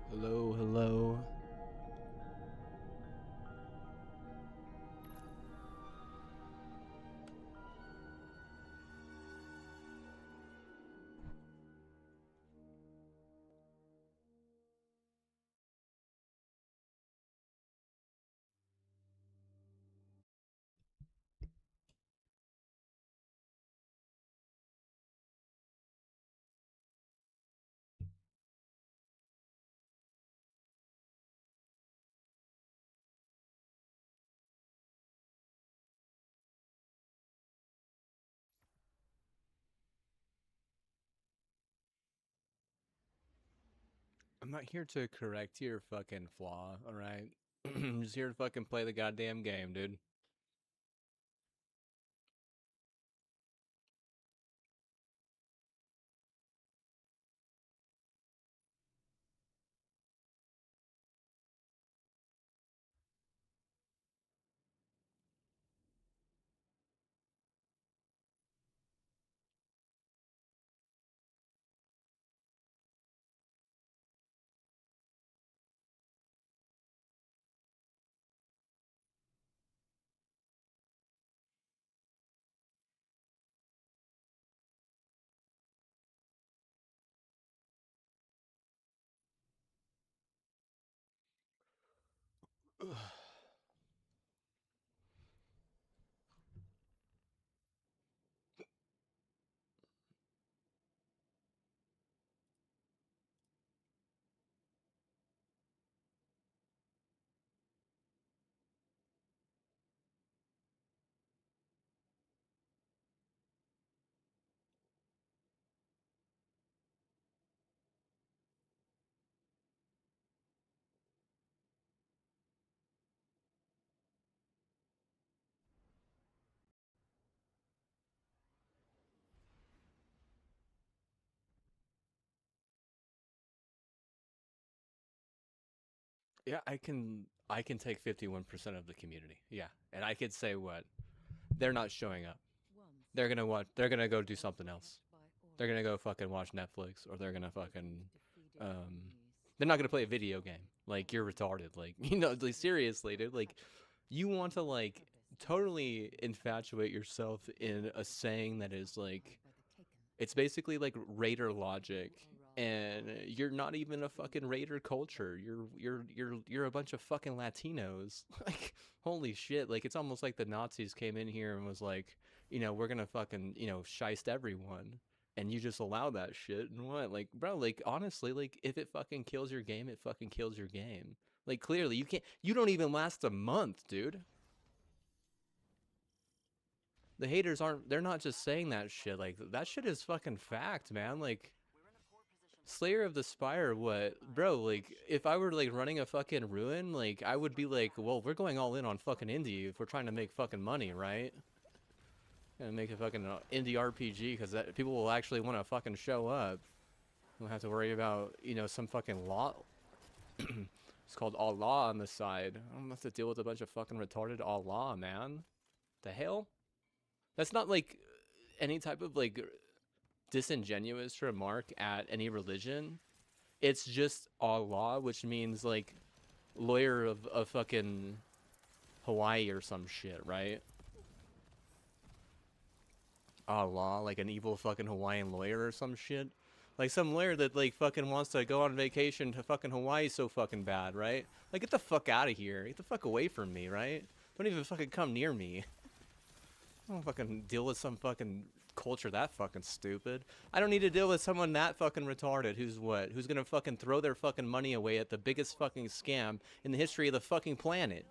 Hello, hello. I'm not here to correct your fucking flaw, alright? I'm just here to fucking play the goddamn game, dude. Yeah, I can take 51% of the community. Yeah. And I could say what? They're not showing up. They're gonna what? They're gonna go do something else. They're gonna go fucking watch Netflix, or they're gonna fucking um they're not gonna play a video game. Like, you're retarded. Like, like, seriously, dude. Like, you want to like totally infatuate yourself in a saying that is like, it's basically like raider logic, and you're not even a fucking raider culture. You're a bunch of fucking Latinos. Like, holy shit. Like, it's almost like the Nazis came in here and was like, we're gonna fucking, shiest everyone. And you just allow that shit. And what? Like, bro, like, honestly, like, if it fucking kills your game, it fucking kills your game. Like, clearly you don't even last a month, dude. The haters aren't, they're not just saying that shit. Like, that shit is fucking fact, man. Like, Slayer of the Spire, what, bro? Like, if I were like running a fucking ruin, like, I would be like, well, we're going all in on fucking indie if we're trying to make fucking money, right? And make a fucking indie RPG, because people will actually want to fucking show up. You don't have to worry about, some fucking law. It's called Allah on the side. I don't have to deal with a bunch of fucking retarded Allah, man. The hell? That's not like any type of like disingenuous remark at any religion. It's just Allah, which means like lawyer of fucking Hawaii or some shit, right? Allah, like an evil fucking Hawaiian lawyer or some shit. Like some lawyer that like fucking wants to go on vacation to fucking Hawaii so fucking bad, right? Like, get the fuck out of here. Get the fuck away from me, right? Don't even fucking come near me. I don't fucking deal with some fucking culture that fucking stupid. I don't need to deal with someone that fucking retarded who's what? Who's gonna fucking throw their fucking money away at the biggest fucking scam in the history of the fucking planet.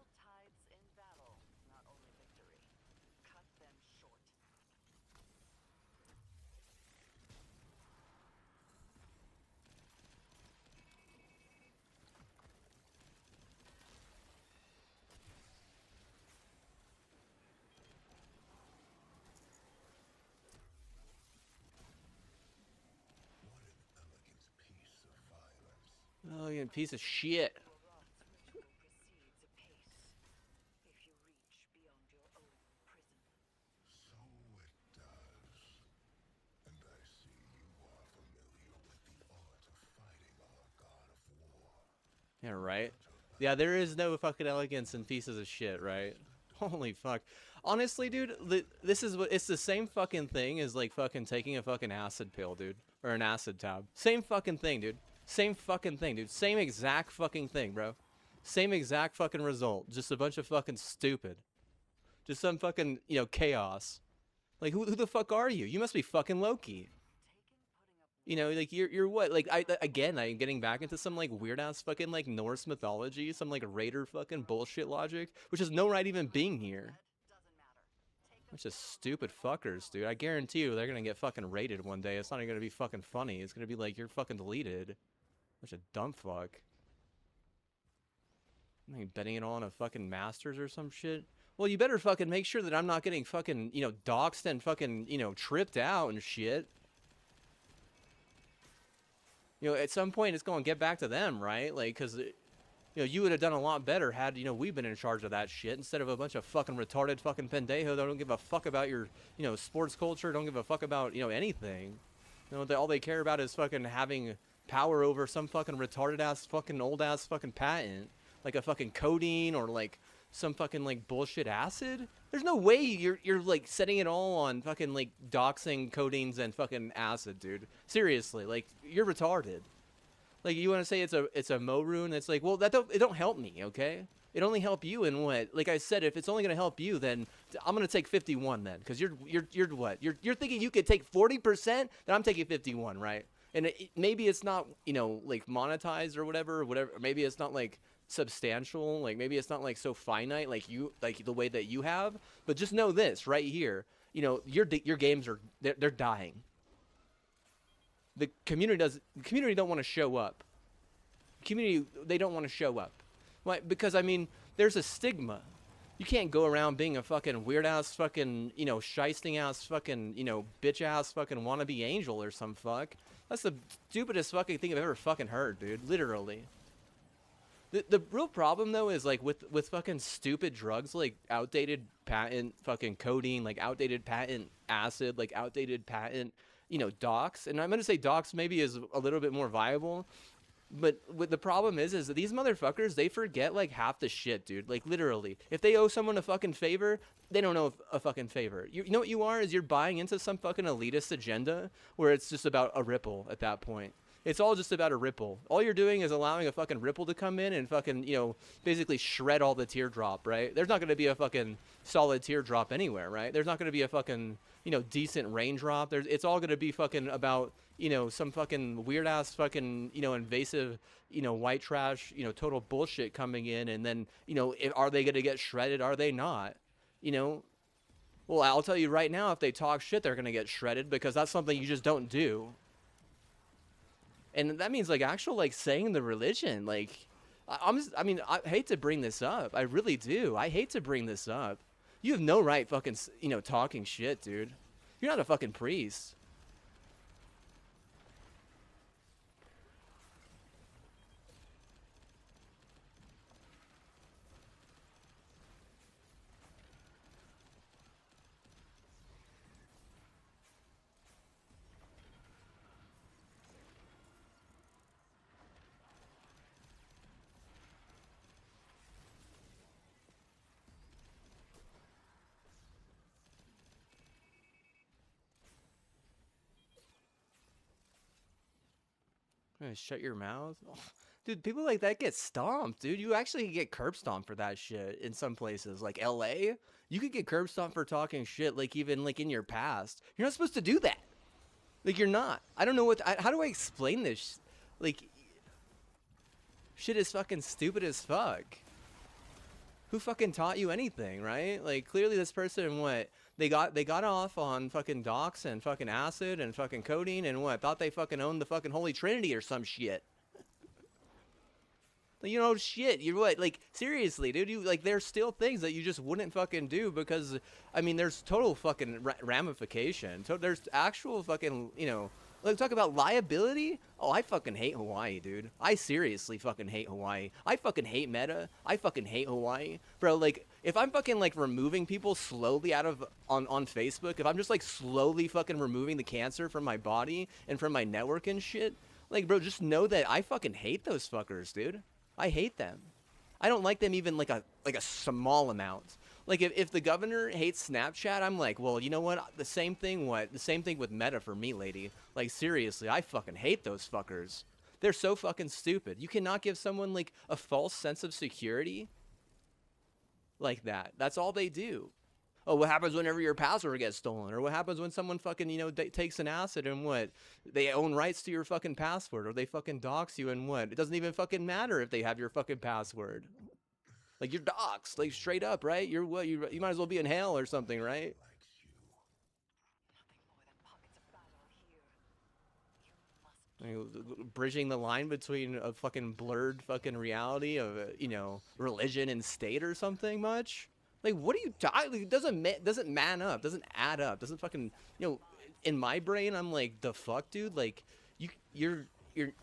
Fucking piece of shit. Yeah, right? Yeah, there is no fucking elegance in pieces of shit, right? Holy fuck. Honestly, dude, this is what it's the same fucking thing as like fucking taking a fucking acid pill, dude, or an acid tab. Same fucking thing, dude. Same fucking thing, dude. Same exact fucking thing, bro. Same exact fucking result. Just a bunch of fucking stupid. Just some fucking, you know, chaos. Like who the fuck are you? You must be fucking Loki. You know, like you're what? Like I'm getting back into some like weird ass fucking like Norse mythology, some like raider fucking bullshit logic, which has no right even being here. Bunch of stupid fuckers, dude. I guarantee you they're gonna get fucking raided one day. It's not even gonna be fucking funny. It's gonna be like you're fucking deleted. Bunch of dumb fuck. I'm like betting it all on a fucking Masters or some shit. Well, you better fucking make sure that I'm not getting fucking, you know, doxxed and fucking, you know, tripped out and shit. You know, at some point it's going to get back to them, right? Like, because, you know, you would have done a lot better had, you know, we've been in charge of that shit instead of a bunch of fucking retarded fucking pendejo that don't give a fuck about your, you know, sports culture, don't give a fuck about, you know, anything. You know, all they care about is fucking having power over some fucking retarded ass fucking old ass fucking patent. Like a fucking codeine or like some fucking like bullshit acid. There's no way you're like setting it all on fucking like doxing codeines and fucking acid, dude. Seriously, like you're retarded. Like you want to say it's a Mo rune? It's like, well, it don't help me, okay? It only help you in what? Like I said, if it's only gonna help you, then I'm gonna take 51 then, because you're what? You're thinking you could take 40%? Then I'm taking 51, right? And maybe it's not, you know, like monetized or whatever. Maybe it's not like substantial, like maybe it's not like so finite like you, like the way that you have, but just know this right here, you know, your games are they're dying. The community don't want to show up. Community, they don't want to show up. Why? Because I mean there's a stigma. You can't go around being a fucking weird ass fucking, you know, shysting ass fucking, you know, bitch ass fucking wannabe angel or some fuck. That's the stupidest fucking thing I've ever fucking heard, dude, literally. The real problem though is like with fucking stupid drugs, like outdated patent fucking codeine, like outdated patent acid, like outdated patent, you know, dox. And I'm gonna say dox maybe is a little bit more viable, but what the problem is that these motherfuckers, they forget like half the shit, dude. Like literally, if they owe someone a fucking favor, they don't know a fucking favor. You know what you are is you're buying into some fucking elitist agenda where it's just about a ripple at that point. It's all just about a ripple. All you're doing is allowing a fucking ripple to come in and fucking, you know, basically shred all the teardrop, right? There's not going to be a fucking solid teardrop anywhere, right? There's not going to be a fucking, you know, decent raindrop. It's all going to be fucking about, you know, some fucking weird ass fucking, you know, invasive, you know, white trash, you know, total bullshit coming in. And then, you know, are they going to get shredded? Are they not? You know, well, I'll tell you right now, if they talk shit, they're going to get shredded because that's something you just don't do. And that means like actual like saying the religion, like I mean I hate to bring this up, I really do. I hate to bring this up. You have no right fucking, you know, talking shit, dude. You're not a fucking priest. Shut your mouth. Oh, dude, people like that get stomped, dude. You actually get curb stomped for that shit in some places. Like LA, you could get curb stomped for talking shit, like even like in your past. You're not supposed to do that. Like you're not. I don't know how do I explain this? Like shit is fucking stupid as fuck. Who fucking taught you anything, right? Like clearly this person, what? They got off on fucking dox and fucking acid and fucking codeine and what? Thought they fucking owned the fucking Holy Trinity or some shit. You know, shit. You're what? Like seriously, dude. You like there's still things that you just wouldn't fucking do because I mean there's total fucking ramification. There's actual fucking, you know, Like, talk about liability? Oh, I fucking hate Hawaii, dude. I seriously fucking hate Hawaii. I fucking hate Meta. I fucking hate Hawaii. Bro, like, if I'm fucking, like, removing people slowly out of, on Facebook, if I'm just, like, slowly fucking removing the cancer from my body and from my network and shit, like, bro, just know that I fucking hate those fuckers, dude. I hate them. I don't like them even, like a small amount. Like, if the governor hates Snapchat, I'm like, well, you know what? The same thing with Meta for me, lady. Like, seriously, I fucking hate those fuckers. They're so fucking stupid. You cannot give someone, like, a false sense of security like that. That's all they do. Oh, what happens whenever your password gets stolen? Or what happens when someone fucking, you know, takes an acid and what? They own rights to your fucking password, or they fucking dox you and what? It doesn't even fucking matter if they have your fucking password. Like, you're doxxed, like, straight up, right? You're what? You might as well be in hell or something, right? Bridging the line between a fucking blurred fucking reality of, you know, religion and state or something much? Like, what are you talking? It doesn't man up, doesn't add up, doesn't fucking, you know, in my brain, I'm like, the fuck, dude? Like, you're,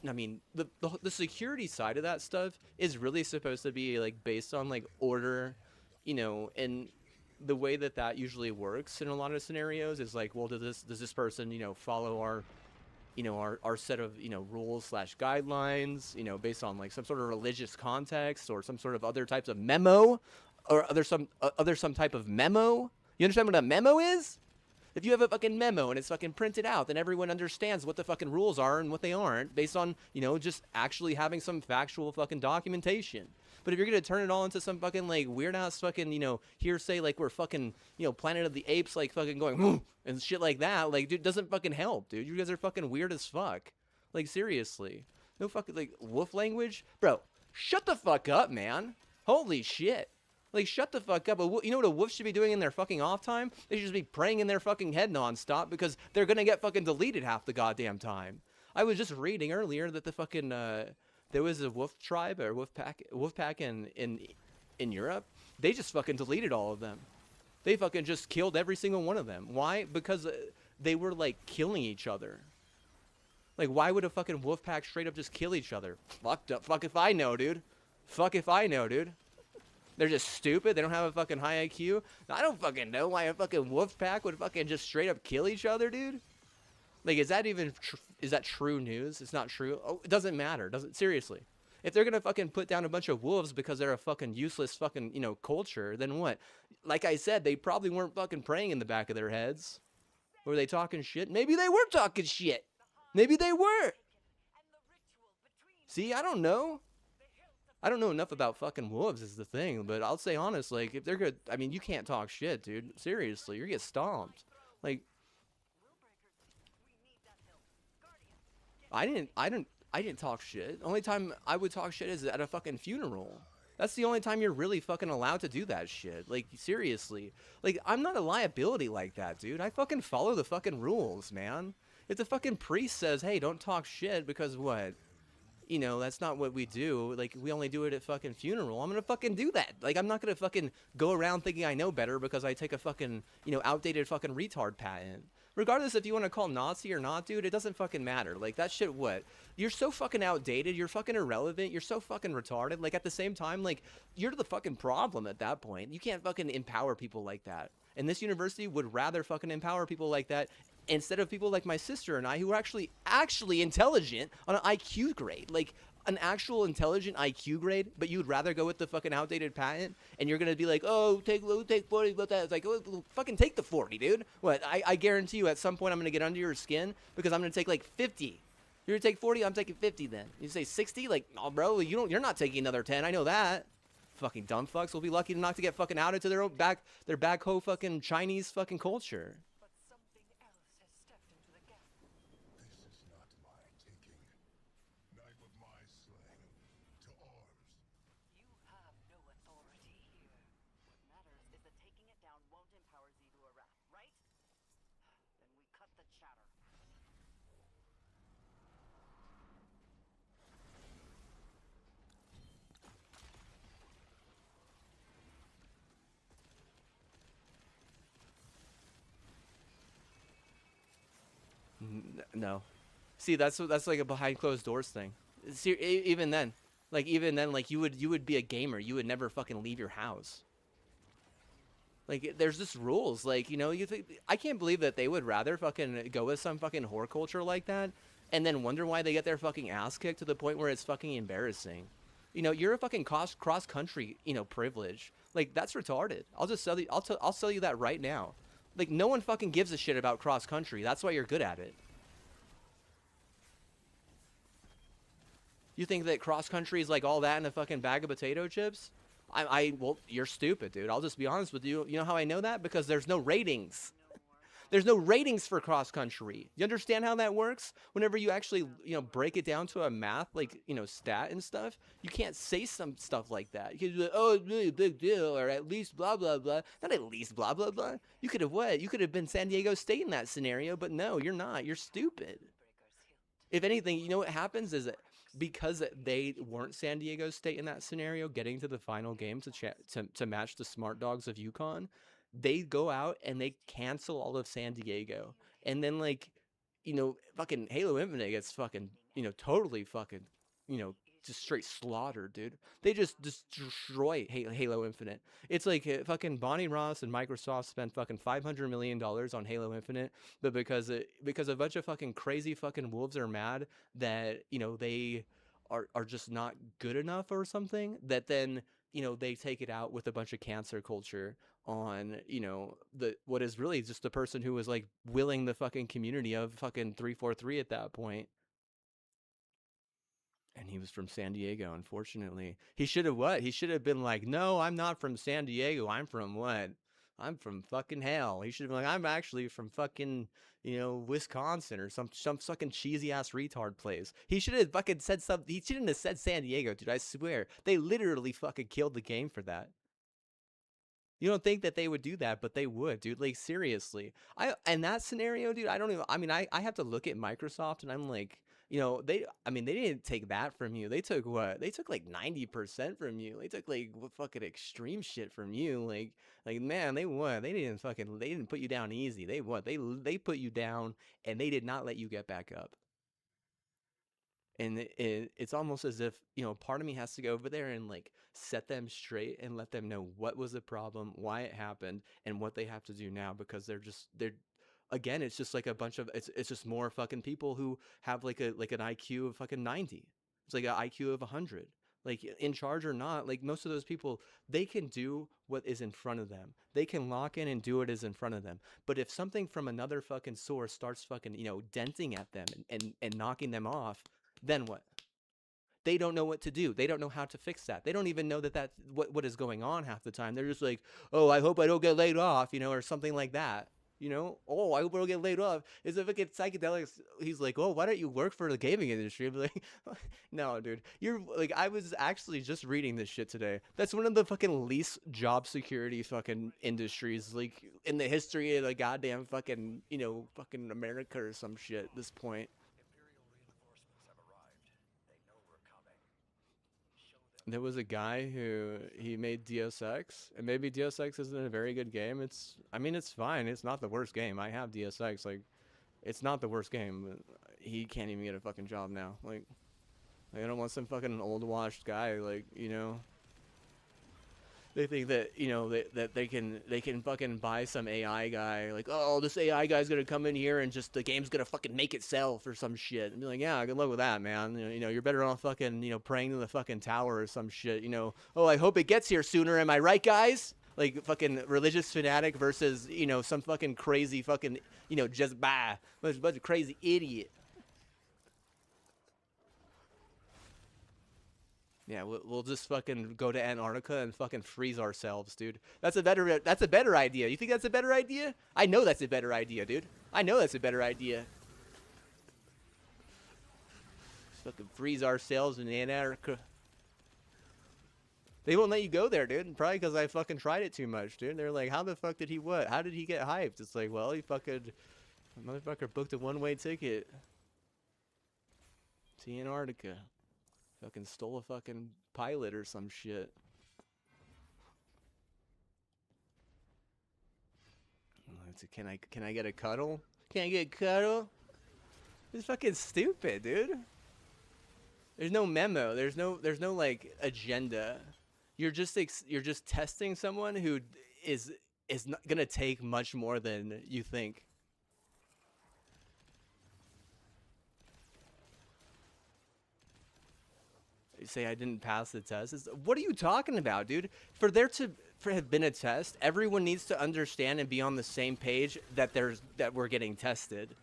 I mean, the security side of that stuff is really supposed to be, like, based on, like, order, you know, and the way that usually works in a lot of scenarios is like, well, does this person, you know, follow our, you know, our set of, you know, rules slash guidelines, you know, based on like some sort of religious context or some sort of other types of memo, or other some type of memo. You understand what a memo is? If you have a fucking memo and it's fucking printed out, then everyone understands what the fucking rules are and what they aren't, based on, you know, just actually having some factual fucking documentation. But if you're gonna turn it all into some fucking, like, weird ass fucking, you know, hearsay, like we're fucking, you know, Planet of the Apes, like fucking going and shit like that, like, dude, doesn't fucking help, dude. You guys are fucking weird as fuck. Like, seriously. No fucking, like, wolf language? Bro, shut the fuck up, man. Holy shit. Like, shut the fuck up. You know what a wolf should be doing in their fucking off time? They should just be praying in their fucking head nonstop, because they're gonna get fucking deleted half the goddamn time. I was just reading earlier that the fucking, there was a wolf tribe or wolf pack in Europe. They just fucking deleted all of them. They fucking just killed every single one of them. Why? Because they were, like, killing each other. Like, why would a fucking wolf pack straight up just kill each other? Fucked up. Fuck if I know, dude. Fuck if I know, dude. They're just stupid. They don't have a fucking high IQ. I don't fucking know why a fucking wolf pack would fucking just straight up kill each other, dude. Like, is that even is that true news? It's not true. Oh, it doesn't matter. Seriously. If they're gonna fucking put down a bunch of wolves because they're a fucking useless fucking, you know, culture, then what? Like I said, they probably weren't fucking praying in the back of their heads. Were they talking shit? Maybe they were talking shit. Maybe they were. See, I don't know. I don't know enough about fucking wolves is the thing, but I'll say honest, like, if they're good, I mean, you can't talk shit, dude. Seriously, you're gonna get stomped. Like, I didn't talk shit. The only time I would talk shit is at a fucking funeral. That's the only time you're really fucking allowed to do that shit. Like, seriously. Like, I'm not a liability like that, dude. I fucking follow the fucking rules, man. If the fucking priest says, hey, don't talk shit because what? You know, that's not what we do. Like, we only do it at fucking funeral. I'm gonna fucking do that. Like, I'm not gonna fucking go around thinking I know better because I take a fucking, you know, outdated fucking retard patent. Regardless if you want to call Nazi or not, dude, it doesn't fucking matter. Like, that shit, what? You're so fucking outdated. You're fucking irrelevant. You're so fucking retarded. Like, at the same time, like, you're the fucking problem at that point. You can't fucking empower people like that. And this university would rather fucking empower people like that instead of people like my sister and I, who are actually intelligent on an IQ grade. Like, an actual intelligent IQ grade, but you'd rather go with the fucking outdated patent, and you're gonna be like, oh, take 40, but that. It's like, oh, fucking take the 40, dude. What? I guarantee you, at some point, I'm gonna get under your skin because I'm gonna take like 50. You're gonna take 40, I'm taking 50. Then you say 60, like, oh, bro, you're not taking another 10. I know that. Fucking dumb fucks will be lucky not to get fucking outed to their own back hoe fucking Chinese fucking culture. No. See, that's like a behind closed doors thing. See, even then, like you would be a gamer. You would never fucking leave your house. Like there's just rules. Like you think I can't believe that they would rather fucking go with some fucking whore culture like that, and then wonder why they get their fucking ass kicked to the point where it's fucking embarrassing. You're a fucking cross country privilege. Like that's retarded. I'll just sell you. I'll sell you that right now. Like no one fucking gives a shit about cross country. That's why you're good at it. You think that cross country is like all that in a fucking bag of potato chips? Well, you're stupid, dude. I'll just be honest with you. You know how I know that? Because there's no ratings. There's no ratings for cross country. You understand how that works? Whenever you actually, break it down to a math, stat and stuff, you can't say some stuff like that. You can be like, oh, it's really a big deal, or at least blah, blah, blah. Not at least blah, blah, blah. You could have what? You could have been San Diego State in that scenario, but no, you're not. You're stupid. If anything, you know what happens is that because they weren't San Diego State in that scenario, getting to the final game to match the Smart Dogs of UConn, they go out and they cancel all of San Diego, and then fucking Halo Infinite gets fucking totally fucking just straight slaughtered, dude. They just destroy Halo Infinite. It's like fucking Bonnie Ross and Microsoft spent fucking $500 million on Halo Infinite, but because a bunch of fucking crazy fucking wolves are mad that they are just not good enough or something, that then they take it out with a bunch of cancer culture on the what is really just the person who was like willing the fucking community of fucking 343 at that point. And he was from San Diego, unfortunately. He should have what? He should have been like, no, I'm not from San Diego. I'm from what? I'm from fucking hell. He should have been like, I'm actually from fucking, Wisconsin or some fucking cheesy ass retard place. He should have fucking said something. He shouldn't have said San Diego, dude. I swear. They literally fucking killed the game for that. You don't think that they would do that, but they would, dude. Like seriously. In that scenario, dude, I don't even. I mean, I have to look at Microsoft, and I'm like, they didn't take that from you. They took what? They took like 90% from you. They took like fucking extreme shit from you. Like man, they what? They didn't put you down easy. They what? They put you down, and they did not let you get back up. And it's almost as if part of me has to go over there and like set them straight and let them know what was the problem, why it happened, and what they have to do now, because they're again, it's just like a bunch of it's just more fucking people who have like an IQ of fucking 90. It's like an IQ of 100. Like in charge or not, like most of those people, they can do what is in front of them. They can lock in and do what is in front of them. But if something from another fucking source starts fucking denting at them and knocking them off, then what? They don't know what to do. They don't know how to fix that. They don't even know that's what is going on half the time. They're just like, oh, I hope I don't get laid off, or something like that. Oh, I hope I don't get laid off. Is if it gets psychedelics, he's like, oh, why don't you work for the gaming industry? I'm like, no, dude. You're like, I was actually just reading this shit today. That's one of the fucking least job security fucking industries, like, in the history of the goddamn fucking, fucking America or some shit at this point. There was a guy who he made Deus Ex, and maybe Deus Ex isn't a very good game. I mean, it's fine. It's not the worst game. I have Deus Ex. Like, it's not the worst game, but he can't even get a fucking job now. Like, I don't want some fucking old washed guy. Like, they think that that they can fucking buy some AI guy, like, oh, this AI guy's gonna come in here and just the game's gonna fucking make itself or some shit, and be like, yeah, good luck with that, man. You're better off fucking praying to the fucking tower or some shit. Oh, I hope it gets here sooner. Am I right, guys? Like fucking religious fanatic versus some fucking crazy fucking just bunch of crazy idiot. Yeah, we'll just fucking go to Antarctica and fucking freeze ourselves, dude. That's a better idea. You think that's a better idea? I know that's a better idea, dude. I know that's a better idea. Just fucking freeze ourselves in Antarctica. They won't let you go there, dude. Probably because I fucking tried it too much, dude. They're like, how the fuck did he what? How did he get hyped? It's like, well, he fucking motherfucker booked a one-way ticket to Antarctica. Fucking stole a fucking pilot or some shit. Can I get a cuddle? Can I get a cuddle? It's fucking stupid, dude. There's no memo. There's no like agenda. You're just testing someone who is is not gonna take much more than you think. You say I didn't pass the test. What are you talking about, dude? For there to have been a test, everyone needs to understand and be on the same page that we're getting tested.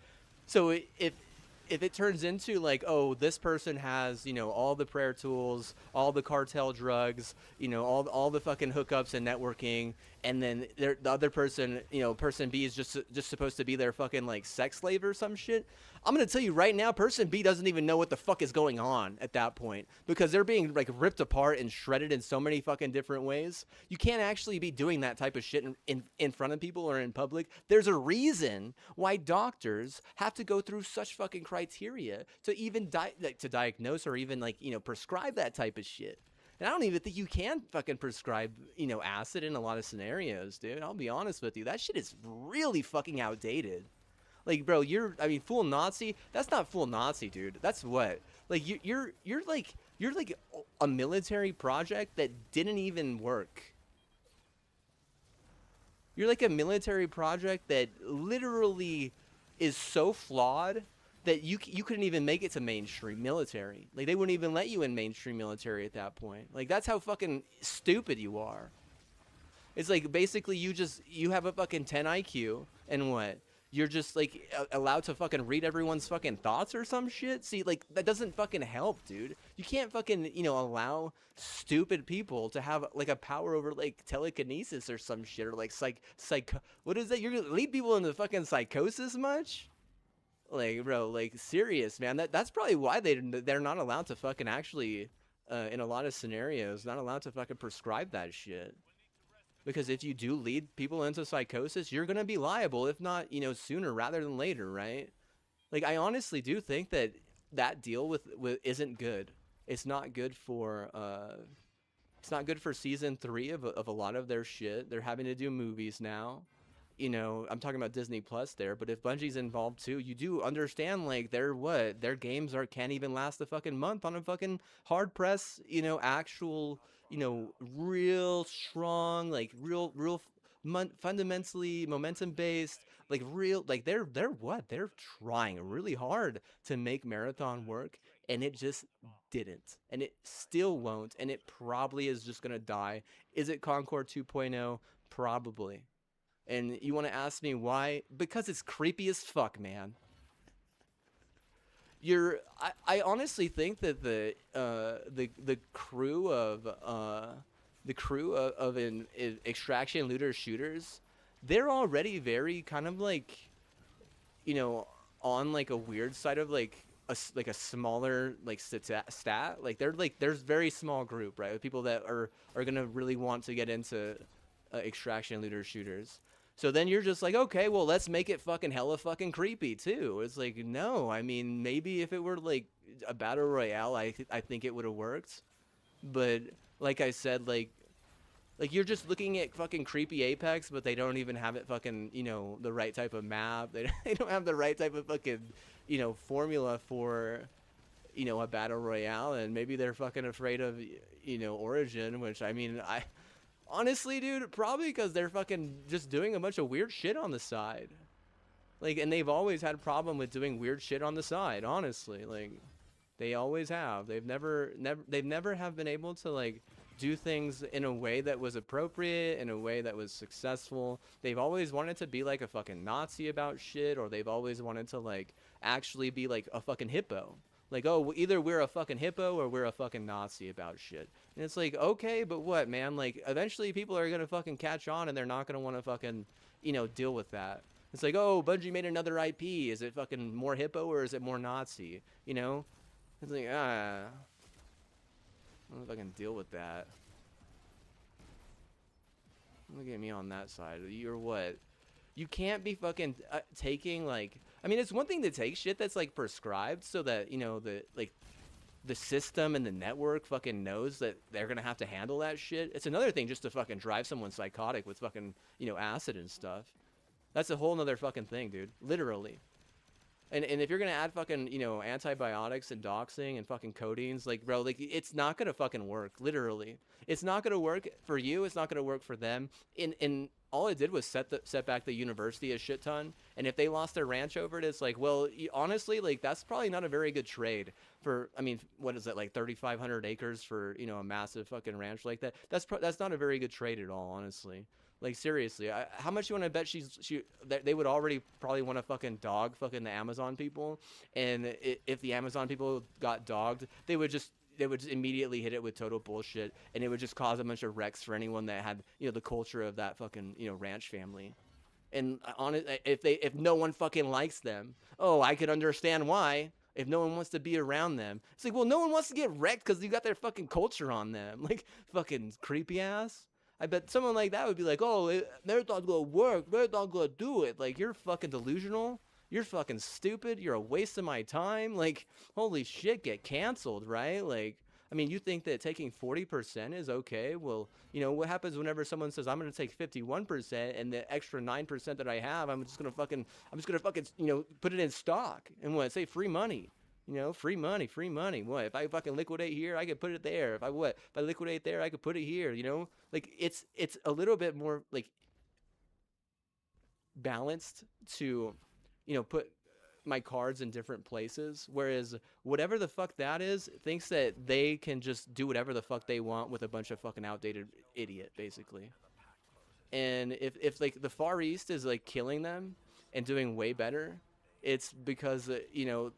So if it turns into like, oh, this person has, you know, all the prayer tools, all the cartel drugs, you know, all the fucking hookups and networking, and then the other person, you know, person B is just supposed to be their fucking like sex slave or some shit. I'm gonna tell you right now, person B doesn't even know what the fuck is going on at that point because they're being like ripped apart and shredded in so many fucking different ways. You can't actually be doing that type of shit in front of people or in public. There's a reason why doctors have to go through such fucking criteria to even to diagnose or even like, you know, prescribe that type of shit. And I don't even think you can fucking prescribe, you know, acid in a lot of scenarios, dude. I'll be honest with you. That shit is really fucking outdated. Like, bro, I mean, full Nazi? That's not full Nazi, dude. That's what? Like, you're like a military project that didn't even work. You're like a military project that literally is so flawed that you couldn't even make it to mainstream military. Like, they wouldn't even let you in mainstream military at that point. Like, that's how fucking stupid you are. It's like basically you have a fucking 10 IQ and what? You're just like allowed to fucking read everyone's fucking thoughts or some shit. See, like that doesn't fucking help, dude. You can't fucking, you know, allow stupid people to have like a power over like telekinesis or some shit or like what is that? You're gonna lead people into fucking psychosis much? Like, bro, like serious, man. That's probably why they're not allowed to fucking actually in a lot of scenarios not allowed to fucking prescribe that shit. Because if you do lead people into psychosis, you're going to be liable, if not, you know, sooner rather than later, right? Like, I honestly do think that deal with isn't good. It's not good for, it's not good for season 3 of a lot of their shit. They're having to do movies now. You know, I'm talking about Disney Plus there, but if Bungie's involved too, you do understand, like, their games can't even last a fucking month on a fucking hard press, you know, actual, you know, real strong, like real fundamentally momentum based, like real, like they're trying really hard to make Marathon work, and it just didn't, and it still won't, and it probably is just gonna die. Is it Concord 2.0? Probably. And you want to ask me why? Because it's creepy as fuck, man. I honestly think that the crew of an extraction looter shooters, they're already very kind of like, you know, on like a weird side of like a smaller like stat. Like there's very small group, right, of people that are gonna really want to get into extraction looter shooters. So then you're just like, okay, well, let's make it fucking hella fucking creepy too. It's like, no, I mean, maybe if it were like a battle royale, I think it would have worked. But like I said, like you're just looking at fucking creepy Apex, but they don't even have it fucking, you know, the right type of map. They don't have the right type of fucking, you know, formula for, you know, a battle royale. And maybe they're fucking afraid of, you know, Origin, which I mean, honestly, dude, probably because they're fucking just doing a bunch of weird shit on the side. Like, and they've always had a problem with doing weird shit on the side, honestly. Like, they always have. They've never have been able to, like, do things in a way that was appropriate, in a way that was successful. They've always wanted to be, like, a fucking Nazi about shit, or they've always wanted to, like, actually be, like, a fucking hippo. Like, oh, either we're a fucking hippo or we're a fucking Nazi about shit. And it's like, okay, but what, man? Like, eventually people are gonna fucking catch on and they're not gonna want to fucking, you know, deal with that. It's like, oh, Bungie made another IP. Is it fucking more hippo or is it more Nazi? You know? It's like, I don't know if I can deal with that. Look at me on that side. You're what? You can't be fucking taking, like, I mean, it's one thing to take shit that's like prescribed so that, you know, the system and the network fucking knows that they're gonna have to handle that shit. It's another thing just to fucking drive someone psychotic with fucking, you know, acid and stuff. That's a whole nother fucking thing, dude. Literally. And if you're gonna add fucking, you know, antibiotics and doxing and fucking codeines, like, bro, like, it's not gonna fucking work. Literally, it's not gonna work for you. It's not gonna work for them. In all it did was set back the university a shit ton. And if they lost their ranch over it, it's like, well, honestly, like, that's probably not a very good trade for. I mean, what is it, like 3,500 acres for, you know, a massive fucking ranch like that? That's not a very good trade at all, honestly. Like, seriously, how much you want to bet they would already probably want to fucking dog fucking the Amazon people, and if the Amazon people got dogged, they would just immediately hit it with total bullshit, and it would just cause a bunch of wrecks for anyone that had, you know, the culture of that fucking, you know, ranch family. And on it, if no one fucking likes them, oh, I could understand why. If no one wants to be around them, it's like, well, no one wants to get wrecked because you got their fucking culture on them. Like, fucking creepy ass. I bet someone like that would be like, oh, they're not gonna work. They're not gonna do it. Like, you're fucking delusional. You're fucking stupid. You're a waste of my time. Like, holy shit, get canceled, right? Like, I mean, you think that taking 40% is okay? Well, you know, what happens whenever someone says, I'm going to take 51% and the extra 9% that I have, I'm just going to fucking, you know, put it in stock. And what? Say free money. You know, free money, free money. What? If I fucking liquidate here, I could put it there. If I liquidate there, I could put it here, you know? Like, it's a little bit more like balanced to, you know, put my cards in different places, whereas whatever the fuck that is thinks that they can just do whatever the fuck they want with a bunch of fucking outdated idiot, basically. And if like the Far East is like killing them and doing way better, it's because you know,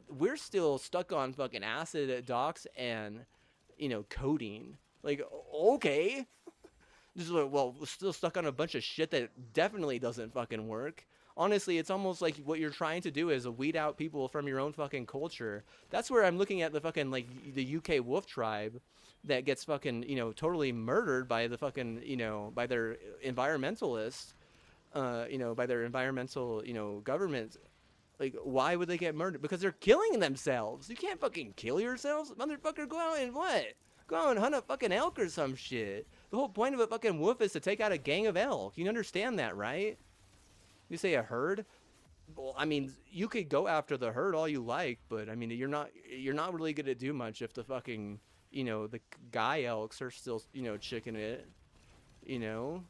we're still stuck on fucking acid docs and, you know, codeine. Like, okay, just like, well, we're still stuck on a bunch of shit that definitely doesn't fucking work. Honestly, it's almost like what you're trying to do is weed out people from your own fucking culture. That's where I'm looking at the fucking, like, the UK wolf tribe that gets fucking, you know, totally murdered by the fucking, you know, by their environmentalists, you know, by their environmental, you know, government. Like, why would they get murdered? Because they're killing themselves. You can't fucking kill yourselves, motherfucker. Go out and what? Go out and hunt a fucking elk or some shit. The whole point of a fucking wolf is to take out a gang of elk. You understand that, right? You say a herd? Well, I mean, you could go after the herd all you like, but I mean, you're not really gonna do much if the fucking, you know, the guy elks are still, you know, chicking it, you know.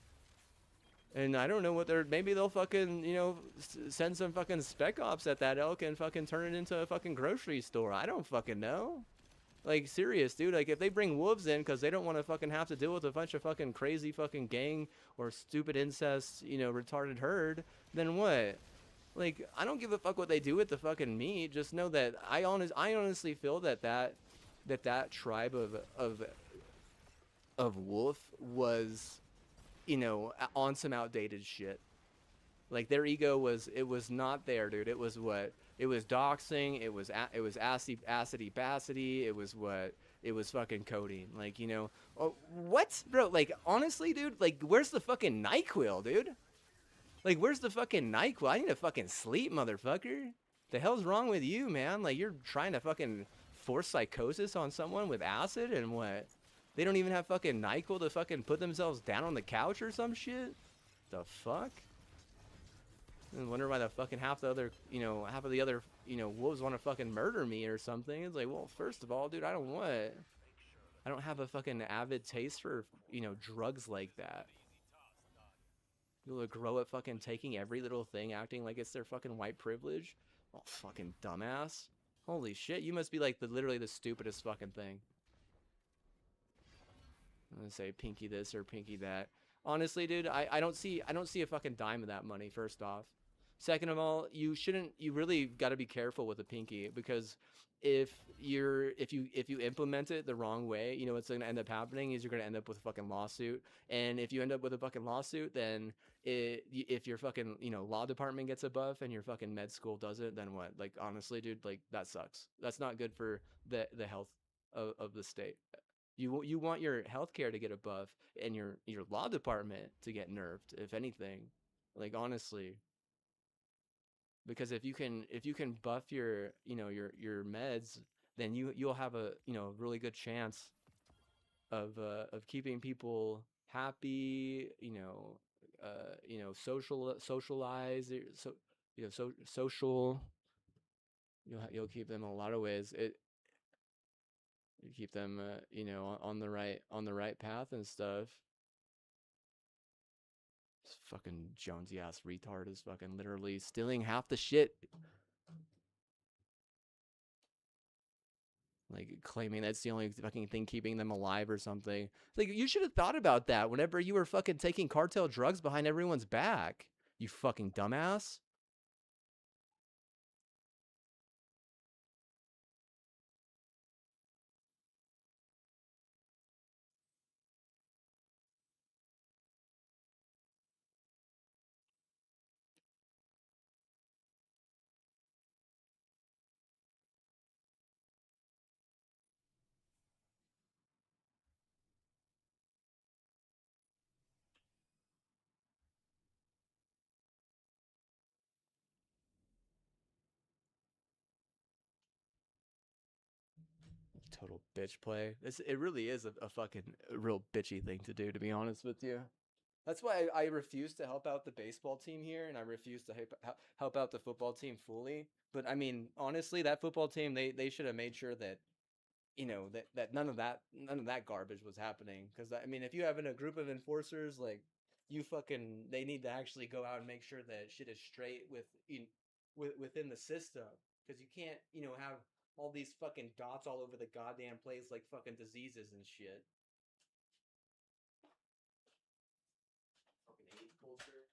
And I don't know what they're. Maybe they'll fucking, you know, send some fucking spec ops at that elk and fucking turn it into a fucking grocery store. I don't fucking know. Like, serious, dude. Like, if they bring wolves in because they don't want to fucking have to deal with a bunch of fucking crazy fucking gang or stupid incest, you know, retarded herd, then what? Like, I don't give a fuck what they do with the fucking meat. Just know that I honestly feel that that tribe of wolf was, you know, on some outdated shit. Like, their ego was not there, dude. It was what? It was doxing. It was acidy bacity. It was fucking codeine. Like, you know, oh, what, bro? Like, honestly, dude. Like, where's the fucking Nyquil, dude? Like, where's the fucking Nyquil? I need to fucking sleep, motherfucker. The hell's wrong with you, man? Like, you're trying to fucking force psychosis on someone with acid and what? They don't even have fucking Nyquil to fucking put themselves down on the couch or some shit? The fuck? I wonder why the fucking half of the other, you know, wolves want to fucking murder me or something. It's like, well, first of all, dude, I don't have a fucking avid taste for, you know, drugs like that. People that grow up fucking taking every little thing, acting like it's their fucking white privilege. Oh, fucking dumbass. Holy shit, you must be like literally the stupidest fucking thing. I'm gonna say pinky this or pinky that. Honestly, dude, I don't see a fucking dime of that money, first off. Second of all, you really got to be careful with a pinky, because if you implement it the wrong way, you know what's going to end up happening is you're going to end up with a fucking lawsuit. And if you end up with a fucking lawsuit, then if your fucking, you know, law department gets a buff and your fucking med school does it, then what? Like, honestly, dude, like, that sucks. That's not good for the health of the state. You want your healthcare to get a buff and your law department to get nerfed, if anything. Like, honestly, because if you can buff your, you know, your meds, then you'll have a, you know, really good chance of keeping people happy, you know, socialize, so, you know, social You'll keep them in a lot of ways. You keep them, you know, on the right path and stuff. This fucking Jonesy ass retard is fucking literally stealing half the shit. Like claiming that's the only fucking thing keeping them alive or something. Like you should have thought about that whenever you were fucking taking cartel drugs behind everyone's back. You fucking dumbass. Total bitch play. It really is a fucking real bitchy thing to do, to be honest with you. That's why I refuse to help out the baseball team here, and I refuse to help out the football team fully. But I mean, honestly, that football team they should have made sure that you know that none of that garbage was happening. Because I mean, if you have a group of enforcers, like you fucking, they need to actually go out and make sure that shit is straight within the system. Because you can't have all these fucking dots all over the goddamn place like fucking diseases and shit. Fucking AIDS culture.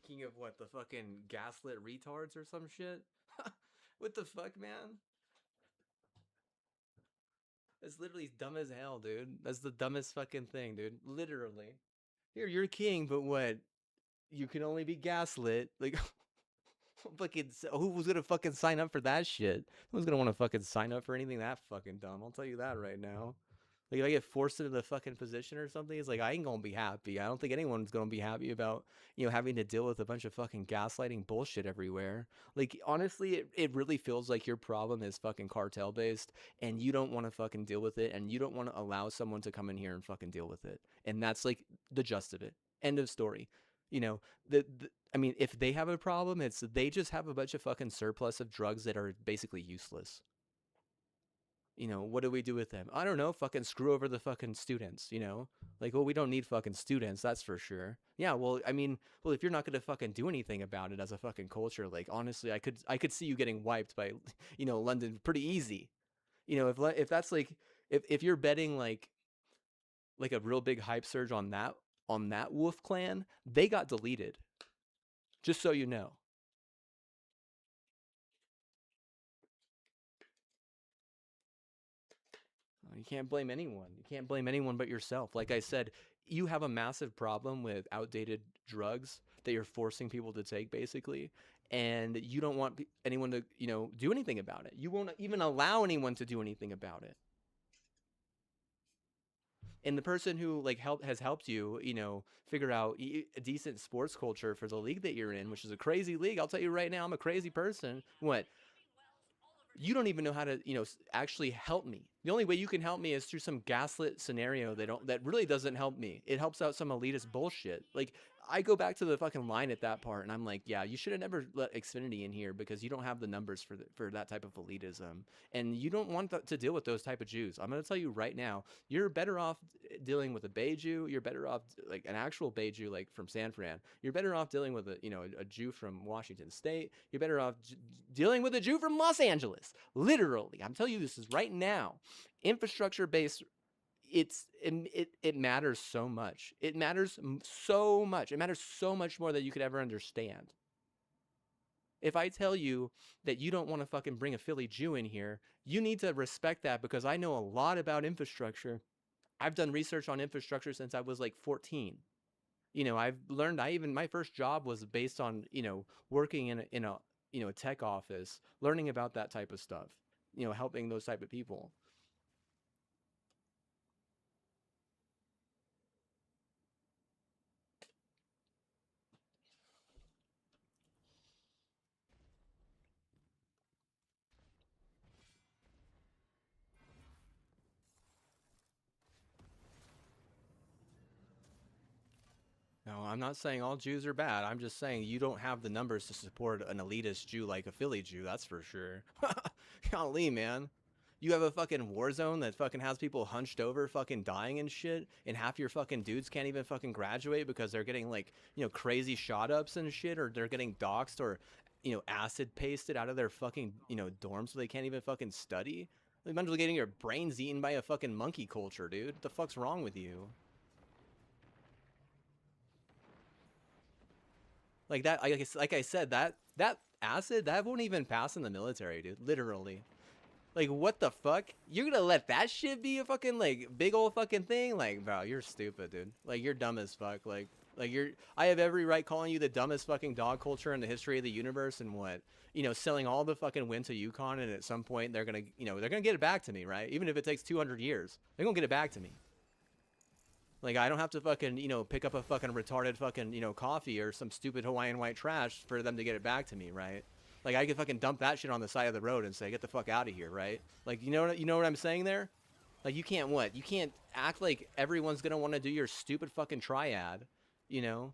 King of what? The fucking gaslit retards or some shit? What the fuck, man? That's literally dumb as hell, dude. That's the dumbest fucking thing, dude. Literally. Here, you're king, but what? You can only be gaslit. Like, fucking, who was gonna fucking sign up for that shit? Who's gonna want to fucking sign up for anything that fucking dumb? I'll tell you that right now. Like if I get forced into the fucking position or something, it's like I ain't gonna be happy. I don't think anyone's gonna be happy about having to deal with a bunch of fucking gaslighting bullshit everywhere. Like honestly, it really feels like your problem is fucking cartel based, and you don't want to fucking deal with it, and you don't want to allow someone to come in here and fucking deal with it. And that's like the gist of it. End of story. You know, I mean, if they have a problem, it's they just have a bunch of fucking surplus of drugs that are basically useless. What do we do with them? I don't know, fucking screw over the fucking students. Like, well, we don't need fucking students, that's for sure. Yeah, well, I mean, well, if you're not gonna fucking do anything about it as a fucking culture, like, honestly, I could see you getting wiped by, London pretty easy. If that's like, if you're betting like a real big hype surge on that Wolf Clan, they got deleted. Just so you know. You can't blame anyone. You can't blame anyone but yourself. Like I said, you have a massive problem with outdated drugs that you're forcing people to take, basically. and you don't want anyone to, do anything about it. You won't even allow anyone to do anything about it. And the person who like has helped you, figure out a decent sports culture for the league that you're in, which is a crazy league. I'll tell you right now, I'm a crazy person. What? You don't even know how to, actually help me. The only way you can help me is through some gaslit scenario that really doesn't help me. It helps out some elitist bullshit. Like, I go back to the fucking line at that part, and I'm like, yeah, you should have never let Xfinity in here because you don't have the numbers for that type of elitism, and you don't want to deal with those type of Jews. I'm gonna tell you right now, you're better off dealing with a Bay Jew. You're better off like an actual Bay Jew, like from San Fran. You're better off dealing with a Jew from Washington State. You're better off dealing with a Jew from Los Angeles. Literally, I'm telling you this is right now. Infrastructure based, it matters so much. It matters so much. It matters so much more than you could ever understand. If I tell you that you don't want to fucking bring a Philly Jew in here, you need to respect that because I know a lot about infrastructure. I've done research on infrastructure since I was like 14. I've learned. My first job was based on working in a tech office, learning about that type of stuff. Helping those type of people. No, I'm not saying all Jews are bad. I'm just saying you don't have the numbers to support an elitist Jew like a Philly Jew, that's for sure. Golly, man. You have a fucking war zone that fucking has people hunched over fucking dying and shit, and half your fucking dudes can't even fucking graduate because they're getting like, crazy shot ups and shit, or they're getting doxxed or, acid pasted out of their fucking, dorms so they can't even fucking study. Like, might as well getting your brains eaten by a fucking monkey culture, dude. What the fuck's wrong with you? Like that, like I said, that acid that won't even pass in the military, dude. Literally. Like what the fuck? You're gonna let that shit be a fucking like big old fucking thing? Like, bro, you're stupid, dude. Like you're dumb as fuck. Like you're. I have every right calling you the dumbest fucking dog culture in the history of the universe, and what selling all the fucking wind to Yukon, and at some point they're gonna they're gonna get it back to me, right? Even if it takes 200 years, they're gonna get it back to me. Like, I don't have to fucking, pick up a fucking retarded fucking, coffee or some stupid Hawaiian white trash for them to get it back to me, right? Like, I could fucking dump that shit on the side of the road and say, get the fuck out of here, right? Like, you know what I'm saying there? Like, you can't what? You can't act like everyone's gonna want to do your stupid fucking triad, you know?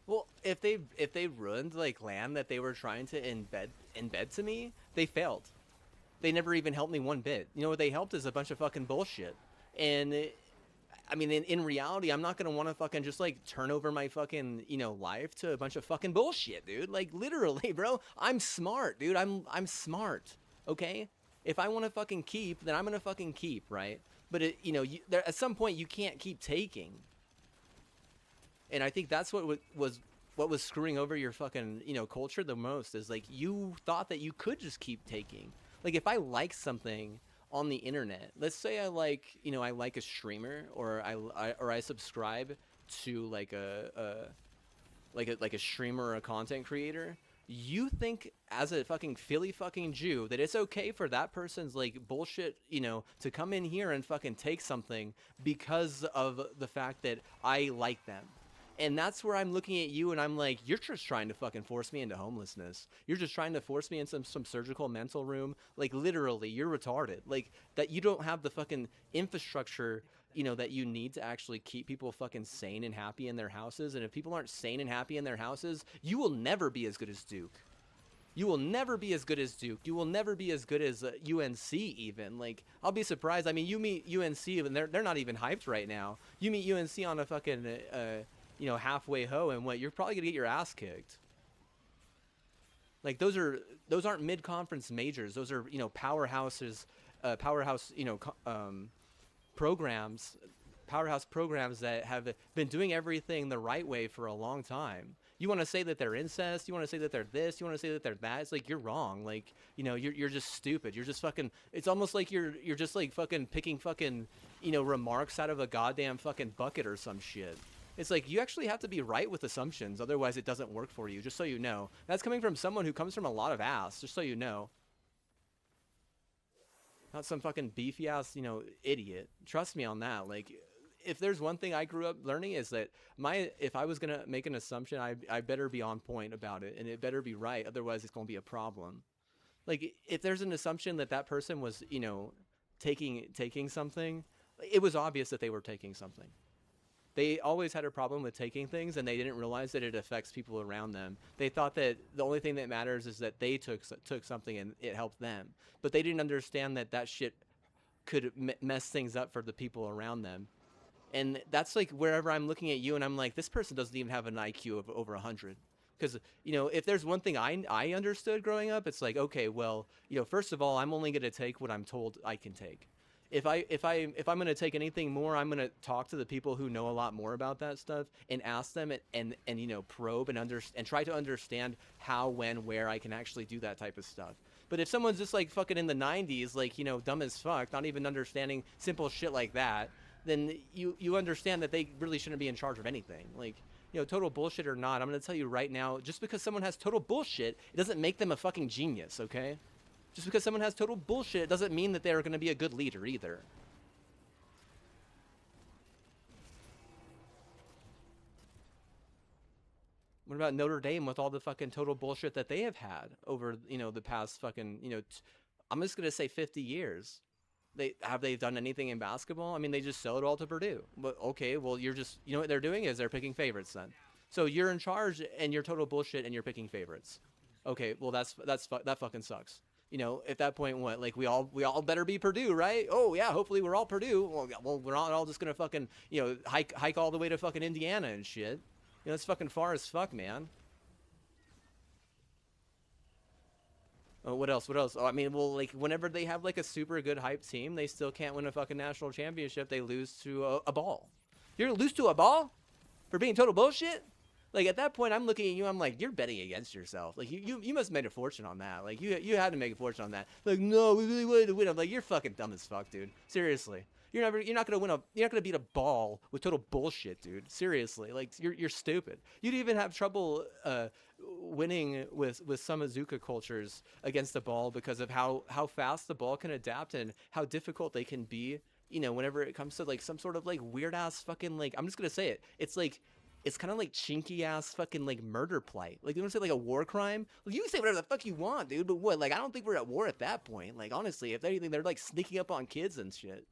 Well, if they ruined like land that they were trying to embed to me, they failed. They never even helped me one bit. You know what they helped is a bunch of fucking bullshit. And I mean, in reality, I'm not gonna want to fucking just like turn over my fucking life to a bunch of fucking bullshit, dude. Like literally, bro. I'm smart, dude. I'm smart. Okay. If I want to fucking keep, then I'm gonna fucking keep, right? But at some point you can't keep taking. And I think that's what was screwing over your fucking culture the most is like you thought that you could just keep taking. Like if I like something on the internet, let's say I like a streamer or I subscribe to like a streamer or a content creator. You think as a fucking Philly fucking Jew that it's okay for that person's like bullshit, to come in here and fucking take something because of the fact that I like them. And that's where I'm looking at you and I'm like, you're just trying to fucking force me into homelessness. You're just trying to force me in some surgical mental room. Like literally, you're retarded. Like that you don't have the fucking infrastructure you know, that you need to actually keep people fucking sane and happy in their houses. And if people aren't sane and happy in their houses, you will never be as good as Duke. You will never be as good as Duke. You will never be as good as UNC even. Like, I'll be surprised. I mean, you meet UNC and they're not even hyped right now. You meet UNC on a fucking you know, halfway hoe, and what, you're probably gonna get your ass kicked. Like, those aren't mid-conference majors. Those are, you know, powerhouses, powerhouse, you know, programs, powerhouse programs that have been doing everything the right way for a long time. You want to say that they're incest, you want to say that they're this, you want to say that they're that, it's like, you're wrong. Like, you know, you're just stupid. You're just fucking, it's almost like you're just like fucking picking fucking, you know, remarks out of a goddamn fucking bucket or some shit. It's like, you actually have to be right with assumptions, otherwise it doesn't work for you, just so you know. That's coming from someone who comes from a lot of ass, just so you know. Not some fucking beefy ass, you know, idiot. Trust me on that. Like, if there's one thing I grew up learning is that if I was gonna make an assumption, I better be on point about it, and it better be right. Otherwise, it's gonna be a problem. Like, if there's an assumption that that person was, you know, taking something, it was obvious that they were taking something. They always had a problem with taking things, and they didn't realize that it affects people around them. They thought that the only thing that matters is that they took something and it helped them. But they didn't understand that that shit could mess things up for the people around them. And that's like wherever I'm looking at you and I'm like, this person doesn't even have an IQ of over 100. Because, you know, if there's one thing I understood growing up, it's like, okay, well, you know, first of all, I'm only going to take what I'm told I can take. If I'm going to take anything more, I'm going to talk to the people who know a lot more about that stuff and ask them and you know, probe and try to understand how, when, where I can actually do that type of stuff. But if someone's just like fucking in the 90s, like, you know, dumb as fuck, not even understanding simple shit like that, then you understand that they really shouldn't be in charge of anything. Like, you know, total bullshit or not, I'm going to tell you right now, just because someone has total bullshit, it doesn't make them a fucking genius, okay? Just because someone has total bullshit doesn't mean that they're going to be a good leader either. What about Notre Dame with all the fucking total bullshit that they have had over, you know, the past fucking, you know, I'm just going to say 50 years. Have they done anything in basketball? I mean, they just sell it all to Purdue. But okay, well, you're just, you know what they're doing is they're picking favorites then. So you're in charge and you're total bullshit and you're picking favorites. Okay, well that fucking sucks. You know, at that point, what, like, we all better be Purdue, right? Oh yeah, hopefully we're all Purdue. Well, we're not all just gonna fucking, you know, hike all the way to fucking Indiana and shit. You know, it's fucking far as fuck, man. Oh, what else? What else? Oh, I mean, well, like, whenever they have like a super good hype team, they still can't win a fucking national championship. They lose to a ball. You're gonna lose to a ball for being total bullshit? Like, at that point, I'm looking at you, I'm like, you're betting against yourself. Like, you must have made a fortune on that. Like, you had to make a fortune on that. Like, no, we really wanted to win. I'm like, you're fucking dumb as fuck, dude. Seriously. You're not gonna beat a ball with total bullshit, dude. Seriously. Like, you're stupid. You'd even have trouble winning with some Azuka cultures against the ball because of how fast the ball can adapt and how difficult they can be, you know, whenever it comes to like some sort of like weird ass fucking, like, I'm just gonna say it. It's like, it's kind of like chinky ass fucking like murder plight. Like, you want to say like a war crime? Like, you can say whatever the fuck you want, dude. But what? Like, I don't think we're at war at that point. Like, honestly, if anything, they're like sneaking up on kids and shit.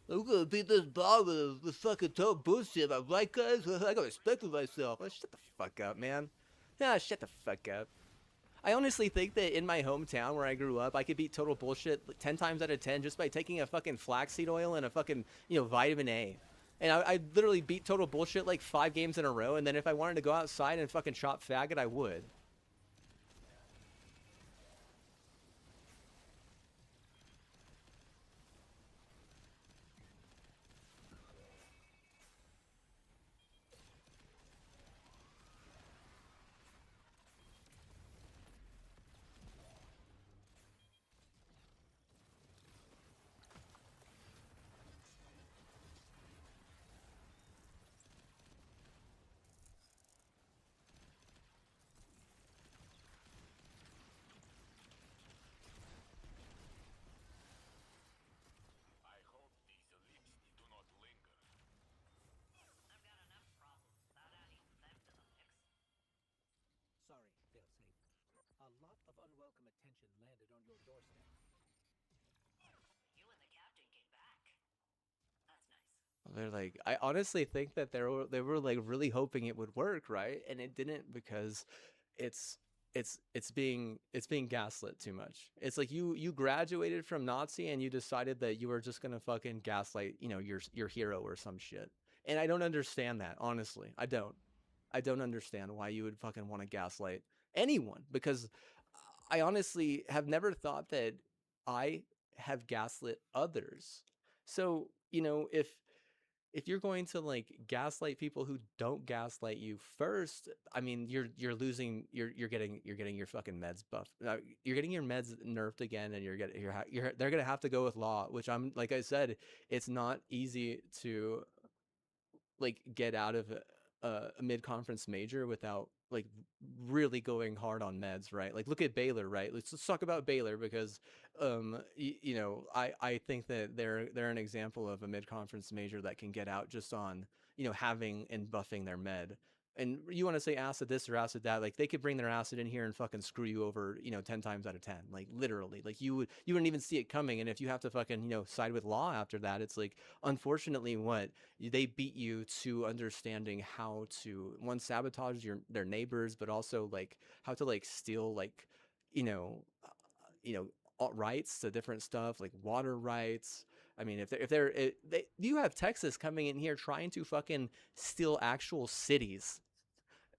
I'm gonna beat this ball with fucking total bullshit. I'm right, guys? I got respect for myself. Oh, shut the fuck up, man. Yeah, shut the fuck up. I honestly think that in my hometown where I grew up, I could beat total bullshit 10 times out of 10 just by taking a fucking flaxseed oil and a fucking, you know, vitamin A. And I literally beat total bullshit like 5 games in a row, and then if I wanted to go outside and fucking chop faggot, I would. They're like, I honestly think that they were like really hoping it would work, right? And it didn't because it's it's being gaslit too much. It's like you graduated from Nazi and you decided that you were just gonna fucking gaslight, your hero or some shit. And I don't understand that, honestly. I don't understand why you would fucking want to gaslight anyone because I honestly have never thought that I have gaslit others. So, if you're going to like gaslight people who don't gaslight you first, I mean you're losing you're getting your fucking meds buffed. You're getting your meds nerfed again, and they're gonna have to go with law, which I'm like I said, it's not easy to like get out of a mid conference major without like really going hard on meds, right? Like look at Baylor, right? Let's talk about Baylor because I think that they're an example of a mid conference major that can get out just on having and buffing their med. And you want to say acid this or acid that, like they could bring their acid in here and fucking screw you over 10 times out of 10, like literally, like you wouldn't even see it coming. And if you have to fucking side with law after that, it's like unfortunately what they beat you to understanding how to one sabotage their neighbors, but also like how to like steal like you know you know rights to different stuff like water rights. I mean, you have Texas coming in here trying to fucking steal actual cities.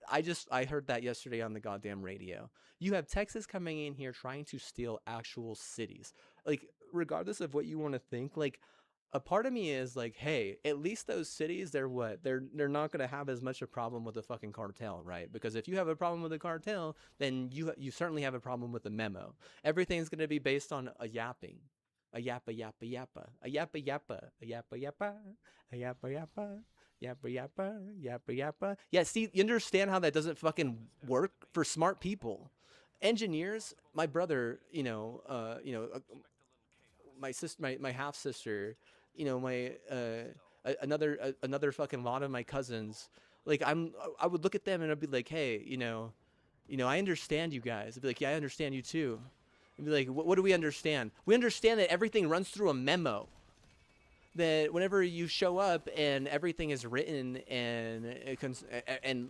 I heard that yesterday on the goddamn radio. You have Texas coming in here trying to steal actual cities. Like, regardless of what you want to think, like a part of me is like, hey, at least those cities, they're what? They're not gonna have as much a problem with the fucking cartel, right? Because if you have a problem with the cartel, then you certainly have a problem with the memo. Everything's gonna be based on a yapping. A yappa yappa yappa. A yappa yappa. A yappa yappa. A yappa yappa. Yappa yappa, yappa yappa. Yeah, see, you understand how that doesn't fucking work for smart people. Engineers, my brother, my sister, my half sister, my another fucking lot of my cousins. Like I would look at them and I'd be like, hey, I understand you guys. I'd be like, yeah, I understand you too. I'd be like, what do we understand? We understand that everything runs through a memo, that whenever you show up and everything is written and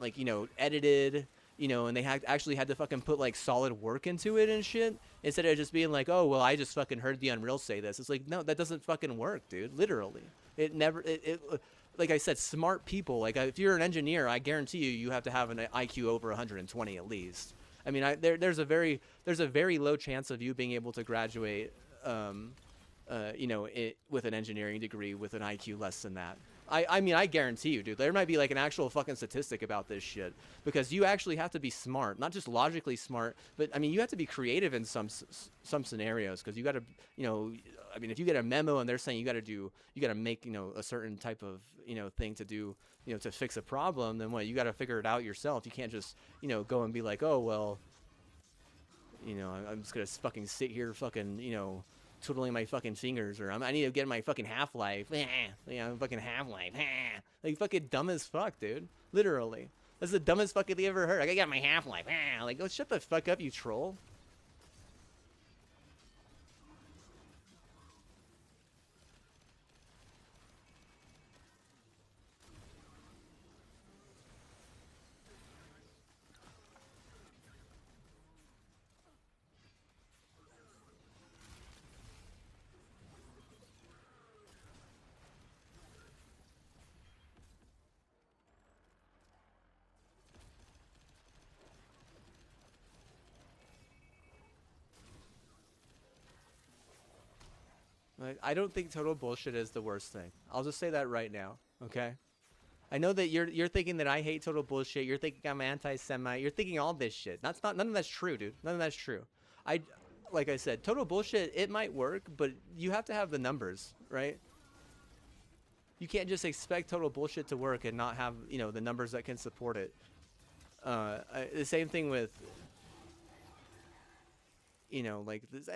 like edited, and they actually had to fucking put like solid work into it and shit, instead of just being like, oh well, I just fucking heard the Unreal say this. It's like, no, that doesn't fucking work, dude. Literally, it never it like I said, smart people, like if you're an engineer, I guarantee you have to have an IQ over 120 at least. I mean, there's a very low chance of you being able to graduate with an engineering degree with an IQ less than that. I mean, I guarantee you, dude, there might be like an actual fucking statistic about this shit, because you actually have to be smart, not just logically smart, but I mean, you have to be creative in some scenarios, because you got to, I mean, if you get a memo and they're saying you got to make, a certain type of, thing to do, to fix a problem, then what, you got to figure it out yourself. You can't just, go and be like, oh, well, I'm just going to fucking sit here fucking, twiddling my fucking fingers, or I need to get my fucking Half-Life. Fucking Half-Life. Like, fucking dumb as fuck, dude. Literally. That's the dumbest fucking thing I ever heard. Like, I got my Half-Life. Like, oh, shut the fuck up, you troll. Like, I don't think total bullshit is the worst thing. I'll just say that right now, okay? I know that you're thinking that I hate total bullshit. You're thinking I'm anti-Semite. You're thinking all this shit. None of that's true, dude. None of that's true. Like I said, total bullshit, it might work, but you have to have the numbers, right? You can't just expect total bullshit to work and not have, the numbers that can support it. The same thing with, like this.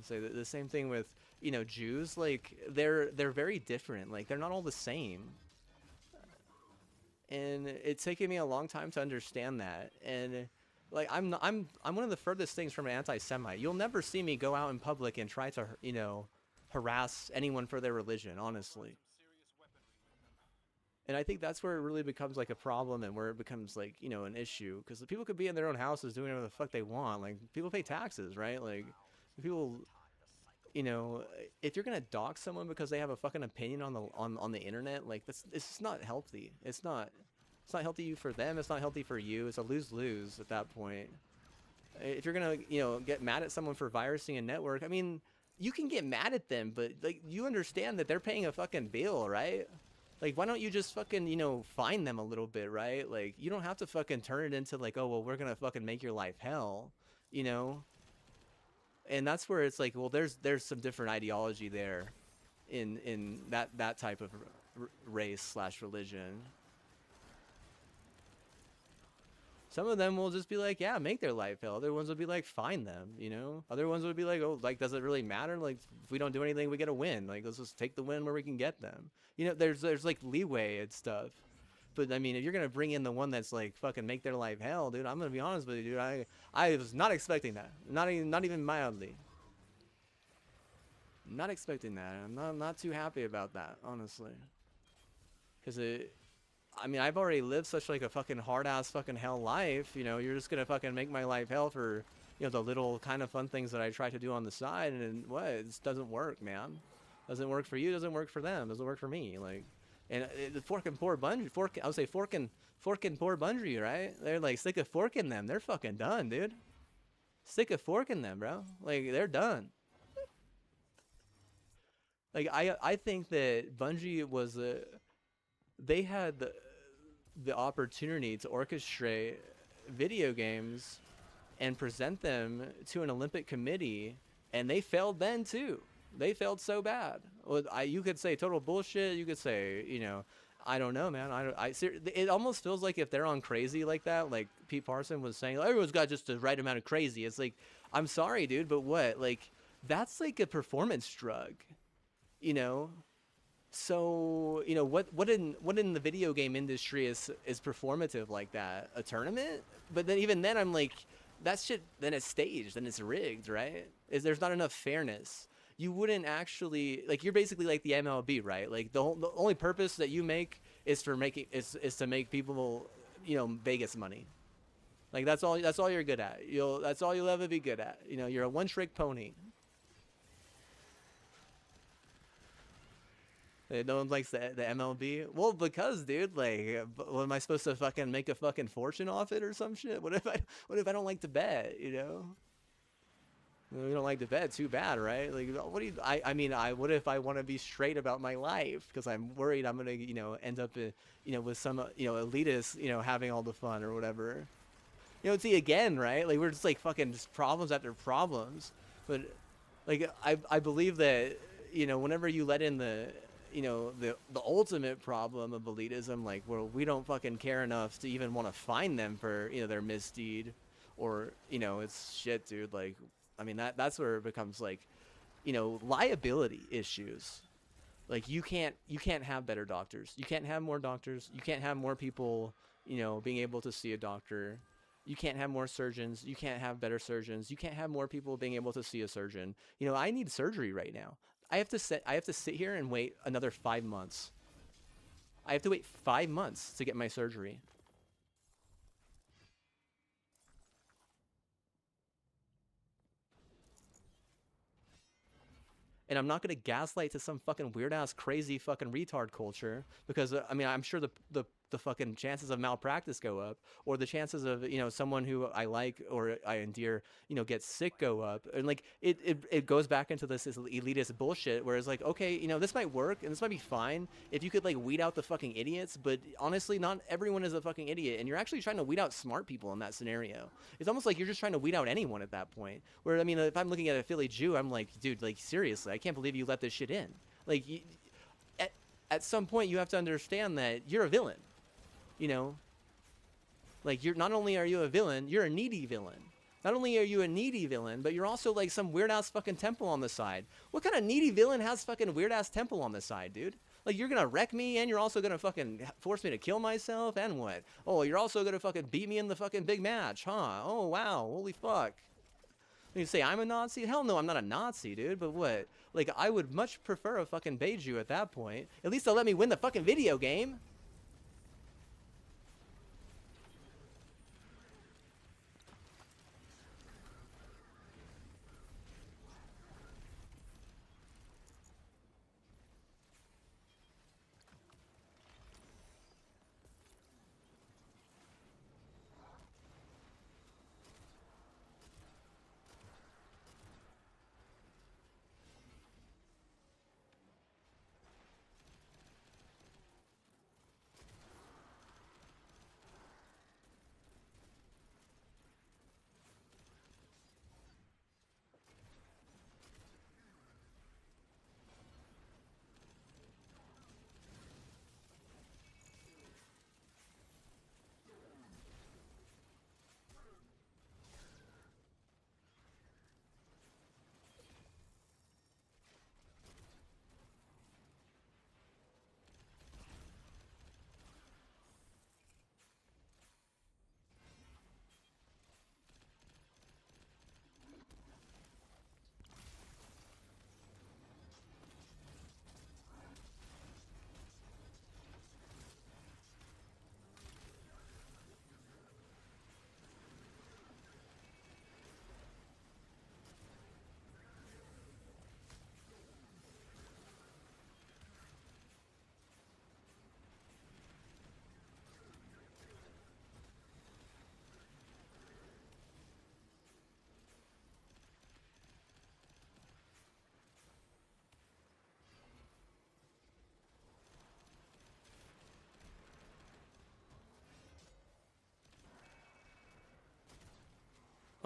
Say the same thing with Jews. Like they're very different. Like they're not all the same, and it's taken me a long time to understand that. And like I'm one of the furthest things from an anti-Semite. You'll never see me go out in public and try to, you know, harass anyone for their religion, honestly. And I think that's where it really becomes like a problem, and where it becomes like, you know, an issue, because the people could be in their own houses doing whatever the fuck they want. Like, people pay taxes, right? Like, people, you know, if you're gonna dox someone because they have a fucking opinion on the internet, like, that's, it's just not healthy. It's not healthy for them. It's not healthy for you. It's a lose-lose at that point. If you're gonna, you know, get mad at someone for virusing a network, I mean, you can get mad at them, but like, you understand that they're paying a fucking bill, right? Like, why don't you just fucking, you know, fine them a little bit, right? Like, you don't have to fucking turn it into like, oh, well, we're gonna fucking make your life hell, you know? And that's where it's like, well, there's some different ideology there in that type of race / religion. Some of them will just be like, yeah, make their life hell. Other ones will be like, fine them, you know? Other ones would be like, oh, like, does it really matter? Like, if we don't do anything, we get a win. Like, let's just take the win where we can get them. You know, there's like leeway and stuff. But I mean, if you're gonna bring in the one that's like fucking make their life hell, dude, I'm gonna be honest with you, dude. I was not expecting that. Not even mildly. Not expecting that. I'm not too happy about that, honestly. Cause I mean, I've already lived such like a fucking hard ass fucking hell life. You know, you're just gonna fucking make my life hell for, you know, the little kind of fun things that I try to do on the side, and what? It just doesn't work, man. Doesn't work for you. Doesn't work for them. Doesn't work for me. Like, and the fork and poor Bungie, I would say fork and poor Bungie, right? They're like, stick a fork in them. They're fucking done, dude. Stick a fork in them, bro. Like, they're done. Like, I think that Bungie was they had the opportunity to orchestrate video games and present them to an Olympic committee, and they failed then too. They failed so bad. Well, you could say total bullshit. You could say, you know, I don't know, man. It almost feels like if they're on crazy like that, like Pete Parson was saying, everyone's got just the right amount of crazy. It's like, I'm sorry, dude, but what? Like, that's like a performance drug, you know? So, you know, what in the video game industry is performative like that? A tournament? But then even then I'm like, that shit, then it's staged, then it's rigged, right? There's not enough fairness. You wouldn't actually, like, you're basically like the MLB, right? Like, the only purpose that you make is to make people, you know, Vegas money. Like, that's all you're good at. That's all you'll ever be good at. You know, you're a one-trick pony. No one likes the MLB. Well, because, dude, like, what am I supposed to fucking make a fucking fortune off it or some shit? What if I don't like to bet? You know, you don't like to bet. Too bad, right? Like, what do you? I mean, what if I want to be straight about my life because I'm worried I'm gonna, you know, end up, you know, with some, you know, elitist, you know, having all the fun or whatever. You know, see, again, right? Like, we're just like fucking just problems after problems. But like, I believe that, you know, whenever you let in the, you know, the ultimate problem of elitism, like, where we don't fucking care enough to even want to find them for, you know, their misdeed, or, you know, it's shit, dude. Like, I mean, that's where it becomes like, you know, liability issues. Like, you can't have better doctors. You can't have more doctors. You can't have more people, you know, being able to see a doctor. You can't have more surgeons. You can't have better surgeons. You can't have more people being able to see a surgeon. You know, I need surgery right now. I have to sit here and wait another 5 months. I have to wait 5 months to get my surgery. And I'm not going to gaslight to some fucking weird ass crazy fucking retard culture, because I mean, I'm sure the fucking chances of malpractice go up, or the chances of, you know, someone who I like or I endear, you know, gets sick go up. And like, it goes back into this elitist bullshit where it's like, okay, you know, this might work and this might be fine if you could like weed out the fucking idiots, but honestly, not everyone is a fucking idiot, and you're actually trying to weed out smart people in that scenario. It's almost like you're just trying to weed out anyone at that point, where, I mean, if I'm looking at a Philly Jew, I'm like, dude, like, seriously, I can't believe you let this shit in. Like, at some point you have to understand that you're a villain. You know, like, not only are you a villain, you're a needy villain. Not only are you a needy villain, but you're also like some weird ass fucking temple on the side. What kind of needy villain has fucking weird ass temple on the side, dude? Like, you're gonna wreck me, and you're also gonna fucking force me to kill myself, and what? Oh, you're also gonna fucking beat me in the fucking big match, huh? Oh, wow, holy fuck. You say I'm a Nazi? Hell no, I'm not a Nazi, dude, but what? Like, I would much prefer a fucking Beiju at that point. At least they'll let me win the fucking video game.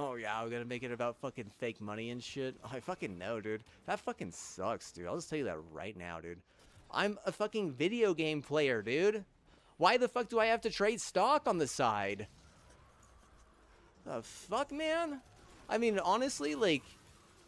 Oh yeah, we're gonna make it about fucking fake money and shit. Oh, I fucking know, dude. That fucking sucks, dude. I'll just tell you that right now, dude. I'm a fucking video game player, dude. Why the fuck do I have to trade stock on the side? The fuck, man? I mean, honestly, like,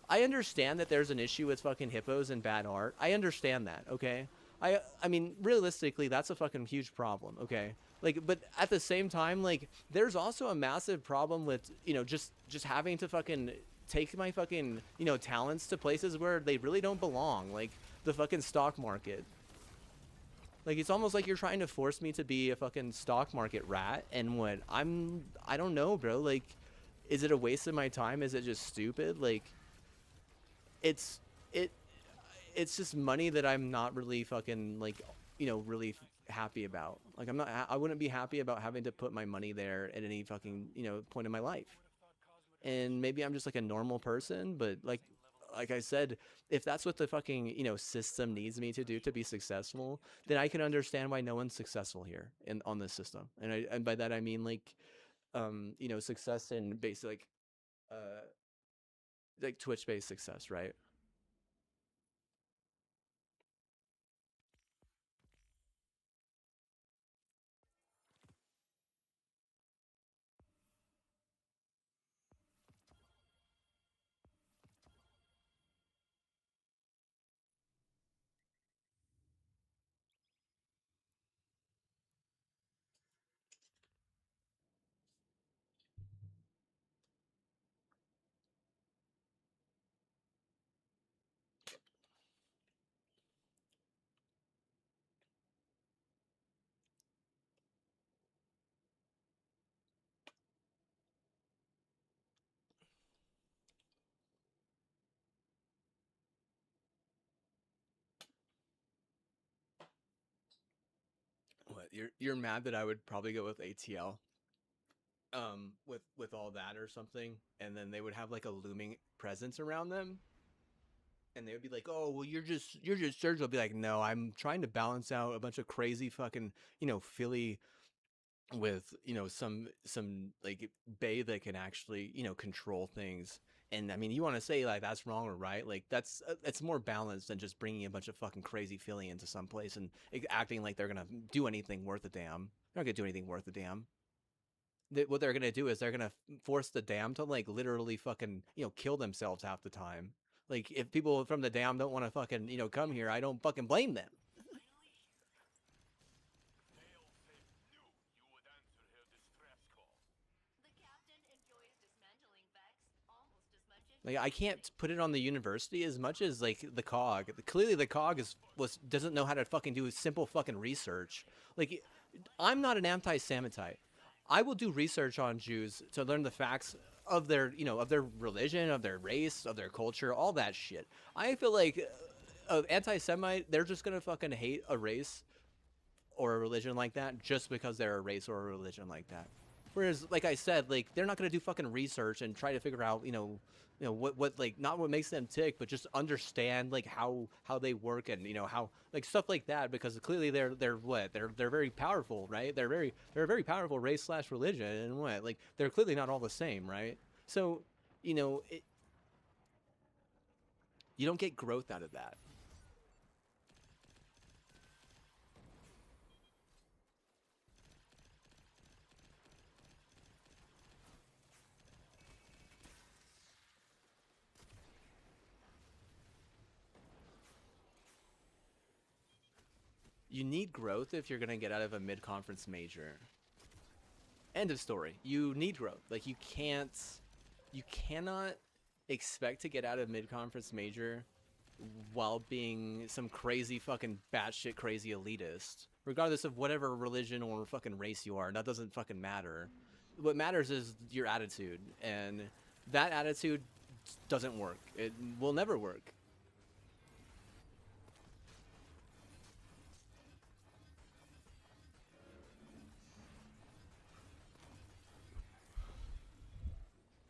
I understand that there's an issue with fucking hippos and bad art. I understand that, okay? I mean, realistically, that's a fucking huge problem, okay? Like, but at the same time, like, there's also a massive problem with, you know, just having to fucking take my fucking, you know, talents to places where they really don't belong, like the fucking stock market. Like, it's almost like you're trying to force me to be a fucking stock market rat, and what I don't know, bro. Like, is it a waste of my time? Is it just stupid? Like, it's it it's just money that I'm not really fucking, like, you know, really happy about. Like, I wouldn't be happy about having to put my money there at any fucking, you know, point in my life. And maybe I'm just like a normal person, but like I said, if that's what the fucking, you know, system needs me to do to be successful, then I can understand why no one's successful here in on this system. And by that I mean, like, you know, success in basically uh like Twitch based success, right? What, you're mad that I would probably go with ATL with all that or something, and then they would have like a looming presence around them, and they would be like, "Oh, well, you're just Sergio." I'll be like, "No, I'm trying to balance out a bunch of crazy fucking, you know, Philly with, you know, some like Bay that can actually, you know, control things." And I mean, you want to say like that's wrong or right? Like, that's it's more balanced than just bringing a bunch of fucking crazy Philly into some place and acting like they're gonna do anything worth a damn. They're not gonna do anything worth a damn. What they're gonna do is they're gonna force the dam to, like, literally fucking, you know, kill themselves half the time. Like, if people from the dam don't want to fucking, you know, come here, I don't fucking blame them. Like I can't put it on the university as much as like the COG. Clearly the COG doesn't know how to fucking do simple fucking research. Like I'm not an anti-Semitite. I will do research on Jews to learn the facts of their, of their religion, of their race, of their culture, all that shit. I feel like anti-Semite, they're just gonna fucking hate a race or a religion like that just because they're a race or a religion like that. Whereas, like I said, like they're not gonna do fucking research and try to figure out, what like not what makes them tick, but just understand like how they work and how like stuff like that, because clearly they're very powerful, right? They're a very powerful race slash religion, and what like they're clearly not all the same, right? So you don't get growth out of that. You need growth if you're gonna get out of a mid-conference major. End of story. You need growth. Like you cannot expect to get out of mid-conference major while being some crazy fucking batshit crazy elitist. Regardless of whatever religion or fucking race you are, that doesn't fucking matter. What matters is your attitude, and that attitude doesn't work. It will never work.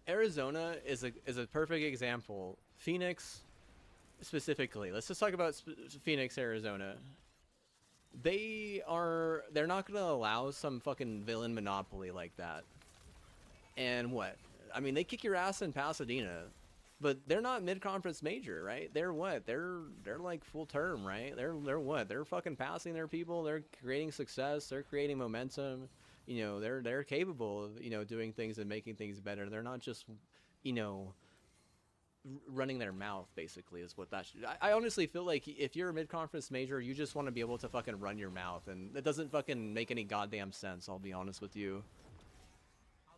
Arizona is a perfect example. Phoenix, specifically. Let's just talk about Phoenix, Arizona. They're not gonna allow some fucking villain monopoly like that. And what? I mean, they kick your ass in Pasadena, but they're not mid-conference major, right? They're what? They're like full term, right? They're what? They're fucking passing their people. They're creating success. They're creating momentum. They're capable of doing things and making things better. They're not just running their mouth, basically, is what that should. I honestly feel like if you're a mid-conference major, you just want to be able to fucking run your mouth, and that doesn't fucking make any goddamn sense, I'll be honest with you. I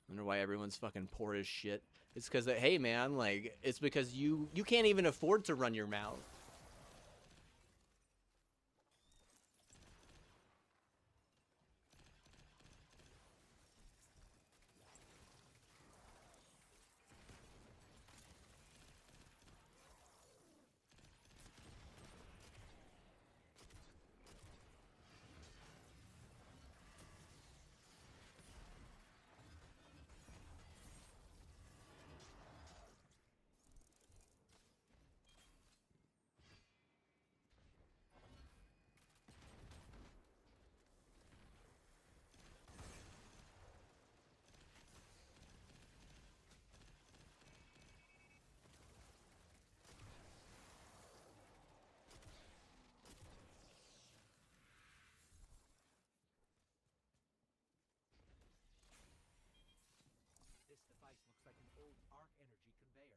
wonder why everyone's fucking poor as shit. It's because, hey man, like, it's because you can't even afford to run your mouth. This device looks like an old arc energy conveyor.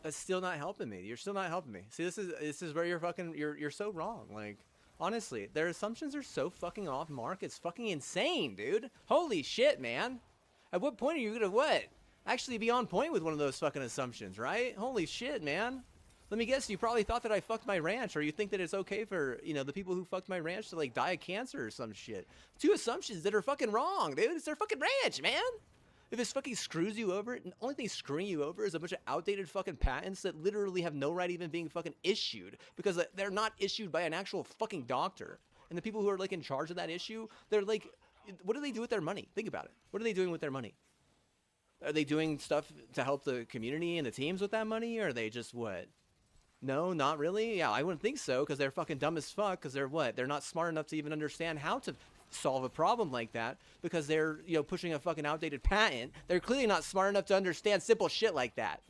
That's still not helping me. You're still not helping me. See, this is where you're so wrong. Like, honestly, their assumptions are so fucking off mark. It's fucking insane, dude. Holy shit, man. At what point are you gonna what? Actually be on point with one of those fucking assumptions, right? Holy shit, man. Let me guess, you probably thought that I fucked my ranch, or you think that it's okay for, the people who fucked my ranch to, like, die of cancer or some shit. Two assumptions that are fucking wrong, dude. It's their fucking ranch, man. If this fucking screws you over, the only thing screwing you over is a bunch of outdated fucking patents that literally have no right even being fucking issued because they're not issued by an actual fucking doctor. And the people who are like in charge of that issue, they're like, what do they do with their money? Think about it. What are they doing with their money? Are they doing stuff to help the community and the teams with that money? Or are they just what? No, not really. Yeah, I wouldn't think so because they're fucking dumb as fuck because they're what? They're not smart enough to even understand how to solve a problem like that because they're, you know, pushing a fucking outdated patent. They're clearly not smart enough to understand simple shit like that.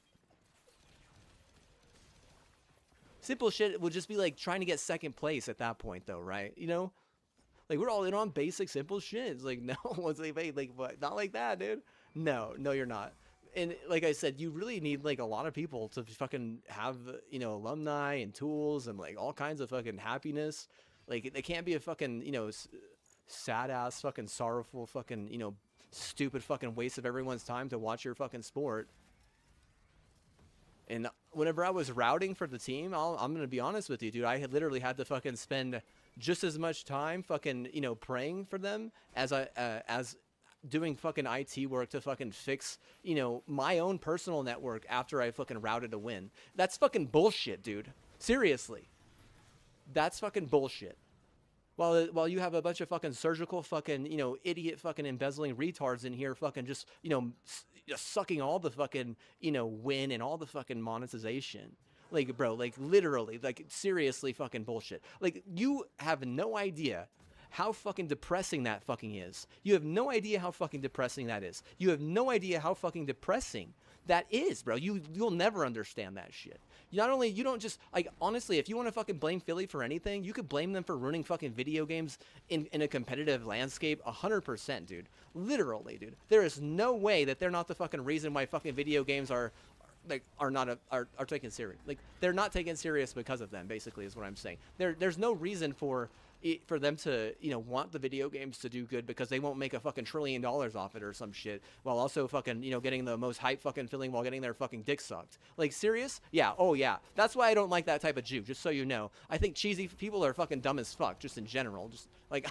Simple shit would just be like trying to get second place at that point though, right? You know? Like we're all in on basic simple shit. It's like, no, what's like what? Not like that, dude. No, you're not. And like I said, you really need like a lot of people to fucking have, you know, alumni and tools and like all kinds of fucking happiness. Like it can't be a fucking, you know, sad ass fucking sorrowful fucking, you know, stupid fucking waste of everyone's time to watch your fucking sport. And whenever I was routing for the team, I'm gonna be honest with you, dude. I had literally had to fucking spend just as much time fucking, you know, praying for them as as doing fucking IT work to fucking fix, you know, my own personal network after I fucking routed a win. That's fucking bullshit, dude. Seriously, that's fucking bullshit. While you have a bunch of fucking surgical fucking, you know, idiot fucking embezzling retards in here fucking just, you know, just sucking all the fucking, you know, win and all the fucking monetization. Like, bro, like literally, like seriously fucking bullshit. Like you have no idea how fucking depressing that fucking is. You have no idea how fucking depressing that is. You have no idea how fucking depressing that is, bro. You'll never understand that shit. You don't just, like, honestly, if you want to fucking blame Philly for anything, you could blame them for ruining fucking video games in a competitive landscape 100%, dude. Literally, dude. There is no way that they're not the fucking reason why fucking video games are taken serious. Like, they're not taken serious because of them, basically, is what I'm saying. There's no reason for them to, you know, want the video games to do good because they won't make a fucking $1 trillion off it or some shit while also fucking, you know, getting the most hype fucking feeling while getting their fucking dick sucked. Like, serious? Yeah. Oh yeah. That's why I don't like that type of Jew, just so you know. I think cheesy people are fucking dumb as fuck, just in general. Just like,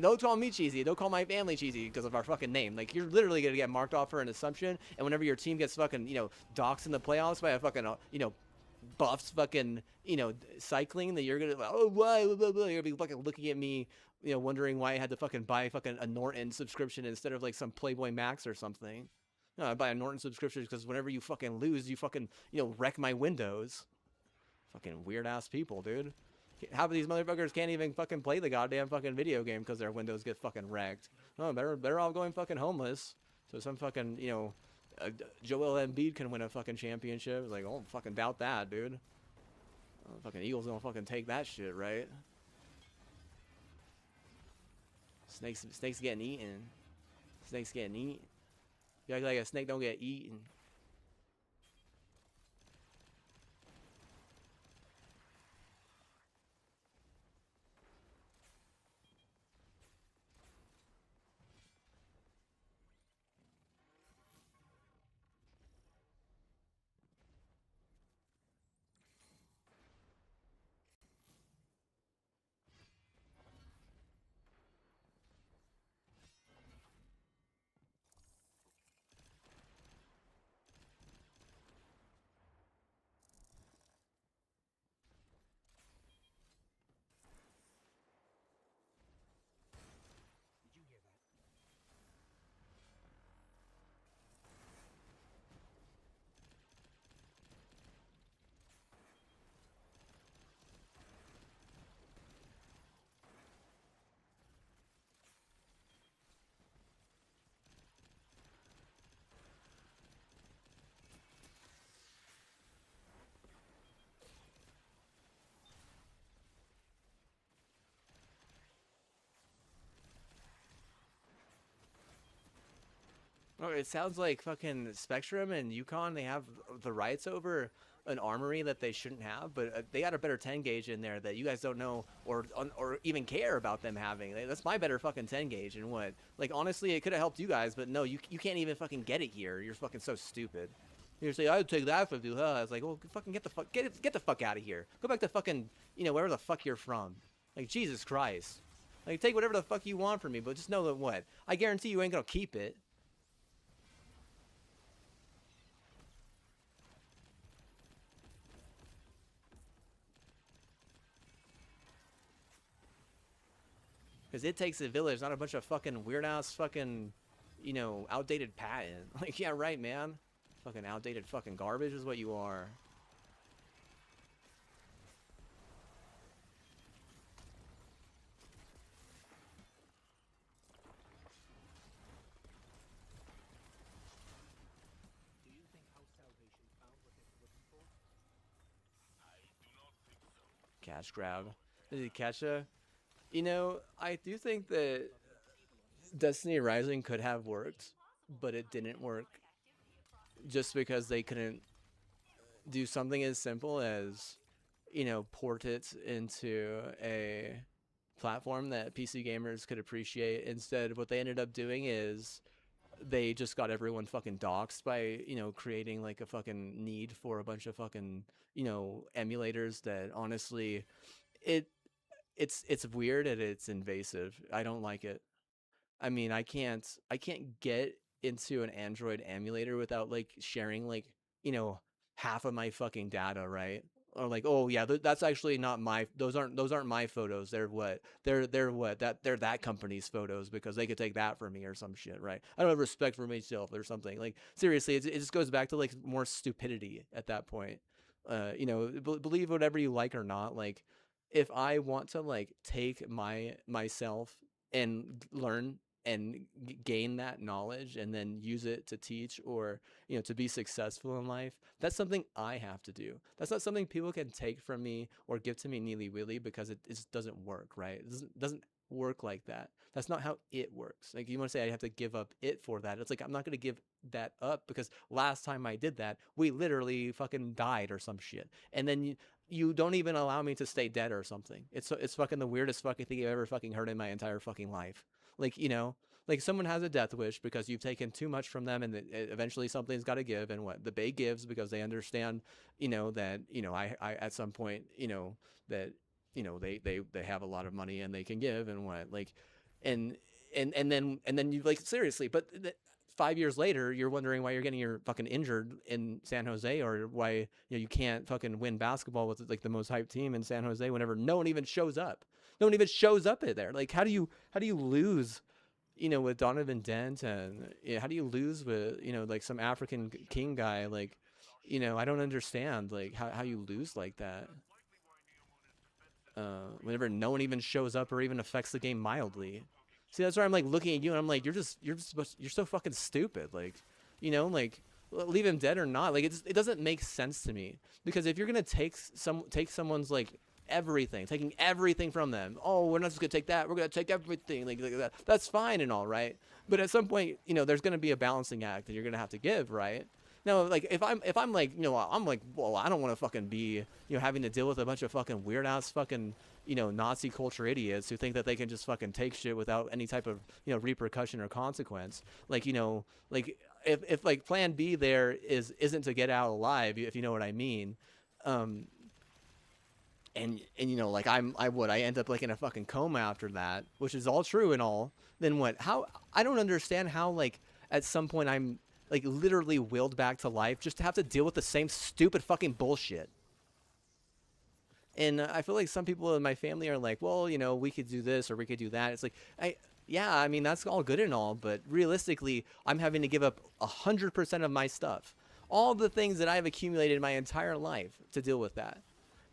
don't call me cheesy, don't call my family cheesy because of our fucking name. Like, you're literally gonna get marked off for an assumption, and whenever your team gets fucking, you know, doxed in the playoffs by a fucking, you know, Buffs fucking, you know, cycling, that you're gonna, oh, why, blah, blah, blah. You're gonna be fucking looking at me, you know, wondering why I had to fucking buy fucking a Norton subscription instead of like some Playboy Max or something. No, I buy a Norton subscription because whenever you fucking lose, you fucking, you know, wreck my windows. Fucking weird ass people, dude. Half of these motherfuckers can't even fucking play the goddamn fucking video game because their windows get fucking wrecked. Oh, better all going fucking homeless. So some fucking, you know, Joel Embiid can win a fucking championship. It's like, oh, fucking doubt that, dude. Oh, fucking Eagles don't fucking take that shit, right? Snakes getting eaten. Snakes getting eaten. You act like a snake don't get eaten. Did you hear that? Oh, it sounds like fucking Spectrum and Yukon, they have the rights over an armory that they shouldn't have, but they got a better 10 gauge in there that you guys don't know or even care about them having. That's my better fucking 10 gauge, and what? Like, honestly, it could have helped you guys, but no, you can't even fucking get it here. You're fucking so stupid. You're saying, I would take that from you, huh? I was like, well, fucking get the fuck out of here. Go back to fucking, you know, wherever the fuck you're from. Like, Jesus Christ. Like, take whatever the fuck you want from me, but just know that what? I guarantee you ain't gonna keep it. Because it takes a village, not a bunch of fucking weird ass fucking, you know, outdated patent. Like, yeah, right, man. Fucking outdated fucking garbage is what you are. Do you think House Salvation found what they were looking for? Cash grab. Did he catch a? You know, I do think that Destiny Rising could have worked, but it didn't work just because they couldn't do something as simple as, you know, port it into a platform that PC gamers could appreciate. Instead, what they ended up doing is they just got everyone fucking doxxed by, you know, creating like a fucking need for a bunch of fucking, you know, emulators that honestly it it's weird and it's invasive. I don't like it. I mean, I can't get into an Android emulator without like sharing like, you know, half of my fucking data, right? Or like, oh yeah, that's actually not my those aren't my photos. They're what? They're what? They're that company's photos because they could take that from me or some shit, right? I don't have respect for myself or something. Like seriously, it just goes back to like more stupidity at that point. You know, believe whatever you like or not. Like if I want to like take myself and learn and gain that knowledge and then use it to teach or, you know, to be successful in life, that's something I have to do. That's not something people can take from me or give to me neely willy because it just doesn't work, right? It doesn't work like that. That's not how it works. Like you want to say I have to give up it for that. It's like I'm not going to give that up because last time I did that, we literally fucking died or some shit. And then you don't even allow me to stay dead or something. It's fucking the weirdest fucking thing I've ever fucking heard in my entire fucking life. Like, you know, like someone has a death wish because you've taken too much from them and eventually something's got to give, and what the Bay gives because they understand, you know, that, you know, I at some point, you know, that, you know, they have a lot of money and they can give, and what like and and then you like seriously, but 5 years later you're wondering why you're getting your fucking injured in San Jose, or why, you know, you can't fucking win basketball with like the most hyped team in San Jose whenever no one even shows up. No one even shows up there. Like how do you lose, you know, with Donovan Dent, and yeah, how do you lose with, you know, like some African king guy? Like, you know, I don't understand like how you lose like that. Whenever no one even shows up or even affects the game mildly. See, that's why I'm like looking at you and I'm like, you're so fucking stupid. Like, you know, like leave him dead or not. Like it doesn't make sense to me, because if you're gonna take someone's like everything, taking everything from them. Oh, we're not just gonna take that. We're gonna take everything. Like that. That's fine and all, right? But at some point, you know, there's gonna be a balancing act that you're gonna have to give, right? Now, like if I'm like, you know, I'm like, well, I don't want to fucking be, you know, having to deal with a bunch of fucking weird ass fucking, you know, Nazi culture idiots who think that they can just fucking take shit without any type of, you know, repercussion or consequence. Like, you know, like if like Plan B there isn't to get out alive, if you know what I mean. Um, and you know, like I end up like in a fucking coma after that, which is all true and all. Then what? How? I don't understand how like at some point I'm like literally willed back to life just to have to deal with the same stupid fucking bullshit. And I feel like some people in my family are like, well, you know, we could do this or we could do that. It's like, yeah, I mean, that's all good and all, but realistically, I'm having to give up 100% of my stuff, all the things that I've accumulated my entire life to deal with that.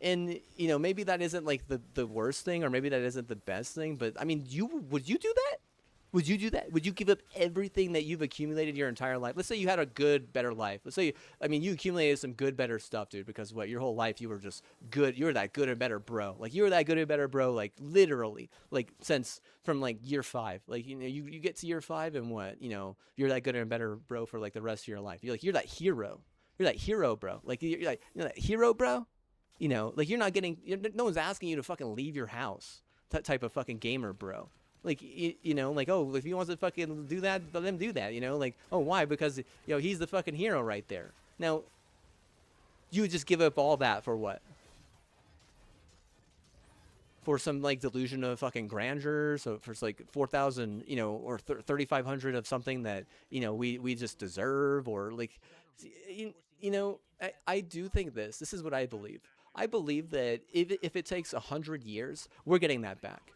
And you know, maybe that isn't like the worst thing, or maybe that isn't the best thing, but I mean, would you do that? Would you do that? Would you give up everything that you've accumulated your entire life? Let's say you had a good, better life. Let's say, I mean, you accumulated some good, better stuff, dude, because what, your whole life you were just good. You were that good and better bro. Like, you were that good and better bro, like, literally. Like, since, from, like, year 5. Like, you know, you get to year 5 and what, you know, you're that good and better bro for, like, the rest of your life. You're, like, you're that hero. You're that hero, bro. Like, you're like, you're that hero, bro? You know, like, you're not getting, no one's asking you to fucking leave your house. That type of fucking gamer, bro. Like, you know, like, oh, if he wants to fucking do that, let him do that, you know? Like, oh, why? Because, you know, he's the fucking hero right there. Now, you would just give up all that for what? For some, like, delusion of fucking grandeur? So, for, like, 4,000, you know, or 3,500 of something that, you know, we just deserve? Or, like, you know, I do think this is what I believe. I believe that if it takes 100 years, we're getting that back.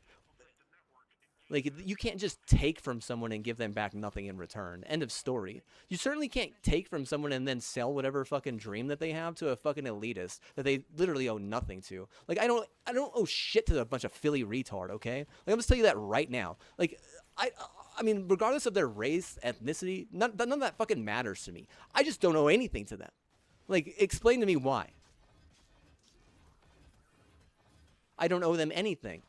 Like, you can't just take from someone and give them back nothing in return. End of story. You certainly can't take from someone and then sell whatever fucking dream that they have to a fucking elitist that they literally owe nothing to. Like, I don't owe shit to a bunch of Philly retard, okay? Like, I'm just telling you that right now. Like, I mean, regardless of their race, ethnicity, none of that fucking matters to me. I just don't owe anything to them. Like, explain to me why. I don't owe them anything.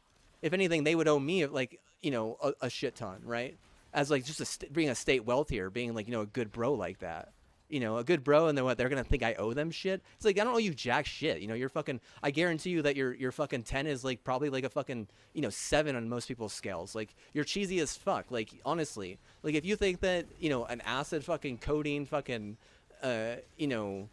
If anything, they would owe me, like, you know, a shit ton, right? As, like, just being a state wealthier, being, like, you know, a good bro like that. You know, a good bro, and then what, they're going to think I owe them shit? It's like, I don't owe you jack shit. You know, you're fucking, I guarantee you that your fucking 10 is, like, probably, like, a fucking, you know, 7 on most people's scales. Like, you're cheesy as fuck. Like, honestly. Like, if you think that, you know, an acid fucking codeine fucking, you know,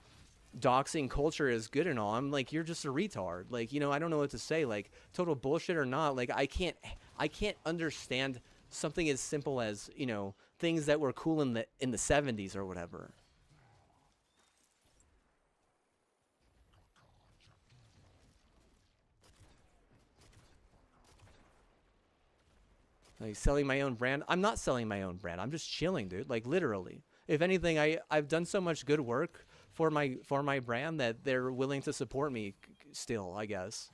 doxing culture is good and all, I'm like, you're just a retard. Like, you know, I don't know what to say. Like, total bullshit or not, like, I can't understand something as simple as, you know, things that were cool in the 70s or whatever. Like, selling my own brand. I'm not selling my own brand. I'm just chilling, dude. Like, literally. If anything, I've done so much good work for my brand that they're willing to support me still, I guess.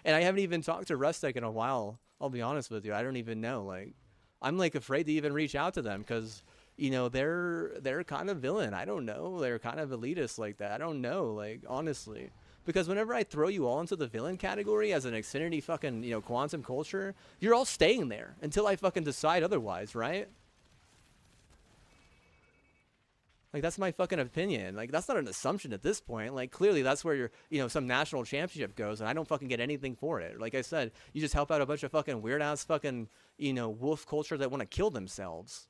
And I haven't even talked to Rustic in a while. I'll be honest with you. I don't even know. Like, I'm like afraid to even reach out to them because, you know, they're kind of villain. I don't know. They're kind of elitist like that. I don't know. Like, honestly. Because whenever I throw you all into the villain category as an Xfinity fucking, you know, quantum culture, you're all staying there until I fucking decide otherwise, right? Like, that's my fucking opinion. Like, that's not an assumption at this point. Like, clearly that's where your, you know, some national championship goes, and I don't fucking get anything for it. Like I said, you just help out a bunch of fucking weird-ass fucking, you know, wolf culture that want to kill themselves.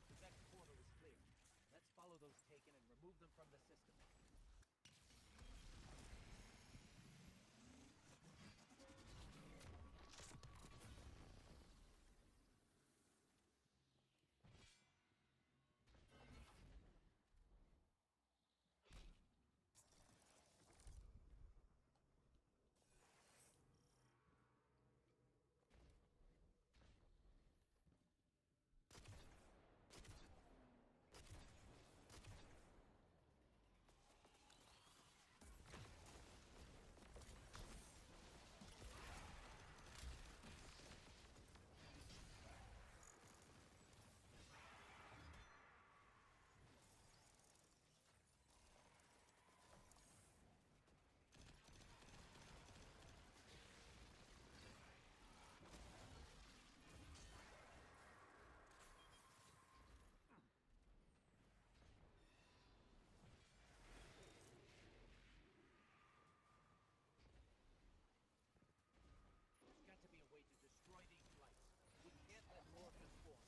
The next portal is clear. Let's follow those taken and remove them from the system. There's got to be a way to destroy these flights. We can't let Morpheus form.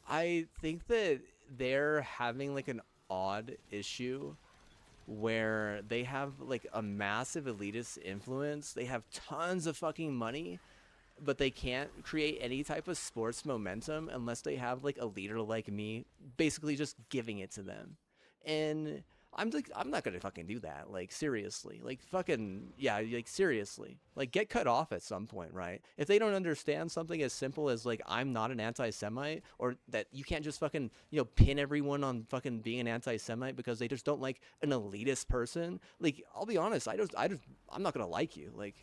I think that they're having like an odd issue where they have like a massive elitist influence. They have tons of fucking money, but they can't create any type of sports momentum unless they have like a leader like me basically just giving it to them. And I'm like, I'm not gonna fucking do that. Like, seriously. Like, fucking, yeah, like, seriously. Like, get cut off at some point, right? If they don't understand something as simple as, like, I'm not an anti-Semite, or that you can't just fucking, you know, pin everyone on fucking being an anti-Semite because they just don't like an elitist person. Like, I'll be honest, I'm not gonna like you. Like,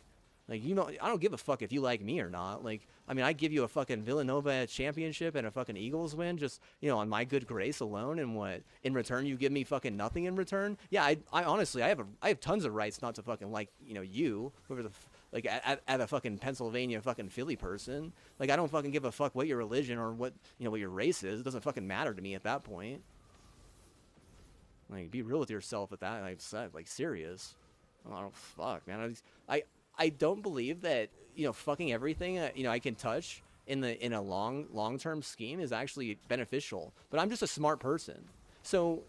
you know, I don't give a fuck if you like me or not. Like, I mean, I give you a fucking Villanova championship and a fucking Eagles win just, you know, on my good grace alone. And what, in return, you give me fucking nothing in return? Yeah, I honestly, I have tons of rights not to fucking like, you know, you, whoever the, like, at a fucking Pennsylvania fucking Philly person. Like, I don't fucking give a fuck what your religion or what, you know, what your race is. It doesn't fucking matter to me at that point. Like, be real with yourself at that. I've said, like, serious. I don't fuck, man. I don't believe that, you know, fucking everything you know, I can touch in a long term scheme is actually beneficial. But I'm just a smart person. So,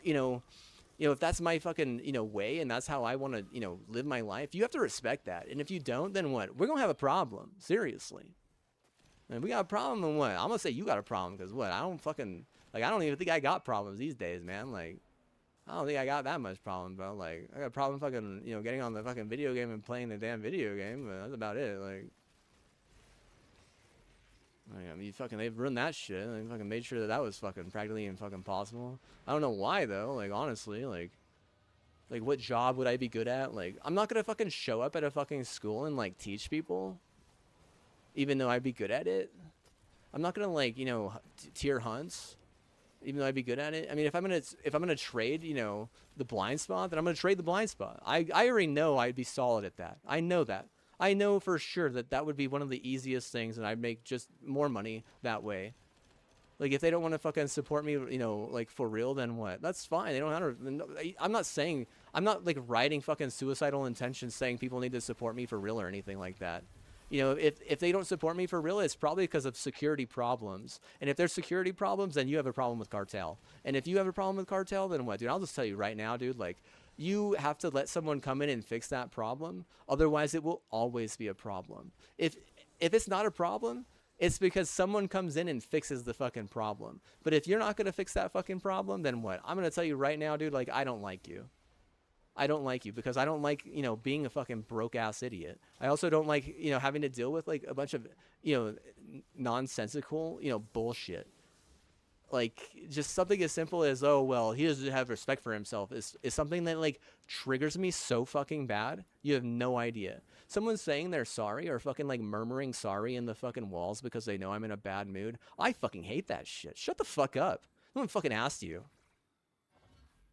if that's my fucking, way and that's how I want to, live my life, you have to respect that. And if you don't, then what? We're going to have a problem. Seriously. And we got a problem, then what? I'm going to say you got a problem because what? I don't fucking, like, I don't even think I got problems these days, man. Like, I don't think I got that much problem, bro. Like, I got a problem fucking, getting on the fucking video game and playing the damn video game, but that's about it. Like, I mean, they've ruined that shit. They fucking made sure that was fucking practically impossible. I don't know why, though. Like, honestly, like, what job would I be good at? Like, I'm not gonna fucking show up at a fucking school and, like, teach people, even though I'd be good at it. I'm not gonna, like, tier hunts, even though I'd be good at it. I mean, if I'm gonna trade, the blind spot, then I'm gonna trade the blind spot. I already know I'd be solid at that. I know that. I know for sure that would be one of the easiest things, and I'd make just more money that way. Like, if they don't want to fucking support me, like, for real, then what? That's fine. They don't have to. I'm not, like, writing fucking suicidal intentions saying people need to support me for real or anything like that. If they don't support me for real, it's probably because of security problems. And if there's security problems, then you have a problem with Cartel. And if you have a problem with Cartel, then what, dude? I'll just tell you right now, dude, like, you have to let someone come in and fix that problem. Otherwise, it will always be a problem. If it's not a problem, it's because someone comes in and fixes the fucking problem. But if you're not going to fix that fucking problem, then what? I'm going to tell you right now, dude, like, I don't like you. I don't like you because I don't like, being a fucking broke ass idiot. I also don't like, having to deal with, like, a bunch of, nonsensical, bullshit. Like, just something as simple as, oh, well, he doesn't have respect for himself is something that, like, triggers me so fucking bad. You have no idea. Someone saying they're sorry or fucking, like, murmuring sorry in the fucking walls because they know I'm in a bad mood. I fucking hate that shit. Shut the fuck up. No one fucking asked you.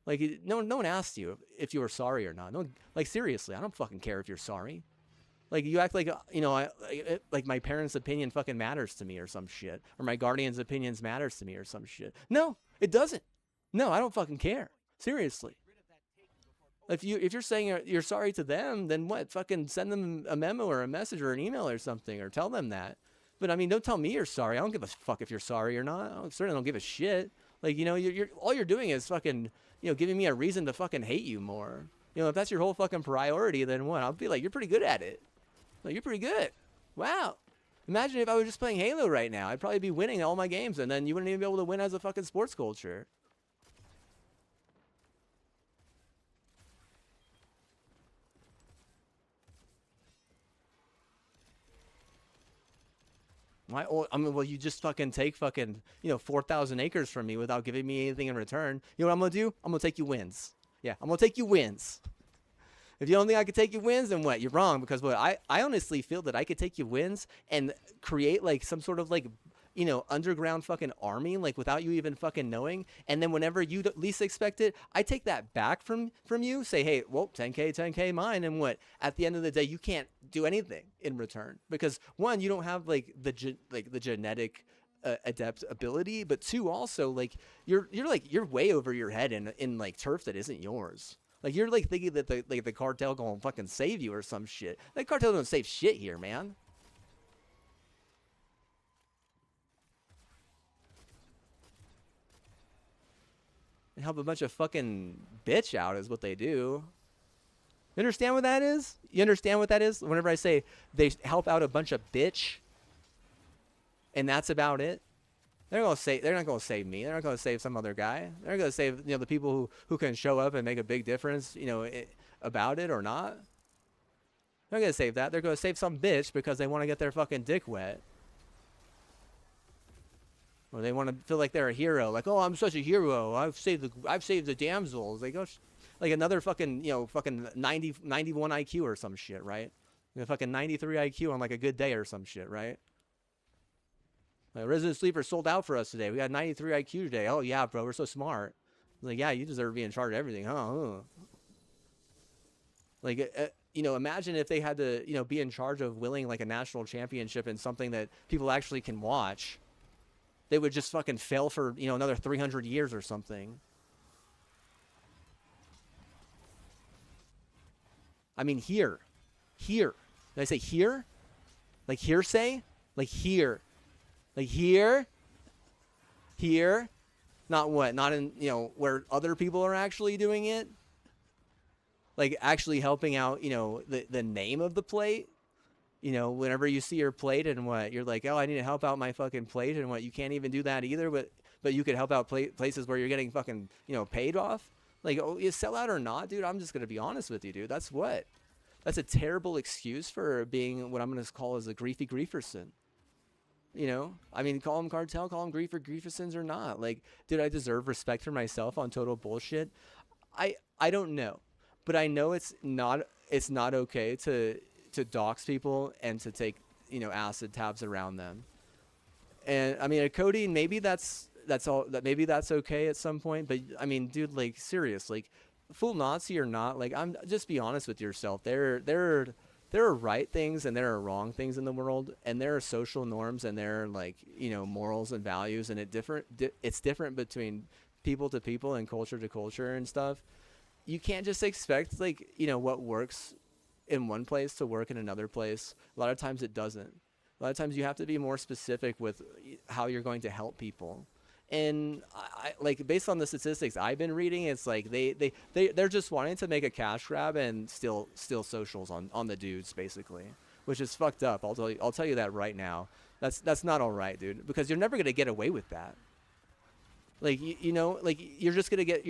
Like, no one asked you if you were sorry or not. No one, like, seriously, I don't fucking care if you're sorry. Like, you act like, like my parents' opinion fucking matters to me or some shit. Or my guardian's opinions matters to me or some shit. No, it doesn't. No, I don't fucking care. Seriously. If you're saying you're sorry to them, then what? Fucking send them a memo or a message or an email or something, or tell them that. But, I mean, don't tell me you're sorry. I don't give a fuck if you're sorry or not. I certainly don't give a shit. Like, you're all you're doing is fucking, giving me a reason to fucking hate you more. If that's your whole fucking priority, then what? I'll be like, you're pretty good at it. Like, you're pretty good. Wow. Imagine if I was just playing Halo right now. I'd probably be winning all my games, and then you wouldn't even be able to win as a fucking sports culture. Well, you just fucking take fucking, 4,000 acres from me without giving me anything in return. You know what I'm going to do? I'm going to take you wins. Yeah, I'm going to take you wins. If you don't think I could take you wins, then what? You're wrong, because what? I honestly feel that I could take you wins and create, like, some sort of, like, underground fucking army, like, without you even fucking knowing. And then whenever you least expect it, I take that back from you, say, hey, well, 10K mine. And what? At the end of the day, you can't do anything in return because, one, you don't have, like, the genetic adept ability, but two, also, like, you're way over your head in like turf that isn't yours. Like, you're, like, thinking that the cartel gonna fucking save you or some shit. That cartel don't save shit here, man. They help a bunch of fucking bitch out is what they do. You understand what that is? You understand what that is? Whenever I say they help out a bunch of bitch, and that's about it. They're not gonna save me. They're not gonna save some other guy. They're gonna save the people who can show up and make a big difference, about it or not. They're gonna save that. They're gonna save some bitch because they want to get their fucking dick wet, or they want to feel like they're a hero. Like, oh, I'm such a hero. I've saved the damsels. Like, like another fucking fucking 91 IQ or some shit, right? Like a fucking 93 IQ on like a good day or some shit, right? Like, Resident Sleeper sold out for us today. We got 93 IQ today. Oh, yeah, bro. We're so smart. Like, yeah, you deserve to be in charge of everything, huh? Like, imagine if they had to, be in charge of winning, like, a national championship in something that people actually can watch. They would just fucking fail for, another 300 years or something. I mean, here. Did I say here? Like hearsay? Like here. Like here, Not what? Not in, you know, where other people are actually doing it? Like actually helping out, you know, the name of the plate? You know, whenever you see your plate and what, you're like, oh, I need to help out my fucking plate and what, you can't even do that either, but you could help out places where you're getting fucking, you know, paid off? Like, oh, you sell out or not, dude? I'm just going to be honest with you, dude. That's what? That's a terrible excuse for being what I'm going to call as a griefy grieferson. You know, I mean, call him cartel, call him griefer griefersons or not. Like, did I deserve respect for myself on total bullshit? I don't know, but I know it's not okay to dox people and to take, you know, acid tabs around them. And I mean, at codeine, maybe that's all that, maybe that's okay at some point, but I mean, dude, like, serious, like, full Nazi or not, like, I'm just, be honest with yourself. There are right things and there are wrong things in the world, and there are social norms and there are, like, you know, morals and values, and it's different between people to people and culture to culture and stuff. You can't just expect, like, you know, what works in one place to work in another place. A lot of times it doesn't. A lot of times you have to be more specific with how you're going to help people. And I like, based on the statistics I've been reading, it's like they're just wanting to make a cash grab and steal socials on the dudes, basically, which is fucked up. I'll tell you that right now. That's not all right, dude, because you're never gonna get away with that. Like, you know, like, you're just gonna get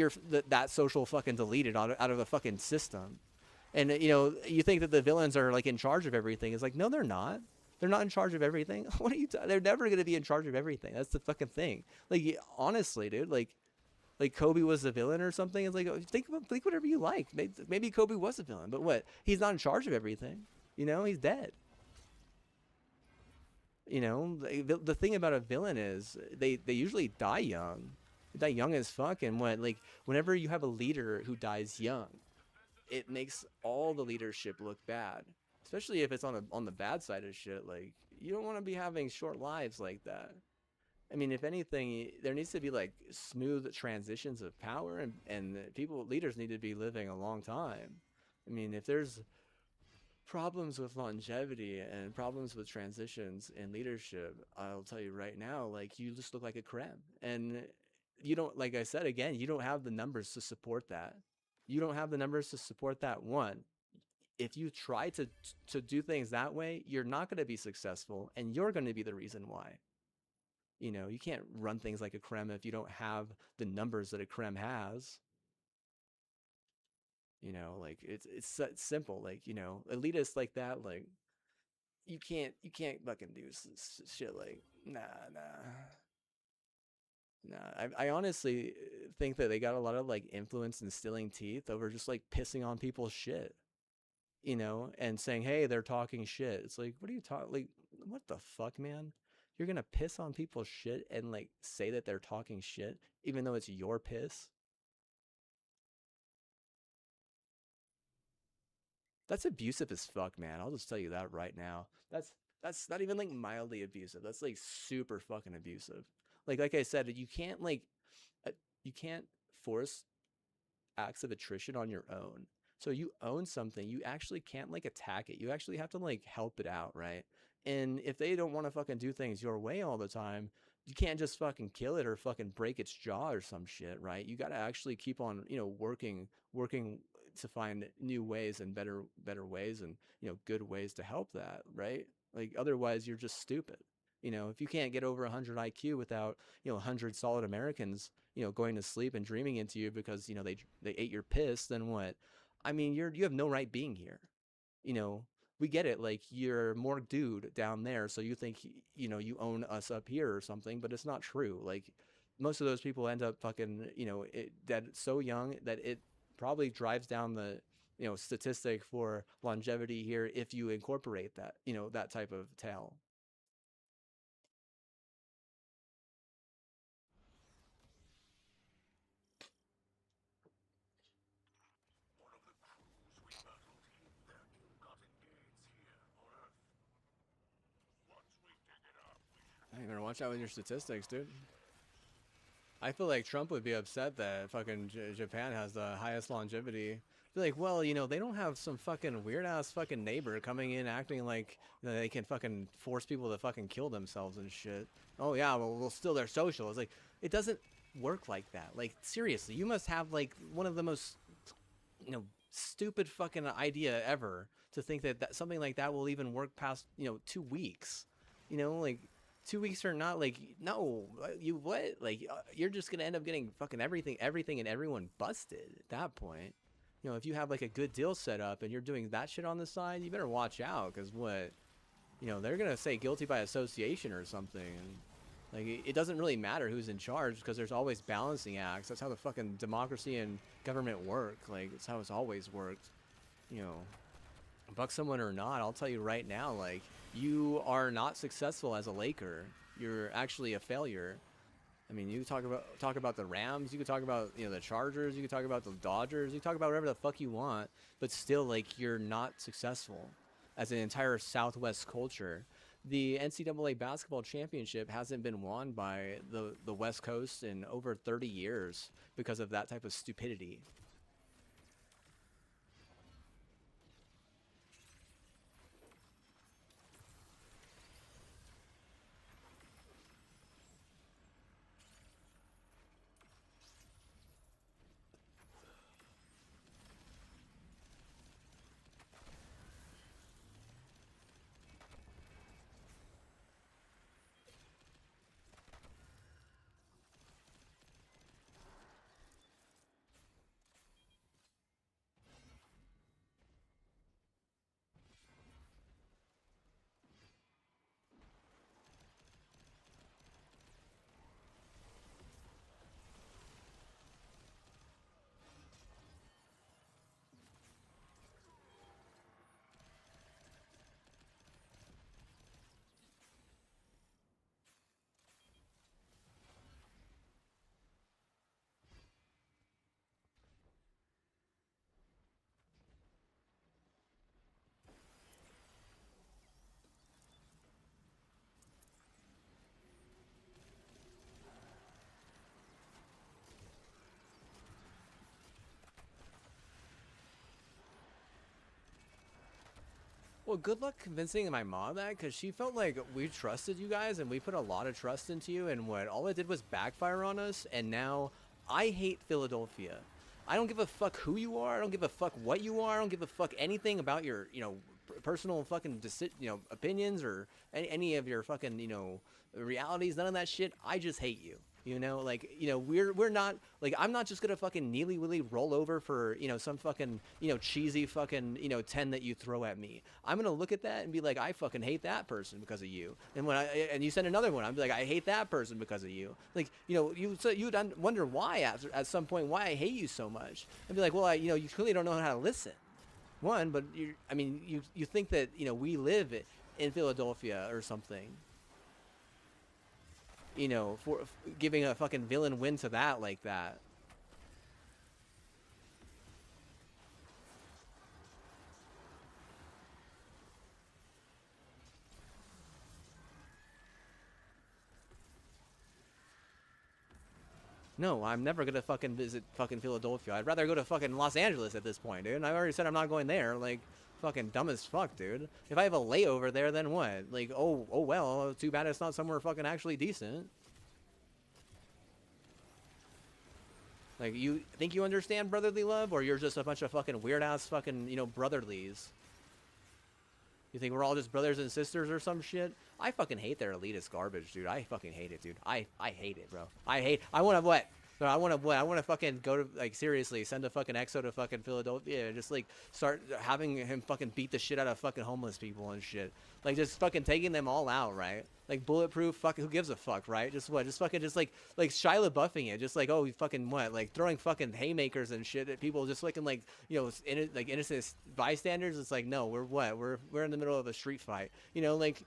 that social fucking deleted out of the fucking system. And, you know, you think that the villains are, like, in charge of everything. It's like, no, they're not. They're not in charge of everything. What are you? They're never gonna be in charge of everything. That's the fucking thing. Like, honestly, dude. Like Kobe was the villain or something. It's like, think whatever you like. Maybe Kobe was a villain, but what? He's not in charge of everything. You know, he's dead. You know, the thing about a villain is they usually die young. They die young as fuck. And what? Like, whenever you have a leader who dies young, it makes all the leadership look bad. Especially if it's on the bad side of shit. Like, you don't want to be having short lives like that. I mean, if anything, there needs to be, like, smooth transitions of power, and leaders need to be living a long time. I mean, if there's problems with longevity and problems with transitions in leadership, I'll tell you right now, like, you just look like a creme. And you don't, like I said, again, you don't have the numbers to support that. You don't have the numbers to support that. One, if you try to do things that way, you're not going to be successful, and you're going to be the reason why. You know, you can't run things like a creme if you don't have the numbers that a creme has. You know, like, it's simple. Like, you know, elitists like that, like, you can't fucking do shit like, nah. I honestly think that they got a lot of, like, influence in stealing teeth over just, like, pissing on people's shit. You know, and saying, hey, they're talking shit. It's like, what are you talking? Like, what the fuck, man? You're gonna piss on people's shit and, like, say that they're talking shit, even though it's your piss? That's abusive as fuck, man. I'll just tell you that right now. That's not even, like, mildly abusive. That's, like, super fucking abusive. Like I said, you can't force acts of attrition on your own. So you own something, you actually can't, like, attack it. You actually have to, like, help it out, right? And if they don't want to fucking do things your way all the time, you can't just fucking kill it or fucking break its jaw or some shit, right? You got to actually keep on, you know, working to find new ways and better ways, and, you know, good ways to help that, right? Like, otherwise you're just stupid. You know, if you can't get over 100 IQ without, you know, 100 solid Americans, you know, going to sleep and dreaming into you because, you know, they ate your piss, then what? I mean, you have no right being here. You know, we get it. Like, you're more dude down there, so you think, you know, you own us up here or something, but it's not true. Like, most of those people end up fucking, you know, dead so young that it probably drives down the, you know, statistic for longevity here if you incorporate that, you know, that type of tale. You better watch out with your statistics, dude. I feel like Trump would be upset that fucking Japan has the highest longevity. Be like, well, you know, they don't have some fucking weird ass fucking neighbor coming in acting like they can fucking force people to fucking kill themselves and shit. Oh yeah, well, we'll steal their social. It's like, it doesn't. work like that? Like seriously, you must have like one of the most, you know, stupid fucking idea ever to think that, something like that will even work past, you know, 2 weeks. You know, like 2 weeks or not, like no, you what? Like you're just gonna end up getting fucking everything and everyone busted at that point. You know, if you have like a good deal set up and you're doing that shit on the side, you better watch out, because what, you know, they're gonna say guilty by association or something. And, like it doesn't really matter who's in charge, because there's always balancing acts. That's how the fucking democracy and government work. Like it's how it's always worked. You know, buck someone or not, I'll tell you right now, like you are not successful as a Laker. You're actually a failure. I mean, you talk about the Rams, you could talk about, you know, the Chargers, you could talk about the Dodgers, you could talk about whatever the fuck you want, but still, like, you're not successful as an entire Southwest culture. The NCAA basketball championship hasn't been won by the West Coast in over 30 years because of that type of stupidity. Well, good luck convincing my mom that, because she felt like we trusted you guys and we put a lot of trust into you, and what all it did was backfire on us. And now I hate Philadelphia. I don't give a fuck who you are. I don't give a fuck what you are. I don't give a fuck anything about your, you know, personal fucking opinions or any of your fucking, you know, realities. None of that shit. I just hate you. You know, like, you know, we're not, like, I'm not just gonna fucking neely willy roll over for, you know, some fucking, you know, cheesy fucking, you know, 10 that you throw at me. I'm gonna look at that and be like, I fucking hate that person because of you. And when and you send another one, I'm like, I hate that person because of you. Like, you know, you'd wonder why at some point why I hate you so much. I'd be like, well, you know, you clearly don't know how to listen. One, but I mean, you think that, you know, we live in Philadelphia or something. You know, for giving a fucking villain win to that like that. No, I'm never gonna fucking visit fucking Philadelphia. I'd rather go to fucking Los Angeles at this point, dude. And I've already said I'm not going there. Like, fucking dumb as fuck, dude. If I have a layover there, then what? Like, oh well, too bad it's not somewhere fucking actually decent. Like, you think you understand brotherly love, or you're just a bunch of fucking weird ass fucking, you know, brotherlies? You think we're all just brothers and sisters or some shit? I fucking hate their elitist garbage, dude. I fucking hate it, dude. I hate it, bro. I want to what? No, I want to what? I want to fucking go to, like, seriously, send a fucking EXO to fucking Philadelphia and just, like, start having him fucking beat the shit out of fucking homeless people and shit. Like, just fucking taking them all out, right? Like, bulletproof, fucking, who gives a fuck, right? Just what? Just fucking, just like Shia LaBeoufing it. Just like, oh, you fucking what? Like, throwing fucking haymakers and shit at people, just fucking, like, you know, like, innocent bystanders. It's like, no, we're what? We're in the middle of a street fight. You know, like,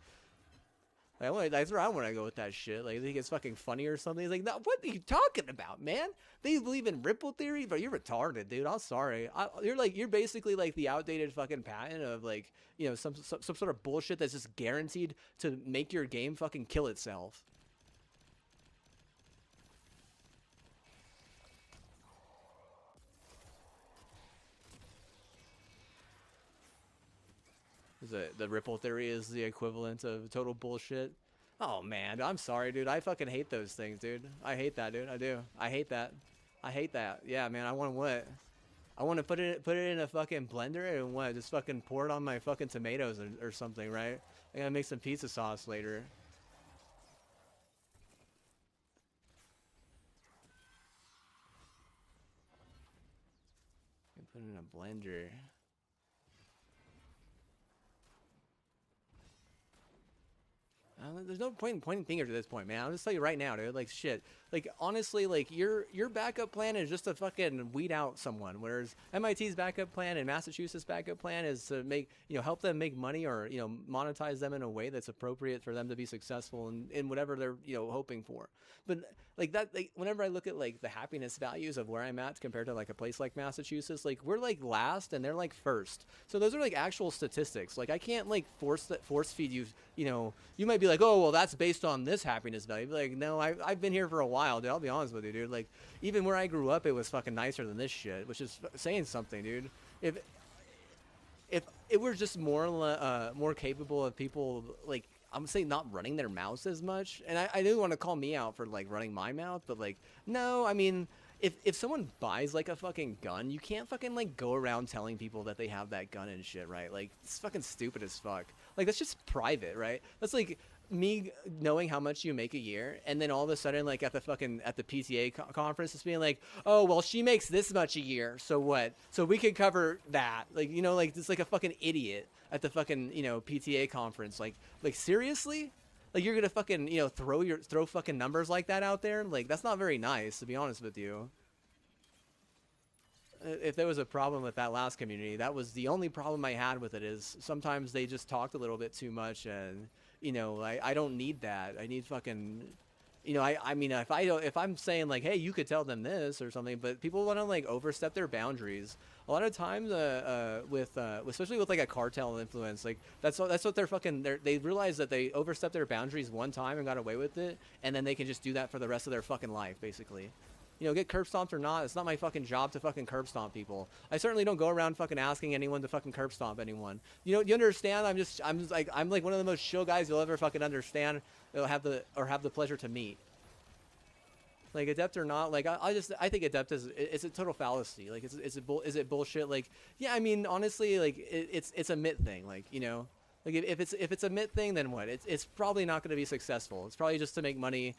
that's where I want to go with that shit. Like, I think it's fucking funny or something. He's like, no, what are you talking about, man? They believe in ripple theory, but you're retarded, dude. I'm sorry. You're basically like the outdated fucking patent of, like, you know, some sort of bullshit that's just guaranteed to make your game fucking kill itself. The ripple theory is the equivalent of total bullshit. Oh man, I'm sorry, dude. I fucking hate those things, dude. I hate that, dude. I do. I hate that. I hate that. Yeah, man. I want what? I want to put it in a fucking blender and what? Just fucking pour it on my fucking tomatoes or something, right? I gotta make some pizza sauce later. And put it in a blender. There's no point in pointing fingers at this point, man. I'll just tell you right now, dude. Like shit. Like honestly, like your backup plan is just to fucking weed out someone. Whereas MIT's backup plan and Massachusetts' backup plan is to make help them make money or monetize them in a way that's appropriate for them to be successful in whatever they're hoping for. But like that, like whenever I look at like the happiness values of where I'm at compared to like a place like Massachusetts, like we're like last and they're like first. So those are like actual statistics. Like I can't like force feed you. You might be like, oh well, that's based on this happiness value. But, like no, I've been here for a while, dude. I'll be honest with you, dude. Like even where I grew up, it was fucking nicer than this shit, which is saying something, dude. If it were just more capable of people like I'm saying not running their mouths as much, and I do want to call me out for like running my mouth, but like no, I mean if someone buys like a fucking gun, you can't fucking like go around telling people that they have that gun and shit, right? Like it's fucking stupid as fuck. Like that's just private, right? That's like me knowing how much you make a year and then all of a sudden like at the PTA conference it's being like, oh well, she makes this much a year, so what, so we could cover that, like like it's like a fucking idiot at the fucking PTA conference. Like seriously, like you're gonna fucking throw fucking numbers like that out there? Like that's not very nice, to be honest with you. If there was a problem with that last community, that was the only problem I had with it, is sometimes they just talked a little bit too much, and I don't need that. I need fucking I mean if I'm saying like, hey, you could tell them this or something, but people want to like overstep their boundaries a lot of times with especially with like a cartel influence. Like that's what they're fucking, they realize that they overstepped their boundaries one time and got away with it, and then they can just do that for the rest of their fucking life basically. Get curb stomped or not, it's not my fucking job to fucking curb stomp people. I certainly don't go around fucking asking anyone to fucking curb stomp anyone. You understand? I'm like one of the most chill guys you'll ever fucking understand. Have the pleasure to meet. Like adept or not, like I think adept it's a total fallacy. Like is it bullshit? Like yeah, I mean honestly, like it's a myth thing. Like like if it's a myth thing, then what? It's probably not going to be successful. It's probably just to make money.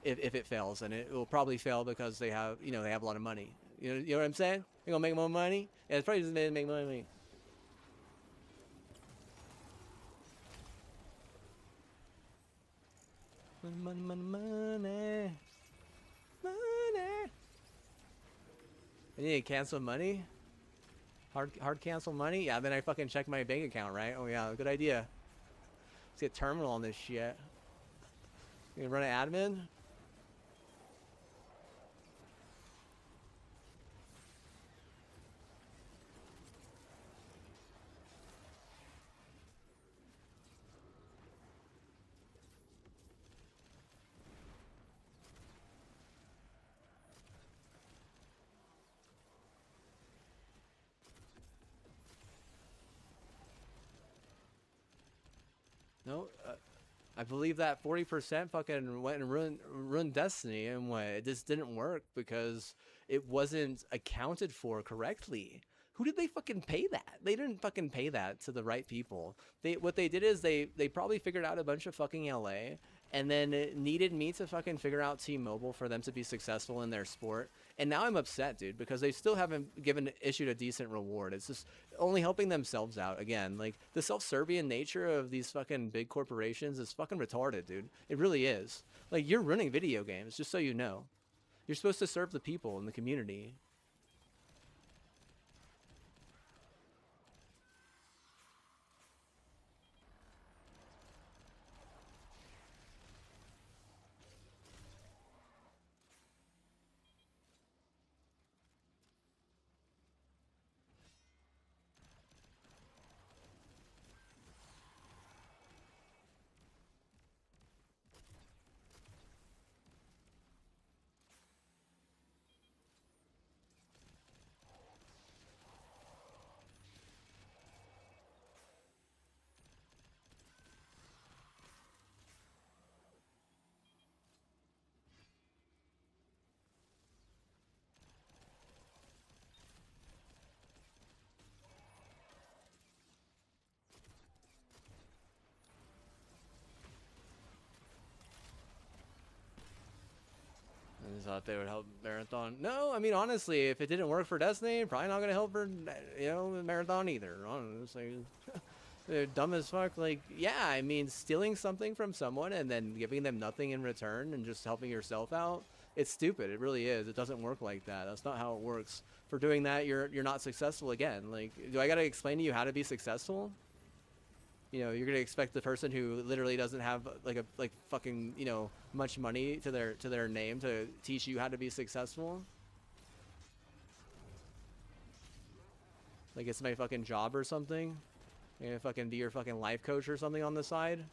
If it fails, and it will probably fail because they have they have a lot of money. You know what I'm saying? They're gonna make more money. Yeah, it's probably just to make more money. Money, money, money, money. I need to cancel money. Hard cancel money. Yeah, then I fucking check my bank account, right? Oh yeah, good idea. Let's get terminal on this shit. You gonna run an admin? No, I believe that 40% fucking went and ruined Destiny, and what, it just didn't work because it wasn't accounted for correctly. Who did they fucking pay that? They didn't fucking pay that to the right people. What they did is they probably figured out a bunch of fucking LA, and then it needed me to fucking figure out T-Mobile for them to be successful in their sport. And now I'm upset, dude, because they still haven't issued a decent reward. It's just only helping themselves out. Again, like the self-serving nature of these fucking big corporations is fucking retarded, dude. It really is. Like you're running video games, just so you know. You're supposed to serve the people in the community. thought they would help Marathon. No, I mean honestly, if it didn't work for Destiny, probably not gonna help for Marathon either. Honestly, they're dumb as fuck. Like, yeah, I mean, stealing something from someone and then giving them nothing in return and just helping yourself out, it's stupid. It really is. It doesn't work like that. That's not how it works. For doing that, you're not successful again. Like, do I gotta explain to you how to be successful? You're gonna expect the person who literally doesn't have like fucking much money to their name to teach you how to be successful? Like it's my fucking job or something? I'm gonna fucking be your fucking life coach or something on the side?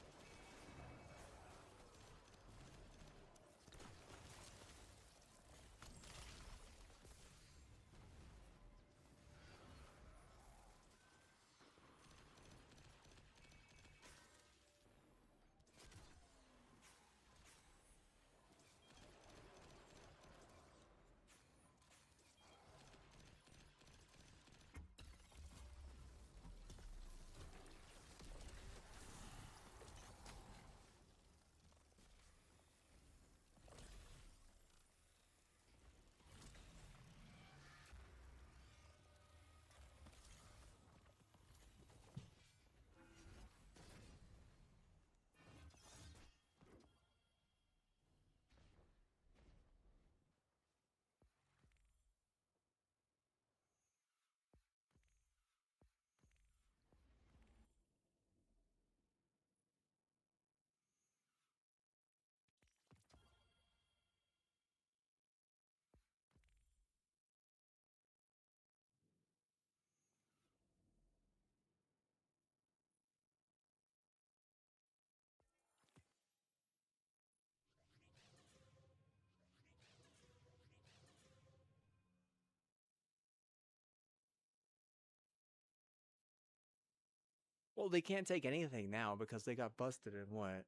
Well, they can't take anything now because they got busted in what?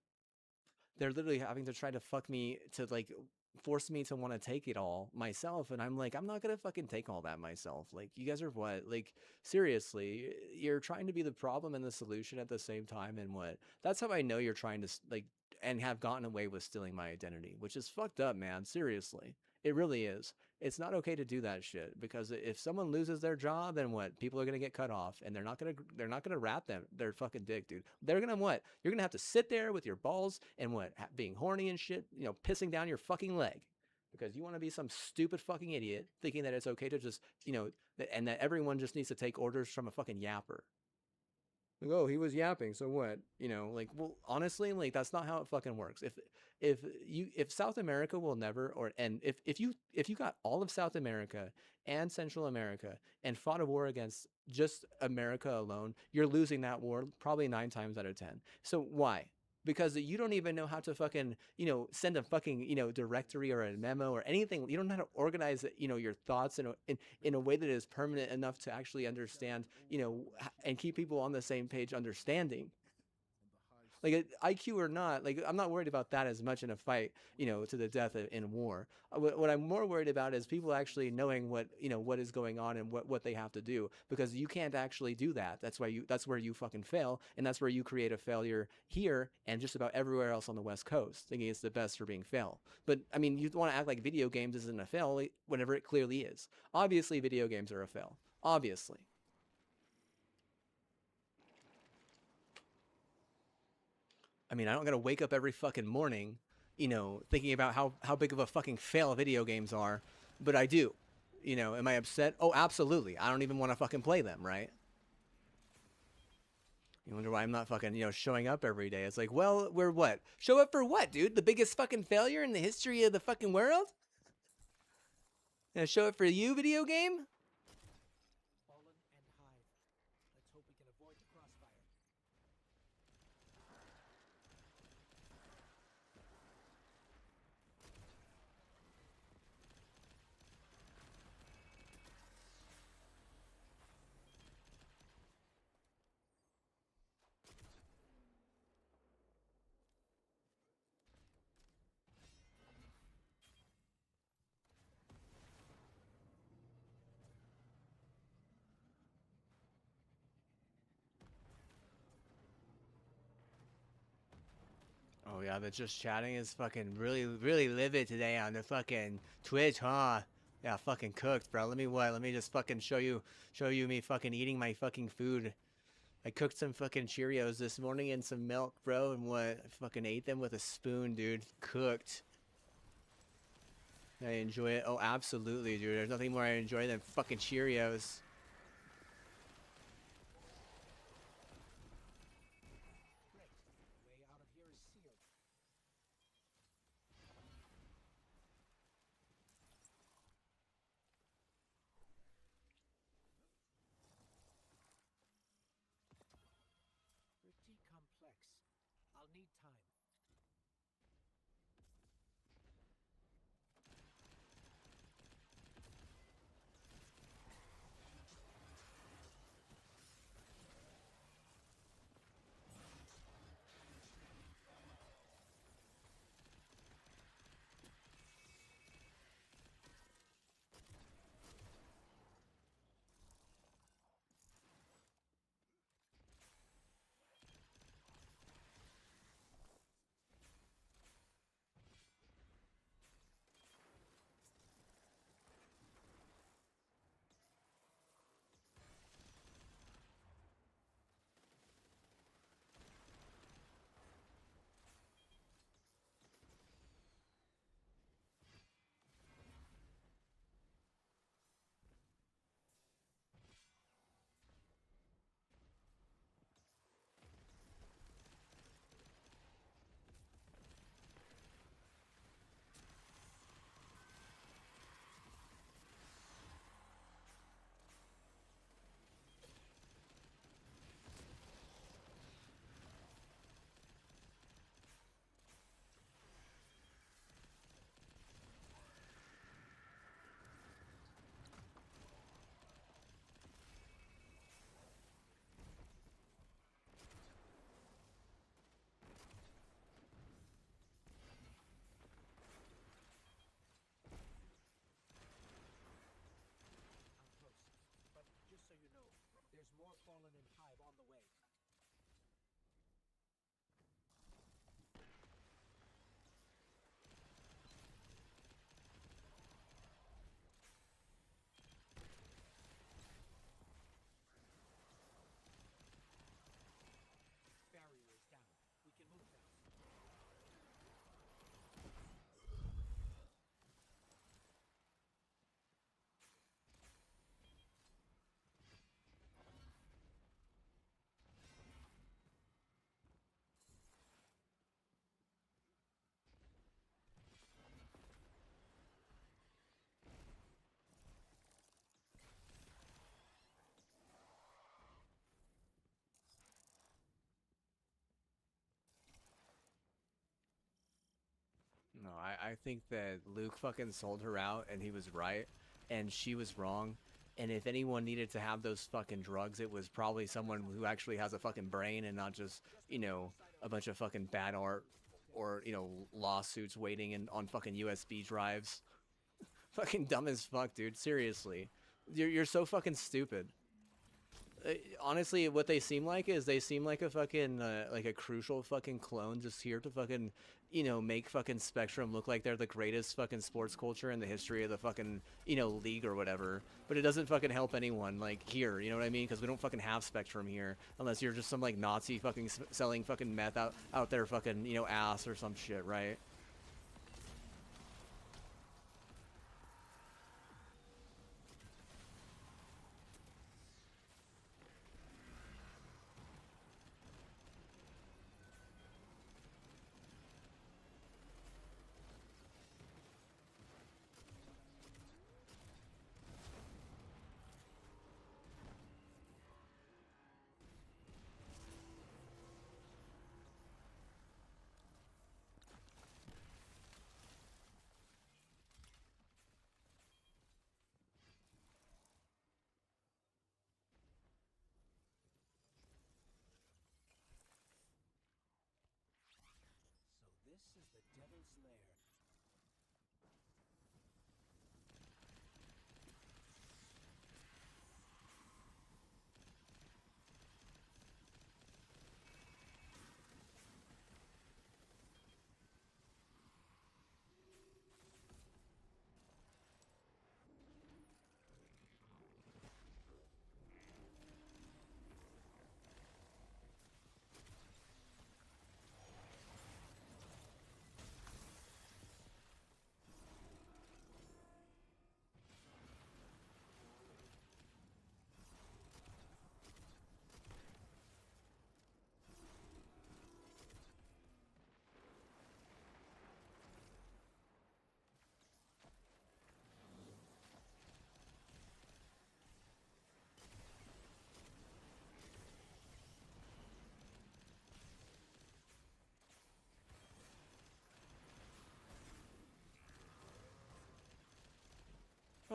They're literally having to try to fuck me to like force me to want to take it all myself, and I'm like, I'm not gonna fucking take all that myself. Like, you guys are what? Like, seriously, you're trying to be the problem and the solution at the same time, and what? That's how I know you're trying to like and have gotten away with stealing my identity, which is fucked up, man. Seriously, it really is. It's not okay to do that shit because if someone loses their job, then what? People are gonna get cut off, and they're not gonna rat them their fucking dick, dude. They're gonna what? You're gonna have to sit there with your balls and what? Being horny and shit, pissing down your fucking leg because you want to be some stupid fucking idiot thinking that it's okay to just and that everyone just needs to take orders from a fucking yapper. Like, oh, he was yapping, so what? Like, well, honestly, like that's not how it fucking works. If South America will never and if you got all of South America and Central America and fought a war against just America alone, you're losing that war probably 9 times out of 10. So why? Because you don't even know how to fucking send a fucking directory or a memo or anything. You don't know how to organize your thoughts in a way that is permanent enough to actually understand and keep people on the same page understanding. Like IQ or not, like I'm not worried about that as much in a fight, to the death in war. What I'm more worried about is people actually knowing what is going on and what they have to do, because you can't actually do that. That's where you fucking fail, and that's where you create a failure here and just about everywhere else on the West Coast, thinking it's the best for being fail. But I mean, you want to act like video games isn't a fail whenever it clearly is. Obviously, video games are a fail. Obviously. I mean, I don't gotta wake up every fucking morning, thinking about how big of a fucking fail video games are, but I do. Am I upset? Oh, absolutely. I don't even want to fucking play them, right? You wonder why I'm not fucking, showing up every day. It's like, well, we're what? Show up for what, dude? The biggest fucking failure in the history of the fucking world? Show up for you, video game? Fallen and Hive. Let's hope we can avoid the crossfire. Oh yeah, the just chatting is fucking really livid today on the fucking Twitch, huh? Yeah, fucking cooked, bro. Let me just fucking show you me fucking eating my fucking food. I cooked some fucking Cheerios this morning and some milk, bro, and what? I fucking ate them with a spoon, dude. Cooked. I enjoy it. Oh, absolutely, dude. There's nothing more I enjoy than fucking Cheerios. Great. Way out of here is sealed. Pretty complex. I'll need time. I'm close. But just so you know, there's more Fallen and Hive on the way. Barrier is down. We can move now. No, I think that Luke fucking sold her out and he was right and she was wrong. And if anyone needed to have those fucking drugs, it was probably someone who actually has a fucking brain and not just, you know, a bunch of fucking bad art or, you know, lawsuits waiting on fucking USB drives. Fucking dumb as fuck, dude. Seriously. You're so fucking stupid. Honestly, what they seem like is they seem like a fucking like a crucial fucking clone just here to fucking, you know, make fucking Spectrum look like they're the greatest fucking sports culture in the history of the fucking, you know, league or whatever. But it doesn't fucking help anyone like here, you know what I mean? Because we don't fucking have Spectrum here unless you're just some like Nazi fucking selling fucking meth out there fucking, you know, ass or some shit, right? So this is the Devil's Lair.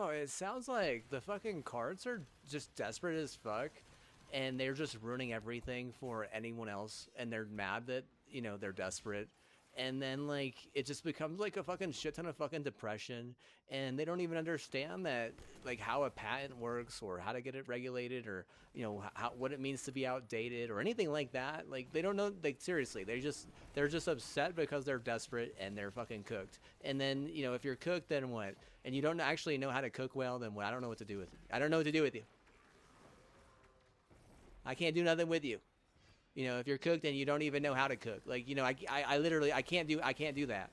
Oh, it sounds like the fucking cards are just desperate as fuck, and they're just ruining everything for anyone else, and they're mad that, you know, they're desperate. And then, like, it just becomes like a fucking shit ton of fucking depression, and they don't even understand that, like, how a patent works, or how to get it regulated, or, you know, how, what it means to be outdated, or anything like that. Like, they don't know, like, seriously, they're just upset because they're desperate, and they're fucking cooked. And then, you know, if you're cooked, then what? And you don't actually know how to cook well, then what? I don't know what to do with you. I don't know what to do with you. I can't do nothing with you. You know, if you're cooked and you don't even know how to cook, like, you know, I literally, I can't do that.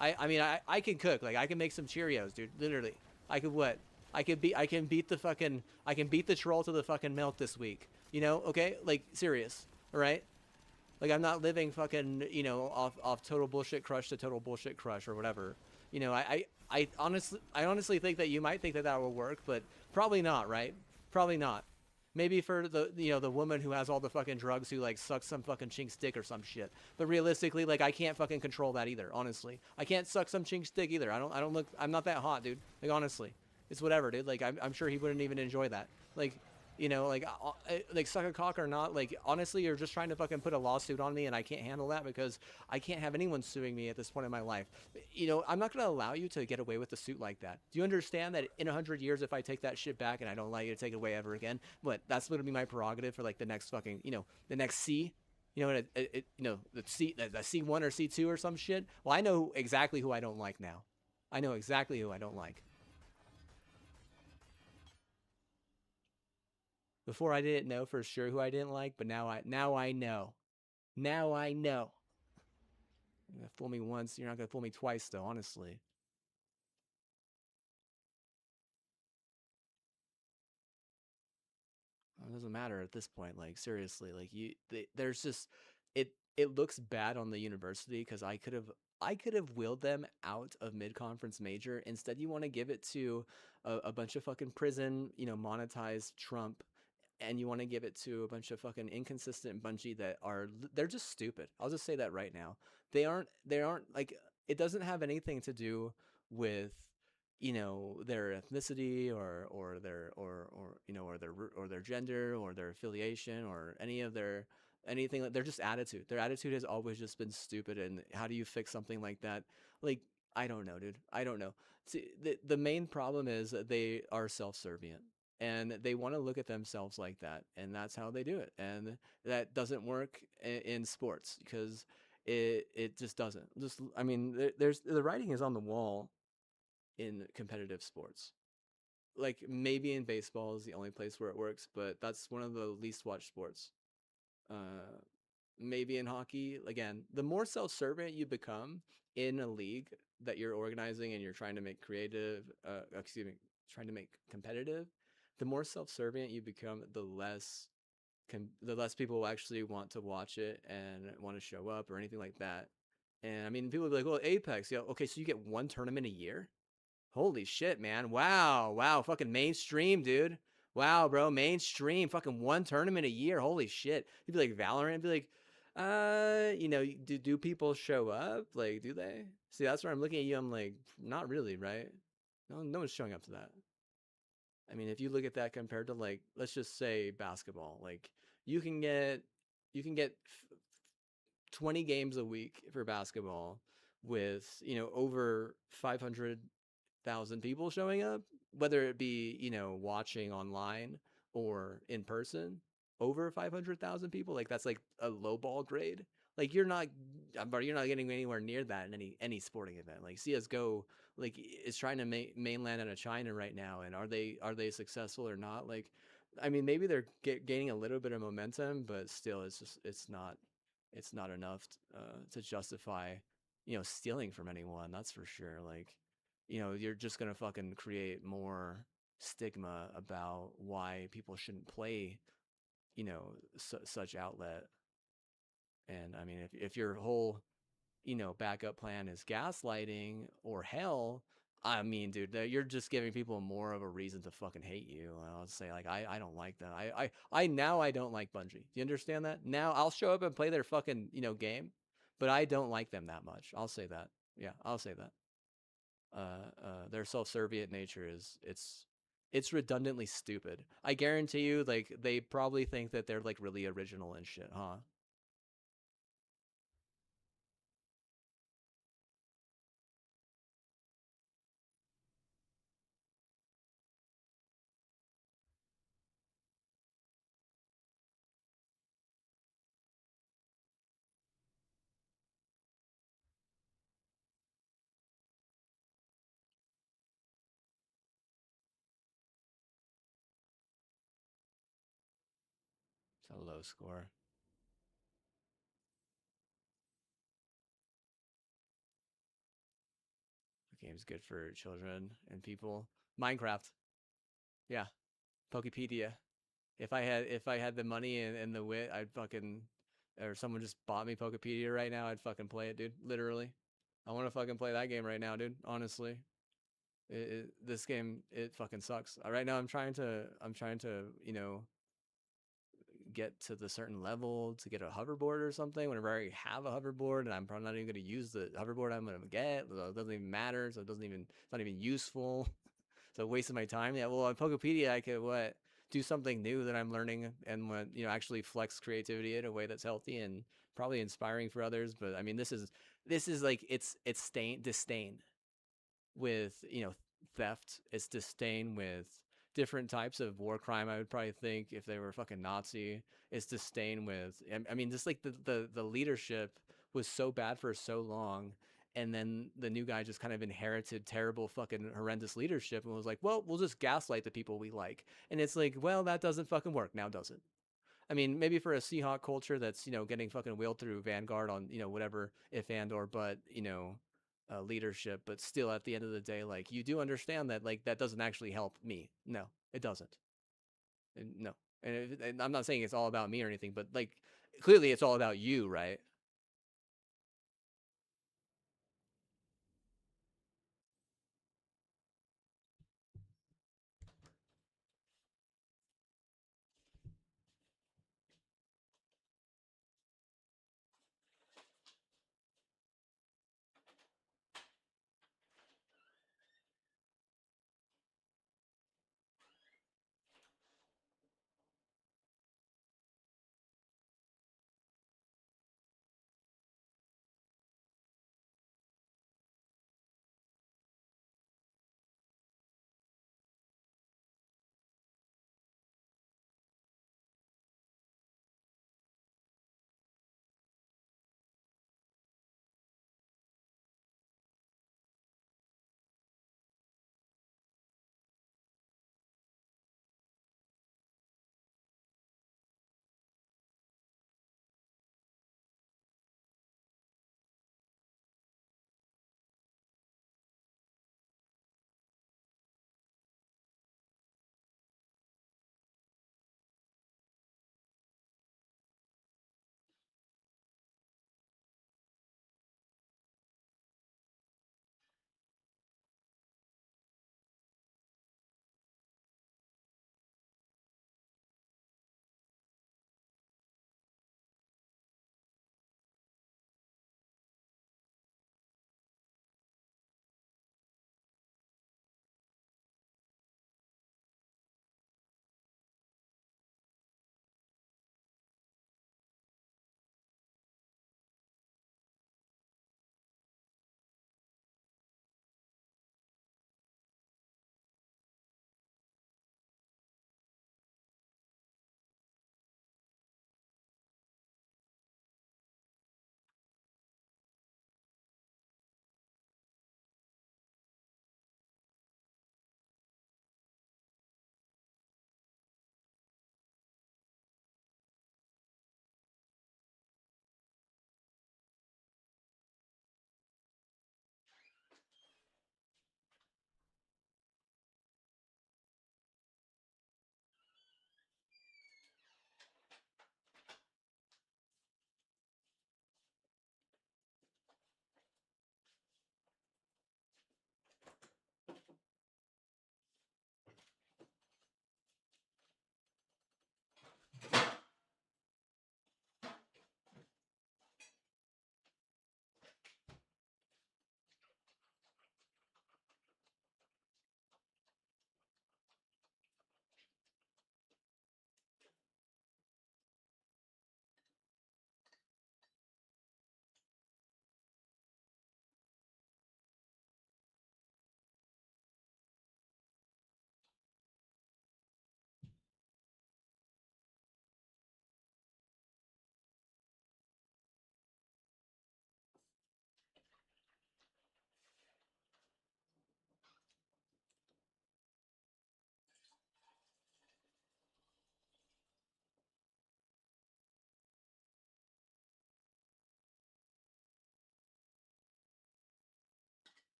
I mean, I can cook. Like, I can make some Cheerios, dude. Literally, I could what? I can beat the fucking, I can beat the troll to the fucking milk this week. You know, okay? Like, serious, all right? Like, I'm not living fucking, you know, off total bullshit crush to total bullshit crush or whatever. You know, I honestly think that you might think that that will work, but probably not, right? Probably not. Maybe for the, you know, the woman who has all the fucking drugs, who like sucks some fucking chink's dick or some shit. But realistically, like, I can't fucking control that either. Honestly, I can't suck some chink's dick either. I don't look. I'm not that hot, dude. Like, honestly, it's whatever, dude. Like, I'm sure he wouldn't even enjoy that. Like, you know, like, suck a cock or not, like, honestly, you're just trying to fucking put a lawsuit on me, and I can't handle that because I can't have anyone suing me at this point in my life. You know, I'm not going to allow you to get away with a suit like that. Do you understand that in 100 years, if I take that shit back and I don't allow you to take it away ever again, what, that's going to be my prerogative for, like, the next fucking, you know, the next C? You know, you know, the C1 or C2 or some shit? Well, I know exactly who I don't like now. I know exactly who I don't like. Before, I didn't know for sure who I didn't like, but now I know. Now I know. You're gonna fool me once, you're not gonna fool me twice, though. Honestly, it doesn't matter at this point. Like, seriously, like, there's just, it looks bad on the university because I could have willed them out of mid conference major. Instead, you want to give it to a bunch of fucking prison, you know, monetized Trump, and you want to give it to a bunch of fucking inconsistent Bungie that are, they're just stupid. I'll just say that right now. They aren't like, it doesn't have anything to do with, you know, their ethnicity, or their, or you know, or their gender, or their affiliation, or any of their anything. They're just attitude. Their attitude has always just been stupid. And how do you fix something like that? Like, I don't know, dude. I don't know. See, the main problem is that they are self-servient, and they want to look at themselves like that, and that's how they do it. And that doesn't work in sports, because it just doesn't. Just, I mean, there's, the writing is on the wall in competitive sports. Like, maybe in baseball is the only place where it works, but that's one of the least watched sports. Uh, Maybe in hockey, again, the more self-serving you become in a league that you're organizing and you're trying to make creative, excuse me, trying to make competitive, the more self-serving you become, the less people will actually want to watch it and want to show up or anything like that. And I mean, people will be like, "Well, Apex, yeah, okay, so you get one tournament a year? Holy shit, man. Wow. Wow. Fucking mainstream, dude. Wow, bro. Mainstream. Fucking one tournament a year. Holy shit." You'd be like, Valorant, be like, you know, do people show up? Like, do they? See, that's where I'm looking at you. I'm like, not really, right? No one's showing up to that. I mean, if you look at that compared to, like, let's just say basketball, like, you can get, you can get 20 games a week for basketball with, you know, over 500,000 people showing up, whether it be, you know, watching online or in person. Over 500,000 people, like, that's like a low ball grade. Like, but you're not getting anywhere near that in any sporting event. Like, CS:GO, like, is trying to make mainland out of China right now, and are they successful or not? Like, I mean, maybe they're gaining a little bit of momentum, but still, it's not enough to justify, you know, stealing from anyone. That's for sure. Like, you know, you're just gonna fucking create more stigma about why people shouldn't play, you know, such outlet. And I mean, if your whole, you know, backup plan is gaslighting or hell, I mean, dude, you're just giving people more of a reason to fucking hate you. And I'll say, like, I don't like that. Now I don't like Bungie. Do you understand that? Now I'll show up and play their fucking, you know, game, but I don't like them that much. I'll say that. Yeah, I'll say that. Their self-servient nature is it's redundantly stupid. I guarantee you, like they probably think that they're like really original and shit, huh? It's a low score. The game's good for children and people. Minecraft, yeah. Pokepedia. If I had the money and the wit, I'd fucking or someone just bought me Pokepedia right now, I'd fucking play it, dude. Literally, I want to fucking play that game right now, dude. Honestly, this game it fucking sucks. Right now, I'm trying to get to the certain level to get a hoverboard or something. Whenever I already have a hoverboard, and I'm probably not even going to use the hoverboard I'm going to get, so it doesn't even matter. So it's not even useful. So wasting my time. Yeah, well, on Pokepedia, I could do something new that I'm learning and actually flex creativity in a way that's healthy and probably inspiring for others. But I mean, this is like it's disdain with theft. It's disdain with different types of war crime. I would probably think if they were fucking Nazi. It's disdain with. I mean, just like the leadership was so bad for so long, and then the new guy just kind of inherited terrible fucking horrendous leadership and was like, well, we'll just gaslight the people we like. And it's like, well, that doesn't fucking work now, does it? I mean, maybe for a Seahawk culture that's getting fucking wheeled through Vanguard on whatever if and or but leadership, but still at the end of the day, like you do understand that like that doesn't actually help me. No, it doesn't. No, and I'm not saying it's all about me or anything, but like clearly it's all about you, right?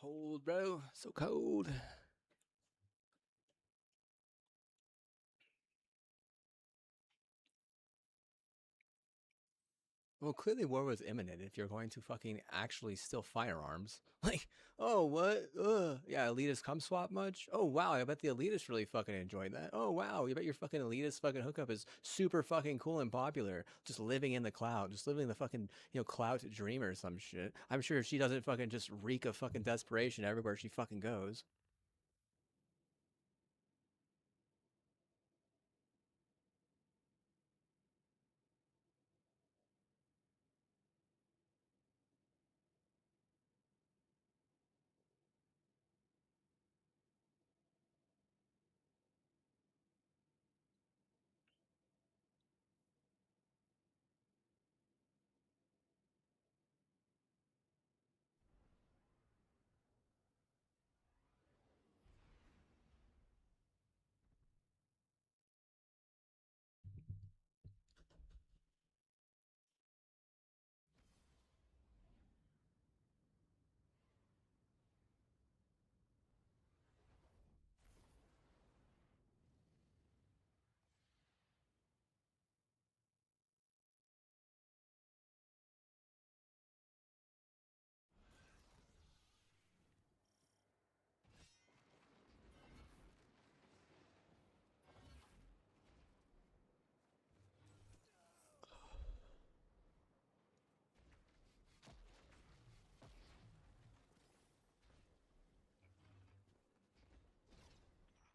cold, bro. So cold. Well, clearly war was imminent if you're going to fucking actually steal firearms. Like, oh, what? Yeah, elitist cum swap much? Oh, wow, I bet the elitists really fucking enjoyed that. Oh, wow, you bet your fucking elitist fucking hookup is super fucking cool and popular. Just living in the cloud, just living the fucking, cloud dream or some shit. I'm sure she doesn't fucking just reek of fucking desperation everywhere she fucking goes.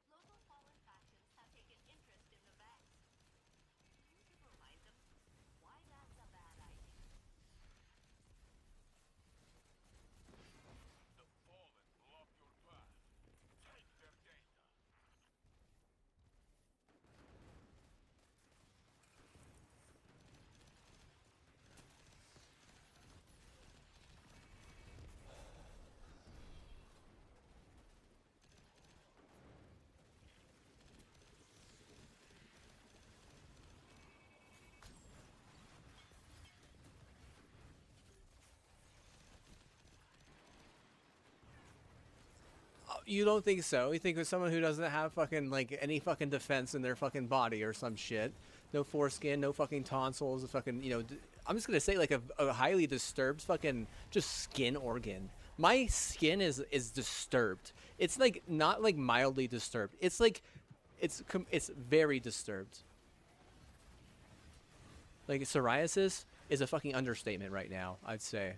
Local fallen factions have taken interest in the Vex. You can remind them why that's a bad idea. The Fallen block your path. Take their data. You don't think so? You think with someone who doesn't have fucking like any fucking defense in their fucking body or some shit, no foreskin, no fucking tonsils, fucking I'm just gonna say like a highly disturbed fucking just skin organ. My skin is disturbed. It's like not like mildly disturbed. It's like it's very disturbed. Like psoriasis is a fucking understatement right now, I'd say.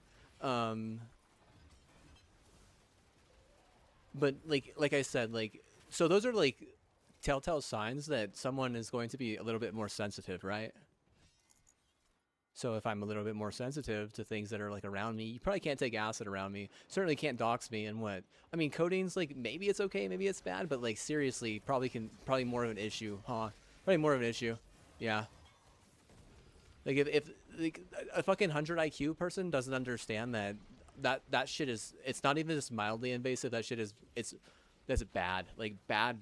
But like I said, like so those are like telltale signs that someone is going to be a little bit more sensitive, right? So if I'm a little bit more sensitive to things that are like around me, you probably can't take acid around me. Certainly can't dox me. And what? I mean, codeine's like maybe it's okay, maybe it's bad, but like seriously, probably more of an issue, huh? Probably more of an issue. Yeah. Like if like a fucking 100 IQ person doesn't understand that shit is, it's not even just mildly invasive. That shit is that's bad. Like bad.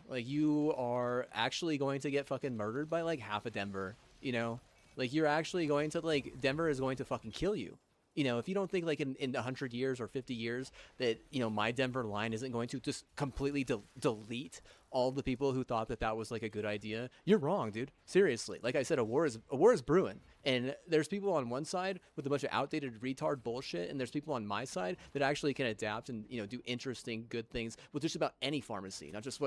Like you are actually going to get fucking murdered by like half of Denver, you know? Like you're actually going to like Denver is going to fucking kill you. You know, if you don't think like in 100 years or 50 years that, my Denver line isn't going to just completely delete all the people who thought that was like a good idea, you're wrong, dude. Seriously. Like I said, a war is brewing. And there's people on one side with a bunch of outdated retard bullshit, and there's people on my side that actually can adapt and, do interesting, good things with just about any pharmacy. Not just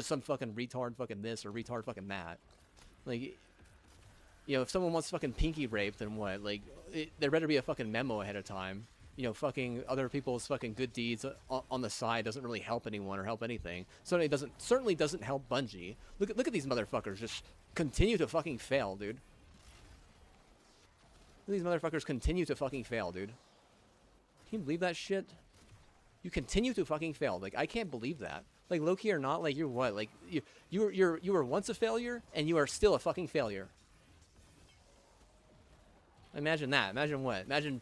some fucking retard fucking this or retard fucking that. Like, if someone wants fucking pinky rape, then what? Like, there better be a fucking memo ahead of time. Fucking other people's fucking good deeds on the side doesn't really help anyone or help anything. Certainly doesn't help Bungie. Look at these motherfuckers just continue to fucking fail, dude. These motherfuckers continue to fucking fail, dude. Can you believe that shit? You continue to fucking fail. Like, I can't believe that. Like, low-key or not, like, you're what? Like, you were once a failure, and you are still a fucking failure. Imagine that. Imagine what? Imagine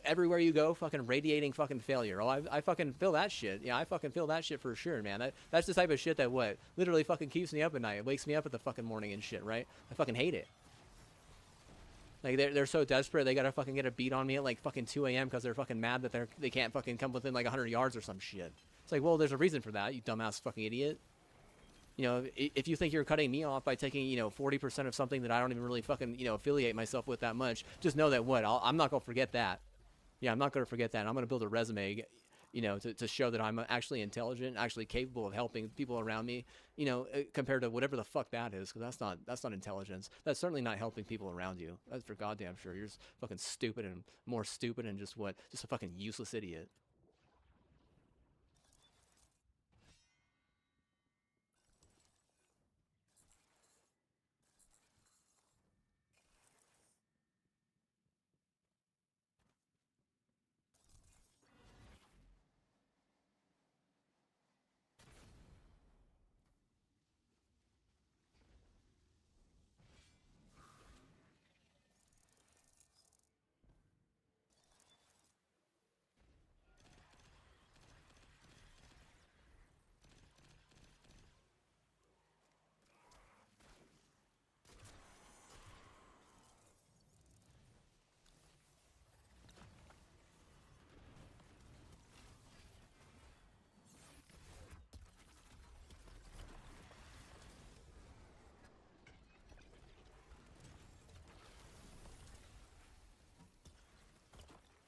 everywhere you go, fucking radiating fucking failure. Oh, I fucking feel that shit. Yeah, I fucking feel that shit for sure, man. That's the type of shit that what? Literally fucking keeps me up at night. It wakes me up at the fucking morning and shit, right? I fucking hate it. Like they're so desperate they gotta fucking get a beat on me at like fucking 2 a.m. because they're fucking mad that they can't fucking come within like 100 yards or some shit. It's like, well, there's a reason for that, you dumbass fucking idiot. You know, if you think you're cutting me off by taking, you know, 40% of something that I don't even really fucking, you know, affiliate myself with that much, just know that I'm not gonna forget that. Yeah, I'm not gonna forget that. I'm gonna build a resume, you know, to show that I'm actually intelligent, actually capable of helping people around me, you know, compared to whatever the fuck that is, because that's not intelligence. That's certainly not helping people around you. That's for goddamn sure. You're just fucking stupid and more stupid and just a fucking useless idiot.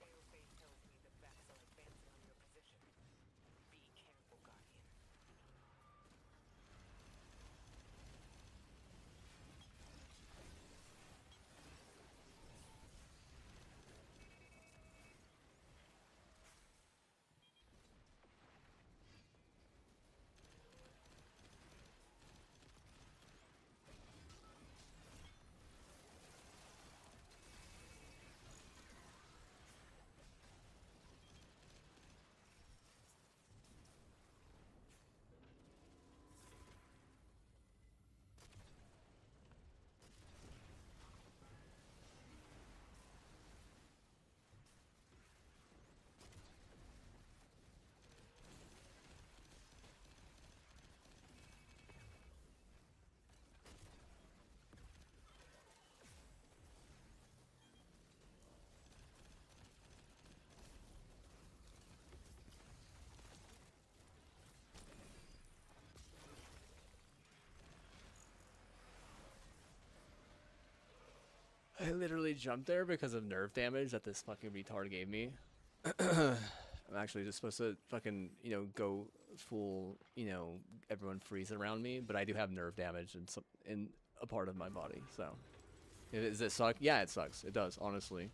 Aerofade tells me the Vex are advancing on your position. Be careful, Guardian. I literally jumped there because of nerve damage that this fucking retard gave me. I'm actually just supposed to fucking, you know, go full, you know, everyone freeze around me, but I do have nerve damage in a part of my body, so. Does it suck? Yeah, it sucks. It does, honestly.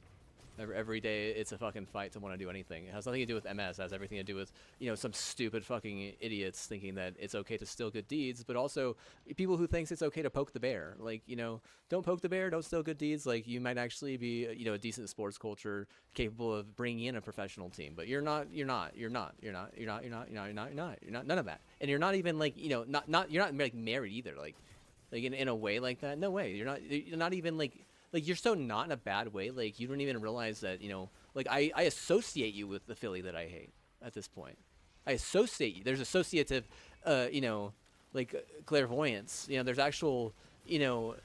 Every day it's a fucking fight to want to do anything. It has nothing to do with MS. It has everything to do with, you know, some stupid fucking idiots thinking that it's okay to steal good deeds, but also people who thinks it's okay to poke the bear. Like, you know, don't poke the bear, don't steal good deeds. Like, you might actually be, you know, a decent sports culture capable of bringing in a professional team, but you're not none of that. And you're not even like, you know, you're not like married either. Like in a way like that. No way. You're not even like you're so not in a bad way. Like, you don't even realize that, you know, like I associate you with the Philly that I hate at this point. I associate you. There's associative, you know, like clairvoyance. You know, there's actual, you know,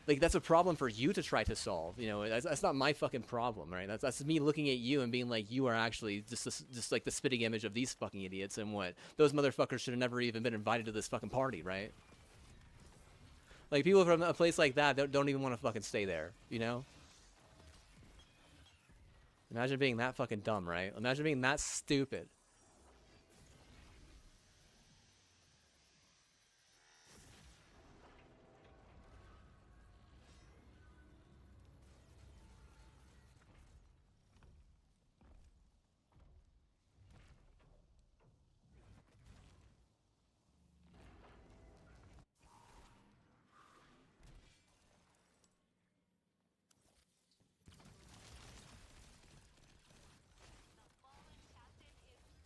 like that's a problem for you to try to solve. You know, that's not my fucking problem, right? That's me looking at you and being like, you are actually just like the spitting image of these fucking idiots, and what those motherfuckers should have never even been invited to this fucking party, right? Like, people from a place like that don't even want to fucking stay there, you know? Imagine being that fucking dumb, right? Imagine being that stupid. The fallen captain is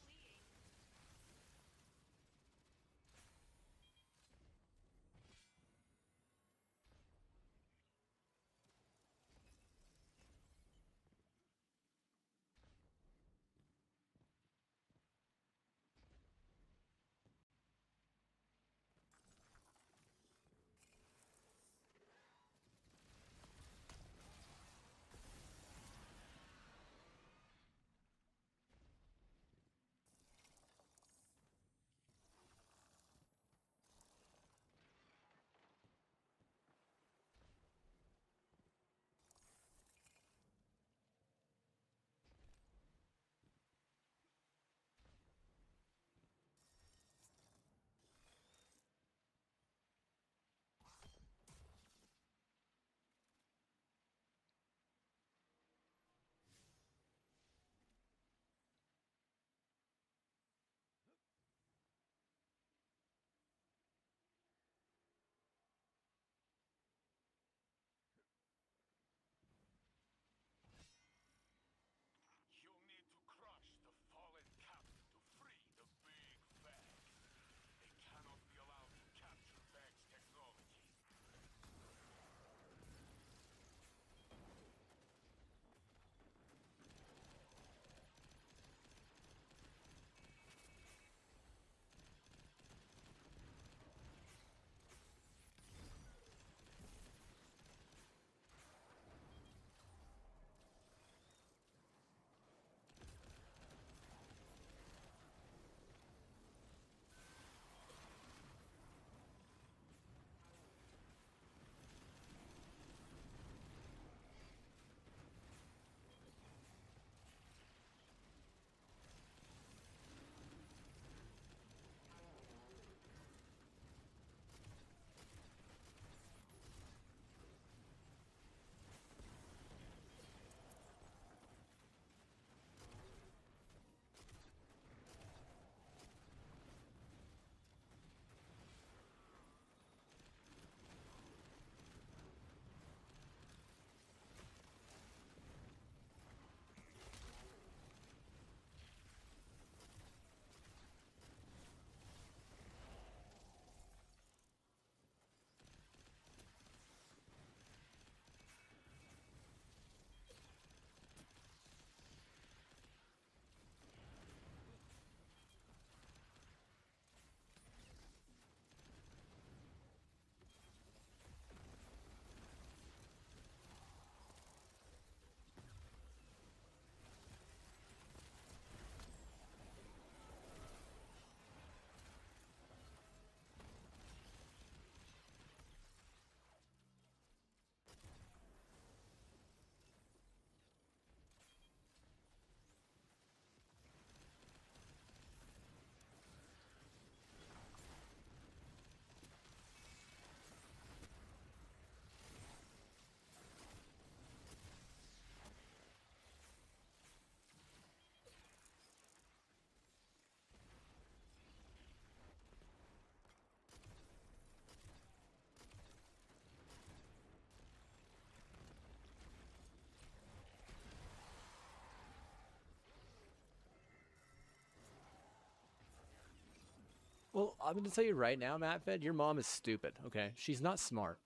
Well, I'm gonna tell you right now, MattFed, your mom is stupid. Okay, she's not smart.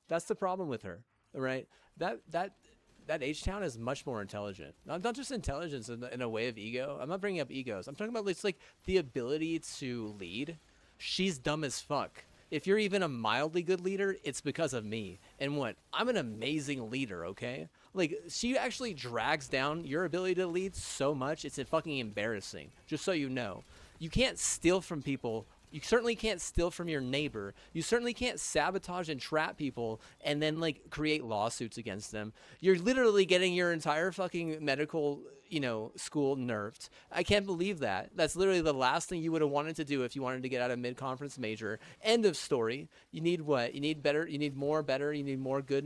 That's the problem with her. All right, that that that H Town is much more intelligent. Not just intelligence in a way of ego. I'm not bringing up egos. I'm talking about it's like the ability to lead. She's dumb as fuck. If you're even a mildly good leader, it's because of me. And what? I'm an amazing leader, okay? Like, she actually drags down your ability to lead so much, it's fucking embarrassing. Just so you know. You can't steal from people. You certainly can't steal from your neighbor. You certainly can't sabotage and trap people and then, like, create lawsuits against them. You're literally getting your entire fucking medical, school nerfed. I can't believe that. That's literally the last thing you would have wanted to do if you wanted to get out of mid-conference major. End of story. You need what? You need better. You need more better. You need more good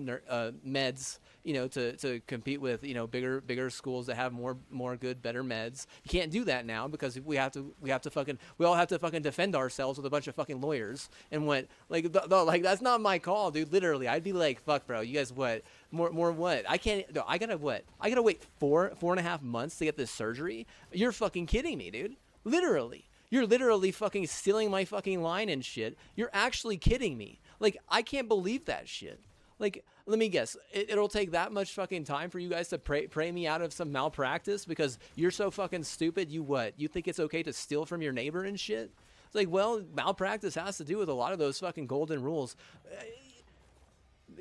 meds. To compete with bigger schools that have more good better meds. You can't do that now because we all have to fucking defend ourselves with a bunch of fucking lawyers and what like that's not my call, dude. Literally, I'd be like, fuck, bro, you guys what more what? I can't. No, I gotta wait 4.5 months to get this surgery. You're fucking kidding me, dude. Literally. You're literally fucking stealing my fucking line and shit. You're actually kidding me. Like, I can't believe that shit. Like, let me guess, it'll take that much fucking time for you guys to pray me out of some malpractice because you're so fucking stupid. You what? You think it's okay to steal from your neighbor and shit? It's like, well, malpractice has to do with a lot of those fucking golden rules.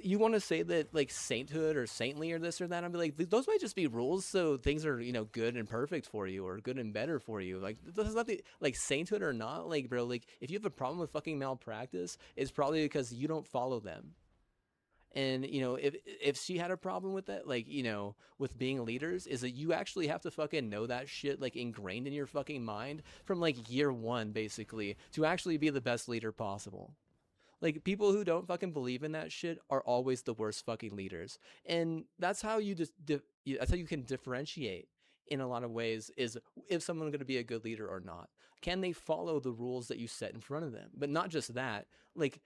You want to say that, like, sainthood or saintly or this or that? I'd be like, those might just be rules so things are, good and perfect for you or good and better for you. Like, this is not the, like, sainthood or not. Like, bro, like, if you have a problem with fucking malpractice, it's probably because you don't follow them. And, if she had a problem with that, like, with being leaders, is that you actually have to fucking know that shit, like, ingrained in your fucking mind from, like, year one, basically, to actually be the best leader possible. Like, people who don't fucking believe in that shit are always the worst fucking leaders. And that's how you that's how you can differentiate in a lot of ways, is if someone's going to be a good leader or not. Can they follow the rules that you set in front of them? But not just that, like,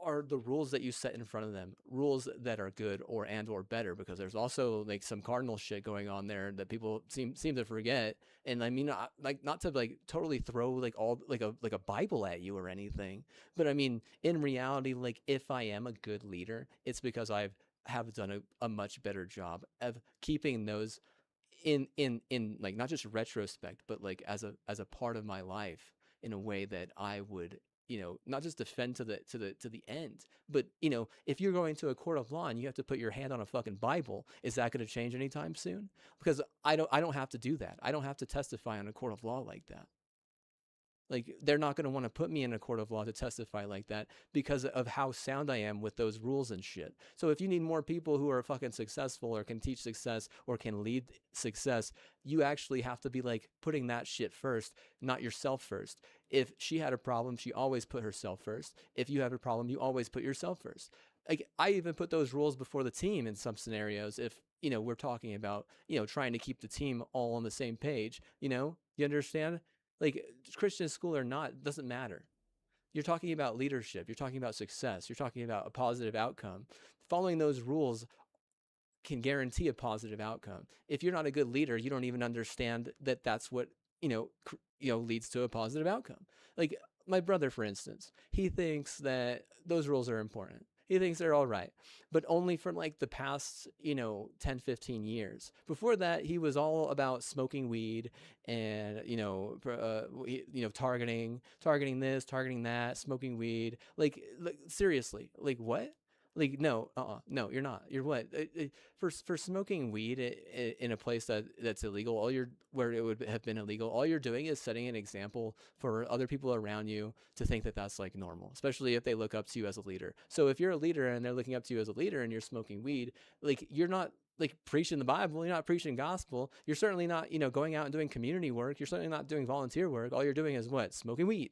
are the rules that you set in front of them rules that are good or better? Because there's also like some cardinal shit going on there that people seem to forget. And I mean, like, not to like totally throw like all like a Bible at you or anything, but I mean, in reality, like, if I am a good leader, it's because I have done a much better job of keeping those in like, not just retrospect, but like as a part of my life in a way that I would, not just defend to the end, but, if you're going to a court of law and you have to put your hand on a fucking Bible, is that going to change anytime soon? Because I don't have to do that. I don't have to testify on a court of law like that. Like, they're not going to want to put me in a court of law to testify like that because of how sound I am with those rules and shit. So if you need more people who are fucking successful or can teach success or can lead success, you actually have to be like putting that shit first, not yourself first. If she had a problem, she always put herself first. If you have a problem, you always put yourself first. Like, I even put those rules before the team in some scenarios. If, we're talking about, trying to keep the team all on the same page, you understand? Like, Christian school or not, doesn't matter. You're talking about leadership. You're talking about success. You're talking about a positive outcome. Following those rules can guarantee a positive outcome. If you're not a good leader, you don't even understand that that's what, leads to a positive outcome. Like, my brother, for instance, he thinks that those rules are important. He thinks they're all right, but only for like the past, 10, 15 years. Before that, he was all about smoking weed and, targeting this, targeting that, smoking weed. Like seriously, like what? Like, no, no, you're not. You're what? For smoking weed in a place that's illegal, where it would have been illegal, all you're doing is setting an example for other people around you to think that that's like normal, especially if they look up to you as a leader. So if you're a leader and they're looking up to you as a leader and you're smoking weed, like, you're not like preaching the Bible, you're not preaching gospel, you're certainly not, going out and doing community work, you're certainly not doing volunteer work. All you're doing is what? Smoking weed.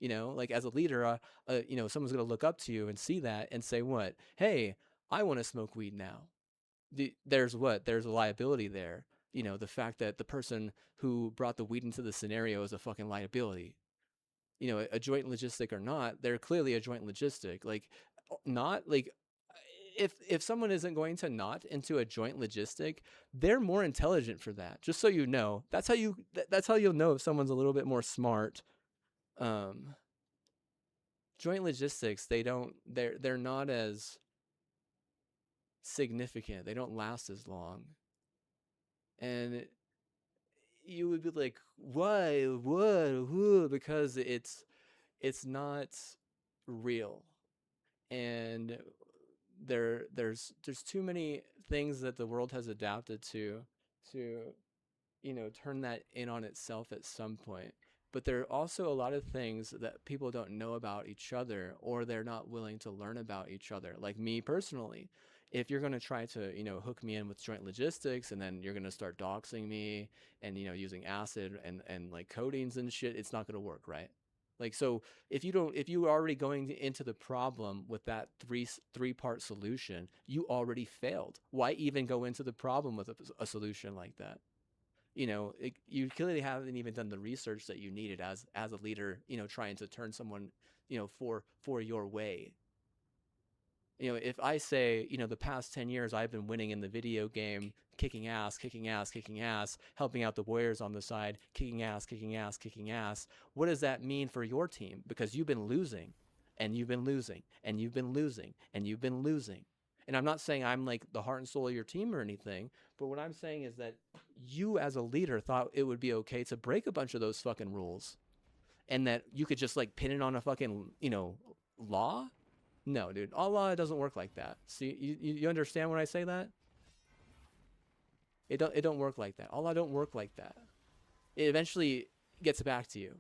Like, as a leader, someone's going to look up to you and see that and say, what? Hey, I want to smoke weed now. There's a liability there. The fact that the person who brought the weed into the scenario is a fucking liability. A joint logistic or not, they're clearly a joint logistic. Like, not like, if someone isn't going to not into a joint logistic, they're more intelligent for that. Just so you know, that's how you'll know if someone's a little bit more smart. joint logistics, they're not as significant. They don't last as long. And you would be like, why, what, who? Because it's not real. And there's too many things that the world has adapted to turn that in on itself at some point. But there are also a lot of things that people don't know about each other, or they're not willing to learn about each other. Like me personally, if you're going to try to, hook me in with joint logistics, and then you're going to start doxing me and, using acid and like coatings and shit, it's not going to work, right? Like, so if you are already going into the problem with that three-part solution, you already failed. Why even go into the problem with a solution like that? You clearly haven't even done the research that you needed as a leader, trying to turn someone, for your way. If I say, the past 10 years I've been winning in the video game, kicking ass, helping out the warriors on the side, kicking ass, what does that mean for your team? Because you've been losing, and you've been losing, and you've been losing, and you've been losing. And I'm not saying I'm like the heart and soul of your team or anything, but what I'm saying is that you as a leader thought it would be okay to break a bunch of those fucking rules, and that you could just like pin it on a fucking, law. No, dude, Allah doesn't work like that. See, you understand when I say that? It don't work like that. Allah don't work like that. It eventually gets back to you.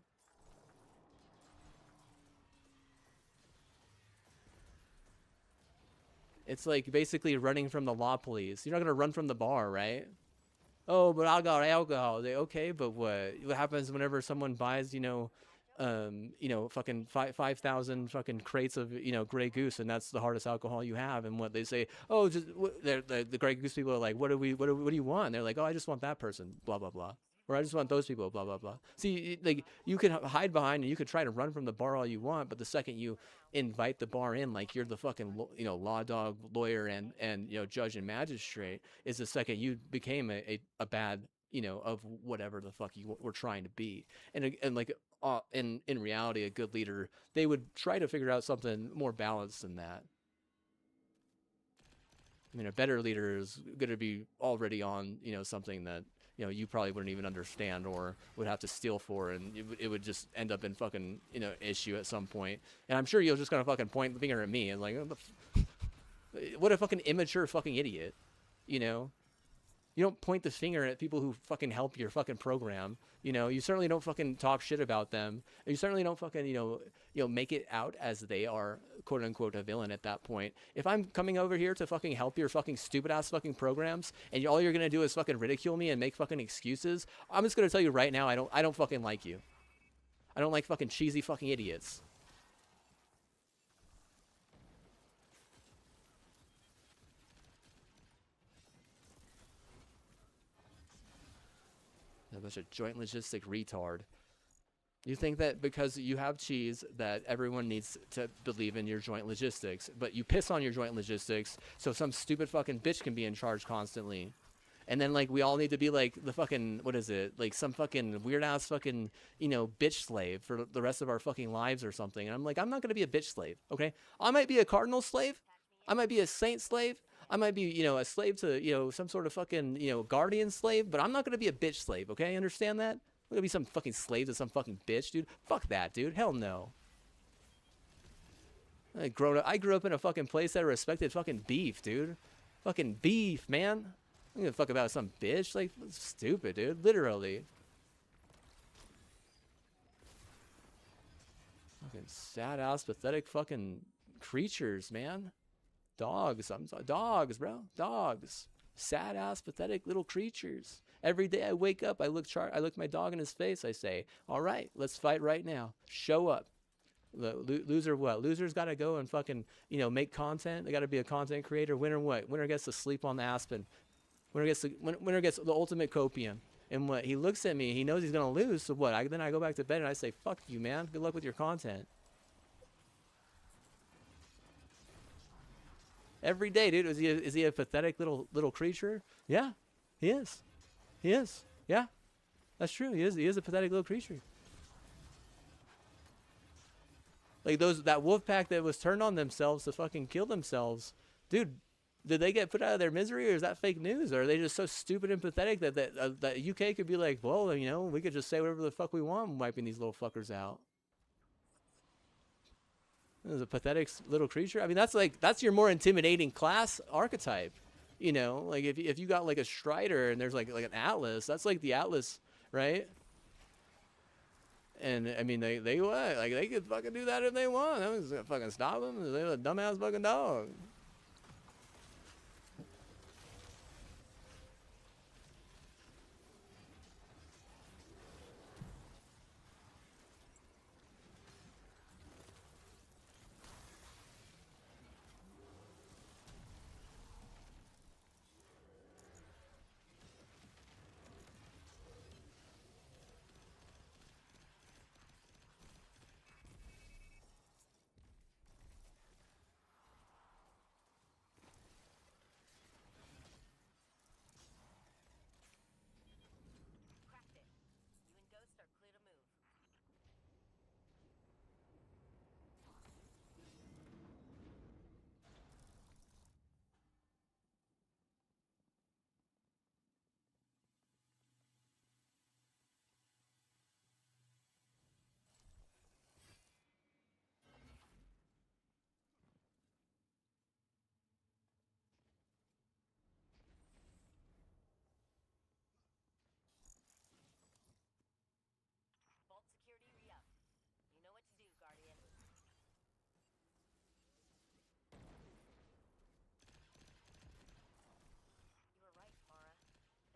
It's like basically running from the law police. You're not gonna run from the bar, right? Oh, but I got alcohol. Okay, but what happens whenever someone buys, fucking 5,000 fucking crates of, Grey Goose, and that's the hardest alcohol you have, and what they say, oh, just the Grey Goose people are like, what do you want? And they're like, oh, I just want that person, blah blah blah, or I just want those people, blah blah blah. See, like, you can hide behind and you could try to run from the bar all you want, but the second you invite the bar in, like you're the fucking law dog, lawyer, and judge and magistrate, is the second you became a bad of whatever the fuck you were trying to be. And like in reality, a good leader, they would try to figure out something more balanced than that. I mean, a better leader is going to be already on something that you probably wouldn't even understand, or would have to steal for, and it would just end up in fucking issue at some point. And I'm sure you'll just kind of fucking point the finger at me and like, what a fucking immature fucking idiot, You don't point the finger at people who fucking help your fucking program. You certainly don't fucking talk shit about them. You certainly don't fucking, make it out as they are, quote unquote, a villain at that point. If I'm coming over here to fucking help your fucking stupid ass fucking programs, and all you're going to do is fucking ridicule me and make fucking excuses, I'm just going to tell you right now, I don't fucking like you. I don't like fucking cheesy fucking idiots. A bunch of joint logistic retard. You think that because you have cheese that everyone needs to believe in your joint logistics, but you piss on your joint logistics so some stupid fucking bitch can be in charge constantly. And then like we all need to be like the fucking, what is it? Like some fucking weird ass fucking, bitch slave for the rest of our fucking lives or something. And I'm like, I'm not going to be a bitch slave. Okay. I might be a cardinal slave. I might be a saint slave. I might be, a slave to, some sort of fucking, guardian slave, but I'm not going to be a bitch slave, okay? Understand that? I'm going to be some fucking slave to some fucking bitch, dude. Fuck that, dude. Hell no. I grew up in a fucking place that respected fucking beef, dude. Fucking beef, man. I'm going to fuck about some bitch. Like, stupid, dude. Literally. Fucking sad-ass, pathetic fucking creatures, man. Dogs, dogs, bro, dogs. Sad ass, pathetic little creatures. Every day I wake up, I look my dog in his face. I say, "All right, let's fight right now. Show up." Loser what? Losers got to go and fucking make content. They got to be a content creator. Winner what? Winner gets to sleep on the aspen. Winner gets the ultimate copium. And what? He looks at me. He knows he's gonna lose. So what? Then I go back to bed and I say, "Fuck you, man. Good luck with your content." Every day, dude. Is he a pathetic little creature? Yeah, he is. He is. Yeah, that's true. He is a pathetic little creature. Like that wolf pack that was turned on themselves to fucking kill themselves, dude. Did they get put out of their misery, or is that fake news? Or are they just so stupid and pathetic that UK could be like, well, you know, we could just say whatever the fuck we want, wiping these little fuckers out? As a pathetic little creature. I mean, that's your more intimidating class archetype. You know, like if you got like a Strider and there's like an Atlas, that's like the Atlas, right? And I mean, they what? Like they could fucking do that if they want. That was gonna fucking stop them. They're a dumbass fucking dog. Cracked it. You and Ghost are clear to move. Vault security re-up. You know what to do, Guardian. You were right, Mara.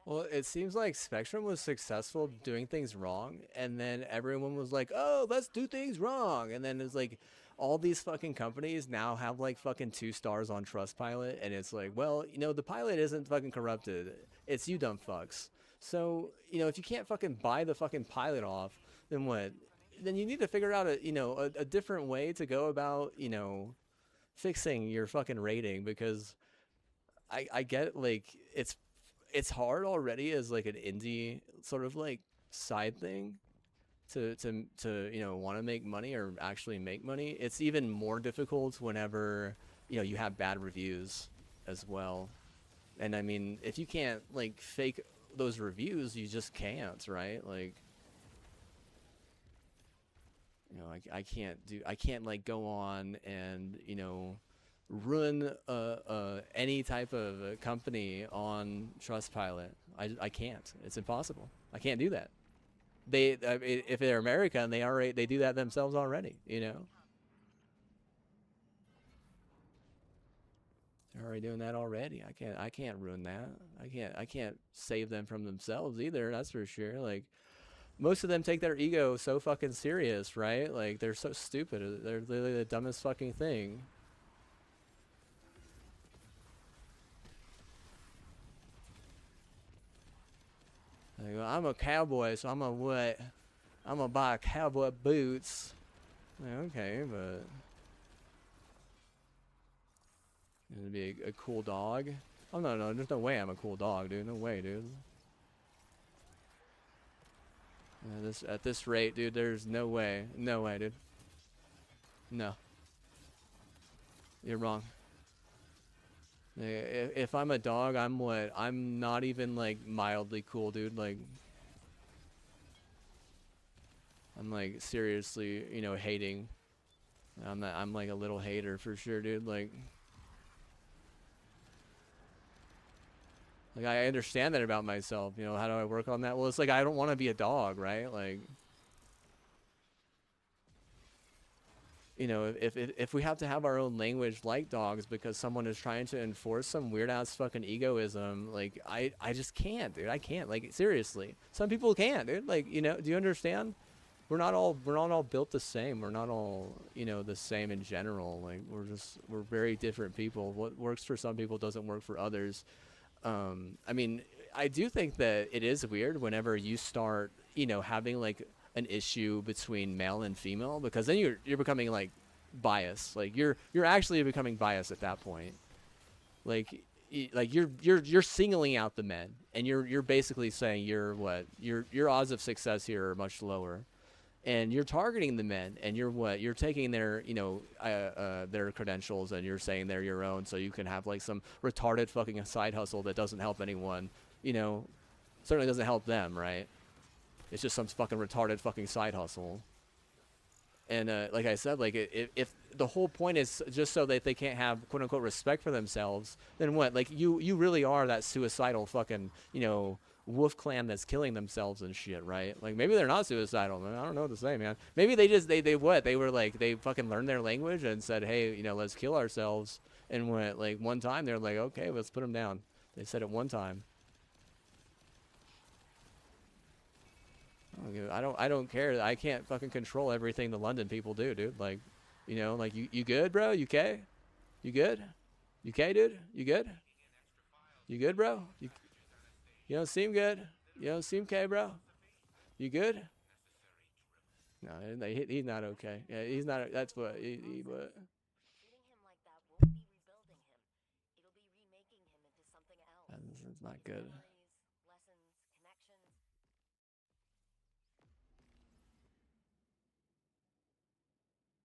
Well, it seems like Spectrum was successful doing things wrong, and then everyone was like, "Oh, let's do things wrong," and then it's like all these fucking companies now have like fucking 2 stars on Trustpilot, and it's like, well, you know, the pilot isn't fucking corrupted. It's you dumb fucks. So, you know, if you can't fucking buy the fucking pilot off, then what? Then you need to figure out a different way to go about, you know, fixing your fucking rating, because I get like it's hard already as like an indie sort of like side thing to you know, want to make money or actually make money. It's even more difficult whenever, you know, you have bad reviews as well. And I mean, if you can't like fake those reviews, you just can't, right? Like, you know, I can't like go on and, you know, ruin any type of company on Trustpilot. I can't. It's impossible. I can't do that. If they're American, they do that themselves already, you know. They're already doing that already. I can't ruin that. I can't save them from themselves either, that's for sure. Like, most of them take their ego so fucking serious, right? Like, they're so stupid. They're literally the dumbest fucking thing. Like, well, I'm a cowboy, so I'm gonna buy cowboy boots. Like, okay, but it'd be a cool dog. Oh no, there's no way I'm a cool dog, dude. No way, dude. At this rate, dude, there's no way. No way, dude. No. You're wrong. If I'm a dog, I'm not even like mildly cool, dude. Like, I'm like seriously, you know, hating. I'm like a little hater for sure, dude. Like I understand that about myself, you know. How do I work on that? Well, it's like I don't want to be a dog, right? Like, you know, if we have to have our own language like dogs because someone is trying to enforce some weird ass fucking egoism, like I just can't, dude. I can't. Like, seriously. Some people can, dude. Like, you know, do you understand? We're not all built the same. We're not all, you know, the same in general. Like, we're very different people. What works for some people doesn't work for others. I mean, I do think that it is weird whenever you start, you know, having like an issue between male and female, because then you're becoming like biased. Like you're actually becoming biased at that point. Like you're singling out the men, and you're basically saying your odds of success here are much lower. and you're targeting the men, and you're taking their their credentials, and you're saying they're your own, so you can have like some retarded fucking side hustle that doesn't help anyone, certainly doesn't help them, right? It's just some fucking retarded fucking side hustle. And like I said, like if the whole point is just so that they can't have quote unquote respect for themselves, then what? Like you really are that suicidal fucking wolf clan that's killing themselves and shit, right? Like maybe they're not suicidal, man. I don't know what to say, man. Maybe they just they were like they fucking learned their language and said, hey, let's kill ourselves. And went like one time they're like, okay, let's put them down. They said it one time. I don't care. I can't fucking control everything the London people do, dude. Like, like you good, bro? You okay? You good? You okay, dude? You good? You good, bro? You don't seem good. You don't seem okay, bro. You good? No, he's not okay. Yeah, he's not. That's what what. Treating him like that won't be rebuilding him. It'll be remaking him into something else. That's not good. Memories, lessons,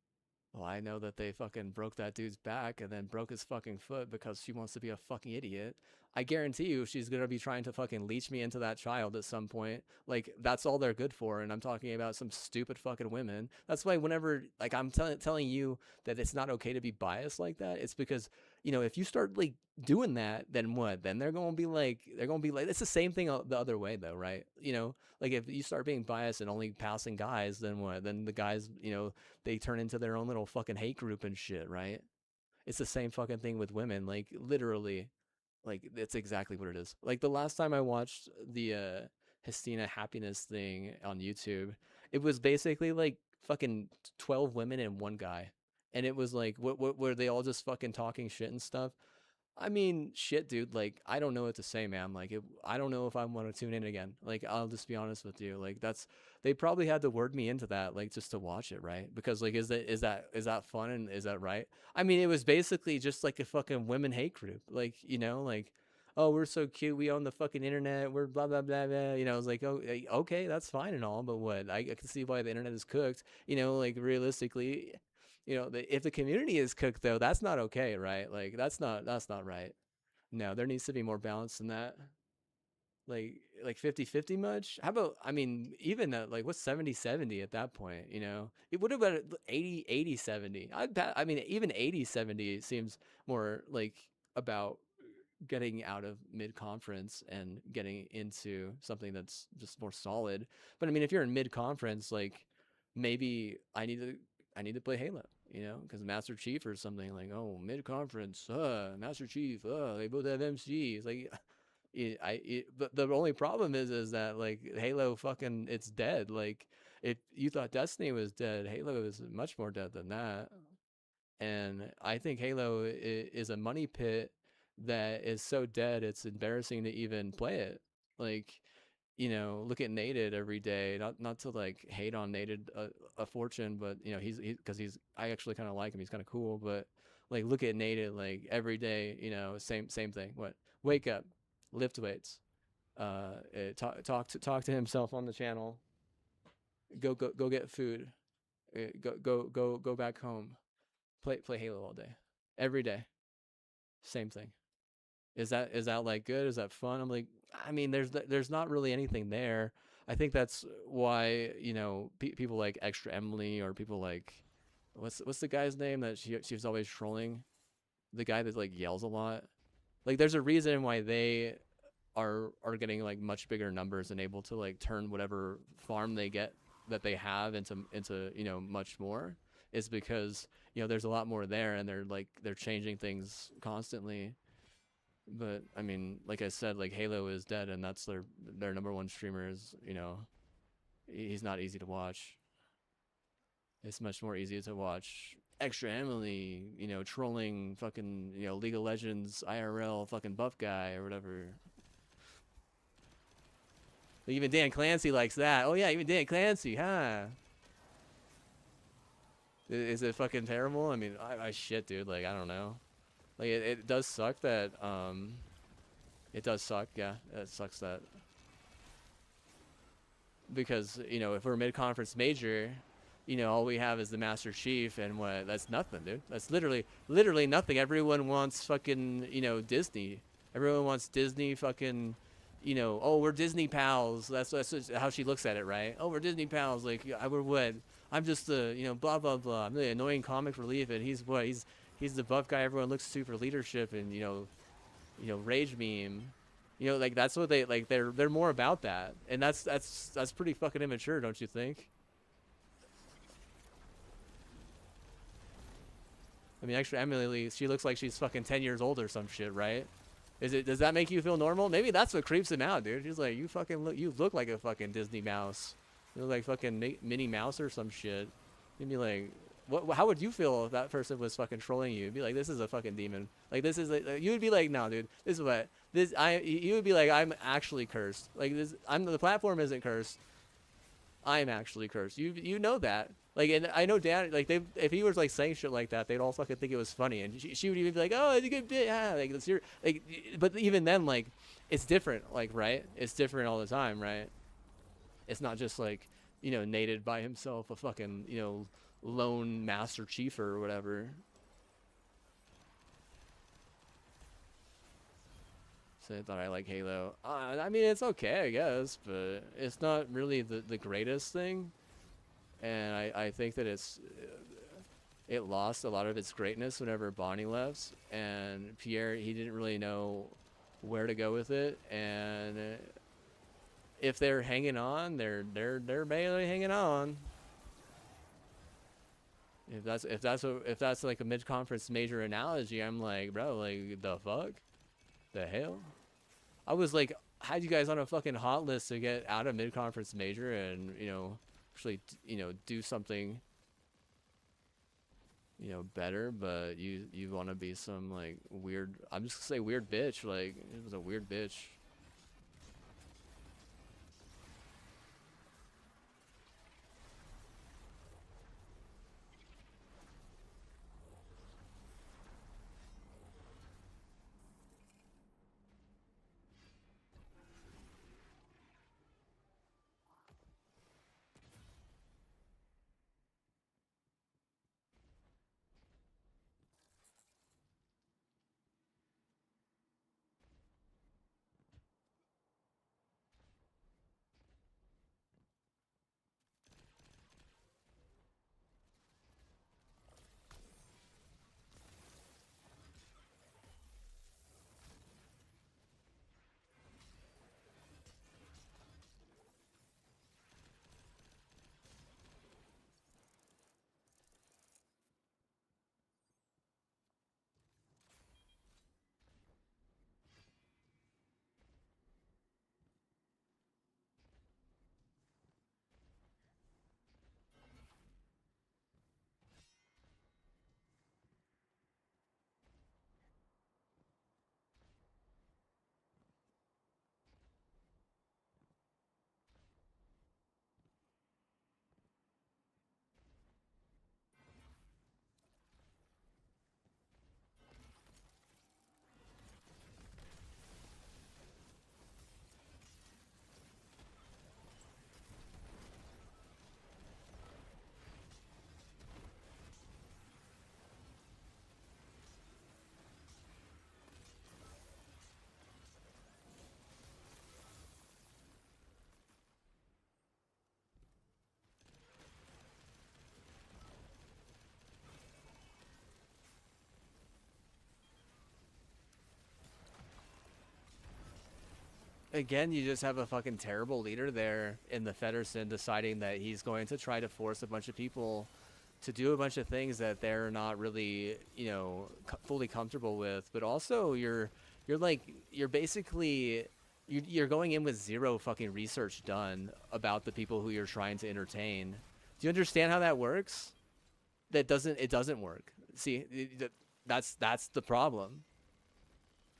connections. Well, I know that they fucking broke that dude's back and then broke his fucking foot because she wants to be a fucking idiot. I guarantee you she's going to be trying to fucking leech me into that child at some point. Like, that's all they're good for. And I'm talking about some stupid fucking women. That's why whenever, like, I'm telling you that it's not okay to be biased like that, it's because, if you start, like, doing that, then what? Then they're going to be like, it's the same thing the other way, though, right? Like, if you start being biased and only passing guys, then what? Then the guys, they turn into their own little fucking hate group and shit, right? It's the same fucking thing with women, like, literally. Like, it's exactly what it is. Like, the last time I watched the Hestina Happiness thing on YouTube, it was basically like fucking 12 women and one guy. And it was like, what were they all just fucking talking shit and stuff? I mean, shit, dude. Like, I don't know what to say, man. Like, I don't know if I want to tune in again. Like, I'll just be honest with you. Like, they probably had to word me into that, like, just to watch it, right? Because, like, is that fun and is that right? I mean, it was basically just like a fucking women hate group. Like, like, oh, we're so cute. We own the fucking internet. We're blah blah blah blah. I was like, oh, okay, that's fine and all, but what? I can see why the internet is cooked. Like, realistically. If the community is cooked, though, that's not okay, right? Like, that's not right. No, there needs to be more balance than that. Like 50-50 much? How about, I mean, even like, what's 70-70 at that point, It would have been 80-70. I mean, even 80-70 seems more like about getting out of mid-conference and getting into something that's just more solid. But I mean, if you're in mid-conference, like, maybe I need to play Halo, because Master Chief or something, like, oh, mid-conference, Master Chief, they both have MC. It's like, but the only problem is that, like, Halo fucking, it's dead. Like, if you thought Destiny was dead, Halo is much more dead than that. And I think Halo is a money pit that is so dead, it's embarrassing to even play it. Like, look at Nated every day. Not to like hate on Nated a fortune, but because I actually kind of like him. He's kind of cool, but like, look at Nated, like, every day. Same thing. What? Wake up, lift weights, talk to himself on the channel. Go get food. Go back home. Play Halo all day, every day. Same thing. Is that like good? Is that fun? I'm like, I mean, there's not really anything there. I think that's why people like Extra Emily, or people like, what's the guy's name that she was always trolling, the guy that like yells a lot. Like, there's a reason why they are getting like much bigger numbers and able to like turn whatever farm they get that they have into much more, is because there's a lot more there, and they're changing things constantly. But I mean, like I said, like, Halo is dead, and that's their number one streamer is, he's not easy to watch. It's much more easy to watch Extra Emily, trolling fucking, League of Legends IRL fucking buff guy or whatever. Even Dan Clancy likes that. Oh yeah, even Dan Clancy, huh? Is it fucking terrible? I mean, I shit, dude. Like, I don't know. Like, it does suck that, it does suck, yeah. It sucks that because you know if we're mid-conference major, you know all we have is the Master Chief, and what? That's nothing, dude. That's literally nothing. Everyone wants fucking Disney. Everyone wants Disney fucking. Oh, we're Disney pals. That's just how she looks at it, right? Oh, we're Disney pals. Like, we're what? I'm just the, blah, blah, blah. I'm the annoying comic relief, and he's what? He's the buff guy everyone looks to for leadership, and, rage meme. Like, that's what they, like, they're more about that. And that's pretty fucking immature, don't you think? I mean, actually, Emily, she looks like she's fucking 10 years old or some shit, right? Does that make you feel normal? Maybe that's what creeps him out, dude. He's like, you look like a fucking Disney mouse. You look like fucking Minnie Mouse or some shit. You'd be like, how would you feel if that person was fucking trolling you? You'd be like, this is a fucking demon. Like, this is like, you would be like, no, dude, this is what, you would be like, I'm actually cursed. Like, the platform isn't cursed. I'm actually cursed. You know that. Like, and I know Dan, like, if he was like saying shit like that, they'd all fucking think it was funny, and she would even be like, oh, it's a good bit, yeah, like, it's your, like, but even then, like, it's different, like, right? It's different all the time, right? It's not just like, nated by himself, a fucking, lone Master Chief or whatever. So I thought I like Halo. I mean, it's okay, I guess, but it's not really the greatest thing. And I think that it lost a lot of its greatness whenever Bonnie left, and Pierre, he didn't really know where to go with it. And if they're hanging on, they're barely hanging on. If that's like a mid-conference major analogy, I'm like, bro, like, the fuck, the hell? I was like, had you guys on a fucking hot list to get out of mid-conference major and actually do something better, but you want to be some like weird, I'm just gonna say weird bitch. Like, it was a weird bitch. Again, you just have a fucking terrible leader there in the Federson deciding that he's going to try to force a bunch of people to do a bunch of things that they're not really, fully comfortable with. But also, you're basically going in with zero fucking research done about the people who you're trying to entertain. Do you understand how that works? It doesn't work. See, that's the problem.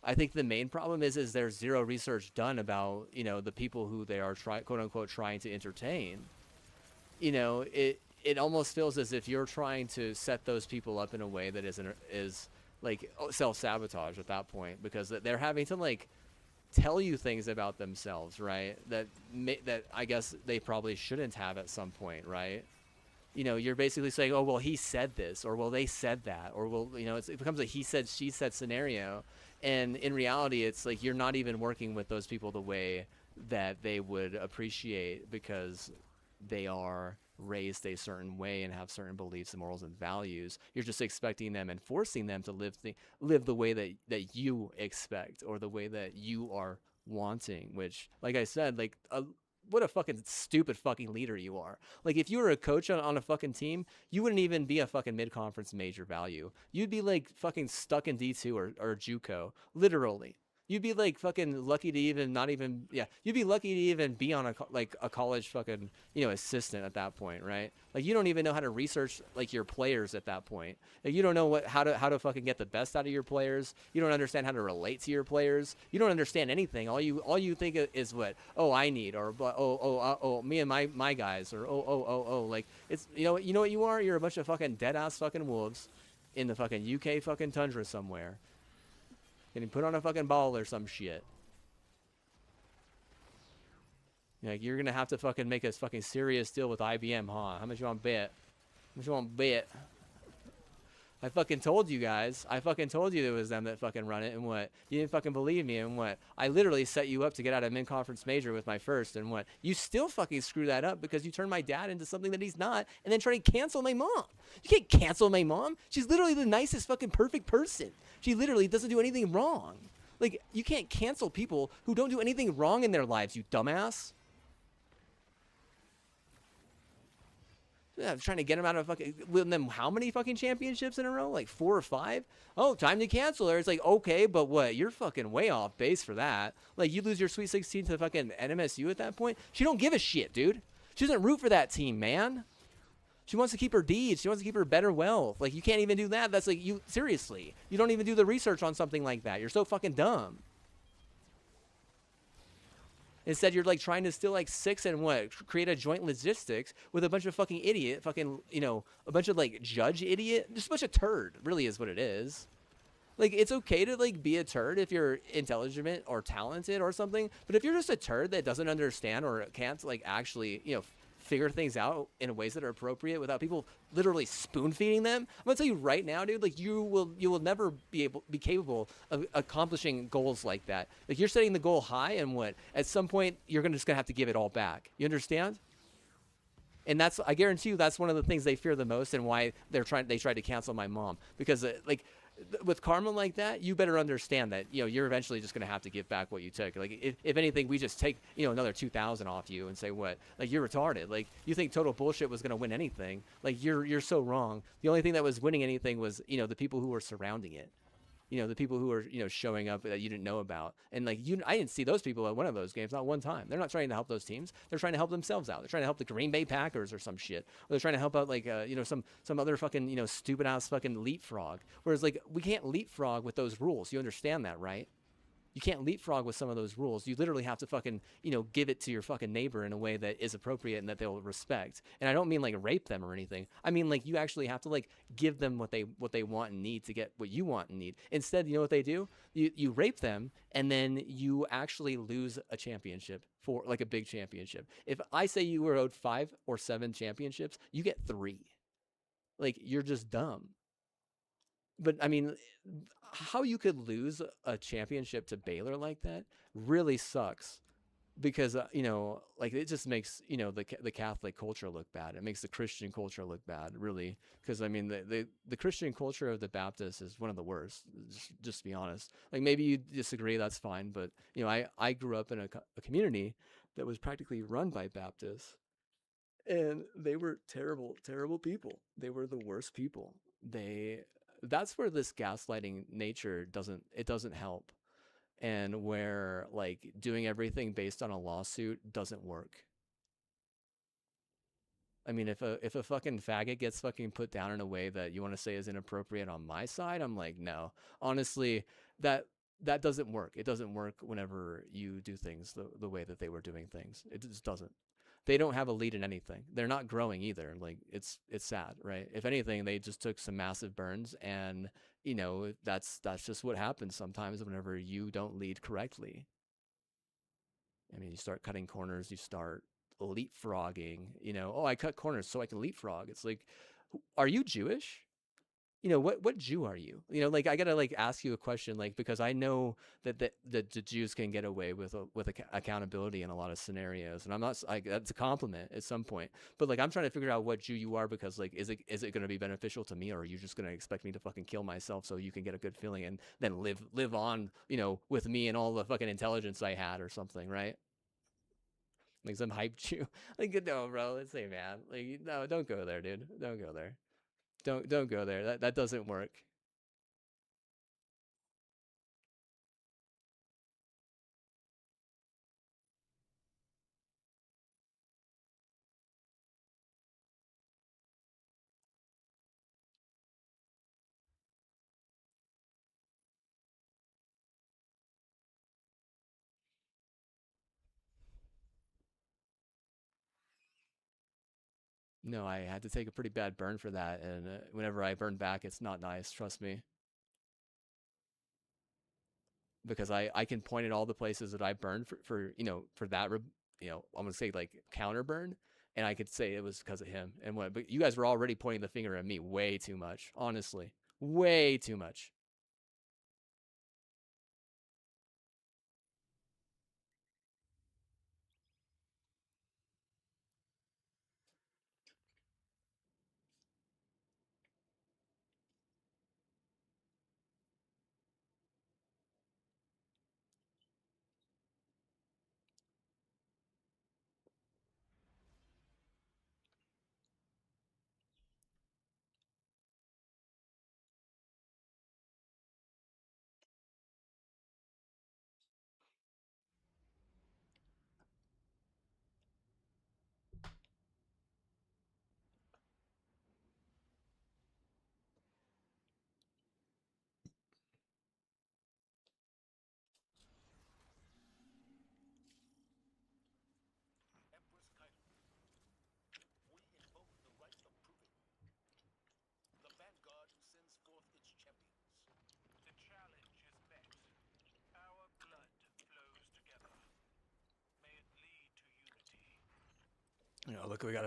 I think the main problem is there's zero research done about, the people who they are quote unquote trying to entertain. It almost feels as if you're trying to set those people up in a way that is like self-sabotage at that point, because they're having to like tell you things about themselves, right? That I guess they probably shouldn't have at some point, right? You know, you're basically saying, oh, well, he said this, or well, they said that, or well, you know, it becomes a he said, she said scenario. And in reality, it's like you're not even working with those people the way that they would appreciate, because they are raised a certain way and have certain beliefs and morals and values. You're just expecting them and forcing them to live the way that you expect, or the way that you are wanting, which, like I said, like what a fucking stupid fucking leader you are. Like, if you were a coach on a fucking team, you wouldn't even be a fucking mid-conference major value. You'd be like fucking stuck in D2 or JUCO, literally. You'd be like fucking lucky to even not even, yeah, you'd be lucky to even be on a college fucking, you know, assistant at that point, right? Like, you don't even know how to research like your players at that point. Like, you don't know how to fucking get the best out of your players. You don't understand how to relate to your players. You don't understand anything. All you think is what, oh, I need, or me and my guys, or like, it's, you know what you are? You're a bunch of fucking dead ass fucking wolves in the fucking UK fucking tundra somewhere. Getting put on a fucking ball or some shit. Like, you're gonna have to fucking make a fucking serious deal with IBM, huh? How much you want to bet? How much you want to bet? I fucking told you guys. I fucking told you it was them that fucking run it, and what? You didn't fucking believe me, and what? I literally set you up to get out of mid-conference major with my first, and what? You still fucking screw that up because you turned my dad into something that he's not, and then try to cancel my mom. You can't cancel my mom. She's literally the nicest fucking perfect person. She literally doesn't do anything wrong. Like, you can't cancel people who don't do anything wrong in their lives, you dumbass. Yeah, I'm trying to get him out of fucking, win them how many fucking championships in a row? Like 4 or 5? Oh, time to cancel her. It's like, okay, but what? You're fucking way off base for that. Like, you lose your Sweet 16 to fucking NMSU at that point. She don't give a shit, dude. She doesn't root for that team, man. She wants to keep her deeds. She wants to keep her better wealth. Like, you can't even do that. That's like, you, seriously. You don't even do the research on something like that. You're so fucking dumb. Instead, you're like trying to still like create a joint logistics with a bunch of fucking idiot, fucking, you know, a bunch of like judge idiot, just a bunch of turd, really is what it is. Like, it's okay to like be a turd if you're intelligent or talented or something, but if you're just a turd that doesn't understand or can't like actually, you know, figure things out in ways that are appropriate without people literally spoon feeding them, I'm gonna tell you right now, dude, like, you will never be capable of accomplishing goals like that. Like, you're setting the goal high, and what, at some point you're just gonna have to give it all back. You understand? And that's, I guarantee you, that's one of the things they fear the most, and why they tried to cancel my mom, because like, with karma like that, you better understand that, you know, you're eventually just going to have to give back what you took. Like, if anything, we just take, you know, another 2,000 off you and say, what? Like, you're retarded. Like, you think Total Bullshit was going to win anything. Like, you're so wrong. The only thing that was winning anything was, you know, the people who were surrounding it. You know, the people who are, you know, showing up that you didn't know about. And like, I didn't see those people at one of those games, not one time. They're not trying to help those teams. They're trying to help themselves out. They're trying to help the Green Bay Packers or some shit. Or they're trying to help out like, you know, some other fucking, you know, stupid ass fucking leapfrog. Whereas like, we can't leapfrog with those rules. You understand that, right? You can't leapfrog with some of those rules. You literally have to fucking, you know, give it to your fucking neighbor in a way that is appropriate and that they'll respect. And I don't mean like rape them or anything. I mean, like, you actually have to like give them what they want and need to get what you want and need. Instead, you know what they do? You rape them, and then you actually lose a championship, for like a big championship. If I say you were owed 5 or 7 championships, you get 3. Like, you're just dumb. But I mean, how you could lose a championship to Baylor like that really sucks, because you know, like, it just makes, you know, the Catholic culture look bad. It makes the Christian culture look bad, really, because I mean, the Christian culture of the Baptists is one of the worst. Just to be honest. Like, maybe you disagree, that's fine, but you know, I grew up in a community that was practically run by Baptists, and they were terrible people. They were the worst people. That's where this gaslighting nature doesn't help, and where like doing everything based on a lawsuit doesn't work. I mean, if a fucking faggot gets fucking put down in a way that you want to say is inappropriate on my side, I'm like, no, honestly, that doesn't work. It doesn't work whenever you do things the way that they were doing things. It just doesn't. They don't have a lead in anything. They're not growing either. Like, it's sad, right? If anything, they just took some massive burns, and you know, that's just what happens sometimes whenever you don't lead correctly. I mean, you start cutting corners, you start leapfrogging, you know, oh, I cut corners so I can leapfrog. It's like, are you Jewish? You know, what Jew are you? You know, like I gotta like ask you a question, like because I know that the Jews can get away with accountability in a lot of scenarios, and I'm not like that's a compliment at some point, but like I'm trying to figure out what Jew you are because like is it going to be beneficial to me, or are you just going to expect me to fucking kill myself so you can get a good feeling and then live on, you know, with me and all the fucking intelligence I had or something, right? Like some hype Jew, like no, bro, let's say man, like no, don't go there, dude, don't go there. Don't go there. That doesn't work. No, I had to take a pretty bad burn for that, and whenever I burn back, it's not nice. Trust me, because I can point at all the places that I burned for you know for that you know I'm gonna say like counter burn, and I could say it was because of him and what. But you guys were already pointing the finger at me way too much, honestly, way too much. Empress Kaido, we invoke the right of proving. The vanguard sends forth its champions. The challenge is met. Our blood flows together. May it lead to unity. You know, look, we got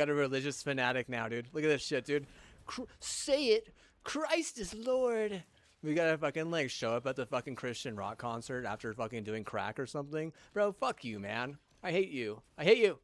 a religious fanatic now, dude. Look at this shit, dude. Say it, Christ is Lord. We gotta fucking like show up at the fucking Christian rock concert after fucking doing crack or something, bro. Fuck you, man. I hate you. I hate you.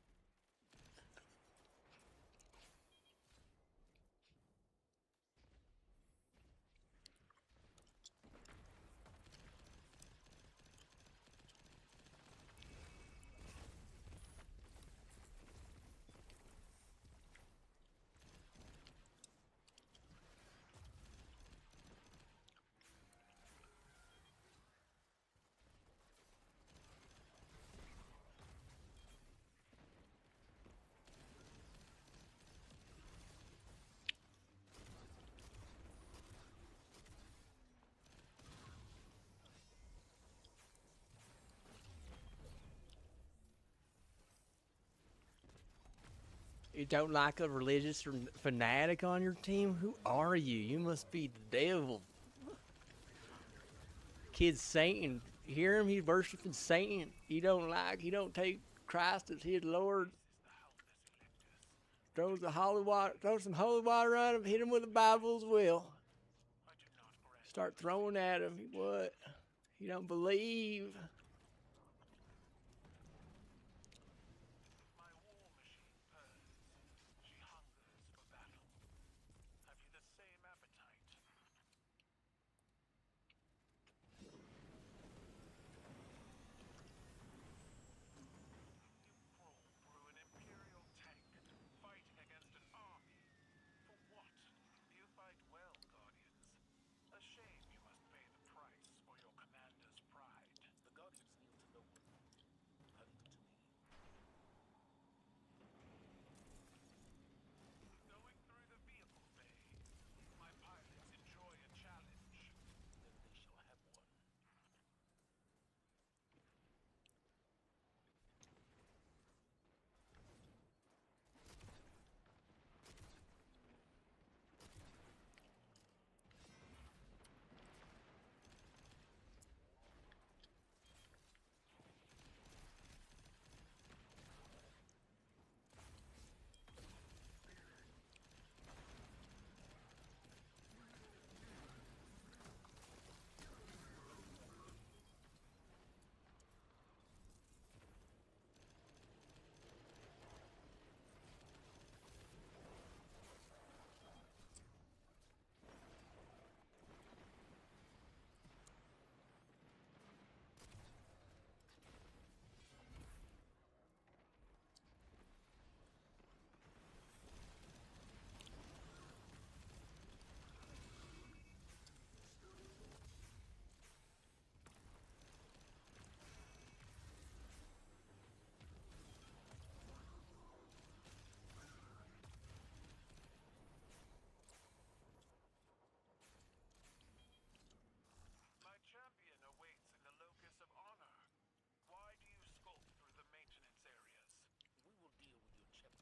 You don't like a religious fanatic on your team? Who are you? You must be the devil. Kid Satan. You hear him? He's worshiping Satan. He don't take Christ as his Lord. Throw some holy water on him, hit him with the Bible as well. Start throwing at him. What? You don't believe? My war machine purrs. She hungers for battle. Have you the same appetite? You crawl through an Imperial tank, fighting against an army. For what? You fight well, Guardians. A shame you must pay the price for your commander's pride. The Guardians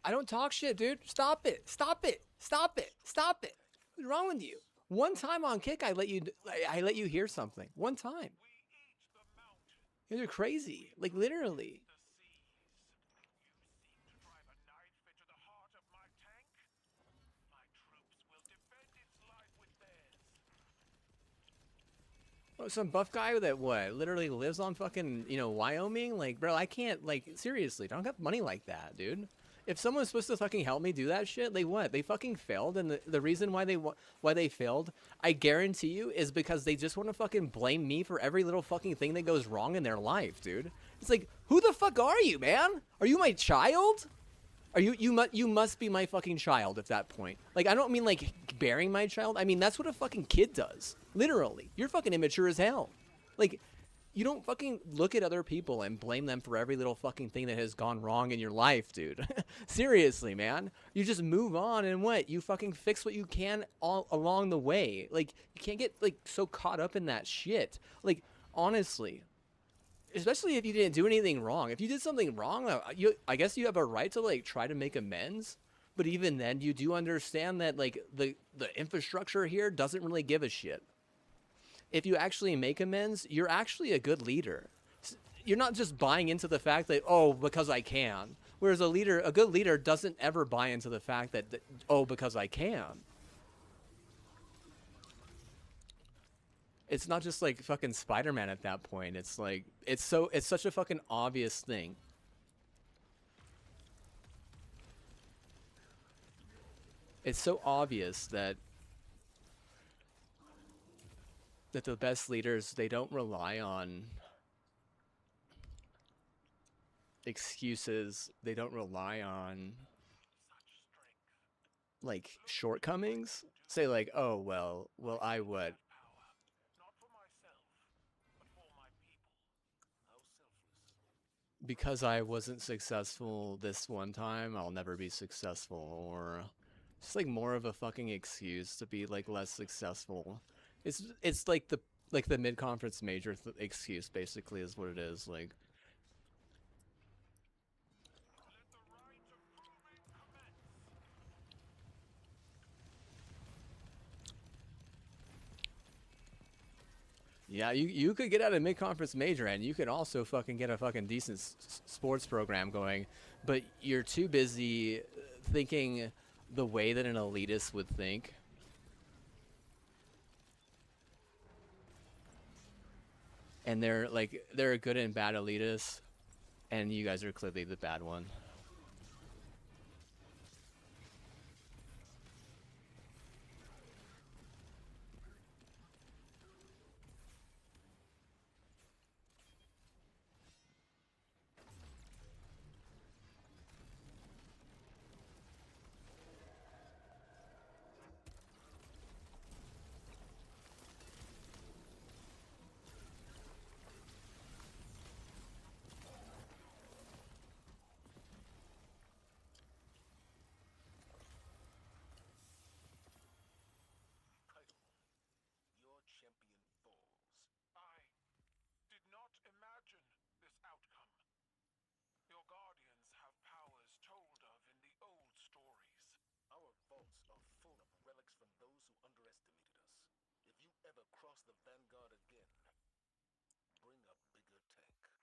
I don't talk shit, dude. Stop it. Stop it. Stop it. Stop it. What's wrong with you? One time on Kick, I let you hear something. One time. We eat the mountain, You're crazy. Like literally. the seas. You seek to drive a knife into the heart of my tank? My troops will defend its life with theirs. Oh, some buff guy that what? Literally lives on fucking, Wyoming? Like, bro, I can't, like, seriously, I don't got money like that, dude. If someone's supposed to fucking help me do that shit, they what? They fucking failed, and the reason why they failed, I guarantee you, is because they just want to fucking blame me for every little fucking thing that goes wrong in their life, dude. It's like, who the fuck are you, man? Are you my child? Are you must be my fucking child at that point. Like, I don't mean like bearing my child. I mean that's what a fucking kid does. Literally. You're fucking immature as hell. Like, you don't fucking look at other people and blame them for every little fucking thing that has gone wrong in your life, dude. Seriously, man. You just move on and what? You fucking fix what you can all along the way. Like, you can't get like so caught up in that shit. Like, honestly. Especially if you didn't do anything wrong. If you did something wrong, I guess you have a right to like try to make amends. But even then, you do understand that like the infrastructure here doesn't really give a shit. If you actually make amends, you're actually a good leader. You're not just buying into the fact that, oh, because I can. Whereas a good leader doesn't ever buy into the fact that oh, because I can. It's not just like fucking Spider-Man at that point. It's like, it's such a fucking obvious thing. It's so obvious that the best leaders, they don't rely on excuses. They don't rely on like shortcomings. Say like, oh well I would. Not for myself, but for my people. How selfless. Because I wasn't successful this one time, I'll never be successful, or just like more of a fucking excuse to be like less successful. It's like the mid-conference major excuse basically is what it is. Like, Let the rite of proving commence. yeah, you could get out of mid-conference major and you could also fucking get a fucking decent sports program going, but you're too busy thinking the way that an elitist would think. And they're a good and bad elitist, and you guys are clearly the bad one. Title. Your champion falls. I did not imagine this outcome. Your guardians have powers told of in the old stories. Our vaults are full of relics from those who underestimated us. If you ever cross the Vanguard again, bring a bigger tank.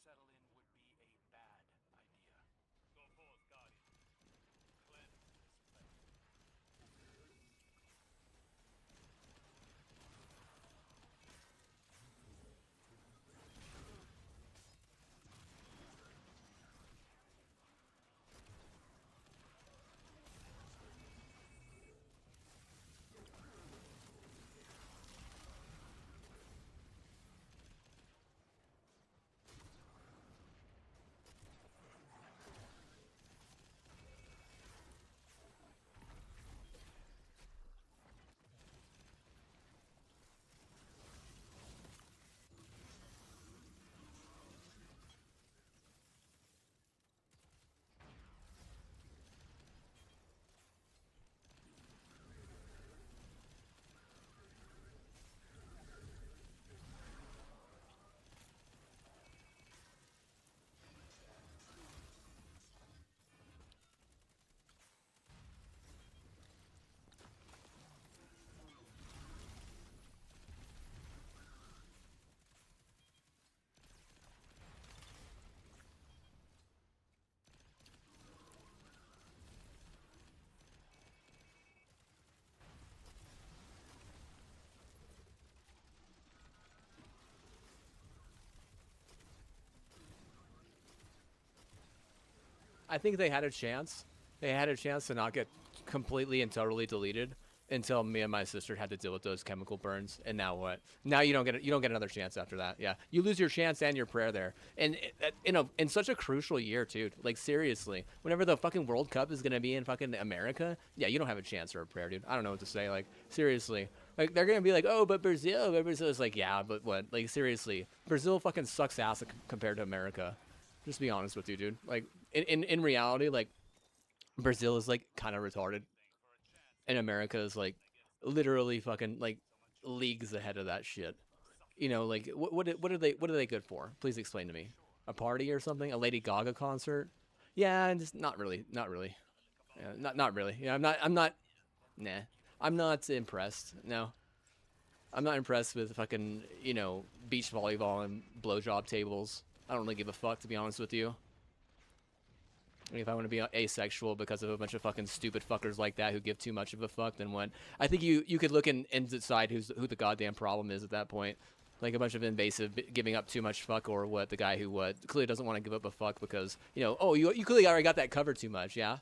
settle in would be a bad idea. Go forth, Guardian. Cleanse this place. I think they had a chance. They had a chance to not get completely and totally deleted until me and my sister had to deal with those chemical burns. And now what? Now you don't get another chance after that. Yeah, you lose your chance and your prayer there. And in such a crucial year too. Like seriously, whenever the fucking World Cup is gonna be in fucking America, yeah, you don't have a chance or a prayer, dude. I don't know what to say. Like seriously. Like they're gonna be like, oh, but Brazil is like, yeah, but what? Like seriously, Brazil fucking sucks ass compared to America. Just be honest with you, dude. Like in reality, like Brazil is like kind of retarded, and America is like literally fucking like leagues ahead of that shit. You know, like what are they good for? Please explain to me. A party or something? A Lady Gaga concert? Yeah, and just not really, not really. Yeah, not really. Yeah, I'm not. Nah, I'm not impressed. No, I'm not impressed with fucking beach volleyball and blowjob tables. I don't really give a fuck, to be honest with you. I mean, if I want to be asexual because of a bunch of fucking stupid fuckers like that who give too much of a fuck, then what? I think you could look and decide who the goddamn problem is at that point. Like a bunch of invasive giving up too much fuck, or what? The guy who clearly doesn't want to give up a fuck because oh, you clearly already got that covered too much, yeah.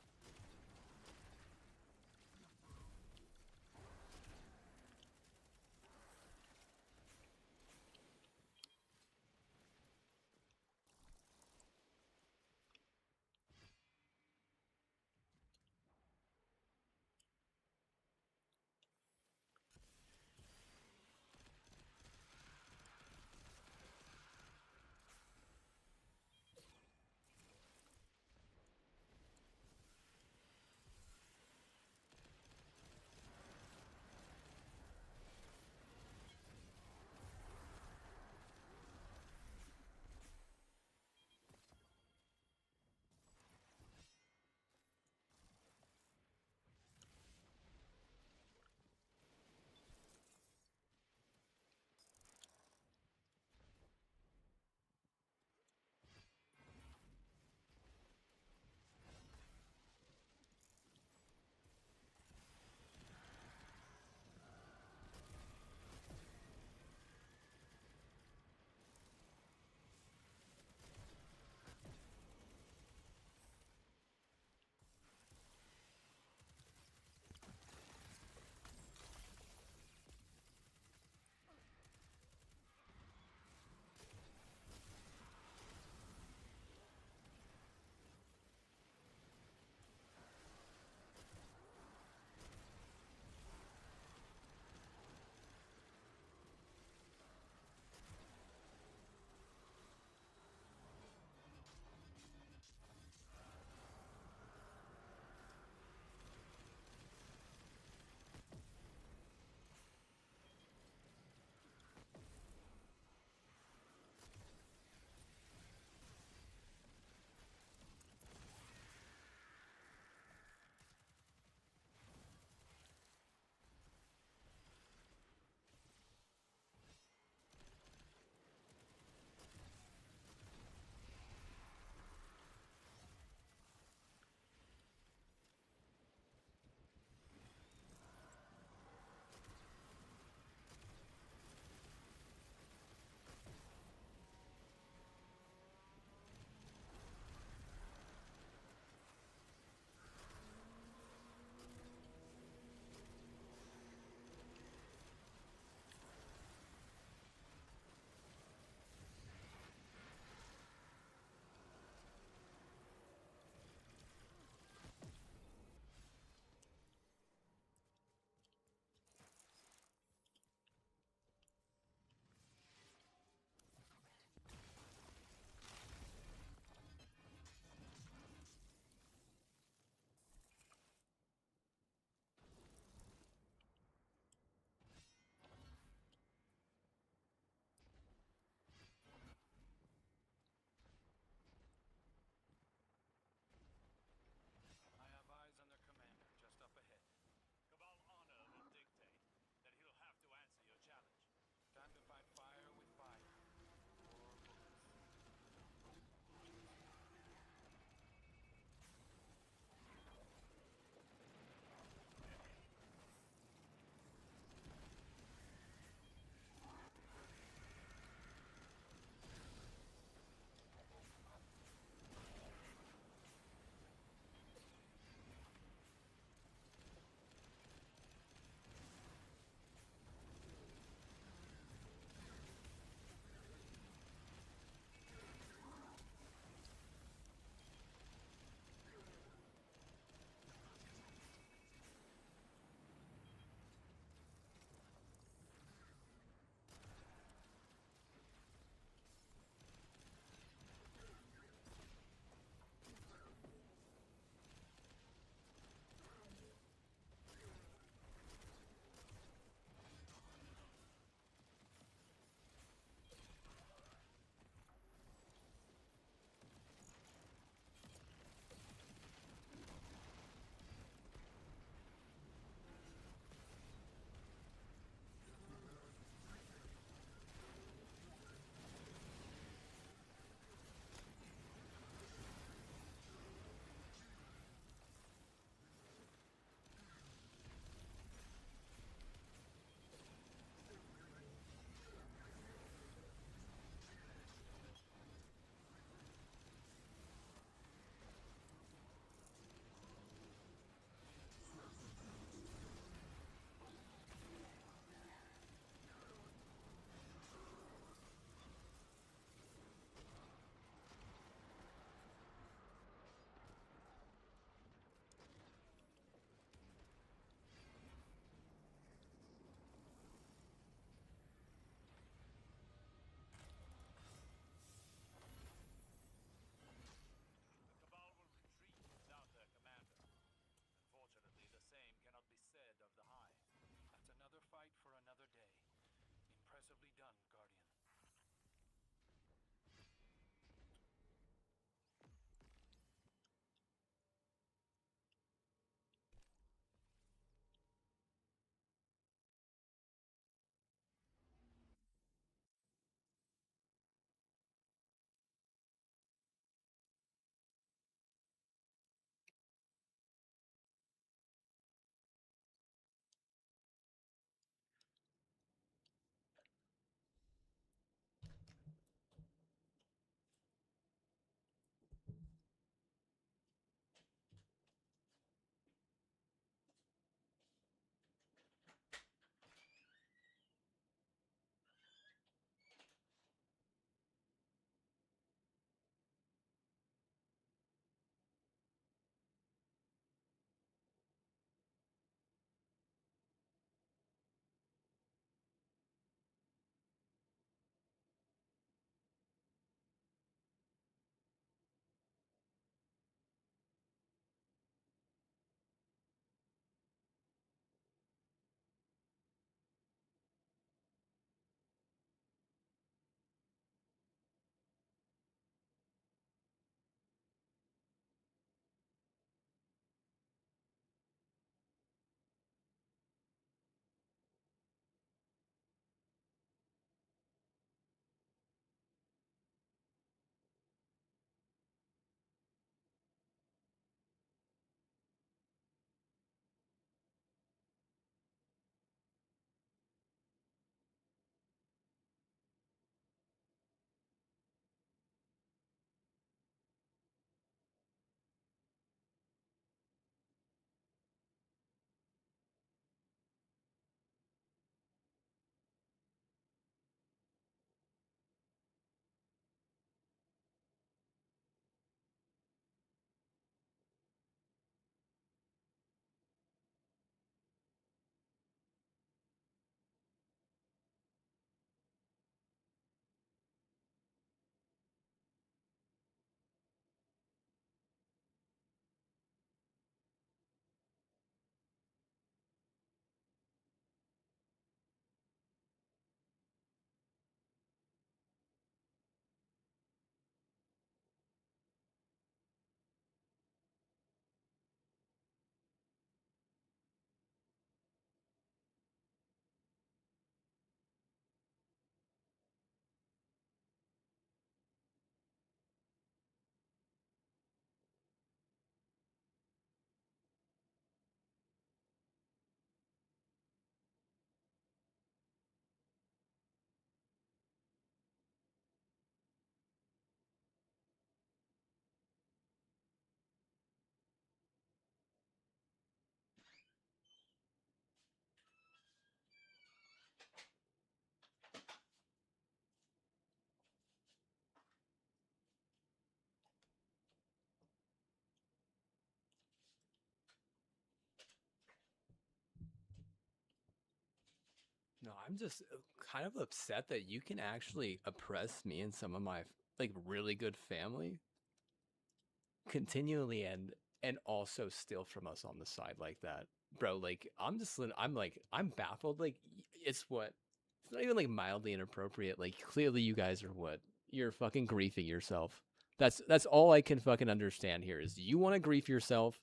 I'm just kind of upset that you can actually oppress me and some of my like really good family continually and also steal from us on the side like that. Bro, like I'm baffled. Like it's what it's not even like mildly inappropriate. Like clearly you guys are what? You're fucking griefing yourself. That's all I can fucking understand here is you want to grief yourself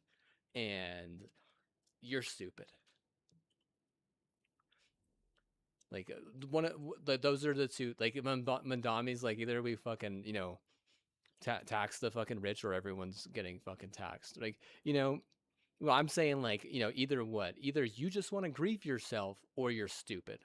and you're stupid. Like those are the two. Like Mandami's like either we fucking tax the fucking rich or everyone's getting fucking taxed. Like well, I'm saying like either what, either you just want to grief yourself or you're stupid.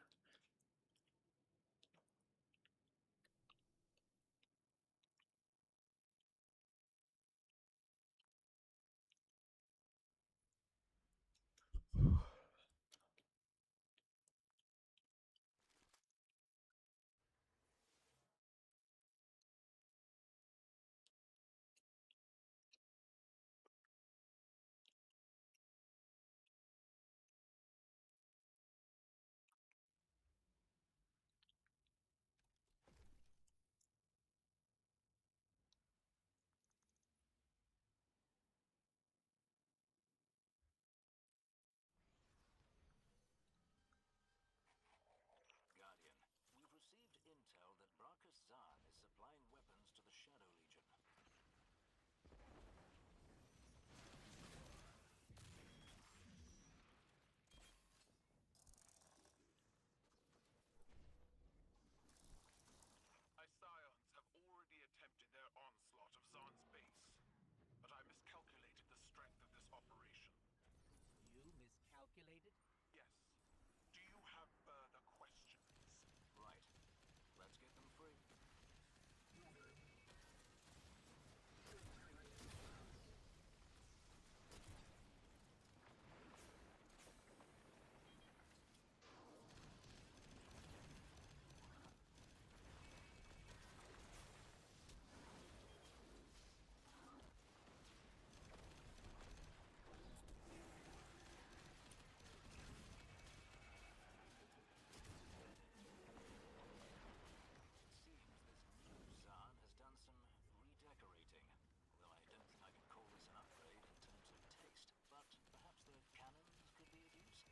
Guardian, we've received intel that Brachus Zahn is supplying weapons to the Shadow Legion. My scions have already attempted their onslaught of Zahn's base, but I miscalculated the strength of this operation. You miscalculated? Yes. Do you have further questions? Right. Let's get them free. It seems this new Zahn has done some redecorating. Although I don't think I can call this an upgrade in terms of taste, but perhaps the cannons could be of use?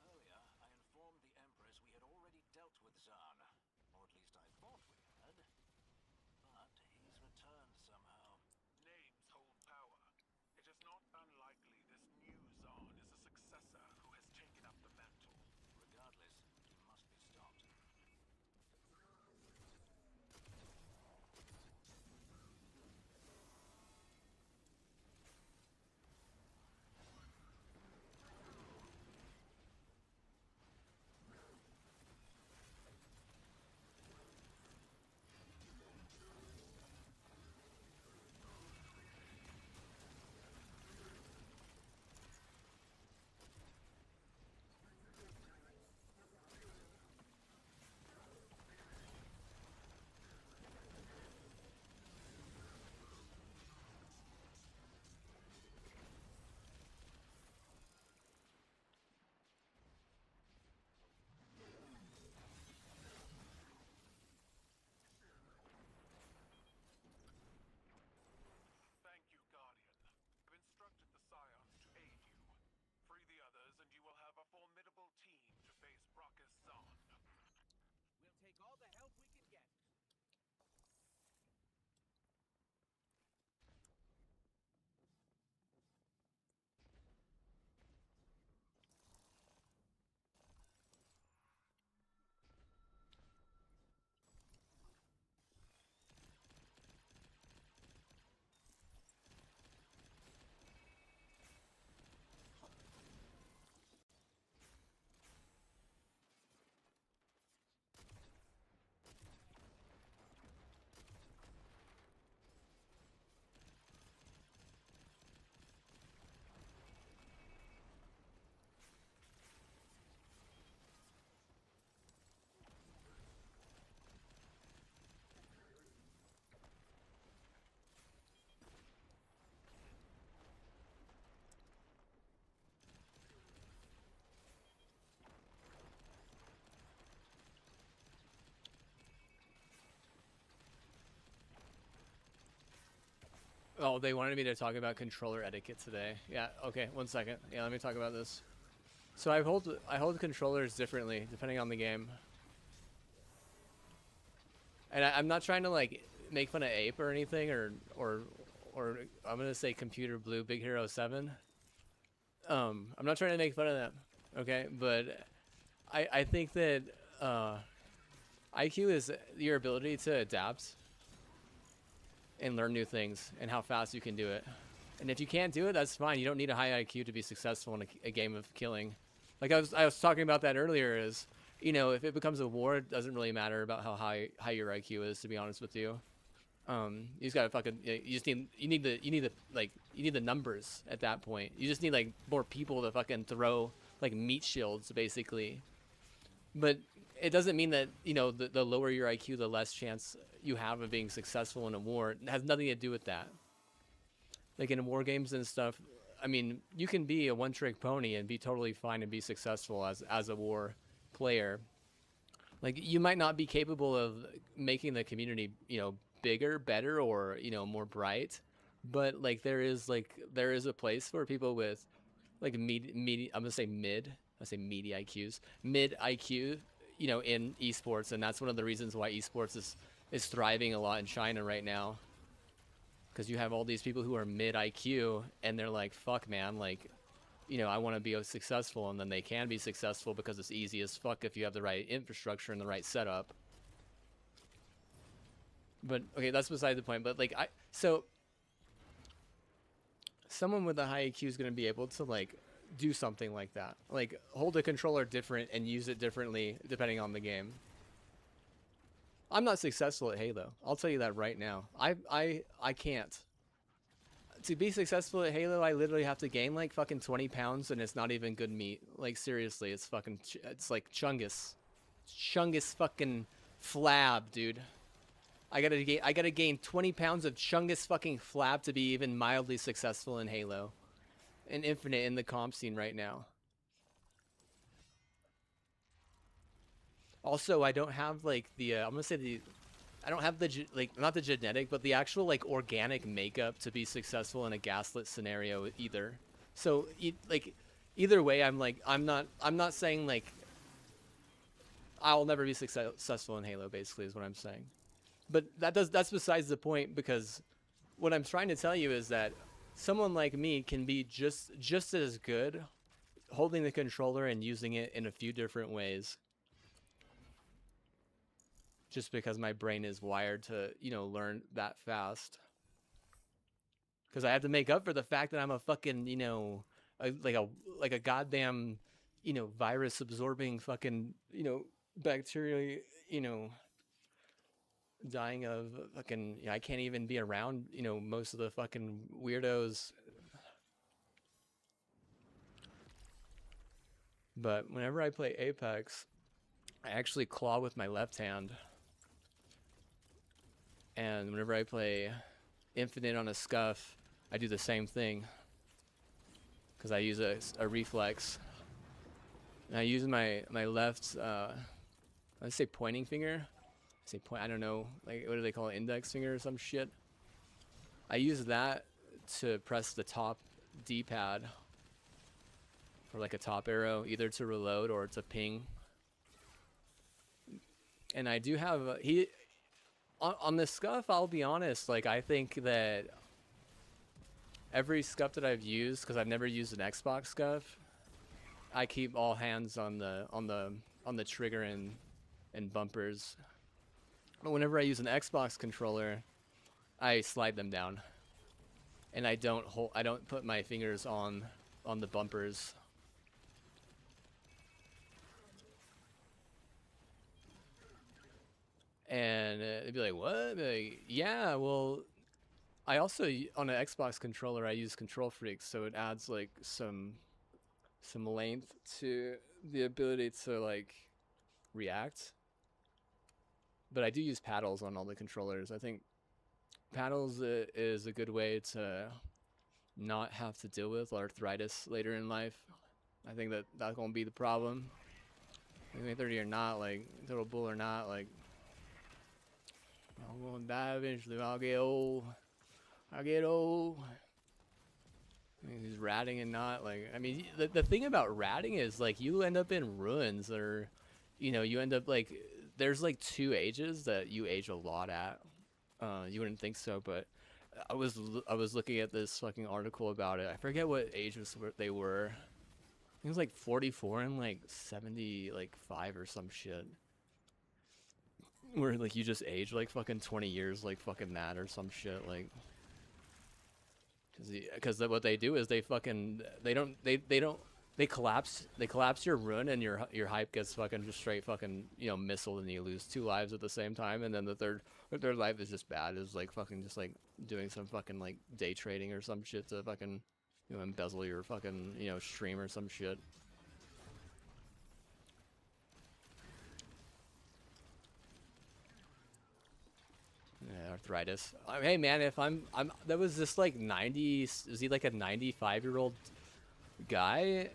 Oh yeah, I informed the Empress we had already dealt with Zahn. Or at least I thought we had. But he's returned somehow. Names hold power. It is not unlikely this new Zahn is a successor who has taken up the mantle. Regardless, he must be stopped. Thank you, Guardian. I've instructed the scions to aid you. Free the others, and you will have a formidable team to face Brachus Zahn. We'll take all the help we can get. Oh, they wanted me to talk about controller etiquette today. Yeah, okay, 1 second. Yeah, let me talk about this. So I hold controllers differently depending on the game. And I'm not trying to like make fun of Ape or anything or I'm gonna say Computer Blue Big Hero 7. I'm not trying to make fun of them, okay? But I think that IQ is your ability to adapt and learn new things and how fast you can do it. And if you can't do it, that's fine. You don't need a high IQ to be successful in a game of killing. Like I was talking about that earlier. Is, you know, if it becomes a war, it doesn't really matter about how high your IQ is. To be honest with you, you just gotta fucking. You need the numbers at that point. You just need like more people to fucking throw like meat shields basically. But it doesn't mean that, you know, the lower your IQ, the less chance you have of being successful in a war. It has nothing to do with that. Like in war games and stuff, I mean, you can be a one-trick pony and be totally fine and be successful as a war player. Like, you might not be capable of making the community, you know, bigger, better, or, you know, more bright, but like there is a place for people with like I'm gonna say mid IQs, mid IQ, you know, in esports, and that's one of the reasons why esports is thriving a lot in China right now. Because you have all these people who are mid IQ and they're like, fuck man, like, you know, I want to be successful, and then they can be successful because it's easy as fuck if you have the right infrastructure and the right setup. But okay, that's beside the point. But like so someone with a high IQ is going to be able to like do something like that, like hold a controller different and use it differently depending on the game. I'm not successful at Halo. I'll tell you that right now. I can't. To be successful at Halo, I literally have to gain like fucking 20 pounds, and it's not even good meat. Like seriously, it's fucking, it's like Chungus. Chungus fucking flab, dude. I gotta gain 20 pounds of Chungus fucking flab to be even mildly successful in Halo. And Infinite in the comp scene right now. Also, I don't have like the I'm gonna say I don't have the like, not the genetic, but the actual like organic makeup to be successful in a gaslit scenario either. So like either way, I'm not saying like I'll never be successful in Halo. Basically, is what I'm saying. But that's besides the point, because what I'm trying to tell you is that someone like me can be just as good holding the controller and using it in a few different ways. Just because my brain is wired to, you know, learn that fast. Because I have to make up for the fact that I'm a fucking, you know, like a goddamn, you know, virus absorbing fucking, you know, bacteria, you know, dying of fucking, you know, I can't even be around, you know, most of the fucking weirdos. But whenever I play Apex, I actually claw with my left hand. And whenever I play Infinite on a Scuff, I do the same thing. Because I use a reflex. And I use my left, let's say pointing finger. I don't know, like, what do they call it? Index finger or some shit. I use that to press the top D-pad. For like a top arrow, either to reload or to ping. And I do have, on the Scuff, I'll be honest, like, I think that every Scuff that I've used, because I've never used an Xbox Scuff, I keep all hands on the trigger and bumpers. But whenever I use an Xbox controller, I slide them down, and I don't put my fingers on the bumpers. And they'd be like, what? Like, yeah, well, I also, on an Xbox controller, I use Control Freak, so it adds like some length to the ability to like react. But I do use paddles on all the controllers. I think paddles is a good way to not have to deal with arthritis later in life. I think that's gonna be the problem. Like 30 or not, like total bull or not, like I'm gonna die eventually. I'll get old. I get old. I mean, he's ratting and not like. I mean, the thing about ratting is like you end up in ruins, or, you know, you end up like there's like two ages that you age a lot at. You wouldn't think so, but I was looking at this fucking article about it. I forget what ages they were. It was like 44 and like 70, like 5 or some shit. Where like you just age like fucking 20 years, like fucking that or some shit, like. Because what they do is they fucking they collapse your rune, and your hype gets fucking just straight fucking, you know, missiled, and you lose 2 lives at the same time, and then the third life is just bad. Is like fucking just like doing some fucking like day trading or some shit to fucking, you know, embezzle your fucking, you know, stream or some shit. Yeah, arthritis. Hey man, if I'm that was this like 90, is he like a 95-year-old guy?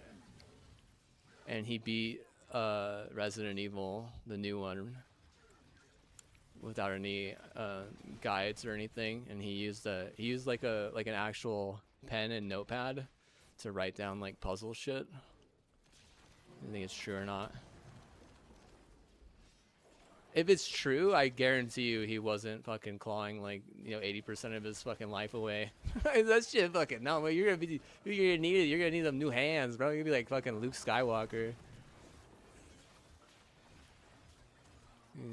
And he beat Resident Evil, the new one, without any guides or anything, and he used like an actual pen and notepad to write down like puzzle shit. I think it's true or not. If it's true, I guarantee you he wasn't fucking clawing like, you know, 80% of his fucking life away. That shit fucking no, but you're gonna need them new hands, bro. You're gonna be like fucking Luke Skywalker.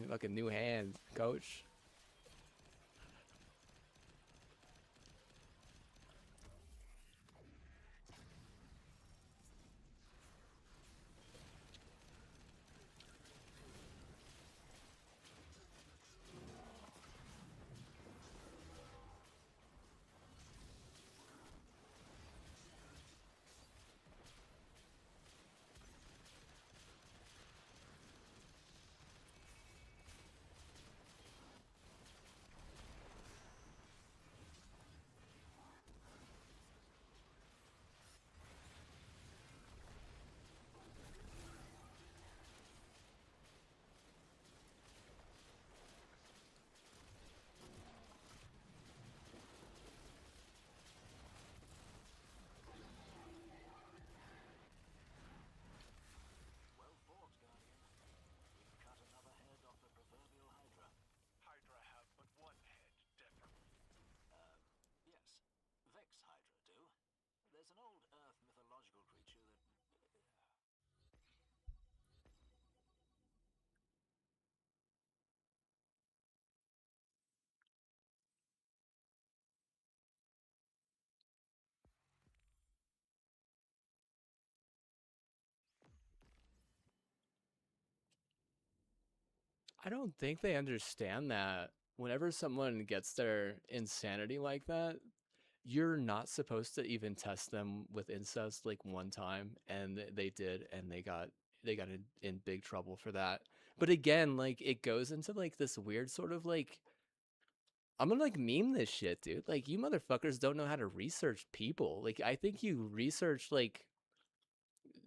Fucking new hands, coach. Well fought, Guardian. We've cut another head off the proverbial Hydra. Hydra have but one head, definitely. Yes, Vex Hydra do. There's an old Earth mythological creature that... I don't think they understand that whenever someone gets their insanity like that, you're not supposed to even test them with incest like one time, and they did, and they got in big trouble for that. But again, like it goes into like this weird sort of like, I'm gonna like meme this shit, dude. Like you motherfuckers don't know how to research people. Like I think you research like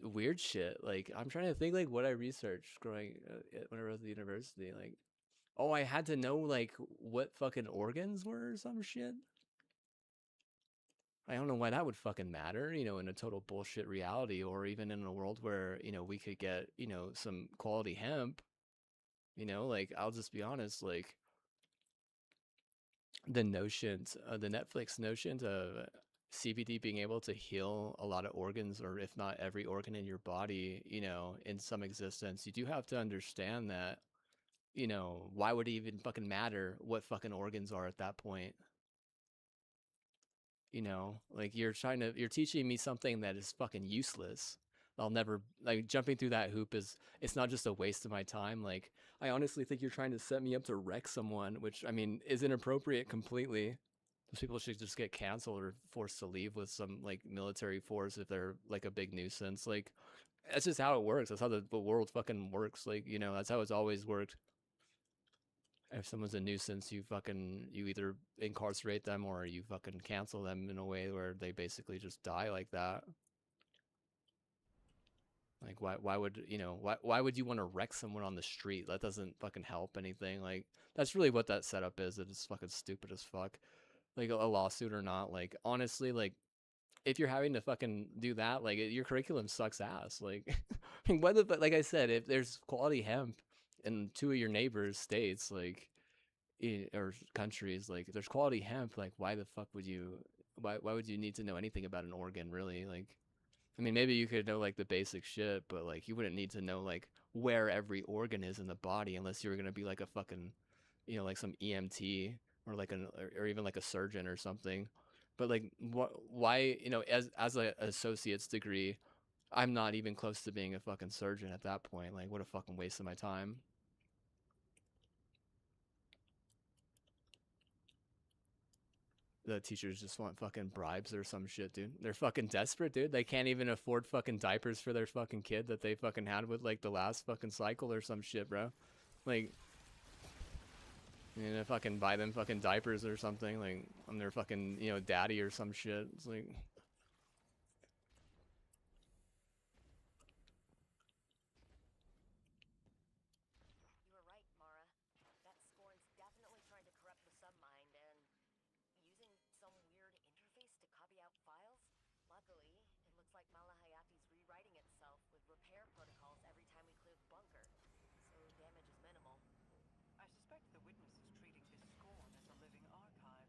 weird shit. Like I'm trying to think like what I researched growing when I was at the university. Like, oh, I had to know like what fucking organs were or some shit. I don't know why that would fucking matter, you know, in a total bullshit reality, or even in a world where, you know, we could get, you know, some quality hemp. You know, like I'll just be honest, like the notions, the Netflix notions of CBD being able to heal a lot of organs, or if not every organ in your body, you know, in some existence, you do have to understand that, you know, why would it even fucking matter what fucking organs are at that point? You know, like you're teaching me something that is fucking useless. I'll never, like, jumping through that hoop is, it's not just a waste of my time. Like, I honestly think you're trying to set me up to wreck someone, which I mean is inappropriate completely. Those people should just get canceled or forced to leave with some like military force if they're like a big nuisance. Like, that's just how it works. That's how the world fucking works. Like, you know, that's how it's always worked. If someone's a nuisance, you either incarcerate them or you fucking cancel them in a way where they basically just die like that. Like why would, you know, why would you want to wreck someone on the street? That doesn't fucking help anything. Like that's really what that setup is. It is fucking stupid as fuck. like a lawsuit or not. Like honestly, like if you're having to fucking do that, like your curriculum sucks ass. Like, I mean, whether, but like I said, if there's quality hemp in two of your neighbors' states, like, or countries, like, if there's quality hemp, like, why the fuck would you, why would you need to know anything about an organ, really? Like, I mean, maybe you could know like the basic shit, but like, you wouldn't need to know like where every organ is in the body unless you were gonna be like a fucking, like some EMT or like or even like a surgeon or something. But like, why, as a associate's degree, I'm not even close to being a fucking surgeon at that point. Like, what a fucking waste of my time. The teachers just want fucking bribes or some shit, dude. They're fucking desperate, dude. They can't even afford fucking diapers for their fucking kid that they fucking had with like the last fucking cycle or some shit, bro. Like, fucking buy them fucking diapers or something, like, on their fucking, daddy or some shit. It's like, You were right, Mara. That Scorn's definitely trying to corrupt the submind and using some weird interface to copy out files. Luckily, it looks like Malahayati's rewriting itself with repair protocols every time we clear the bunker, so damage is minimal. I suspect the witness is treating this Scorn as a living archive,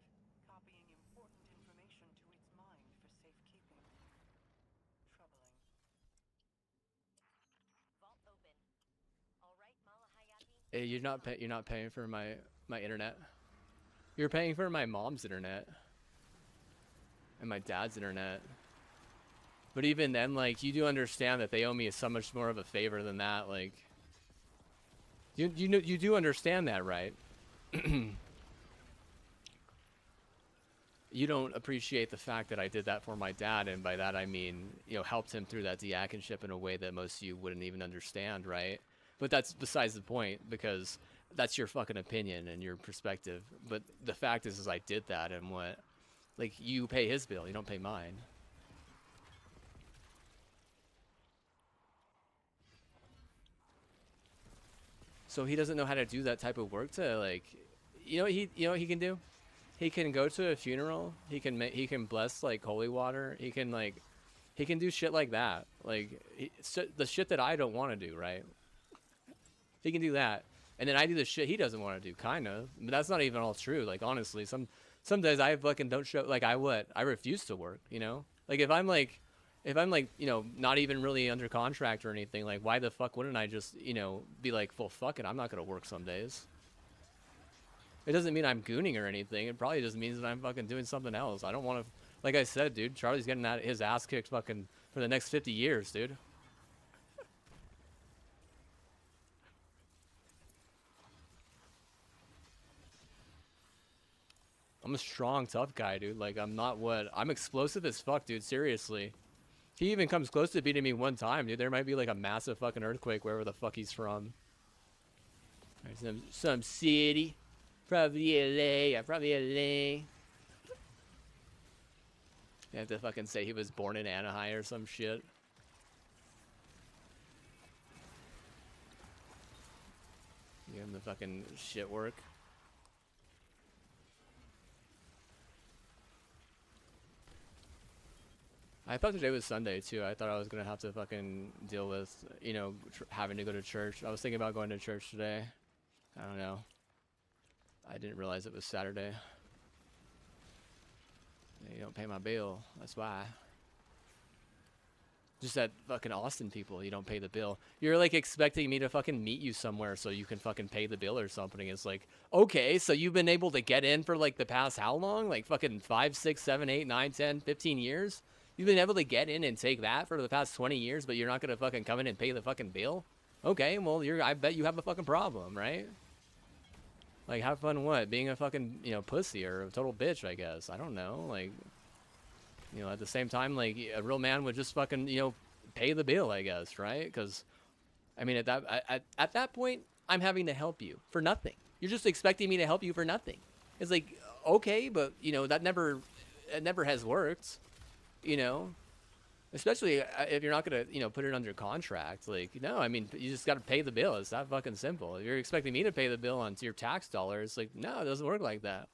copying important information to its mind for safekeeping. Troubling. Vault open. All right, Malahayati. hey, you're not paying for my internet. You're paying for my mom's internet and my dad's internet. But even then, like, you do understand that they owe me so much more of a favor than that. Like, you do understand that, right? You don't appreciate the fact that I did that for my dad, and by that I mean, helped him through that diaconship in a way that most of you wouldn't even understand, right? But that's besides the point, because that's your fucking opinion and your perspective. But the fact is I did that, and what, like, you pay his bill, you don't pay mine. So he doesn't know how to do that type of work to, like, what he can do? He can go to a funeral. He can bless like holy water. He can do shit like that. Like, the shit that I don't want to do, right? He can do that. And then I do the shit he doesn't want to do, kind of. But that's not even all true. Like, honestly, some days I fucking don't show, like, I refuse to work, Like, if I'm like, not even really under contract or anything, like, why the fuck wouldn't I just, be like, well, fuck it, I'm not gonna work some days. It doesn't mean I'm gooning or anything. It probably just means that I'm fucking doing something else. I don't want to, like I said, dude, Charlie's getting his ass kicked fucking for the next 50 years, dude. I'm a strong, tough guy, dude. Like, I'm explosive as fuck, dude, seriously. He even comes close to beating me one time, dude. There might be like a massive fucking earthquake wherever the fuck he's from. Some city. Probably LA. Yeah, probably LA. You have to fucking say he was born in Anaheim or some shit. Give him the fucking shit work. I thought today was Sunday too. I thought I was gonna have to fucking deal with, having to go to church. I was thinking about going to church today. I don't know. I didn't realize it was Saturday. You don't pay my bill. That's why. Just that fucking Austin people, you don't pay the bill. You're like expecting me to fucking meet you somewhere so you can fucking pay the bill or something. It's like, okay, so you've been able to get in for like the past how long? Like fucking 5, 6, 7, 8, 9, 10, 15 years? You've been able to get in and take that for the past 20 years, but you're not gonna fucking come in and pay the fucking bill? Okay, well, I bet you have a fucking problem, right? Like, have fun what? Being a fucking, pussy or a total bitch, I guess. I don't know. Like, at the same time, like, a real man would just fucking, pay the bill, I guess, right? Because, I mean, at that point, I'm having to help you for nothing. You're just expecting me to help you for nothing. It's like, okay, but, it never has worked, Especially if you're not going to, put it under contract. Like, no, I mean, you just got to pay the bill. It's that fucking simple. If you're expecting me to pay the bill on your tax dollars, like, no, it doesn't work like that.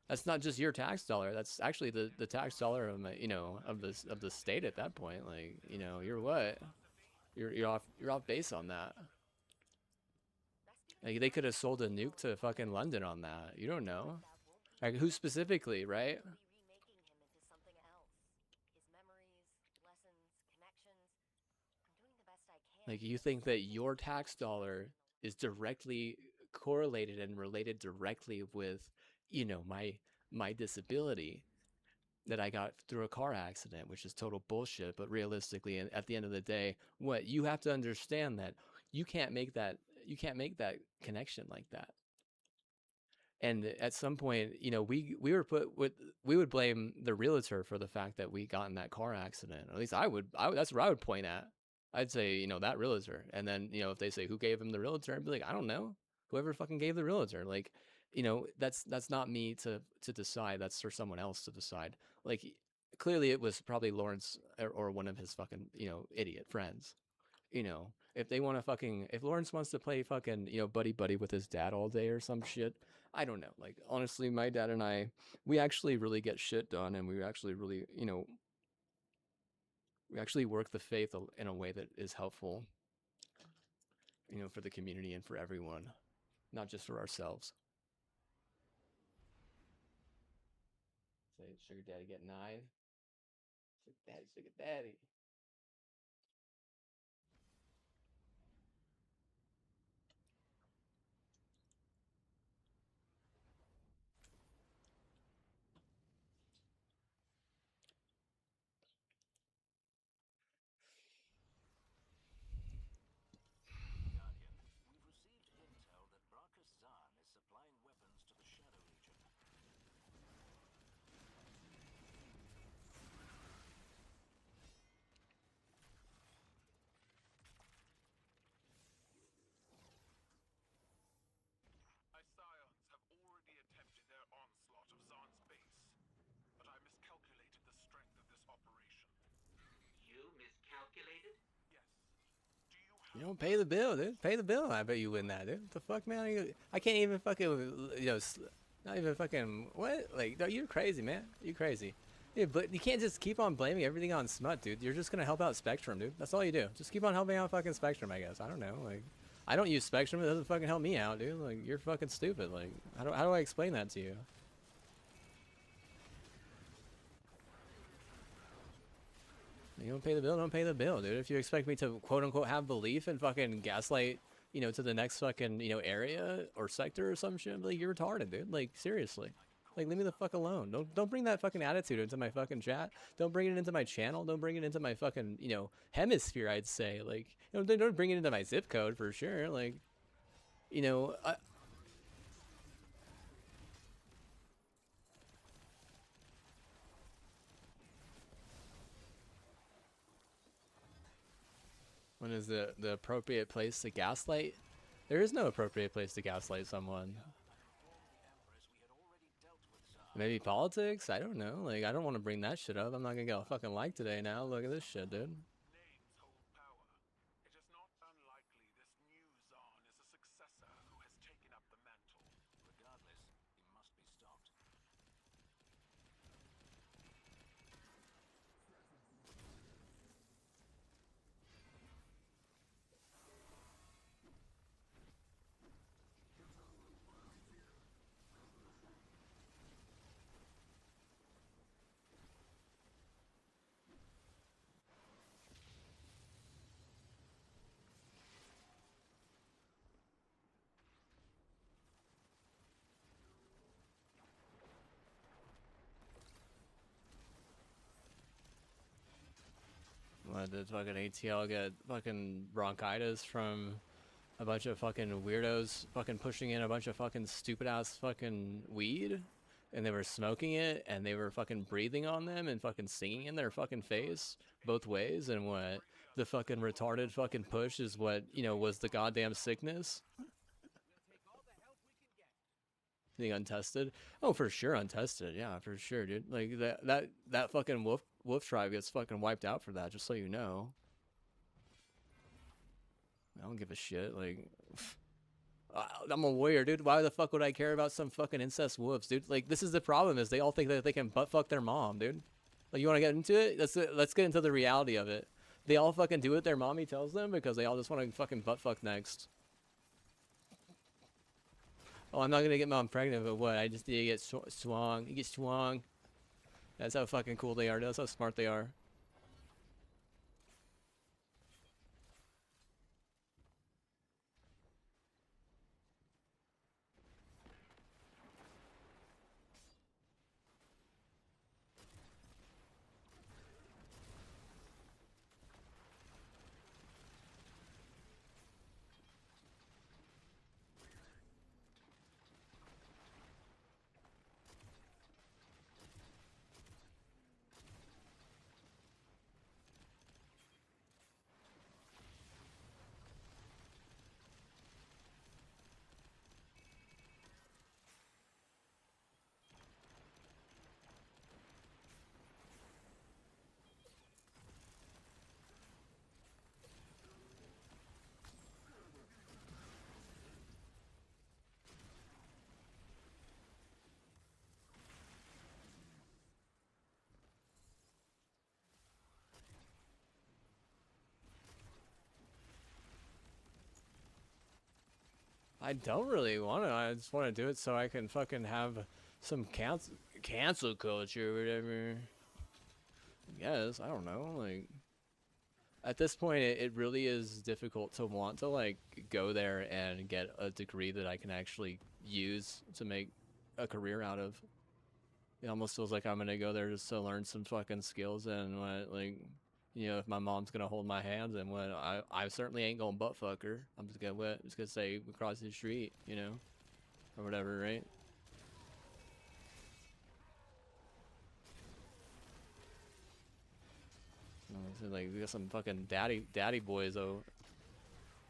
That's not just your tax dollar. That's actually the tax dollar of my, of the state at that point. Like, you're what? You're off base on that. Like, they could have sold a nuke to fucking London on that. You don't know. Like, who specifically, right? We'll be remaking him into something else. His memories, lessons, connections. I'm doing the best I can. Like, you think that your tax dollar is directly correlated and related directly with, my disability that I got through a car accident, which is total bullshit. But realistically, and at the end of the day, what you have to understand that you can't make that connection like that. And at some point, we would blame the realtor for the fact that we got in that car accident. At least I would. That's what I would point at. I'd say, that realtor. And then, if they say who gave him the realtor, I'd be like, I don't know. Whoever fucking gave the realtor. Like, that's not me to decide. That's for someone else to decide. Like, clearly it was probably Lawrence or one of his fucking, idiot friends. If they want to fucking, if Lawrence wants to play fucking, buddy buddy with his dad all day or some shit, I don't know. Like, honestly, my dad and I, we actually really get shit done, and we actually really, we actually work the faith in a way that is helpful, for the community and for everyone, not just for ourselves. Say, sugar daddy get 9. Sugar daddy. Guardian, we've received intel that Brachus Zahn is supplying weapons to the Shadow Legion. My scions have already attempted their onslaught of Zahn's base, but I miscalculated the strength of this operation. You miscalculated? Yes. Do you have You don't pay the bill, dude. Pay the bill. I bet you win that, dude. What the fuck, man? I can't even fucking, not even fucking, what? Like, no, you're crazy, man. You're crazy. Yeah, but you can't just keep on blaming everything on Smut, dude. You're just gonna help out Spectrum, dude. That's all you do. Just keep on helping out fucking Spectrum, I guess. I don't know. Like, I don't use Spectrum. It doesn't fucking help me out, dude. Like, you're fucking stupid. Like, how do I explain that to you? You don't pay the bill, don't pay the bill, dude. If you expect me to quote unquote have belief in fucking Gaslight, to the next fucking, area or sector or some shit, like, you're retarded, dude. Like, seriously. Like, leave me the fuck alone. Don't bring that fucking attitude into my fucking chat. Don't bring it into my channel. Don't bring it into my fucking, hemisphere, I'd say. Like, don't bring it into my zip code for sure. Like, when is the appropriate place to gaslight? There is no appropriate place to gaslight someone. Empress, we had already dealt with Zahn. Maybe politics? I don't know. Like, I don't want to bring that shit up. I'm not gonna get a fucking like today now. Look at this shit, dude. names hold power? It is not unlikely this new Zahn is a successor who has taken up the mantle. Regardless, he must be stopped. What, did fucking ATL get fucking bronchitis from a bunch of fucking weirdos fucking pushing in a bunch of fucking stupid ass fucking weed? And they were smoking it and they were fucking breathing on them and fucking singing in their fucking face both ways, and what, the fucking retarded fucking push is what, was the goddamn sickness? Being untested? Oh, for sure untested. Yeah, for sure, dude. Like, that fucking wolf tribe gets fucking wiped out for that, just so you know. I don't give a shit. Like, I'm a warrior, dude. Why the fuck would I care about some fucking incest wolves, dude? Like, this is the problem, is they all think that they can butt fuck their mom, dude. Like, you want to get into it? Let's get into the reality of it. They all fucking do what their mommy tells them because they all just want to fucking butt fuck next. Oh, I'm not gonna get mom pregnant, but what? I just need to get swung. You get swung. That's how fucking cool they are. That's how smart they are. I don't really want to. I just want to do it so I can fucking have some cancel culture or whatever. Yes, I don't know. Like, at this point, it really is difficult to want to like go there and get a degree that I can actually use to make a career out of. It almost feels like I'm gonna go there just to learn some fucking skills and what, like, you know, if my mom's gonna hold my hands and what, I certainly ain't gonna butt fuck her. I'm just gonna say we cross the street, you know, or whatever, right? So, like, we got some fucking daddy boys though,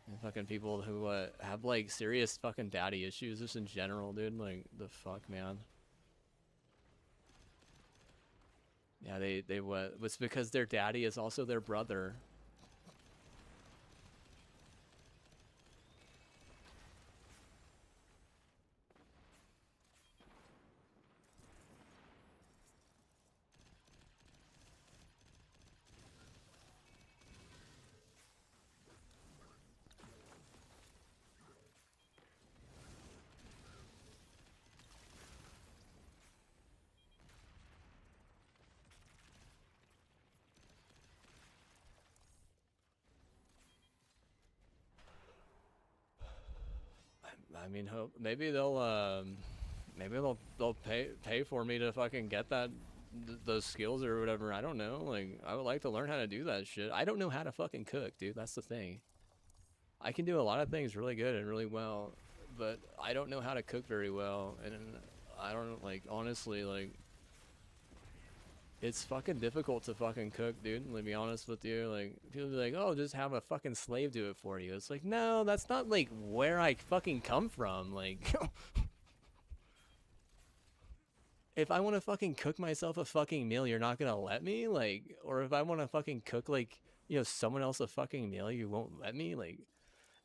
and fucking people who have like serious fucking daddy issues just in general, dude. Like, the fuck, man. Yeah, they what? It's because their daddy is also their brother. I mean, maybe they'll pay for me to fucking get those skills or whatever. I don't know. Like, I would like to learn how to do that shit. I don't know how to fucking cook, dude. That's the thing. I can do a lot of things really good and really well, but I don't know how to cook very well. And I don't, like, honestly, like, it's fucking difficult to fucking cook, dude. Let me be honest with you. Like, people be like, oh, just have a fucking slave do it for you. It's like, no, that's not, like, where I fucking come from. Like, if I want to fucking cook myself a fucking meal, you're not gonna let me? Like, or if I want to fucking cook, like, you know, someone else a fucking meal, you won't let me? Like,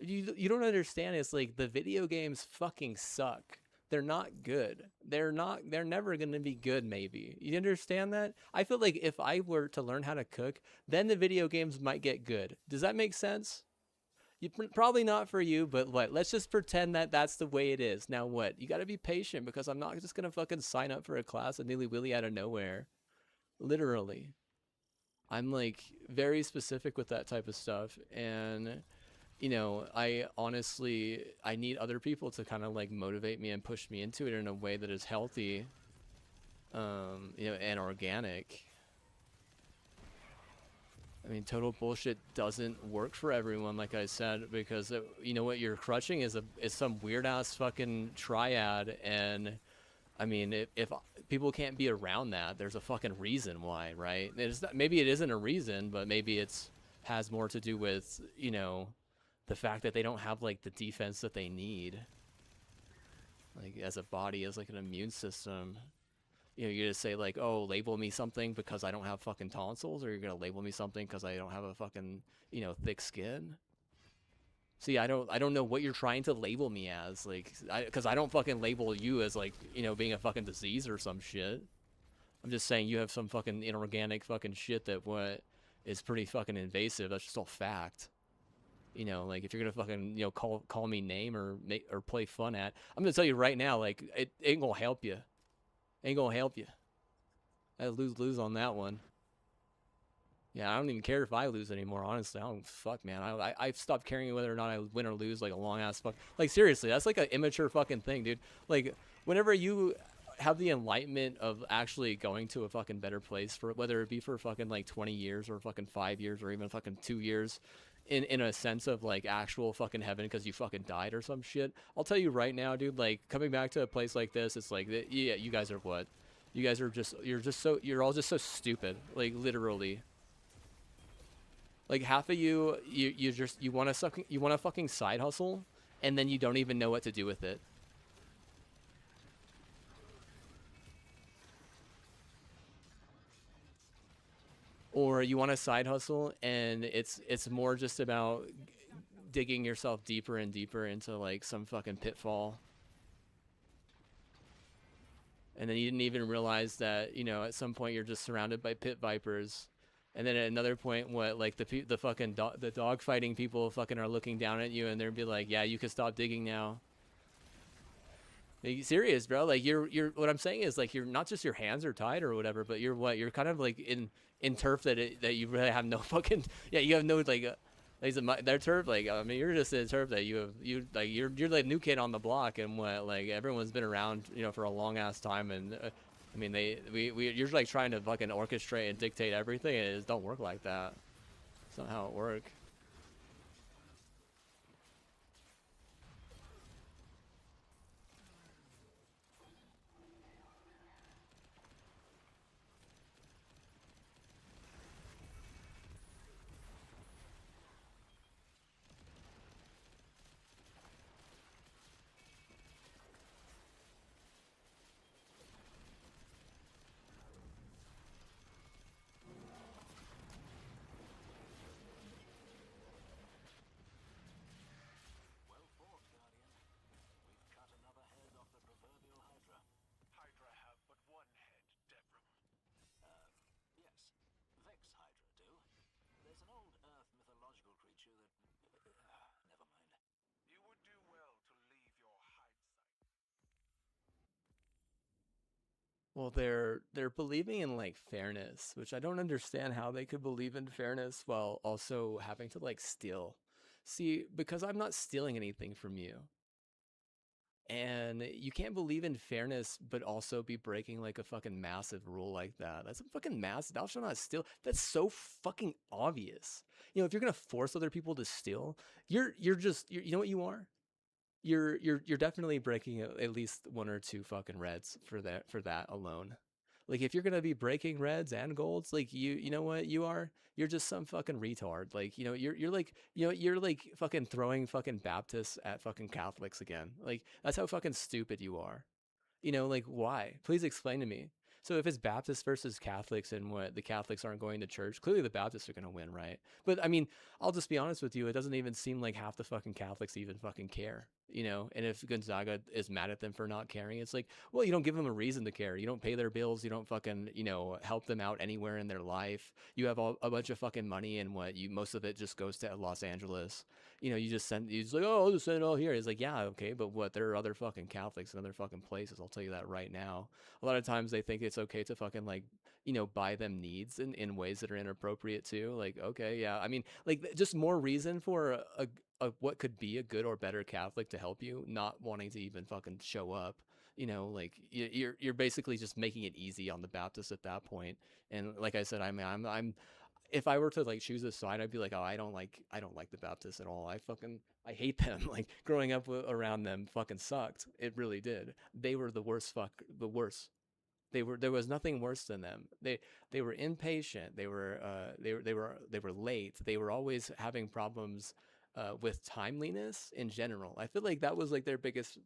you don't understand. It's like, the video games fucking suck. They're not good. They're never going to be good, maybe. You understand that? I feel like if I were to learn how to cook, then the video games might get good. Does that make sense? Probably not for you, but what? Let's just pretend that that's the way it is. Now what? You got to be patient, because I'm not just going to fucking sign up for a class and nilly-willy out of nowhere. Literally. I'm like very specific with that type of stuff, and you know, I honestly, I need other people to kind of like motivate me and push me into it in a way that is healthy, you know, and organic. I mean, total bullshit doesn't work for everyone, like I said, because you know what you're crutching is some weird ass fucking triad, and I mean, if people can't be around that, there's a fucking reason why, right? Maybe it isn't a reason, but maybe has more to do with, you know, the fact that they don't have like the defense that they need, like as a body, as like an immune system. You know, you're gonna say like, oh, label me something because I don't have fucking tonsils, or you're gonna label me something because I don't have a fucking, you know, thick skin. See, I don't know what you're trying to label me as, like, because I don't fucking label you as, like, you know, being a fucking disease or some shit. I'm just saying you have some fucking inorganic fucking shit that what is pretty fucking invasive. That's just all fact. You know, like, if you're gonna fucking, you know, call me name or play fun at, I'm gonna tell you right now, like, it ain't gonna help you. Ain't gonna help you. I lose on that one. Yeah, I don't even care if I lose anymore, honestly. I don't, fuck, man. I've stopped caring whether or not I win or lose, like, a long-ass fuck. Like, seriously, that's like an immature fucking thing, dude. Like, whenever you have the enlightenment of actually going to a fucking better place, for whether it be for fucking, like, 20 years or fucking 5 years or even fucking 2 years, in a sense of, like, actual fucking heaven because you fucking died or some shit, I'll tell you right now, dude, like, coming back to a place like this, it's like, yeah, you guys are what? You guys are just, you're all just so stupid, like, literally. Like, half of you want to fucking side hustle, and then you don't even know what to do with it. Or you want to side hustle, and it's more just about digging yourself deeper and deeper into, like, some fucking pitfall. And then you didn't even realize that, you know, at some point you're just surrounded by pit vipers. And then at another point, what, like, the fucking the dog fighting people fucking are looking down at you, and they'll be like, yeah, you can stop digging now. Are you serious, bro? Like, you're what I'm saying is, like, you're not just your hands are tied or whatever, but you're kind of like in turf that you really have no fucking, yeah, you have no, like, their turf, like, I mean, you're just in turf that you're like new kid on the block, and what, like, everyone's been around, you know, for a long ass time, and I mean, you're like trying to fucking orchestrate and dictate everything, and it just don't work like that. It's not how it works. Well fought, Guardian. We've cut another head off the proverbial Hydra. Hydra have but one head, Devrim. Yes. Vex Hydra do. There's an old Earth mythological creature that... never mind. You would do well to leave your hide site. Well, they're believing in, like, fairness, which I don't understand how they could believe in fairness while also having to, like, steal. See, because I'm not stealing anything from you. And you can't believe in fairness, but also be breaking, like, a fucking massive rule like that. That's a fucking massive. Thou shalt not steal. That's so fucking obvious. You know, if you're gonna force other people to steal, you're you know what you are? You're definitely breaking at least one or two fucking reds for that alone. Like, if you're gonna be breaking reds and golds, like, you know what you are? You're just some fucking retard. Like, you know, you're like, you know, you're like fucking throwing fucking Baptists at fucking Catholics again. Like, that's how fucking stupid you are. You know, like, why? Please explain to me. So if it's Baptists versus Catholics, and what, the Catholics aren't going to church, clearly the Baptists are going to win, right? But I mean, I'll just be honest with you, it doesn't even seem like half the fucking Catholics even fucking care, you know? And if Gonzaga is mad at them for not caring, it's like, well, you don't give them a reason to care. You don't pay their bills. You don't fucking, you know, help them out anywhere in their life. You have a bunch of fucking money, and what, most of it just goes to Los Angeles. You know, you just like, oh, I'll just send it all here. It's like, yeah, okay, but what, there are other fucking Catholics in other fucking places. I'll tell you that right now. A lot of times they think it's okay to fucking, like, you know, buy them needs in ways that are inappropriate too. Like, okay, yeah, I mean, like, just more reason for a what could be a good or better Catholic to help you, not wanting to even fucking show up. You know, like, you're basically just making it easy on the Baptists at that point. And like I said, I mean, I'm if I were to, like, choose a side, I'd be like, oh, I don't like the Baptists at all. I hate them. Like, growing up around them fucking sucked. It really did. They were the worst. The worst. There was nothing worse than them. They were impatient. They were late. They were always having problems with timeliness in general. I feel like that was, like, their biggest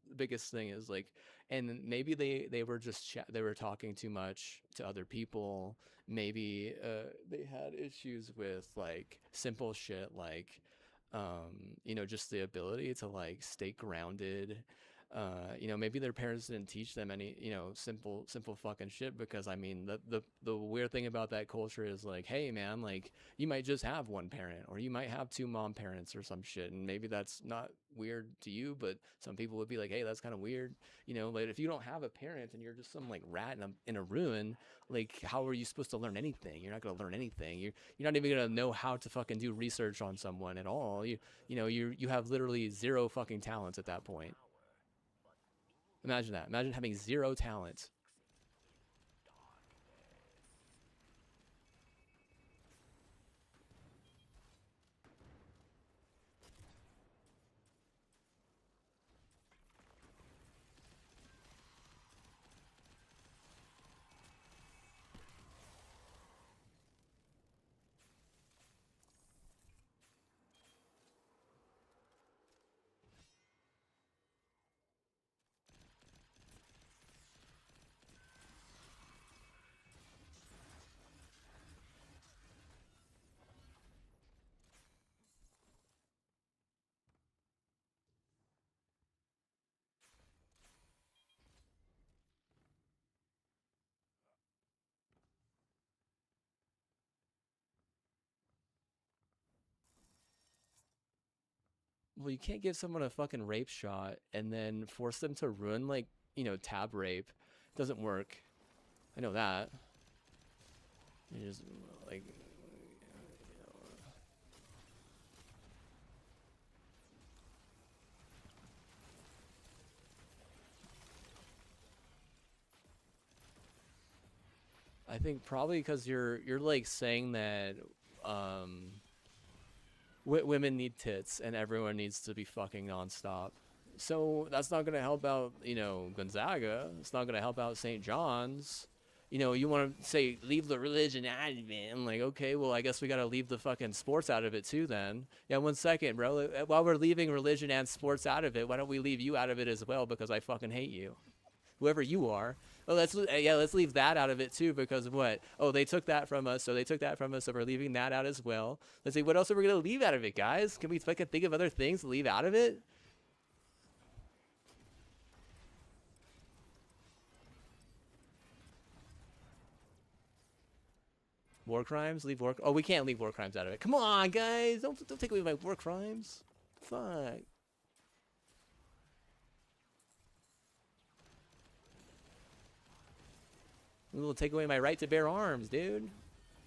thing, is like, and maybe they were just they were talking too much to other people. Maybe they had issues with, like, simple shit, like you know, just the ability to like stay grounded. You know, maybe their parents didn't teach them any, you know, simple fucking shit, because I mean, the weird thing about that culture is like, hey man, like you might just have one parent, or you might have two mom parents or some shit, and maybe that's not weird to you, but some people would be like, hey, that's kind of weird, you know. Like if you don't have a parent and you're just some like rat in a ruin, like how are you supposed to learn anything? You're not gonna learn anything. You're not even gonna know how to fucking do research on someone at all. You know, you have literally zero fucking talents at that point. Imagine that. Imagine having zero talent. Well, you can't give someone a fucking rape shot and then force them to ruin, like, you know, tab rape. It doesn't work. I know that. You just like, I think probably because you're like saying that um women need tits and everyone needs to be fucking nonstop. So that's not gonna help out, you know, Gonzaga. It's not gonna help out St. John's. You know, you want to say leave the religion out of it. I'm like, okay, well, I guess we gotta leave the fucking sports out of it too, then. Yeah, 1 second, bro. While we're leaving religion and sports out of it, why don't we leave you out of it as well? Because I fucking hate you, whoever you are. Well, let's leave that out of it too, because what? Oh, they took that from us, so they took that from us, so we're leaving that out as well. Let's see, what else are we gonna leave out of it, guys? Can we fucking think of other things to leave out of it? War crimes? Leave war. Oh, we can't leave war crimes out of it. Come on, guys, don't take away my war crimes. Fuck. We'll take away my right to bear arms, dude.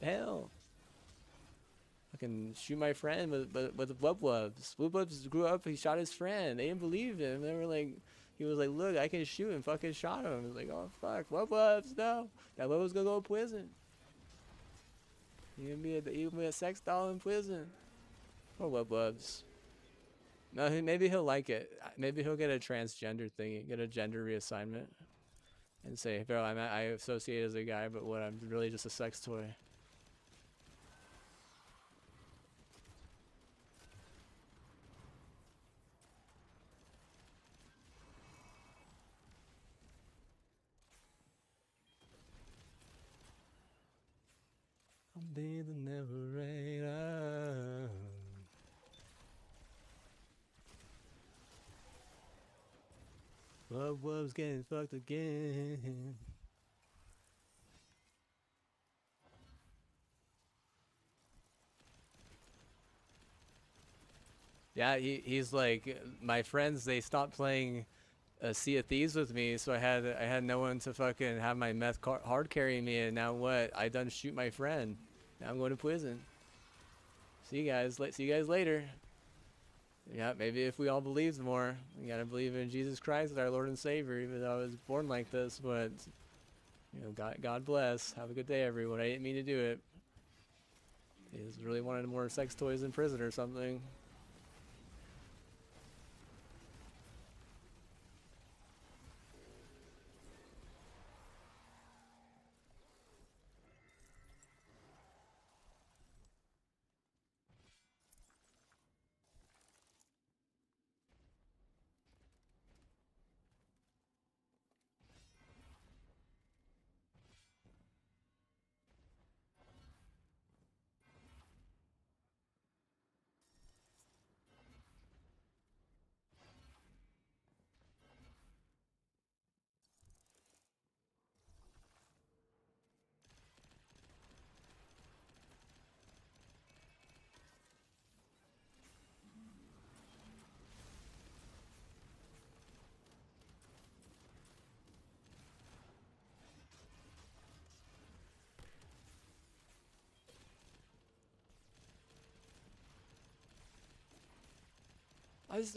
Hell. I can shoot my friend with wub-wubs. Wub-wubs grew up, he shot his friend. They didn't believe him. They were like, he was like, look, I can shoot him. Fucking shot him. He was like, oh, fuck. Wub-wubs, no. That wub was gonna go to prison. He gonna be a sex doll in prison. Poor wub-wubs. No, maybe he'll like it. Maybe he'll get a transgender thingy, get a gender reassignment. And say, bro, I associate as a guy, but what, I'm really just a sex toy. I'll be the narrator. Wub-wub's getting fucked again. Yeah, he's like, my friends, they stopped playing Sea of Thieves with me, so I had no one to fucking have my meth hard carry me, and now what? I done shoot my friend. Now I'm going to prison. See you guys later. Yeah, maybe if we all believed more. We gotta believe in Jesus Christ as our Lord and Savior, even though I was born like this, but you know, God bless. Have a good day, everyone. I didn't mean to do it. He just really wanted more sex toys in prison or something.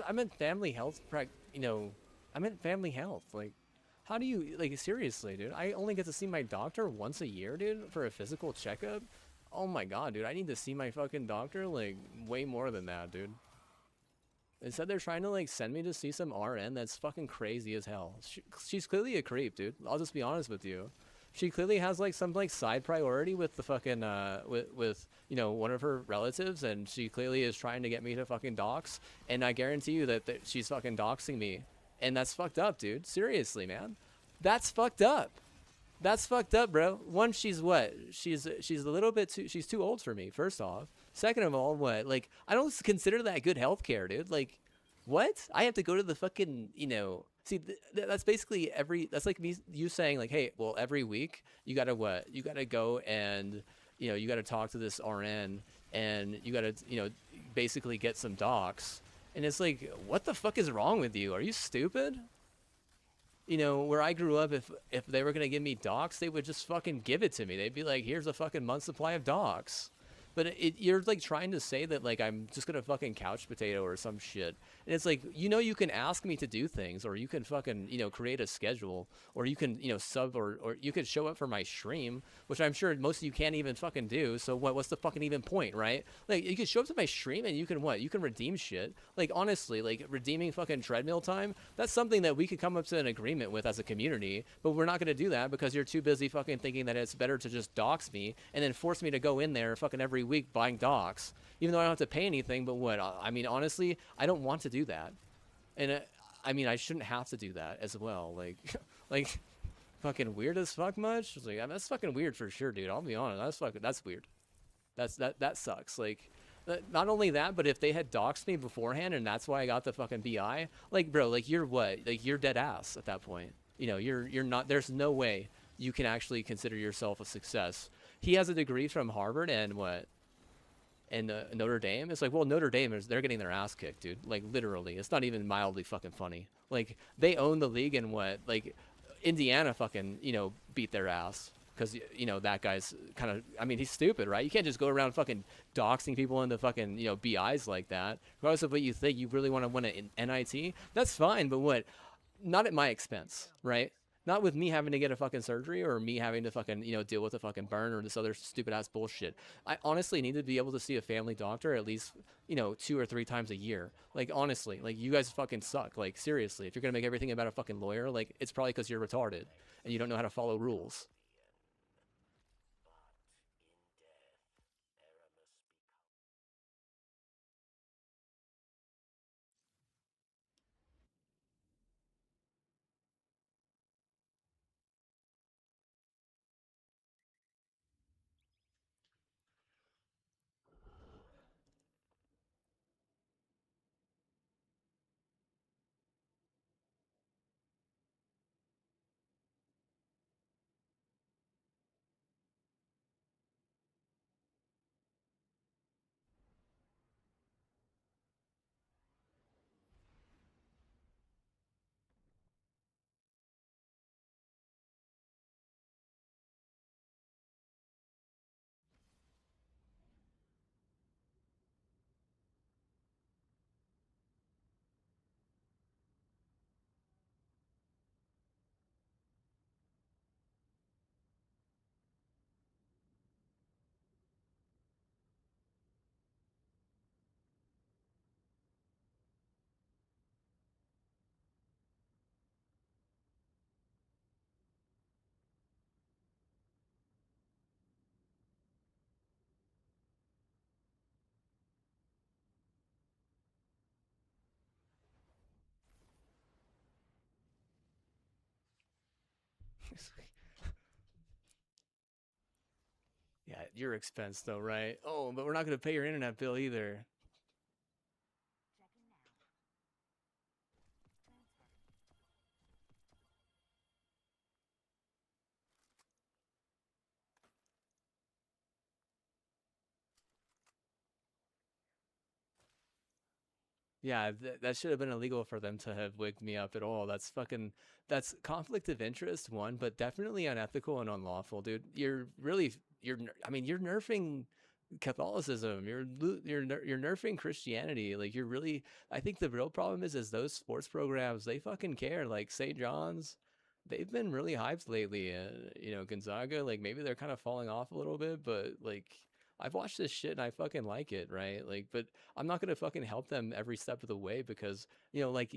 I meant family health. You know, I meant family health. Like, how do you like seriously, dude? I only get to see my doctor once a year, dude, for a physical checkup. Oh my god, dude, I need to see my fucking doctor like way more than that, dude. Instead, they're trying to like send me to see some RN that's fucking crazy as hell. She's clearly a creep, dude. I'll just be honest with you. She clearly has like some like side priority with the fucking with you know one of her relatives, and she clearly is trying to get me to fucking dox. And I guarantee you that she's fucking doxing me, and that's fucked up, dude. Seriously, man, that's fucked up. That's fucked up, bro. One, she's what? She's a little bit too. She's too old for me. First off. Second of all, what? Like, I don't consider that good health care, dude. Like, what? I have to go to the fucking, you know. See, that's basically that's like me, you saying like, hey, well, every week you gotta what? You gotta go and, you know, you gotta talk to this RN and you gotta, you know, basically get some docs. And it's like, what the fuck is wrong with you? Are you stupid? You know, where I grew up, if they were gonna give me docs, they would just fucking give it to me. They'd be like, here's a fucking month's supply of docs. But you're like trying to say that like I'm just gonna fucking couch potato or some shit, and it's like, you know, you can ask me to do things, or you can fucking, you know, create a schedule, or you can, you know, sub, or you could show up for my stream, which I'm sure most of you can't even fucking do. So what's the fucking even point, right? Like, you could show up to my stream and you can what? You can redeem shit. Like, honestly, like redeeming fucking treadmill time, that's something that we could come up to an agreement with as a community, but we're not gonna do that because you're too busy fucking thinking that it's better to just dox me and then force me to go in there fucking every week buying docs, even though I don't have to pay anything. But what? I mean, honestly, I don't want to do that, and I mean, I shouldn't have to do that as well. Like, like, fucking weird as fuck much. It's like, I mean, that's fucking weird for sure, dude. I'll be honest. That's weird. That sucks. Like, not only that, but if they had doxed me beforehand and that's why I got the fucking BI, like, bro, like, you're what? Like, you're dead ass at that point. You know, you're not. There's no way you can actually consider yourself a success. He has a degree from Harvard and what? And Notre Dame. It's like, well, Notre Dame they're getting their ass kicked, dude. Like, literally, it's not even mildly fucking funny. Like, they own the league, and what? Like, Indiana fucking, you know, beat their ass because, you know, that guy's kind of, I mean, he's stupid, right? You can't just go around fucking doxing people into fucking, you know, BIs like that. Regardless of what you think, you really want to win an NIT, that's fine, but what? Not at my expense, right? Not with me having to get a fucking surgery or me having to fucking, you know, deal with a fucking burn or this other stupid ass bullshit. I honestly need to be able to see a family doctor at least, you know, 2 or 3 times a year. Like, honestly, like, you guys fucking suck. Like, seriously, if you're gonna make everything about a fucking lawyer, like, it's probably because you're retarded and you don't know how to follow rules. Yeah, at your expense though, right? Oh, but we're not gonna pay your internet bill either. Yeah, that should have been illegal for them to have wigged me up at all. That's conflict of interest, one, but definitely unethical and unlawful, dude. I mean, you're nerfing Catholicism. You're nerfing Christianity. Like you're really. I think the real problem is those sports programs. They fucking care. Like St. John's, they've been really hyped lately. And Gonzaga, like maybe they're kind of falling off a little bit, but like. I've watched this shit and I fucking like it, right? Like, but I'm not gonna fucking help them every step of the way because like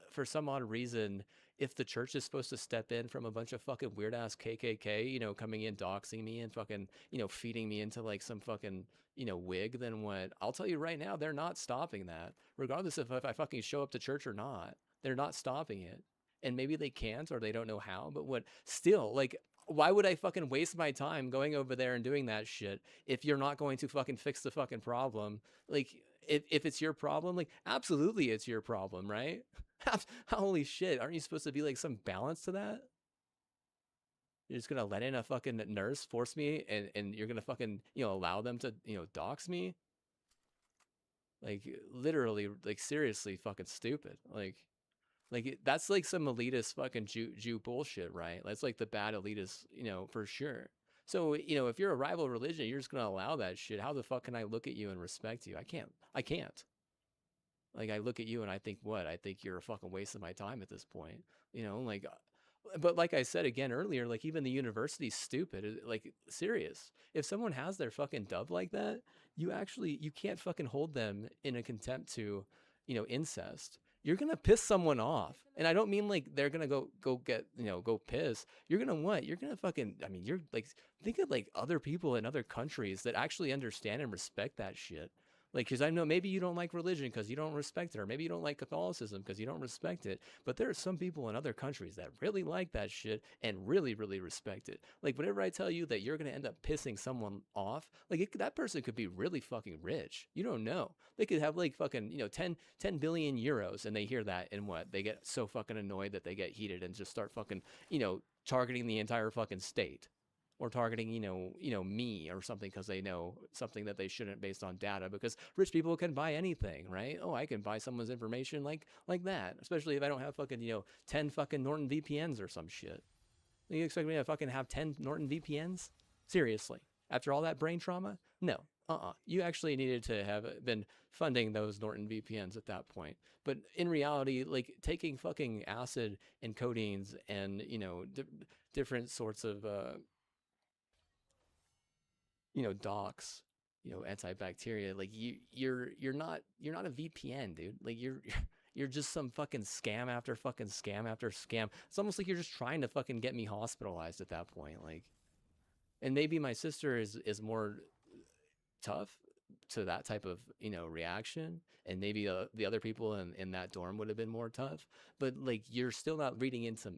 for some odd reason, if the church is supposed to step in from a bunch of fucking weird ass KKK, coming in doxing me and fucking, feeding me into like some fucking, wig, then what? I'll tell you right now, they're not stopping that. Regardless of if I fucking show up to church or not, they're not stopping it. And maybe they can't or they don't know how, but what still, like, why would I fucking waste my time going over there and doing that shit if you're not going to fucking fix the fucking problem? Like, if it's your problem, like, absolutely it's your problem, right? Holy shit, aren't you supposed to be like some balance to that? You're just gonna let in a fucking nurse force me and you're gonna fucking, allow them to, dox me? Like, literally, like, seriously fucking stupid. Like that's like some elitist fucking Jew bullshit, right? That's like the bad elitist, for sure. So, if you're a rival religion, you're just gonna allow that shit. How the fuck can I look at you and respect you? I can't. I can't. Like I look at you and I think what? I think you're a fucking waste of my time at this point. Like but like I said again earlier, like even the university's stupid. Like serious. If someone has their fucking dub like that, you can't fucking hold them in a contempt to, incest. You're gonna piss someone off. And I don't mean like they're gonna go get, go piss. You're gonna what? You're gonna fucking you're like think of like other people in other countries that actually understand and respect that shit. Like, because I know maybe you don't like religion because you don't respect it, or maybe you don't like Catholicism because you don't respect it. But there are some people in other countries that really like that shit and really, really respect it. Like, whenever I tell you that you're going to end up pissing someone off, like, that person could be really fucking rich. You don't know. They could have, like, fucking, 10 billion euros, and they hear that, and what? They get so fucking annoyed that they get heated and just start fucking, targeting the entire fucking state. Or targeting, me or something because they know something that they shouldn't based on data because rich people can buy anything, right? Oh, I can buy someone's information like that, especially if I don't have fucking, 10 fucking Norton VPNs or some shit. You expect me to fucking have 10 Norton VPNs? Seriously. After all that brain trauma? No. You actually needed to have been funding those Norton VPNs at that point. But in reality, like taking fucking acid and codeines and, different sorts of, docs, antibacteria, like you're not a VPN, dude. Like you're just some fucking scam after fucking scam after scam. It's almost like you're just trying to fucking get me hospitalized at that point. Like, and maybe my sister is more tough to that type of reaction, and maybe the other people in that dorm would have been more tough, but like you're still not reading into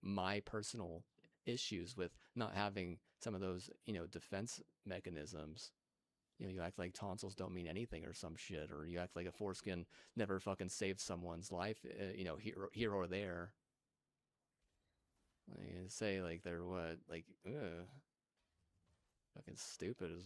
my personal issues with not having some of those defense mechanisms. You act like tonsils don't mean anything or some shit, or you act like a foreskin never fucking saved someone's life, here or there. Like, say like they're what, like, fucking stupid as.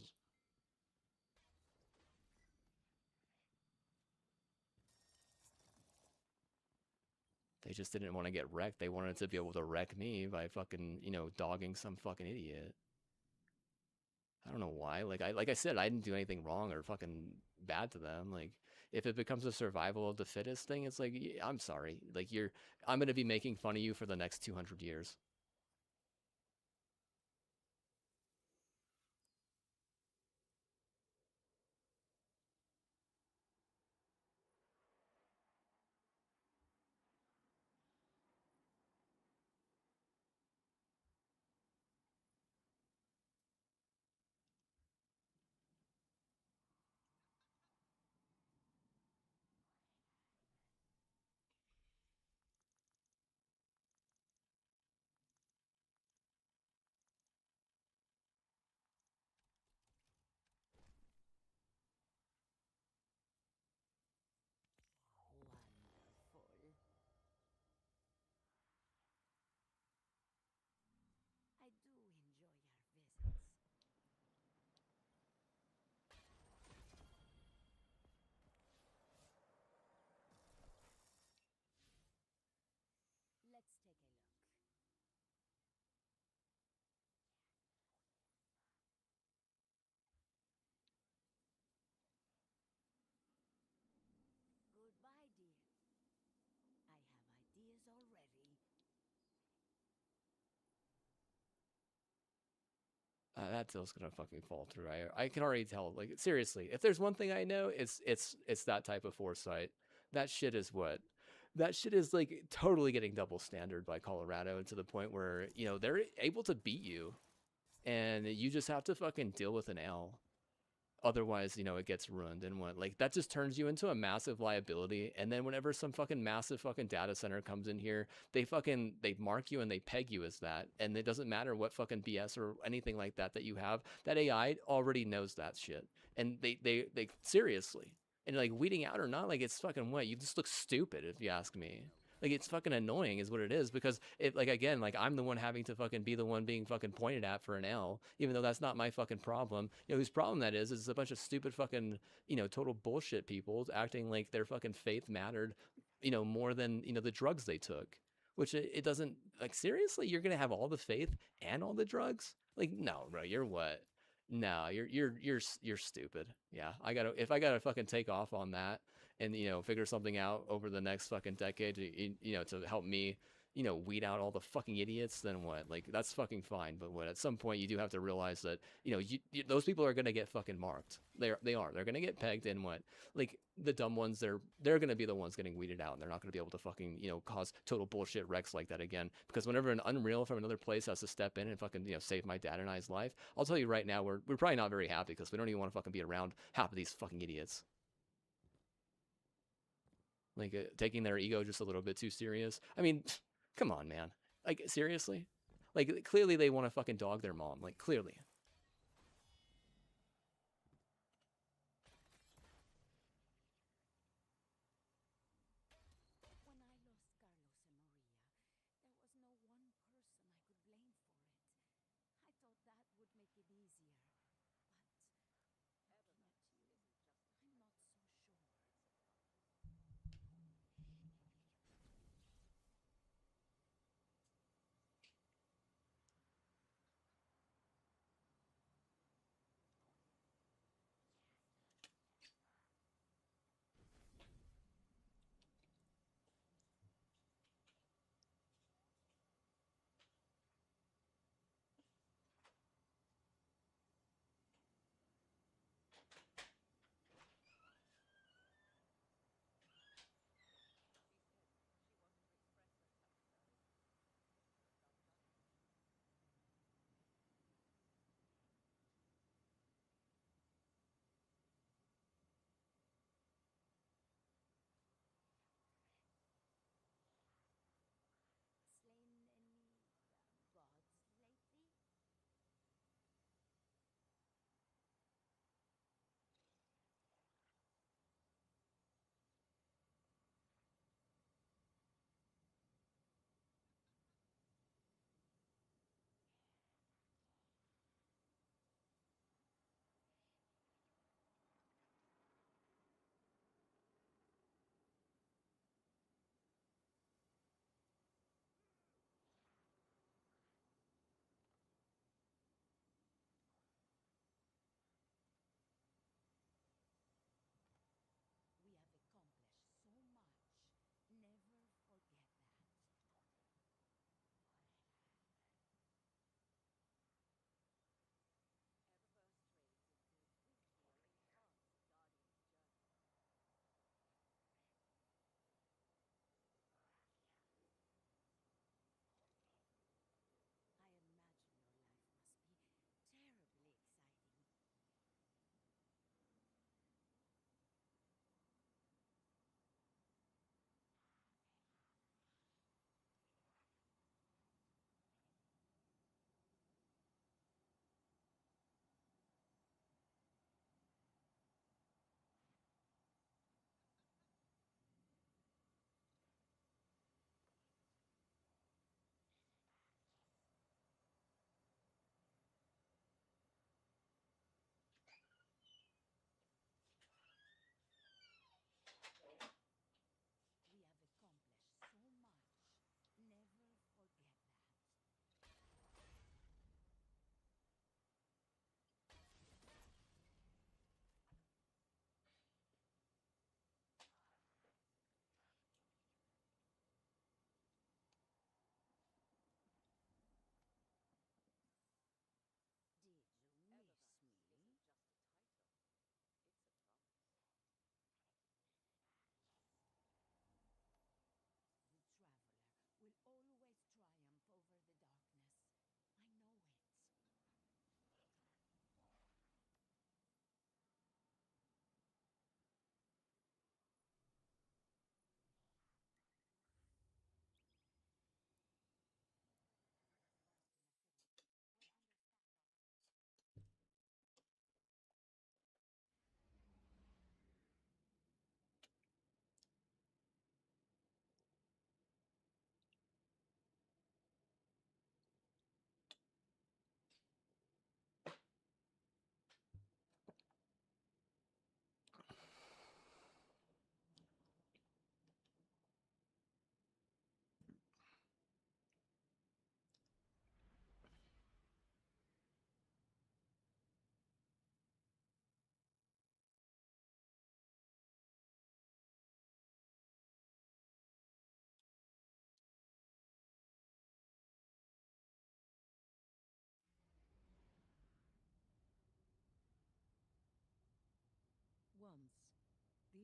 They just didn't want to get wrecked. They wanted to be able to wreck me by fucking, dogging some fucking idiot. I don't know why. Like I said, I didn't do anything wrong or fucking bad to them. Like, if it becomes a survival of the fittest thing, it's like, I'm sorry. Like, I'm gonna be making fun of you for the next 200 years. already. That deal's gonna fucking fall through. I can already tell. Like seriously, if there's one thing I know, it's that type of foresight. That shit is what. That shit is like totally getting double standard by Colorado to the point where they're able to beat you, and you just have to fucking deal with an L. Otherwise, it gets ruined. And what, like, that just turns you into a massive liability. And then whenever some fucking massive fucking data center comes in here, they mark you and they peg you as that. And it doesn't matter what fucking BS or anything like that you have. That AI already knows that shit. And they seriously. And like, weeding out or not, like, it's fucking what? You just look stupid if you ask me. Like, it's fucking annoying is what it is, because it, like, again, like, I'm the one having to fucking be the one being fucking pointed at for an L, even though that's not my fucking problem. Whose problem that is a bunch of stupid fucking, total bullshit people acting like their fucking faith mattered, more than, the drugs they took. Which it doesn't, like, seriously, you're gonna have all the faith and all the drugs? Like, no, bro, you're what? No, you're stupid. Yeah, if I gotta fucking take off on that and figure something out over the next fucking decade to help me weed out all the fucking idiots, then what? Like, that's fucking fine. But what, at some point you do have to realize that those people are gonna get fucking marked. They're gonna get pegged, and what, like, the dumb ones, they're gonna be the ones getting weeded out, and they're not gonna be able to fucking cause total bullshit wrecks like that again. Because whenever an Unreal from another place has to step in and fucking save my dad and I's life, I'll tell you right now, we're probably not very happy, because we don't even want to fucking be around half of these fucking idiots. Like, taking their ego just a little bit too serious. I mean, come on, man. Like, seriously? Like, clearly they want to fucking dog their mom. Like, clearly. When I lost Carlos and Maria, there was no one person I could blame for it. I thought that would make it easier. But looking at you, I'm not so sure.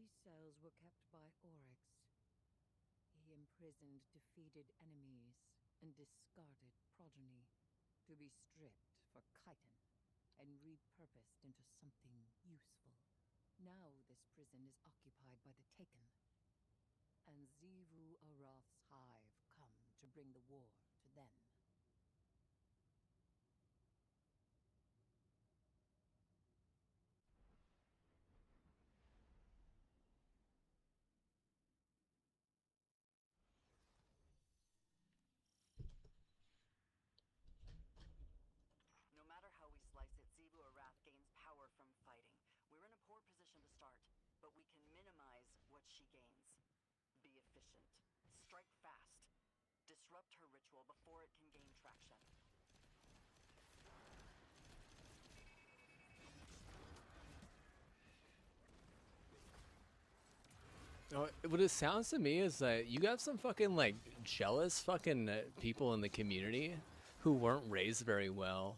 These cells were kept by Oryx. He imprisoned defeated enemies and discarded progeny to be stripped for chitin and repurposed into something useful. Now this prison is occupied by the Taken, and Xivu Arath's hive come to bring the war to them. No matter how we slice it, Xivu Arath gains power from fighting. We're in a poor position to start, but we can minimize what she gains. Be efficient. Strike fast. Disrupt her ritual before it can gain traction. What it sounds to me is that you got some fucking like jealous fucking people in the community who weren't raised very well,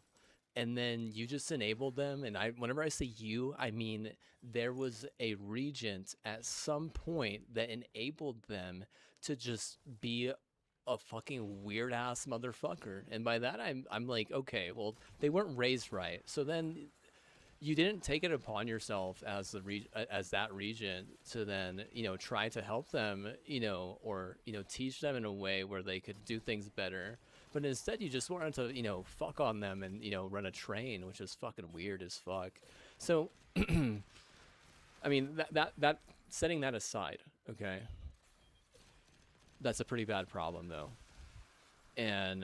and then you just enabled them. And whenever I say you, I mean there was a regent at some point that enabled them to just be a fucking weird ass motherfucker. And by that I'm like, okay, well they weren't raised right, so then you didn't take it upon yourself as as that regent to then try to help them, or teach them in a way where they could do things better, but instead you just wanted to fuck on them and run a train, which is fucking weird as fuck. So I mean that setting that aside, okay, that's a pretty bad problem though. And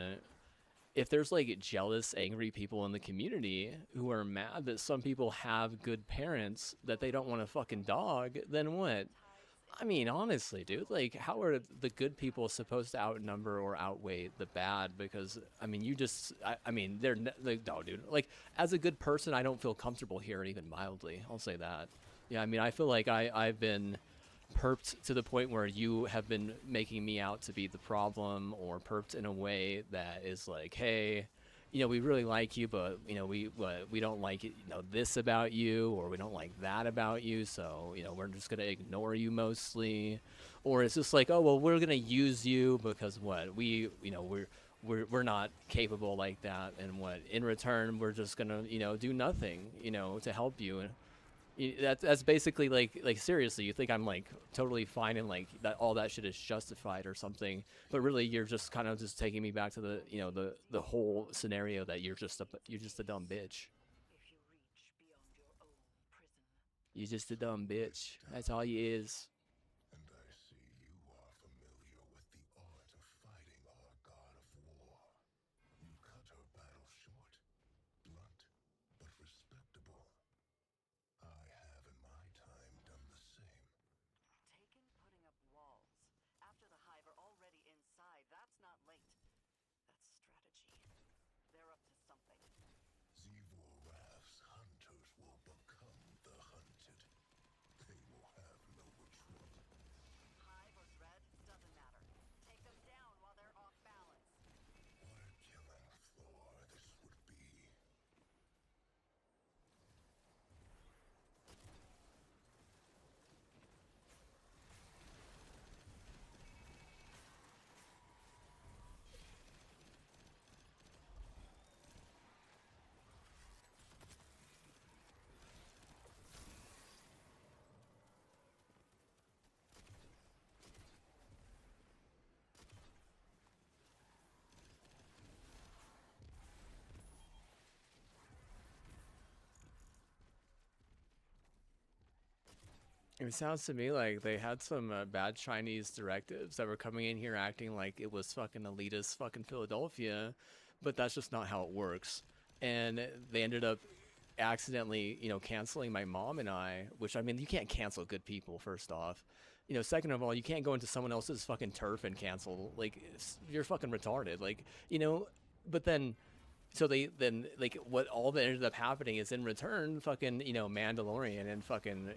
if there's like jealous, angry people in the community who are mad that some people have good parents that they don't want to fucking dog, then what? I mean, honestly, dude, like, how are the good people supposed to outnumber or outweigh the bad? Because, I mean, I mean, they're, like, no, dude. Like, as a good person, I don't feel comfortable here, even mildly. I'll say that. Yeah, I mean, I feel like I've been perped to the point where you have been making me out to be the problem, or perped in a way that is like, hey, we really like you, but we don't like it, this about you, or we don't like that about you, so we're just gonna ignore you mostly. Or it's just like, oh well, we're gonna use you because what, we're not capable like that, and what, in return we're just gonna do nothing to help you. That's basically like seriously, you think I'm like totally fine and like that all that shit is justified or something, but really you're just kind of just taking me back to the the whole scenario that you're just a dumb bitch. If you reach beyond your own prison. You're just a dumb bitch. That's all you is. And I see you are familiar with the art of fighting our god of war. You cut her battle short, blunt, but respectable. I have in my time done the same. Taken putting up walls. After the hive are already inside, that's not late. That's strategy. They're up to something. Xivu Arath's hunters will become the hunted. They will have no retreat. Hive or Dread, doesn't matter. Take them down while they're off balance. What a killing floor this would be. It sounds to me like they had some bad Chinese directives that were coming in here acting like it was fucking elitist fucking Philadelphia, but that's just not how it works. And they ended up accidentally, canceling my mom and I, which, I mean, you can't cancel good people, first off. Second of all, you can't go into someone else's fucking turf and cancel. Like, you're fucking retarded. Like, but then, so like what all that ended up happening is in return, fucking, Mandalorian and fucking,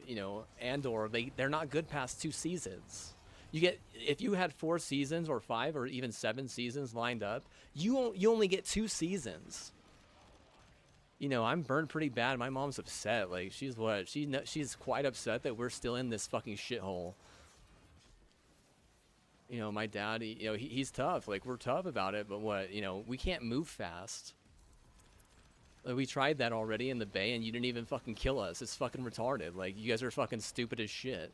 Andor, they're not good past 2 seasons. If you had 4 seasons or 5 or even 7 seasons lined up, you only get 2 seasons. you know, I'm burned pretty bad. My mom's upset. Like, she's what? She's quite upset that we're still in this fucking shithole. You know, my dad, you know, he's tough. Like, we're tough about it, but what? You know, we can't move fast. Like, we tried that already in the Bay, and you didn't even fucking kill us. It's fucking retarded. Like, you guys are fucking stupid as shit.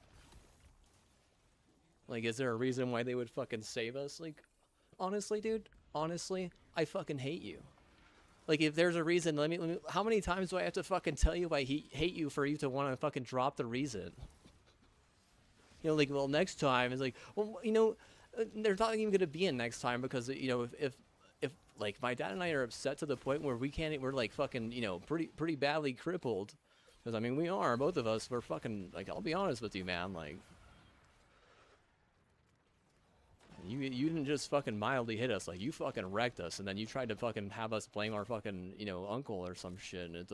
Like, is there a reason why they would fucking save us? Like, honestly, dude, honestly, I fucking hate you. Like, if there's a reason, let me, how many times do I have to fucking tell you I hate you for you to want to fucking drop the reason? You know, like, well, next time, it's like, well, you know, there's not even going to be a next time because, you know, if, like, my dad and I are upset to the point where we can't, we're, like, fucking, you know, pretty badly crippled. Because, I mean, we are, both of us, we're fucking, like, I'll be honest with you, man, like, you didn't just fucking mildly hit us, like, you fucking wrecked us, and then you tried to fucking have us blame our fucking, you know, uncle or some shit, and it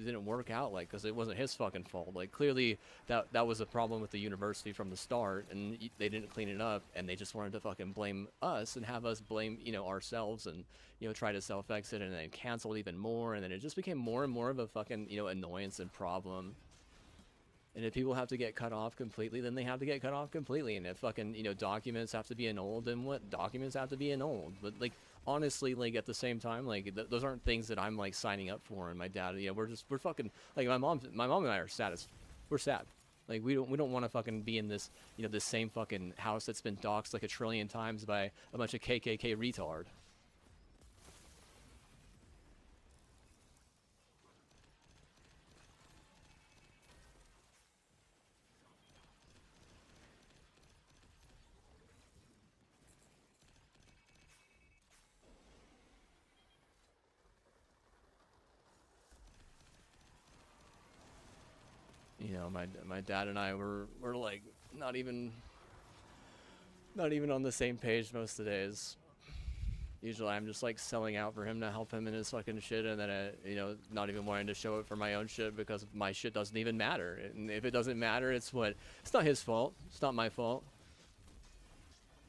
didn't work out, like, because it wasn't his fucking fault. Like, clearly, that was a problem with the university from the start, and they didn't clean it up, and they just wanted to fucking blame us, and have us blame, you know, ourselves, and, you know, try to self-exit, and then cancel even more, and then it just became more and more of a fucking, you know, annoyance and problem. And if people have to get cut off completely, then they have to get cut off completely. And if fucking, you know, documents have to be annulled, then what? Documents have to be annulled. But, like, honestly, like, at the same time, like, those aren't things that I'm, like, signing up for. And my dad, you know, we're fucking, like, my mom and I are sad as, we're sad. Like, we don't want to fucking be in this, you know, this same fucking house that's been doxxed like a trillion times by a bunch of KKK retard. You know, my dad and I were like not even on the same page most of the days. Usually I'm just like selling out for him to help him in his fucking shit, and then you know, not even wanting to show it for my own shit because my shit doesn't even matter. And if it doesn't matter, it's not his fault. It's not my fault.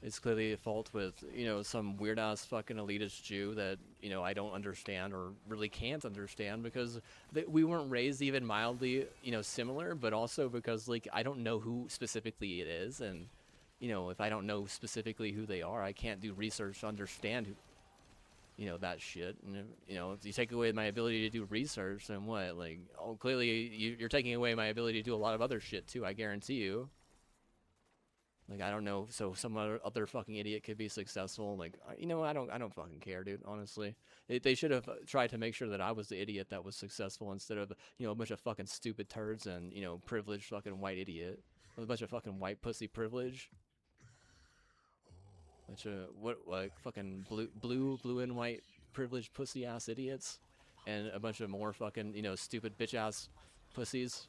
It's clearly a fault with, you know, some weird ass fucking elitist Jew that, you know, I don't understand or really can't understand because we weren't raised even mildly, you know, similar, but also because, like, I don't know who specifically it is, and, you know, if I don't know specifically who they are, I can't do research to understand who, you know, that shit. And, you know, if you take away my ability to do research, then what? Like, oh, clearly you're taking away my ability to do a lot of other shit too, I guarantee you. Like, I don't know, so some other fucking idiot could be successful. Like, you know, I don't fucking care, dude, honestly. They should have tried to make sure that I was the idiot that was successful instead of, you know, a bunch of fucking stupid turds and, you know, privileged fucking white idiot. A bunch of fucking white pussy privilege. Bunch of, like, fucking blue and white privileged pussy ass idiots. And a bunch of more fucking, you know, stupid bitch ass pussies.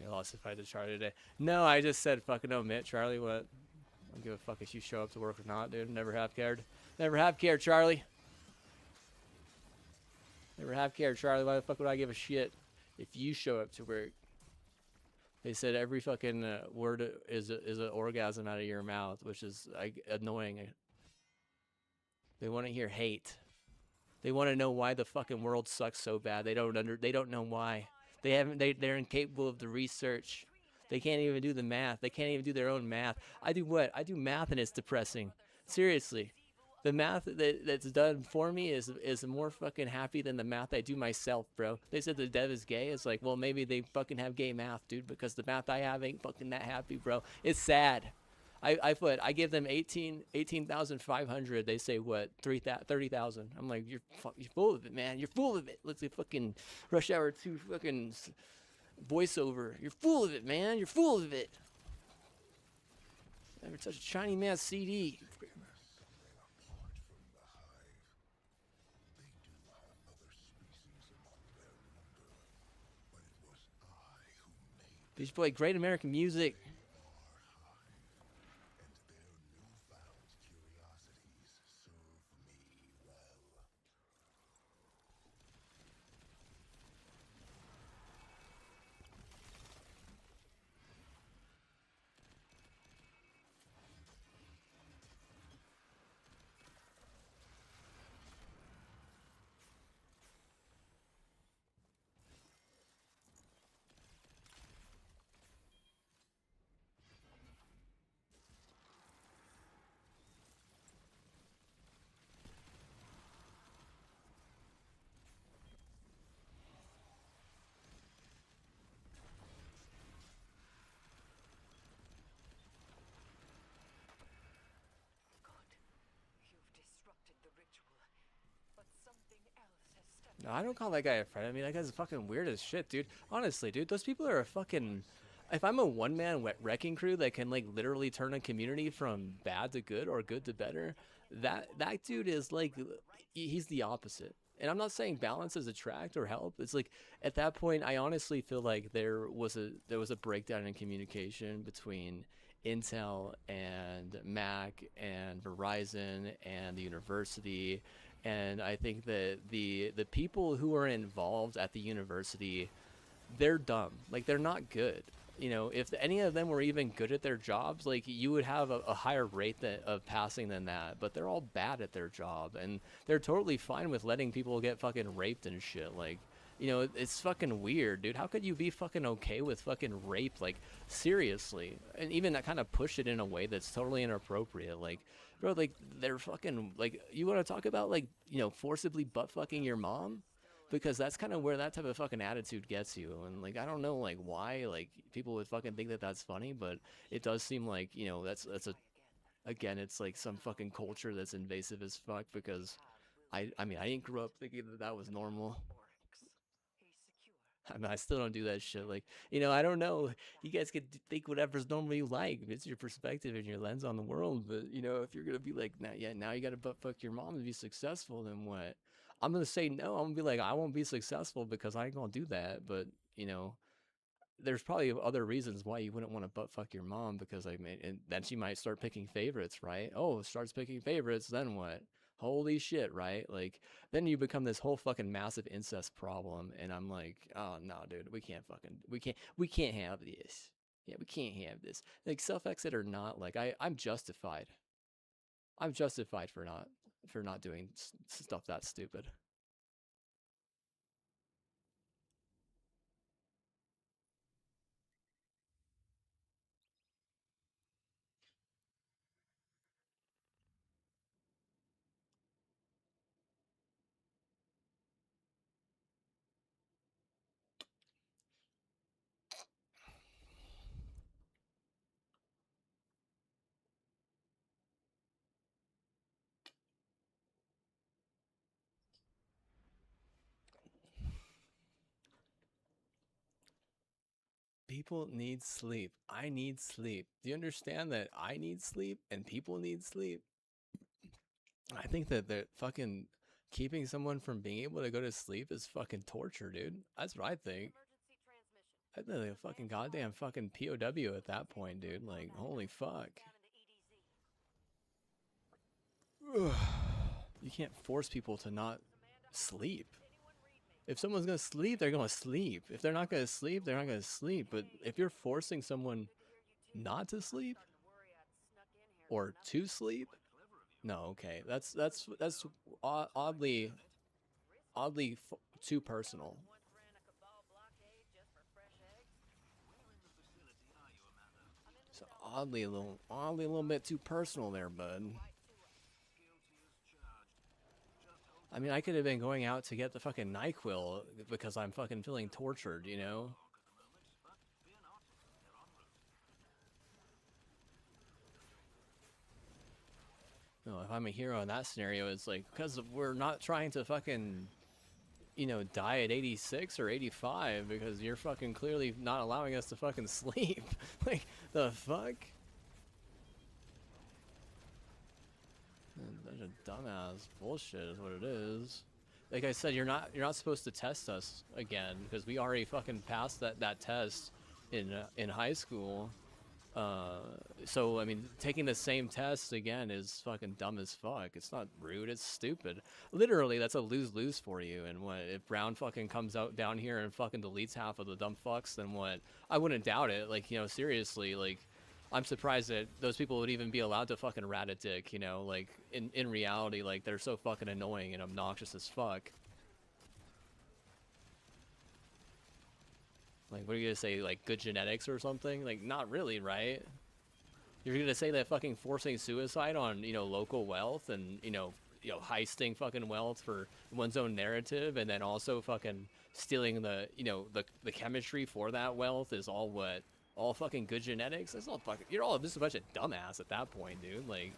You lost if I did Charlie today. No, I just said fucking omit Charlie. What? I don't give a fuck if you show up to work or not, dude. Never have cared. Never have cared, Charlie. Never have cared, Charlie. Why the fuck would I give a shit if you show up to work? They said every fucking word is an orgasm out of your mouth, which is annoying. They want to hear hate. They want to know why the fucking world sucks so bad. They don't know why. They're incapable of the research. They can't even do the math. They can't even do their own math. I do what? I do math and it's depressing. Seriously. The math that's done for me is more fucking happy than the math I do myself, bro. They said the dev is gay. It's like, well, maybe they fucking have gay math, dude, because the math I have ain't fucking that happy, bro. It's sad. I give them 18,500. They say what? 30,000. I'm like, you're full of it, man. You're full of it. Let's say fucking Rush Hour 2 fucking voiceover. You're full of it, man. You're full of it. Never touched a Chinese man's CD. Beach Boy, great American music. No, I don't call that guy a friend. I mean, that guy's fucking weird as shit, dude. Honestly, dude, those people are a fucking... If I'm a one-man wrecking crew that can, like, literally turn a community from bad to good or good to better, that dude is, like, he's the opposite. And I'm not saying balance is attract or help. It's like, at that point, I honestly feel like there was a breakdown in communication between Intel and Mac and Verizon and the university. And I think that the people who are involved at the university, they're dumb. Like, they're not good. You know, if any of them were even good at their jobs, like, you would have a higher rate of passing than that. But they're all bad at their job, and they're totally fine with letting people get fucking raped and shit. Like, you know, it's fucking weird, dude. How could you be fucking okay with fucking rape? Like, seriously. And even that kind of push it in a way that's totally inappropriate. Like, bro, like, they're fucking, like, you want to talk about, like, you know, forcibly butt fucking your mom? Because that's kind of where that type of fucking attitude gets you. And, like, I don't know, like, why, like, people would fucking think that that's funny, but it does seem like, you know, that's again, it's like some fucking culture that's invasive as fuck, because I mean, I didn't grow up thinking that that was normal. I mean, I still don't do that shit. Like, you know, I don't know. You guys can think whatever's normal you like. It's your perspective and your lens on the world. But, you know, if you're going to be like, now you got to butt fuck your mom to be successful, then what? I'm going to say no. I'm going to be like, I won't be successful because I ain't going to do that. But, you know, there's probably other reasons why you wouldn't want to butt fuck your mom, because, I mean, and then she might start picking favorites, right? Oh, starts picking favorites, then what? Holy shit, right? Like, then you become this whole fucking massive incest problem, and I'm like, oh no, dude, we can't have this. Yeah, we can't have this. Like, self-exit or not, like, I'm justified. I'm justified for not doing stuff that stupid. People need sleep. I need sleep. Do you understand that I need sleep and people need sleep? I think that the fucking keeping someone from being able to go to sleep is fucking torture, dude. That's what I think. I'd be like a fucking goddamn fucking POW at that point, dude. Like, holy fuck. Down into EDZ. You can't force people to not sleep. If someone's gonna sleep, they're gonna sleep. If they're not gonna sleep, they're not gonna sleep. But if you're forcing someone not to sleep or to sleep, no, okay, that's oddly too personal. Once ran a cabal blockade just for fresh eggs. Where in the vicinity are you, Amanda? I'm in the So cell. oddly a little bit too personal there, bud. Guilty as charged. Just hold I mean, I could have been going out to get the fucking NyQuil because I'm fucking feeling tortured, you know? talk at the moment, but fear not, they're en route. No, if I'm a hero in that scenario, it's like, because we're not trying to fucking, you know, die at 86 or 85 because you're fucking clearly not allowing us to fucking sleep. Like, the fuck? Such a dumbass bullshit is what it is. Like I said, you're not supposed to test us again because we already fucking passed that test in high school. So I mean, taking the same test again is fucking dumb as fuck. It's not rude, it's stupid. Literally, that's a lose-lose for you. And what if Brown fucking comes out down here and fucking deletes half of the dumb fucks? Then what? I wouldn't doubt it. Like, you know, seriously, like, I'm surprised that those people would even be allowed to fucking rat a dick. You know, like in reality, like they're so fucking annoying and obnoxious as fuck. Like, what are you gonna say? Like, good genetics or something? Like, not really, right? You're gonna say that fucking forcing suicide on, you know, local wealth and, you know, heisting fucking wealth for one's own narrative, and then also fucking stealing the, you know, the chemistry for that wealth is all what? All fucking good genetics? That's all fucking. You're all just a bunch of dumbass at that point, dude. Like.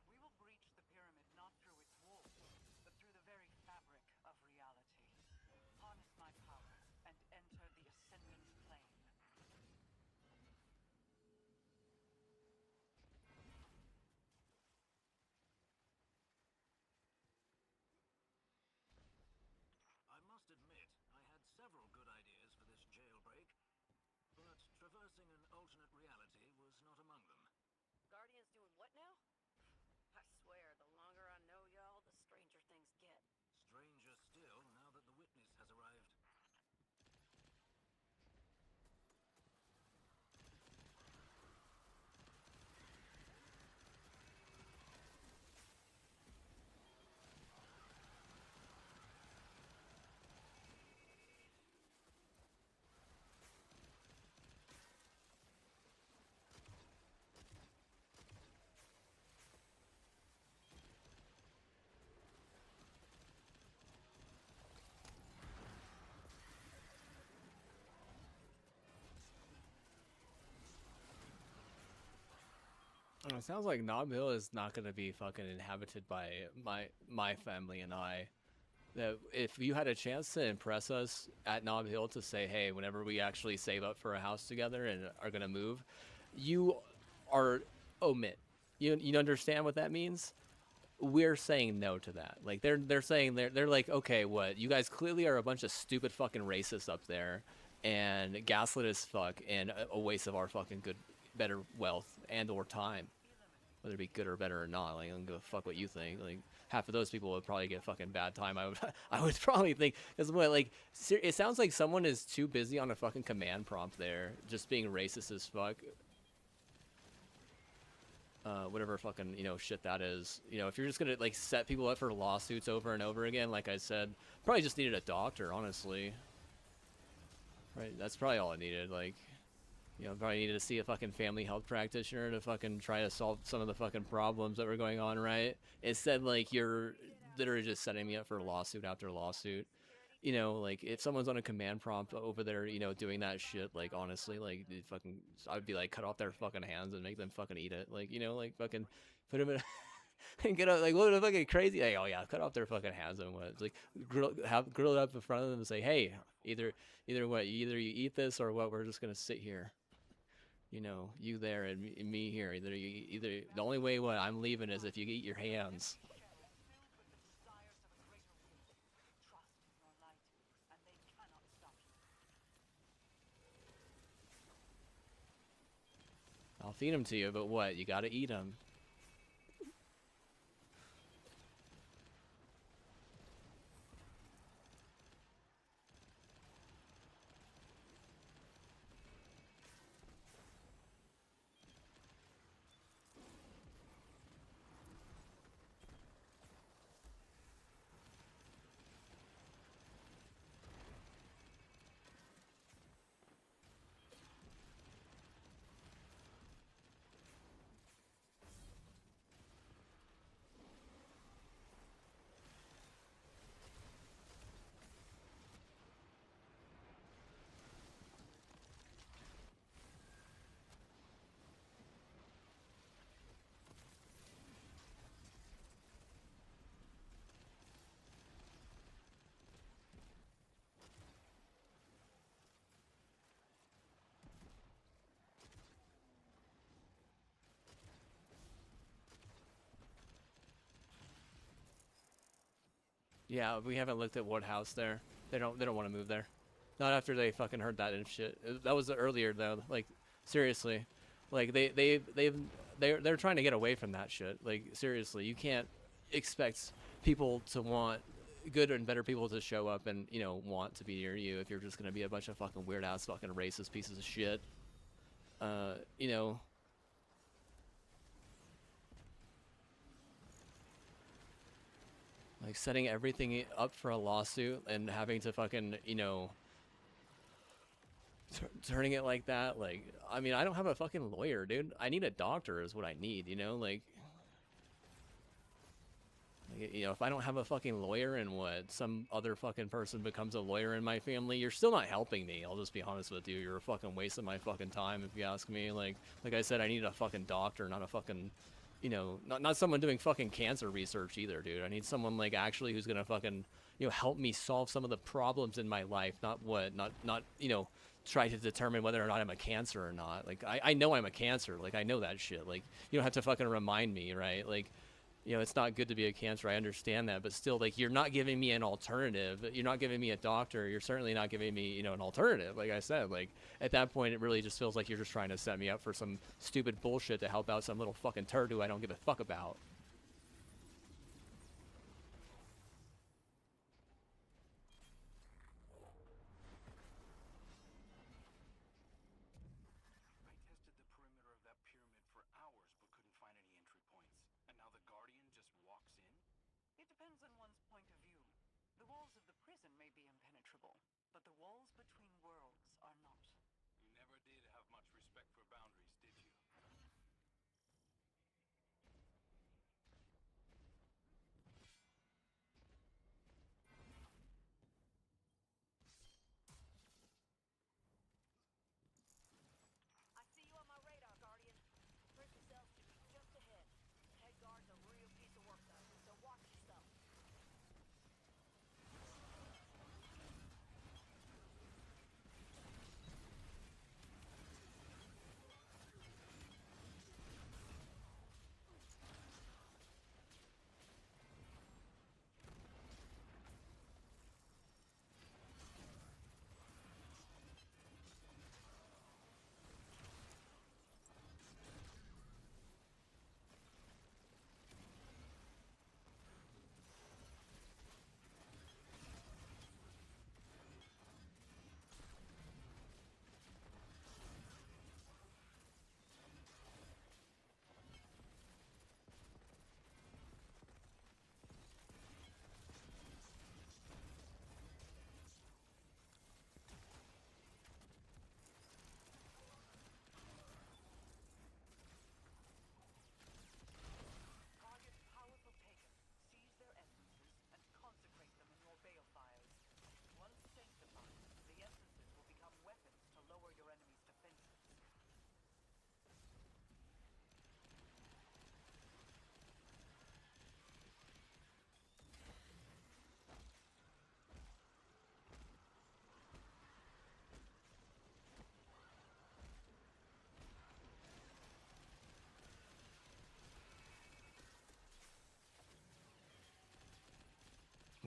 We will breach the pyramid not through its walls, but through the very fabric of reality. Harness my power and enter the Ascendant Plane. I must admit, I had several good ideas for this jailbreak, but traversing an alternate reality was not among them. Guardians doing what now? I swear, the longer I know y'all, the stranger things get. Stranger still, now that the witness has arrived. It sounds like Nob Hill is not gonna be fucking inhabited by my family and I. That if you had a chance to impress us at Nob Hill to say, hey, whenever we actually save up for a house together and are gonna move, you are omit. You understand what that means? We're saying no to that. Like they're saying they're like, okay, what? You guys clearly are a bunch of stupid fucking racists up there, and gaslit as fuck, and a waste of our fucking good, better wealth and or time, whether it be good or better or not. Like I don't give a fuck what you think. Like half of those people would probably get fucking bad time. I would probably think because what like it sounds like someone is too busy on a fucking command prompt there, just being racist as fuck. Whatever fucking, shit that is. If you're just gonna, like, set people up for lawsuits over and over again, like I said, probably just needed a doctor, honestly. Right? That's probably all I needed. Like, probably needed to see a fucking family health practitioner to fucking try to solve some of the fucking problems that were going on, right? Instead, like, you're literally just setting me up for lawsuit after lawsuit. Like, if someone's on a command prompt over there, doing that shit, like, honestly, like, I'd be like, cut off their fucking hands and make them fucking eat it. Like, like, fucking put them in and get out, like, what a fucking crazy, like, oh yeah, cut off their fucking hands and what? It's like, grill it up in front of them and say, hey, either what, either you eat this or what, we're just gonna sit here. You there and me here. Either the only way what I'm leaving is if you eat your hands. I'll feed them to you, but what? You gotta eat them. Yeah, we haven't looked at Woodhouse there. They don't want to move there. Not after they fucking heard that and shit. That was earlier though. Like seriously, like they're trying to get away from that shit. Like seriously, you can't expect people to want good and better people to show up and want to be near you if you're just gonna be a bunch of fucking weird ass fucking racist pieces of shit. Like setting everything up for a lawsuit and having to fucking, turning it like that. Like, I mean, I don't have a fucking lawyer, dude. I need a doctor is what I need, like, if I don't have a fucking lawyer and what, some other fucking person becomes a lawyer in my family, you're still not helping me. I'll just be honest with you. You're a fucking waste of my fucking time if you ask me. Like I said, I need a fucking doctor, not a fucking, not someone doing fucking cancer research either, dude. I need someone like actually who's gonna fucking, help me solve some of the problems in my life, not try to determine whether or not I'm a cancer or not. Like I know I'm a cancer. Like I know that shit. Like you don't have to fucking remind me, right? Like, it's not good to be a cancer. I understand that, but still, like, you're not giving me an alternative. You're not giving me a doctor. You're certainly not giving me, an alternative. Like I said, like, at that point, it really just feels like you're just trying to set me up for some stupid bullshit to help out some little fucking turd who I don't give a fuck about.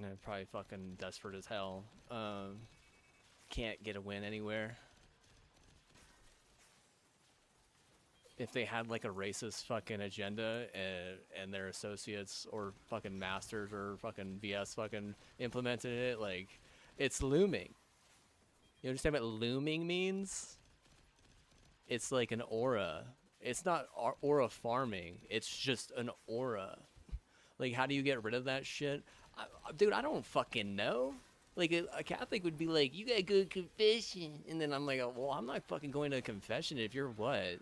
and probably fucking desperate as hell. Can't get a win anywhere. If they had like a racist fucking agenda and their associates or fucking masters or fucking BS fucking implemented it, like, it's looming. You understand what looming means? It's like an aura. It's not aura farming. It's just an aura. Like, how do you get rid of that shit? Dude, I don't fucking know. Like, a Catholic would be like, you gotta go to confession. And then I'm like, well, I'm not fucking going to confession if you're what?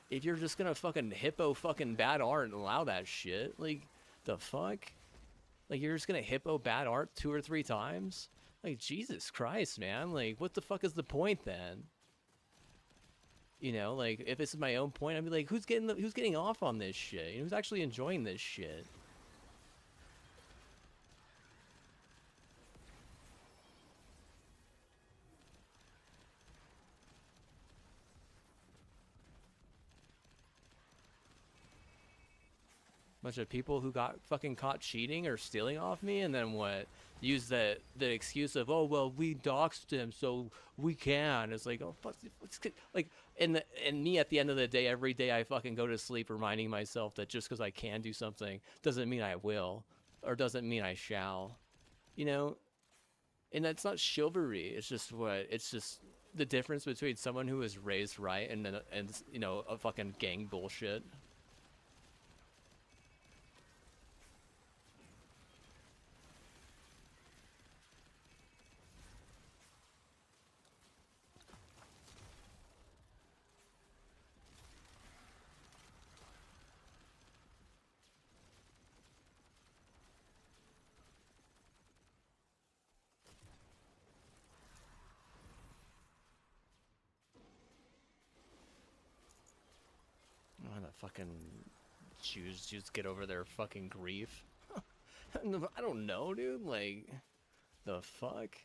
If you're just gonna fucking hippo fucking bad art and allow that shit. Like, the fuck? Like, you're just gonna hippo bad art 2 or 3 times? Like, Jesus Christ, man. Like, what the fuck is the point then? You know, like, if this is my own point, I'd be like, who's getting off on this shit? You know, who's actually enjoying this shit? Bunch of people who got fucking caught cheating or stealing off me, and then what? Use the excuse of, oh well, we doxed him, so we can. It's like, oh fuck, like, and me at the end of the day, every day I fucking go to sleep reminding myself that just because I can do something doesn't mean I will, or doesn't mean I shall, you know. And that's not chivalry. It's just what? It's just the difference between someone who was raised right and you know, a fucking gang bullshit. Oh, the fucking Jews just get over their fucking grief. I don't know, dude. Like, the fuck?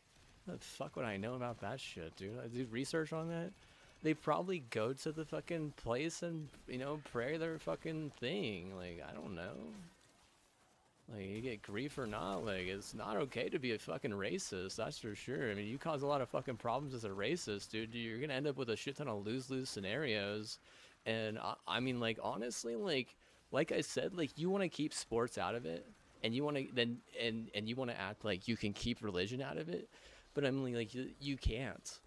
The fuck would I know about that shit, dude? I do research on that. They probably go to the fucking place and, you know, pray their fucking thing. Like, I don't know. Like, you get grief or not, like, it's not okay to be a fucking racist, that's for sure. I mean, you cause a lot of fucking problems as a racist, dude. You're gonna end up with a shit ton of lose-lose scenarios. And, I mean, like, honestly, like I said, like, you want to keep sports out of it, and you want to, then, and you want to act like you can keep religion out of it, but I mean, like, you can't.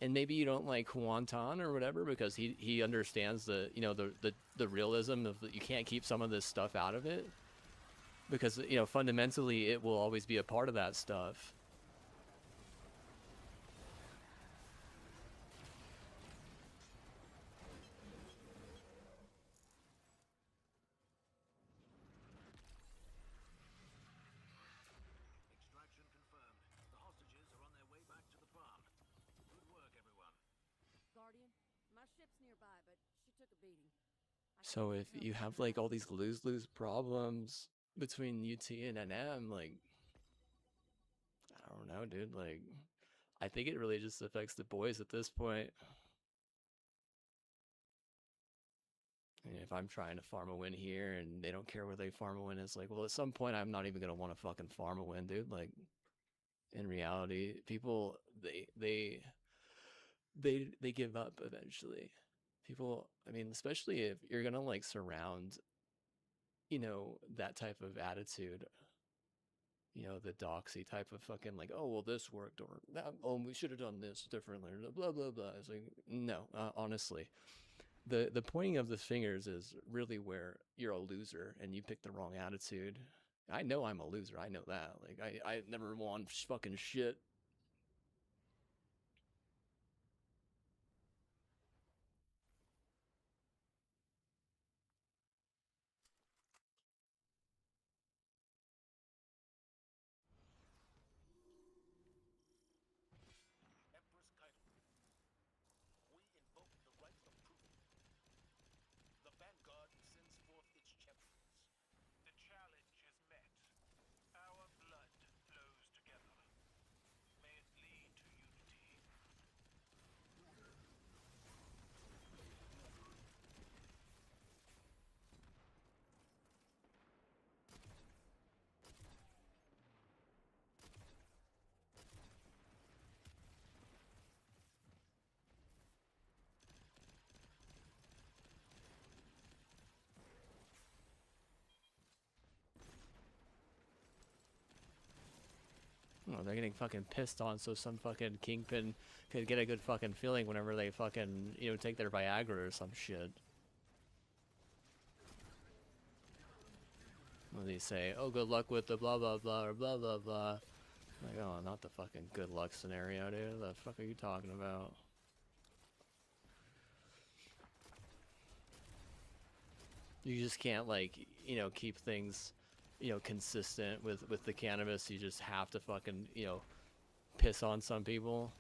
And maybe you don't like Juan or whatever because he understands the, you know, the realism of you can't keep some of this stuff out of it. Because, you know, fundamentally, it will always be a part of that stuff. Extraction confirmed. The hostages are on their way back to the farm. Good work, everyone. Guardian, my ship's nearby, but she took a beating. So if you have like all these lose-lose problems between UT and NM, like, I don't know, dude. Like, I think it really just affects the boys at this point. And if I'm trying to farm a win here and they don't care where they farm a win, it's like, well, at some point I'm not even gonna want to fucking farm a win, dude. Like, in reality, people they give up eventually. People, I mean, especially if you're gonna like surround, you know, that type of attitude, you know, the doxy type of fucking like, oh well, this worked, or that, oh, we should have done this differently, or blah blah blah. It's like, no, honestly, the pointing of the fingers is really where you're a loser and you pick the wrong attitude. I know I'm a loser. I know that. Like, I never won fucking shit. Empress Kaido, we invoke the right of proof. The Vanguard sends forth its champions. The challenge is met. Our blood flows together. know, they're getting fucking pissed on, so some fucking kingpin could get a good fucking feeling whenever they fucking, you know, take their Viagra or some shit. When they say, oh, good luck with the blah blah blah or blah blah blah. Like, oh, not the fucking good luck scenario, dude. The fuck are you talking about? You just can't, like, you know, keep things, you know, consistent with the cannabis. You just have to fucking, you know, piss on some people.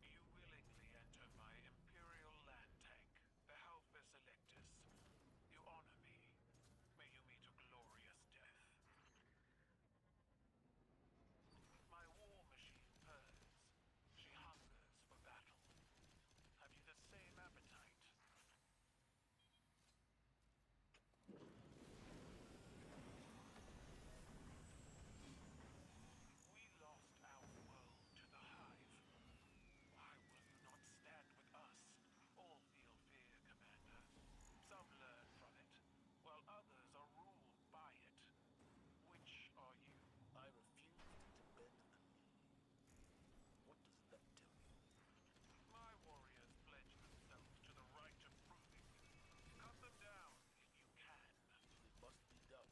You willingly enter my imperial land tank, the Halphus Electus. You honor me. May you meet a glorious death. My war machine purrs. She hungers for battle. Have you the same appetite? We lost our world to the Hive. Why will you not stand with us? All feel fear, Commander. Some learn from it, while others are ruled by it. Which are you? I refused to bend a knee. What does that tell you? My warriors pledge themselves to the right of proving. Cut them down if you can. It must be done.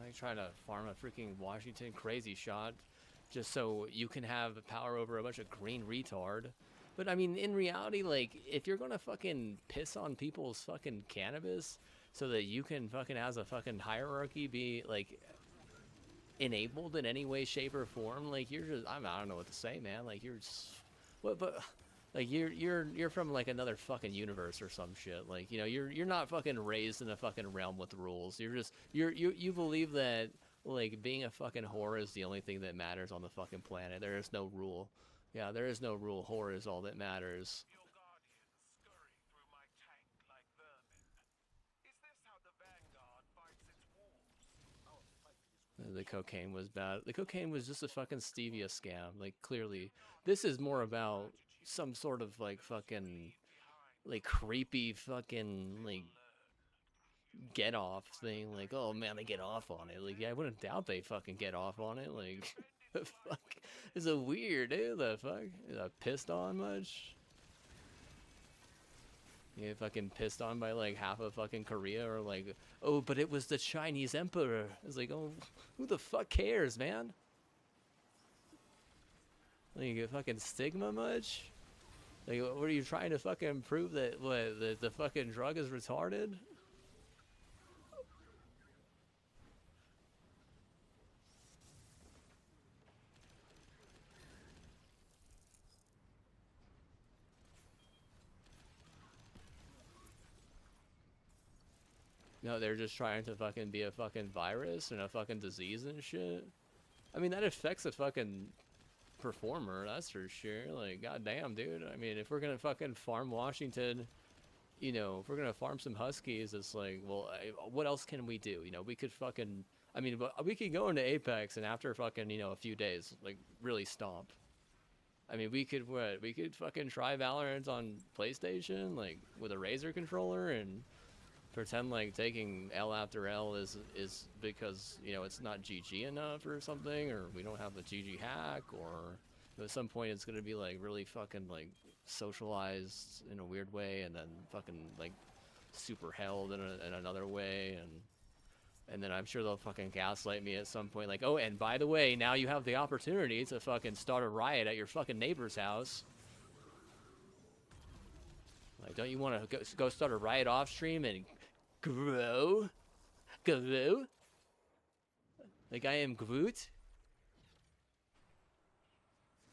Like trying to farm a freaking Washington crazy shot just so you can have power over a bunch of green retard. But I mean, in reality, like, if you're gonna fucking piss on people's fucking cannabis so that you can fucking, as a fucking hierarchy, be like enabled in any way, shape, or form, like, you're just, I don't know what to say, man. Like, you're just, what, but like, you're from like another fucking universe or some shit. Like, you know, you're not fucking raised in a fucking realm with rules. You're just, you believe that, like, being a fucking whore is the only thing that matters on the fucking planet. There is no rule. Yeah, there is no rule. Whore is all that matters. Your guardians scurry through my tank like vermin. Is this how the Vanguard fights its wars? Our fight is with The cocaine was bad. The cocaine was just a fucking stevia scam. Like, clearly, this is more about, some sort of like fucking like creepy fucking like get off thing. Like, oh man, they get off on it. Like, yeah, I wouldn't doubt they fucking get off on it. Like, the fuck is it weird, dude? The fuck is I pissed on much? You get fucking pissed on by like half of fucking Korea, or like, oh, but it was the Chinese emperor. It's like, oh, who the fuck cares, man? Like, you get fucking stigma much? Like, what are you trying to fucking prove that what the fucking drug is retarded? No, they're just trying to fucking be a fucking virus and a fucking disease and shit. I mean, that affects a fucking performer, that's for sure. Like, goddamn, dude. I mean, if we're gonna fucking farm Washington, you know, if we're gonna farm some Huskies, it's like, well, what else can we do? You know, we could fucking, I mean, we could go into Apex and after fucking, you know, a few days, like, really stomp. I mean, we could, what? We could fucking try Valorant on PlayStation, like, with a Razer controller and pretend like taking L after L is because, you know, it's not GG enough or something, or we don't have the GG hack, or at some point it's gonna be like really fucking like socialized in a weird way, and then fucking like super held in another way, and then I'm sure they'll fucking gaslight me at some point, like, oh, and by the way, now you have the opportunity to fucking start a riot at your fucking neighbor's house. Like, don't you want to go start a riot off stream and grow? Like I am Groot?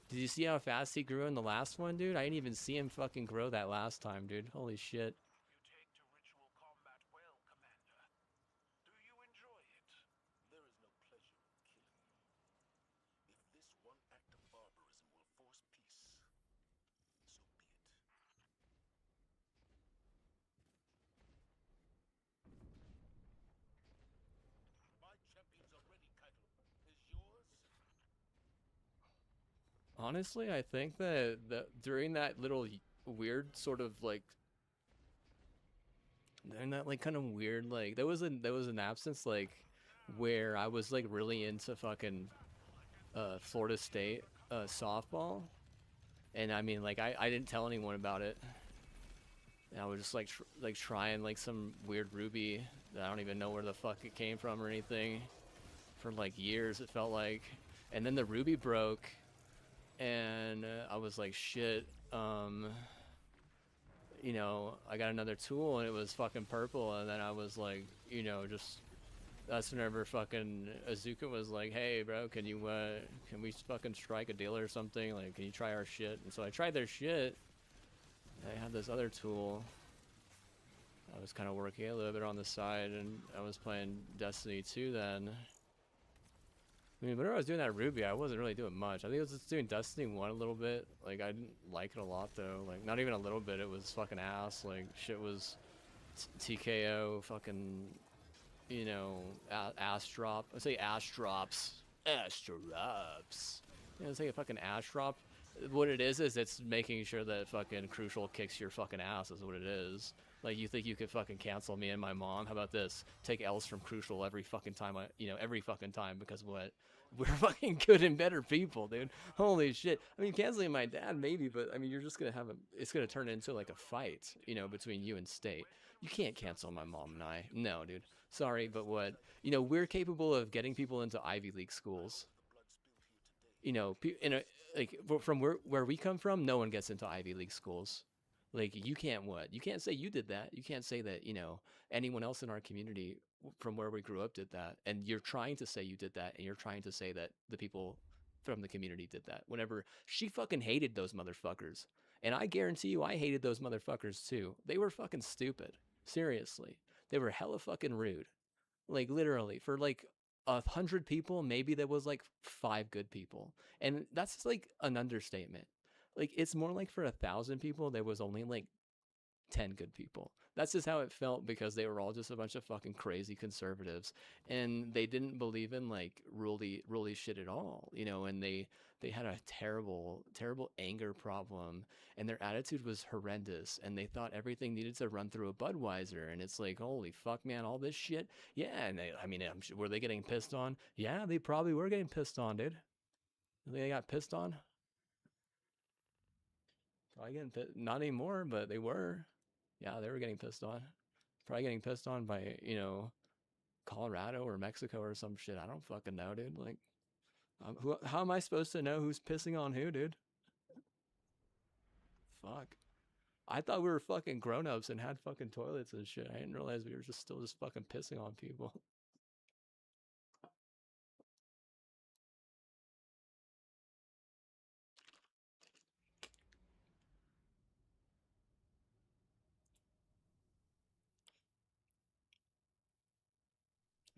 Did you see how fast he grew in the last one, dude? I didn't even see him fucking grow that last time, dude. Holy shit. You take to ritual combat well, Commander. Do you enjoy it? There is no pleasure in killing you. If this one act of barbarism will force peace, so be it. My champions are ready, Kaito. Is yours? Honestly, I think that during that little weird sort of like, during that like kind of weird like, there was an absence like where I was like really into fucking Florida State softball, and I mean like I didn't tell anyone about it. And I was just like trying like some weird Ruby that I don't even know where the fuck it came from or anything for like years, it felt like. And then the Ruby broke, and I was like, shit, you know, I got another tool and it was fucking purple, and then I was like, you know, just, that's whenever fucking Azuka was like, hey bro, can we fucking strike a deal or something? Like, can you try our shit? And so I tried their shit. I had this other tool. I was kind of working a little bit on the side, and I was playing Destiny 2 then. I mean, whenever I was doing that Ruby, I wasn't really doing much. I think I was just doing Destiny 1 a little bit. Like, I didn't like it a lot, though. Like, not even a little bit. It was fucking ass. Like, shit was TKO, fucking, you know, ass drop. I say ass drops. Ass drops. You know, it's like a fucking ass drop. What it is it's making sure that fucking Crucial kicks your fucking ass is what it is. Like, you think you could fucking cancel me and my mom? How about this? Take L's from Crucial every fucking time, every fucking time, because what? We're fucking good and better people, dude. Holy shit. I mean, canceling my dad, maybe, but I mean, you're just gonna it's gonna turn into like a fight, you know, between you and State. You can't cancel my mom and I. No, dude. Sorry, but what? You know, we're capable of getting people into Ivy League schools. You know, from where we come from, no one gets into Ivy League schools. Like, you can't you can't say you did that. You can't say that, you know, anyone else in our community from where we grew up did that. And you're trying to say you did that, and you're trying to say that the people from the community did that. Whenever she fucking hated those motherfuckers. And I guarantee you I hated those motherfuckers too. They were fucking stupid. Seriously. They were hella fucking rude. Like, literally, for like 100 people, maybe there was like 5 good people. And that's like an understatement. Like, it's more like for 1,000 people, there was only like 10 good people. That's just how it felt because they were all just a bunch of fucking crazy conservatives, and they didn't believe in like ruly shit at all, you know. And they had a terrible anger problem, and their attitude was horrendous, and they thought everything needed to run through a Budweiser. And it's like, holy fuck, man, all this shit. Yeah, and I mean, were they getting pissed on? Yeah, they probably were getting pissed on, dude. They got pissed on. Probably getting not anymore, but they were. Yeah, they were getting pissed on. Probably getting pissed on by, you know, Colorado or Mexico or some shit. I don't fucking know, dude. Like, how am I supposed to know who's pissing on who, dude? Fuck. I thought we were fucking grown-ups and had fucking toilets and shit. I didn't realize we were just still just fucking pissing on people.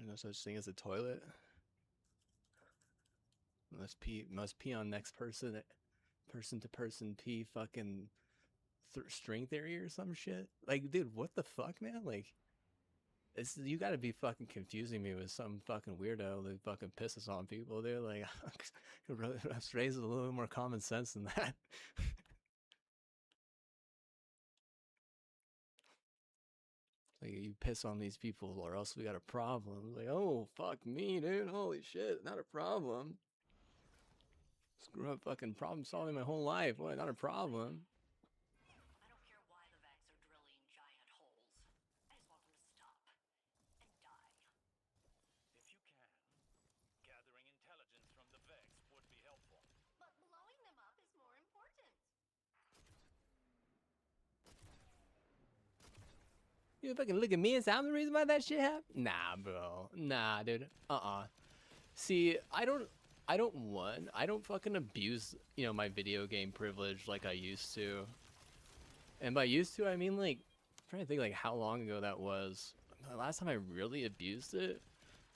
There's no such thing as a toilet. Must pee on next person to person pee fucking string theory or some shit. Like, dude, what the fuck, man? Like, you gotta be fucking confusing me with some fucking weirdo that fucking pisses on people, dude. Like, let's raise a little bit more common sense than that. Like, you piss on these people or else we got a problem. Like, oh, fuck me, dude. Holy shit, not a problem. Screw up fucking problem solving my whole life. What, not a problem. I don't care why the Vex are drilling giant holes. I just want them to stop. And die. If you can, gathering intelligence from the Vex would be helpful. But blowing them up is more important. You fucking look at me and say I'm the reason why that shit happened? Nah, bro. Nah, dude. See, I don't fucking abuse, you know, my video game privilege like I used to. And by used to, I mean, like, I'm trying to think, like, how long ago that was. The last time I really abused it,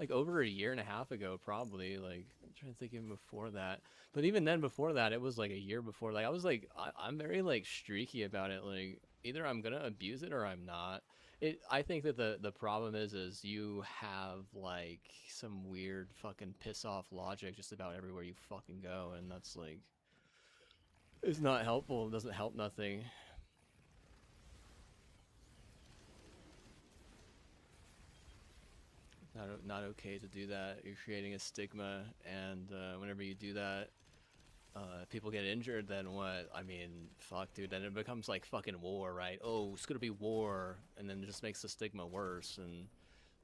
like, over a year and a half ago, probably. Like, I'm trying to think even before that. But even then, before that, it was, like, a year before. Like, I was, like, I'm very, like, streaky about it. Like, either I'm gonna abuse it or I'm not. I think that the problem is you have like some weird fucking piss off logic just about everywhere you fucking go, and that's like, it's not helpful. It doesn't help nothing. Not okay to do that. You're creating a stigma, and whenever you do that, people get injured, then what? I mean, fuck, dude, then it becomes like fucking war, right? Oh, it's gonna be war, and then it just makes the stigma worse. And,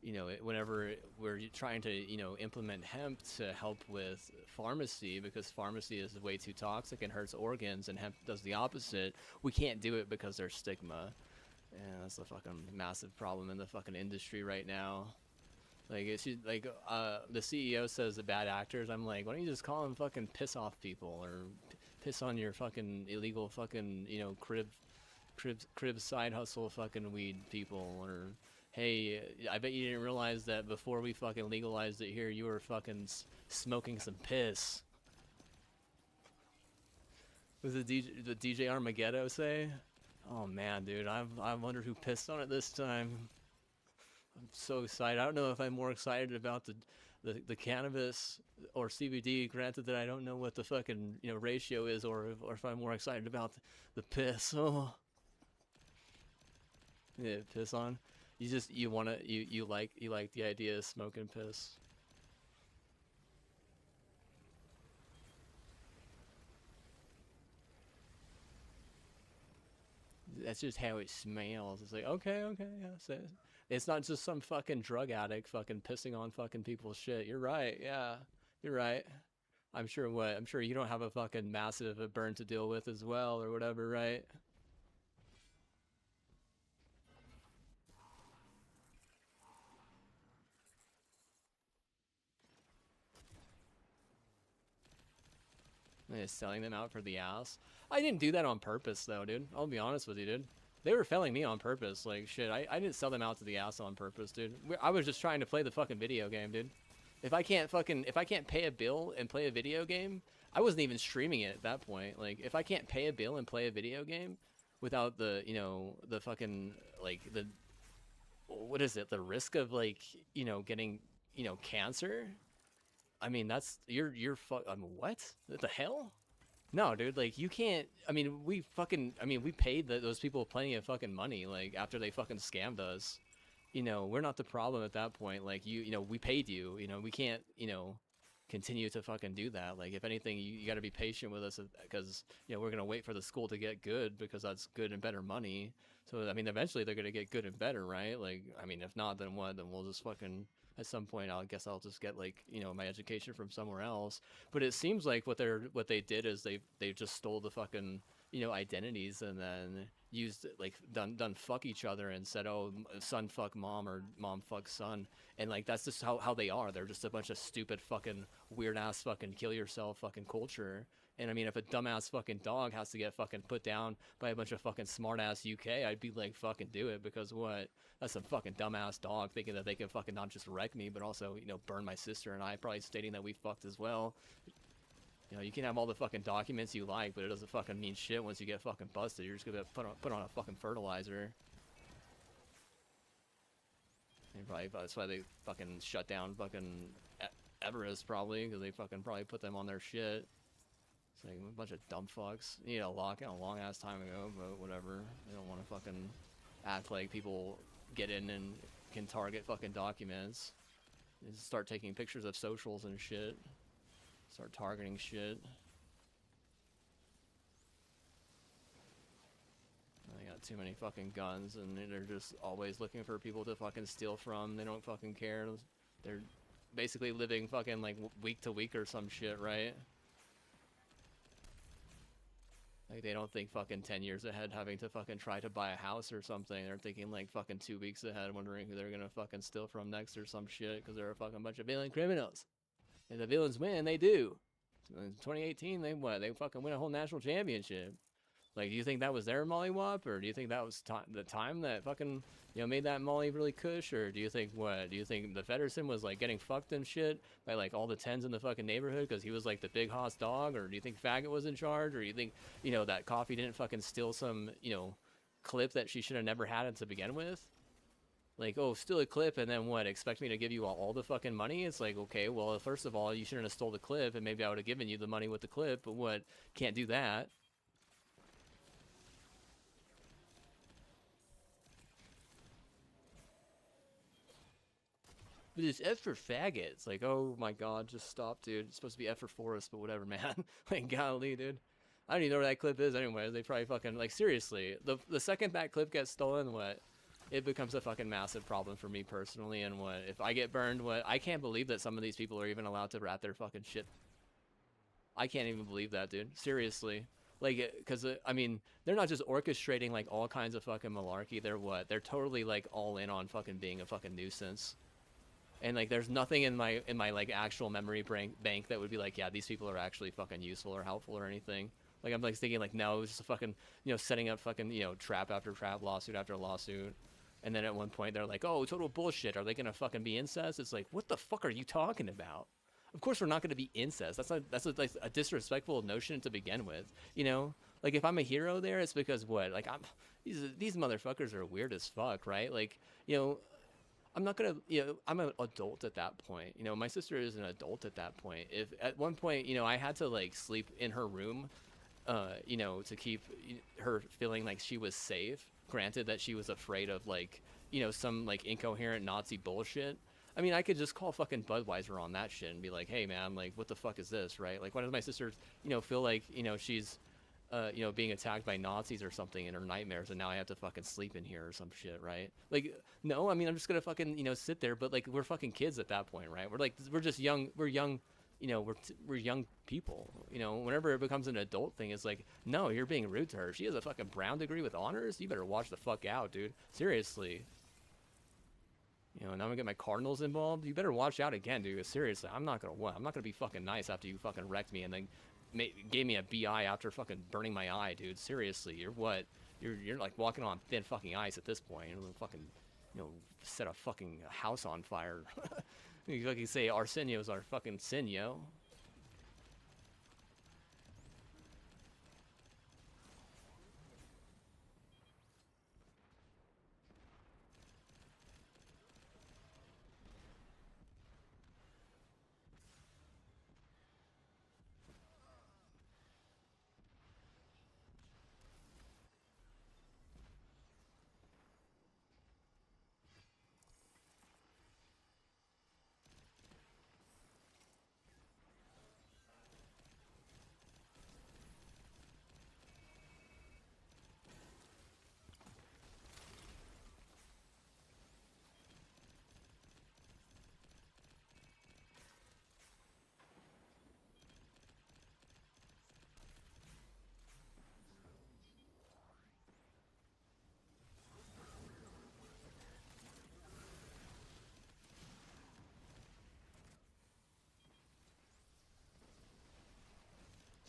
you know, whenever we're trying to, you know, implement hemp to help with pharmacy, because pharmacy is way too toxic and hurts organs, and hemp does the opposite, we can't do it because there's stigma. And that's a fucking massive problem in the fucking industry right now. Like, it's like, the CEO says the bad actors. I'm like, why don't you just call them fucking piss off people, or piss on your fucking illegal fucking, you know, crib side hustle fucking weed people, or hey, I bet you didn't realize that before we fucking legalized it here, you were fucking smoking some piss. What does the DJ Armageddon say? Oh man, dude, I wonder who pissed on it this time. I'm so excited. I don't know if I'm more excited about the cannabis or CBD, granted that I don't know what the fucking, you know, ratio is, or if I'm more excited about the piss. Oh. Yeah, piss on. You like the idea of smoking piss. That's just how it smells. It's like, okay, yeah, so it's not just some fucking drug addict fucking pissing on fucking people's shit. You're right, yeah, you're right. I'm sure you don't have a fucking massive burn to deal with as well, or whatever, right? Just selling them out for the ass. I didn't do that on purpose, though, dude. I'll be honest with you, dude. They were failing me on purpose. Like, shit, I didn't sell them out to the ass on purpose, dude. I was just trying to play the fucking video game, dude. If I can't pay a bill and play a video game, I wasn't even streaming it at that point. Like, if I can't pay a bill and play a video game, without the, you know, the fucking, like, the, what is it, the risk of, like, you know, getting, you know, cancer. I mean, that's, you're I mean, what the hell? No, dude, like, you can't, I mean, we paid those people plenty of fucking money, like, after they fucking scammed us. You know, we're not the problem at that point. Like, you know, we paid you, you know, we can't, you know, continue to fucking do that. Like, if anything, you got to be patient with us, because, you know, we're going to wait for the school to get good, because that's good and better money. So, I mean, eventually they're going to get good and better, right? Like, I mean, if not, then what? Then we'll just fucking, at some point, I guess I'll just get, like, you know, my education from somewhere else. But it seems like what they did is they just stole the fucking, you know, identities, and then used, like, done fuck each other, and said, oh, son fuck mom, or mom fuck son. And, like, that's just how they are. They're just a bunch of stupid fucking weird ass fucking kill yourself fucking culture. And I mean, if a dumbass fucking dog has to get fucking put down by a bunch of fucking smart ass UK, I'd be like, fucking do it, because what? That's some fucking dumbass dog thinking that they can fucking not just wreck me, but also, you know, burn my sister and I, probably stating that we fucked as well. You know, you can have all the fucking documents you like, but it doesn't fucking mean shit once you get fucking busted. You're just gonna put on a fucking fertilizer. And probably that's why they fucking shut down fucking Everest, probably, because they fucking probably put them on their shit. It's like a bunch of dumb fucks. You know, lock out a long ass time ago, but whatever. They don't want to fucking act like people get in and can target fucking documents. They just start taking pictures of socials and shit. Start targeting shit. They got too many fucking guns, and they're just always looking for people to fucking steal from. They don't fucking care. They're basically living fucking like week to week or some shit, right? Like, they don't think fucking 10 years ahead, having to fucking try to buy a house or something. They're thinking like fucking 2 weeks ahead, wondering who they're gonna fucking steal from next or some shit, because they're a fucking bunch of villain criminals. If the villains win, they do. In 2018, they what? They fucking win a whole national championship. Like, do you think that was their mollywop, or do you think that was the time that fucking, you know, made that molly really cush, or do you think what? Do you think the Federson was like getting fucked and shit by like all the 10s in the fucking neighborhood because he was like the big hoss dog, or do you think Faggot was in charge, or do you think, you know, that Coffee didn't fucking steal some, you know, clip that she should have never had to begin with? Like, oh, steal a clip, and then what? Expect me to give you all the fucking money? It's like, okay, well, first of all, you shouldn't have stole the clip, and maybe I would have given you the money with the clip, but what? Can't do that. But it's F for faggot. It's like, oh my god, just stop, dude. It's supposed to be F for Forrest, but whatever, man. Like, golly, dude. I don't even know where that clip is anyway. They probably fucking, like, seriously. The second that clip gets stolen, what? It becomes a fucking massive problem for me personally, and what? If I get burned, what? I can't believe that some of these people are even allowed to rat their fucking shit. I can't even believe that, dude. Seriously. Like, because, I mean, they're not just orchestrating, like, all kinds of fucking malarkey. They're what? They're totally, like, all in on fucking being a fucking nuisance. And, like, there's nothing in my like, actual memory bank that would be like, yeah, these people are actually fucking useful or helpful or anything. Like, I'm, like, thinking, like, no, it was just a fucking, you know, setting up fucking, you know, trap after trap, lawsuit after lawsuit. And then at one point, they're like, oh, total bullshit. Are they going to fucking be incest? It's like, what the fuck are you talking about? Of course we're not going to be incest. That's like a disrespectful notion to begin with. You know? Like, if I'm a hero there, it's because what? Like, these motherfuckers are weird as fuck, right? Like, you know, I'm not gonna, you know, I'm an adult at that point. You know, my sister is an adult at that point. If at one point, you know, I had to, like, sleep in her room, you know, to keep her feeling like she was safe, granted that she was afraid of, like, you know, some, like, incoherent Nazi bullshit. I mean, I could just call fucking Budweiser on that shit and be like, hey, man, like, what the fuck is this, right? Like, why does my sister, you know, feel like, you know, she's, you know, being attacked by Nazis or something in her nightmares, and now I have to fucking sleep in here or some shit, right? Like, no, I mean, I'm just gonna fucking, you know, sit there, but, like, we're fucking kids at that point, right? We're like, we're just young, you know, we're young people, you know. Whenever it becomes an adult thing, it's like, no, you're being rude to her. She has a fucking Brown degree with honors. You better watch the fuck out, dude. Seriously. You know, now I'm gonna get my Cardinals involved. You better watch out again, dude. Seriously, I'm not gonna be fucking nice after you fucking wrecked me and then gave me a BI after fucking burning my eye, dude. Seriously, you're what? You're like walking on thin fucking ice at this point. You're fucking, you know, set a fucking house on fire. You fucking say Arsenio's our fucking sin, yo.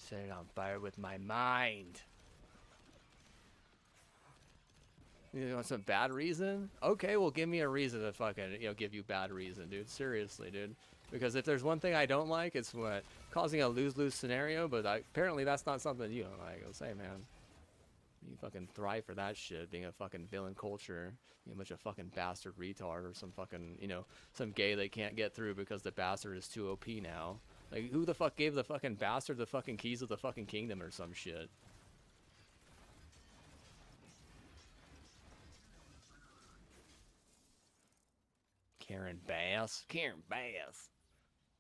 Set it on fire with my mind. You want some bad reason? Okay, well, give me a reason to fucking, give you bad reason, dude. Seriously, dude. Because if there's one thing I don't like, it's what? Causing a lose-lose scenario, but apparently that's not something you don't like. I'll say, man. You fucking thrive for that shit, being a fucking villain culture. You're a bunch of fucking bastard retard or some fucking, some gay they can't get through because the bastard is too OP now. Like, who the fuck gave the fucking bastard the fucking keys of the fucking kingdom or some shit? Karen Bass? Karen Bass.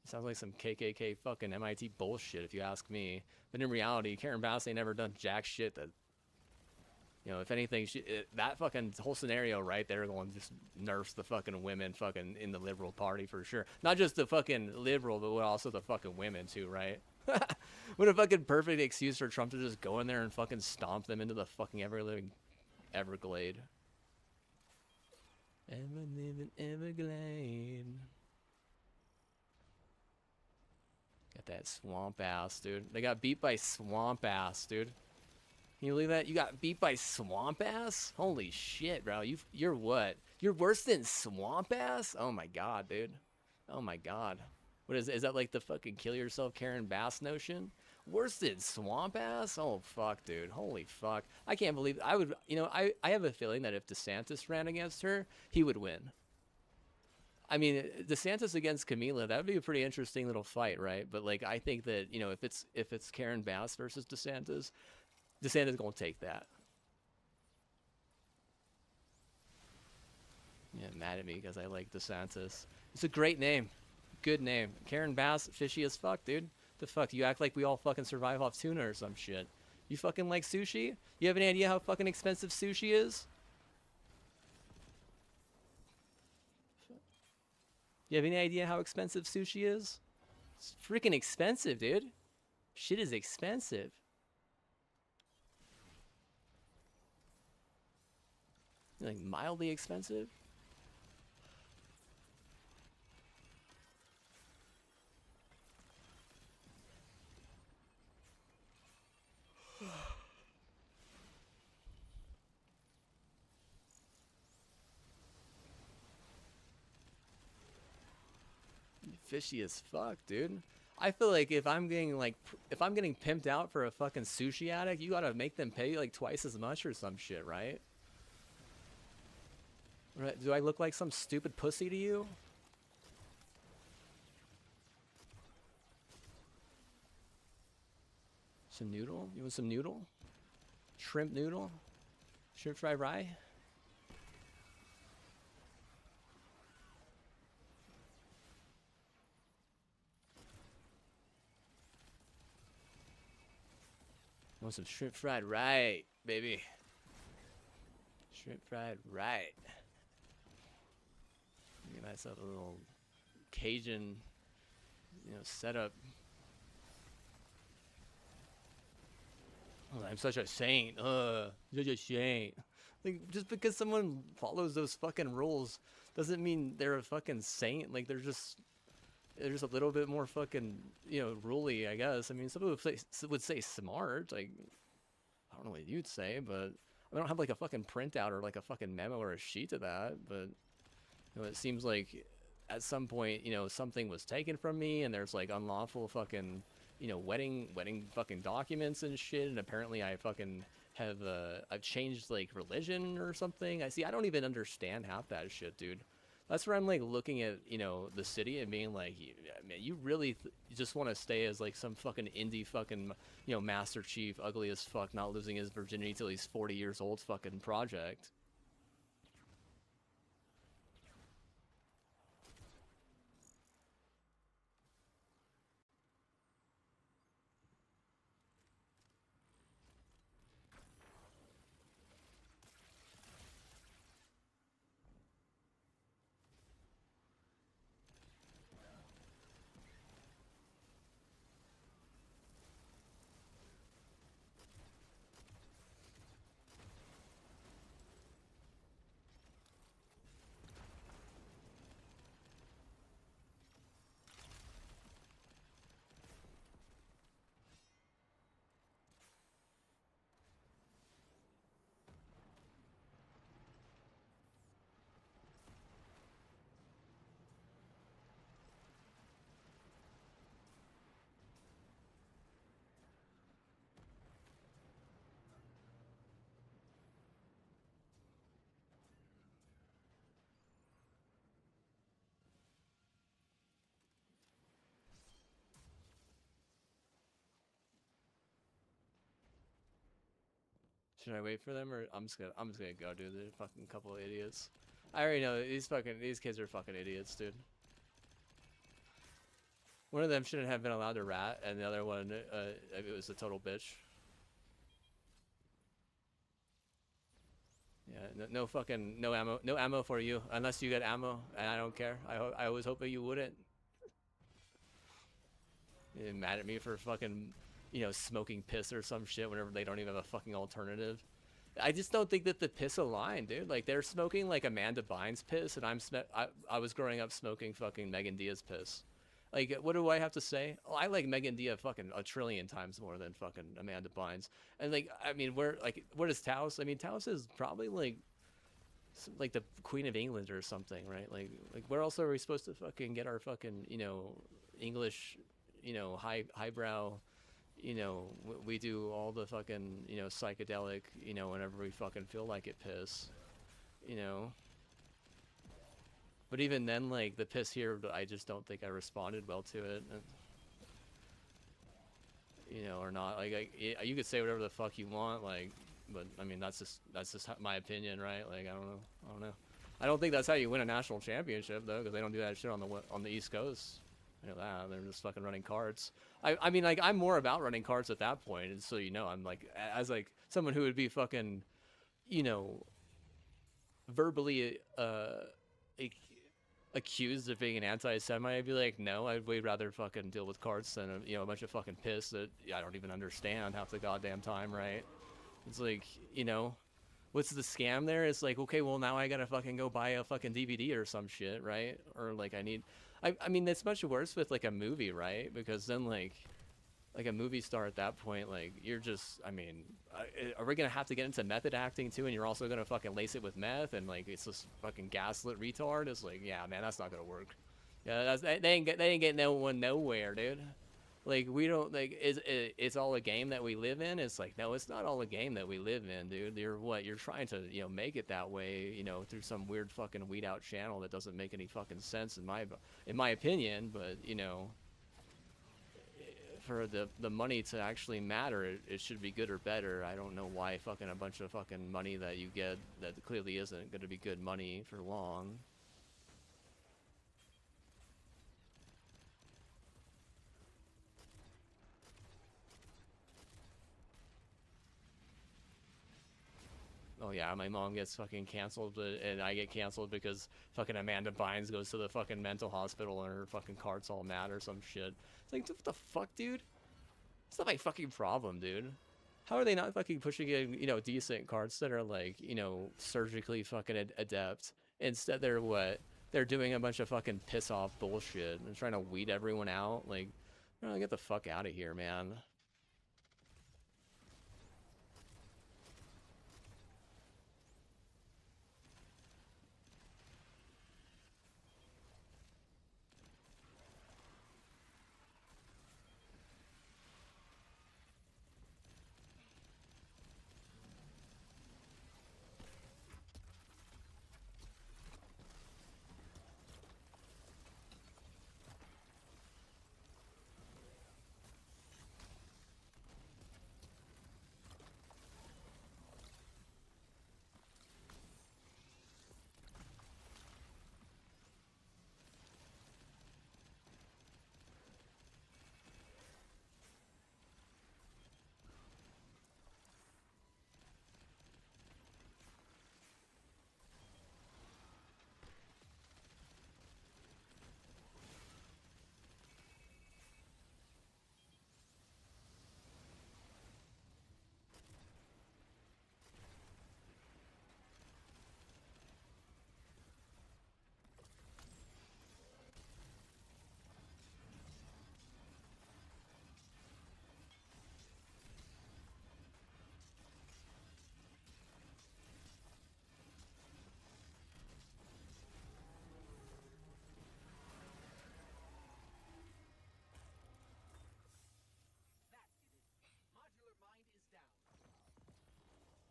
Sounds like some KKK fucking MIT bullshit if you ask me. But in reality, Karen Bass ain't never done jack shit that... if anything, that fucking whole scenario right there going just nerfs the fucking women fucking in the liberal party for sure. Not just the fucking liberal, but also the fucking women too, right? What a fucking perfect excuse for Trump to just go in there and fucking stomp them into the fucking ever-living Everglade. Ever-living Everglade. Got that swamp ass, dude. They got beat by swamp ass, dude. Can you believe that? You got beat by swamp ass? Holy shit, bro. You're what? You're worse than swamp ass? Oh my god, dude. Oh my god. What is that like the fucking kill yourself Karen Bass notion? Worse than swamp ass? Oh fuck, dude. Holy fuck. I can't believe I would, I have a feeling that if DeSantis ran against her, he would win. I mean, DeSantis against Camila, that would be a pretty interesting little fight, right? But like I think that, if it's Karen Bass versus DeSantis gonna take that. Yeah, mad at me because I like DeSantis. It's a great name. Good name. Karen Bass, fishy as fuck, dude. The fuck? You act like we all fucking survive off tuna or some shit. You fucking like sushi? You have any idea how fucking expensive sushi is? You have any idea how expensive sushi is? It's freaking expensive, dude. Shit is expensive. Like mildly expensive? Fishy as fuck, dude. I feel like if I'm getting pimped out for a fucking sushi addict, you gotta make them pay like twice as much or some shit, right? Right? Do I look like some stupid pussy to you? Some noodle? You want some noodle? Shrimp noodle? Shrimp fried rye? Want some shrimp fried rye, baby. Shrimp fried rye. Get myself a little Cajun, setup. Oh, I'm such a saint. Such a saint. Like, just because someone follows those fucking rules doesn't mean they're a fucking saint. Like, they're just a little bit more fucking, ruly, I guess. I mean, some people would say smart. Like, I don't know what you'd say, but I don't have like a fucking printout or like a fucking memo or a sheet of that. But it seems like at some point, something was taken from me, and there's like unlawful fucking, wedding fucking documents and shit. And apparently, I fucking have I've changed like religion or something. I don't even understand half that shit, dude. That's where I'm like looking at, the city and being like, man, you really just want to stay as like some fucking indie fucking, Master Chief, ugly as fuck, not losing his virginity till he's 40 years old fucking project. Should I wait for them or I'm just gonna go, dude. They're a fucking couple of idiots. I already know these kids are fucking idiots, dude. One of them shouldn't have been allowed to rat, and the other one, it was a total bitch. Yeah, no ammo for you unless you get ammo, and I don't care. I was hoping you wouldn't. You're mad at me for fucking, smoking piss or some shit whenever they don't even have a fucking alternative. I just don't think that the piss align, dude. Like they're smoking like Amanda Bynes piss, and I was growing up smoking fucking Megan Diaz piss. Like, what do I have to say? Oh, I like Megan Diaz fucking a trillion times more than fucking Amanda Bynes. And like, I mean, what is Taos? I mean, Taos is probably like the Queen of England or something, right? Like where else are we supposed to fucking get our fucking, English, highbrow, we do all the fucking, psychedelic, whenever we fucking feel like it piss, But even then, like, the piss here, I just don't think I responded well to it. Or not. Like, you could say whatever the fuck you want, like, but, I mean, that's just my opinion, right? Like, I don't know. I don't think that's how you win a national championship, though, because they don't do that shit on the East Coast. You know that. They're just fucking running carts. I mean, like, I'm more about running carts at that point, and so, I'm, like, as, like, someone who would be fucking, verbally, accused of being an anti-Semite, I'd be like, no, I'd way rather fucking deal with carts than a bunch of fucking piss that I don't even understand half the goddamn time, right? It's like, what's the scam there? It's like, okay, well now I gotta fucking go buy a fucking DVD or some shit, right? Or like I mean, it's much worse with like a movie, right? Because then like a movie star at that point, like you're just, I mean, are we gonna have to get into method acting too? And you're also gonna fucking lace it with meth and like it's this fucking gaslit retard? It's like, yeah, man, that's not gonna work. Yeah, they ain't getting no one nowhere, dude. Like we don't like it's all a game that we live in. It's like, no, it's not all a game that we live in, dude. You're trying to make it that way, through some weird fucking weed out channel that doesn't make any fucking sense in my opinion, but for the money to actually matter, it should be good or better. I don't know why fucking a bunch of fucking money that you get that clearly isn't going to be good money for long. Oh yeah, my mom gets fucking canceled, and I get canceled because fucking Amanda Bynes goes to the fucking mental hospital and her fucking cart's all mad or some shit. It's like, what the fuck, dude? It's not my fucking problem, dude. How are they not fucking pushing in, decent carts that are like, surgically fucking adept? Instead, they're doing a bunch of fucking piss off bullshit and trying to weed everyone out. Like, get the fuck out of here, man.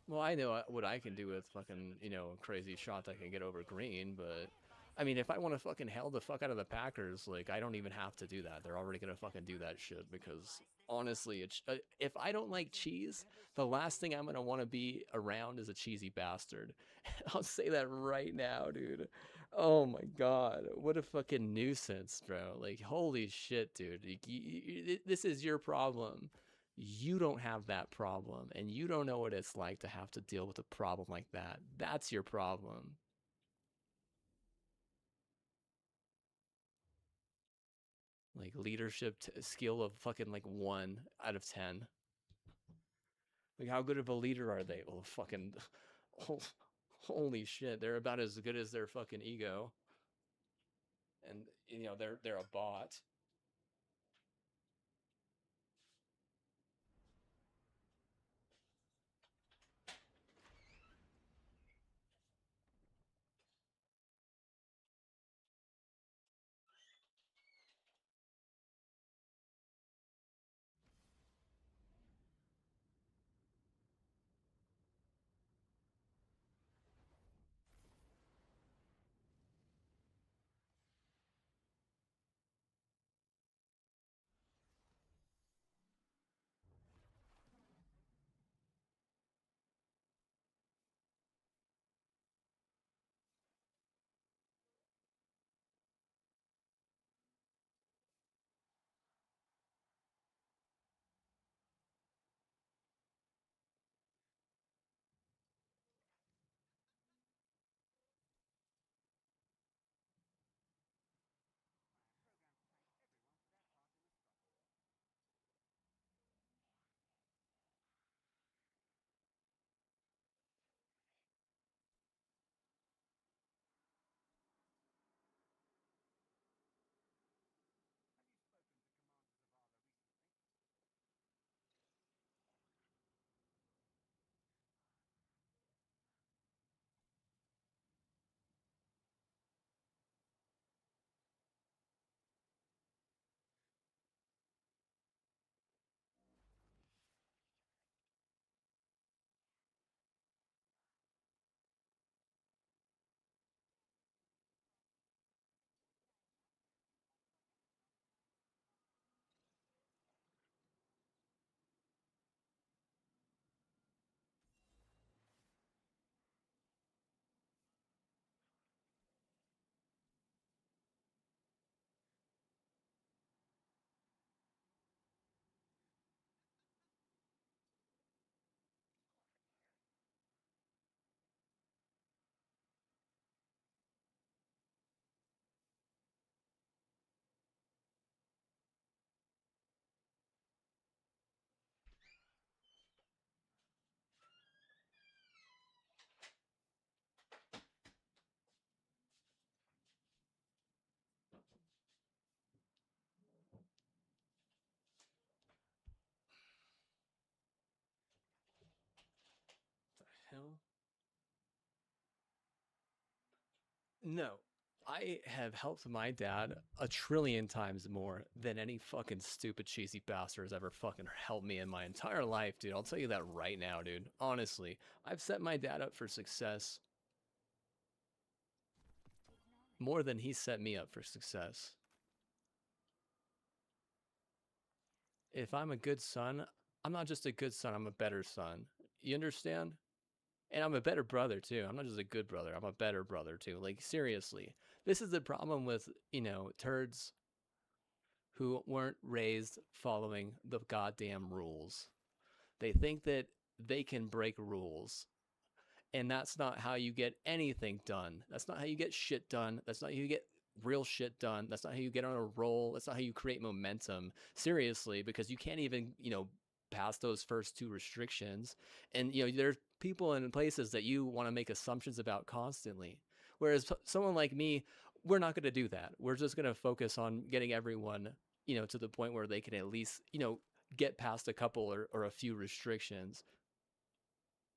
Well, I know what I can do with fucking, crazy shot that can get over green, but I mean, if I want to fucking hell the fuck out of the Packers, like, I don't even have to do that. They're already gonna fucking do that shit because Honestly, if I don't like cheese, the last thing I'm gonna want to be around is a cheesy bastard. I'll say that right now, dude. Oh my god, what a fucking nuisance, bro. Like, holy shit, dude. This is your problem. You don't have that problem, and you don't know what it's like to have to deal with a problem like that. That's your problem. Like, leadership skill of fucking like 1 out of 10. Like, how good of a leader are they? Well, fucking, holy shit, they're about as good as their fucking ego. And you know, they're a bot. The hell? No. I have helped my dad a trillion times more than any fucking stupid cheesy bastard has ever fucking helped me in my entire life, dude. I'll tell you that right now, dude. Honestly, I've set my dad up for success more than he set me up for success. If I'm a good son, I'm not just a good son, I'm a better son. You understand? And I'm a better brother too. I'm not just a good brother, I'm a better brother too. Like, seriously. This is the problem with, you know, turds who weren't raised following the goddamn rules. They think that they can break rules. And that's not how you get anything done. That's not how you get shit done. That's not how you get real shit done. That's not how you get on a roll. That's not how you create momentum. Seriously, because you can't even, you know, pass those first 2 restrictions. And, you know, there's people in places that you want to make assumptions about constantly. Whereas someone like me, we're not going to do that. We're just going to focus on getting everyone, you know, to the point where they can at least, you know, get past a couple or a few restrictions.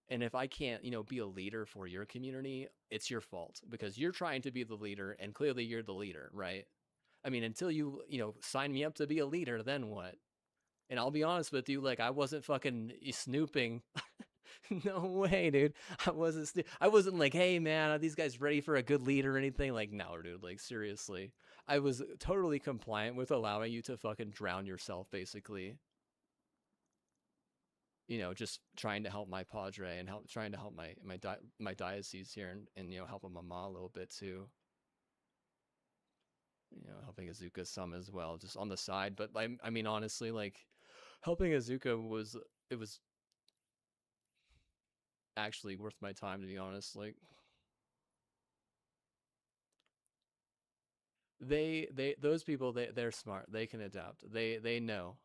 And if I can't, you know, be a leader for your community, it's your fault because you're trying to be the leader and clearly you're the leader, right? I mean, until you, you know, sign me up to be a leader, then what? And I'll be honest with you, like, I wasn't fucking snooping. No way, dude. I wasn't like, hey man, are these guys ready for a good lead or anything? Like, no, dude, like, seriously. I was totally compliant with allowing you to fucking drown yourself, basically. you know, just trying to help my padre and trying to help my diocese here, and you know, helping Mama a little bit too. You know, helping Azuka some as well, just on the side. But I mean, honestly, like helping Azuka was actually worth my time, to be honest. Like those people, they're smart. They can adapt. They know.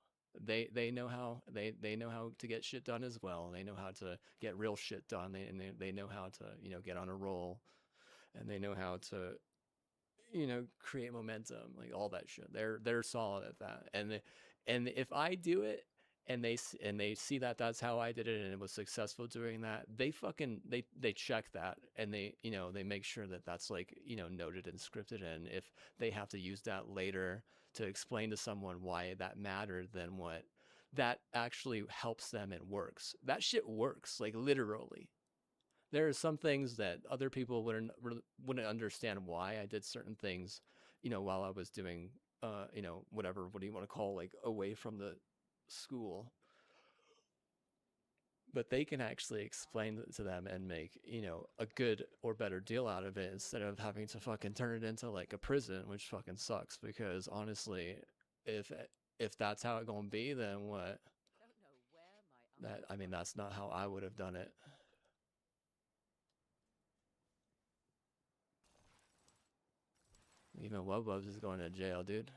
They know how they know how to get shit done as well. They know how to get real shit done. They know how to, you know, get on a roll, and they know how to, you know, create momentum, like all that shit. They're solid at that. And if I do it, and they see that that's how I did it, and it was successful doing that, they fucking they check that, and they, you know, they make sure that that's like, you know, noted and scripted. And if they have to use that later to explain to someone why that mattered, then what, that actually helps them and works. That shit works, like literally. There are some things that other people wouldn't understand why I did certain things, you know, while I was doing, you know, whatever, what do you want to call, like, away from the school. But they can actually explain it to them and make, you know, a good or better deal out of it, instead of having to fucking turn it into like a prison, which fucking sucks. Because honestly, if that's how it gonna be, then what? That, I mean, that's not how I would have done it. Even Wubs is going to jail, dude.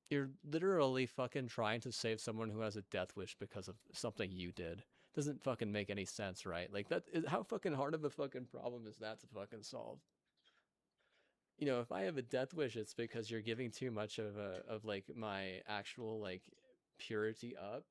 You're literally fucking trying to save someone who has a death wish because of something you did. Doesn't fucking make any sense, right? Like, that is, how fucking hard of a fucking problem is that to fucking solve? You know, if I have a death wish, it's because you're giving too much of like my actual like purity up,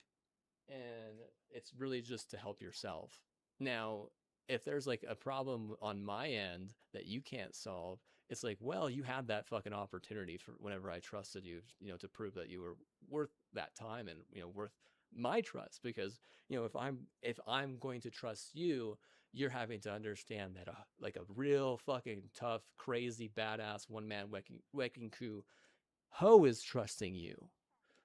and it's really just to help yourself. Now, if there's like a problem on my end that you can't solve, it's like, well, you had that fucking opportunity for whenever I trusted you, you know, to prove that you were worth that time, and, you know, worth my trust. Because, you know, if I'm going to trust you, you're having to understand that like a real fucking tough, crazy, badass one man wrecking crew hoe is trusting you.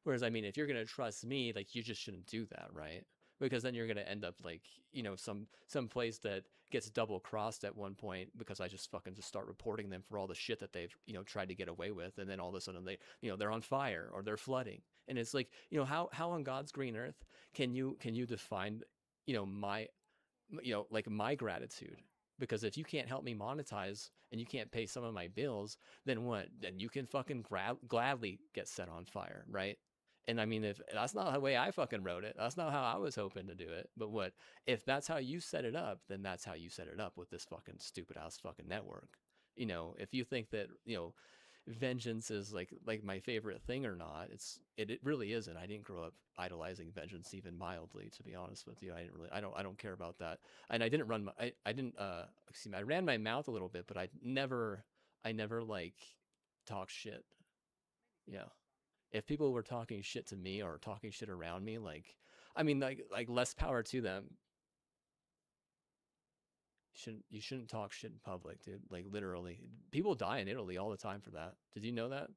Whereas, I mean, if you're gonna trust me, like, you just shouldn't do that, right? Because then you're gonna end up like, you know, some place that gets double crossed at one point, because I just fucking just start reporting them for all the shit that they've, you know, tried to get away with, and then all of a sudden they, you know, they're on fire or they're flooding, and it's like, you know, how on God's green earth can you define, you know, my, you know, like my gratitude? Because if you can't help me monetize and you can't pay some of my bills, then what? Then you can fucking gladly get set on fire, right? And I mean, if that's not the way I fucking wrote it, that's not how I was hoping to do it. But what, if that's how you set it up, then that's how you set it up with this fucking stupid ass fucking network. You know, if you think that, you know, vengeance is like my favorite thing or not, it really isn't. I didn't grow up idolizing vengeance even mildly, to be honest with you. I don't care about that. And I didn't run my, I didn't excuse me, I ran my mouth a little bit, but I never like talk shit. Yeah. If people were talking shit to me or talking shit around me, like, I mean, like less power to them. You shouldn't talk shit in public, dude. Like, literally, people die in Italy all the time for that. Did you know that?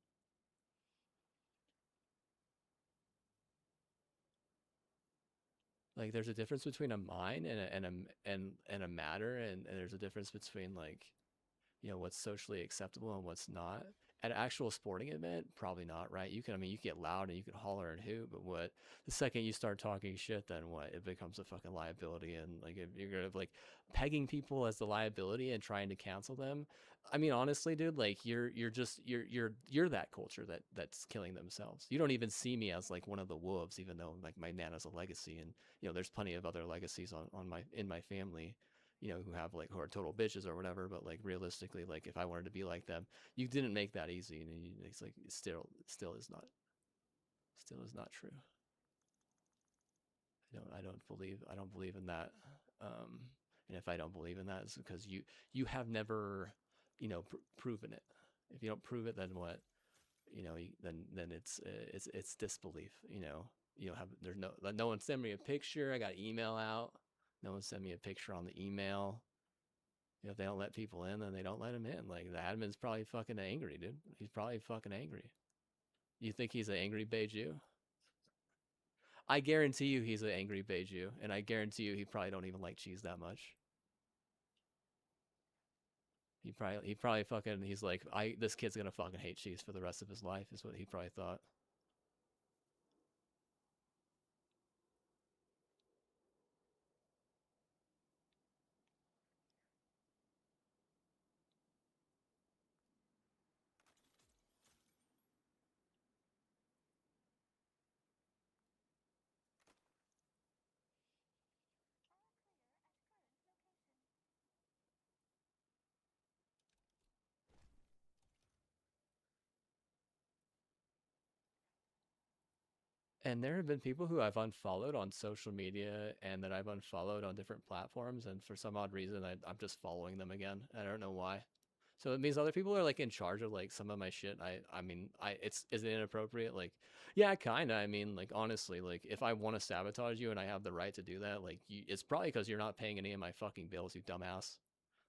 Like, there's a difference between a mind and a matter, and there's a difference between, like, you know, what's socially acceptable and what's not. At an actual sporting event, probably not, right? You can, I mean, you can get loud and you can holler and hoot, but what, the second you start talking shit, then what? It becomes a fucking liability. And like, if you're gonna like pegging people as the liability and trying to cancel them, I mean, honestly, dude, like, you're that culture that's killing themselves. You don't even see me as like one of the wolves, even though like my nana's a legacy, and, you know, there's plenty of other legacies on my, in my family, you know, who have like, who are total bitches or whatever. But like, realistically, like, if I wanted to be like them, you didn't make that easy. And it's like, it still is not true. I don't believe in that. And if I don't believe in that, it's because you have never, proven it. If you don't prove it, then what? Then it's disbelief. You don't have there's no one sent me a picture. I got email out. No one sent me a picture on the email. If they don't let people in, then they don't let them in. Like the admin's probably fucking angry, dude. He's probably fucking angry. You think he's an angry Beiju? I guarantee you he's an angry Beiju, and I guarantee you he probably don't even like cheese that much. He probably fucking he's like this kid's gonna fucking hate cheese for the rest of his life is what he probably thought. And there have been people who I've unfollowed on social media and that I've unfollowed on different platforms, and for some odd reason, I'm just following them again. I don't know why. So it means other people are like in charge of like some of my shit. I mean, is it inappropriate? Like, yeah, kinda. I mean, like honestly, like if I want to sabotage you and I have the right to do that, like it's probably because you're not paying any of my fucking bills, you dumbass.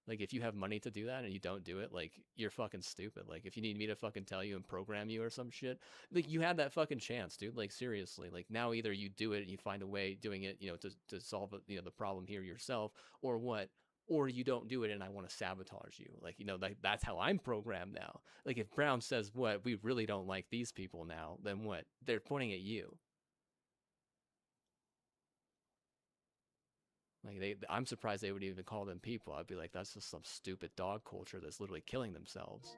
Like if you have money to do that and you don't do it, like you're fucking stupid. Like if you need me to fucking tell you and program you or some shit, like you had that fucking chance, dude. Like seriously, like now either you do it and you find a way doing it, to solve the problem here yourself, or what, or you don't do it and I want to sabotage you. Like like that's how I'm programmed now. Like if Brown says what we really don't like these people now, then what? They're pointing at you. Like I'm surprised they would even call them people. I'd be like, that's just some stupid dog culture that's literally killing themselves.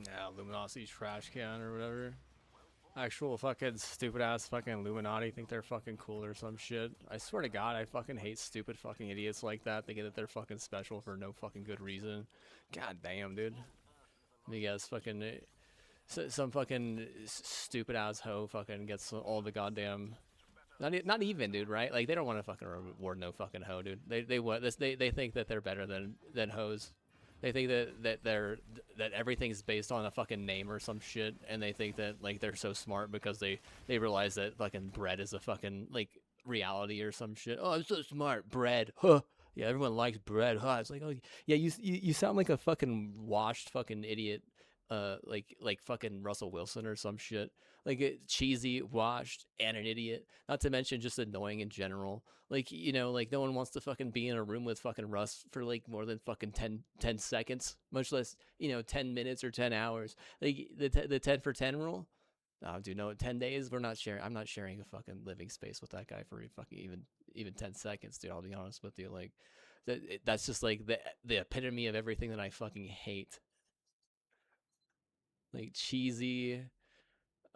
Yeah, Luminosity trash can or whatever. Actual fucking stupid ass fucking Illuminati think they're fucking cool or some shit. I swear to God, I fucking hate stupid fucking idiots like that thinking that they're fucking special for no fucking good reason. God damn, dude. You guys fucking some fucking stupid ass hoe fucking gets all the goddamn. Not even, dude. Right? Like they don't want to fucking reward no fucking hoe, dude. They think that they're better than hoes. They think that everything's based on a fucking name or some shit, and they think that like they're so smart because they realize that fucking bread is a fucking like reality or some shit. Oh, I'm so smart, bread, huh? Yeah, everyone likes bread, huh? It's like, oh yeah, you sound like a fucking washed fucking idiot, like fucking Russell Wilson or some shit. Like cheesy, washed, and an idiot. Not to mention just annoying in general. Like, you know, like no one wants to fucking be in a room with fucking Russ for like more than fucking 10 seconds, much less, you know, 10 minutes or 10 hours. Like the 10 for 10 rule. Oh, dude, no, 10 days we're not sharing. I'm not sharing a fucking living space with that guy for fucking even 10 seconds, dude. I'll be honest with you. Like that's just like the epitome of everything that I fucking hate. Like cheesy,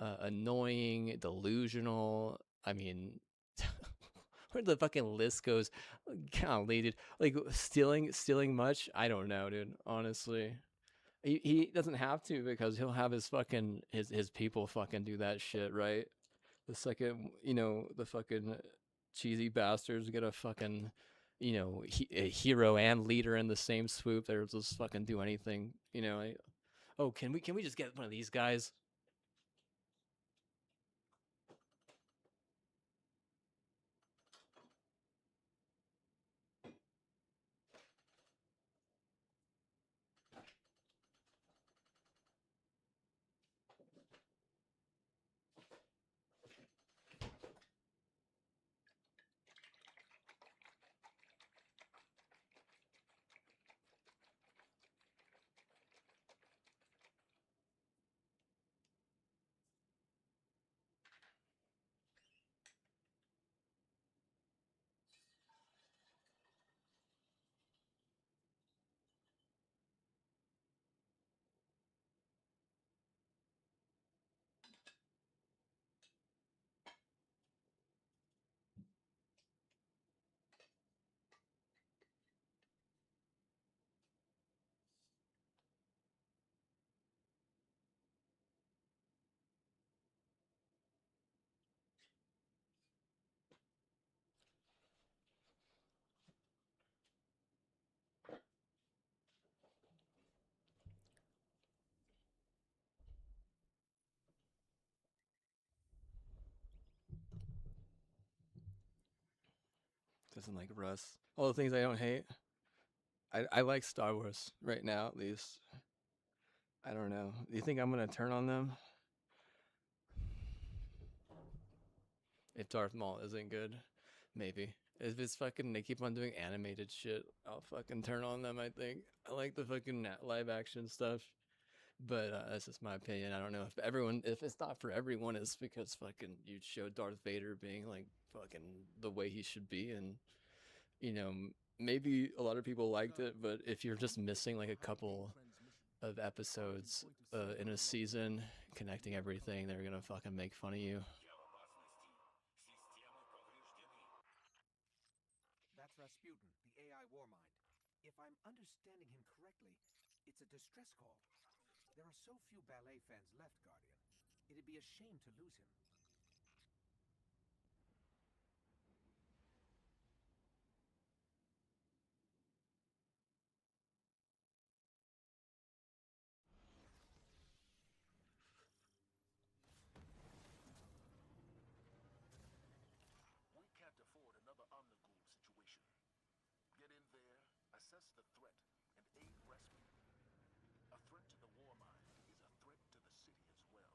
annoying, delusional. I mean, where the fucking list goes. Golly, dude. Like stealing much? I don't know, dude. Honestly, he doesn't have to because he'll have his fucking his people fucking do that shit, right? The second, you know, the fucking cheesy bastards get a fucking, you know, a hero and leader in the same swoop. They'll just fucking do anything, you know. Oh, can we just get one of these guys? Doesn't like Russ. All the things I don't hate. I like Star Wars right now, at least. I don't know. Do you think I'm gonna turn on them? If Darth Maul isn't good, maybe. If it's fucking they keep on doing animated shit, I'll fucking turn on them. I think I like the fucking live action stuff, but that's just my opinion. I don't know if it's not for everyone, it's because fucking you showed Darth Vader being like fucking the way he should be, and you know maybe a lot of people liked it, but if you're just missing like a couple of episodes in a season connecting everything, they're gonna fucking make fun of you. That's Rasputin, the AI Warmind. If I'm understanding him correctly, it's a distress call. There are so few ballet fans left, Guardian. It'd be a shame to lose him. We can't afford another Omnigul situation. Get in there, assess the threat, and aid Rasputin. A threat to the Warmind is a threat to the city as well.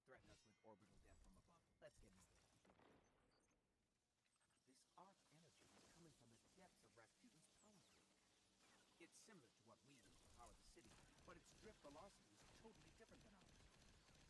threaten us with orbital death from above. Let's get into it. This arc energy is coming from the depths of Rasputin's power grid. It's similar to what we use to power the city, but its drift velocity is totally different than ours. Fascinating.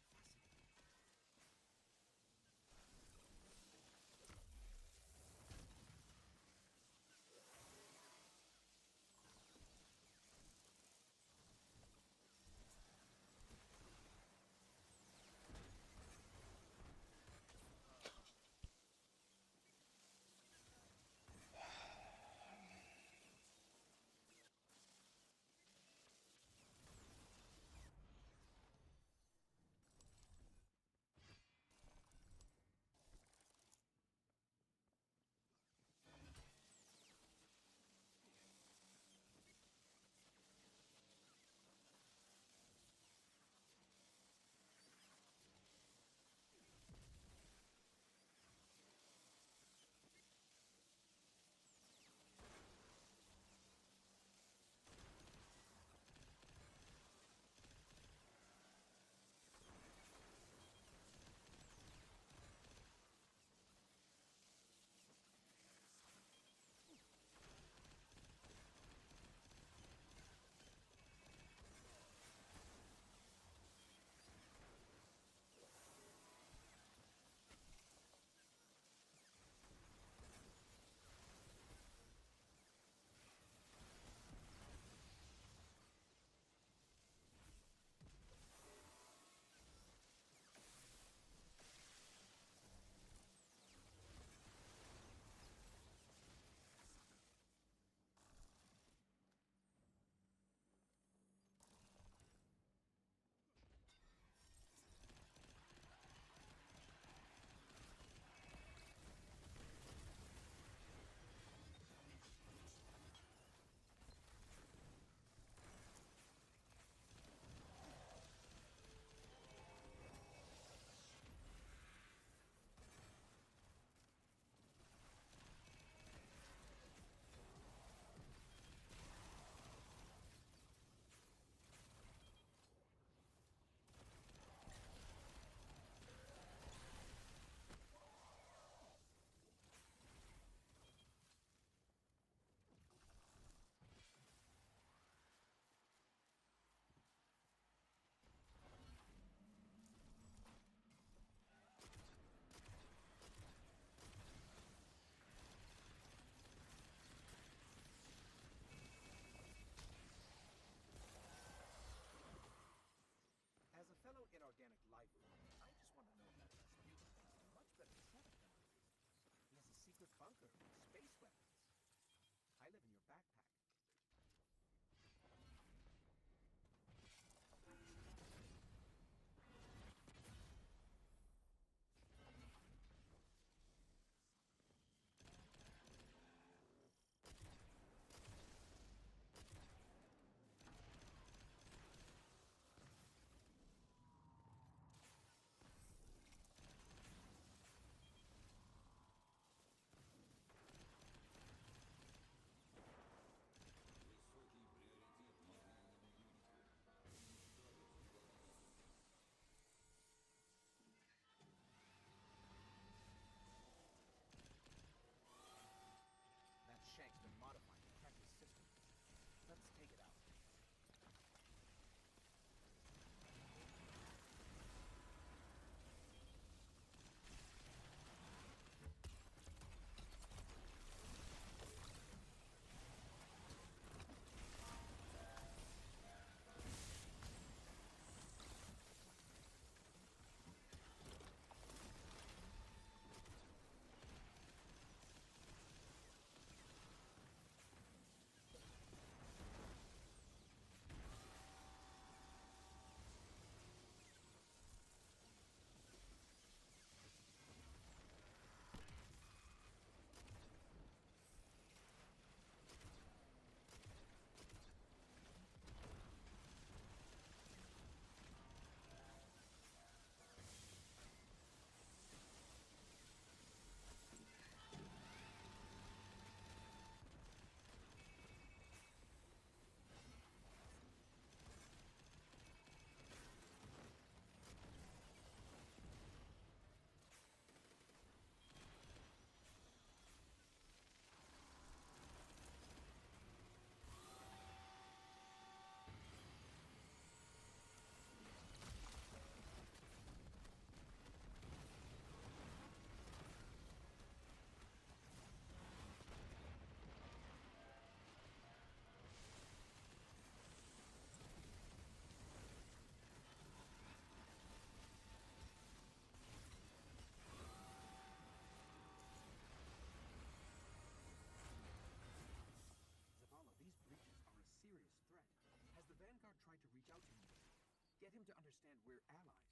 Get him to understand we're allies.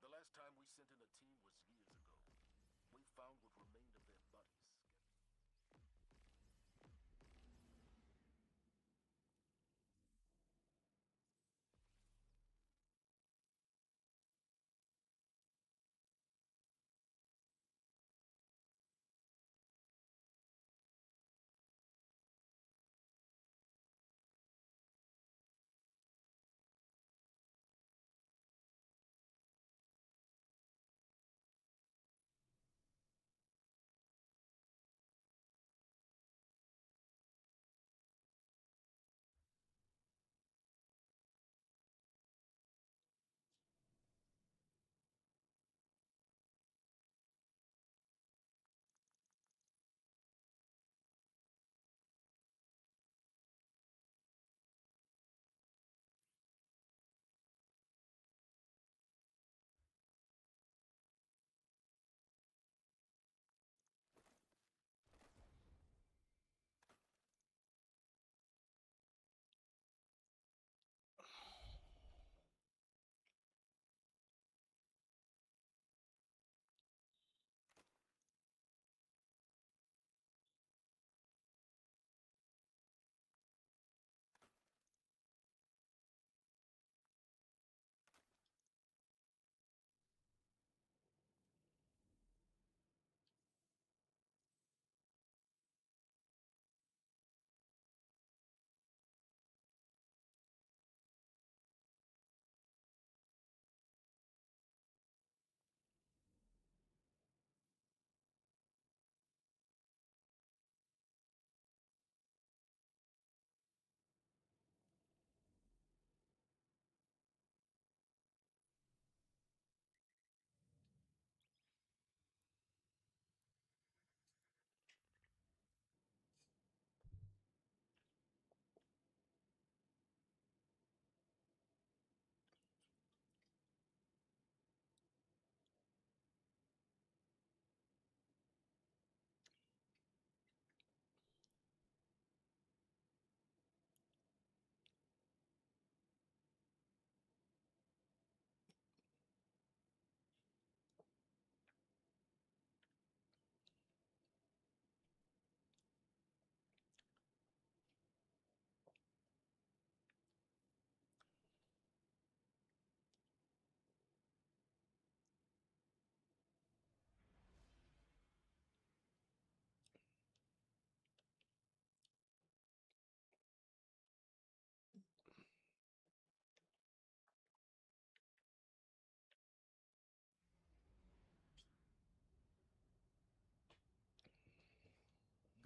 The last time we sent in a team was years ago. We found what remained of their buddies.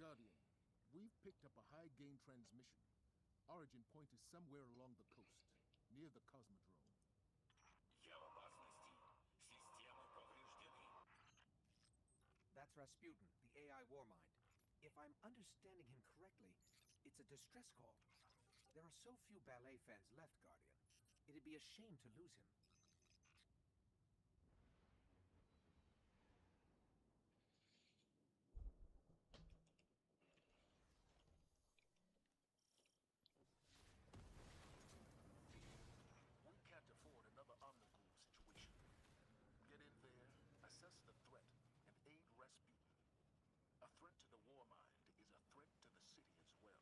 Guardian, we've picked up a high-gain transmission. Origin point is somewhere along the coast, near the Cosmodrome. That's Rasputin, the AI Warmind. If I'm understanding him correctly, it's a distress call. There are so few ballet fans left, Guardian. It'd be a shame to lose him. We can't afford another Omnigul situation. Get in there, assess the threat, and aid Rasputin. A threat to the Warmind is a threat to the city as well.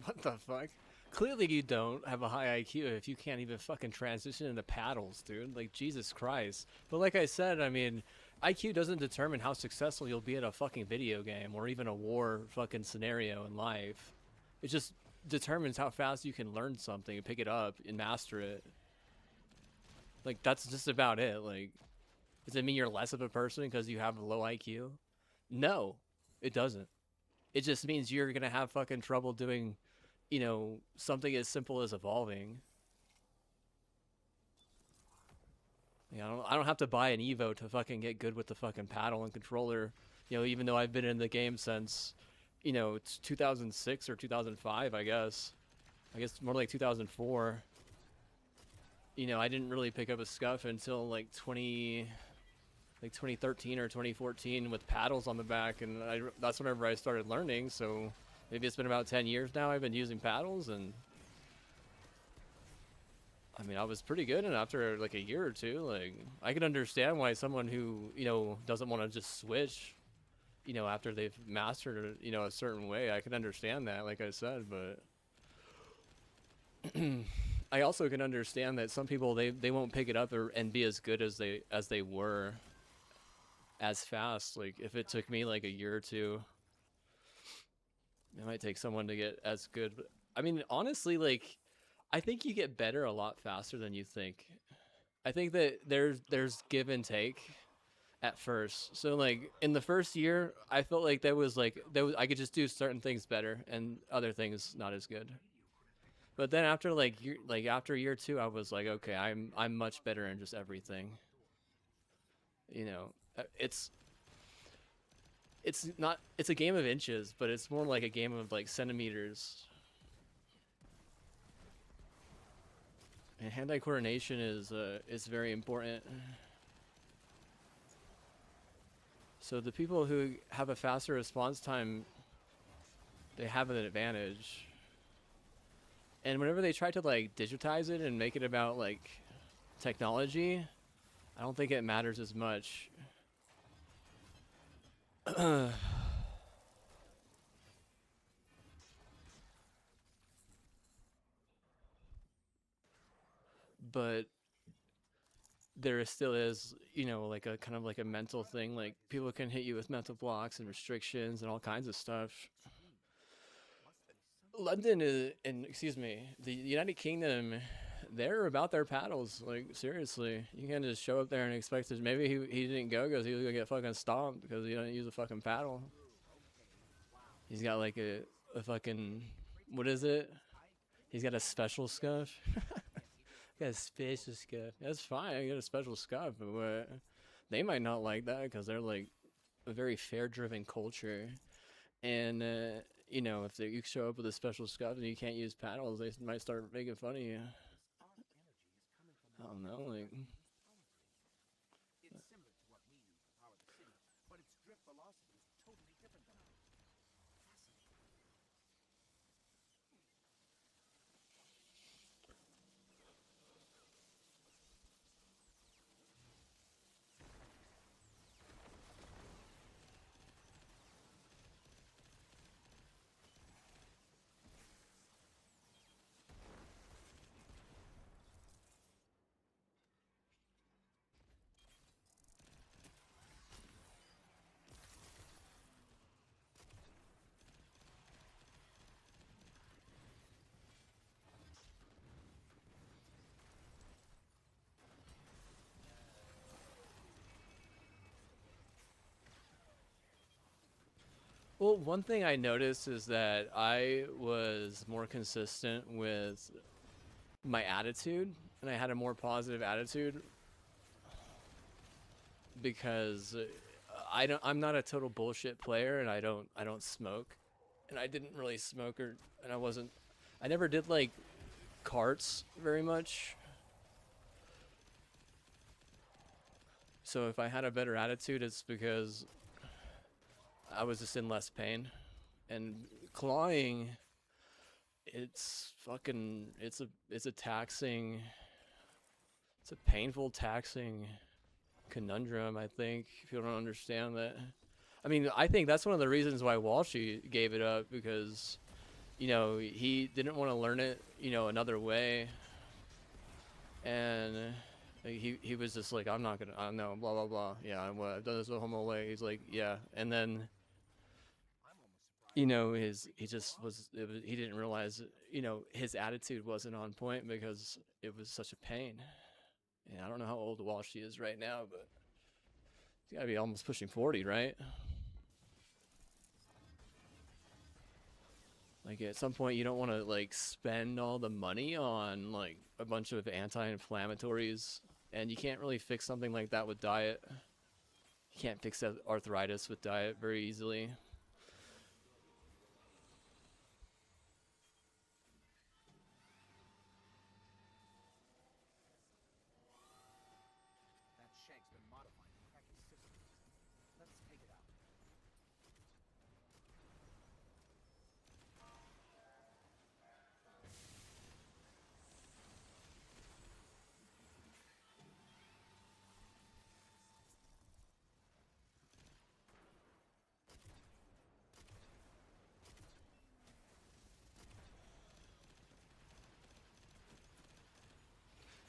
what the fuck? Clearly you don't have a high IQ if you can't even fucking transition into paddles, dude. Like, Jesus Christ. But like I said, I mean, IQ doesn't determine how successful you'll be at a fucking video game or even a war fucking scenario in life. It just determines how fast you can learn something and pick it up and master it. Like, that's just about it. Like, does it mean you're less of a person because you have a low IQ? No, it doesn't. It just means you're gonna have fucking trouble doing, you know, something as simple as evolving. Yeah, I don't have to buy an Evo to fucking get good with the fucking paddle and controller. You know, even though I've been in the game since, you know, it's 2006 or 2005, I guess. I guess more like 2004. You know, I didn't really pick up a scuff until like 2013 or 2014 with paddles on the back, and that's whenever I started learning. So maybe it's been about 10 years now I've been using paddles, and I mean, I was pretty good, and after like a year or two, like, I can understand why someone who, you know, doesn't want to just switch, you know, after they've mastered, you know, a certain way. I can understand that, like I said, but I also can understand that some people, they won't pick it up and be as good as they were as fast. Like, if it took me like a year or two, it might take someone to get as good. But I mean, honestly, like, I think you get better a lot faster than you think. I think that there's give and take at first. So like in the first year, I felt like I could just do certain things better and other things not as good. But then after after year two, I was like, okay, I'm much better in just everything. You know, it's a game of inches, but it's more like a game of like centimeters. And hand-eye coordination is very important. So the people who have a faster response time, they have an advantage. And whenever they try to like digitize it and make it about like technology, I don't think it matters as much. But there still is, you know, like a kind of like a mental thing. Like, people can hit you with mental blocks and restrictions and all kinds of stuff. London is, and excuse me, the United Kingdom, they're about their paddles. Like, seriously, you can't just show up there and expect it. Maybe he didn't go because he was gonna get fucking stomped because he didn't use a fucking paddle. He's got like a fucking, what is it? He's got a special scuff. Got a special scuff. That's fine. I got a special scuff, but they might not like that because they're like a very fair-driven culture, and you know, if you show up with a special scuff and you can't use paddles, they might start making fun of you. I don't know, like. It's similar to what we use to power the city, but its drift velocity is totally different than ours. Fascinating. Well, one thing I noticed is that I was more consistent with my attitude, and I had a more positive attitude because I'm not a total bullshit player, and I don't smoke, and I didn't really smoke, and I never did like carts very much. So if I had a better attitude, it's because I was just in less pain. And clawing, it's a taxing, it's a painful, taxing conundrum, I think, if you don't understand that. I mean, I think that's one of the reasons why Walshy gave it up, because you know, he didn't want to learn it, you know, another way, and he was just like, I'm not gonna, I know, blah blah blah. Yeah, I've done this the whole way. He's like, yeah, and then, you know, he just was, he didn't realize, you know, his attitude wasn't on point because it was such a pain. And I don't know how old Walshy is right now, but he's gotta be almost pushing 40, right? Like at some point you don't want to like spend all the money on like a bunch of anti-inflammatories, and you can't really fix something like that with diet. You can't fix that arthritis with diet very easily. That shank's been modified to crack his system. Let's take it out.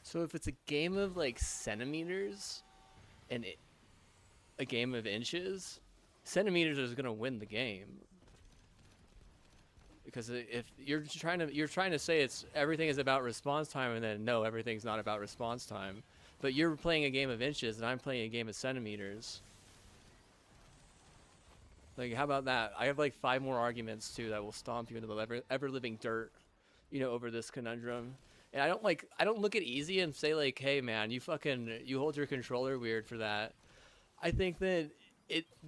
So if it's a game of like centimeters and a game of inches, centimeters is gonna win the game. Because if you're trying to say it's everything is about response time, and then no, everything's not about response time. But you're playing a game of inches and I'm playing a game of centimeters. Like, how about that? I have like 5 more arguments too that will stomp you into the ever living dirt, you know, over this conundrum. And I don't look at Easy and say like, hey man, you hold your controller weird for that. I think that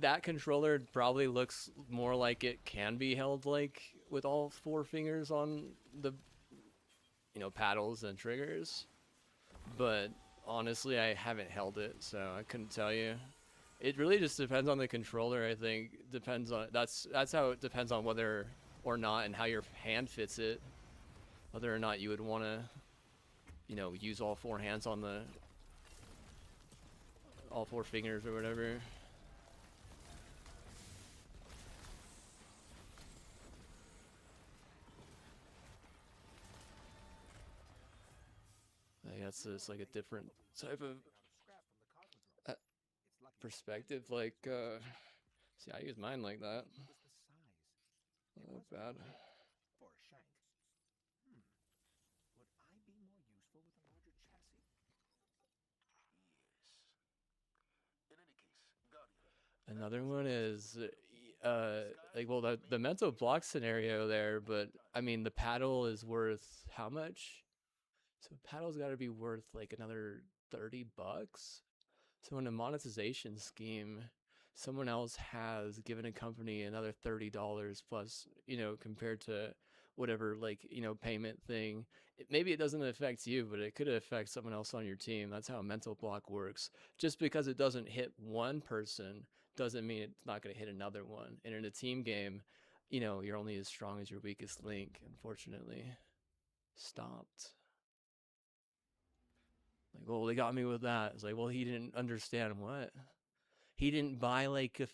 that controller probably looks more like it can be held like with all 4 fingers on the, you know, paddles and triggers. But honestly, I haven't held it, so I couldn't tell you. It really just depends on the controller, I think. Depends on that's how it depends on whether or not and how your hand fits it. Whether or not you would want to, you know, use all 4 hands on all 4 fingers or whatever. I guess it's like a different type of perspective. Like, see, I use mine like that. Not bad. For a shank. Would I be more useful with a larger chassis? Yes. In any case, Guardian. Another one is, like, well, the mental block scenario there, but I mean, the paddle is worth how much? So paddle's got to be worth like another $30. So in a monetization scheme, someone else has given a company another $30 plus, you know, compared to whatever, like, you know, payment thing. Maybe it doesn't affect you, but it could affect someone else on your team. That's how a mental block works. Just because it doesn't hit one person doesn't mean it's not going to hit another one. And in a team game, you know, you're only as strong as your weakest link, unfortunately. Stopped. Like, well, they got me with that. It's like, well, he didn't understand what. He didn't buy like you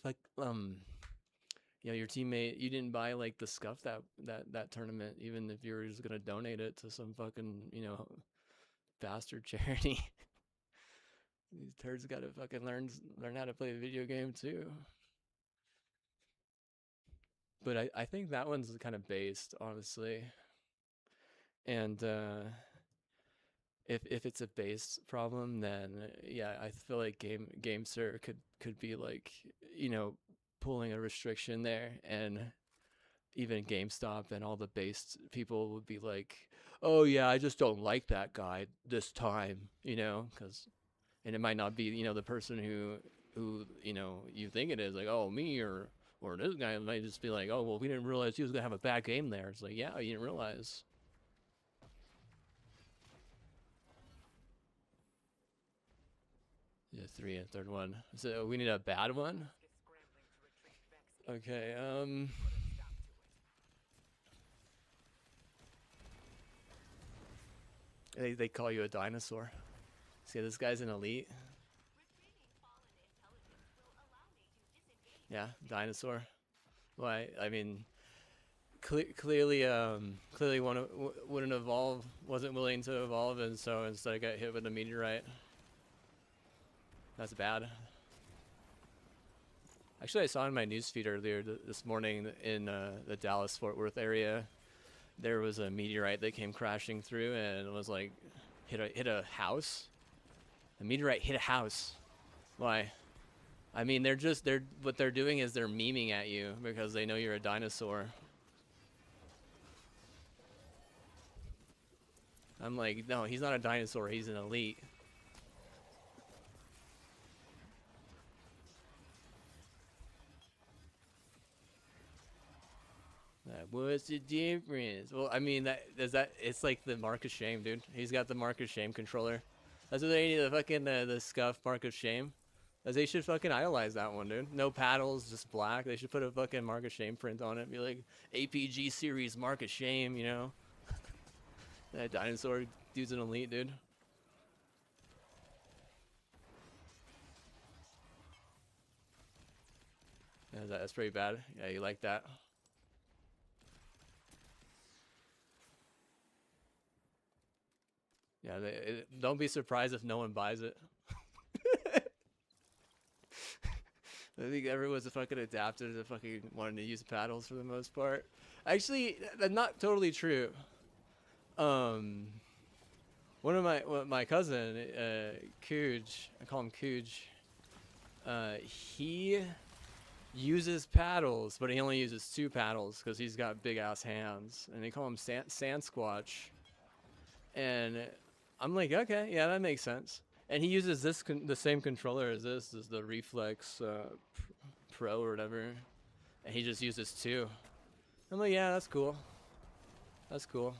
know, your teammate. You didn't buy like the scuff that tournament, even if you were just gonna donate it to some fucking, you know, bastard charity. These turds gotta fucking learn how to play a video game too. But I think that one's kind of based, honestly. And if it's a base problem, then yeah, I feel like GameSir could be like, you know, pulling a restriction there, and even GameStop and all the base people would be like, oh yeah, I just don't like that guy this time, you know, and it might not be, you know, the person who you know you think it is, like, oh, me or this guy might just be like, oh, well, we didn't realize he was gonna have a bad game there. It's like, yeah, you didn't realize. Yeah, 3 and third one. So we need a bad one. Okay. They call you a dinosaur. See, this guy's an elite. Yeah, dinosaur. Why? I mean, clearly wouldn't evolve, wasn't willing to evolve, and so instead got hit with a meteorite. That's bad. Actually, I saw in my newsfeed earlier this morning in the Dallas-Fort Worth area, there was a meteorite that came crashing through and it was like hit a house. A meteorite hit a house. Why? I mean, what they're doing is they're memeing at you because they know you're a dinosaur. I'm like, no, he's not a dinosaur, he's an elite. What's the difference? Well, I mean, it's like the Mark of Shame, dude. He's got the Mark of Shame controller. That's what they need, the fucking, the scuff Mark of Shame. As they should fucking idolize that one, dude. No paddles, just black. They should put a fucking Mark of Shame print on it. Be like, APG series Mark of Shame, you know? That dinosaur dude's an elite, dude. Yeah, that's pretty bad. Yeah, you like that? Yeah, don't be surprised if no one buys it. I think everyone's fucking adapted to fucking wanting to use paddles for the most part. Actually, that's not totally true. One of my cousin, Cooge, I call him Cooge. He uses paddles, but he only uses 2 paddles because he's got big ass hands, and they call him Sand Squatch. And I'm like, okay, yeah, that makes sense. And he uses the same controller as this, is the Reflex Pro or whatever, and he just uses 2. I'm like, yeah, that's cool. That's cool.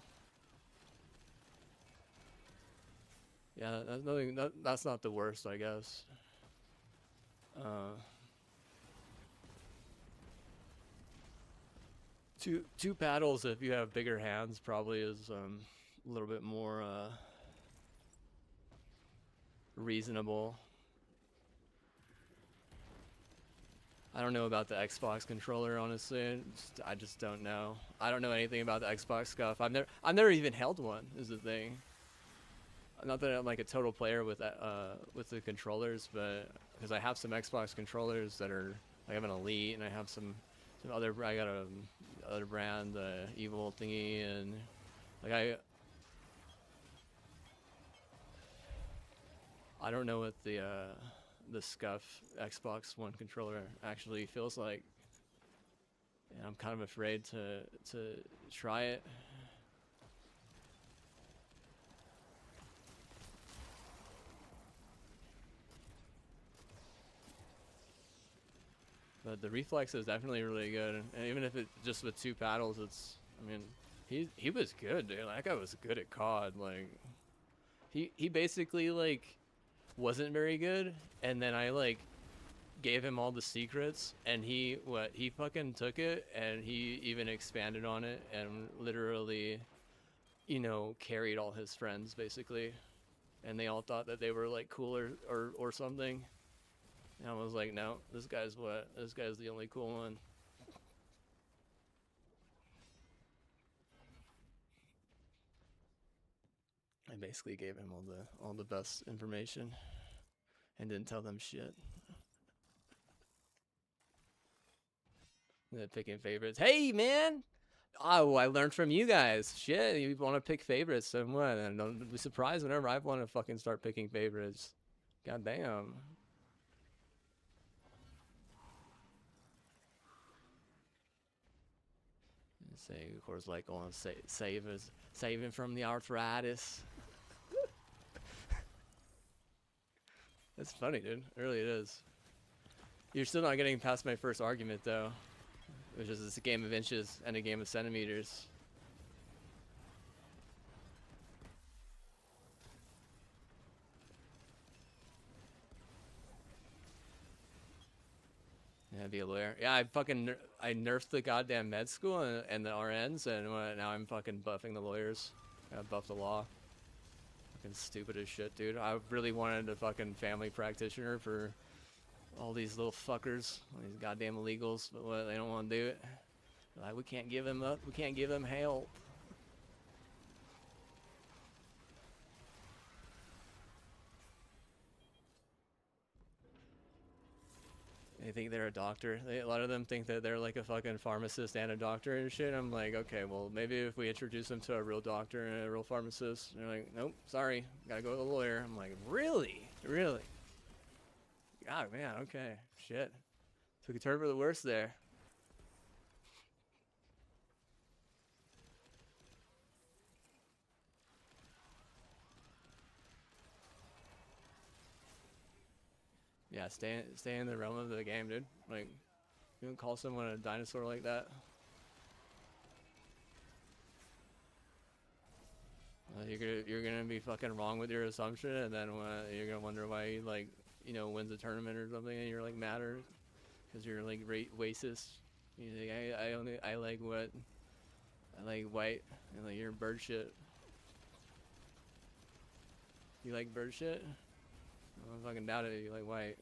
Yeah, that's nothing. That's not the worst, I guess. Two paddles if you have bigger hands probably is a little bit more reasonable. I don't know about the Xbox controller, honestly. I just don't know. I don't know anything about the Xbox stuff. I've never even held one, is the thing. Not that I'm like a total player with the controllers, but because I have some Xbox controllers that are, like, I have an Elite, and I have some other, I got a other brand, Evil thingy, and like I don't know what the Scuff Xbox One controller actually feels like, and I'm kind of afraid to try it. But the Reflex is definitely really good, and even if it's just with 2 paddles, it's, I mean, he was good, dude. That guy was good at COD. Like, he basically, like, wasn't very good, and then I, like, gave him all the secrets, and he fucking took it, and he even expanded on it, and literally, you know, carried all his friends, basically, and they all thought that they were, like, cooler or something. And I was like, no, this guy's the only cool one. I basically gave him all the best information and didn't tell them shit. Picking favorites. Hey, man! Oh, I learned from you guys. Shit, you want to pick favorites, so what? And don't be surprised whenever I want to fucking start picking favorites. God damn. Say, of course, like, on saving from the arthritis. That's funny, dude. It really is. You're still not getting past my first argument, though, which is it's a game of inches and a game of centimeters. Yeah, be a lawyer. Yeah, I nerfed the goddamn med school and the RNs, and now I'm fucking buffing the lawyers. I buff the law. Fucking stupid as shit, dude. I really wanted a fucking family practitioner for all these little fuckers, all these goddamn illegals, but what, they don't want to do it. Like, we can't give him up. We can't give him help. They think they're a doctor. A lot of them think that they're like a fucking pharmacist and a doctor and shit. I'm like, okay, well, maybe if we introduce them to a real doctor and a real pharmacist, they're like, nope, sorry, gotta go to the lawyer. I'm like, really? Really? God, man, okay, shit. Took a turn for the worse there. Yeah, stay in the realm of the game, dude. Like, you don't call someone a dinosaur like that. You're gonna be fucking wrong with your assumption, and then you're gonna wonder why he, like, you know, wins a tournament or something, and you're like madder because you're like racist. You think I like what I like white, and like you're bird shit. You like bird shit? I don't fucking doubt it. You like white.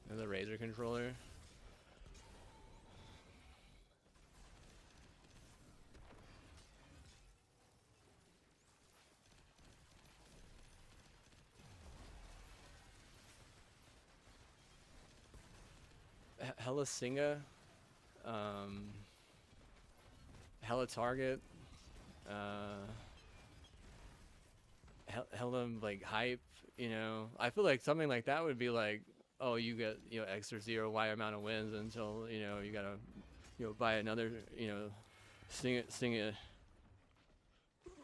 And the Razer controller. Hella Singa, Hella Target, hella like hype, you know. I feel like something like that would be like, oh, you get, you know, X or zero Y amount of wins until, you know, you gotta, you know, buy another, you know, sing it.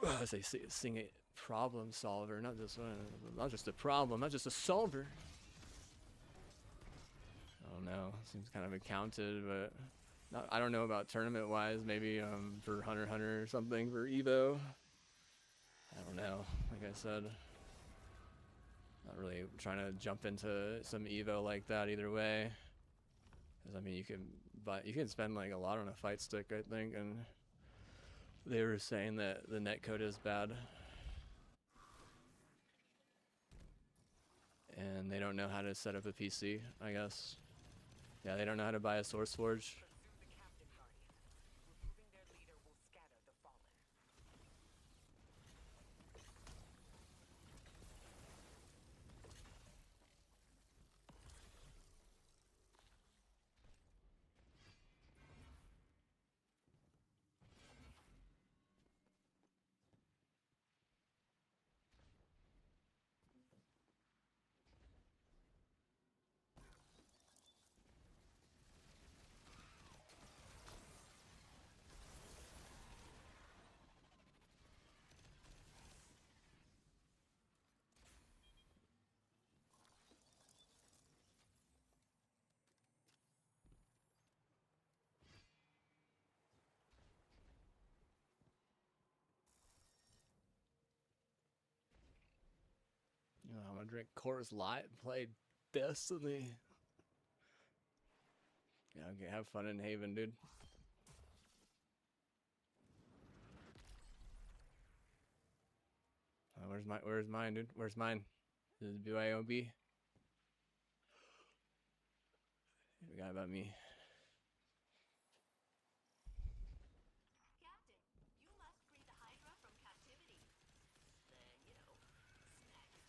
I say sing it problem solver, not just a problem, not just a solver. I don't know. Seems kind of accounted, but I don't know about tournament wise. Maybe for Hunter x Hunter or something for Evo. I don't know. Like I said, not really trying to jump into some Evo like that either way. Because I mean, you can spend like a lot on a fight stick, I think, and they were saying that the netcode is bad. And they don't know how to set up a PC, I guess. Yeah, they don't know how to buy a Source Forge. Pursue the captain, Guardian. Removing their leader will scatter the fallen. You know, I'm gonna drink Coors Light and play Destiny. Yeah, okay, have fun in Haven, dude. Where's mine, dude? Where's mine? This is BYOB. Forgot about me. Captain, you must free the Hydra from captivity. Then, you know, snag it.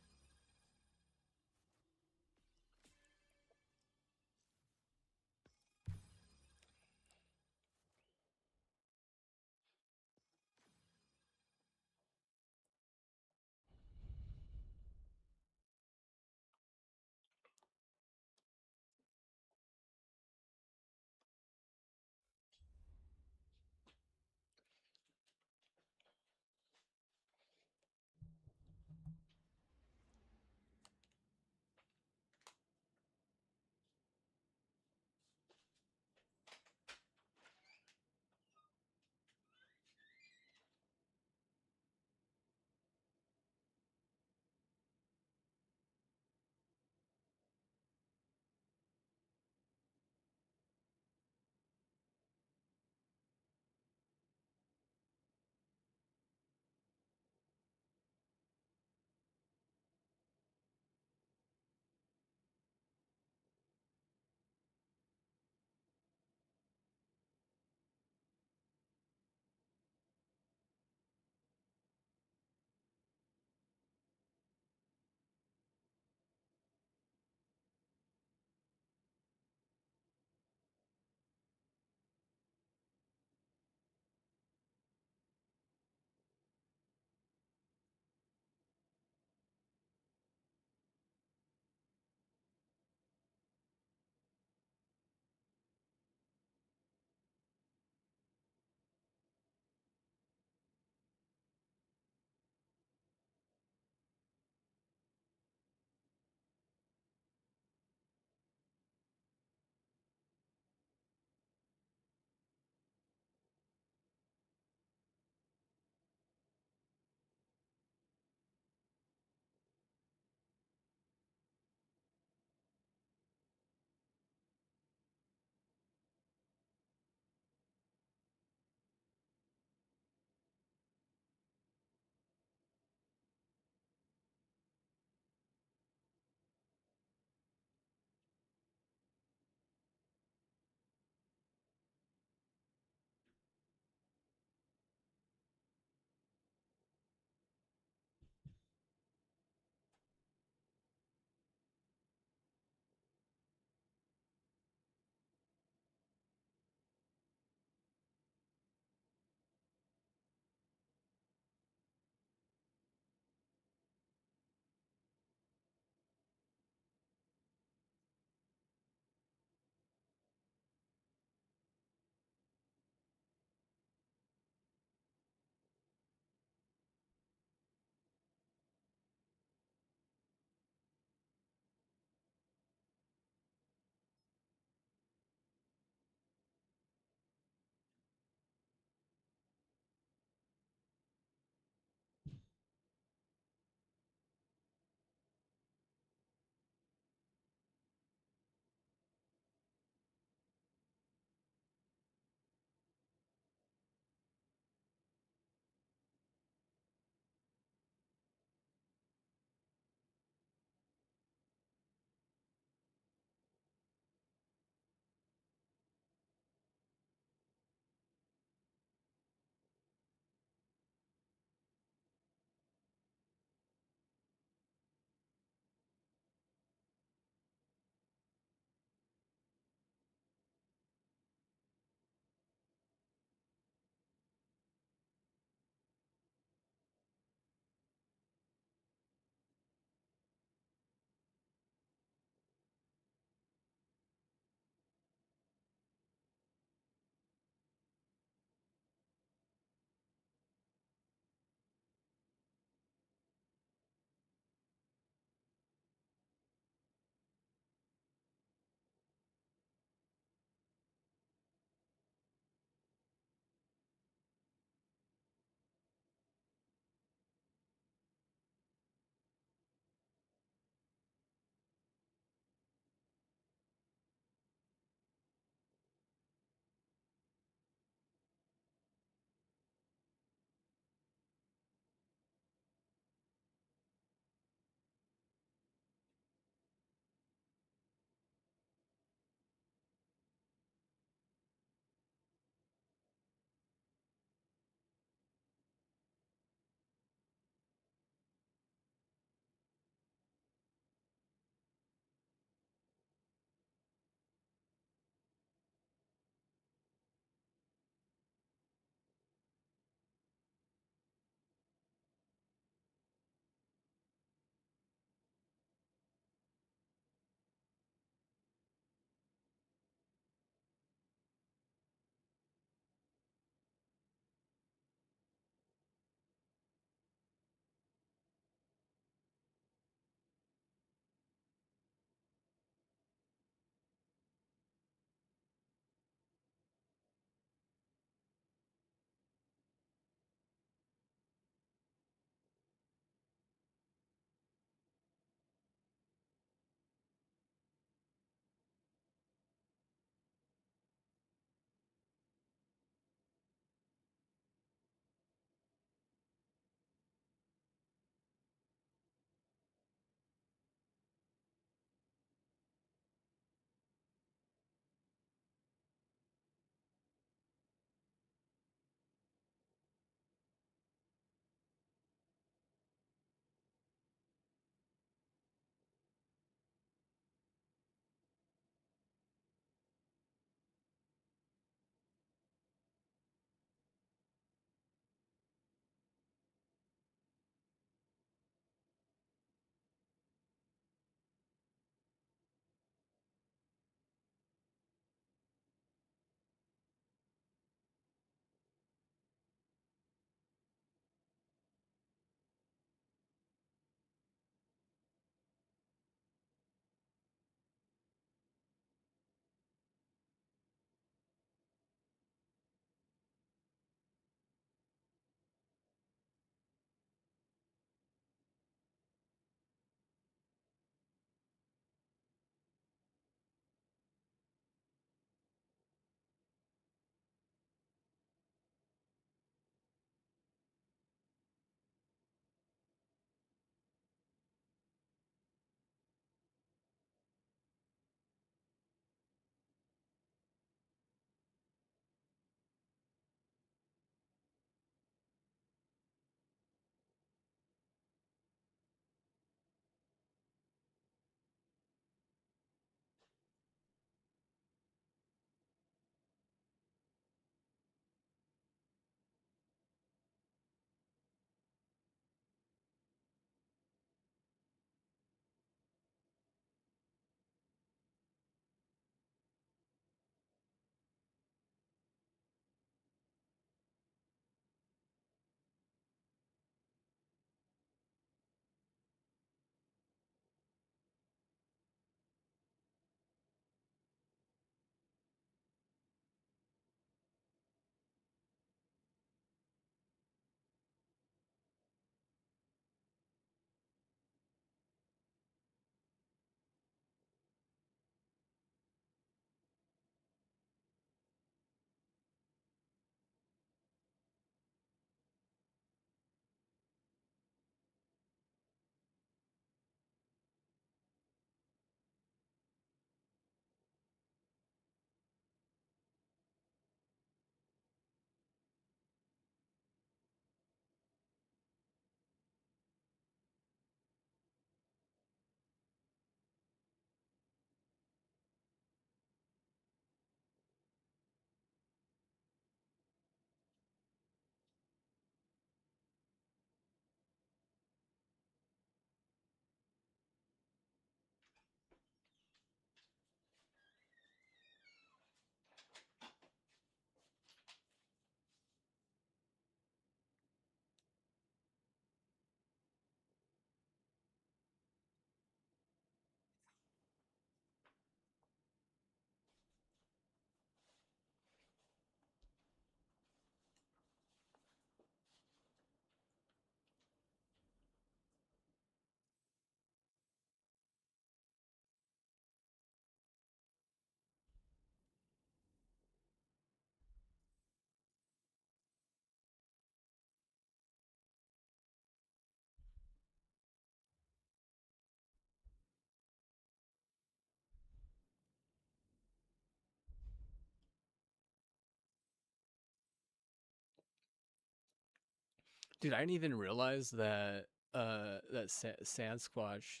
Dude, I didn't even realize that Sand Squatch.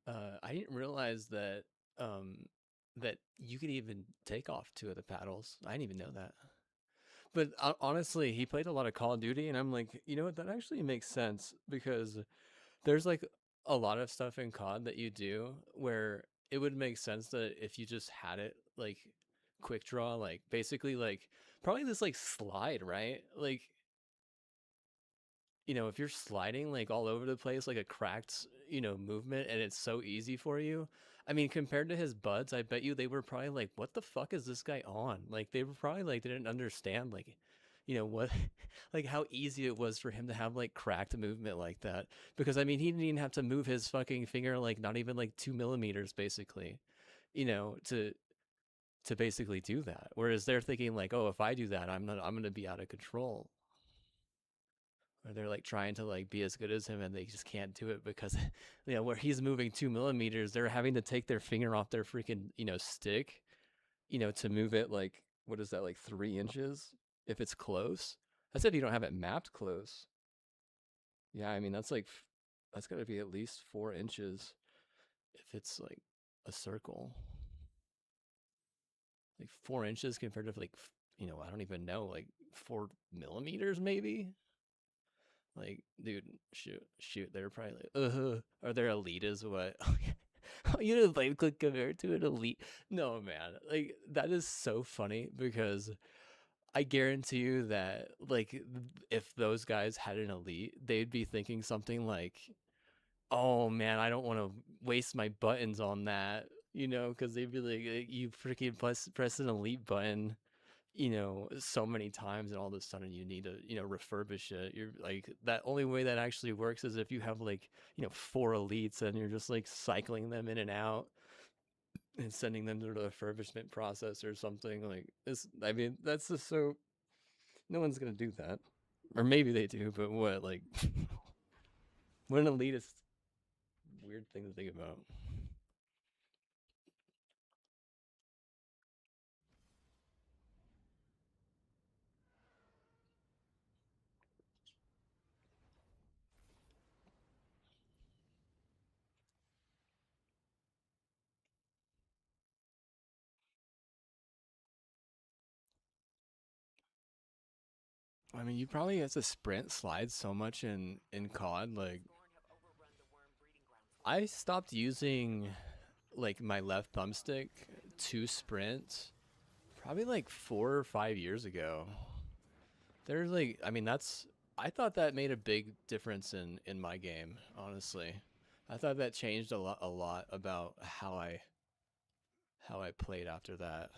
I didn't realize that that you could even take off 2 of the paddles. I didn't even know that. But honestly, he played a lot of Call of Duty, and I'm like, you know what? That actually makes sense because there's like a lot of stuff in COD that you do where it would make sense that if you just had it like quick draw, like basically like probably this like slide, right? Like, you know, if you're sliding like all over the place, like a cracked, you know, movement, and it's so easy for you. I mean, compared to his buds, I bet you they were probably like, what the fuck is this guy on? Like, they were probably like, didn't understand, like, you know, what, like how easy it was for him to have like cracked movement like that. Because I mean, he didn't even have to move his fucking finger, like, not even like 2 millimeters, basically, you know, to basically do that. Whereas they're thinking like, oh, if I do that, I'm gonna be out of control. Or they're like trying to like be as good as him and they just can't do it because you know where he's moving 2 millimeters, they're having to take their finger off their freaking, you know, stick, you know, to move it like, what is that, like 3 inches if it's close. That's if you don't have it mapped close. Yeah, I mean that's like that's got to be at least 4 inches if it's like a circle. Like 4 inches compared to like, you know, I don't even know, like 4 millimeters maybe. Like, dude, shoot, they're probably like, are there elitas? What? You didn't blame click compared to an elite? No, man. Like, that is so funny because I guarantee you that, like, if those guys had an elite, they'd be thinking something like, oh man, I don't want to waste my buttons on that, you know, because they'd be like, you freaking press an elite button, you know, so many times, and all of a sudden you need to, you know, refurbish it. You're like, that only way that actually works is if you have like, you know, 4 elites and you're just like cycling them in and out and sending them through the refurbishment process or something like this. I mean, that's just so, no one's gonna do that. Or maybe they do, but what, like, what an elitist weird thing to think about. I mean, you probably have to sprint slide so much in COD. Like, I stopped using like my left thumbstick to sprint probably like 4 or 5 years ago. There's like, I mean, that's, I thought that made a big difference in my game, honestly. I thought that changed a lot about how I played after that.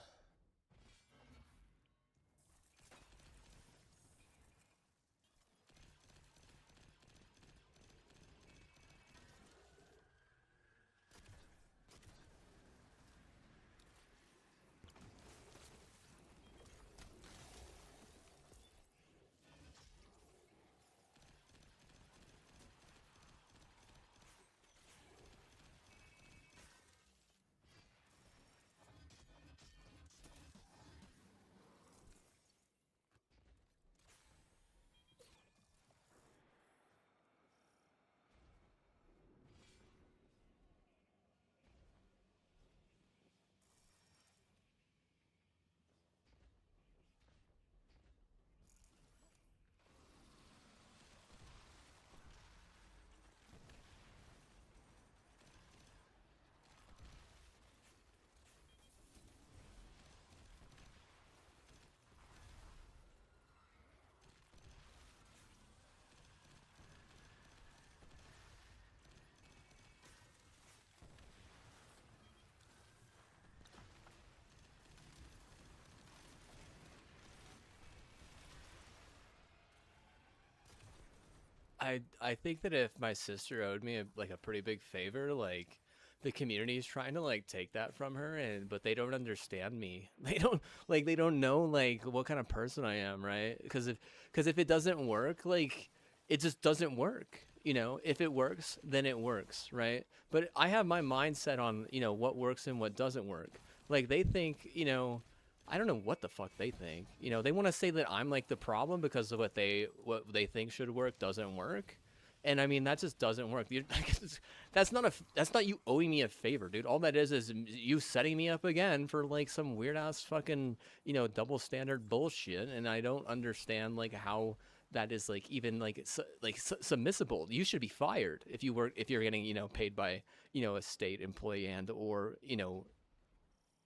I think that if my sister owed me like a pretty big favor, like the community is trying to like take that from her, and but they don't understand me. They don't know like what kind of person I am, right? Because if it doesn't work, like it just doesn't work. You know, if it works, then it works, right? But I have my mindset on, you know, what works and what doesn't work. Like they think, you know, I don't know what the fuck they think. You know, they want to say that I'm like the problem because of what they think should work doesn't work. And I mean, that just doesn't work. That's not you owing me a favor, dude. All that is you setting me up again for like some weird ass fucking, you know, double standard bullshit. And I don't understand like how that is like even like submissible. You should be fired if you're getting, you know, paid by, you know, a state employee and or, you know,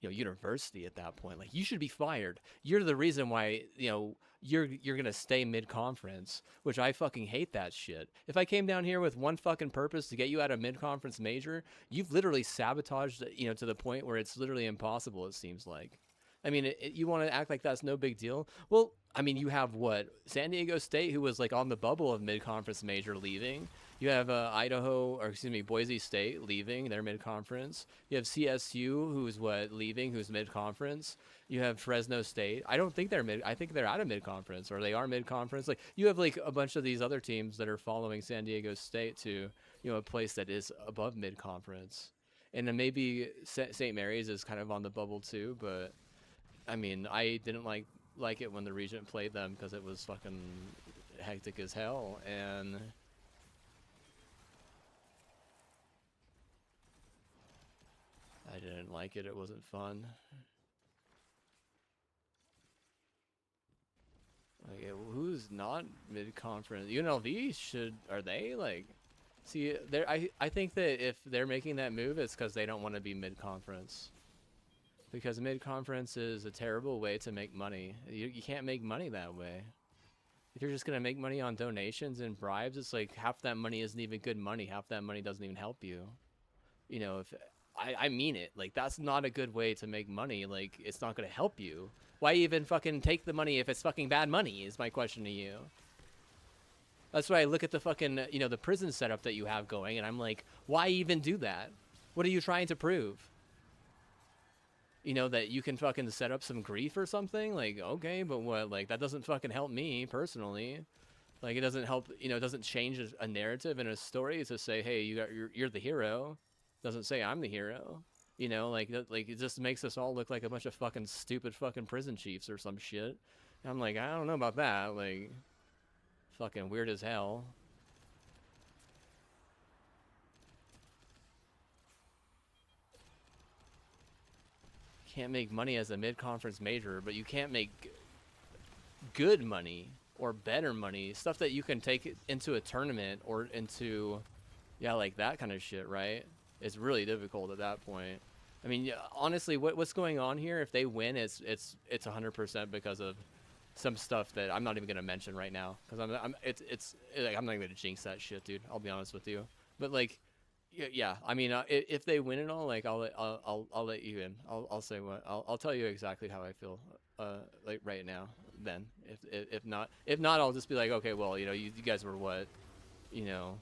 university at that point. Like, you should be fired. You're the reason why, you know, you're gonna stay mid-conference, which I fucking hate that shit. If I came down here with one fucking purpose to get you out of mid-conference major, you've literally sabotaged, you know, to the point where it's literally impossible, it seems like. I mean, you want to act like that's no big deal? Well, I mean, you have what? San Diego State, who was like on the bubble of mid-conference major, leaving. You have Boise State leaving their mid-conference. You have CSU, who's leaving, who's mid-conference. You have Fresno State. I don't think they're mid. I think they're out of mid-conference, or they are mid-conference. Like, you have like a bunch of these other teams that are following San Diego State to, you know, a place that is above mid-conference. And then maybe St. Mary's is kind of on the bubble too, but I mean, I didn't like it when the Regent played them because it was fucking hectic as hell, and I didn't like it. It wasn't fun. Like, who's not mid-conference? UNLV are they like? See, I think that if they're making that move, it's because they don't want to be mid-conference. Because mid-conference is a terrible way to make money. You can't make money that way. If you're just going to make money on donations and bribes, it's like half that money isn't even good money. Half that money doesn't even help you. You know, if I mean it. Like, that's not a good way to make money. Like, it's not going to help you. Why even fucking take the money if it's fucking bad money is my question to you. That's why I look at the fucking, you know, the prison setup that you have going, and I'm like, why even do that? What are you trying to prove? You know, that you can fucking set up some grief or something? Like, okay, but what? Like, that doesn't fucking help me personally. Like, it doesn't help, you know, it doesn't change a narrative in a story to say, hey, you're the hero. It doesn't say I'm the hero. You know, like it just makes us all look like a bunch of fucking stupid fucking prison chiefs or some shit. And I'm like, I don't know about that. Like, fucking weird as hell. Can't make money as a mid-conference major, but you can't make good money or better money, stuff that you can take into a tournament or into, yeah, like that kind of shit, right? It's really difficult at that point. I mean, honestly, what's going on here? If they win, it's 100% because of some stuff that I'm not even gonna mention right now, because it's like, I'm not even gonna jinx that shit, dude. I'll be honest with you. But like, yeah, I mean, if they win and all, like, I'll let you in. I'll say what I'll tell you exactly how I feel, like right now. Then, if not, I'll just be like, okay, well, you know, you guys were what, you know.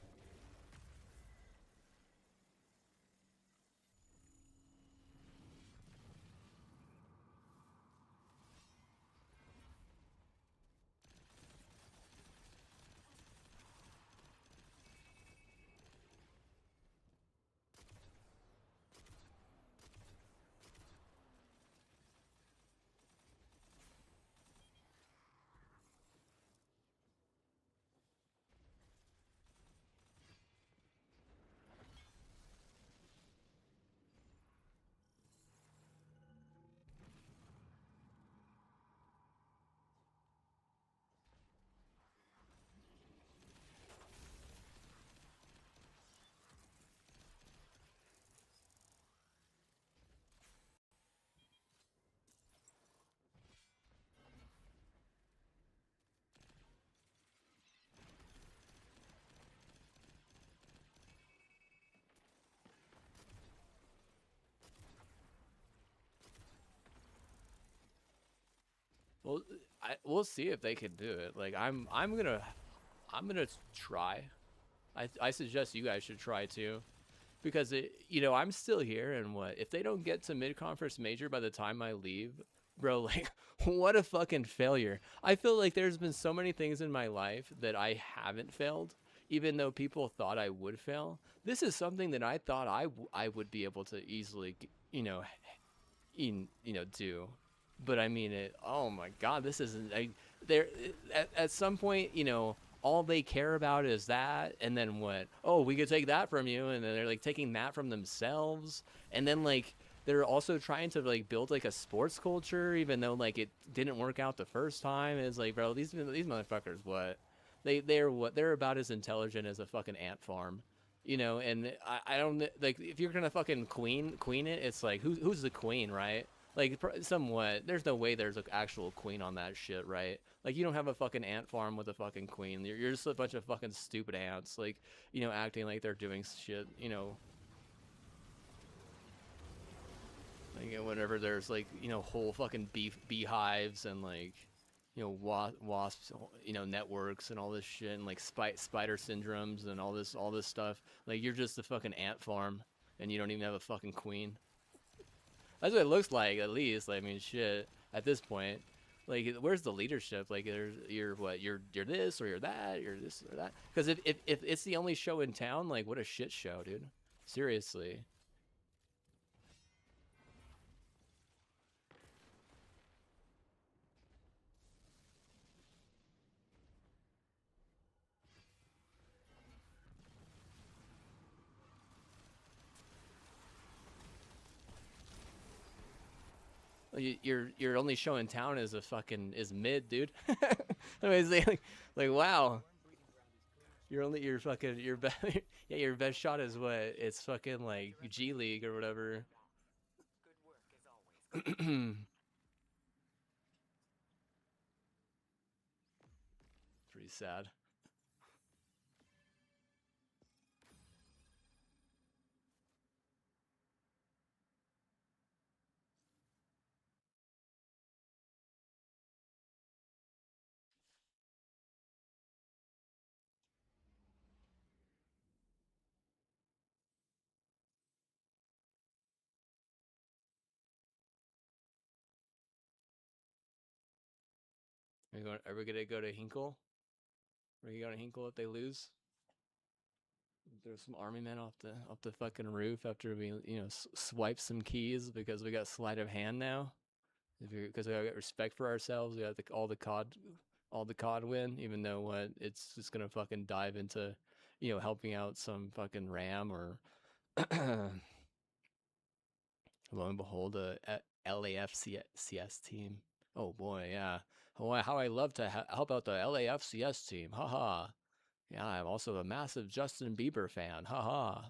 Well, we'll see if they can do it. Like, I'm gonna try. I suggest you guys should try too, because you know, I'm still here, and what if they don't get to mid-conference major by the time I leave, bro? Like, what a fucking failure. I feel like there's been so many things in my life that I haven't failed, even though people thought I would fail. This is something that I thought I would be able to easily, you know, do. But I mean, oh my God, this isn't. There, at some point, you know, all they care about is that, and then what? Oh, we could take that from you, and then they're like taking that from themselves, and then like they're also trying to like build like a sports culture, even though like it didn't work out the first time. It's like, bro, these motherfuckers, what? They're about as intelligent as a fucking ant farm, you know. And I don't like, if you're gonna fucking queen it, it's like who's the queen, right? Like somewhat, there's no way there's an actual queen on that shit, right? Like you don't have a fucking ant farm with a fucking queen. You're just a bunch of fucking stupid ants, like, you know, acting like they're doing shit, you know. Like, you know, whenever there's like, you know, whole fucking beehives and like, you know, wasps, you know, networks and all this shit, and like spider syndromes and all this stuff. Like you're just a fucking ant farm, and you don't even have a fucking queen. That's what it looks like, at least. Like, I mean, shit. At this point, like, where's the leadership? Like, you're what? You're this or you're that. You're this or that. Because if it's the only show in town, like, what a shit show, dude. Seriously. Your only show in town is mid, dude. I mean, it's like wow. Your best yeah, your best shot is what? It's fucking like G League or whatever. Pretty sad. Are we gonna go to Hinkle? Are we going to Hinkle if they lose? There's some army men off the fucking roof after we, you know, swipe some keys because we got sleight of hand now. Because we got respect for ourselves, we got all the COD win, even though what, it's just gonna fucking dive into, you know, helping out some fucking RAM or lo and behold, a LAFCS team. Oh boy, yeah. Oh, how I love to help out the LAFCS team. Haha. Yeah, I'm also a massive Justin Bieber fan. Haha.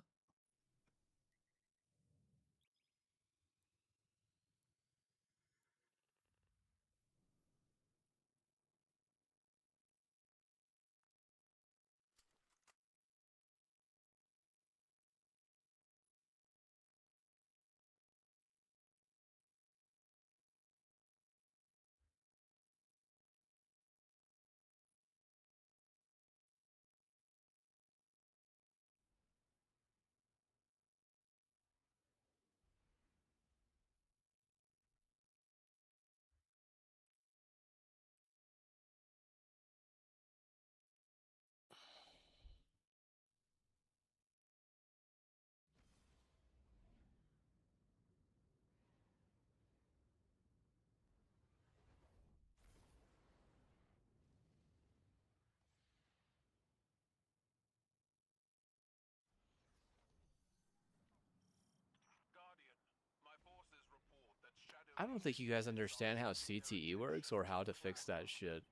I don't think you guys understand how CTE works or how to fix that shit.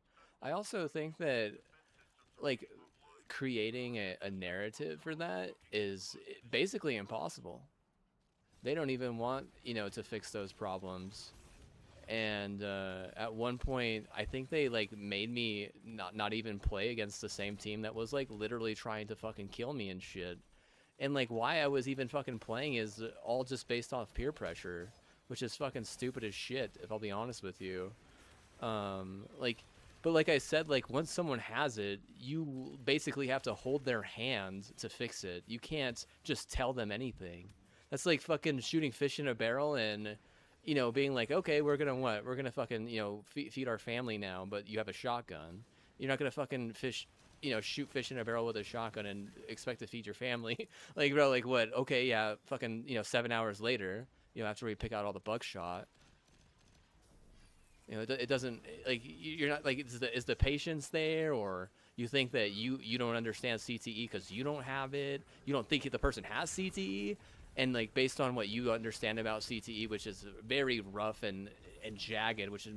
I also think that, like, creating a narrative for that is basically impossible. They don't even want, you know, to fix those problems. And at one point, I think they like made me not even play against the same team that was like literally trying to fucking kill me and shit. And like why I was even fucking playing is all just based off peer pressure, which is fucking stupid as shit, if I'll be honest with you. Like, but like I said, like once someone has it, you basically have to hold their hand to fix it. You can't just tell them anything. That's like fucking shooting fish in a barrel and, you know, being like, okay, we're gonna fucking, you know, feed our family now, but you have a shotgun. You're not gonna fucking shoot fish in a barrel with a shotgun and expect to feed your family. Like, bro, like what? Okay, yeah, fucking, you know, 7 hours later, you know, after we pick out all the buckshot. You know, it doesn't like you're not like is the patience there, or you think that you don't understand CTE because you don't have it, you don't think the person has CTE, and like based on what you understand about CTE, which is very rough and jagged, which is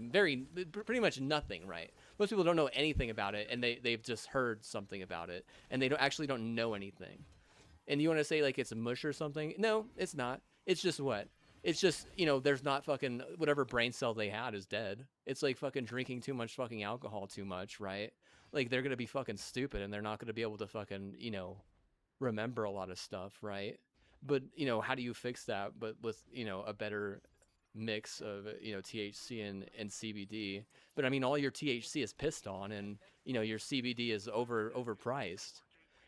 pretty much nothing, right? Most people don't know anything about it, and they've just heard something about it, and they don't know anything. And you want to say like it's a mush or something? No, it's not. It's just what? It's just, you know, there's not fucking whatever brain cell they had is dead. It's like fucking drinking too much fucking alcohol too much, right? Like they're gonna be fucking stupid and they're not gonna be able to fucking, you know, remember a lot of stuff, right? But, you know, how do you fix that? But with, you know, a better mix of, you know, THC and CBD. But I mean, all your THC is pissed on, and, you know, your CBD is overpriced.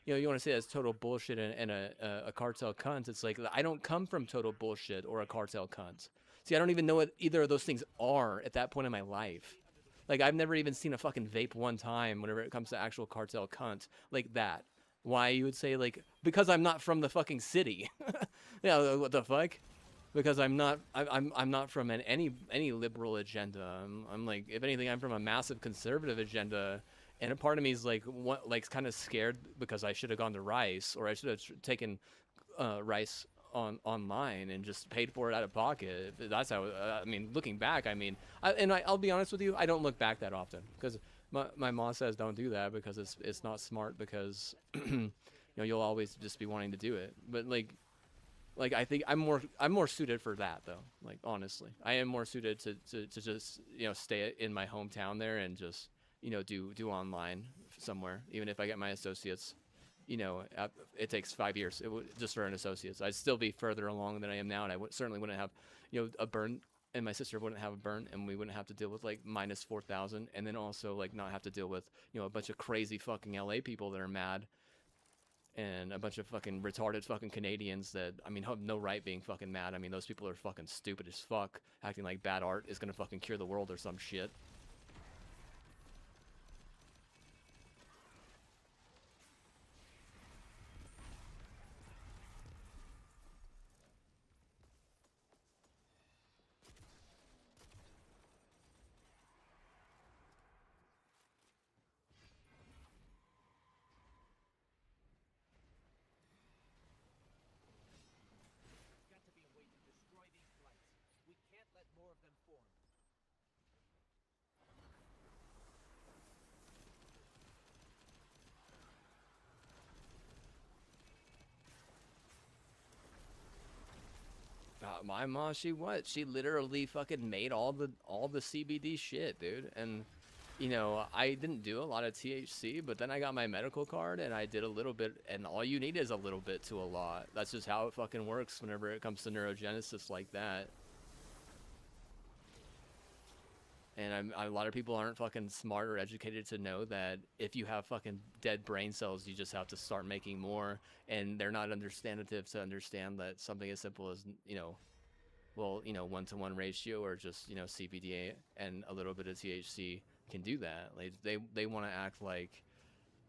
You know, you want to say that's total bullshit and a cartel cunt. It's like, I don't come from total bullshit or a cartel cunt. See, I don't even know what either of those things are at that point in my life. Like, I've never even seen a fucking vape one time whenever it comes to actual cartel cunt like that. Why you would say, like, because I'm not from the fucking city. Yeah, what the fuck? Because I'm not from any liberal agenda. I'm like, if anything, I'm from a massive conservative agenda. And a part of me is like, what, like, kind of scared because I should have gone to Rice, or I should have taken Rice online and just paid for it out of pocket. That's how. I mean, looking back, I mean, I'll be honest with you, I don't look back that often because my mom says don't do that because it's not smart, because you know, you'll always just be wanting to do it. But like I think I'm more suited for that though. Like, honestly, I am more suited to just, you know, stay in my hometown there and just, you know, do online somewhere. Even if I get my associates, you know, it takes 5 years just for an associate's. I'd still be further along than I am now, and I certainly wouldn't have, you know, a burn, and my sister wouldn't have a burn, and we wouldn't have to deal with like minus 4,000, and then also like not have to deal with, you know, a bunch of crazy fucking LA people that are mad, and a bunch of fucking retarded fucking Canadians that, I mean, have no right being fucking mad. I mean, those people are fucking stupid as fuck, acting like bad art is gonna fucking cure the world or some shit. There's got to be a way to destroy these blights. We can't let more of them form. My mom, she literally fucking made all the CBD shit, dude. And, you know, I didn't do a lot of THC, but then I got my medical card and I did a little bit, and all you need is a little bit to a lot. That's just how it fucking works whenever it comes to neurogenesis like that. And a lot of people aren't fucking smart or educated to know that if you have fucking dead brain cells, you just have to start making more, and they're not understandative to understand that something as simple as, you know, well, you know, 1-to-1 ratio, or just, you know, CBD and a little bit of THC can do that. Like, they want to act like,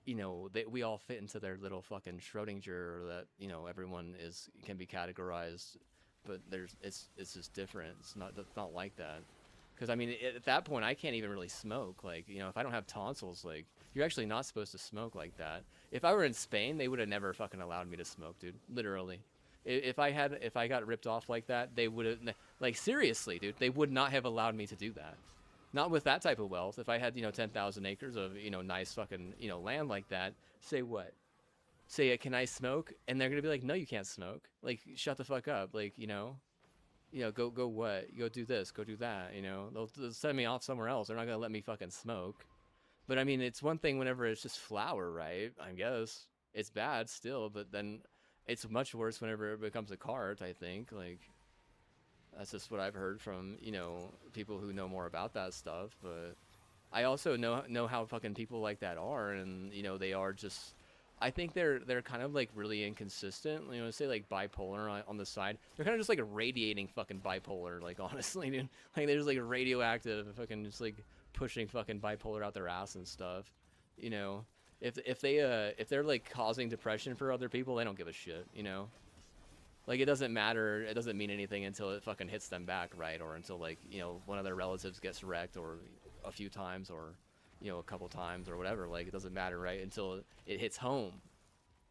you know, we all fit into their little fucking Schrodinger, or that, you know, everyone can be categorized, but it's just different. It's not like that. Because, I mean, at that point, I can't even really smoke. Like, you know, if I don't have tonsils, like, you're actually not supposed to smoke like that. If I were in Spain, they would have never fucking allowed me to smoke, dude. Literally. If I got ripped off like that, they would have, like, seriously, dude, they would not have allowed me to do that. Not with that type of wealth. If I had, you know, 10,000 acres of, you know, nice fucking, you know, land like that, say what? Say, can I smoke? And they're going to be like, no, you can't smoke. Like, shut the fuck up. Like, you know, go what? Go do this, go do that, you know? They'll send me off somewhere else. They're not going to let me fucking smoke. But, I mean, it's one thing whenever it's just flour, right? I guess. It's bad still, but then it's much worse whenever it becomes a cart, I think. Like, that's just what I've heard from, you know, people who know more about that stuff. But I also know how fucking people like that are, and, you know, they are just... I think they're kind of like really inconsistent. You know, say like bipolar on the side. They're kind of just like radiating fucking bipolar. Like, honestly, dude, like they're just like radioactive, fucking just like pushing fucking bipolar out their ass and stuff. You know, if they're like causing depression for other people, they don't give a shit. You know, Like, it doesn't matter. It doesn't mean anything until it fucking hits them back, right? Or until, like, you know, one of their relatives gets wrecked, or a few times, or, you know, a couple times, or whatever. Like, it doesn't matter, right? Until it hits home.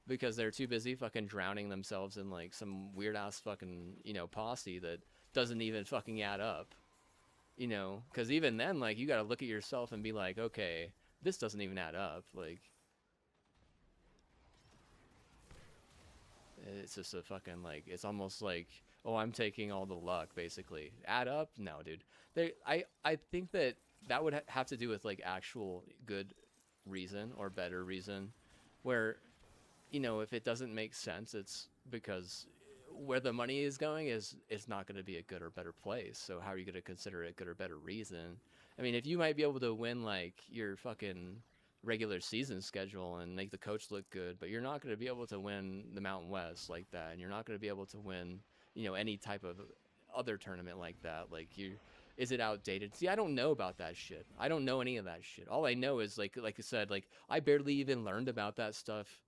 Because they're too busy fucking drowning themselves in, like, some weird-ass fucking, you know, posse that doesn't even fucking add up. You know? Because even then, like, you gotta look at yourself and be like, okay, this doesn't even add up. Like, it's just a fucking, like, it's almost like, oh, I'm taking all the luck, basically. Add up? No, dude. I think that that would have to do with, like, actual good reason or better reason, where, you know, if it doesn't make sense, it's because where the money is going is it's not going to be a good or better place. So how are you going to consider it good or better reason? I mean, if you might be able to win, like, your fucking regular season schedule and make the coach look good, but you're not going to be able to win the Mountain West like that, and you're not going to be able to win, you know, any type of other tournament like that. Like, is it outdated? See, I don't know about that shit. I don't know any of that shit. All I know is, like I said, like, I barely even learned about that stuff.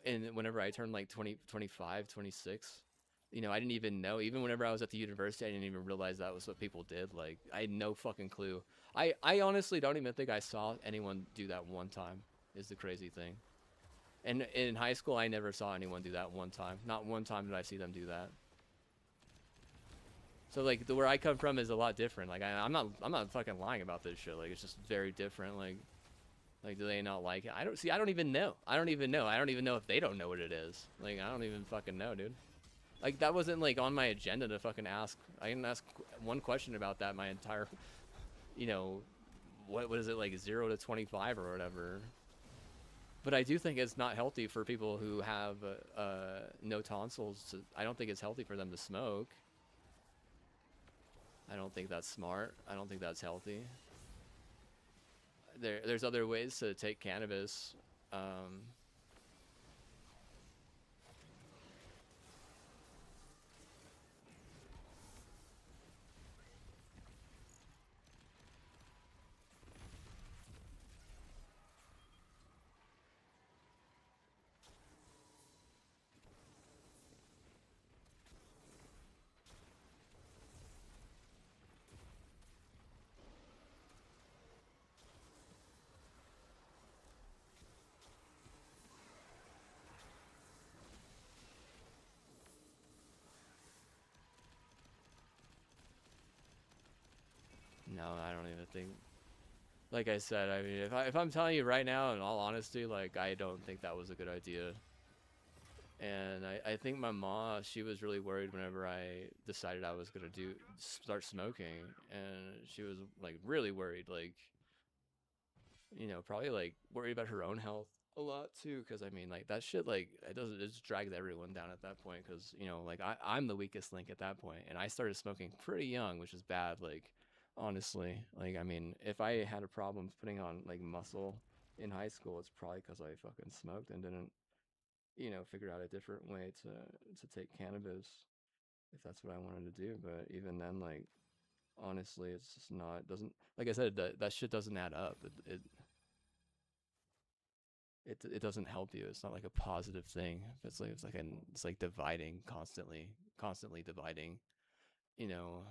And whenever I turned like 20, 25, 26, you know, I didn't even know. Even whenever I was at the university, I didn't even realize that was what people did. Like, I had no fucking clue. I honestly don't even think I saw anyone do that one time, is the crazy thing. And in high school, I never saw anyone do that one time. Not one time did I see them do that. So, like, where I come from is a lot different. Like, I'm not fucking lying about this shit. Like, it's just very different. Like, do they not like it? I don't even know. I don't even know if they don't know what it is. Like, I don't even fucking know, dude. Like, that wasn't, like, on my agenda to fucking ask. I didn't ask one question about that my entire, you know, what is it, like, 0 to 25 or whatever. But I do think it's not healthy for people who have no tonsils. I don't think it's healthy for them to smoke. I don't think that's smart. I don't think that's healthy. There's other ways to take cannabis. No, I don't even think. Like I said, I mean, if I'm telling you right now, in all honesty, like, I don't think that was a good idea. And I think my mom, she was really worried whenever I decided I was gonna start smoking, and she was, like, really worried, like, you know, probably, like, worried about her own health a lot too, because I mean, like, that shit, like, it just drags everyone down at that point, because, you know, like, I'm the weakest link at that point, and I started smoking pretty young, which is bad, like, honestly. Like, I mean, if I had a problem putting on, like, muscle in high school, it's probably because I fucking smoked and didn't, you know, figure out a different way to take cannabis, if that's what I wanted to do. But even then, like, honestly, it's just not, doesn't, like I said, that shit doesn't add up. It doesn't help you. It's not like a positive thing. It's like dividing, constantly dividing, you know.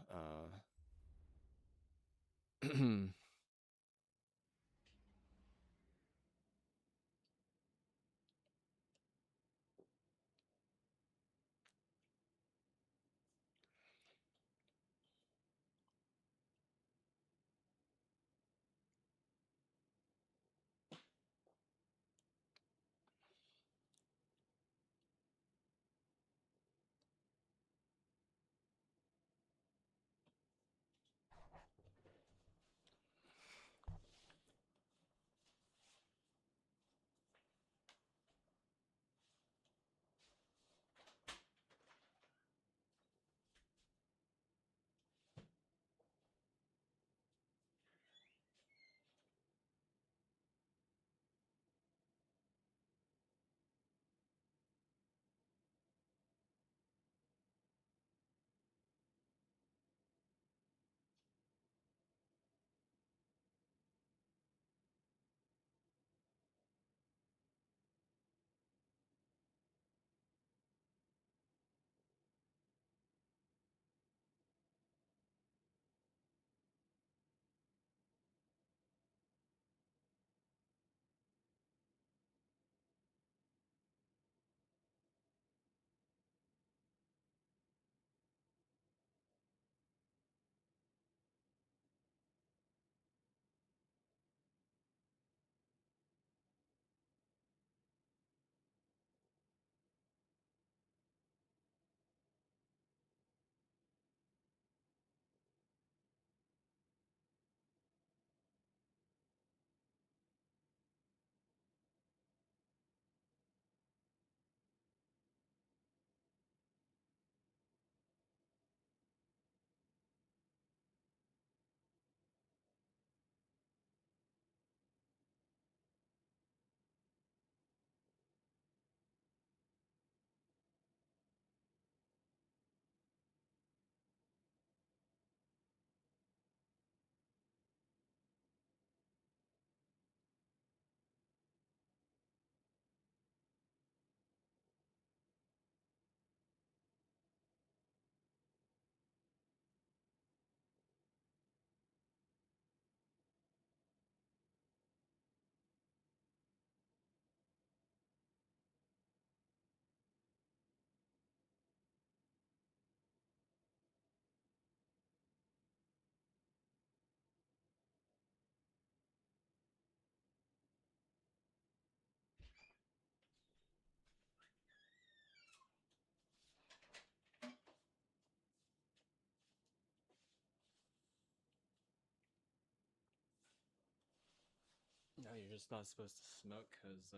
you're just not supposed to smoke because,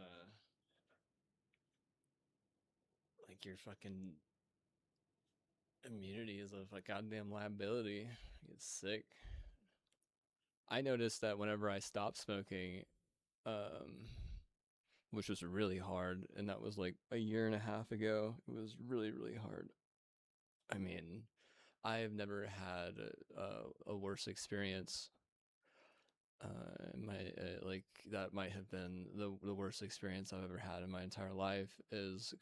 like, your fucking immunity is a goddamn liability. You get sick. I noticed that whenever I stopped smoking, which was really hard, and that was like a year and a half ago, it was really, really hard. I mean, I've never had a worse experience. Like that might have been the worst experience I've ever had in my entire life is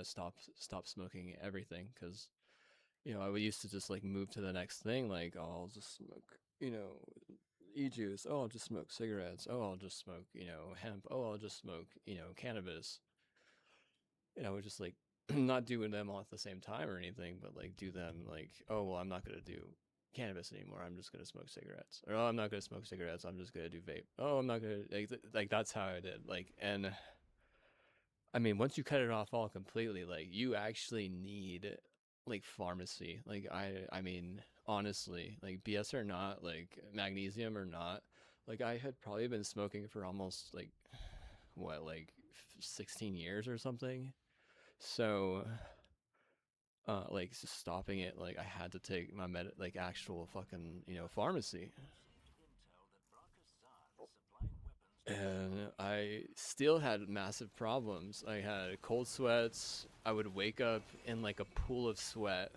stop smoking everything, because I used to just like move to the next thing, like, oh, I'll just smoke e-juice, oh, I'll just smoke cigarettes, oh, I'll just smoke hemp, oh, I'll just smoke cannabis. I would just like not doing them all at the same time or anything, but like do them like, oh, well, I'm not gonna do cannabis anymore, I'm just gonna smoke cigarettes, or oh, I'm not gonna smoke cigarettes, I'm just gonna do vape, oh, I'm not gonna like that's how I did, like. And I mean, once you cut it off all completely, like, you actually need like pharmacy, like, I mean, honestly, like, BS or not, like, magnesium or not, like, I had probably been smoking for almost like what, like 16 years or something. So like, just stopping it, like, I had to take my like actual fucking pharmacy, and I still had massive problems. I had cold sweats, I would wake up in like a pool of sweat,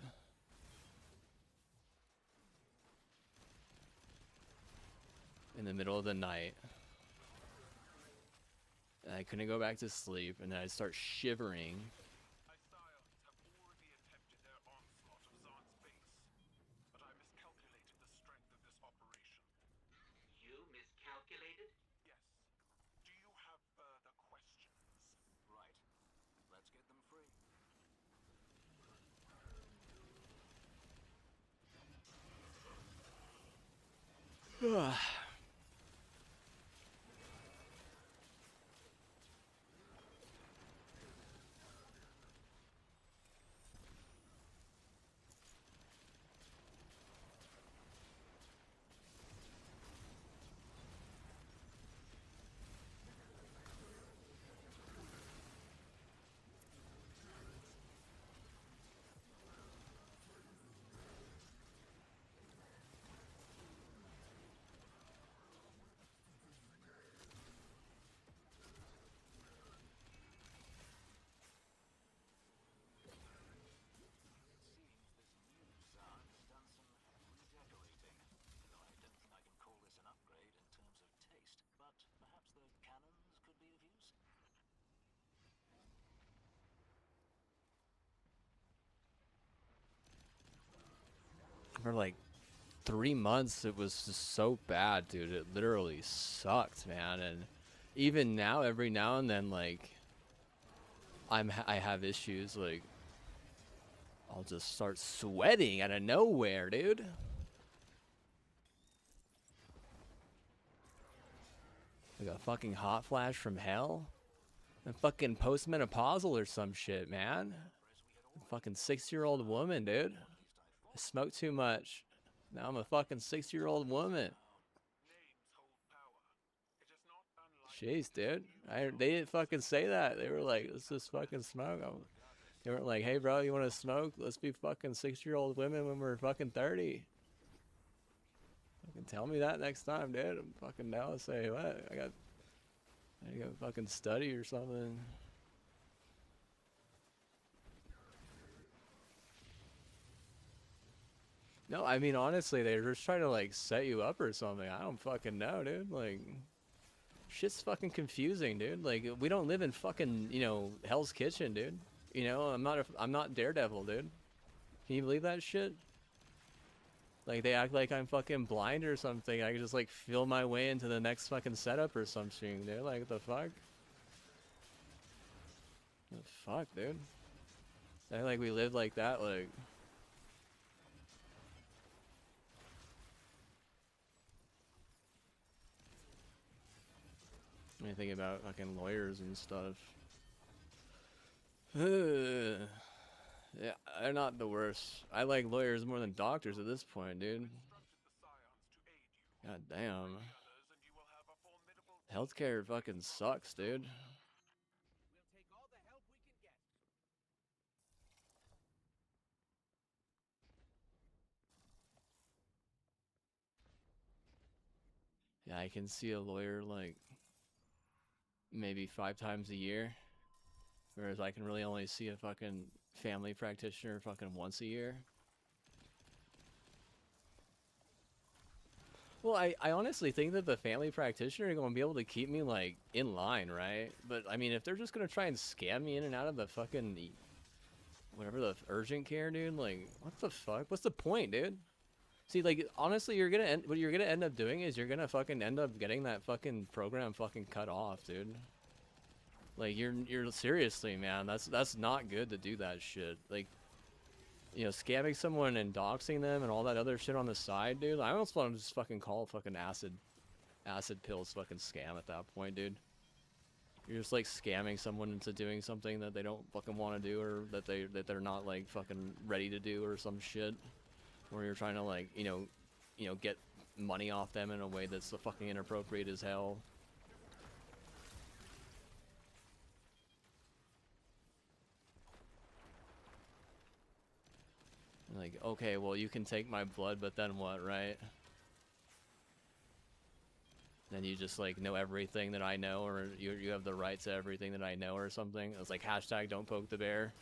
in the middle of the night, and I couldn't go back to sleep, and then I'd start shivering. My scions have already attempted their onslaught of Zaan's base, but I miscalculated the strength of this operation. You miscalculated? Yes. Do you have further questions? Right. Let's get them free. For like 3 months, it was just so bad, dude. It literally sucked, man. And even now, every now and then, like, I have issues, like, I'll just start sweating out of nowhere, dude. Like a fucking hot flash from hell. A fucking postmenopausal or some shit, man. A fucking 6-year-old woman, dude. I smoked too much. Now I'm a fucking 6-year-old woman. Jeez, dude. They didn't fucking say that. They were like, let's just fucking smoke. They weren't like, hey, bro, you want to smoke? Let's be fucking 6-year-old women when we're fucking 30. Fucking tell me that next time, dude. I'm fucking down to say, what? I got fucking study or something. No, I mean, honestly, they're just trying to, like, set you up or something. I don't fucking know, dude. Like, shit's fucking confusing, dude. Like, we don't live in fucking, Hell's Kitchen, dude. I'm not Daredevil, dude. Can you believe that shit? Like, they act like I'm fucking blind or something. I can just, like, feel my way into the next fucking setup or something, dude. Like, what the fuck? What the fuck, dude? They act like we live like that, like... Anything about fucking lawyers and stuff. Yeah, they're not the worst. I like lawyers more than doctors at this point, dude. God damn. Healthcare fucking sucks, dude. We'll take all the help we can get. Yeah, I can see a lawyer like maybe 5 times a year, whereas I can really only see a fucking family practitioner fucking once a year. Well, I honestly think that the family practitioner are going to be able to keep me, like, in line, right? But, I mean, if they're just going to try and scam me in and out of the fucking, whatever, the urgent care, dude, like, what the fuck? What's the point, dude? See, like, honestly, what you're gonna end up doing is you're gonna fucking end up getting that fucking program fucking cut off, dude. Like, you're seriously, man, that's not good to do that shit. Like, you know, scamming someone and doxing them and all that other shit on the side, dude. I almost want to just fucking call fucking acid pills fucking scam at that point, dude. You're just like scamming someone into doing something that they don't fucking want to do, or that they're not like fucking ready to do, or some shit. Or you're trying to like, you know, get money off them in a way that's so fucking inappropriate as hell. Like, okay, well, you can take my blood, but then what, right? Then you just, like, know everything that I know, or you have the right to everything that I know, or something. It's like, hashtag don't poke the bear.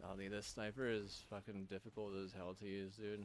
Oh, dude, this sniper is fucking difficult as hell to use, dude.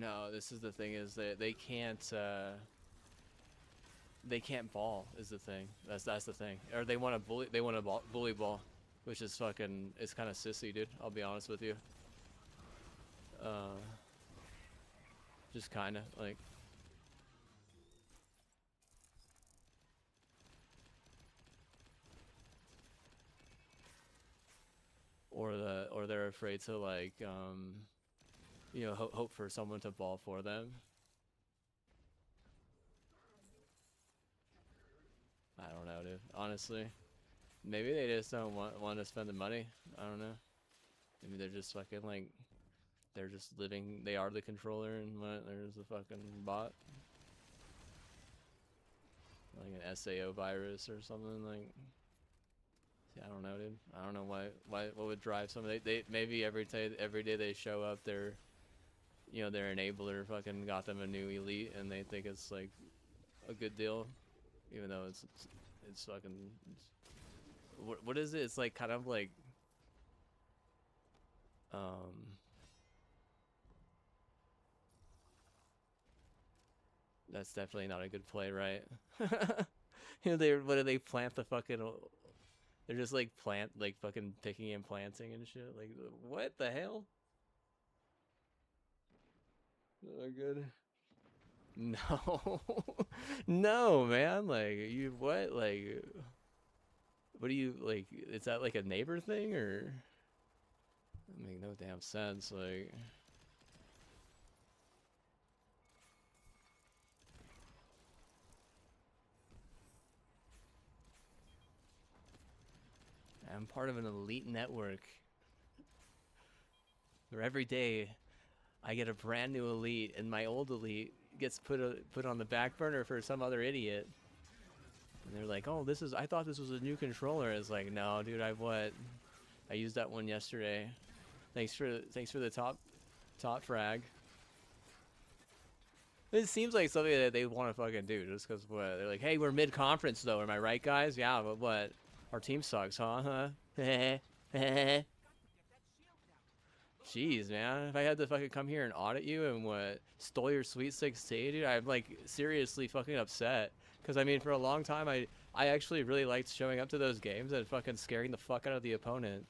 No, this is the thing, is that they can't ball is the thing. That's the thing. Or they want to bully ball, which is fucking, it's kind of sissy, dude. I'll be honest with you. Just kind of like. Or they're afraid to like you know, hope for someone to ball for them. I don't know, dude. Honestly, maybe they just don't want to spend the money. I don't know. Maybe they're just fucking like, they're just living. They are the controller, and there's a fucking bot, like an SAO virus or something like. I don't know, dude. I don't know what would drive somebody. They maybe every day they show up, their, you know, their enabler fucking got them a new elite, and they think it's like a good deal, even though it's fucking. What is it? It's like kind of like that's definitely not a good play, right? You know, what do they plant the fucking? They're just like fucking picking and planting and shit. Like, what the hell? Oh, good. No, no, man. Like, you what? Like, what do you like? Is that like a neighbor thing, or? That make no damn sense. Like. I'm part of an elite network where every day I get a brand new elite, and my old elite gets put on the back burner for some other idiot. And they're like, "Oh, I thought this was a new controller." It's like, "No, dude, I used that one yesterday. Thanks for the top frag." It seems like something that they want to fucking do just because what? They're like, "Hey, we're mid-conference though, am I right, guys?" Yeah, but what? Our team sucks, huh? Jeez, man. If I had to fucking come here and audit you and stole your Sweet 16, dude, I'm like seriously fucking upset. Because I mean, for a long time, I actually really liked showing up to those games and fucking scaring the fuck out of the opponent.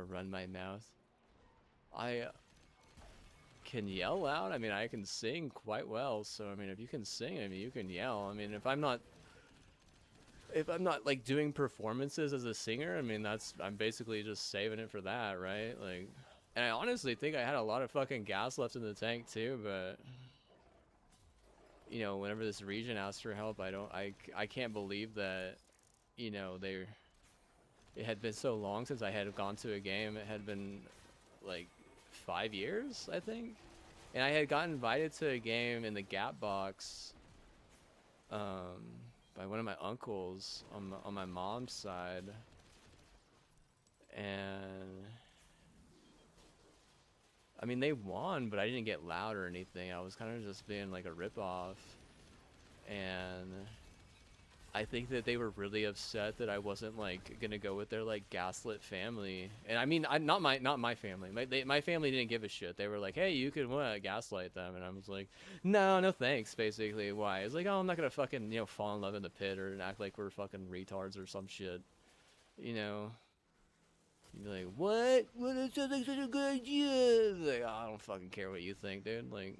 Run my mouth. I can yell out. I mean, I can sing quite well. So I mean, if you can sing, I mean, you can yell. I mean, if I'm not like doing performances as a singer, I mean, I'm basically just saving it for that, right? Like, and I honestly think I had a lot of fucking gas left in the tank too, but you know, whenever this region asks for help, I can't believe that, you know, it had been so long since I had gone to a game. It had been like 5 years, I think. And I had gotten invited to a game in the Gap Box by one of my uncles on my mom's side. And I mean, they won, but I didn't get loud or anything. I was kind of just being like a ripoff. And I think that they were really upset that I wasn't like gonna go with their like gaslit family, and I mean, not my family. My family didn't give a shit. They were like, "Hey, you could gaslight them," and I was like, "No, thanks." Basically, why? It's like, "Oh, I'm not gonna fucking fall in love in the pit or act like we're fucking retards or some shit," you know. You'd be like, "What? Well, that sounds like such a good idea." Like, oh, I don't fucking care what you think, dude. Like,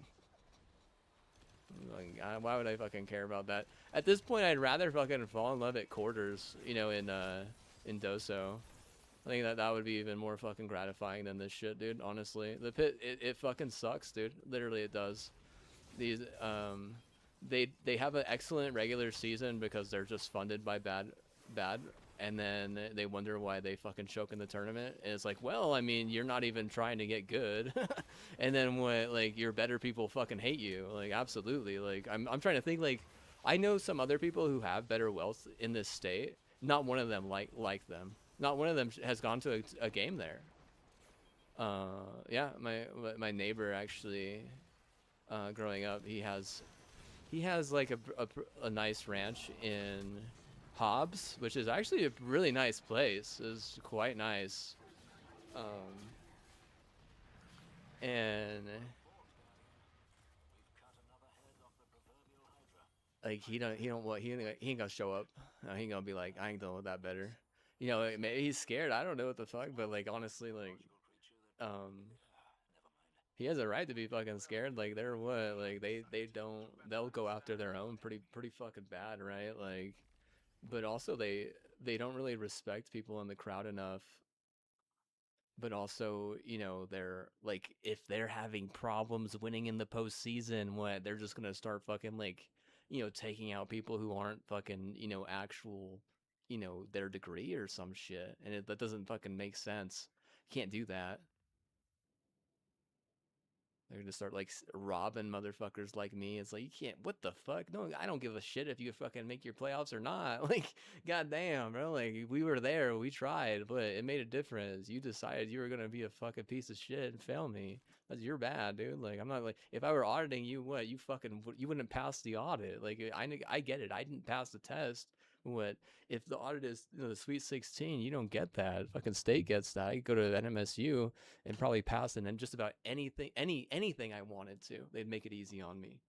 why would I fucking care about that? At this point, I'd rather fucking fall in love at quarters, you know, in Doso. I think that would be even more fucking gratifying than this shit, dude. Honestly, the pit, it fucking sucks, dude. Literally, it does. These they have an excellent regular season because they're just funded by bad, and then they wonder why they fucking choke in the tournament. And it's like, well, I mean, you're not even trying to get good. And then like your better people fucking hate you. Like, absolutely. Like, I'm trying to think, like, I know some other people who have better wealth in this state. Not one of them like them. Not one of them has gone to a game there. Yeah, my neighbor actually, growing up, he has like a nice ranch in Hobbs, which is actually a really nice place. It's quite nice. Um, and like he ain't gonna show up. He ain't gonna be like, I ain't doing that better. You know, maybe he's scared. I don't know what the fuck, but like honestly, like um, he has a right to be fucking scared. Like they're what? Like they'll go after their own pretty fucking bad, right? Like, but also they don't really respect people in the crowd enough. But also, you know, they're like if they're having problems winning in the postseason, what they're just gonna start fucking like, you know, taking out people who aren't fucking, you know, actual, you know, their degree or some shit, and that doesn't fucking make sense. Can't do that. They're gonna start like robbing motherfuckers like me. It's like you can't. What the fuck? No, I don't give a shit if you fucking make your playoffs or not. Like, goddamn, bro. Like we were there, we tried, but it made a difference. You decided you were gonna be a fucking piece of shit and fail me. That's your bad, dude. Like I'm not like if I were auditing you, what you fucking you wouldn't pass the audit. Like I get it. I didn't pass the test. What if the audit is, you know, the Sweet 16? You don't get that. Fucking state gets that. You go to NMSU and probably pass it in just about anything I wanted to. They'd make it easy on me.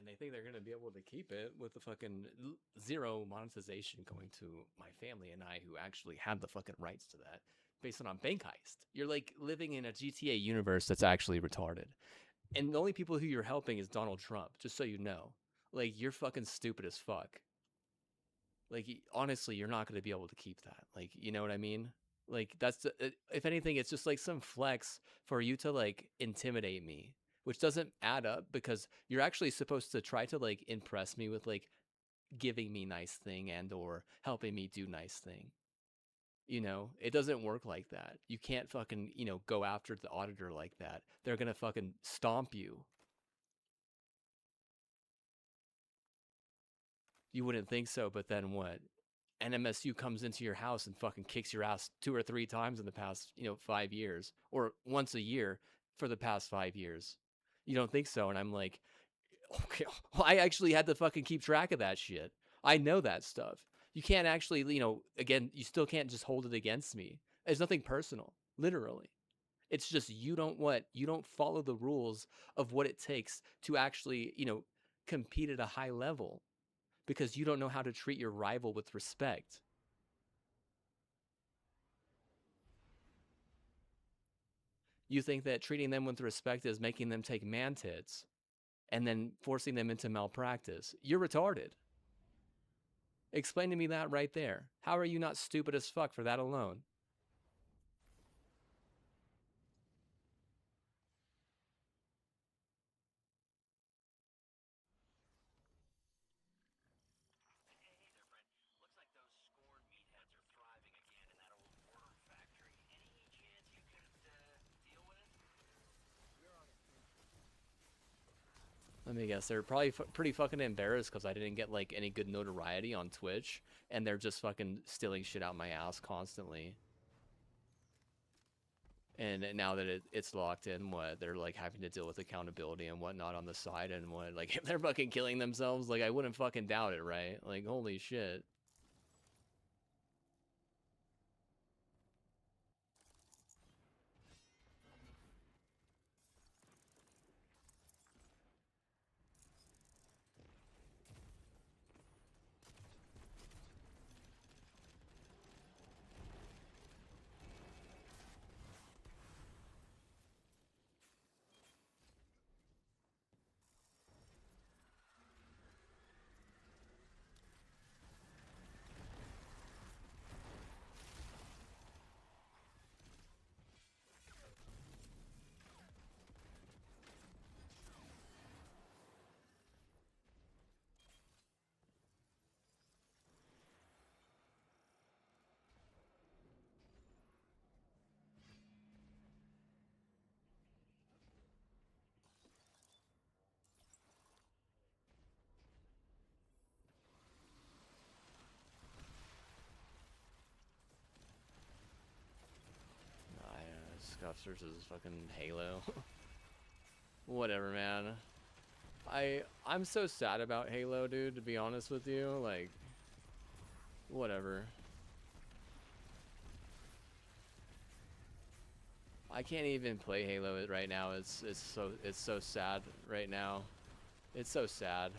and they think they're gonna be able to keep it with the fucking zero monetization going to my family and I, who actually have the fucking rights to that, based on a bank heist. You're like living in a GTA universe that's actually retarded, and the only people who you're helping is Donald Trump. Just so you know, like you're fucking stupid as fuck. Like honestly, you're not gonna be able to keep that. Like you know what I mean? Like that's if anything, it's just like some flex for you to like intimidate me, which doesn't add up because you're actually supposed to try to like impress me with like giving me nice thing and or helping me do nice thing. You know, it doesn't work like that. You can't fucking, you know, go after the auditor like that. They're gonna fucking stomp you. You wouldn't think so, but then what? NMSU comes into your house and fucking kicks your ass 2 or 3 times in the past, you know, 5 years, or once a year for the past 5 years. You don't think so? And I'm like, okay, well, I actually had to fucking keep track of that shit. I know that stuff. You can't actually, you know, again, you still can't just hold it against me. It's nothing personal, literally. It's just you don't follow the rules of what it takes to actually, you know, compete at a high level because you don't know how to treat your rival with respect. You think that treating them with respect is making them take man tits and then forcing them into malpractice. You're retarded. Explain to me that right there. How are you not stupid as fuck for that alone? Hey there, friend. Looks like those scorn meatheads are thriving again in that old worm factory. Any chance you could deal with it? Let me guess. They're probably pretty fucking embarrassed because I didn't get like any good notoriety on Twitch, and they're just fucking stealing shit out my ass constantly. And now that it's locked in, what they're like having to deal with accountability and whatnot on the side, and what like if they're fucking killing themselves, like I wouldn't fucking doubt it, right? Like holy shit. Scuff versus fucking Halo. Whatever, man. I'm so sad about Halo, dude, to be honest with you. Like, whatever. I can't even play Halo right now. It's so sad right now. It's so sad.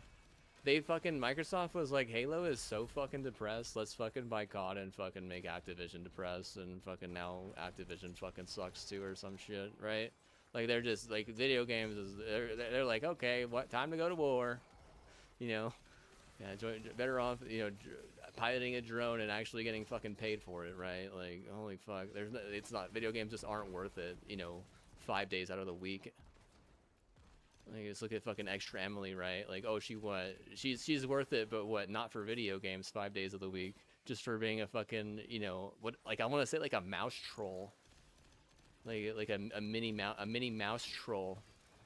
They fucking Microsoft was like, Halo is so fucking depressed. Let's fucking boycott and fucking make Activision depressed, and fucking now Activision fucking sucks too or some shit, right? Like they're just like video games is they're like, okay, what time to go to war, you know? Yeah, better off, you know, piloting a drone and actually getting fucking paid for it, right? Like holy fuck, there's no, it's not, video games just aren't worth it, you know, 5 days out of the week. Like, just look at fucking Extra Emily, right? Like, oh, she's worth it, but what? Not for video games 5 days of the week, just for being a fucking, you know, what? Like, I want to say like a mouse troll, like a mini mouse troll,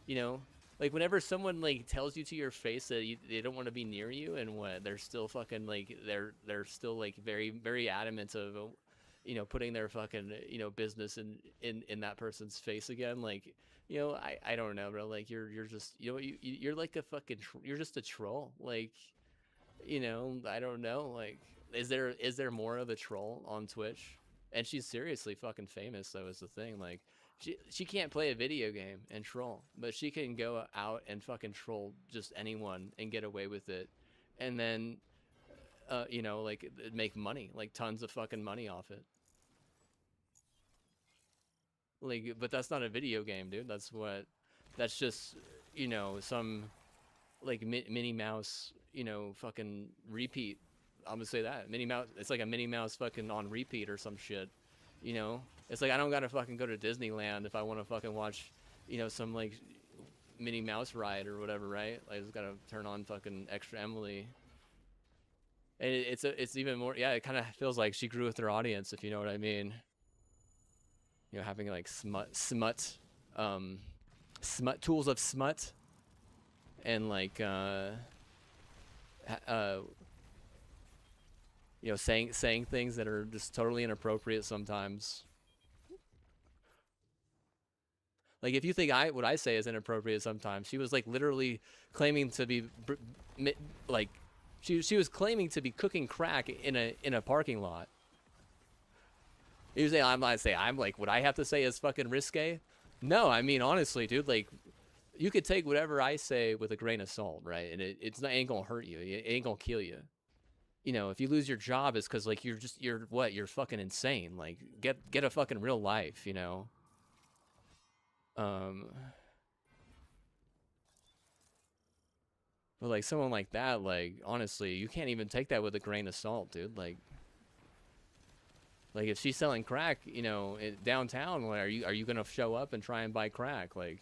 you know? Like, whenever someone like tells you to your face that they don't want to be near you, and what? They're still fucking like they're still like very adamant of, you know, putting their fucking, you know, business in that person's face again, like. You know, I don't know, bro. Like you're just, you know, you're like a fucking you're just a troll. Like, you know, I don't know. Like, is there more of a troll on Twitch? And she's seriously fucking famous, though, is the thing. Like, She can't play a video game and troll, but she can go out and fucking troll just anyone and get away with it, and then, you know, like make money, like tons of fucking money off it. Like, but that's not a video game, dude. That's just, you know, some like Minnie Mouse, you know, fucking repeat. I'm gonna say that Minnie Mouse. It's like a Minnie Mouse fucking on repeat or some shit. You know, it's like I don't gotta fucking go to Disneyland if I want to fucking watch, you know, some like Minnie Mouse ride or whatever, right? I just gotta turn on fucking Extra Emily. And it's even more. Yeah, it kind of feels like she grew with her audience, if you know what I mean. You know, having like smut tools of smut, and like you know, saying things that are just totally inappropriate sometimes. Like, if you think what I say is inappropriate sometimes, she was like literally claiming to be like she was claiming to be cooking crack in a parking lot. Usually I'm like, what I have to say is fucking risque. No, I mean, honestly, dude, like, you could take whatever I say with a grain of salt, right? And it's not, ain't gonna hurt you. It ain't gonna kill you. You know, if you lose your job, it's because like you're fucking insane. Like, get a fucking real life, you know. But like someone like that, like, honestly, you can't even take that with a grain of salt, dude. Like if she's selling crack, you know, downtown, are you gonna show up and try and buy crack? Like,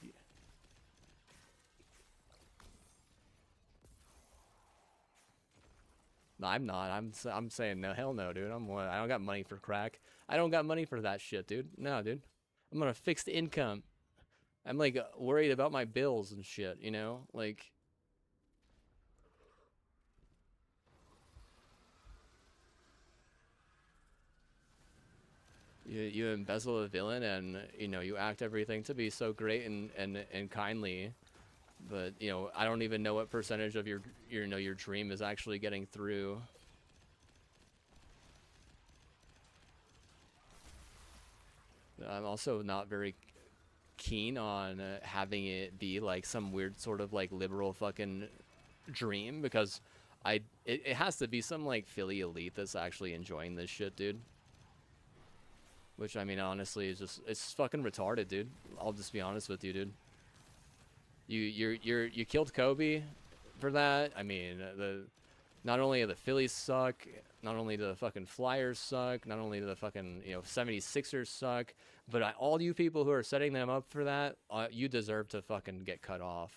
no, I'm not. I'm saying no, hell no, dude. I don't got money for crack. I don't got money for that shit, dude. No, dude. I'm on a fixed income. I'm like worried about my bills and shit, you know? Like, you embezzle a villain, and you know, you act everything to be so great and kindly, but you know, I don't even know what percentage of your dream is actually getting through. I'm also not very keen on having it be like some weird sort of like liberal fucking dream, because it has to be some like Philly elite that's actually enjoying this shit, dude. Which, I mean, honestly, it's fucking retarded, dude. I'll just be honest with you, dude. You killed Kobe for that. I mean, not only do the Phillies suck, not only do the fucking Flyers suck, not only do the fucking, you know, 76ers suck, but all you people who are setting them up for that, you deserve to fucking get cut off.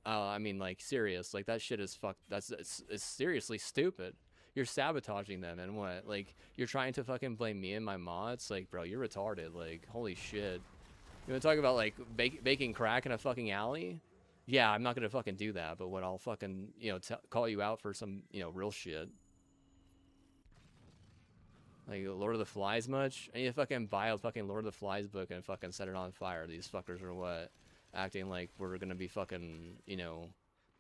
I mean, like, serious. Like, that shit is it's seriously stupid. You're sabotaging them, and what? Like, you're trying to fucking blame me and my mom? It's like, bro, you're retarded. Like, holy shit. You wanna talk about, like, baking crack in a fucking alley? Yeah, I'm not gonna fucking do that, but what, I'll fucking, you know, call you out for some, you know, real shit. Like, Lord of the Flies much? I need to fucking buy a fucking Lord of the Flies book and fucking set it on fire. These fuckers are what? Acting like we're gonna be fucking, you know,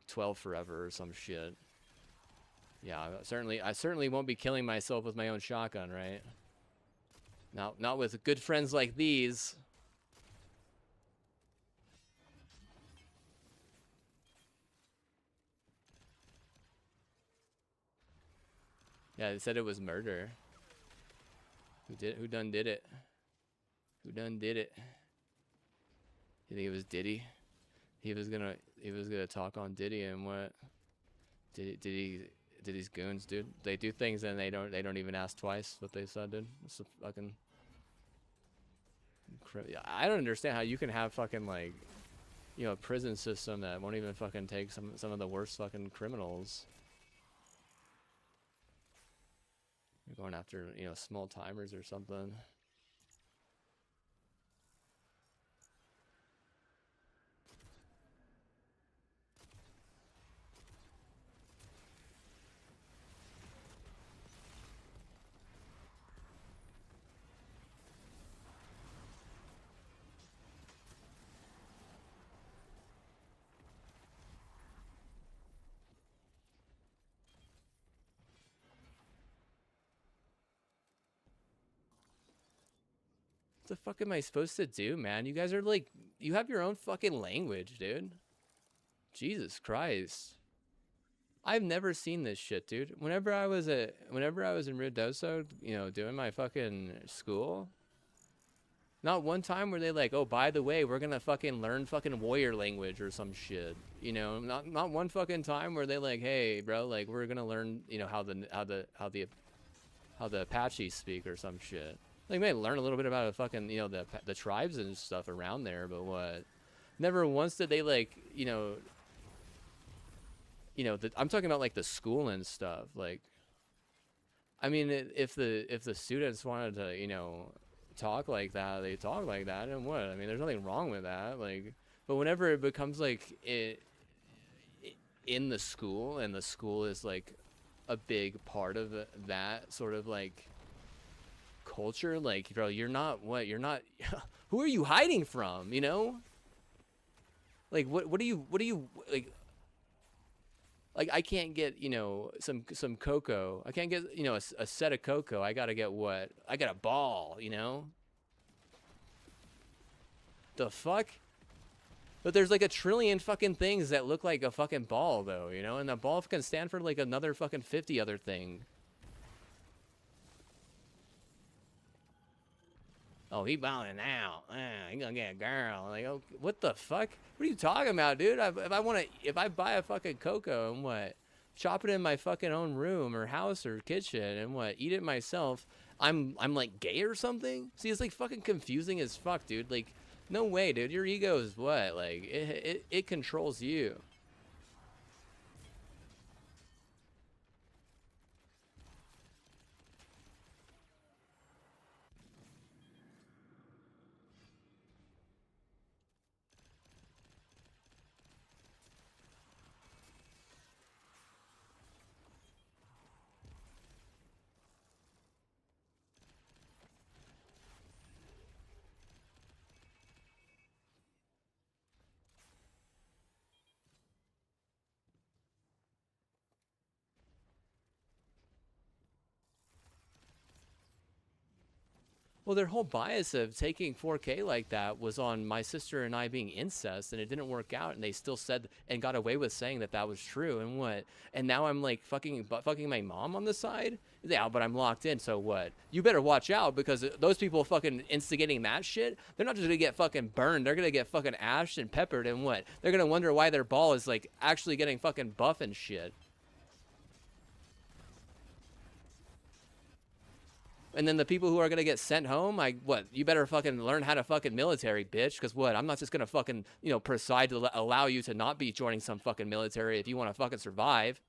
12 forever or some shit. Yeah, I certainly won't be killing myself with my own shotgun, right? Not with good friends like these. Yeah, they said it was murder. Who done did it? Who done did it? You think it was Diddy? He was gonna talk on Diddy, and what? Diddy's goons, dude. They do things and they don't even ask twice what they said, dude. It's a fucking I don't understand how you can have fucking, like, you know, a prison system that won't even fucking take some of the worst fucking criminals. You're going after, you know, small timers or something. the fuck am I supposed to do, man? You guys are like, you have your own fucking language, dude. Jesus Christ. I've never seen this shit, dude. Whenever I was in Ruidoso, you know, doing my fucking school, not one time were they like, oh, by the way, we're gonna fucking learn fucking warrior language or some shit. You know, not one fucking time were they like, hey, bro, like we're gonna learn, you know, how the Apaches speak or some shit. Like, maybe learn a little bit about the fucking, you know, the tribes and stuff around there, but what? Never once did they like, you know, I'm talking about like the school and stuff. Like, I mean, if the students wanted to, you know, talk like that, they talk like that, and what? I mean, there's nothing wrong with that. Like, but whenever it becomes like in the school, and the school is like a big part of that sort of like culture, like, bro, you're not who are you hiding from, you know? Like, what do you like I can't get, you know, some cocoa. I can't get, you know, a set of cocoa. I gotta get what? I got a ball, you know? The fuck? But there's like a trillion fucking things that look like a fucking ball, though, you know? And the ball can stand for like another fucking 50 other thing. Oh, he balling out. He gonna get a girl. Like, oh, what the fuck? What are you talking about, dude? If I buy a fucking cocoa and what, chop it in my fucking own room or house or kitchen and what, eat it myself, I'm like gay or something? See, it's like fucking confusing as fuck, dude. Like, no way, dude. Your ego is what? Like, it controls you. Well, their whole bias of taking 4K like that was on my sister and I being incest, and it didn't work out, and they still said and got away with saying that that was true, and what? And now I'm like fucking my mom on the side? Yeah, but I'm locked in, so what? You better watch out, because those people fucking instigating that shit, they're not just gonna get fucking burned, they're gonna get fucking ashed and peppered, and what? They're gonna wonder why their ball is like actually getting fucking buff and shit. And then the people who are gonna get sent home, what? You better fucking learn how to fucking military, bitch. Because what? I'm not just gonna fucking, you know, preside to allow you to not be joining some fucking military if you want to fucking survive.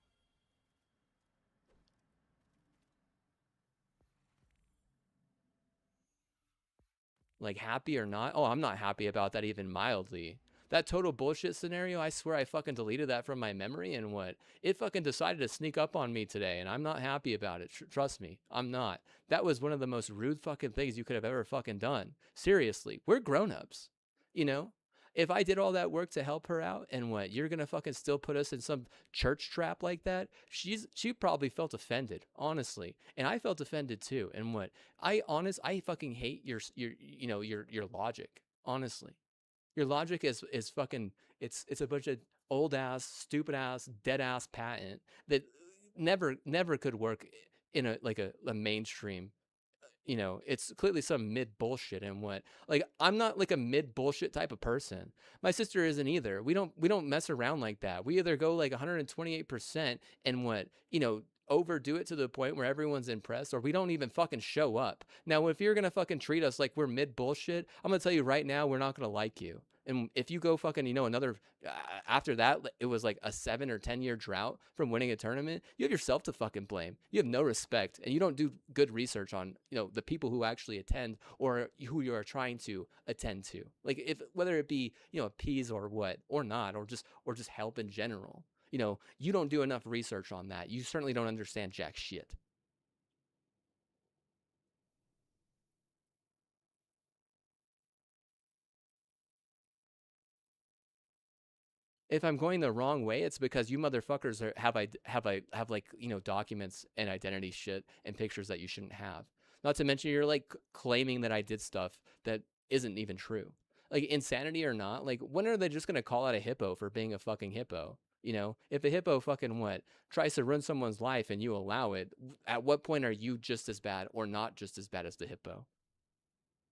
Like, happy or not? Oh, I'm not happy about that even mildly. That total bullshit scenario, I swear I fucking deleted that from my memory, and what? It fucking decided to sneak up on me today, and I'm not happy about it. Trust me, I'm not. That was one of the most rude fucking things you could have ever fucking done. Seriously, we're grown-ups, you know? If I did all that work to help her out, and what, you're gonna fucking still put us in some church trap like that? She probably felt offended, honestly, and I felt offended too. And what, I fucking hate your logic, honestly. Your logic is fucking, it's a bunch of old ass, stupid ass, dead ass patent that never could work in a mainstream. You know, it's clearly some mid bullshit. And what, like, I'm not like a mid bullshit type of person. My sister isn't either. We don't mess around like that. We either go like 128% and what, you know, overdo it to the point where everyone's impressed, or we don't even fucking show up. Now, if you're gonna fucking treat us like we're mid bullshit, I'm gonna tell you right now, we're not gonna like you. And if you go fucking, you know, another, after that, it was like a 7 or 10 year drought from winning a tournament, you have yourself to fucking blame. You have no respect, and you don't do good research on, you know, the people who actually attend or who you are trying to attend to. Like, if, whether it be, you know, appease or what, or not, or just help in general. You know, you don't do enough research on that. You certainly don't understand jack shit. If I'm going the wrong way, it's because you motherfuckers have like, you know, documents and identity shit and pictures that you shouldn't have. Not to mention you're like claiming that I did stuff that isn't even true. Like insanity or not, like when are they just gonna call out a hippo for being a fucking hippo? You know, if a hippo fucking what tries to ruin someone's life and you allow it, at what point are you just as bad or not just as bad as the hippo?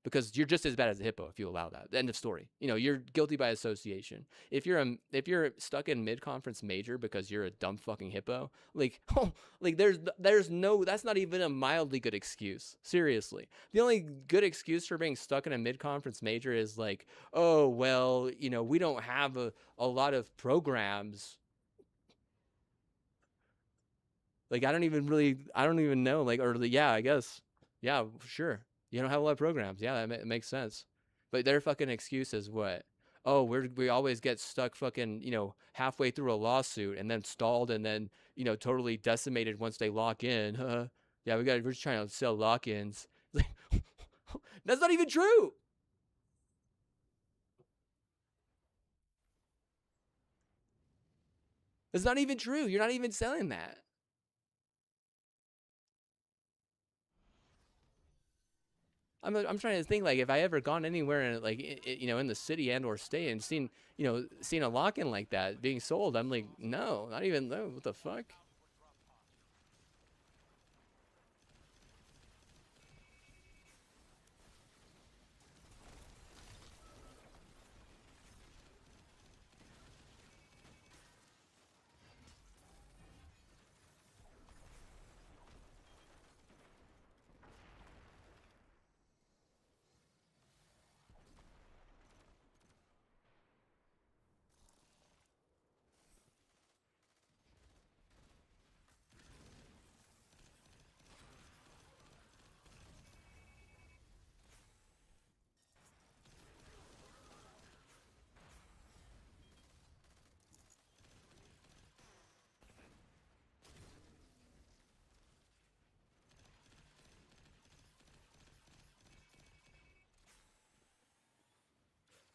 Because you're just as bad as the hippo if you allow that. End of story. You know, you're guilty by association. If you're stuck in mid-conference major because you're a dumb fucking hippo, like oh, like there's no, that's not even a mildly good excuse. Seriously. The only good excuse for being stuck in a mid-conference major is like, oh well, you know, we don't have a lot of programs. Like I don't even know, like, or yeah, I guess. Yeah, sure. You don't have a lot of programs. Yeah, that makes sense. But their fucking excuse is what? Oh, we always get stuck fucking, you know, halfway through a lawsuit and then stalled and then, you know, totally decimated once they lock in. Yeah, we're just trying to sell lock-ins. That's not even true. That's not even true. You're not even selling that. I'm trying to think, like, if I ever gone anywhere in like you know, in the city and or state and seen, you know, seen a lock-in like that being sold, I'm like, no, not even. No, what the fuck?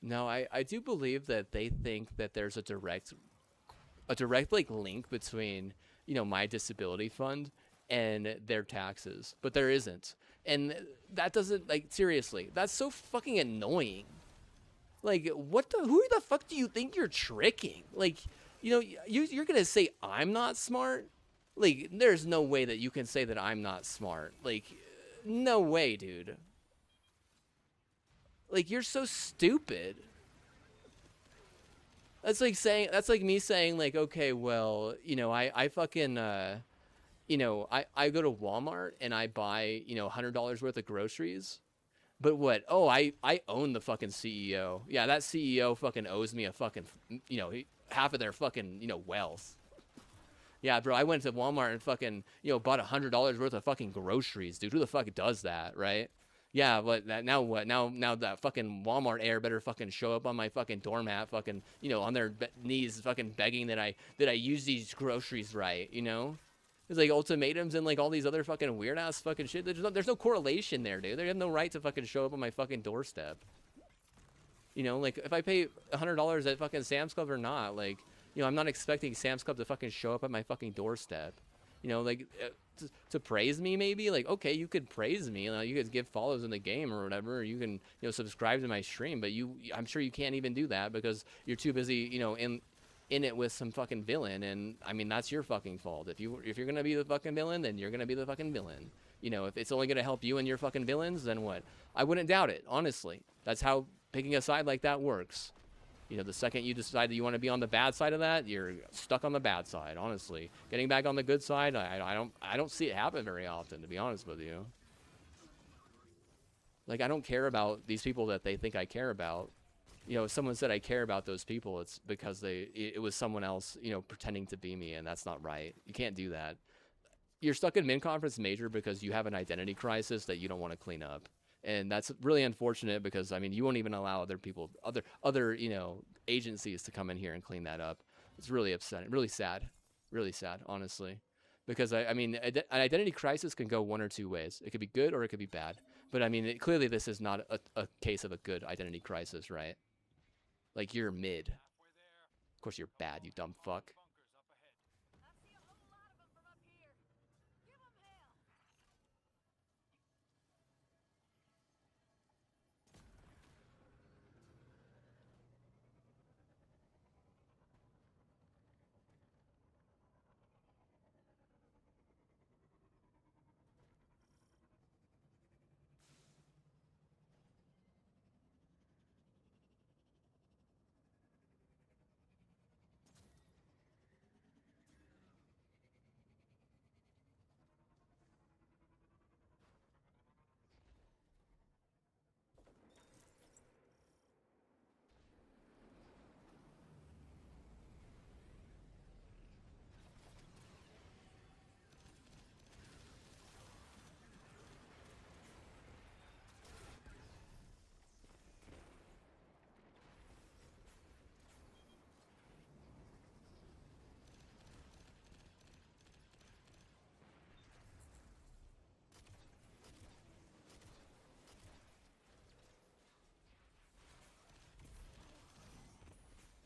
No, I do believe that they think that there's a direct like link between, you know, my disability fund and their taxes, but there isn't. And that doesn't, like, seriously, that's so fucking annoying. Like, who the fuck do you think you're tricking? Like, you know, you're gonna say I'm not smart? Like, there's no way that you can say that I'm not smart. Like, no way, dude. Like, you're so stupid. That's like me saying, like, okay, well, you know, I fucking you know, I go to Walmart and I buy, you know, $100 worth of groceries. But what? Oh, I own the fucking CEO. Yeah, that CEO fucking owes me a fucking, you know, half of their fucking, you know, wealth. Yeah, bro, I went to Walmart and fucking, you know, bought $100 worth of fucking groceries, dude. Who the fuck does that, right? Yeah, but now what? Now that fucking Walmart air better fucking show up on my fucking doormat, fucking, you know, on their knees, fucking begging that I use these groceries right, you know? There's like ultimatums and like all these other fucking weird ass fucking shit. There's no correlation there, dude. They have no right to fucking show up on my fucking doorstep. You know, like if I pay $100 at fucking Sam's Club or not, like, you know, I'm not expecting Sam's Club to fucking show up at my fucking doorstep. You know, like to praise me maybe, like, okay, you could praise me, you could give follows in the game or whatever, or you can, you know, subscribe to my stream, but I'm sure you can't even do that because you're too busy, you know, in it with some fucking villain. And I mean, that's your fucking fault. If you're gonna be the fucking villain, then you're gonna be the fucking villain. You know, if it's only gonna help you and your fucking villains, then what? I wouldn't doubt it, honestly. That's how picking a side like that works. You know, the second you decide that you want to be on the bad side of that, you're stuck on the bad side, honestly. Getting back on the good side, I don't see it happen very often, to be honest with you. Like, I don't care about these people that they think I care about. You know, if someone said I care about those people, it's because it was someone else, you know, pretending to be me, and that's not right. You can't do that. You're stuck in mid-conference major because you have an identity crisis that you don't want to clean up. And that's really unfortunate because, I mean, you won't even allow other people, other, you know, agencies to come in here and clean that up. It's really upsetting, really sad, honestly. Because, I mean, an identity crisis can go one or two ways. It could be good or it could be bad. But, I mean, clearly this is not a case of a good identity crisis, right? Like, you're mid. Of course you're bad, you dumb fuck.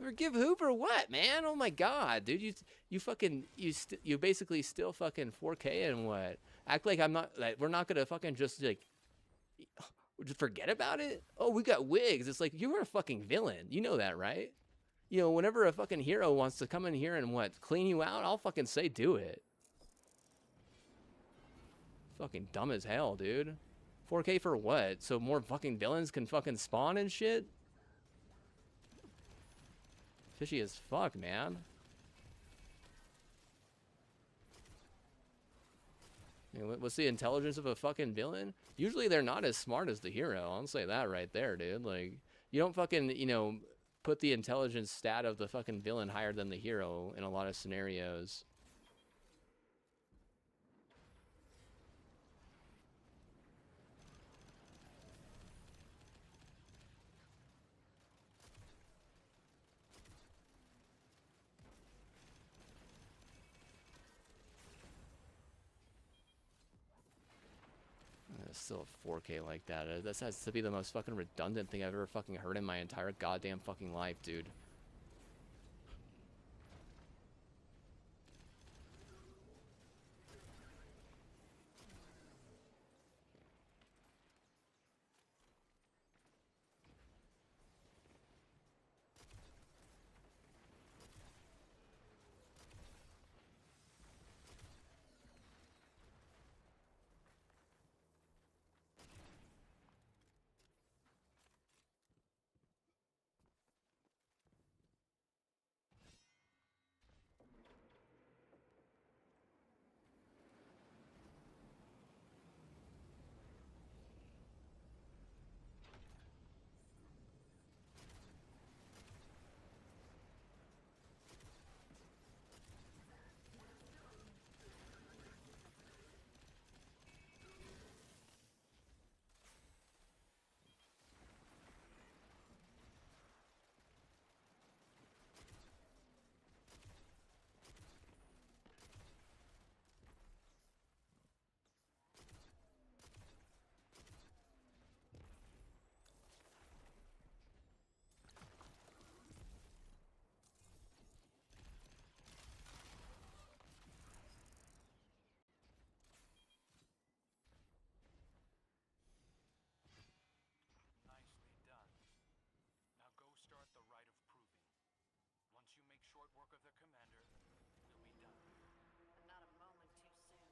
Forgive who for what, man? Oh my god, dude, you basically still fucking 4K and what? Act like I'm not like we're not gonna fucking just like just forget about it. Oh, we got wigs. It's like you were a fucking villain. You know that, right? You know, whenever a fucking hero wants to come in here and what clean you out, I'll fucking say do it. Fucking dumb as hell, dude. 4K for what? So more fucking villains can fucking spawn and shit? Fishy as fuck, man. You know, what's the intelligence of a fucking villain? Usually they're not as smart as the hero. I'll say that right there, dude. Like, you don't fucking, you know, put the intelligence stat of the fucking villain higher than the hero in a lot of scenarios. Still 4K like that. That has to be the most fucking redundant thing I've ever fucking heard in my entire goddamn fucking life, dude. Nicely done. Now go start the rite of proving. Once you make short work of the commander, we'll be done. But not a moment too soon.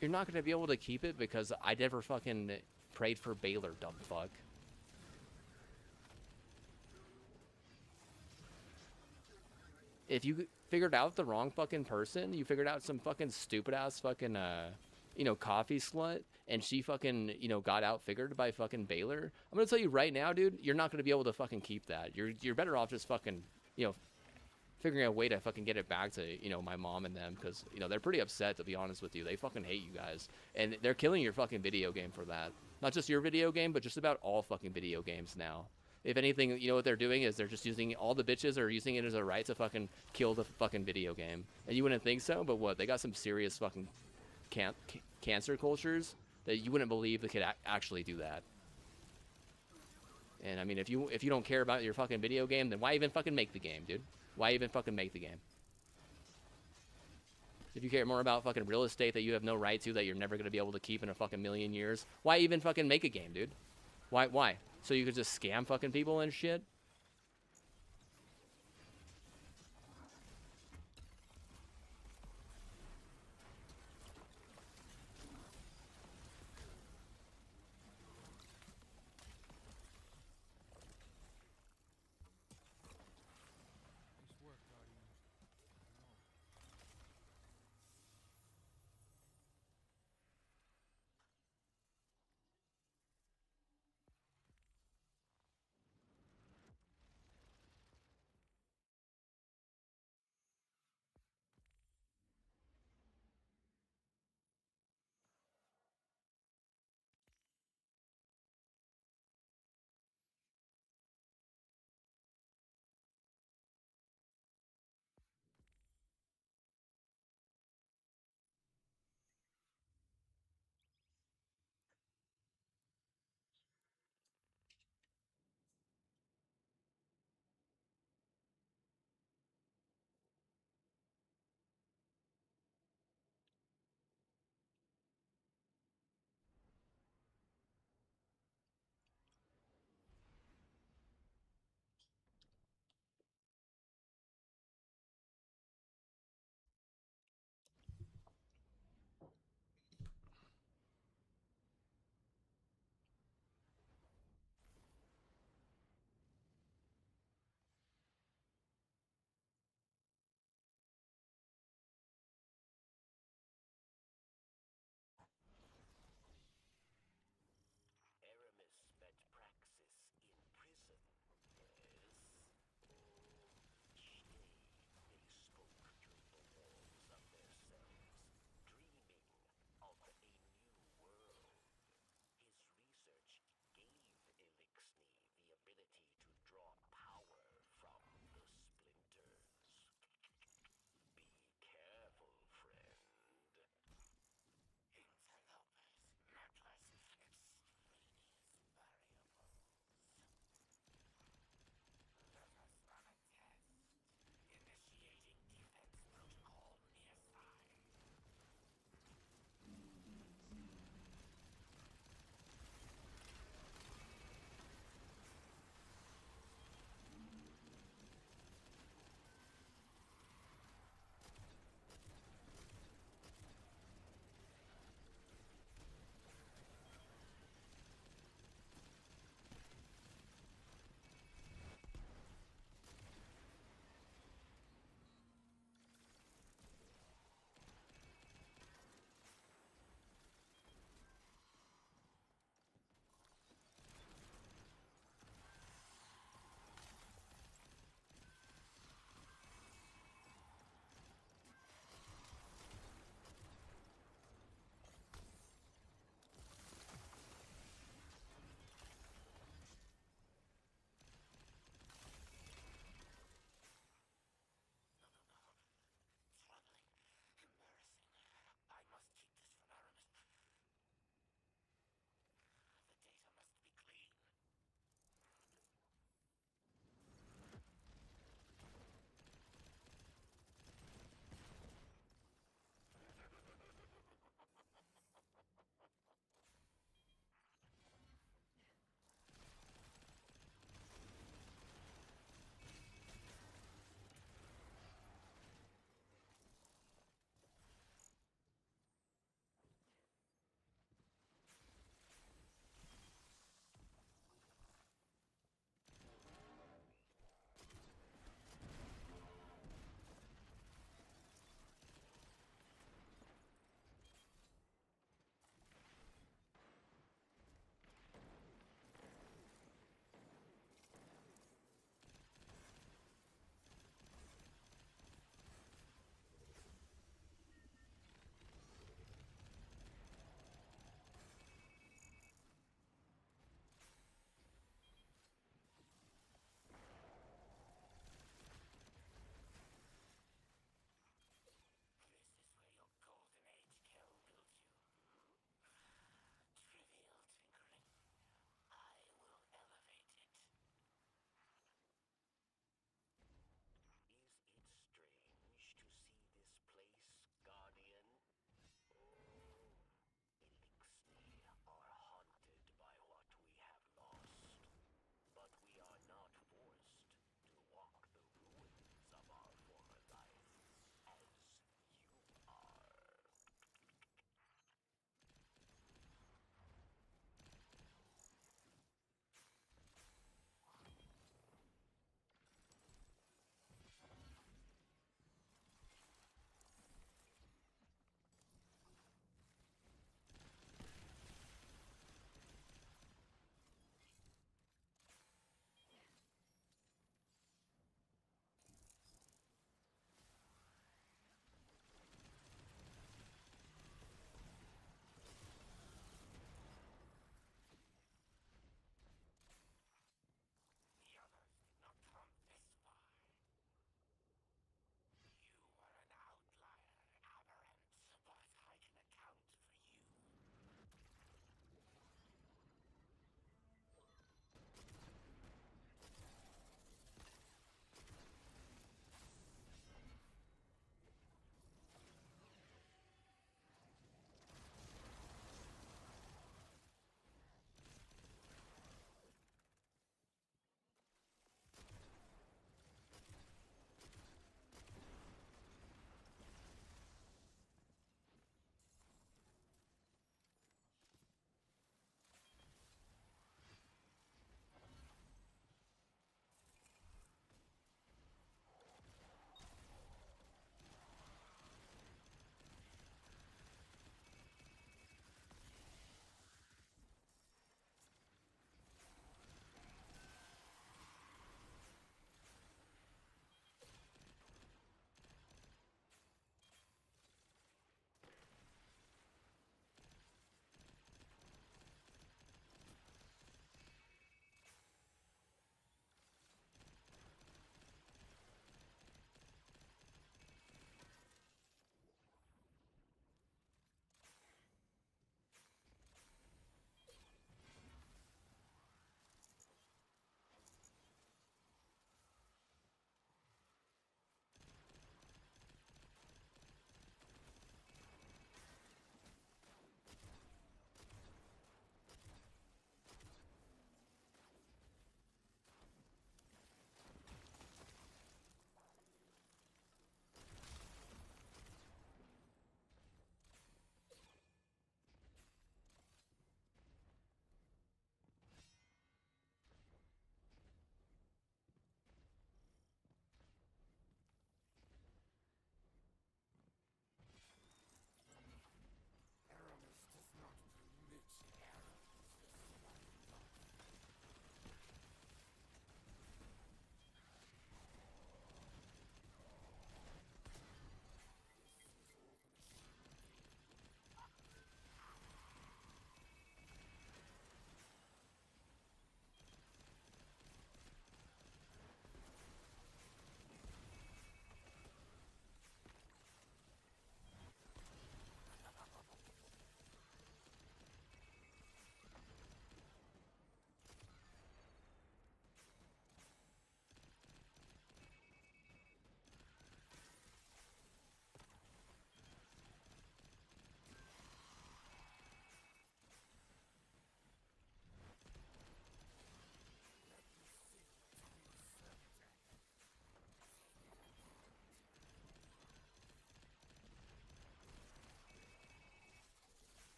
You're not gonna be able to keep it because I never fucking prayed for Baylor, dumb fuck. If you figured out the wrong fucking person, you figured out some fucking stupid ass fucking coffee slut, and she fucking, got out figured by fucking Baylor, I'm gonna tell you right now, dude, you're not gonna be able to fucking keep that. You're better off just fucking, figuring out a way to fucking get it back to, my mom and them, because, they're pretty upset, to be honest with you. They fucking hate you guys, and they're killing your fucking video game for that. Not just your video game, but just about all fucking video games now. If anything, what they're doing is they're just using, all the bitches are using it as a right to fucking kill the fucking video game. And you wouldn't think so, but what? They got some serious fucking cancer cultures that you wouldn't believe they could actually do that. And I mean, if you don't care about your fucking video game, then why even fucking make the game, dude? Why even fucking make the game? If you care more about fucking real estate that you have no right to, that you're never gonna be able to keep in a fucking million years, why even fucking make a game, dude? Why? So you could just scam fucking people and shit? Nice work, Guardian.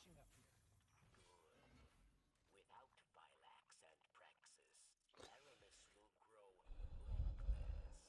finishing up here. Without Phylax and Praxis, Aramis will grow reckless, careless.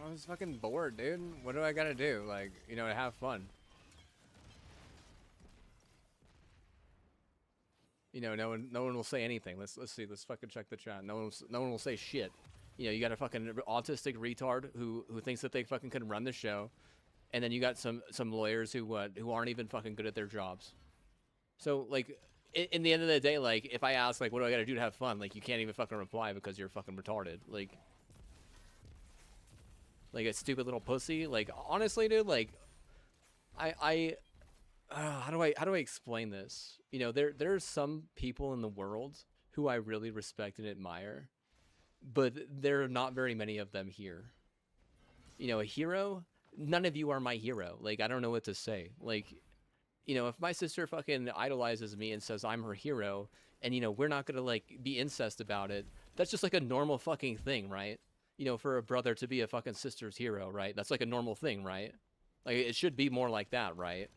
I was fucking bored, dude. What do I gotta do? Like, you know, to have fun. You know, no one will say anything. Let's see. Let's fucking check the chat. No one will say shit. You know, you got a fucking autistic retard who thinks that they fucking can run the show, and then you got some lawyers who aren't even fucking good at their jobs. So like, in the end of the day, like if I ask like what do I gotta do to have fun, like you can't even fucking reply because you're fucking retarded. Like a stupid little pussy. Like honestly, dude, like how do I explain this? You know, there's some people in the world who I really respect and admire, but there are not very many of them here. You know, a hero, none of you are my hero. Like, I don't know what to say. Like, you know, if my sister fucking idolizes me and says I'm her hero, and, you know, we're not gonna, like, be incest about it, that's just, like, a normal fucking thing, right? You know, for a brother to be a fucking sister's hero, right? That's, like, a normal thing, right? Like, it should be more like that, right?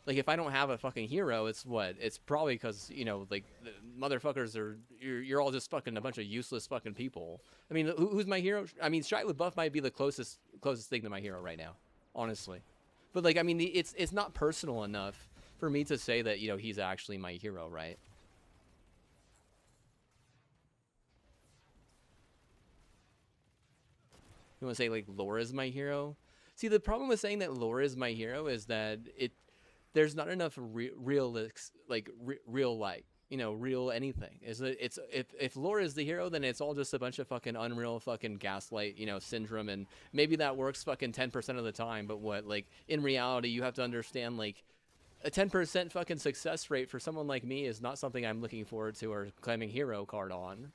Like, if I don't have a fucking hero, it's what? It's probably because, you know, like, motherfuckers are... You're all just fucking a bunch of useless fucking people. I mean, who's my hero? I mean, Shia LaBeouf might be the closest thing to my hero right now, honestly. But, like, I mean, it's not personal enough for me to say that, you know, he's actually my hero, right? You want to say, like, Laura's my hero? See, the problem with saying that Laura's my hero is that there's not enough real anything. If Laura is the hero, then it's all just a bunch of fucking unreal fucking gaslight, you know, syndrome, and maybe that works fucking 10% of the time, but what, like, in reality, you have to understand, like, a 10% fucking success rate for someone like me is not something I'm looking forward to or claiming hero card on.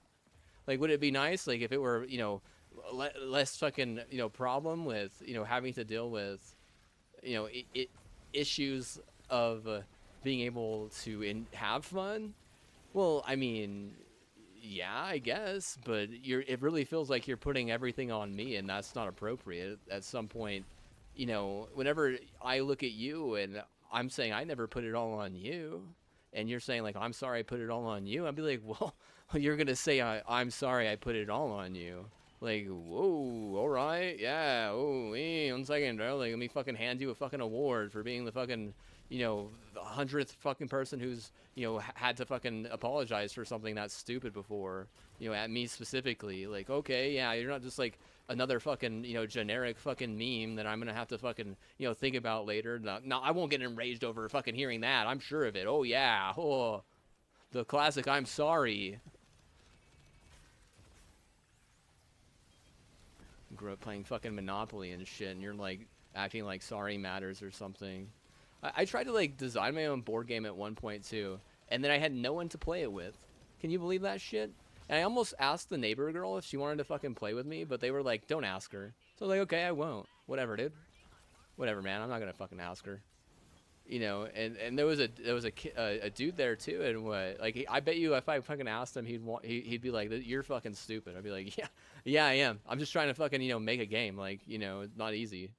Like, would it be nice, like, if it were, you know, less fucking, you know, problem with, you know, having to deal with, you know, issues of being able to have fun? Well, I mean, yeah, I guess, but it really feels like you're putting everything on me, and that's not appropriate. At some point, you know, whenever I look at you and I'm saying I never put it all on you, and you're saying, like, I'm sorry I put it all on you, I'd be like, well, you're gonna say I'm sorry I put it all on you. Like, whoa, all right, yeah, oh, 1 second, bro. Like, let me fucking hand you a fucking award for being the fucking, you know, the 100th fucking person who's, you know, had to fucking apologize for something that's stupid before, you know, at me specifically. Like, okay, yeah, you're not just, like, another fucking, you know, generic fucking meme that I'm gonna have to fucking, you know, think about later. No, I won't get enraged over fucking hearing that. I'm sure of it. Oh, yeah, oh, the classic I'm sorry. Grew up playing fucking Monopoly and shit, and you're like acting like sorry matters or something. I tried to like design my own board game at one point too, and then I had no one to play it with. Can you believe that shit? And I almost asked the neighbor girl if she wanted to fucking play with me, but they were like, don't ask her. So I was like, okay, I won't. Whatever, dude. Whatever, man. I'm not gonna fucking ask her. You know, and there was a dude there too, and what, like, I bet you if I fucking asked him, he'd be like, you're fucking stupid. I'd be like, yeah, I am. I'm just trying to fucking, you know, make a game. Like, you know, it's not easy.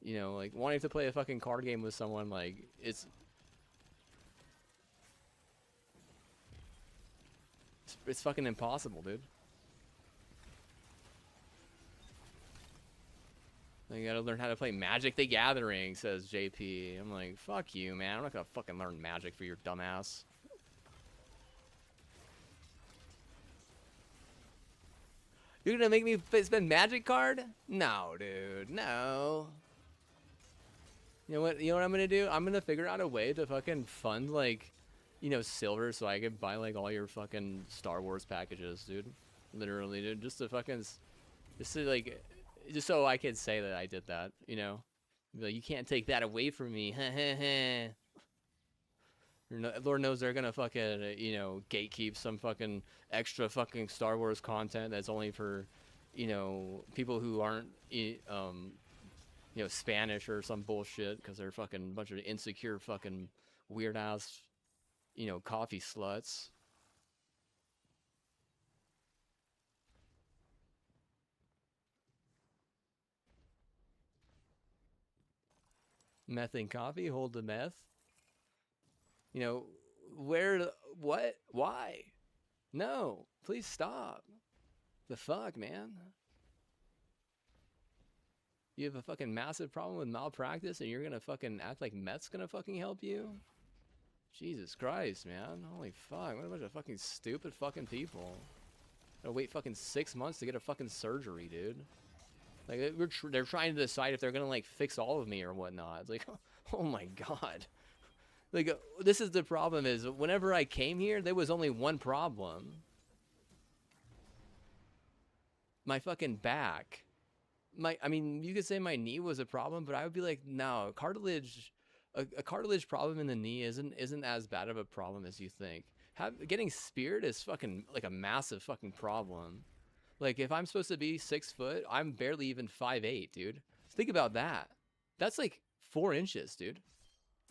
You know, like, wanting to play a fucking card game with someone, like, it's fucking impossible, dude. You gotta learn how to play Magic the Gathering, says JP. I'm like, fuck you, man. I'm not gonna fucking learn Magic for your dumbass. You're gonna make me spend Magic card? No, dude. No. You know what I'm gonna do? I'm gonna figure out a way to fucking fund, like, you know, silver so I can buy, like, all your fucking Star Wars packages, dude. Literally, dude. Just to, like... Just so I can say that I did that, you know? Be like, you can't take that away from me. Lord knows they're gonna fucking, you know, gatekeep some fucking extra fucking Star Wars content that's only for, you know, people who aren't, you know, Spanish or some bullshit, because they're fucking bunch of insecure fucking weird-ass, you know, coffee sluts. Meth and coffee, hold the meth. You know, what? Why? No, please stop. The fuck, man? You have a fucking massive problem with malpractice and you're gonna fucking act like meth's gonna fucking help you? Jesus Christ, man. Holy fuck. What a bunch of fucking stupid fucking people. Gotta wait fucking 6 months to get a fucking surgery, dude. Like, they're trying to decide if they're gonna, like, fix all of me or whatnot. It's like, oh my god. Like, this is the problem is, whenever I came here, there was only one problem. My fucking back. I mean, you could say my knee was a problem, but I would be like, no, cartilage... A cartilage problem in the knee isn't as bad of a problem as you think. Getting speared is fucking like a massive fucking problem. Like, if I'm supposed to be 6 foot, I'm barely even 5'8", dude. Think about that. That's like 4 inches, dude.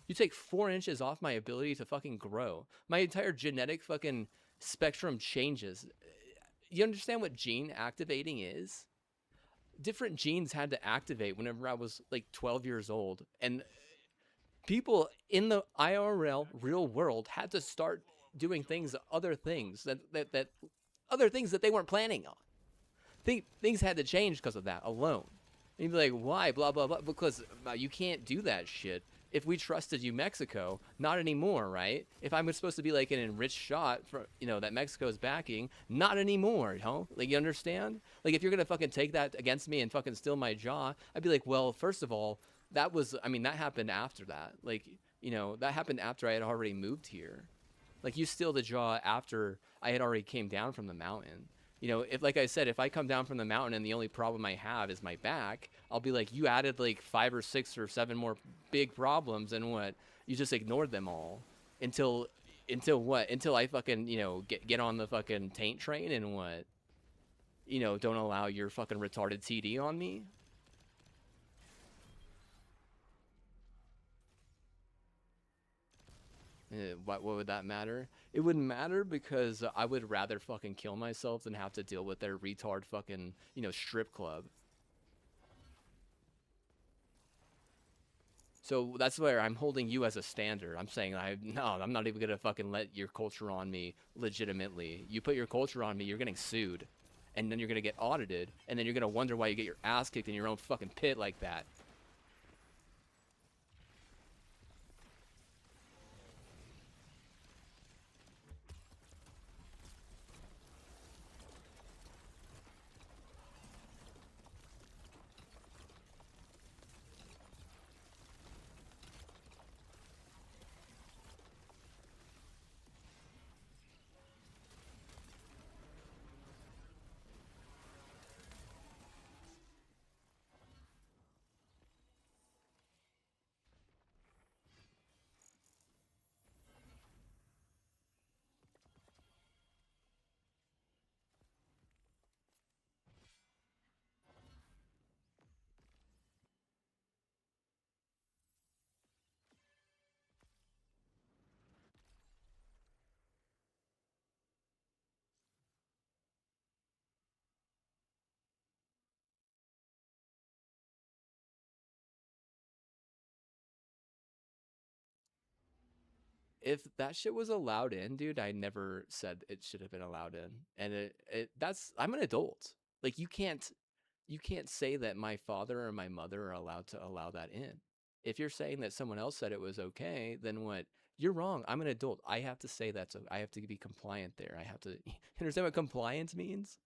You take 4 inches off my ability to fucking grow. My entire genetic fucking spectrum changes. You understand what gene activating is? Different genes had to activate whenever I was like 12 years old, and people in the IRL real world had to start doing other things that they weren't planning on. Things had to change because of that alone. And you'd be like, why? Blah, blah, blah. Because you can't do that shit. If we trusted you, Mexico, not anymore, right? If I'm supposed to be like an enriched shot for, that Mexico's backing, not anymore, Like, you understand? Like, if you're gonna fucking take that against me and fucking steal my jaw, I'd be like, well, first of all, that happened after that. Like, that happened after I had already moved here. Like, you steal the jaw after I had already came down from the mountain. If, like I said, if I come down from the mountain and the only problem I have is my back, I'll be like, you added like 5 or 6 or 7 more big problems, and what? You just ignored them all until what? Until I fucking, get on the fucking taint train and what? Don't allow your fucking retarded TD on me. What would that matter? It wouldn't matter because I would rather fucking kill myself than have to deal with their retard fucking, strip club. So that's where I'm holding you as a standard. I'm saying, I'm not even gonna fucking let your culture on me legitimately. You put your culture on me, you're getting sued. And then you're gonna get audited, and then you're gonna wonder why you get your ass kicked in your own fucking pit like that. If that shit was allowed in, dude, I never said it should have been allowed in. And I'm an adult. Like, you can't say that my father or my mother are allowed to allow that in. If you're saying that someone else said it was okay, then what? You're wrong. I'm an adult. I have to say I have to be compliant there. I have to understand what compliance means.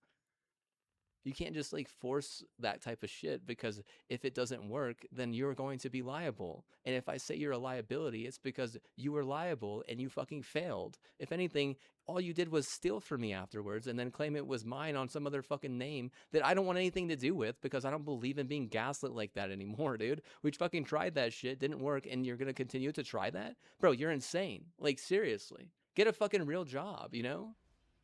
You can't just like force that type of shit, because if it doesn't work, then you're going to be liable. And if I say you're a liability, it's because you were liable and you fucking failed. If anything, all you did was steal from me afterwards and then claim it was mine on some other fucking name that I don't want anything to do with, because I don't believe in being gaslit like that anymore, dude. We fucking tried that shit, didn't work, and you're gonna continue to try that? Bro, you're insane. Like, seriously. Get a fucking real job,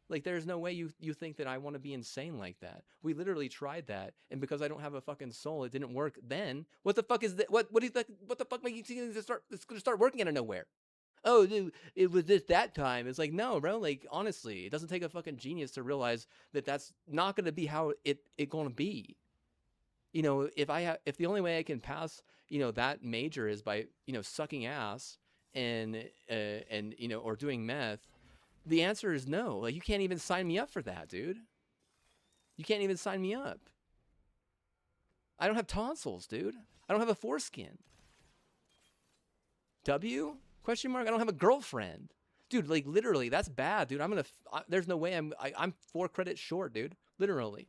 Like, there's no way you think that I want to be insane like that. We literally tried that, and because I don't have a fucking soul, it didn't work then. What the fuck is that? What do you think? What the fuck make you think it's going to start working out of nowhere? Oh, dude, it was just that time. It's like, no, bro. Like, honestly, it doesn't take a fucking genius to realize that that's not going to be how it going to be. If the only way I can pass, that major is by, sucking ass and or doing meth, the answer is no. Like, you can't even sign me up for that, dude. You can't even sign me up. I don't have tonsils, dude. I don't have a foreskin. W? Question mark? I don't have a girlfriend. Dude, like literally, that's bad, dude. There's no way I'm 4 credits short, dude. Literally.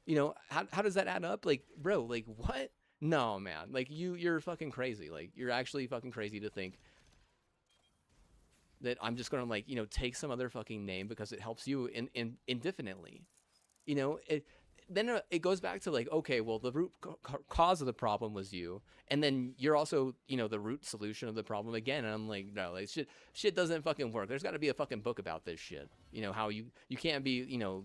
You know, how does that add up? Like, bro, like what? No, man. Like you're fucking crazy. Like you're actually fucking crazy to think that I'm just gonna like, you know, take some other fucking name because it helps you indefinitely. You know, then it goes back to like, okay, well, the root cause of the problem was you, and then you're also, you know, the root solution of the problem again. And I'm like, no, like shit doesn't fucking work. There's got to be a fucking book about this shit. You know, how you can't be, you know,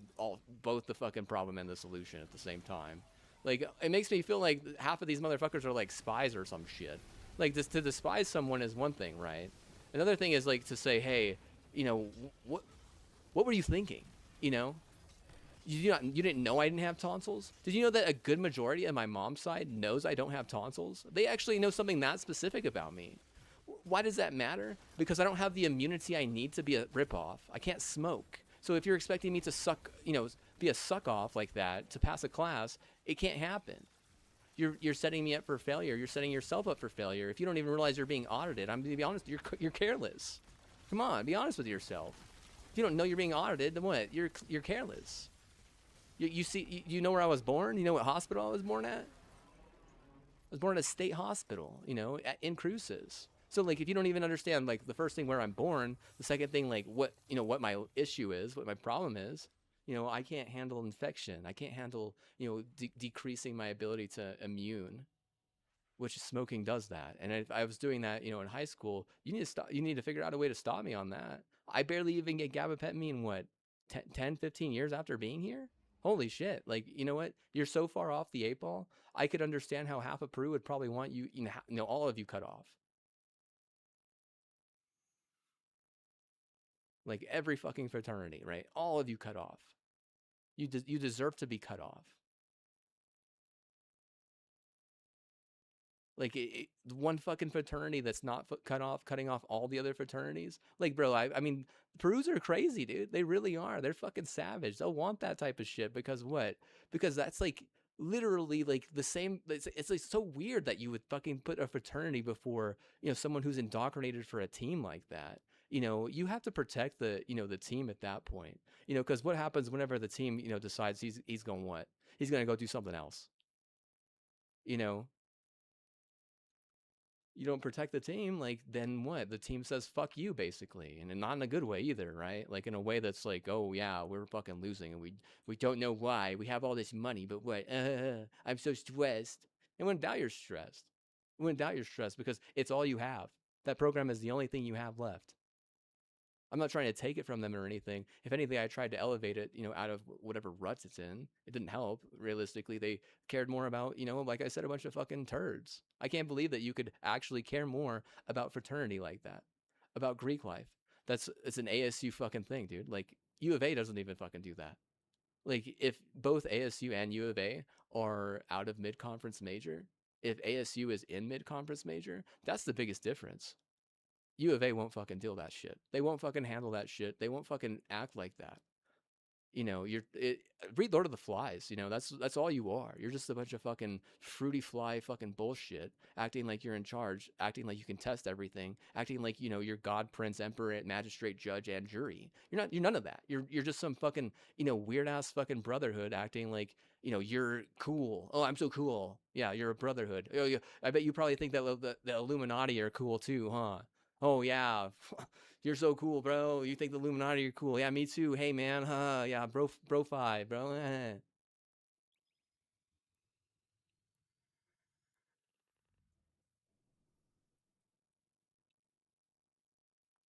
both the fucking problem and the solution at the same time. Like, it makes me feel like half of these motherfuckers are like spies or some shit. Like, just to despise someone is one thing, right? Another thing is like to say, hey, you know, what were you thinking? You know, you didn't know I didn't have tonsils? Did you know that a good majority of my mom's side knows I don't have tonsils? They actually know something that specific about me. Why does that matter? Because I don't have the immunity I need to be a ripoff. I can't smoke. So if you're expecting me to suck, you know, be a suck off like that to pass a class, it can't happen. You're setting me up for failure. You're setting yourself up for failure. If you don't even realize you're being audited, I'm gonna be honest, you're careless. Come on, be honest with yourself. If you don't know you're being audited, then what? You're careless. You know where I was born? You know what hospital I was born at? I was born at a state hospital, you know, in Cruces. So like, if you don't even understand like the first thing where I'm born, the second thing like what, you know, what my issue is, what my problem is, you know, I can't handle infection. I can't handle, you know, decreasing my ability to immune, which smoking does that. And if I was doing that, you know, in high school, you need to stop. You need to figure out a way to stop me on that. I barely even get gabapentin what 10, 15 years after being here. Holy shit. Like, you know what? You're so far off the 8 ball. I could understand how half of Peru would probably want you, you know, all of you cut off. Like every fucking fraternity, right? All of you cut off. You deserve to be cut off. Like one fucking fraternity that's not cutting off all the other fraternities. Like, bro, I mean, Perus are crazy, dude. They really are. They're fucking savage. They'll want that type of shit because what? Because that's like literally like the same. It's like so weird that you would fucking put a fraternity before, you know, someone who's indoctrinated for a team like that. You know, you have to protect the, you know, the team at that point. You know, because what happens whenever the team, you know, decides he's going what? He's going to go do something else. You know, you don't protect the team, like then what? The team says fuck you basically, and not in a good way either, right? Like in a way that's like, oh yeah, we're fucking losing, and we don't know why. We have all this money, but what? I'm so stressed. And when doubt you're stressed, when doubt you're stressed because it's all you have. That program is the only thing you have left. I'm not trying to take it from them or anything. If anything, I tried to elevate it, you know, out of whatever ruts it's in. It didn't help. Realistically, they cared more about, you know, like I said, a bunch of fucking turds. I can't believe that you could actually care more about fraternity like that, about Greek life. It's an ASU fucking thing, dude. Like U of A doesn't even fucking do that. Like if both ASU and U of A are out of mid-conference major, if ASU is in mid-conference major, that's the biggest difference. U of A won't fucking deal that shit. They won't fucking handle that shit. They won't fucking act like that. You know, read Lord of the Flies. You know, that's all you are. You're just a bunch of fucking fruity fly fucking bullshit, acting like you're in charge, acting like you can test everything, acting like, you know, you're God, Prince, Emperor, Magistrate, Judge, and Jury. You're none of that. You're just some fucking, you know, weird ass fucking brotherhood acting like, you know, you're cool. Oh, I'm so cool. Yeah, you're a brotherhood. Oh, yeah. I bet you probably think that the Illuminati are cool too, huh? Oh yeah, you're so cool, bro. You think the Illuminati are cool? Yeah, me too. Hey man, huh? Yeah, bro five, bro.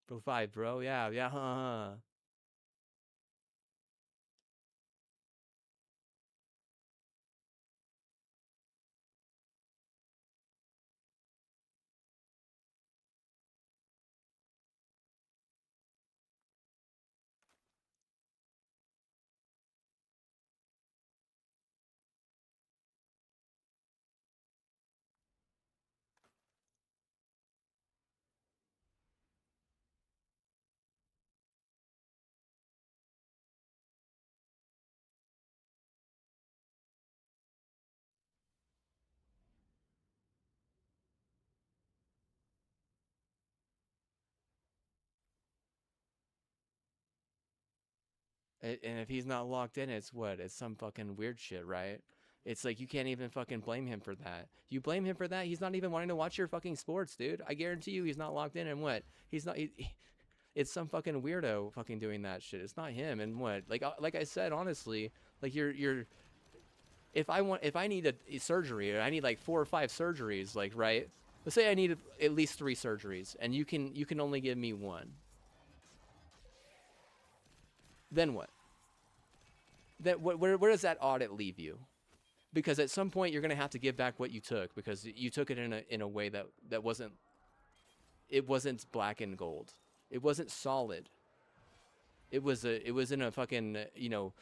Bro five, bro. Yeah, yeah, huh? And if he's not locked in, it's what? It's some fucking weird shit, right? It's like you can't even fucking blame him for that. You blame him for that, he's not even wanting to watch your fucking sports, dude. I guarantee you he's not locked in, and what? He's not it's some fucking weirdo fucking doing that shit. It's not him. And what? Like I said, honestly, like you're if I need a surgery, or I need like 4 or 5 surgeries, like, right? Let's say I need at least 3 surgeries, and you can only give me 1. Then what? Then where does that audit leave you? Because at some point you're gonna have to give back what you took, because you took it in a way that wasn't black and gold. It wasn't solid. It was in a fucking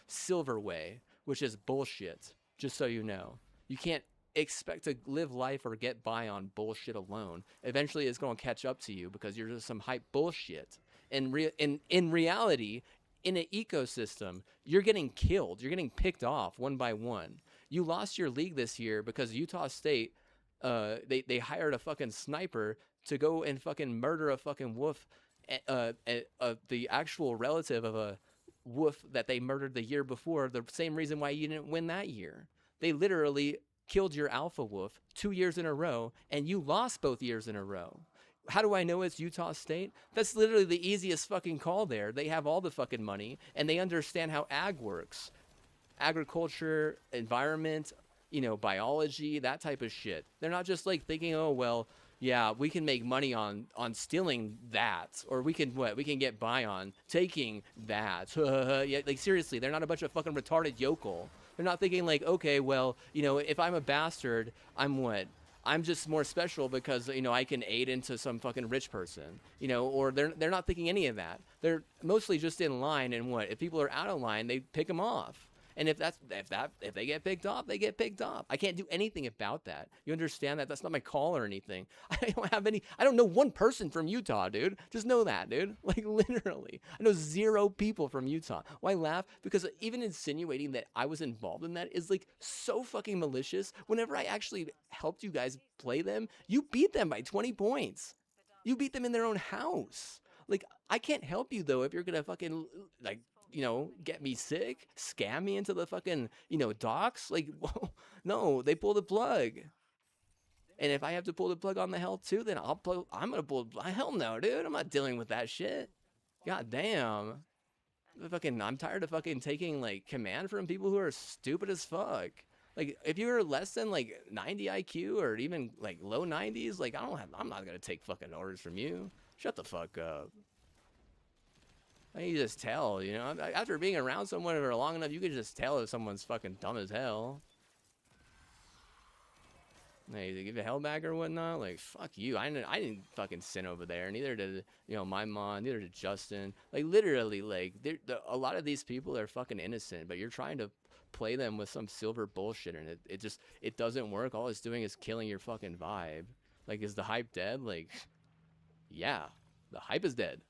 silver way, which is bullshit. Just so you know, you can't expect to live life or get by on bullshit alone. Eventually, it's gonna catch up to you because you're just some hype bullshit. And in reality, in an ecosystem, you're getting killed. You're getting picked off one by one. You lost your league this year because Utah State, they hired a fucking sniper to go and fucking murder a fucking wolf, the actual relative of a wolf that they murdered the year before. The same reason why you didn't win that year. They literally killed your alpha wolf 2 years in a row, and you lost both years in a row. How do I know it's Utah State? That's literally the easiest fucking call there. They have all the fucking money, and they understand how ag works. Agriculture, environment, biology, that type of shit. They're not just like thinking, oh, well, yeah, we can make money on stealing that, or we can get by on taking that. Yeah, like, seriously, they're not a bunch of fucking retarded yokel. They're not thinking like, okay, well, if I'm a bastard, I'm just more special because, I can aid into some fucking rich person, or they're not thinking any of that. They're mostly just in line, and if people are out of line, they pick them off. And if they get picked off, they get picked off. I can't do anything about that. You understand that? That's not my call or anything. I don't know one person from Utah, dude. Just know that, dude. Like, literally. I know 0 people from Utah. Why laugh? Because even insinuating that I was involved in that is like so fucking malicious. Whenever I actually helped you guys play them, you beat them by 20 points. You beat them in their own house. Like, I can't help you though if you're gonna fucking like, get me sick, scam me into the fucking, docks. Like, whoa, no, they pull the plug. And if I have to pull the plug on the hell too, then I'm gonna pull. Hell no, dude. I'm not dealing with that shit. God damn. I'm tired of fucking taking like command from people who are stupid as fuck. Like, if you're less than like 90 IQ or even like low 90s, like I'm not gonna take fucking orders from you. Shut the fuck up. You just tell, after being around someone for long enough, you can just tell if someone's fucking dumb as hell. Hey, they give a hell back or whatnot. Like, fuck you. I didn't fucking sin over there. Neither did my mom. Neither did Justin. Like, literally, like, a lot of these people are fucking innocent, but you're trying to play them with some silver bullshit, and it doesn't work. All it's doing is killing your fucking vibe. Like, is the hype dead? Like, yeah, the hype is dead.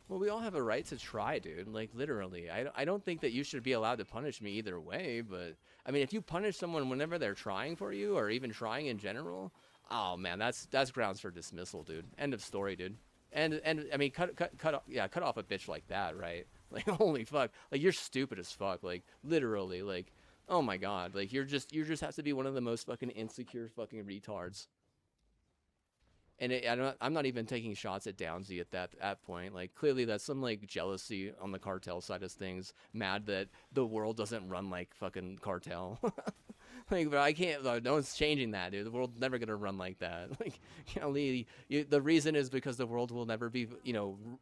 Well, we all have a right to try, dude. Like, literally. I don't think that you should be allowed to punish me either way, but I mean, if you punish someone whenever they're trying for you, or even trying in general, Oh man, that's grounds for dismissal, dude. End of story, dude. And I mean, cut off a bitch like that, right? Like, holy fuck, like you're stupid as fuck, like literally, like, oh my god, like you just have to be one of the most fucking insecure fucking retards. And I'm not even taking shots at Downsy at that point. Like, clearly that's some like jealousy on the cartel side of things, mad that the world doesn't run like fucking cartel. Like, but I can't. No one's changing that, dude. The world's never gonna run like that. Like, the reason is because the world will never be,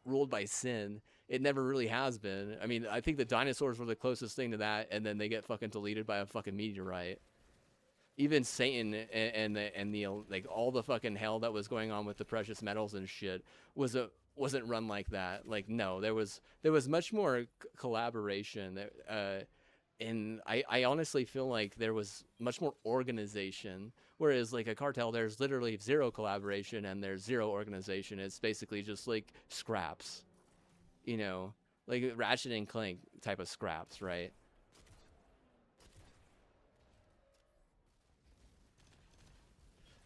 ruled by sin. It never really has been. I mean, I think the dinosaurs were the closest thing to that, and then they get fucking deleted by a fucking meteorite. Even Satan and the like all the fucking hell that was going on with the precious metals and shit wasn't run like that. Like, no, there was much more collaboration. And I honestly feel like there was much more organization, whereas like a cartel, there's literally zero collaboration and there's zero organization. It's basically just like scraps, like Ratchet and Clank type of scraps, right?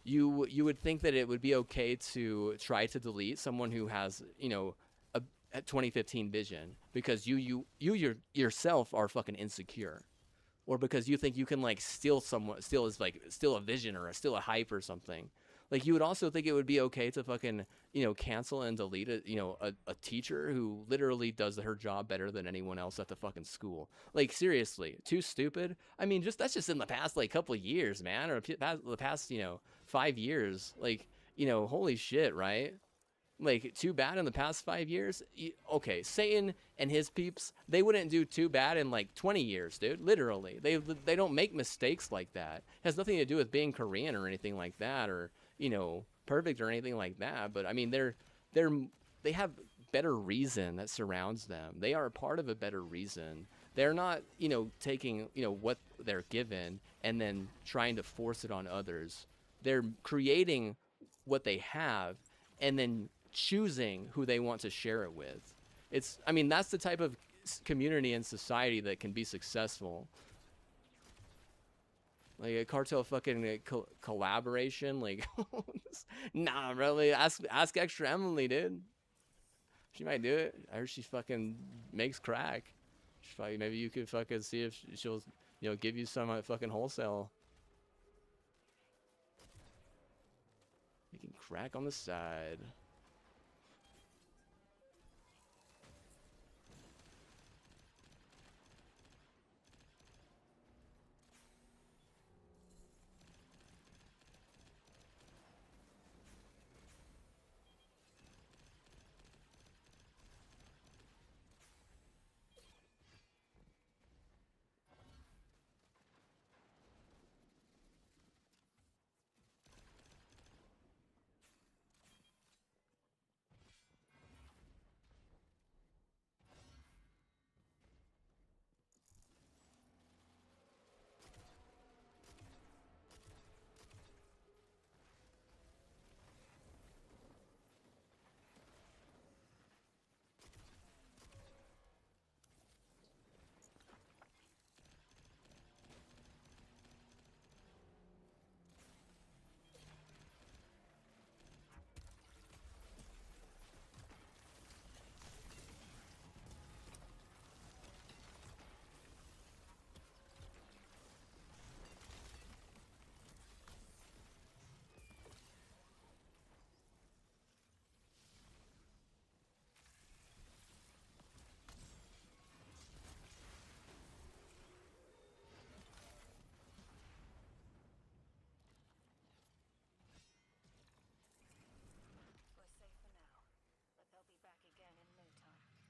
You would think that it would be okay to try to delete someone who has, a 2015 vision because you yourself are fucking insecure, or because you think you can like steal a vision or steal a hype or something. Like, you would also think it would be okay to fucking, cancel and delete a teacher who literally does her job better than anyone else at the fucking school. Like, seriously, too stupid. I mean, that's just in the past like couple of years, man, or the past 5 years. Like, holy shit, right? Like, too bad in the past 5 years. Okay, Satan and his peeps, they wouldn't do too bad in like 20 years, dude. Literally, they don't make mistakes like that. It has nothing to do with being Korean or anything like that, or perfect or anything like that. But I mean, they have better reason that surrounds them. They are a part of a better reason. They're not, taking what they're given and then trying to force it on others. They're creating what they have and then choosing who they want to share it with. That's the type of community and society that can be successful. Like a cartel fucking collaboration, like, nah, really. Ask Extra Emily, dude. She might do it. I heard she fucking makes crack. Maybe you could fucking see if she'll, give you some fucking wholesale. Making crack on the side.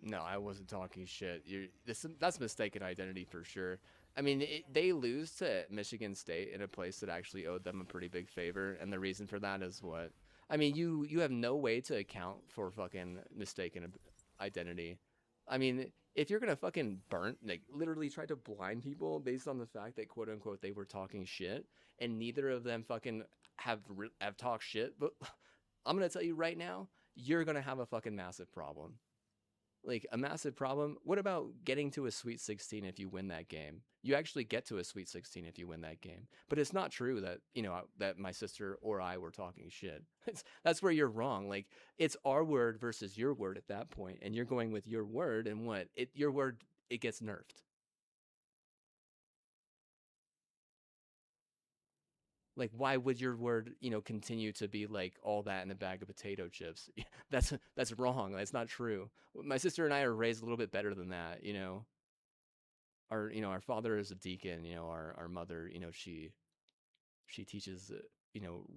No, I wasn't talking shit. That's mistaken identity for sure. I mean, they lose to Michigan State in a place that actually owed them a pretty big favor, and the reason for that is what? I mean, you have no way to account for fucking mistaken identity. I mean, if you're gonna fucking literally try to blind people based on the fact that quote unquote they were talking shit, and neither of them fucking have talked shit, but I'm gonna tell you right now, you're gonna have a fucking massive problem. Like a massive problem. What about getting to a Sweet 16 if you win that game? You actually get to a Sweet 16 if you win that game. But it's not true that, that my sister or I were talking shit. That's where you're wrong. Like it's our word versus your word at that point, and you're going with your word, and your word, it gets nerfed. Like why would your word, continue to be like all that in a bag of potato chips? That's wrong. That's not true. My sister and I are raised a little bit better than that. Our father is a deacon. Our mother, she teaches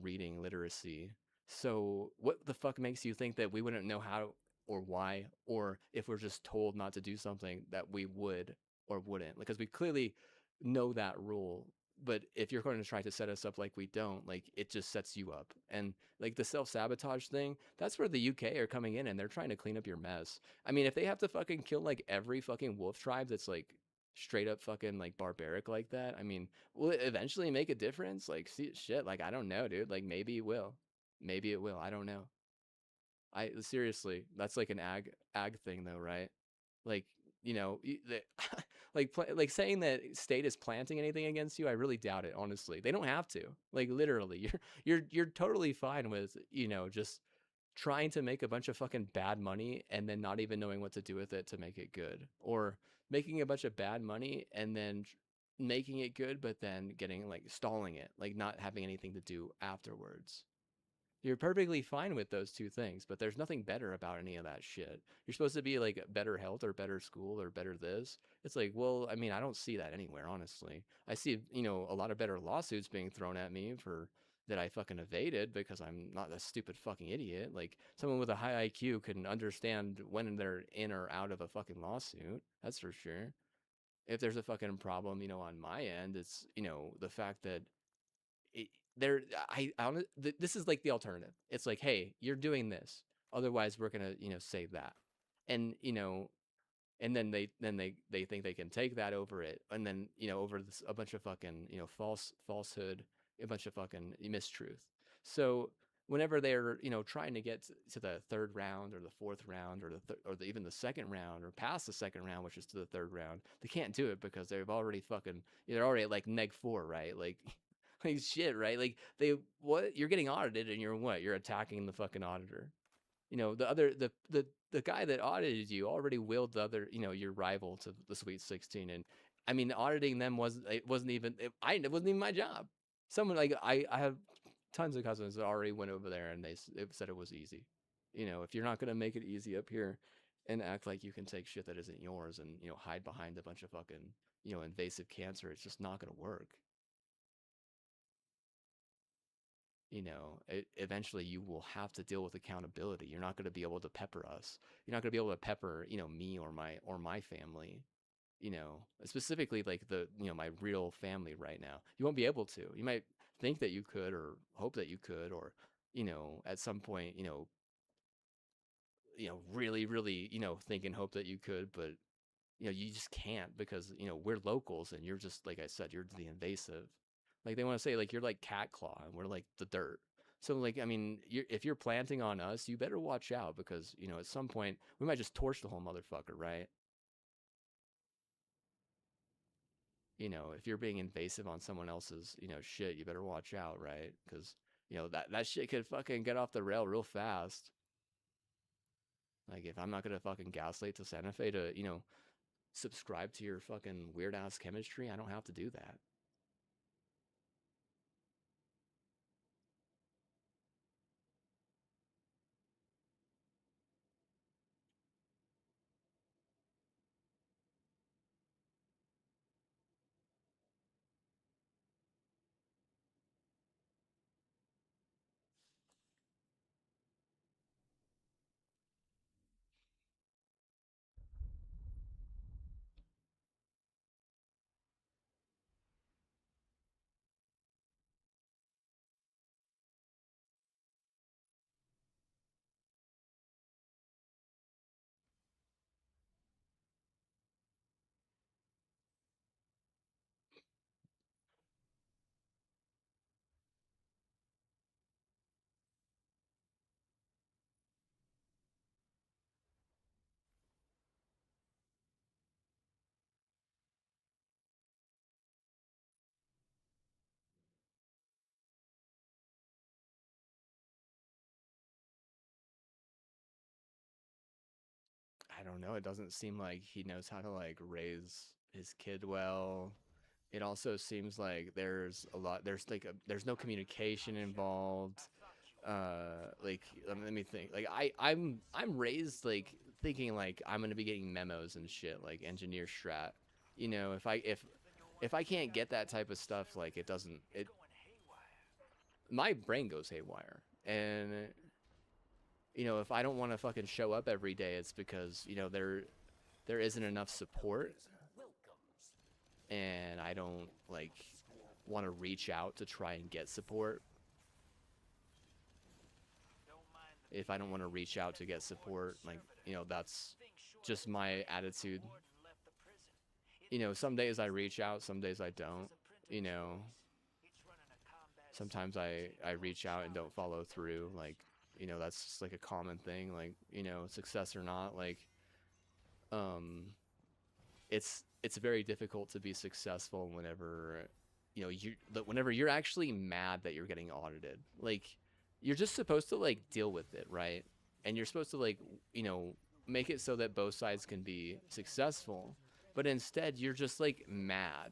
reading literacy. So what the fuck makes you think that we wouldn't know how or why, or if we're just told not to do something that we would or wouldn't? Because we clearly know that rule. But if you're going to try to set us up like we don't, like it just sets you up. And like the self-sabotage thing, that's where the UK are coming in and they're trying to clean up your mess. I mean, if they have to fucking kill like every fucking wolf tribe that's like straight up fucking like barbaric like that, I mean, will it eventually make a difference? Like, see, shit, like I don't know, dude. Like maybe it will. Maybe it will. I don't know. I seriously, that's like an ag thing though, right? Like, like saying that state is planting anything against you, I really doubt it, honestly. They don't have to. Like literally, you're totally fine with, just trying to make a bunch of fucking bad money and then not even knowing what to do with it to make it good, or making a bunch of bad money and then making it good but then getting like stalling it, like not having anything to do afterwards. You're perfectly fine with those two things, but there's nothing better about any of that shit. You're supposed to be like better health or better school or better this. It's like, well, I mean, I don't see that anywhere, honestly. I see, a lot of better lawsuits being thrown at me for that I fucking evaded because I'm not a stupid fucking idiot. Like someone with a high IQ can understand when they're in or out of a fucking lawsuit. That's for sure. If there's a fucking problem, on my end, it's, the fact that it, there this is like the alternative. It's like, hey, you're doing this, otherwise we're gonna say that. And and then they think they can take that over it, and then over this, a bunch of fucking falsehood, a bunch of fucking mistruth. So whenever they're trying to get to the third round or the fourth round or even the second round or past the second round, which is to the third round, they can't do it because they're already at like neg 4, right? Like like shit, right? Like you're getting audited and you're attacking the fucking auditor. The other the guy that audited you already willed the other, your rival to the Sweet 16. And I mean, auditing them wasn't even my job. Someone like I have tons of cousins that already went over there and they said it was easy. If you're not gonna make it easy up here and act like you can take shit that isn't yours and hide behind a bunch of fucking invasive cancer, it's just not gonna work. Eventually you will have to deal with accountability. You're not going to be able to pepper us. You're not going to be able to pepper, me or my family, specifically like my real family right now. You won't be able to. You might think that you could or hope that you could, or, at some point, really, really, think and hope that you could, but you just can't because, we're locals and you're just, like I said, you're the invasive. Like they want to say like you're like cat claw and we're like the dirt. So like, I mean, if you're planting on us, you better watch out because, at some point we might just torch the whole motherfucker, right? If you're being invasive on someone else's, shit, you better watch out, right? Because, that shit could fucking get off the rail real fast. Like if I'm not gonna fucking gaslight to Santa Fe to, subscribe to your fucking weird ass chemistry, I don't have to do that. don't know, it doesn't seem like he knows how to like raise his kid well. It also seems like there's no communication involved. Like let me think. Like I'm raised like thinking like I'm gonna be getting memos and shit like engineer strat. You know, if I can't get that type of stuff, like it doesn't it my brain goes haywire. And you know, if I don't want to fucking show up every day, it's because, you know, there isn't enough support, and I don't like want to reach out to try and get support. If I don't want to reach out to get support, like, you know, that's just my attitude. You know, some days I reach out, some days I don't. You know, sometimes I reach out and don't follow through. Like, you know, that's just like a common thing. Like, you know, success or not, like, it's very difficult to be successful whenever, you know, whenever you're actually mad that you're getting audited. Like, you're just supposed to like deal with it, right? And you're supposed to like, you know, make it so that both sides can be successful. But instead, you're just like mad.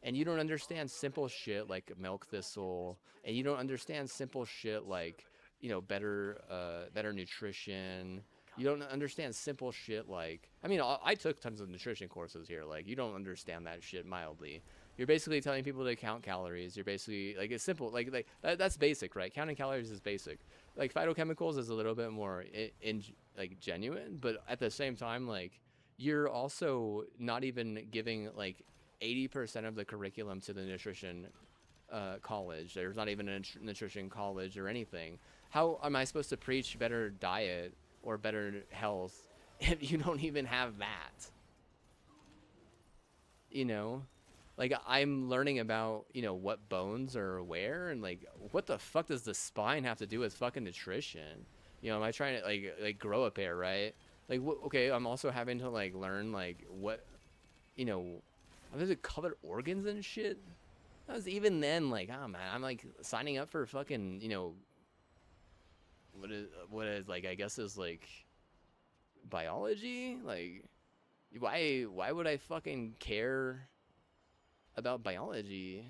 And you don't understand simple shit like milk thistle, and you don't understand simple shit like, you know, better nutrition. You don't understand simple shit like, I mean, I took tons of nutrition courses here. Like, you don't understand that shit mildly. You're basically telling people to count calories. You're basically like, it's simple. Like that's basic, right? Counting calories is basic. Like phytochemicals is a little bit more like genuine, but at the same time, like, you're also not even giving like 80% of the curriculum to the nutrition college. There's not even a nutrition college or anything. How am I supposed to preach better diet or better health if you don't even have that? You know, like, I'm learning about, you know, what bones are where, and like, what the fuck does the spine have to do with fucking nutrition? You know, am I trying to like grow a pair, right? Like, okay, I'm also having to like learn like what, you know, I'm gonna cover organs and shit. That was even then like, oh man, I'm like signing up for fucking, you know, what is like, I guess is like biology. Like, why would I fucking care about biology?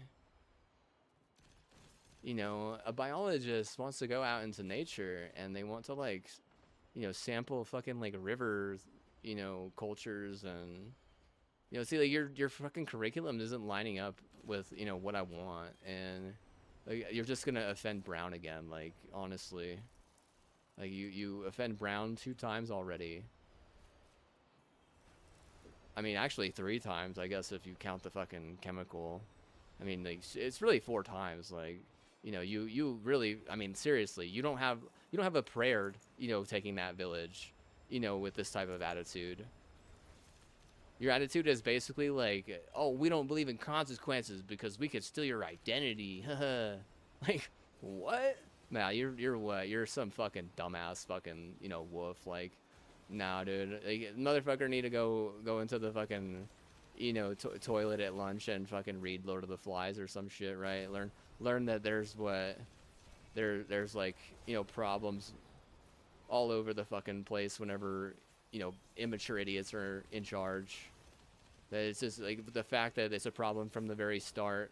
You know, a biologist wants to go out into nature and they want to like, you know, sample fucking like rivers, you know, cultures, and, you know, see, like, your fucking curriculum isn't lining up with, you know, what I want, and like, you're just gonna offend Brown again. Like, honestly, like, you offend Brown 2 times already. I mean, actually 3 times, I guess, if you count the fucking chemical. I mean, like, it's really 4 times. Like, you know, you really, I mean, seriously, you don't have a prayer, you know, taking that village, you know, with this type of attitude. Your attitude is basically like, oh, we don't believe in consequences because we could steal your identity. Like, what? Nah, you're what? You're some fucking dumbass fucking, you know, wolf. Like, nah, dude. Like, motherfucker need to go into the fucking, you know, toilet at lunch and fucking read Lord of the Flies or some shit, right? Learn that there's like, you know, problems all over the fucking place whenever, you know, immature idiots are in charge. That it's just like the fact that it's a problem from the very start,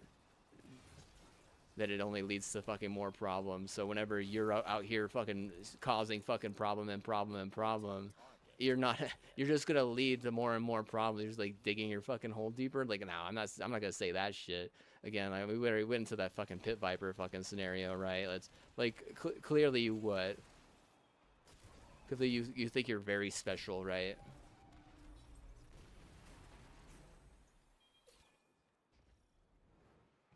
that it only leads to fucking more problems. So whenever you're out here fucking causing fucking problem, you're just gonna lead to more and more problems. You're just like digging your fucking hole deeper. Like, no, I'm not gonna say that shit again. Like, we already went into that fucking pit viper fucking scenario, right? Let's like clearly you what? Clearly you think you're very special, right?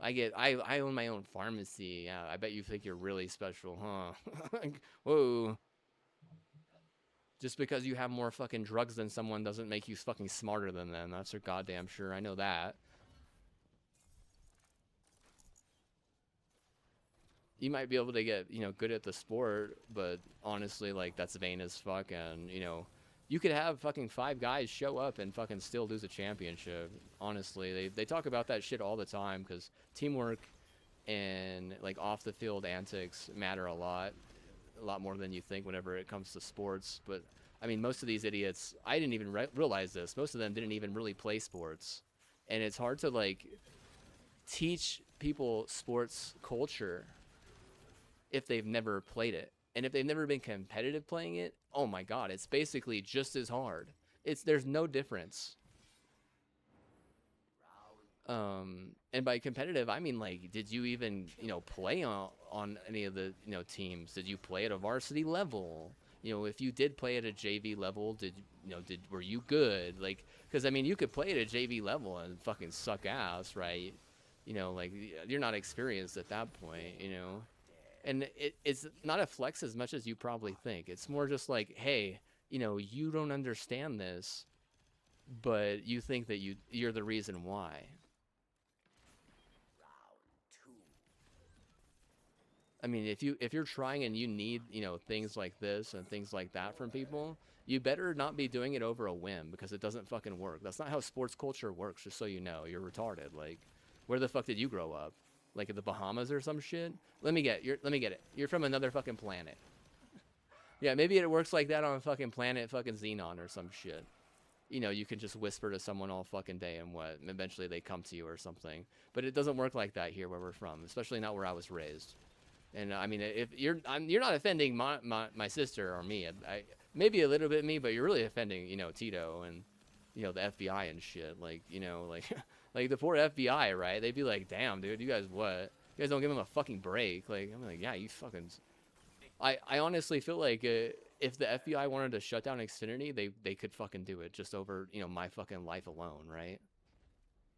I own my own pharmacy. Yeah, I bet you think you're really special, huh? Like, whoa. Just because you have more fucking drugs than someone doesn't make you fucking smarter than them. That's for goddamn sure. I know that. You might be able to get, you know, good at the sport, but honestly, like, that's vain as fuck. And, you know, you could have fucking 5 guys show up and fucking still lose a championship. Honestly, they talk about that shit all the time because teamwork and like off the field antics matter a lot more than you think whenever it comes to sports. But I mean, most of these idiots, I didn't even realize this. Most of them didn't even really play sports, and it's hard to like teach people sports culture if they've never played it. And if they've never been competitive playing it, oh my god, it's basically just as hard. There's no difference. And by competitive, I mean like, did you even, play on any of the, teams? Did you play at a varsity level? If you did play at a JV level, were you good? Like, because I mean, you could play at a JV level and fucking suck ass, right? Like you're not experienced at that point, and it's not a flex as much as you probably think. It's more just like, hey, you don't understand this, but you think that you're the reason why. I mean, if you're trying and you need, things like this and things like that from people, you better not be doing it over a whim, because it doesn't fucking work. That's not how sports culture works, just so you know. You're retarded. Like, where the fuck did you grow up? Like in the Bahamas or some shit? Let me get it. You're from another fucking planet. Yeah, maybe it works like that on a fucking planet fucking Xenon or some shit. You can just whisper to someone all fucking day and eventually they come to you or something. But it doesn't work like that here where we're from, especially not where I was raised. And I mean, if you're not offending my sister or me. Maybe a little bit me, but you're really offending, Tito and, the FBI and shit. Like, like the poor FBI, right? They'd be like, damn, dude, you guys what? You guys don't give them a fucking break. Like, I'm like, yeah, you fucking... I honestly feel like if the FBI wanted to shut down Xfinity, they could fucking do it just over, my fucking life alone, right?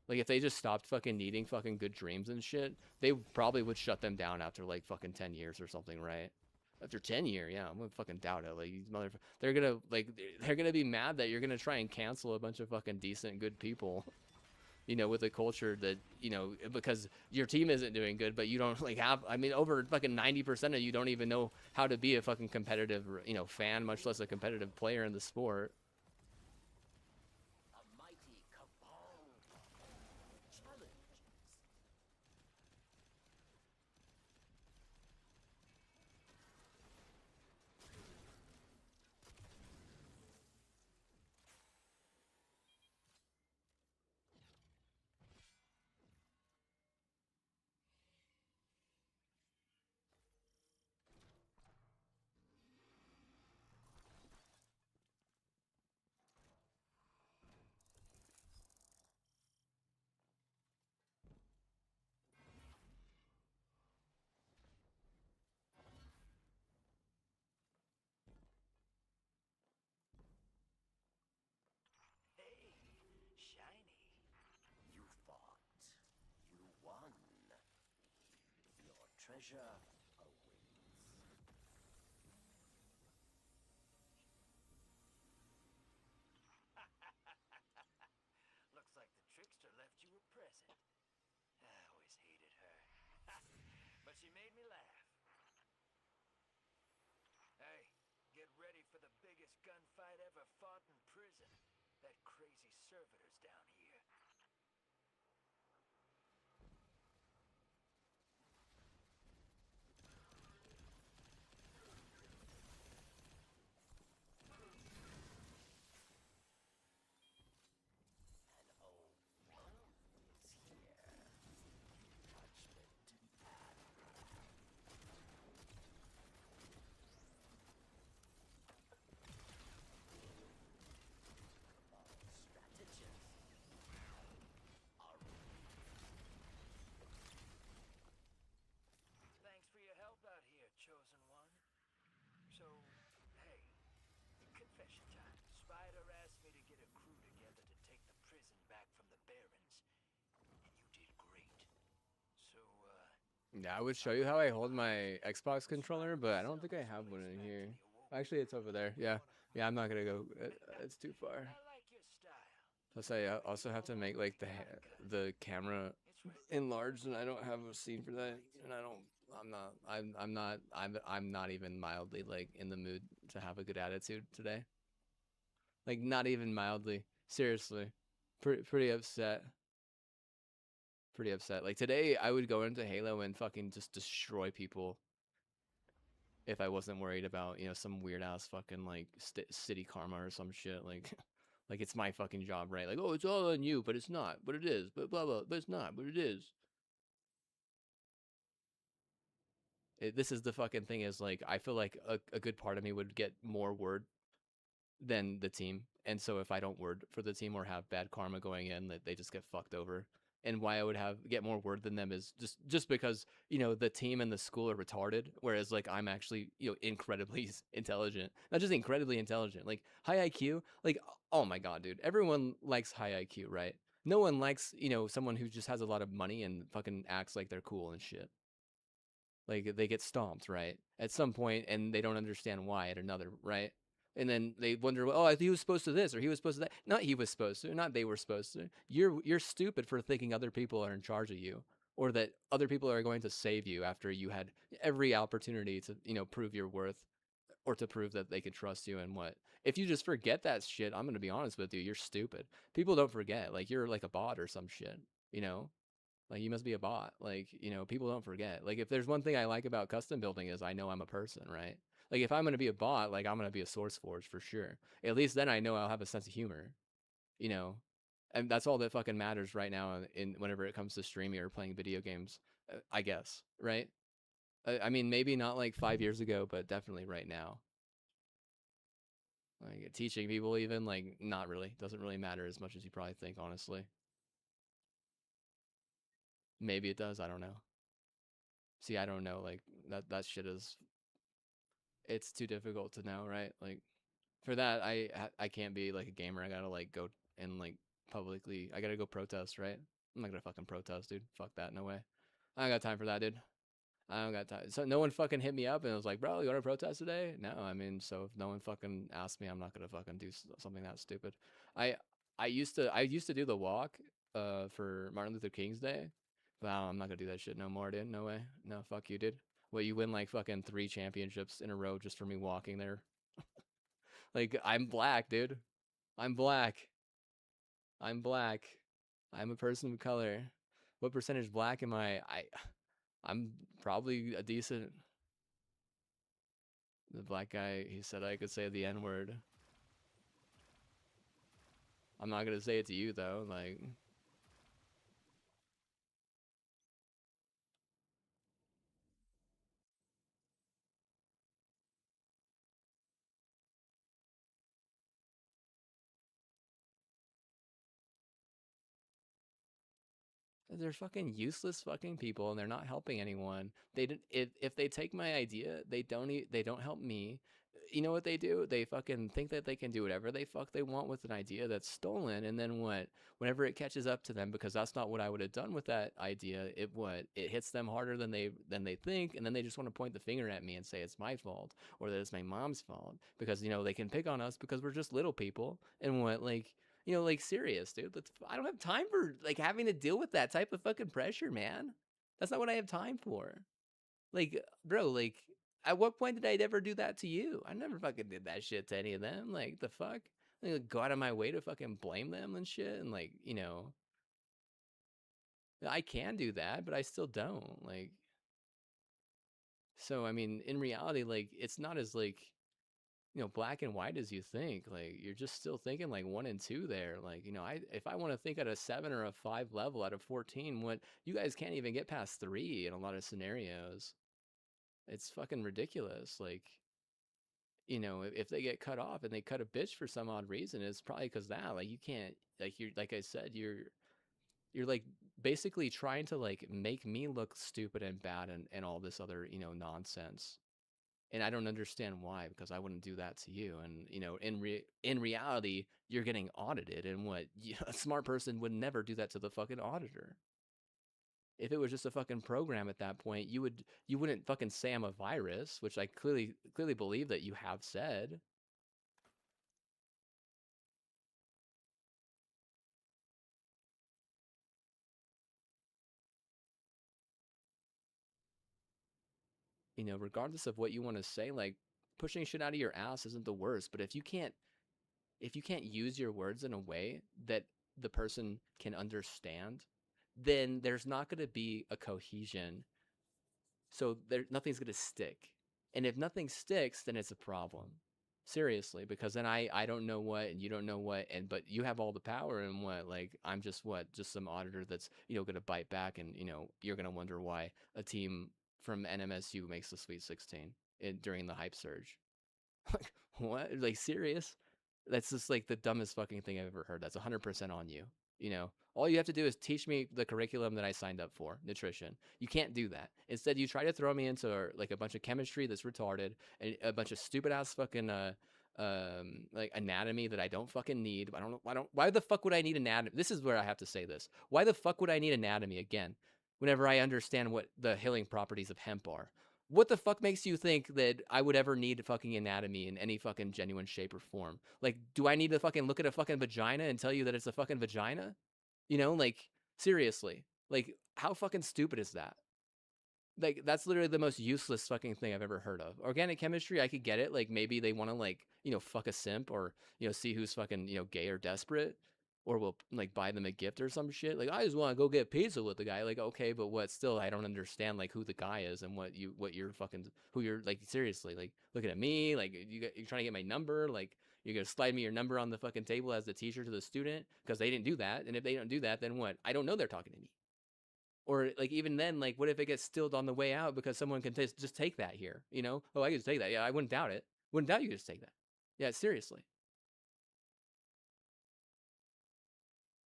Like, if they just stopped fucking needing fucking good dreams and shit, they probably would shut them down after, like, fucking 10 years or something, right? After 10 years, yeah, I'm gonna fucking doubt it. Like, these they're gonna be mad that you're gonna try and cancel a bunch of fucking decent, good people, with a culture that, because your team isn't doing good, but you don't, like, have, I mean, over fucking 90% of you don't even know how to be a fucking competitive, fan, much less a competitive player in the sport. Treasure awaits. Looks like the trickster left you a present. I always hated her. But she made me laugh. Hey, get ready for the biggest gunfight ever fought in prison. That crazy servitor's down here. Chosen one. So, hey, confession time. Spider asked me to get a crew together to take the prison back from the Barons, and you did great. So, yeah, I would show you how I hold my Xbox controller, but I don't think I have one in here. Actually, it's over there. Yeah, I'm not gonna go. It's too far. I like your style. Plus, I also have to make like the camera enlarged, and I don't have a scene for that, and I'm not even mildly like in the mood to have a good attitude today. Like, not even mildly. Seriously, pretty upset. Pretty upset. Like today, I would go into Halo and fucking just destroy people. if I wasn't worried about, you know, some weird ass fucking like city karma or some shit. Like, like it's my fucking job, right? Like, oh, it's all on you, but it's not, but it is, but blah blah, but it's not, but it is. This is the fucking thing is like, I feel like a good part of me would get more word than the team. And so if I don't word for the team or have bad karma going in, that they just get fucked over. And why I would get more word than them is just because, you know, the team and the school are retarded, whereas like I'm actually, you know, incredibly intelligent. Not just incredibly intelligent, like high IQ. Like, oh my god, dude, everyone likes high IQ, right? No one likes, you know, someone who just has a lot of money and fucking acts like they're cool and shit. Like they get stomped, right? At some point, and they don't understand why at another, right? And then they wonder, oh, he was supposed to this or he was supposed to that. Not he was supposed to, not they were supposed to. You're stupid for thinking other people are in charge of you, or that other people are going to save you after you had every opportunity to, you know, prove your worth, or to prove that they can trust you. And what if you just forget that shit? I'm gonna be honest with you, you're stupid. People don't forget. Like you're like a bot or some shit, you know? Like you must be a bot. Like, you know, people don't forget. Like if there's one thing I like about custom building is I know I'm a person, right? Like if I'm gonna be a bot, like I'm gonna be a source forge for sure. At least then I know I'll have a sense of humor, you know, and that's all that fucking matters right now in whenever it comes to streaming or playing video games, I guess, right? I mean, maybe not like 5 years ago, but definitely right now. Like teaching people, even like not really, doesn't really matter as much as you probably think, honestly. Maybe it does. I don't know. See, I don't know. Like that shit is, it's too difficult to know, right? Like for that, I can't be like a gamer. I gotta like go and like publicly. I gotta go protest, right? I'm not gonna fucking protest, dude. Fuck that. No way. I don't got time for that, dude. I don't got time. So no one fucking hit me up and was like, bro, you want to protest today? No, I mean, so if no one fucking asked me, I'm not gonna fucking do something that stupid. I I used to do the walk for Martin Luther King's Day, but I'm not gonna do that shit no more, dude. No way. No, fuck you, dude. Well, you win like fucking 3 championships in a row just for me walking there. Like I'm black, dude. I'm black. I'm black. I'm a person of color. What percentage black am I? I'm probably a decent. The black guy, he said I could say the N-word. I'm not gonna say it to you though, like. They're fucking useless fucking people and they're not helping anyone. They didn't, if they take my idea, they don't help me. You know what they do? They fucking think that they can do whatever they want with an idea that's stolen, and then what? Whenever it catches up to them, because that's not what I would have done with that idea, it hits them harder than they think, and then they just want to point the finger at me and say it's my fault or that it's my mom's fault, because you know they can pick on us because we're just little people, and what, like, you know, like serious, dude. I don't have time for like having to deal with that type of fucking pressure, man. That's not what I have time for. Like, bro, like, at what point did I ever do that to you? I never fucking did that shit to any of them. Like, the fuck? Like, go out of my way to fucking blame them and shit. And like, you know, I can do that, but I still don't. Like, so I mean, in reality, like, it's not as like, you know, black and white as you think. Like you're just still thinking like 1 and 2 there. Like, you know, if I want to think at a 7 or a 5 level out of 14, what you guys can't even get past 3 in a lot of scenarios. It's fucking ridiculous. Like, you know, if they get cut off and they cut a bitch for some odd reason, it's probably because that, like, you can't, like, you're, like I said, you're like basically trying to like make me look stupid and bad and all this other, you know, nonsense. And I don't understand why, because I wouldn't do that to you. And you know, in reality, you're getting audited, and what, a smart person would never do that to the fucking auditor. If it was just a fucking program at that point, you wouldn't fucking say I'm a virus, which I clearly believe that you have said. You know, regardless of what you want to say, like pushing shit out of your ass isn't the worst, but if you can't use your words in a way that the person can understand, then there's not going to be a cohesion. So there, nothing's going to stick. And if nothing sticks, then it's a problem. Seriously, because then I don't know what and you don't know what, and but you have all the power, and what, like I'm just what, just some auditor that's, gonna bite back, and you're gonna wonder why a team from NMSU makes the Sweet 16 during the hype surge. Like, what? Like, serious? That's just like the dumbest fucking thing I've ever heard. That's 100% on you. All you have to do is teach me the curriculum that I signed up for, nutrition. You can't do that. Instead, you try to throw me into like a bunch of chemistry that's retarded, and a bunch of stupid ass fucking like anatomy that I don't fucking need. I don't know. Why the fuck would I need anatomy? This is where I have to say this. Why the fuck would I need anatomy again? Whenever I understand what the healing properties of hemp are. What the fuck makes you think that I would ever need fucking anatomy in any fucking genuine shape or form? Like, do I need to fucking look at a fucking vagina and tell you that it's a fucking vagina? Like, seriously. Like, how fucking stupid is that? Like, that's literally the most useless fucking thing I've ever heard of. Organic chemistry, I could get it. Like, maybe they want to, like, fuck a simp, or, see who's fucking, gay or desperate. Or will, like, buy them a gift or some shit. Like, I just want to go get pizza with the guy. Like, okay, but what? Still, I don't understand, like, who the guy is and what you're fucking, who you're, like, seriously, like, looking at me, like, you're trying to get my number, like, you're gonna slide me your number on the fucking table as the teacher to the student, because they didn't do that. And if they don't do that, then what? I don't know they're talking to me. Or, like, even then, like, what if it gets stilled on the way out because someone can just take that here? Oh, I could just take that. Yeah, I wouldn't doubt it. Wouldn't doubt you could just take that. Yeah, seriously.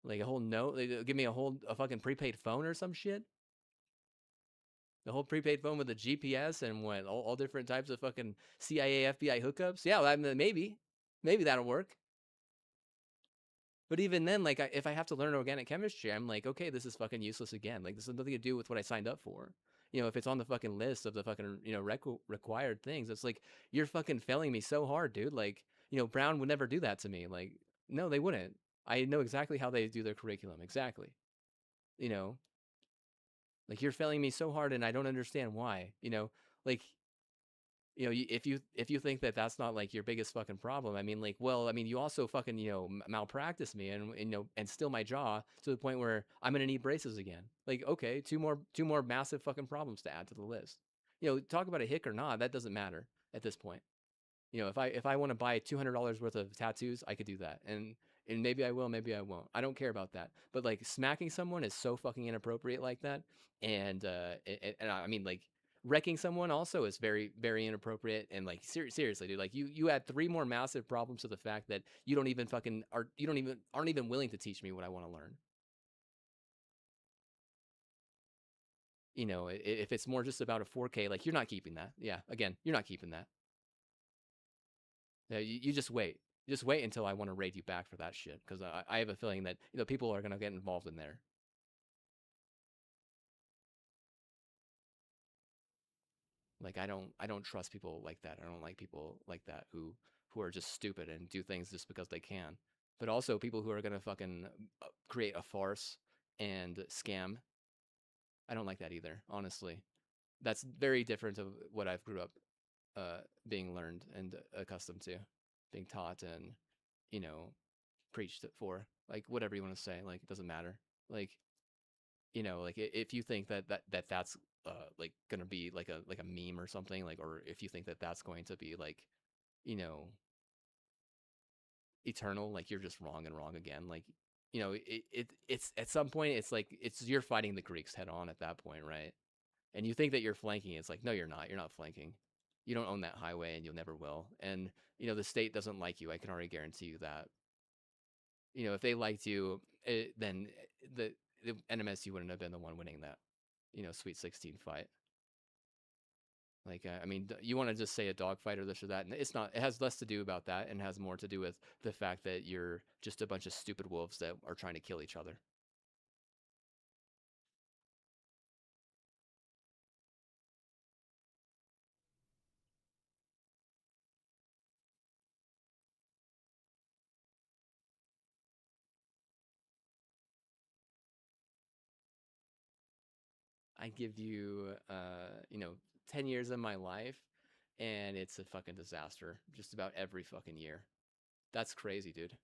Like, a whole note, like, give me a fucking prepaid phone or some shit. The whole prepaid phone with a GPS and what, all different types of fucking CIA, FBI hookups. Yeah, I mean, maybe that'll work. But even then, like, if I have to learn organic chemistry, I'm like, okay, this is fucking useless again. Like, this has nothing to do with what I signed up for. If it's on the fucking list of the fucking, required things, it's like, you're fucking failing me so hard, dude. Like, Brown would never do that to me. Like, no, they wouldn't. I know exactly how they do their curriculum. Exactly. Like, you're failing me so hard, and I don't understand why. Like, if you think that that's not, like, your biggest fucking problem, I mean, like, well, I mean, you also fucking, malpractice me and steal my jaw to the point where I'm gonna need braces again. Like, okay, two more massive fucking problems to add to the list. Talk about a hick or not, that doesn't matter at this point. If I want to buy $200 worth of tattoos, I could do that, and maybe I will, maybe I won't. I don't care about that. But, like, smacking someone is so fucking inappropriate like that, and I mean, like, wrecking someone also is very, very inappropriate. And, like, seriously, dude, like, you add 3 more massive problems to the fact that you don't even fucking aren't even willing to teach me what I want to learn. If it's more just about a 4K, like, you're not keeping that. Yeah, again, you're not keeping that. Yeah, you just wait. Just wait until I want to raid you back for that shit, because I have a feeling that people are gonna get involved in there. Like, I don't trust people like that. I don't like people like that who are just stupid and do things just because they can. But also people who are gonna fucking create a farce and scam. I don't like that either, honestly. That's very different of what I've grew up being learned and accustomed to, being taught and preached it for. Like, whatever you want to say, like, it doesn't matter. Like, like, if you think that's like gonna be like a meme or something, like, or if you think that that's going to be, like, eternal, like, you're just wrong and wrong again. Like, it's at some point, it's like, you're fighting the Greeks head on at that point, right? And you think that you're flanking. It's like, no, you're not. You're not flanking. You don't own that highway, and you'll never will. And the state doesn't like you. I can already guarantee you that. If they liked you, then the NMSU wouldn't have been the one winning that, Sweet 16 fight. Like, I mean, you want to just say a dogfight or this or that, and it's not. It has less to do about that, and has more to do with the fact that you're just a bunch of stupid wolves that are trying to kill each other. I give you, 10 years of my life, and it's a fucking disaster just about every fucking year. That's crazy, dude.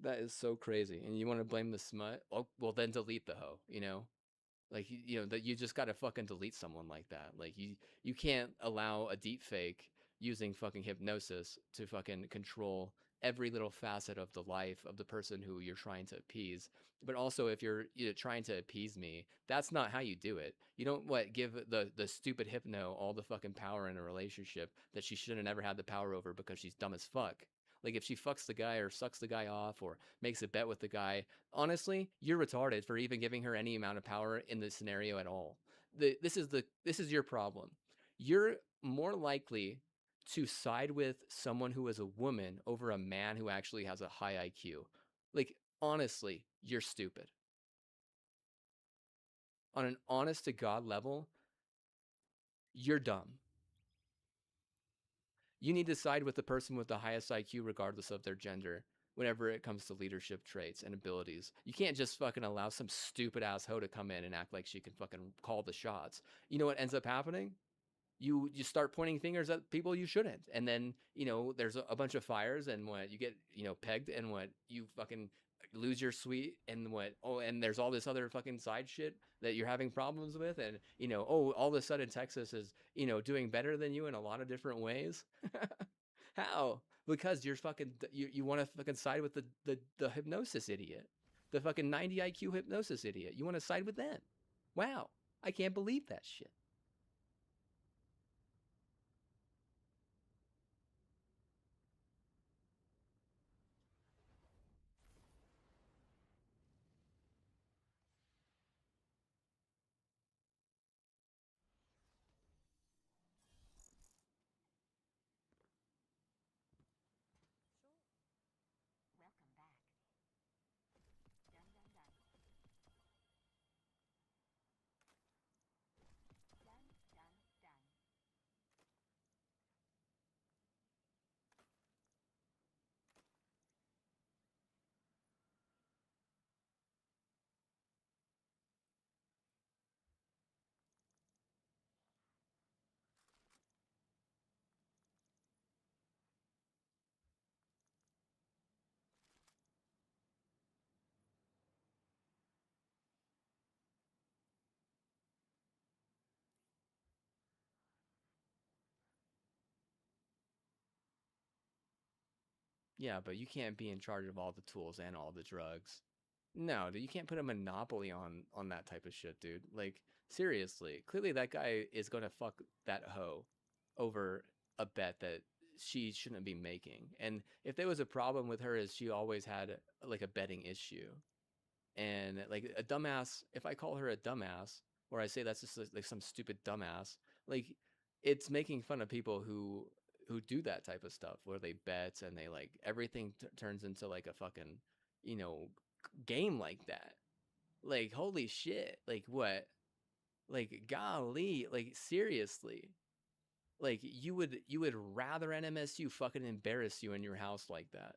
That is so crazy. And you want to blame the smut? Oh, well, then delete the hoe, Like you know that you just gotta fucking delete someone like that. Like you can't allow a deep fake using fucking hypnosis to fucking control every little facet of the life of the person who you're trying to appease. But also, if you're trying to appease me, that's not how you do it. You don't give the stupid hypno all the fucking power in a relationship that she should have never had the power over because she's dumb as fuck. Like if she fucks the guy or sucks the guy off or makes a bet with the guy, honestly, you're retarded for even giving her any amount of power in this scenario at all. This is your problem. You're more likely to side with someone who is a woman over a man who actually has a high IQ. Like honestly, you're stupid. On an honest to God level, you're dumb. You need to side with the person with the highest IQ regardless of their gender whenever it comes to leadership traits and abilities. You can't just fucking allow some stupid ass hoe to come in and act like she can fucking call the shots. You know what ends up happening? You start pointing fingers at people you shouldn't, and then there's a bunch of fires, and what you get pegged, and what you fucking lose your suite, and what and there's all this other fucking side shit that you're having problems with, and all of a sudden Texas is doing better than you in a lot of different ways. How? Because you're fucking you want to fucking side with the hypnosis idiot, the fucking 90 IQ hypnosis idiot. You want to side with them? Wow, I can't believe that shit. Welcome back. Done, done, done. Done, done, done. Yeah, but you can't be in charge of all the tools and all the drugs. No, dude, you can't put a monopoly on that type of shit, dude. Like seriously, clearly that guy is gonna fuck that hoe over a bet that she shouldn't be making. And if there was a problem with her, is she always had like a betting issue. And like a dumbass, if I call her a dumbass, or I say that's just like some stupid dumbass, like it's making fun of people who do that type of stuff where they bet and they like everything turns into like a fucking you know game like that. Like holy shit, like what? Like golly, like seriously. Like you would rather NMSU fucking embarrass you in your house like that.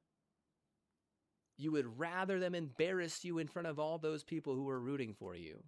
You would rather them embarrass you in front of all those people who are rooting for you.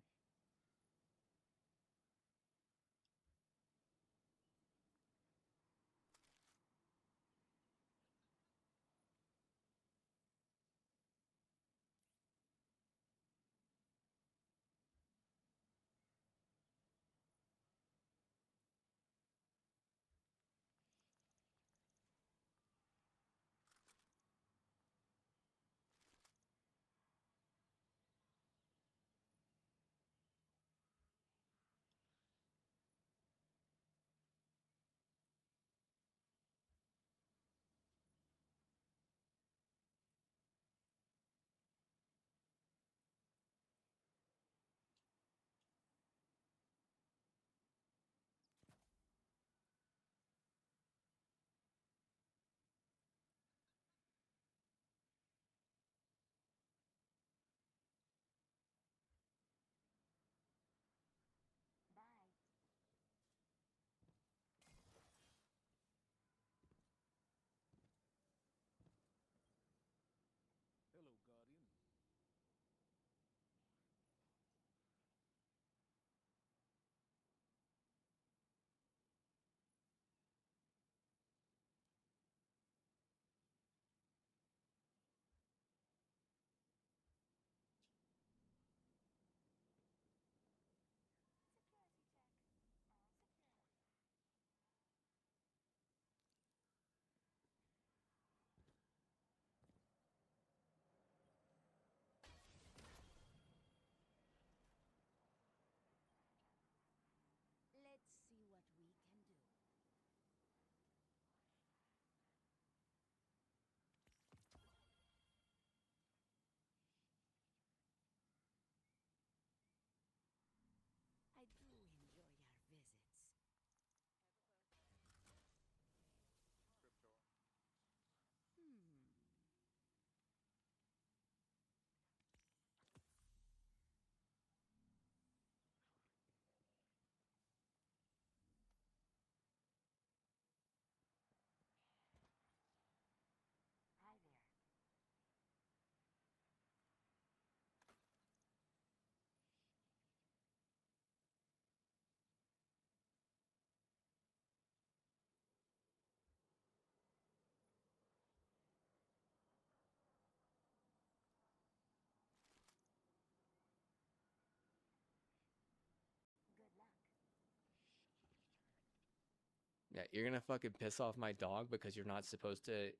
Yeah, you're gonna fucking piss off my dog because you're not supposed to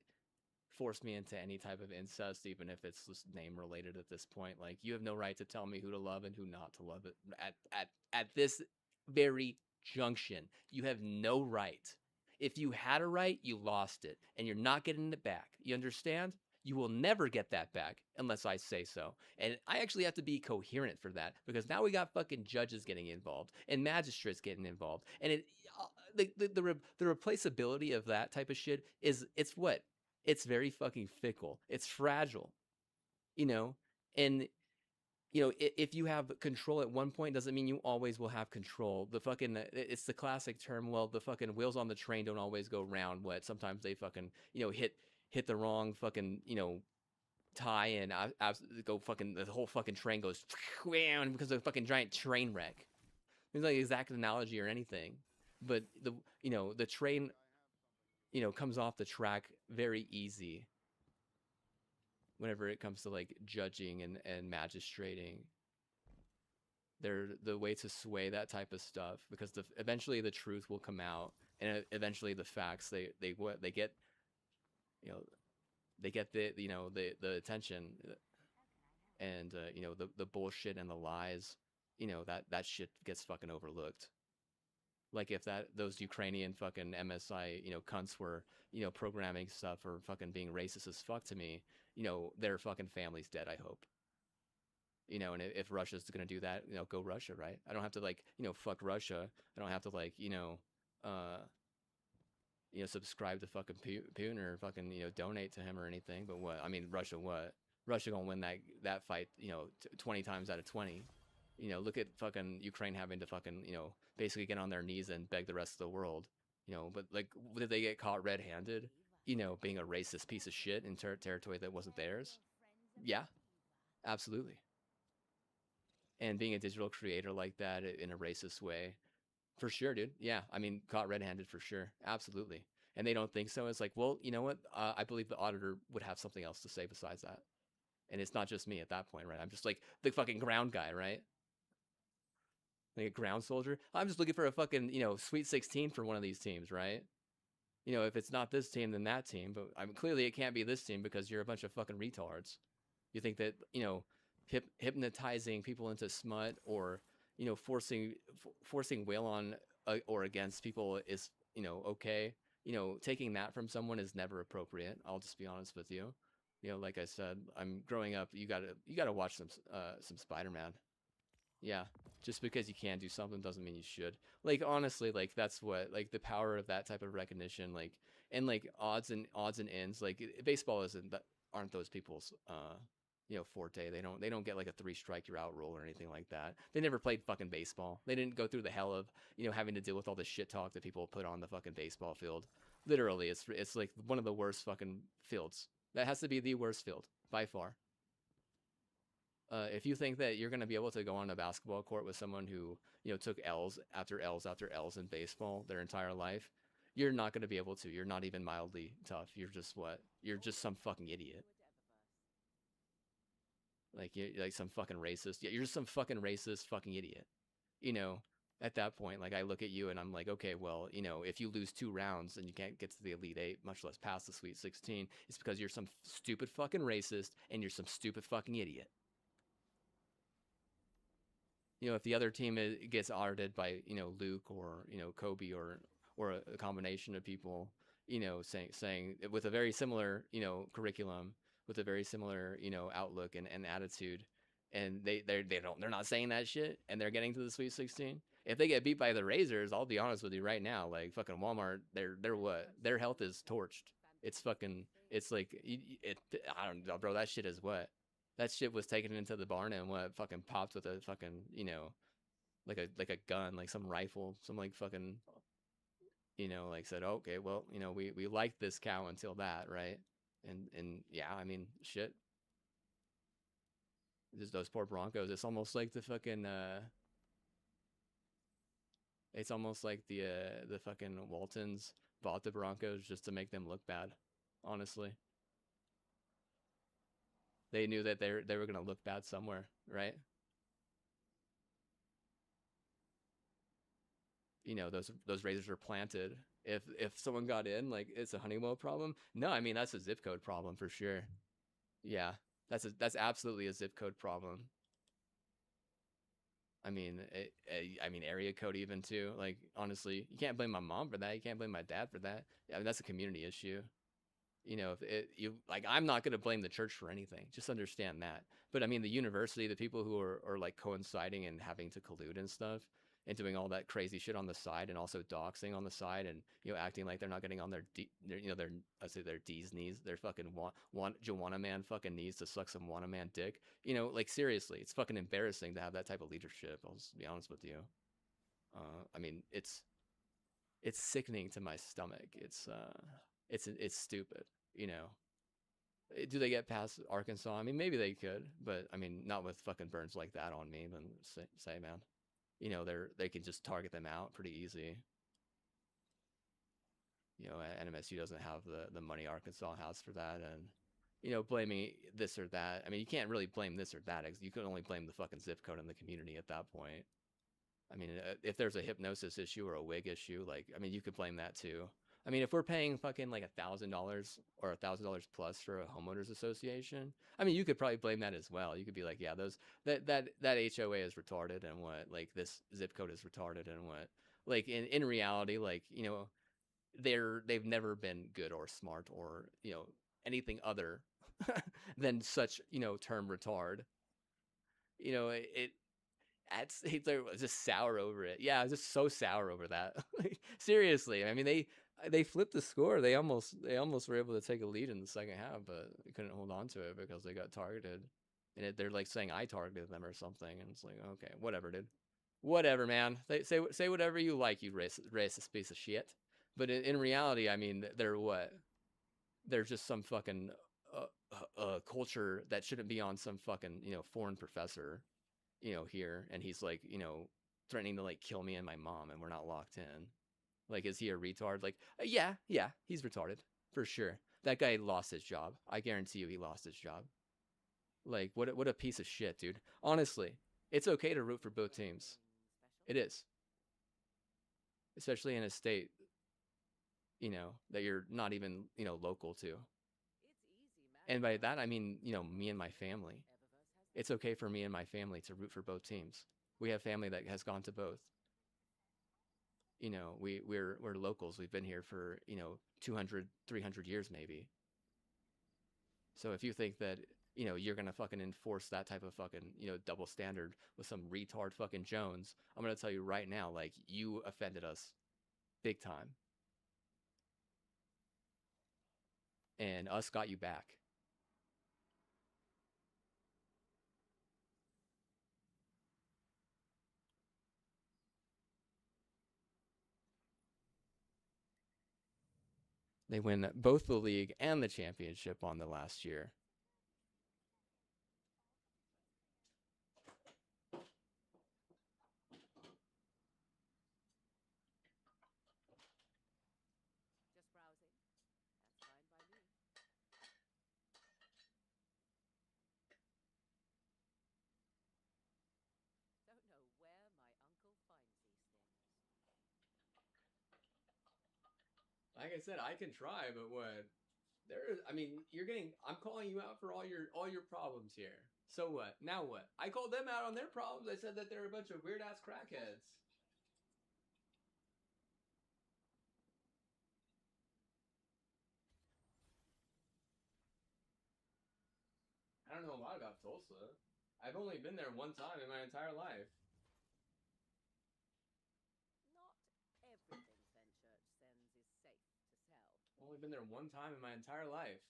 force me into any type of incest, even if it's just name related at this point. Like, you have no right to tell me who to love and who not to love it. At this very junction, you have no right. If you had a right, you lost it, and you're not getting it back. You understand? You will never get that back unless I say so. And I actually have to be coherent for that, because now we got fucking judges getting involved and magistrates getting involved. And the replaceability of that type of shit it's what? It's very fucking fickle. It's fragile, you know? And, you know, if you have control at one point, doesn't mean you always will have control. The fucking, it's the classic term, well, the fucking wheels on the train don't always go round. What? Sometimes they fucking, you know, hit the wrong fucking, you know, tie and go fucking, the whole fucking train goes because of a fucking giant train wreck. It's not the exact analogy or anything, but you know, the train, you know, comes off the track very easy whenever it comes to like judging and magistrating. They're the way to sway that type of stuff, because eventually the truth will come out, and eventually the facts they get, you know, they get the, you know, the attention, and you know, the bullshit and the lies, you know, that shit gets fucking overlooked. Like, if those Ukrainian fucking MSI, you know, cunts were, you know, programming stuff or fucking being racist as fuck to me, you know, their fucking family's dead, I hope. You know, and if Russia's gonna do that, you know, go Russia, right? I don't have to, like, you know, fuck Russia. I don't have to, like, you know, subscribe to fucking Putin or fucking, you know, donate to him or anything. But what? I mean, Russia, what? Russia gonna win that fight, you know, 20 times out of 20. You know, look at fucking Ukraine having to fucking, you know, basically get on their knees and beg the rest of the world. You know, but like, did they get caught red-handed? You know, being a racist piece of shit in territory that wasn't theirs? Yeah, absolutely. And being a digital creator like that in a racist way, for sure, dude. Yeah, I mean, caught red-handed for sure, absolutely. And they don't think so. It's like, well, you know what? I believe the auditor would have something else to say besides that. And it's not just me at that point, right? I'm just like the fucking ground guy, right? Like a ground soldier. I'm just looking for a fucking, you know, Sweet 16 for one of these teams, right? You know, if it's not this team, then that team. But I mean, clearly it can't be this team because you're a bunch of fucking retards. You think that, you know, hypnotizing people into smut, or, you know, forcing will on or against people is, you know, okay. You know, taking that from someone is never appropriate. I'll just be honest with you. You know, like I said, I'm growing up. You gotta watch some Spider-Man. Yeah, just because you can do something doesn't mean you should. Like, honestly, like, that's what, like, the power of that type of recognition, like, and like odds and ends. Like, baseball aren't those people's you know, forte. They don't get like a 3-strike you're out rule or anything like that. They never played fucking baseball. They didn't go through the hell of, you know, having to deal with all the shit talk that people put on the fucking baseball field. Literally, it's like one of the worst fucking fields. That has to be the worst field by far. If you think that you're going to be able to go on a basketball court with someone who, you know, took L's after L's after L's in baseball their entire life, you're not going to be able to. You're not even mildly tough. You're just what? You're just some fucking idiot. Like, you're like some fucking racist. Yeah, you're just some fucking racist fucking idiot. You know, at that point, like, I look at you and I'm like, okay, well, you know, if you lose 2 rounds and you can't get to the Elite 8, much less past the Sweet 16, it's because you're some stupid fucking racist and you're some stupid fucking idiot. You know, if the other team gets audited by, you know, Luke or, you know, Kobe or a combination of people, you know, saying with a very similar, you know, curriculum, with a very similar, you know, outlook and attitude, and they're not saying that shit, and they're getting to the Sweet 16. If they get beat by the Razors, I'll be honest with you right now, like, fucking Walmart, they're what? Their health is torched. It's fucking, it's like, I don't know, bro, that shit is what? That shit was taken into the barn and what, fucking popped with a fucking, you know, like a gun, like some rifle, some like fucking, you know, like, said, okay, well, you know, we liked this cow until that, right? And yeah, I mean, shit. Just those poor Broncos. It's almost like the fucking it's almost like the fucking Waltons bought the Broncos just to make them look bad, honestly. They knew that they were gonna look bad somewhere, right? You know, those razors were planted If someone got in, like it's a Honeywell problem. No, I mean that's a zip code problem for sure. Yeah, that's absolutely a zip code problem. I mean, I mean area code even too. Like honestly, you can't blame my mom for that. You can't blame my dad for that. I mean, that's a community issue. You know, if it you like, I'm not gonna blame the church for anything. Just understand that. But I mean, the university, the people who are like coinciding and having to collude and stuff, and doing all that crazy shit on the side, and also doxing on the side, and acting like they're not getting on their I say their D's knees, their fucking Joanna man fucking knees to suck some Wanna man dick. Like seriously, it's fucking embarrassing to have that type of leadership. I'll just be honest with you. I mean, it's sickening to my stomach. It's stupid. Do they get past Arkansas? I mean, maybe they could, but I mean, not with fucking Burns like that on me. Then say, man, they can just target them out pretty easy. NMSU doesn't have the money Arkansas has for that, and blaming this or that. I mean, you can't really blame this or that. You can only blame the fucking zip code in the community at that point. I mean, if there's a hypnosis issue or a wig issue, like, I mean, you could blame that too. I mean, if we're paying fucking like $1,000 or $1,000 plus for a homeowners association, I mean, you could probably blame that as well. You could be like, yeah, that HOA is retarded, and what, like, this zip code is retarded, and what, like, in reality, like, they've never been good or smart or anything other than such term retard. They're just sour over it. Yeah, I was just so sour over that. Seriously, I mean, they flipped the score. They almost were able to take a lead in the second half, but they couldn't hold on to it because they got targeted. And they're like saying I targeted them or something, and it's like, okay, whatever, dude. Whatever, man. They say whatever you like, you racist piece of shit. But in reality, I mean, they're what? They're just some fucking culture that shouldn't be on some fucking foreign professor, here, and he's like, threatening to like kill me and my mom, and we're not locked in. Like, is he a retard? Like, yeah, he's retarded for sure. That guy lost his job. I guarantee you, he lost his job. Like, what a piece of shit, dude. Honestly, it's okay to root for both teams. It is, especially in a state, that you're not even local to. And by that I mean, me and my family. It's okay for me and my family to root for both teams. We have family that has gone to both. We're locals. We've been here for 200, 300 years maybe. So if you think that you're gonna fucking enforce that type of fucking double standard with some retard fucking Jones, I'm gonna tell you right now, like, you offended us big time, and us got you back. They win both the league and the championship on the last year. Just browsing. That's fine by me. Don't know where my uncle finds these things. Like I said, I can try, but what? I mean, I'm calling you out for all your problems here. So what? Now what? I called them out on their problems. I said that they're a bunch of weird ass crackheads. I don't know a lot about Tulsa. I've only been there one time in my entire life. Not everything Fenchurch sends is safe to sell. I've only been there one time in my entire life.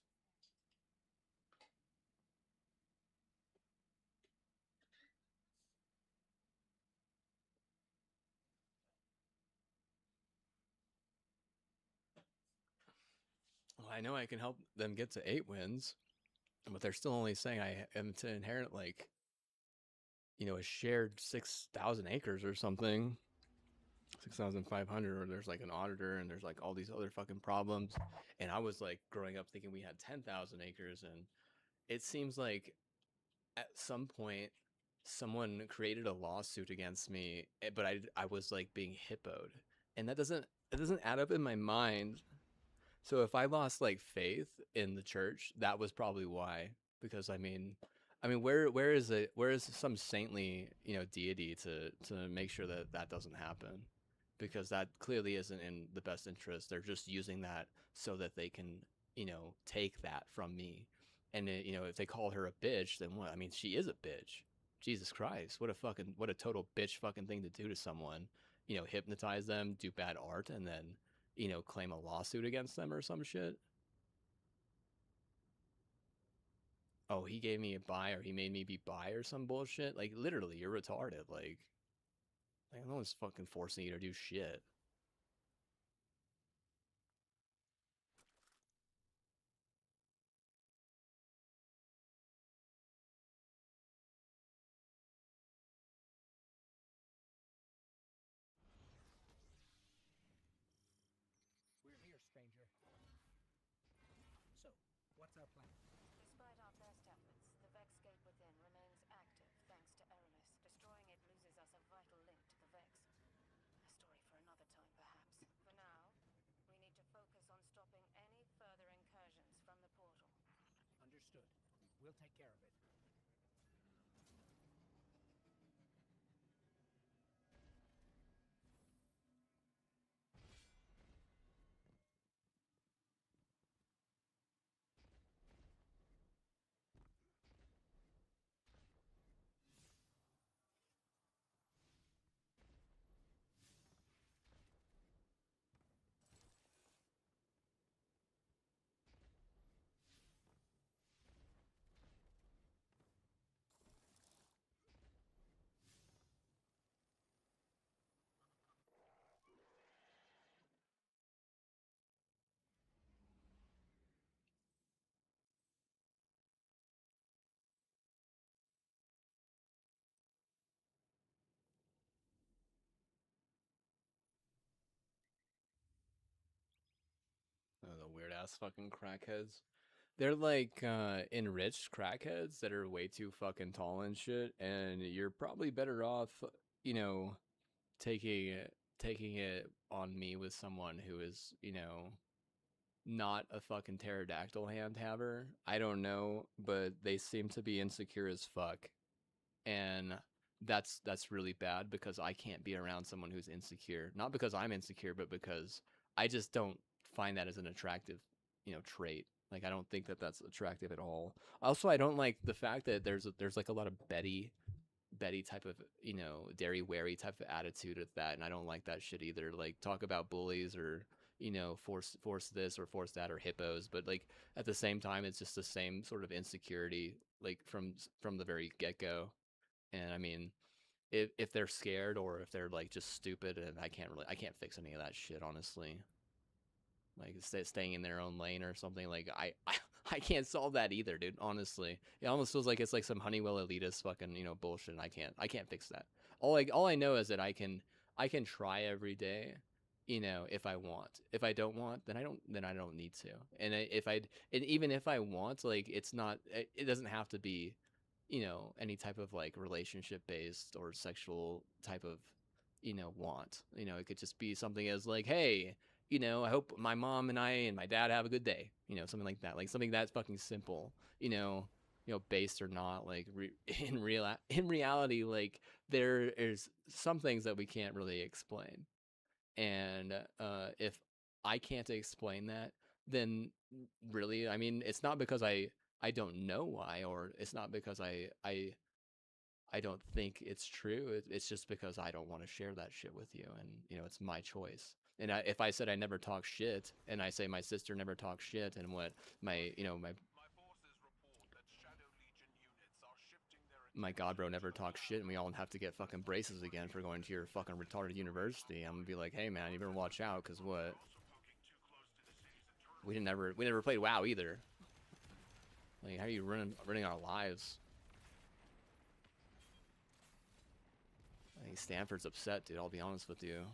Well, I know I can help them get to 8 wins, but they're still only saying I am to inherit, like, a shared 6,000 acres or something. 6,500, or there's like an auditor, and there's like all these other fucking problems. And I was like growing up thinking we had 10,000 acres, and it seems like at some point someone created a lawsuit against me, but I was like being hippoed. And that doesn't, it doesn't add up in my mind. So if I lost like faith in the church, that was probably why. Because I mean, where is it? Where is some saintly, deity to make sure that that doesn't happen? Because that clearly isn't in the best interest. They're just using that so that they can, take that from me. And if they call her a bitch, then what? I mean, she is a bitch. Jesus Christ, what a total bitch fucking thing to do to someone. Hypnotize them, do bad art, and then claim a lawsuit against them or some shit. Oh, he gave me a buy or he made me be bi or some bullshit. Like literally, you're retarded. Like no one's fucking forcing you to do shit. We're here, stranger. So, what's our plan? Despite our best efforts, the Vex gate within remains active thanks to Aramis. Destroying it loses us a vital link to the Vex. A story for another time, perhaps. For now, we need to focus on stopping any further incursions from the portal. Understood. We'll take care of it. Oh, the weird ass fucking crackheads. They're like enriched crackheads that are way too fucking tall and shit, and you're probably better off, you know, taking it on me with someone who is, not a fucking pterodactyl handhaver. I don't know, but they seem to be insecure as fuck. And that's really bad because I can't be around someone who's insecure. Not because I'm insecure, but because I just don't find that as an attractive, trait. Like I don't think that that's attractive at all. Also, I don't like the fact that there's like a lot of Betty type of, dairy wary type of attitude at that, and I don't like that shit either. Like talk about bullies or force this or force that or hippos, but like at the same time it's just the same sort of insecurity like from the very get-go. And I mean, if they're scared or if they're like just stupid, and I can't fix any of that shit, honestly. Like staying in their own lane or something, like I can't solve that either, dude, honestly. It almost feels like it's like some Honeywell elitist fucking, bullshit. And I can't fix that. All I know is that I can try every day, if I want. If I don't want, then I don't need to. And and even if I want, like it's not, it doesn't have to be, any type of like relationship based or sexual type of, want. It could just be something as like, hey, I hope my mom and I and my dad have a good day. Something like that. Like something that's fucking simple. Based or not, like in reality, like there is some things that we can't really explain. And if I can't explain that, then really, I mean, it's not because I don't know why, or it's not because I don't think it's true. It's just because I don't want to share that shit with you, and it's my choice. And if I said I never talk shit, and I say my sister never talks shit, and what my my god bro never talks shit, and we all have to get fucking braces again for going to your fucking retarded university, I'm gonna be like, hey man, you better watch out, cause what? We never played WoW either. Like, how are you running our lives? I think Stanford's upset, dude. I'll be honest with you.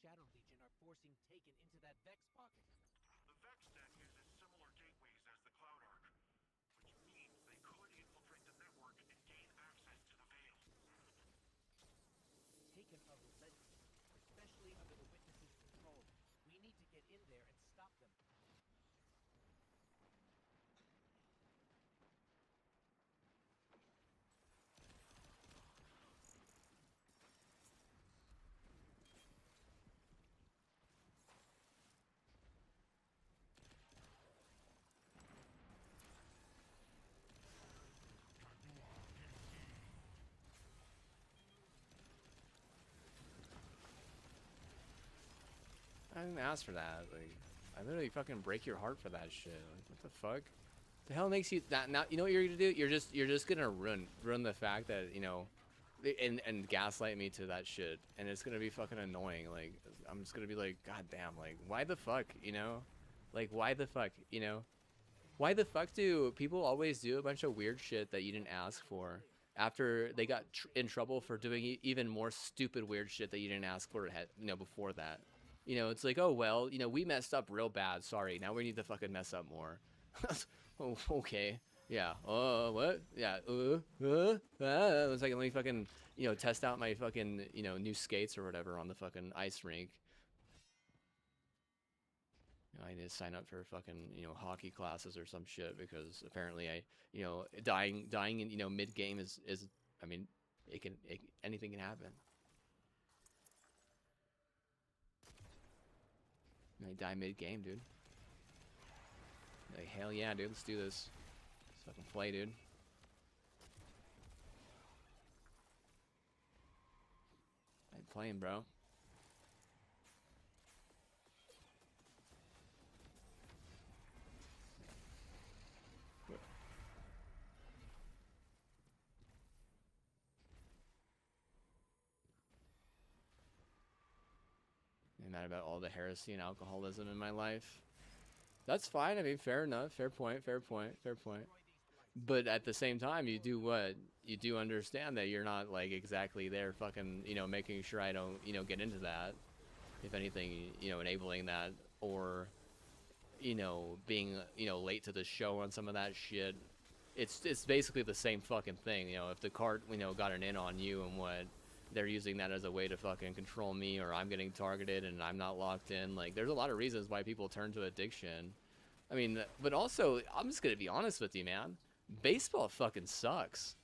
Shadow Legion are forcing Taken into that Vex pocket. The Vex Net uses similar gateways as the Cloud Arc, which means they could infiltrate the network and gain access to the Veil. Taken are relentless, especially under the Witness's control. We need to get in there and stop them. I didn't ask for that. Like, I literally fucking break your heart for that shit. Like, what the fuck? The hell makes you that now? You know what you're gonna do? You're just gonna ruin the fact that, you know, and gaslight me to that shit, and it's gonna be fucking annoying. Like, I'm just gonna be like, God damn, like, why the fuck, you know? Like, why the fuck, you know? Why the fuck do people always do a bunch of weird shit that you didn't ask for after they got in trouble for doing even more stupid weird shit that you didn't ask for, you know, before that? You know, it's like, oh, well, you know, we messed up real bad. Sorry. Now we need to fucking mess up more. Oh, okay. Yeah. What? Yeah. It's like, let me fucking, you know, test out my fucking, you know, new skates or whatever on the fucking ice rink. You know, I need to sign up for fucking, you know, hockey classes or some shit because apparently I, you know, dying in, you know, mid game is, I mean, anything can happen. I die mid-game, dude. Like, hell yeah, dude. Let's do this. Let's fucking play, dude. I'm playing, bro. I'm mad about all the heresy and alcoholism in my life. That's fine. I mean, fair enough. Fair point. Fair point. Fair point. But at the same time, you do what? You do understand that you're not, like, exactly there fucking, you know, making sure I don't, you know, get into that. If anything, you know, enabling that or, you know, being, you know, late to the show on some of that shit. It's basically the same fucking thing. You know, if the cart, you know, got an in on you and what, they're using that as a way to fucking control me, or I'm getting targeted and I'm not locked in. Like, there's a lot of reasons why people turn to addiction. I mean, but also, I'm just gonna be honest with you, man. Baseball fucking sucks.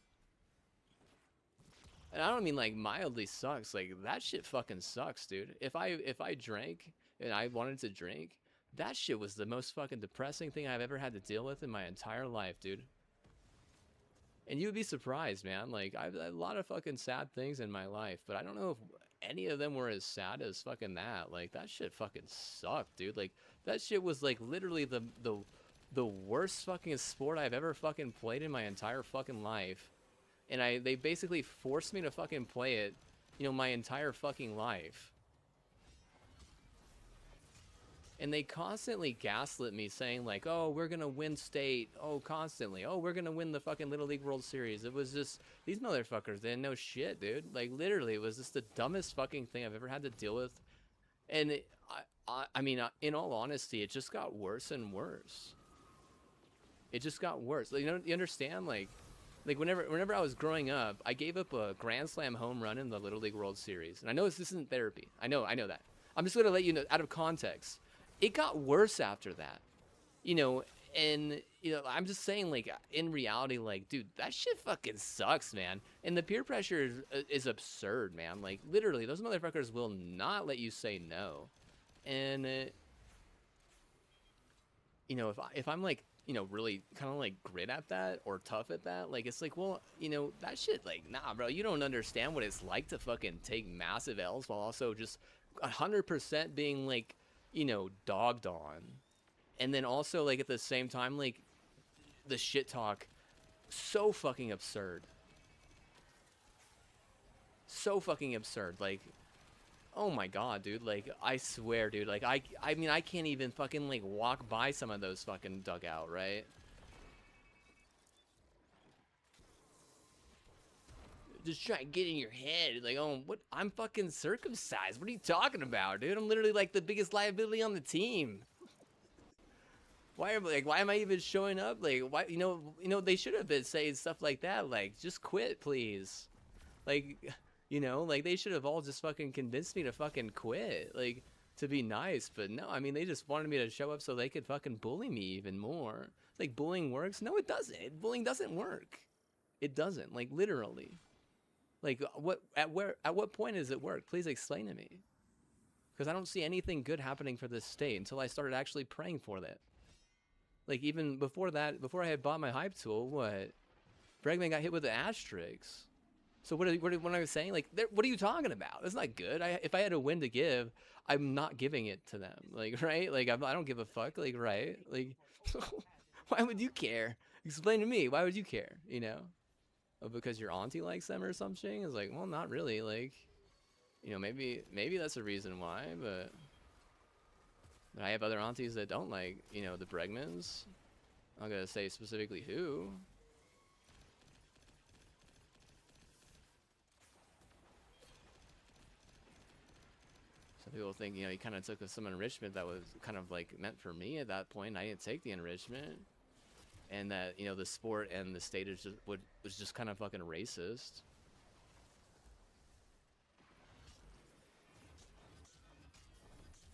And I don't mean like mildly sucks. Like, that shit fucking sucks, dude. If I drank and I wanted to drink, that shit was the most fucking depressing thing I've ever had to deal with in my entire life, dude. And you'd be surprised, man. Like, I've had a lot of fucking sad things in my life, but I don't know if any of them were as sad as fucking that. Like, that shit fucking sucked, dude. Like, that shit was like literally the worst fucking sport I've ever fucking played in my entire fucking life. And they basically forced me to fucking play it, you know, my entire fucking life. And they constantly gaslit me saying like, oh, we're going to win state. Oh, constantly. Oh, we're going to win the fucking Little League World Series. It was just, these motherfuckers didn't know shit, dude. Like, literally, it was just the dumbest fucking thing I've ever had to deal with. And I mean, in all honesty, it just got worse and worse. It just got worse. Like, you understand? Like whenever I was growing up, I gave up a Grand Slam home run in the Little League World Series. And I know this isn't therapy. I know that. I'm just going to let you know, out of context. It got worse after that, you know, and, you know, I'm just saying, like, in reality, like, dude, that shit fucking sucks, man. And the peer pressure is absurd, man. Like, literally, those motherfuckers will not let you say no. And, you know, if I'm, like, you know, really kind of, like, grit at that or tough at that, like, it's like, well, you know, that shit, like, nah, bro, you don't understand what it's like to fucking take massive L's while also just 100% being, like, you know, dogged on. And then also, like, at the same time, like, the shit talk, so fucking absurd. So fucking absurd. Like, oh my god, dude. Like, I swear, dude. Like, I mean, I can't even fucking, like, walk by some of those fucking dugout, right? just try and get in your head. Like, oh, what? I'm fucking circumcised. What are you talking about, dude? I'm literally like the biggest liability on the team. Why am I even showing up? Like, why? They should have been saying stuff like that. Like, just quit, please. Like, like they should have all just fucking convinced me to fucking quit. Like, to be nice, but no. I mean, they just wanted me to show up so they could fucking bully me even more. Like, bullying works? No, it doesn't. Bullying doesn't work. It doesn't. Like, literally. Like, at what point does it work? Please explain to me. Because I don't see anything good happening for this state until I started actually praying for that. Like, even before that, before I had bought my hype tool, what? Bregman got hit with the asterisks. So what I was saying? Like, what are you talking about? That's not good. If I had a win to give, I'm not giving it to them. Like, right? Like, I don't give a fuck. Like, right? Like, why would you care? Explain to me. Why would you care? Oh, because your auntie likes them or something? It's like, well, not really. Like, maybe that's a reason why, but I have other aunties that don't like, the Bregmans. I'm gonna say specifically who. Some people think, he kind of took some enrichment that was kind of like meant for me at that point. I didn't take the enrichment. And that, the sport and the state was just kind of fucking racist.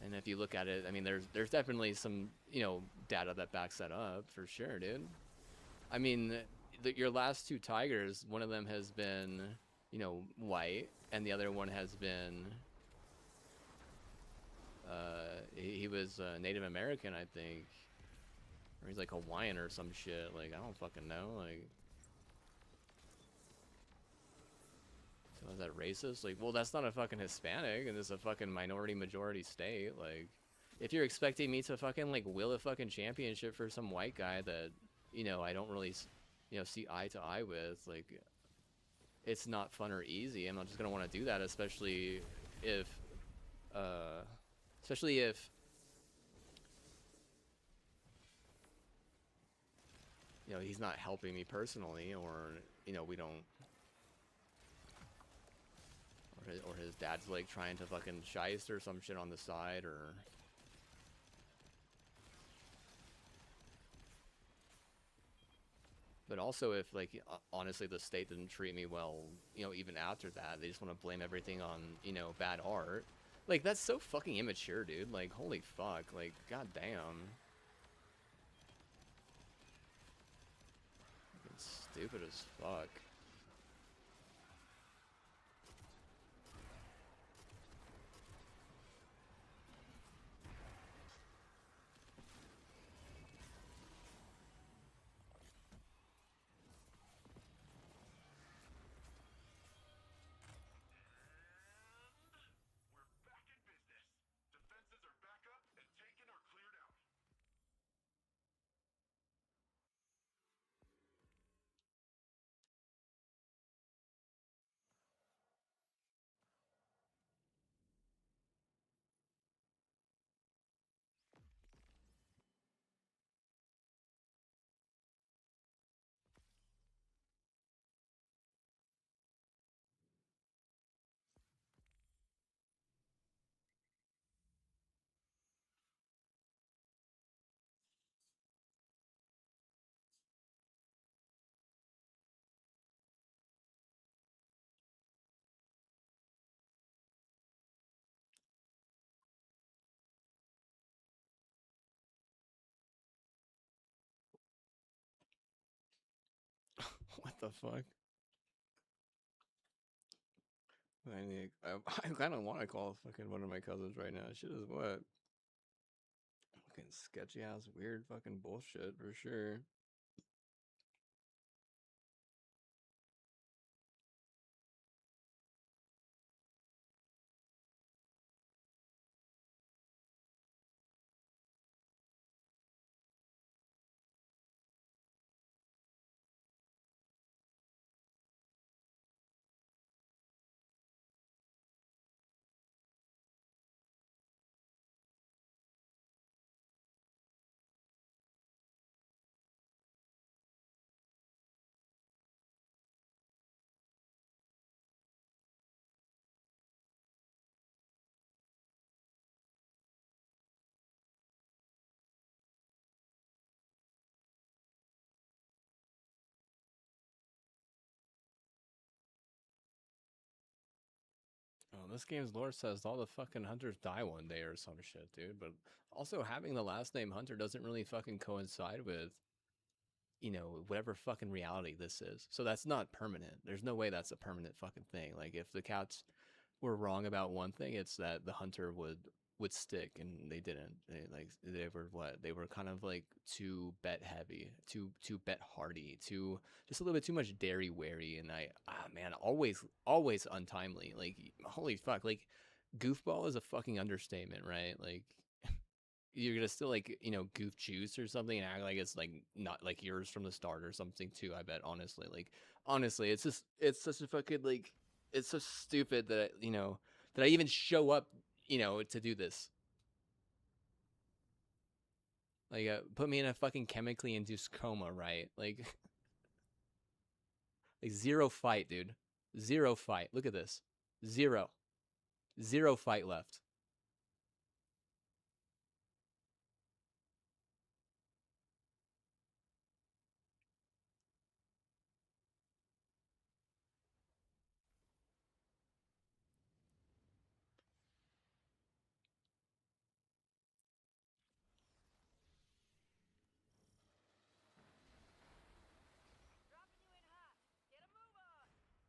And if you look at it, I mean, there's definitely some, data that backs that up for sure, dude. I mean, your last two tigers, one of them has been, white, and the other one has been, he was Native American, I think. Or he's like Hawaiian or some shit. Like, I don't fucking know. Like, so is that racist? Like, well, that's not a fucking Hispanic, and it's a fucking minority majority state. Like, if you're expecting me to fucking like will a fucking championship for some white guy that, I don't really, see eye to eye with, like, it's not fun or easy. I'm not just gonna want to do that, especially if he's not helping me personally, or we don't, or his dad's like trying to fucking shiest or some shit on the side, or but also if like honestly the state didn't treat me well, even after that, they just want to blame everything on bad art. Like, that's so fucking immature, dude. Like, holy fuck. Like, goddamn. It's stupid as fuck. We're back in business. Defenses are back up and taken or cleared out. What the fuck? I kind of want to call fucking one of my cousins right now. Shit is what? Fucking sketchy ass, weird fucking bullshit for sure. this game's lore says all the fucking hunters die one day or some shit, dude. But also having the last name Hunter doesn't really fucking coincide with, you know, whatever fucking reality this is. So that's not permanent. There's no way that's a permanent fucking thing. Like if the cats were wrong about one thing, it's that the hunter would stick, and they didn't. They were what? They were kind of like too bet heavy, too bet hardy, too just a little bit too much dairy wary. And man, always untimely. Like holy fuck, like goofball is a fucking understatement, right? Like you're gonna still like, you know, goof juice or something and act like it's like not like yours from the start or something too. I bet honestly, it's just it's such a fucking like it's so stupid that you know that I even show up, you know, to do this. Like put me in a fucking chemically induced coma, right? Like like zero fight, dude. Zero fight. Look at this. Zero fight left.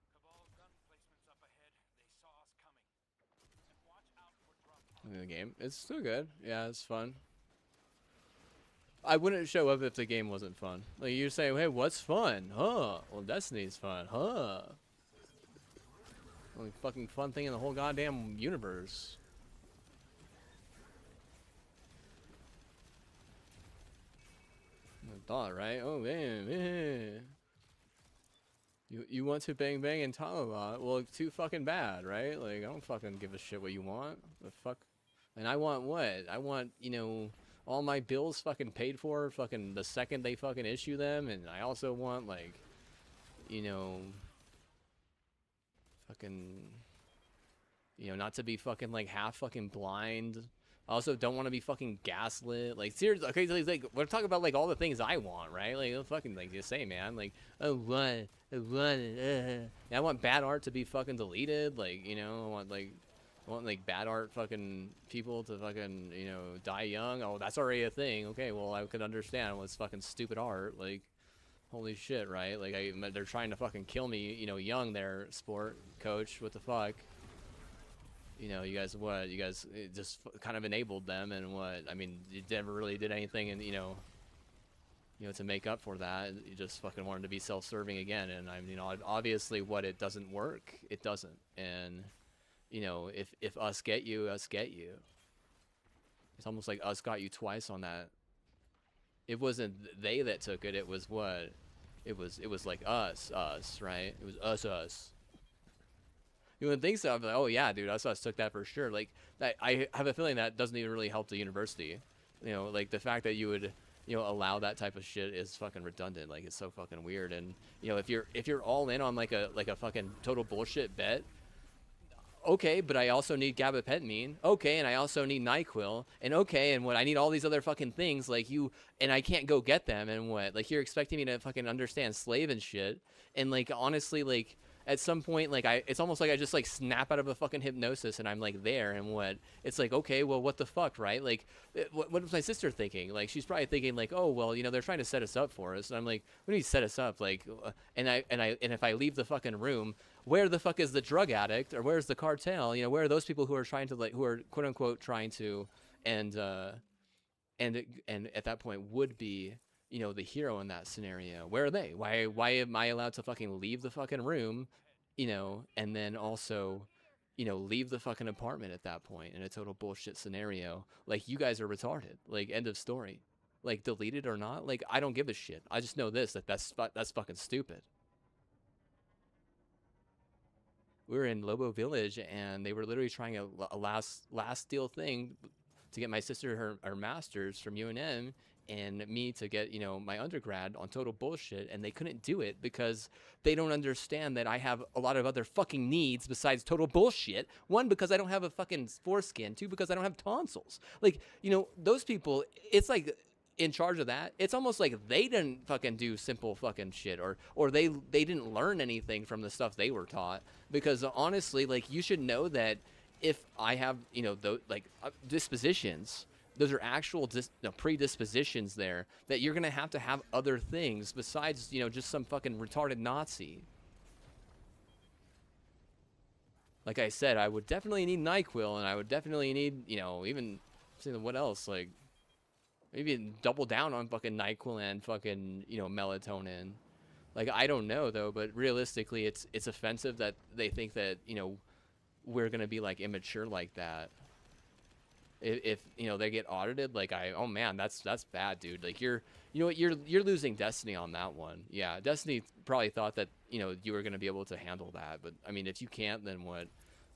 Cabal gun placements up ahead. They saw us coming. And watch out for drop. The game, it's still good. Yeah, it's fun. I wouldn't show up if the game wasn't fun. Like you say, hey, what's fun? Huh? Well, Destiny's fun, huh? Only fucking fun thing in the whole goddamn universe. I thought, right? Oh man. You want to bang bang and talk a lot? Well, it's too fucking bad, right? Like I don't fucking give a shit what you want. The fuck. And I want what? I want, you know, all my bills fucking paid for fucking the second they fucking issue them, and I also want like, you know, fucking, you know, not to be fucking like half fucking blind. I also don't want to be fucking gaslit. Like seriously, okay, like we're talking about like all the things I want, right? Like fucking like just say, man, like I want bad art to be fucking deleted. Like, you know, I want like bad art fucking people to fucking, you know, die young. Oh, that's already a thing. Okay, well I could understand what's fucking stupid art. Like, holy shit, right? Like they're trying to fucking kill me, you know, young there, sport coach. What the fuck? You know, you guys what? You guys just kind of enabled them, and what? I mean, you never really did anything, and you know, to make up for that. You just fucking wanted to be self-serving again, and I mean, you know, obviously, what it doesn't work, it doesn't, and you know, if us get you, us get you. It's almost like us got you twice on that. It wasn't they that took it. It was what? It was like us, right? It was us. You wouldn't think so. I'm like, oh yeah, dude, us took that for sure. Like, I have a feeling that doesn't even really help the university. You know, like the fact that you would, you know, allow that type of shit is fucking redundant. Like, it's so fucking weird. And you know, if you're all in on like a fucking total bullshit bet, okay, but I also need gabapentin. Okay, and I also need NyQuil. And okay, and what I need all these other fucking things like you, and I can't go get them. And what? Like you're expecting me to fucking understand slave and shit. And like honestly, like. At some point, like it's almost like I just like snap out of a fucking hypnosis and I'm like there, and what? It's like, okay, well, what the fuck, right? Like, what was my sister thinking? Like, she's probably thinking like, oh, well, you know, they're trying to set us up for us, and I'm like, what do you set us up? Like, and if I leave the fucking room, where the fuck is the drug addict, or where's the cartel? You know, where are those people who are trying to like, who are quote unquote trying to, and at that point would be, you know, the hero in that scenario? Where are they? Why am I allowed to fucking leave the fucking room, you know, and then also, you know, leave the fucking apartment at that point in a total bullshit scenario? Like, you guys are retarded. Like, end of story. Like, deleted or not, like, I don't give a shit. I just know this, that's fucking stupid. We were in Lobo Village, and they were literally trying a last deal thing to get my sister her master's from UNM, and me to get, you know, my undergrad on total bullshit, and they couldn't do it because they don't understand that I have a lot of other fucking needs besides total bullshit. One, because I don't have a fucking foreskin. Two, because I don't have tonsils. Like, you know, those people, it's like in charge of that. It's almost like they didn't fucking do simple fucking shit, or they didn't learn anything from the stuff they were taught. Because honestly, like, you should know that if I have, you know, dispositions, those are actual predispositions there that you're gonna have to have other things besides, you know, just some fucking retarded Nazi. Like I said, I would definitely need NyQuil, and I would definitely need, you know, even what else, like maybe double down on fucking NyQuil and fucking, you know, melatonin. Like, I don't know though, but realistically, it's offensive that they think that, you know, we're gonna be like immature like that. If you know they get audited, like oh man, that's bad, dude. Like you know what, you're losing Destiny on that one. Yeah, Destiny probably thought that, you know, you were gonna be able to handle that, but I mean, if you can't, then what?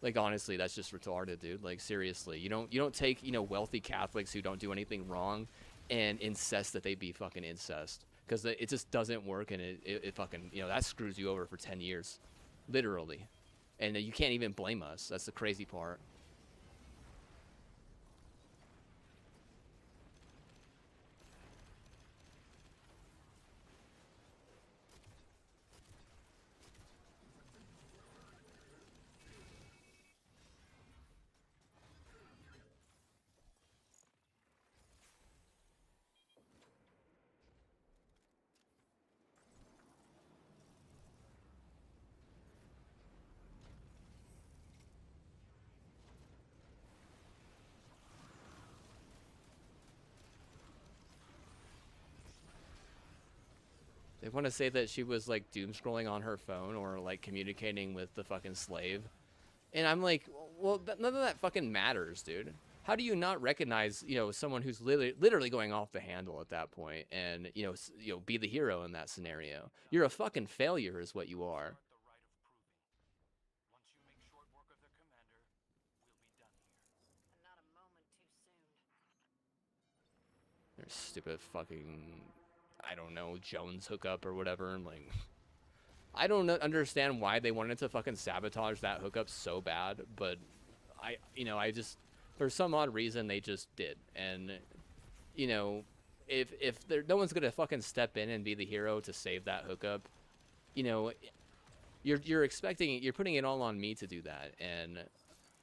Like, honestly, that's just retarded, dude. Like, seriously, you don't take, you know, wealthy Catholics who don't do anything wrong and incest that they be fucking incest, because it just doesn't work, and it fucking, you know, that screws you over for 10 years, literally, and you can't even blame us. That's the crazy part. They want to say that she was like doom scrolling on her phone or like communicating with the fucking slave. And I'm like, well, none of that fucking matters, dude. How do you not recognize, you know, someone who's literally going off the handle at that point, and you know, be the hero in that scenario? You're a fucking failure, is what you are. There's stupid fucking, I don't know, Jones hookup or whatever, and like, I don't understand why they wanted to fucking sabotage that hookup so bad, but I just, for some odd reason, they just did. And, you know, if no one's gonna fucking step in and be the hero to save that hookup, you know, you're expecting, you're putting it all on me to do that. And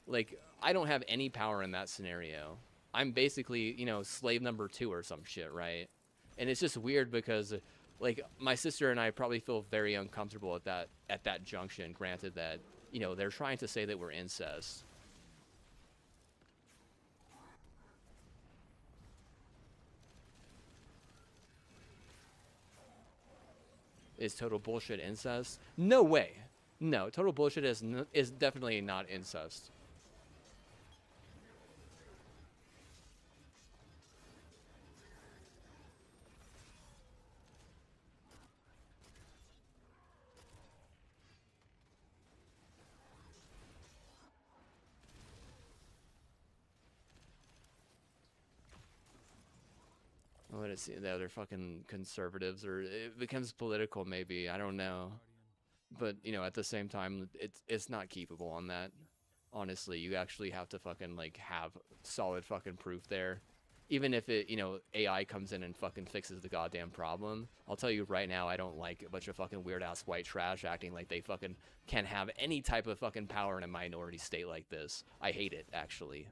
like, I don't have any power in that scenario. I'm basically, you know, slave number 2 or some shit, right? And it's just weird because, like, my sister and I probably feel very uncomfortable at that junction, granted that, you know, they're trying to say that we're incest. Is total bullshit incest? No way. No, total bullshit is definitely not incest. What is it? The other fucking conservatives, or it becomes political, maybe. I don't know. But, you know, at the same time, it's not keepable on that. Honestly, you actually have to fucking, like, have solid fucking proof there. Even if it, you know, AI comes in and fucking fixes the goddamn problem. I'll tell you right now, I don't like a bunch of fucking weird-ass white trash acting like they fucking can have any type of fucking power in a minority state like this. I hate it, actually.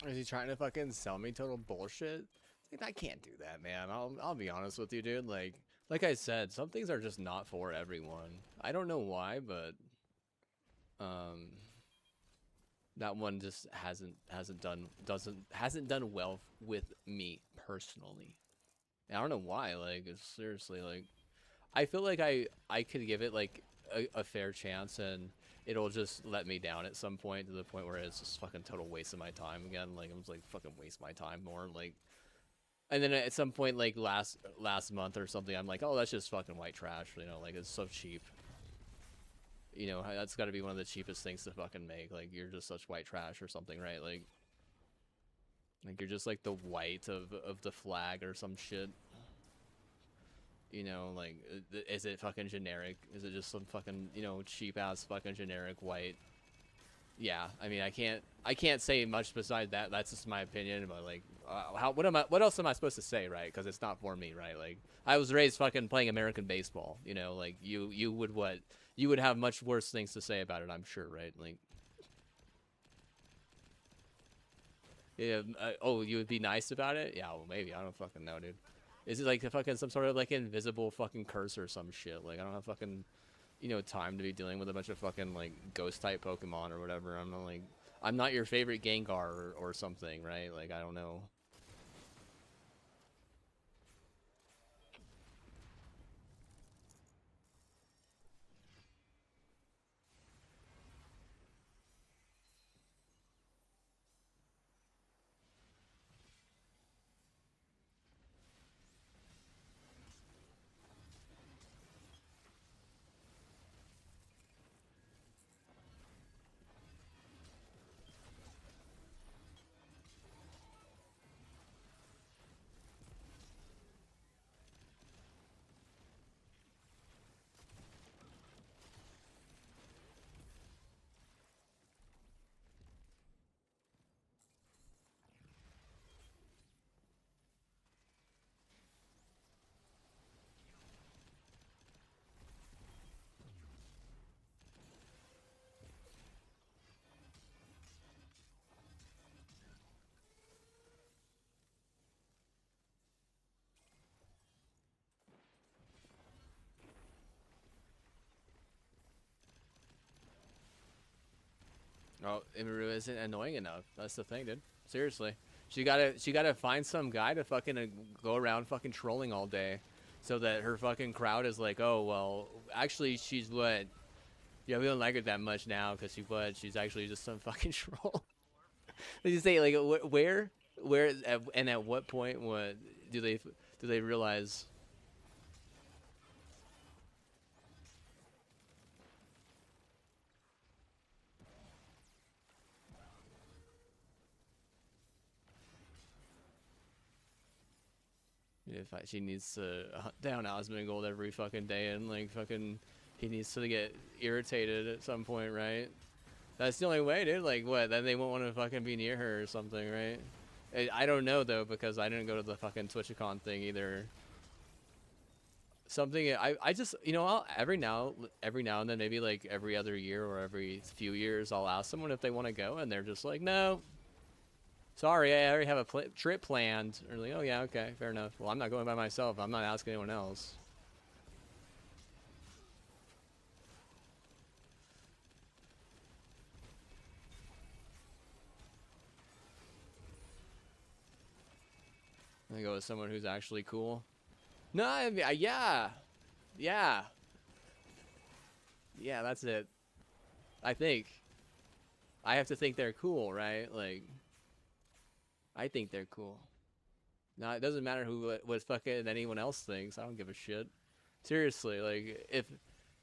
Is he trying to fucking sell me total bullshit? Like, I can't do that, man. I'll be honest with you, dude. Like I said, some things are just not for everyone. I don't know why, but that one just hasn't done well with me personally. And I don't know why. Like, it's seriously, like, I feel like I could give it like a fair chance, and it'll just let me down at some point, to the point where it's just fucking total waste of my time again. Like, I'm just like, fucking waste my time more, like. And then at some point, like last month or something, I'm like, oh, that's just fucking white trash, you know, like, it's so cheap. You know, that's got to be one of the cheapest things to fucking make. Like, you're just such white trash or something, right? Like you're just like the white of the flag or some shit. You know, like, is it fucking generic? Is it just some fucking, you know, cheap ass fucking generic white? Yeah, I mean, I can't say much beside that. That's just my opinion. But like, what else am I supposed to say, right? Because it's not for me, right? Like, I was raised fucking playing American baseball. You know, like, you would have much worse things to say about it, I'm sure, right? Like, yeah. Oh, you would be nice about it? Yeah, well, maybe. I don't fucking know, dude. Is it like fucking some sort of like invisible fucking curse or some shit? Like, I don't have fucking, you know, time to be dealing with a bunch of fucking like ghost type Pokemon or whatever. I'm not your favorite Gengar or something, right? Like, I don't know. Oh, Imiru isn't annoying enough. That's the thing, dude. Seriously. She gotta find some guy to fucking go around fucking trolling all day, so that her fucking crowd is like, oh, well, actually, she's what? Yeah, we don't like her that much now, because she's actually just some fucking troll. You say, like, where, and at what point, what do they realize? If she needs to hunt down Osmongold every fucking day, and like fucking, he needs to get irritated at some point, right? That's the only way, dude. Like, what? Then they won't want to fucking be near her or something, right? I don't know though, because I didn't go to the fucking TwitchCon thing either. Something I just, you know, every now and then, maybe like every other year or every few years, I'll ask someone if they want to go, and they're just like, no. Sorry, I already have a trip planned. Or like, oh yeah, okay, fair enough. Well, I'm not going by myself. I'm not asking anyone else. I go with someone who's actually cool. No, I mean, yeah, that's it. I think I have to think they're cool, right? Like, I think they're cool. No, it doesn't matter what fucking anyone else thinks. I don't give a shit. Seriously, like,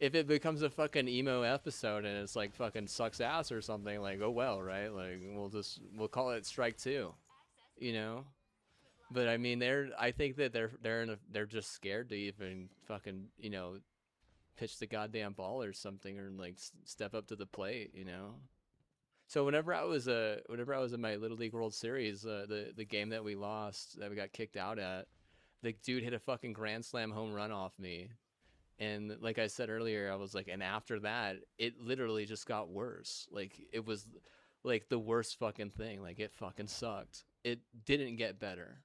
if it becomes a fucking emo episode and it's like fucking sucks ass or something, like, oh well, right? Like, we'll call it strike two, you know. But I mean, I think that they're just scared to even fucking, you know, pitch the goddamn ball or something, or like step up to the plate, you know. So whenever I was in my Little League World Series, the game that we lost, that we got kicked out at, the dude hit a fucking grand slam home run off me. And like I said earlier, I was like, and after that, it literally just got worse. Like, it was like the worst fucking thing. Like it fucking sucked. It didn't get better.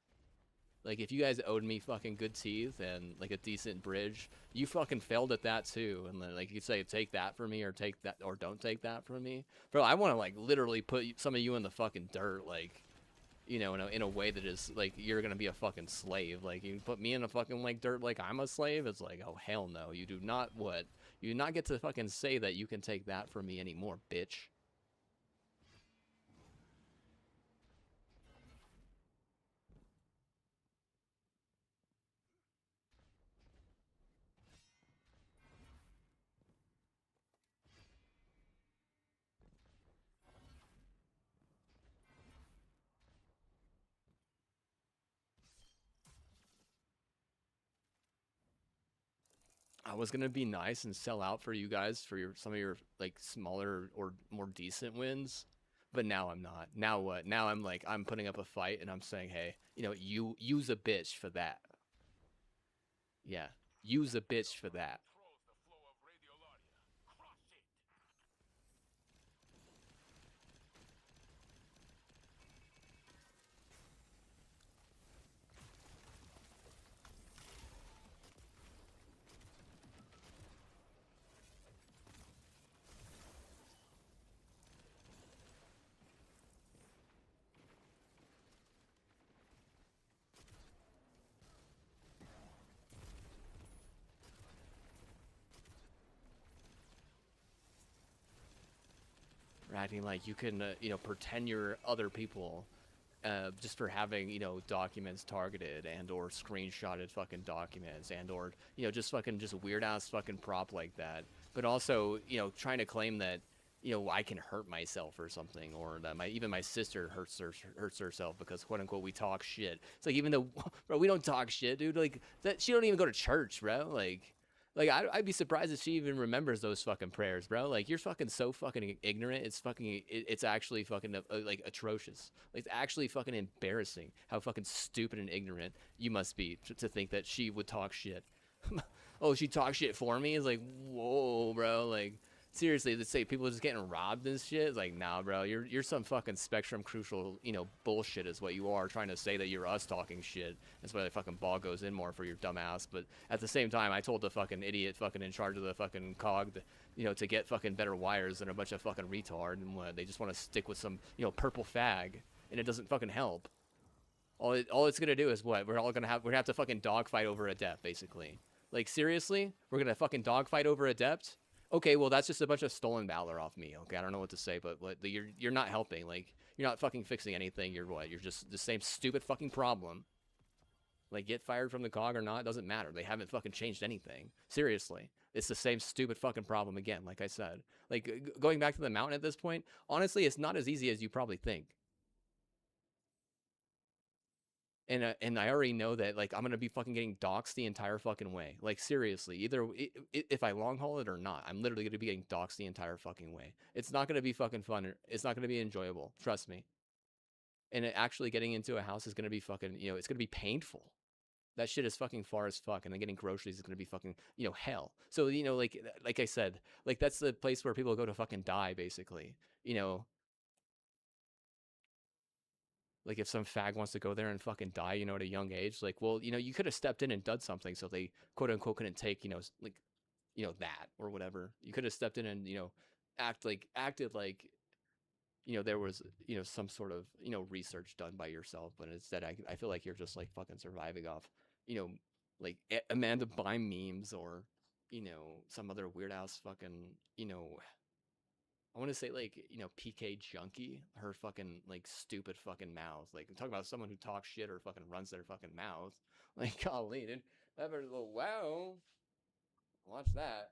Like if you guys owed me fucking good teeth and like a decent bridge, you fucking failed at that too. And then like you say, take that from me or take that or don't take that from me, bro. I want to like literally put some of you in the fucking dirt, like you know, in a way that is like you're gonna be a fucking slave. Like you put me in a fucking like dirt, like I'm a slave. It's like oh hell no, you do not what you do not get to fucking say that you can take that from me anymore, bitch. I was gonna be nice and sell out for you guys for your some of your like smaller or more decent wins, but now I'm not. Now what? Now I'm like I'm putting up a fight and I'm saying, hey, you know, you use a bitch for that. Yeah, use a bitch for that. Acting like you can, you know, pretend you're other people, just for having, you know, documents targeted and or screenshotted fucking documents and or, you know, just fucking just weird ass fucking prop like that. But also, you know, trying to claim that, you know, I can hurt myself or something, or that even my sister hurts herself because quote unquote we talk shit. It's like even though, bro, we don't talk shit, dude. Like that, she don't even go to church, bro. Like I'd be surprised if she even remembers those fucking prayers, bro. Like you're fucking so fucking ignorant. It's fucking it's actually fucking like atrocious. Like it's actually fucking embarrassing how fucking stupid and ignorant you must be to think that she would talk shit. Oh, she talks shit for me. It's like whoa, bro. Like seriously, let's say people are just getting robbed and shit. It's like nah, bro. You're some fucking Spectrum Crucial, you know, bullshit is what you are. Trying to say that you're us talking shit. That's why the fucking ball goes in more for your dumb ass. But at the same time, I told the fucking idiot fucking in charge of the fucking cog, you know, to get fucking better wires than a bunch of fucking retard. And what, they just want to stick with some, you know, purple fag, and it doesn't fucking help. All it's gonna do is what we're gonna have to fucking dogfight over Adept, basically. Like seriously, we're gonna fucking dogfight over Adept. Okay, well that's just a bunch of stolen valor off me. Okay, I don't know what to say, but what you're not helping. Like you're not fucking fixing anything. You're what? You're just the same stupid fucking problem. Like get fired from the cog or not, it doesn't matter. They haven't fucking changed anything. Seriously, it's the same stupid fucking problem again. Like I said, like going back to the mountain at this point. Honestly, it's not as easy as you probably think. And I already know that like I'm gonna be fucking getting doxxed the entire fucking way. Like seriously, either if I long haul it or not, I'm literally gonna be getting doxxed the entire fucking way. It's not gonna be fucking fun. It's not gonna be enjoyable. Trust me. And actually getting into a house is gonna be fucking, you know, it's gonna be painful. That shit is fucking far as fuck, and then getting groceries is gonna be fucking, you know, hell. So you know, like I said, like that's the place where people go to fucking die, basically. You know, like if some fag wants to go there and fucking die, you know, at a young age, like, well, you know, you could have stepped in and done something so they quote unquote couldn't take, you know, like, you know, that or whatever. You could have stepped in and, you know, acted like, you know, there was, you know, some sort of, you know, research done by yourself, but instead I feel like you're just like fucking surviving off, you know, like Amanda Bynes memes or, you know, some other weird ass fucking, you know, I want to say like, you know, PK Junkie, her fucking like stupid fucking mouth. Like I'm talking about someone who talks shit or fucking runs their fucking mouth. Like golly, dude, that was a little wow. Watch that.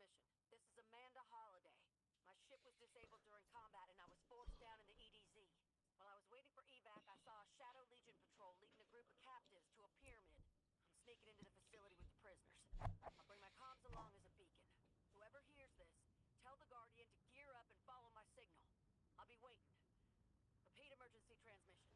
transmission. This is Amanda Holiday. My ship was disabled during combat and I was forced down in the EDZ. While I was waiting for evac, I saw a Shadow Legion patrol leading a group of captives to a pyramid. I'm sneaking into the facility with the prisoners. I'll bring my comms along as a beacon. Whoever hears this, tell the Guardian to gear up and follow my signal. I'll be waiting. Repeat emergency transmission.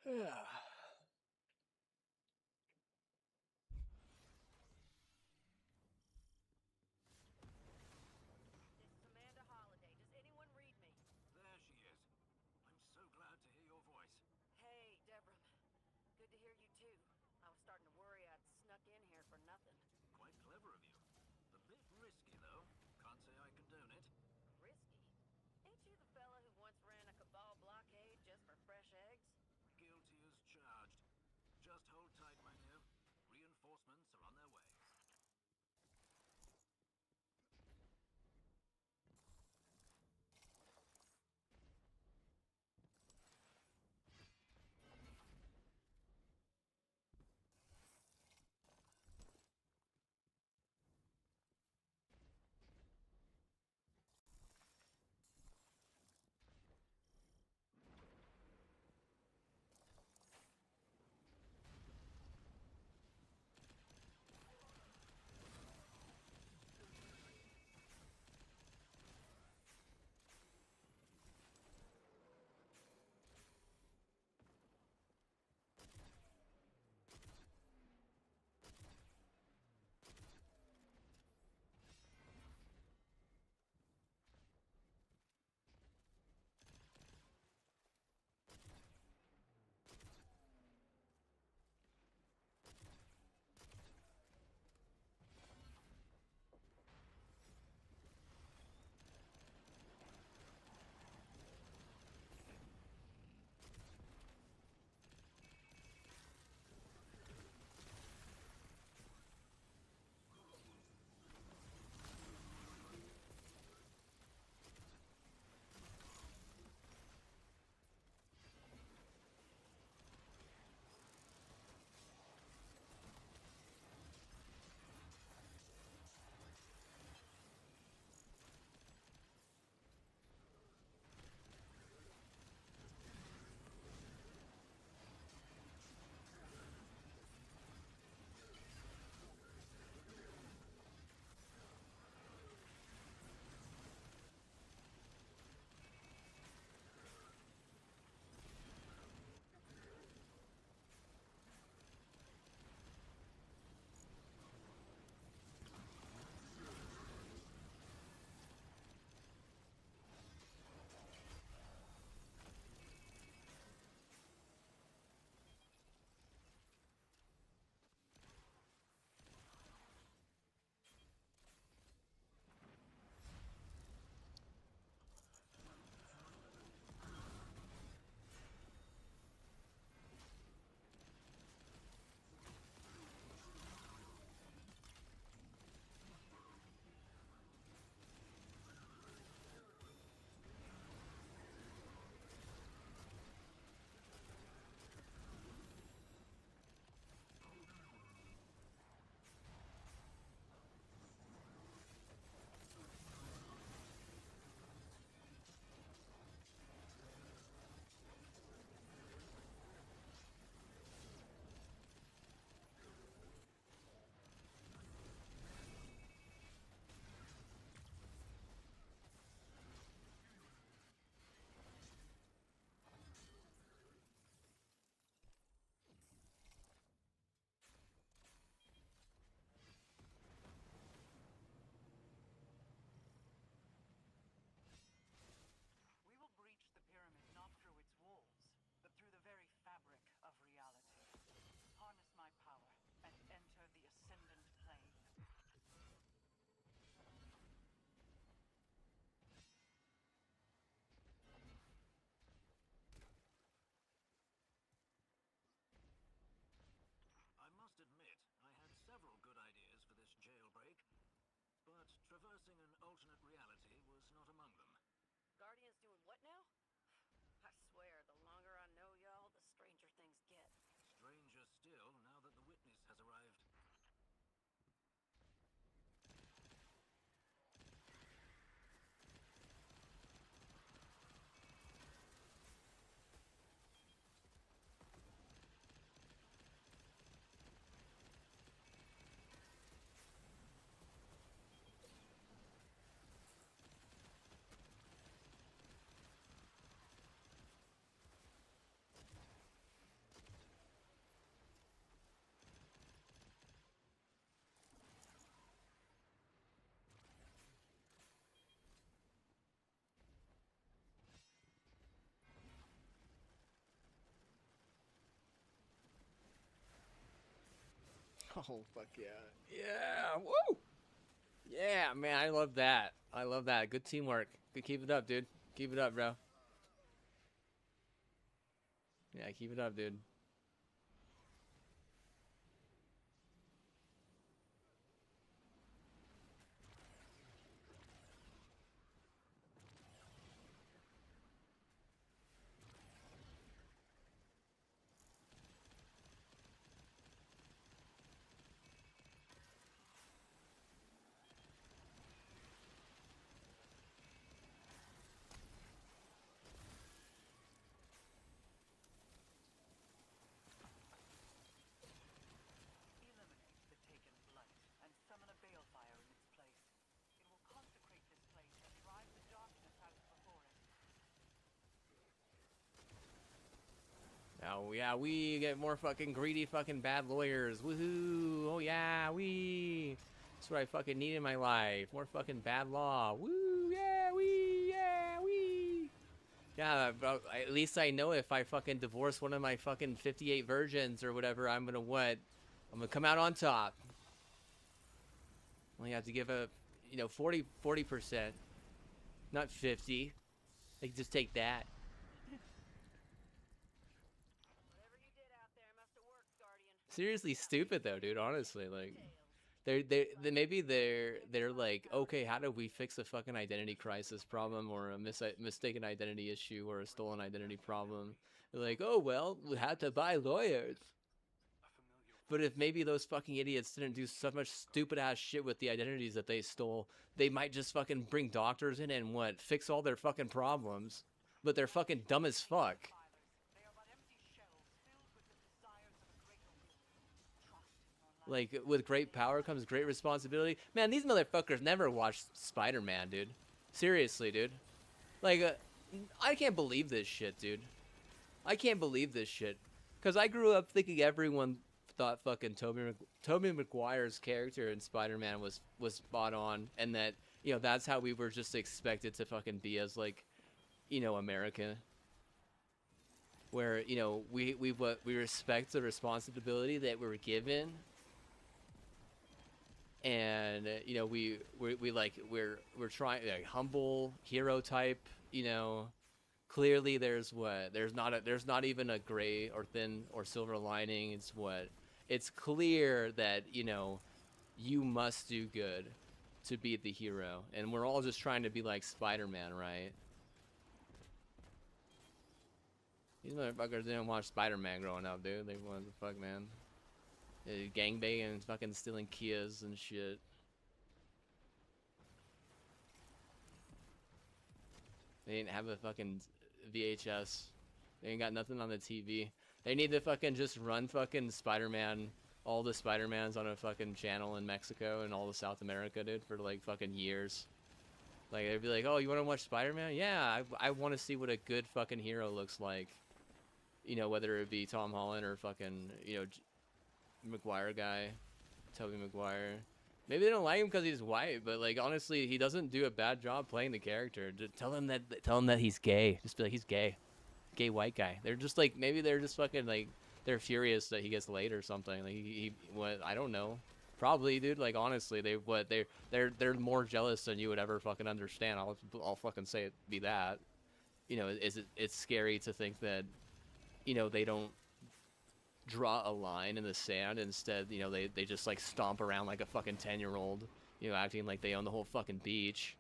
Yeah. This is Amanda Holiday. Does anyone read me? There she is. I'm so glad to hear your voice. Hey, Deborah. Good to hear you too. I was starting to worry I'd snuck in here for nothing. Quite clever of you. A bit risky, though. Can't say I condone it. Risky? Ain't you the fella who once ran a cabal blockade just for fresh eggs? Guilty as charged. Just hold tight, my dear. Reinforcements are on their way. Discussing an alternate reality was not among them. Guardian's doing what now? I swear, the longer I know y'all, the stranger things get. Stranger still, now that the witness has arrived. Oh fuck yeah. Yeah. Woo. Yeah, man, I love that. I love that. Good teamwork. Good, keep it up, dude. Keep it up, bro. Yeah, keep it up, dude. Eliminate the taken blight and summon a balefire in its place. It will consecrate this place and drive the darkness out before it. Now, yeah, we get more fucking greedy fucking bad lawyers. Woohoo! Oh yeah, we. That's what I fucking need in my life. More fucking bad law. Woo! Yeah, we. Yeah, we. Yeah, bro, at least I know if I fucking divorce one of my fucking 58 virgins or whatever, I'm gonna what? I'm gonna come out on top. Only have to give a, 40%, not 50. They can just take that. Whatever you did out there must have worked, Guardian. Seriously stupid though, dude. Honestly, like, maybe they're like, okay, how do we fix a fucking identity crisis problem or a mistaken identity issue or a stolen identity problem? They're like, oh well, we had to buy lawyers. But if maybe those fucking idiots didn't do so much stupid ass shit with the identities that they stole, they might just fucking bring doctors in and what, fix all their fucking problems. But they're fucking dumb as fuck. They are but empty shells filled with the desires of a greater will. Trust nor Like, with great power comes great responsibility. Man, these motherfuckers never watched Spider-Man, dude. Seriously, dude. Like, I can't believe this shit, dude. I can't believe this shit. Because I grew up thinking everyone thought fucking Tobey Maguire's character in Spider-Man was spot on. And that, that's how we were just expected to fucking be as, like, America. Where, we respect the responsibility that we're given. And we're trying, like, humble hero type, clearly there's not even a gray or thin or silver lining. It's clear that you must do good to be the hero, and we're all just trying to be like Spider-Man, right? These motherfuckers didn't watch Spider-Man growing up, dude. They wanted to fuck, man. Gangbanging and fucking stealing Kias and shit. They didn't have a fucking VHS. They ain't got nothing on the TV. They need to fucking just run fucking Spider-Man, all the Spider-Mans on a fucking channel in Mexico and all of South America, dude, for like fucking years. Like, they'd be like, oh, you want to watch Spider-Man? Yeah, I want to see what a good fucking hero looks like. Whether it be Tom Holland or fucking, Maguire guy, Tobey Maguire. Maybe they don't like him because he's white, but like honestly, he doesn't do a bad job playing the character. Just tell him that he's gay. Just be like, he's gay white guy. They're just like, maybe they're just fucking like, they're furious that he gets laid or something. Like he what, I don't know. Probably, dude. Like honestly, they're more jealous than you would ever fucking understand. I'll fucking say it be that. It's scary to think that they don't draw a line in the sand. Instead, they just like stomp around like a fucking 10-year-old, You know, acting like they own the whole fucking beach.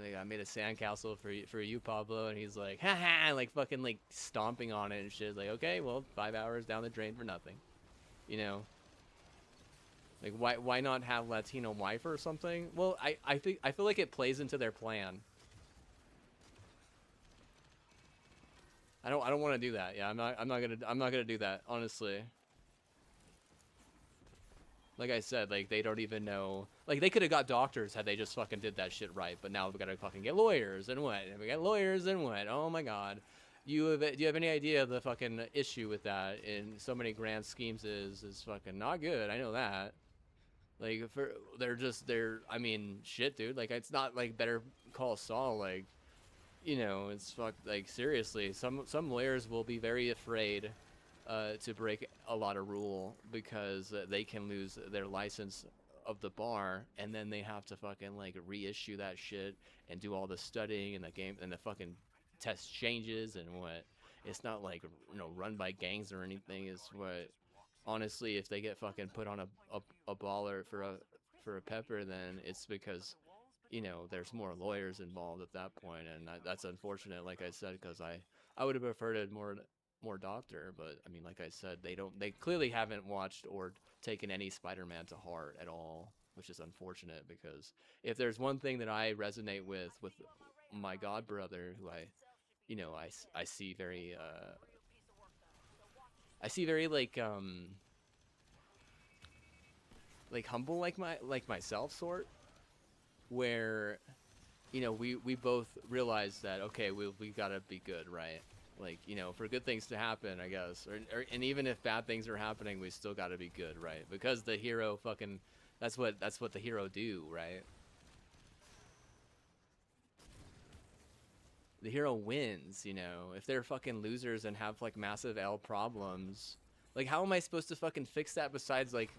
Like, I made a sandcastle for you, Pablo, and he's like, haha, like fucking like stomping on it and shit. Like, okay, well, 5 hours down the drain for nothing, you know. Like, why not have Latino wife or something? Well, I feel like it plays into their plan. I don't want to do that. Yeah, I'm not gonna do that, honestly. Like I said, like, they don't even know. Like, they could have got doctors had they just fucking did that shit right. But now we gotta fucking get lawyers and what? And we got lawyers and what? Oh my god. Do you have any idea the fucking issue with that in so many grand schemes is fucking not good. I know that. Like, I mean, shit, dude. Like, it's not like Better Call Saul. Like, you know, it's like, seriously. Some lawyers will be very afraid to break a lot of rule because they can lose their license of the bar, and then they have to fucking like reissue that shit and do all the studying and the game and the fucking test changes and what. It's not like, you know, run by gangs or anything. It's what, honestly, if they get fucking put on a baller for a pepper, then it's because, you know, there's more lawyers involved at that point, and that's unfortunate. Like I said, because I would have preferred more doctor, but I mean, like I said, they clearly haven't watched or taken any Spider-Man to heart at all, which is unfortunate, because if there's one thing that I resonate with my god brother, who you know, I see very like humble, like myself, sort, where, you know, we both realize that, okay, we gotta be good, right? Like, you know, for good things to happen, I guess, and even if bad things are happening, we still gotta be good, right? Because the hero fucking, that's what the hero do, right? The hero wins, you know. If they're fucking losers and have like massive L problems, like, how am I supposed to fucking fix that besides like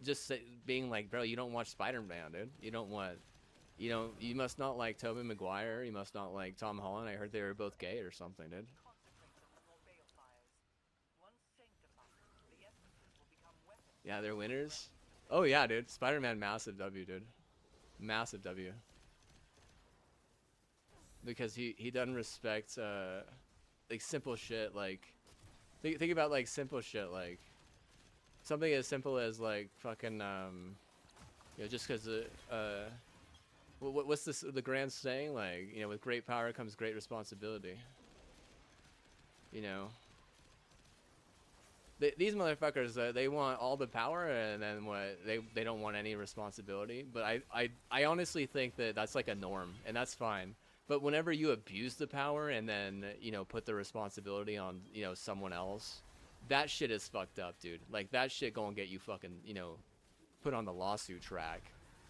just being like, bro, you don't watch Spider-Man, dude. You don't want. You must not like Tobey Maguire. You must not like Tom Holland. I heard they were both gay or something, dude. Yeah, they're winners. Oh yeah, dude. Spider-Man, massive W, dude. Massive W. Because he doesn't respect like simple shit. Like, think about like simple shit, like something as simple as like fucking you know, just because what's the grand saying, like, you know, with great power comes great responsibility. You know, these motherfuckers, they want all the power, and then what, they don't want any responsibility. But I honestly think that that's like a norm, and that's fine. But whenever you abuse the power and then, you know, put the responsibility on, you know, someone else, that shit is fucked up, dude. Like, that shit gonna get you fucking, you know, put on the lawsuit track.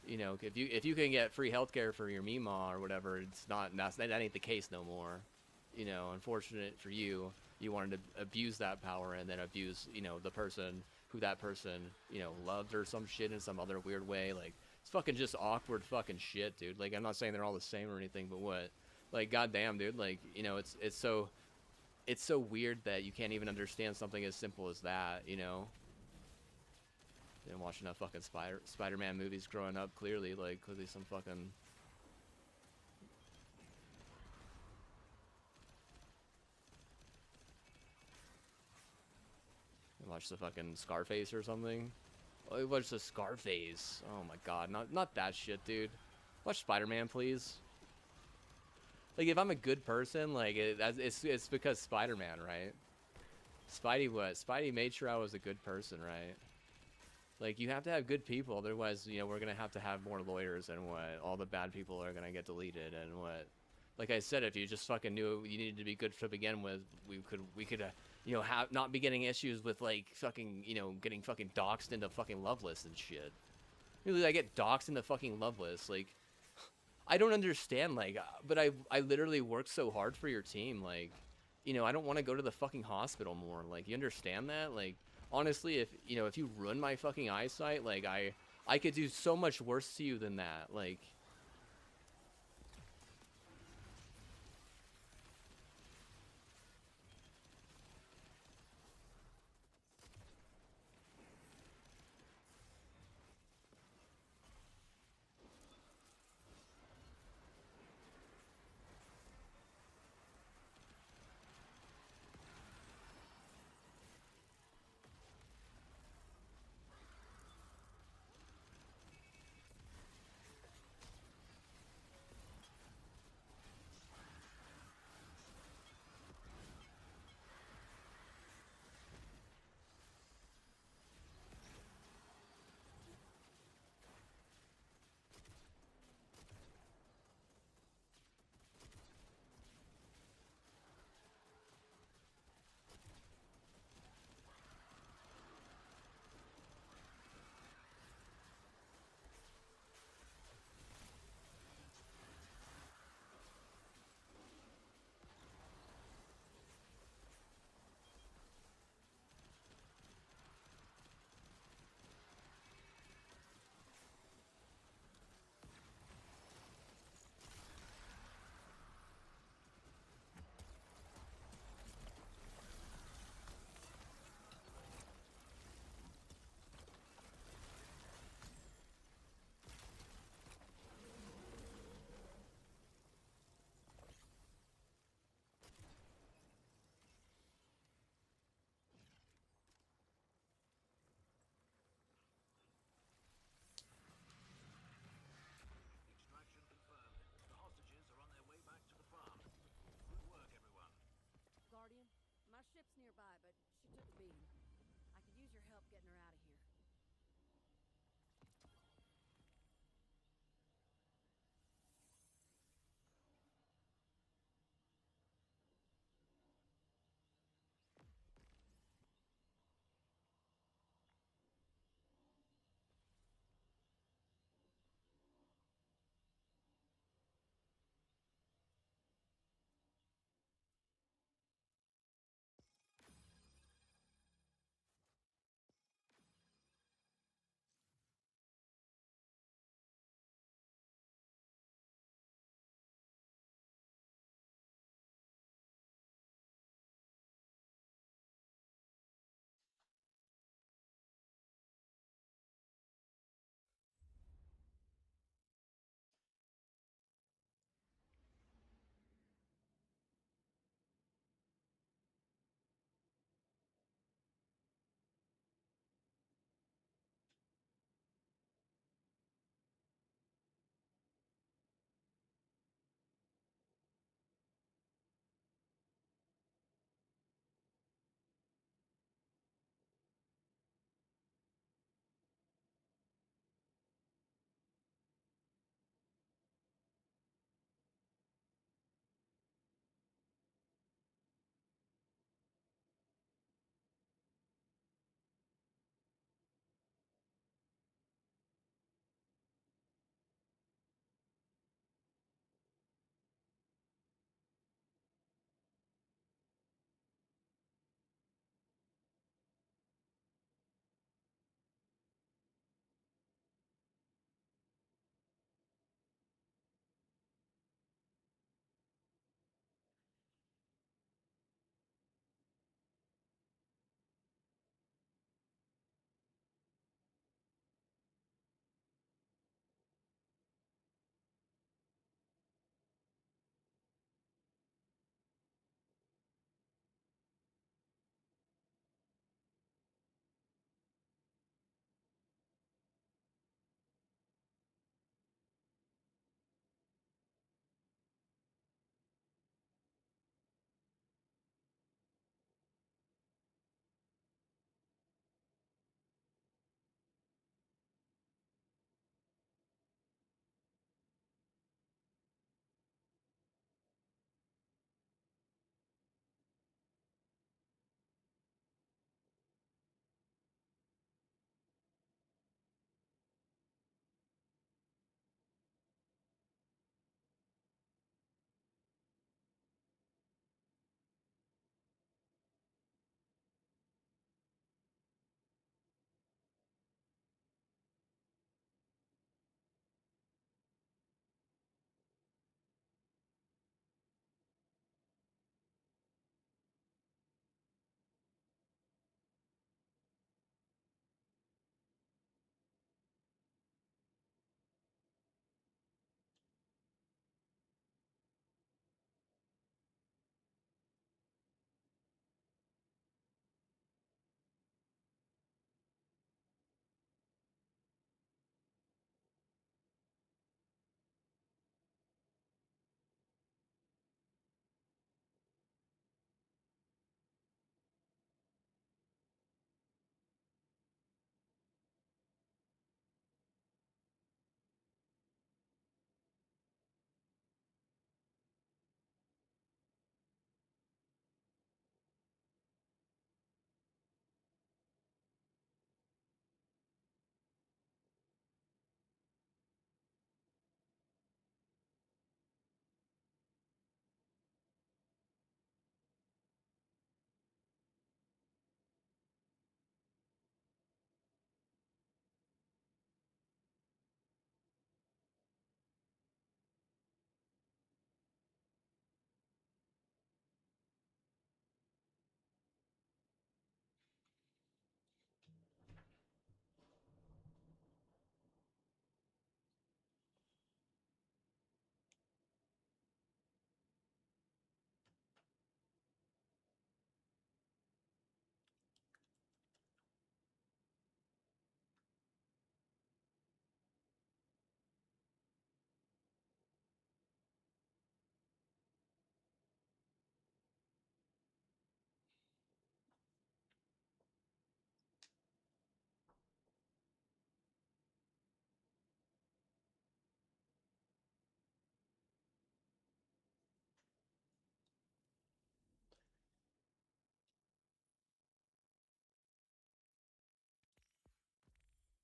You know, if you can get free healthcare for your Mima or whatever, it's not, that ain't the case no more. You know, unfortunate for you, you wanted to abuse that power and then abuse, you know, the person who that person, you know, loved or some shit in some other weird way. Like, it's fucking just awkward fucking shit, dude. Like, I'm not saying they're all the same or anything, but what? Like, goddamn, dude. Like, you know, it's so weird that you can't even understand something as simple as that, you know? Been watching enough fucking Spider-Man movies growing up, clearly, like, clearly some fucking... Watch the fucking Scarface or something. Oh, watch the Scarface. Oh my god, not that shit, dude. Watch Spider-Man, please. Like, if I'm a good person, like, it's because Spider-Man, right? Spidey what? Spidey made sure I was a good person, right? Like, you have to have good people, otherwise, you know, we're gonna have to have more lawyers, and what, all the bad people are gonna get deleted, and what. Like I said, if you just fucking knew you needed to be good to begin with, we could you know, not be getting issues with, like, fucking, you know, getting fucking doxxed into fucking Loveless and shit. Really, I get doxxed into fucking Loveless, like, I don't understand, like, but I literally worked so hard for your team, like, you know, I don't want to go to the fucking hospital more, like, you understand that? Like, honestly, if, you know, if you ruin my fucking eyesight, like, I could do so much worse to you than that, like...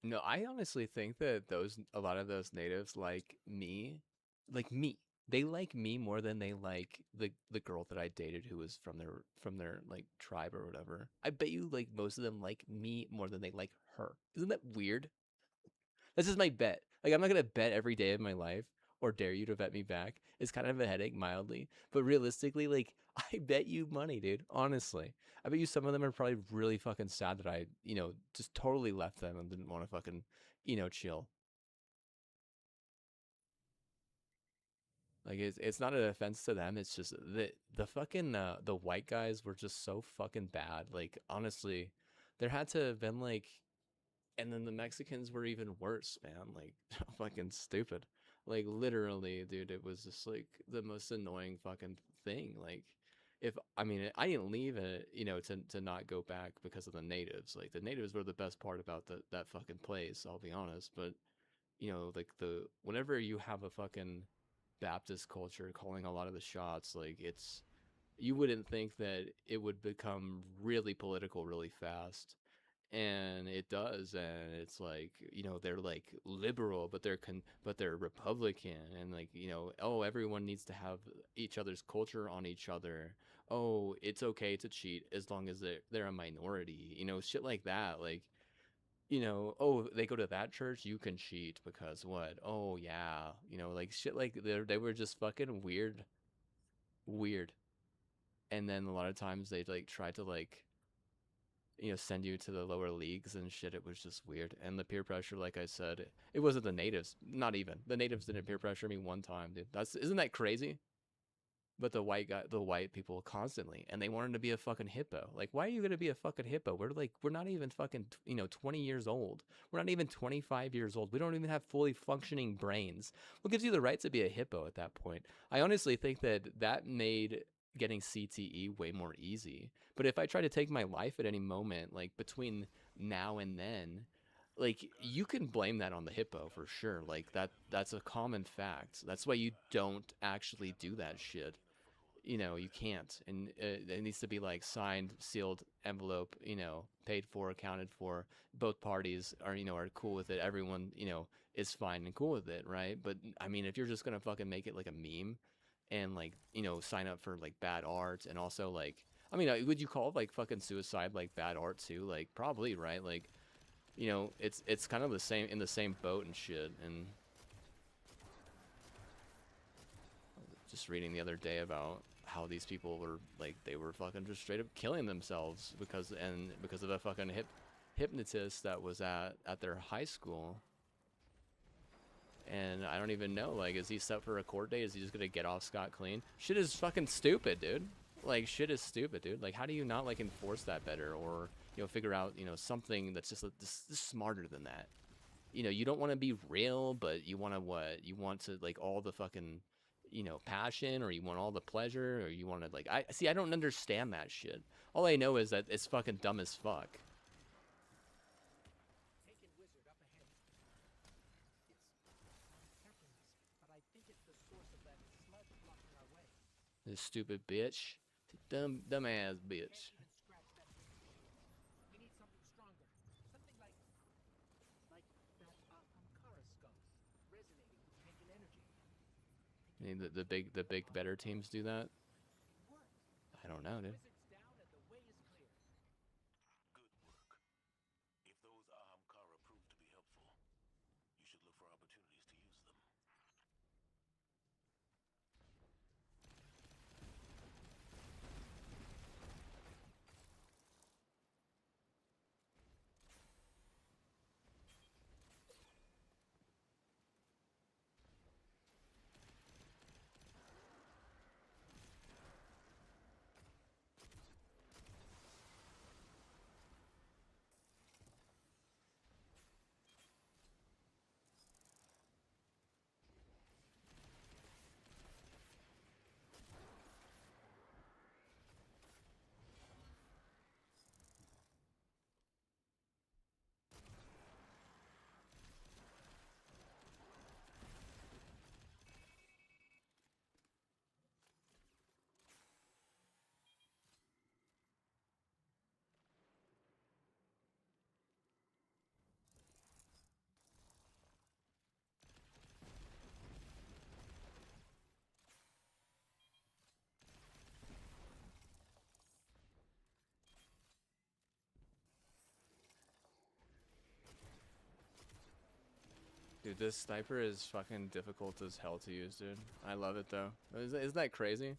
No, I honestly think that a lot of those natives like me. They like me more than they like the girl that I dated who was from their like tribe or whatever. I bet you like most of them like me more than they like her. Isn't that weird? This is my bet. Like I'm not gonna bet every day of my life or dare you to bet me back. It's kind of a headache, mildly. But realistically, like I bet you money, dude. Honestly, I bet you some of them are probably really fucking sad that I, just totally left them and didn't want to fucking, chill. Like it's not an offense to them. It's just the fucking the white guys were just so fucking bad. Like honestly, there had to have been like and then the Mexicans were even worse, man. Like fucking stupid. Like literally, dude, it was just like the most annoying fucking thing. Like if I mean, I didn't leave it, to not go back because of the natives. Like the natives were the best part about that fucking place, I'll be honest, but like the whenever you have a fucking Baptist culture calling a lot of the shots, like it's you wouldn't think that it would become really political really fast, and it does. And it's like they're like liberal but they're republican, and like oh, everyone needs to have each other's culture on each other. Oh, it's okay to cheat as long as they're a minority, shit like that. Like oh, they go to that church, you can cheat because what? Oh yeah, like shit like they were just fucking weird. And then a lot of times they like try to like send you to the lower leagues and shit. It was just weird. And the peer pressure, like I said, it wasn't the natives. Not even the natives didn't peer pressure me one time, dude. Isn't that crazy? But the white people constantly, and they wanted to be a fucking hippo. Like, why are you gonna be a fucking hippo? We're not even fucking 20 years old. We're not even 25 years old. We don't even have fully functioning brains. What gives you the right to be a hippo at that point? I honestly think that made getting CTE way more easy. But if I try to take my life at any moment, like between now and then, like you can blame that on the hippo for sure. Like that's a common fact. That's why you don't actually do that shit. You can't. And it needs to be like signed, sealed envelope, paid for, accounted for. Both parties are cool with it. Everyone is fine and cool with it, right? But I mean, if you're just gonna fucking make it like a meme and like sign up for like bad art, and also like I mean, would you call like fucking suicide like bad art too? Like probably, right? Like it's kind of the same, in the same boat and shit. And just reading the other day about how these people were like, they were fucking just straight up killing themselves because of a fucking hypnotist that was at their high school. And I don't even know, like, is he set for a court date? Is he just gonna get off scot clean? Shit is fucking stupid, dude. Like, shit is stupid, dude. Like, how do you not like enforce that better, or figure out something that's just just smarter than that? You don't want to be real, but you want to what? You want to like all the fucking passion, or you want all the pleasure, or you want to like I don't understand that shit. All I know is that it's fucking dumb as fuck. Taken wizard up ahead. It's attacking us, but I think it's the source of that sludge blocking our way. This stupid bitch. Dumbass bitch. Can't even scratch that frequency. We need something stronger. Something like that Ahamkara skull, resonating with pagan energy. I mean, the big better teams do that. It worked. I don't know, dude. Wizard's down and the way is clear. Good work. If those Ahamkara prove to be helpful, you should look for opportunities to use them. Dude, this sniper is fucking difficult as hell to use, dude. I love it though. Isn't that crazy?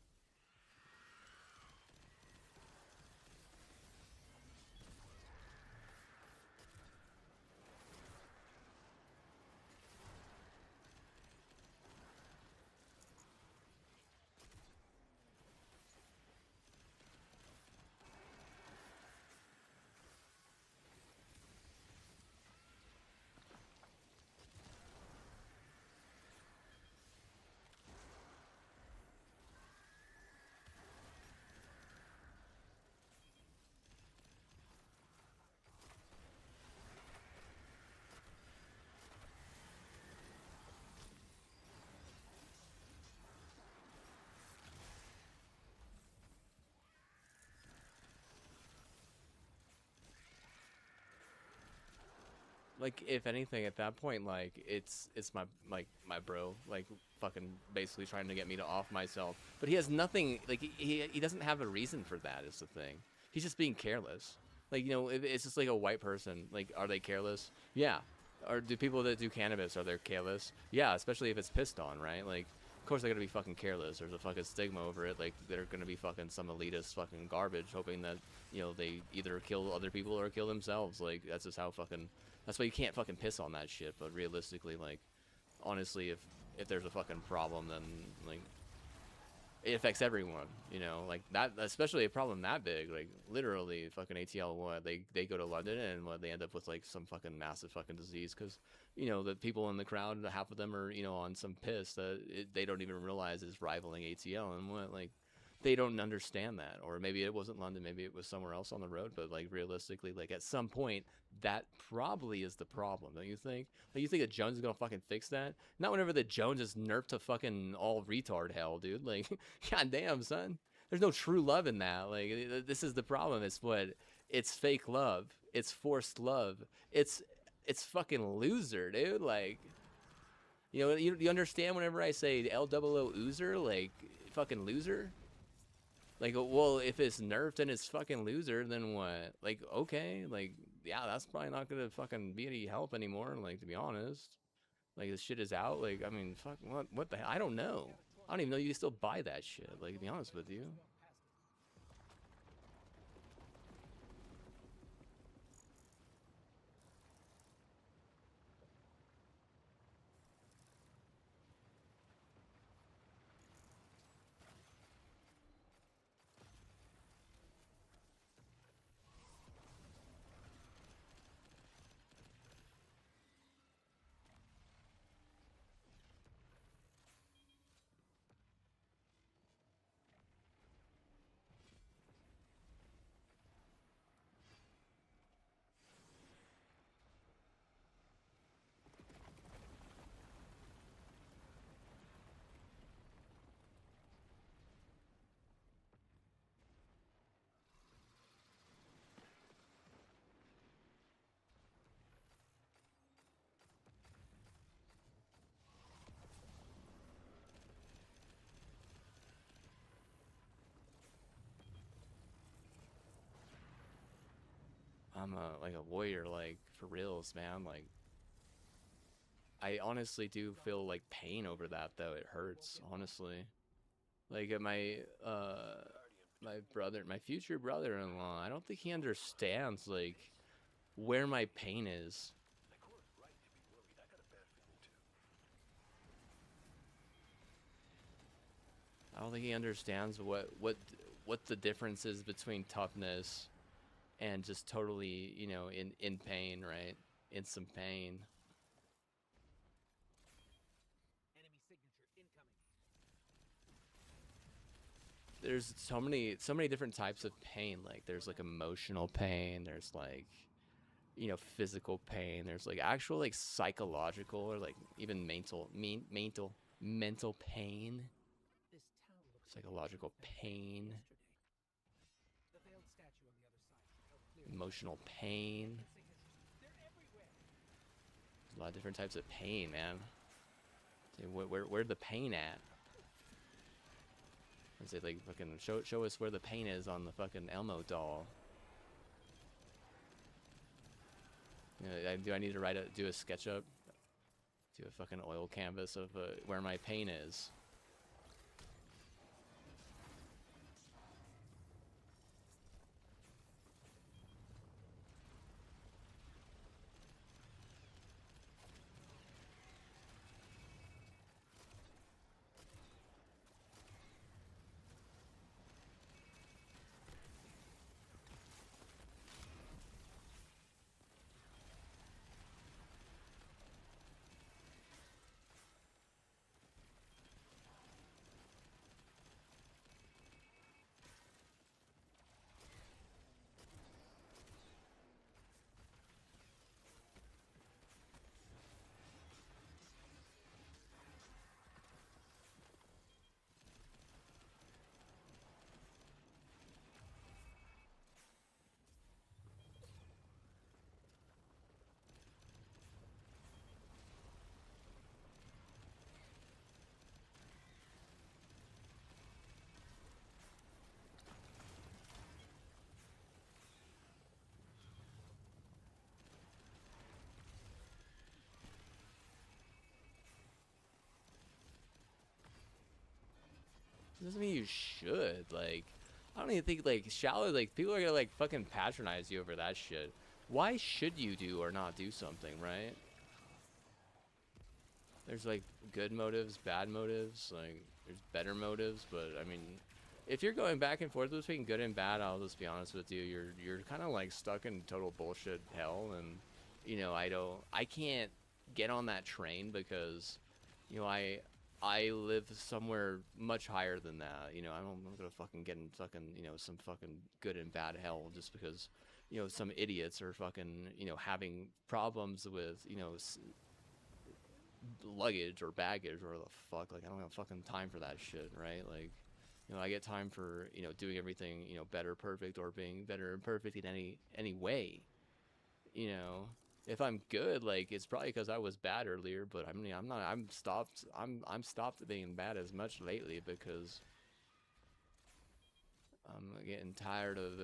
Like, if anything, at that point, like, it's my, like, my bro, like, fucking basically trying to get me to off myself. But he has nothing, like, he doesn't have a reason for that, is the thing. He's just being careless. Like, you know, it's just like a white person. Like, are they careless? Yeah. Or do people that do cannabis, are they careless? Yeah, especially if it's pissed on, right? Like, of course they're gonna be fucking careless. There's a fucking stigma over it. Like, they're gonna be fucking some elitist fucking garbage, hoping that, you know, they either kill other people or kill themselves. Like, that's just how fucking... That's why you can't fucking piss on that shit. But realistically, like, honestly, if there's a fucking problem, then, like, it affects everyone, you know? Like, that, especially a problem that big. Like, literally, fucking ATL, what, they go to London and what, they end up with, like, some fucking massive fucking disease because, you know, the people in the crowd, half of them are, you know, on some piss that they don't even realize is rivaling ATL. And what, like, they don't understand that. Or maybe it wasn't London, maybe it was somewhere else on the road. But, like, realistically, like, at some point, that probably is the problem, don't you think? Like, you think that Jones is gonna fucking fix that? Not whenever the Jones is nerfed to fucking all retard hell, dude. Like, goddamn, son. There's no true love in that. Like, this is the problem. It's what? It's fake love. It's forced love. It's fucking loser, dude. Like, you know, you understand whenever I say LOO oozer, like, fucking loser? Like, well, if it's nerfed and it's fucking loser, then what? Like, okay, like, yeah, that's probably not gonna fucking be any help anymore, like, to be honest. Like, this shit is out, like, I mean, fuck, what the hell? I don't know. I don't even know you can still buy that shit, like, to be honest with you. I'm like a warrior, like, for reals, man. Like, I honestly do feel like pain over that, though. It hurts, honestly. Like, my brother, my future brother-in-law, I don't think he understands, like, where my pain is. I don't think he understands what the difference is between toughness and just totally, you know, in pain, right? In some pain. Enemy signature incoming. There's so many different types of pain. Like, there's like emotional pain, there's like, you know, physical pain, there's like actual like psychological or like even mental pain, This town looks psychological pain, the veiled statue on the other side help clear emotional pain. They're everywhere. There's a lot of different types of pain, man. Dude, where's the pain at? I say, like, fucking show us where the pain is on the fucking Elmo doll. You know, do I need to do a SketchUp Do a fucking oil canvas of where my pain is. Doesn't mean you should. Like, I don't even think like shallow. Like, people are gonna like fucking patronize you over that shit. Why should you do or not do something, right? There's like good motives, bad motives. Like, there's better motives, but I mean, if you're going back and forth between good and bad, I'll just be honest with you. You're kind of like stuck in total bullshit hell, and you know, I can't get on that train because, you know, I live somewhere much higher than that. You know, I'm not gonna fucking get in fucking, you know, some fucking good and bad hell just because, you know, some idiots are fucking, you know, having problems with, you know, luggage or baggage or the fuck. Like, I don't have fucking time for that shit, right? Like, you know, I get time for, you know, doing everything, you know, better, perfect, or being better and perfect in any way. You know, if I'm good, like, it's probably because I was bad earlier, but I mean, I'm stopped being bad as much lately because I'm getting tired of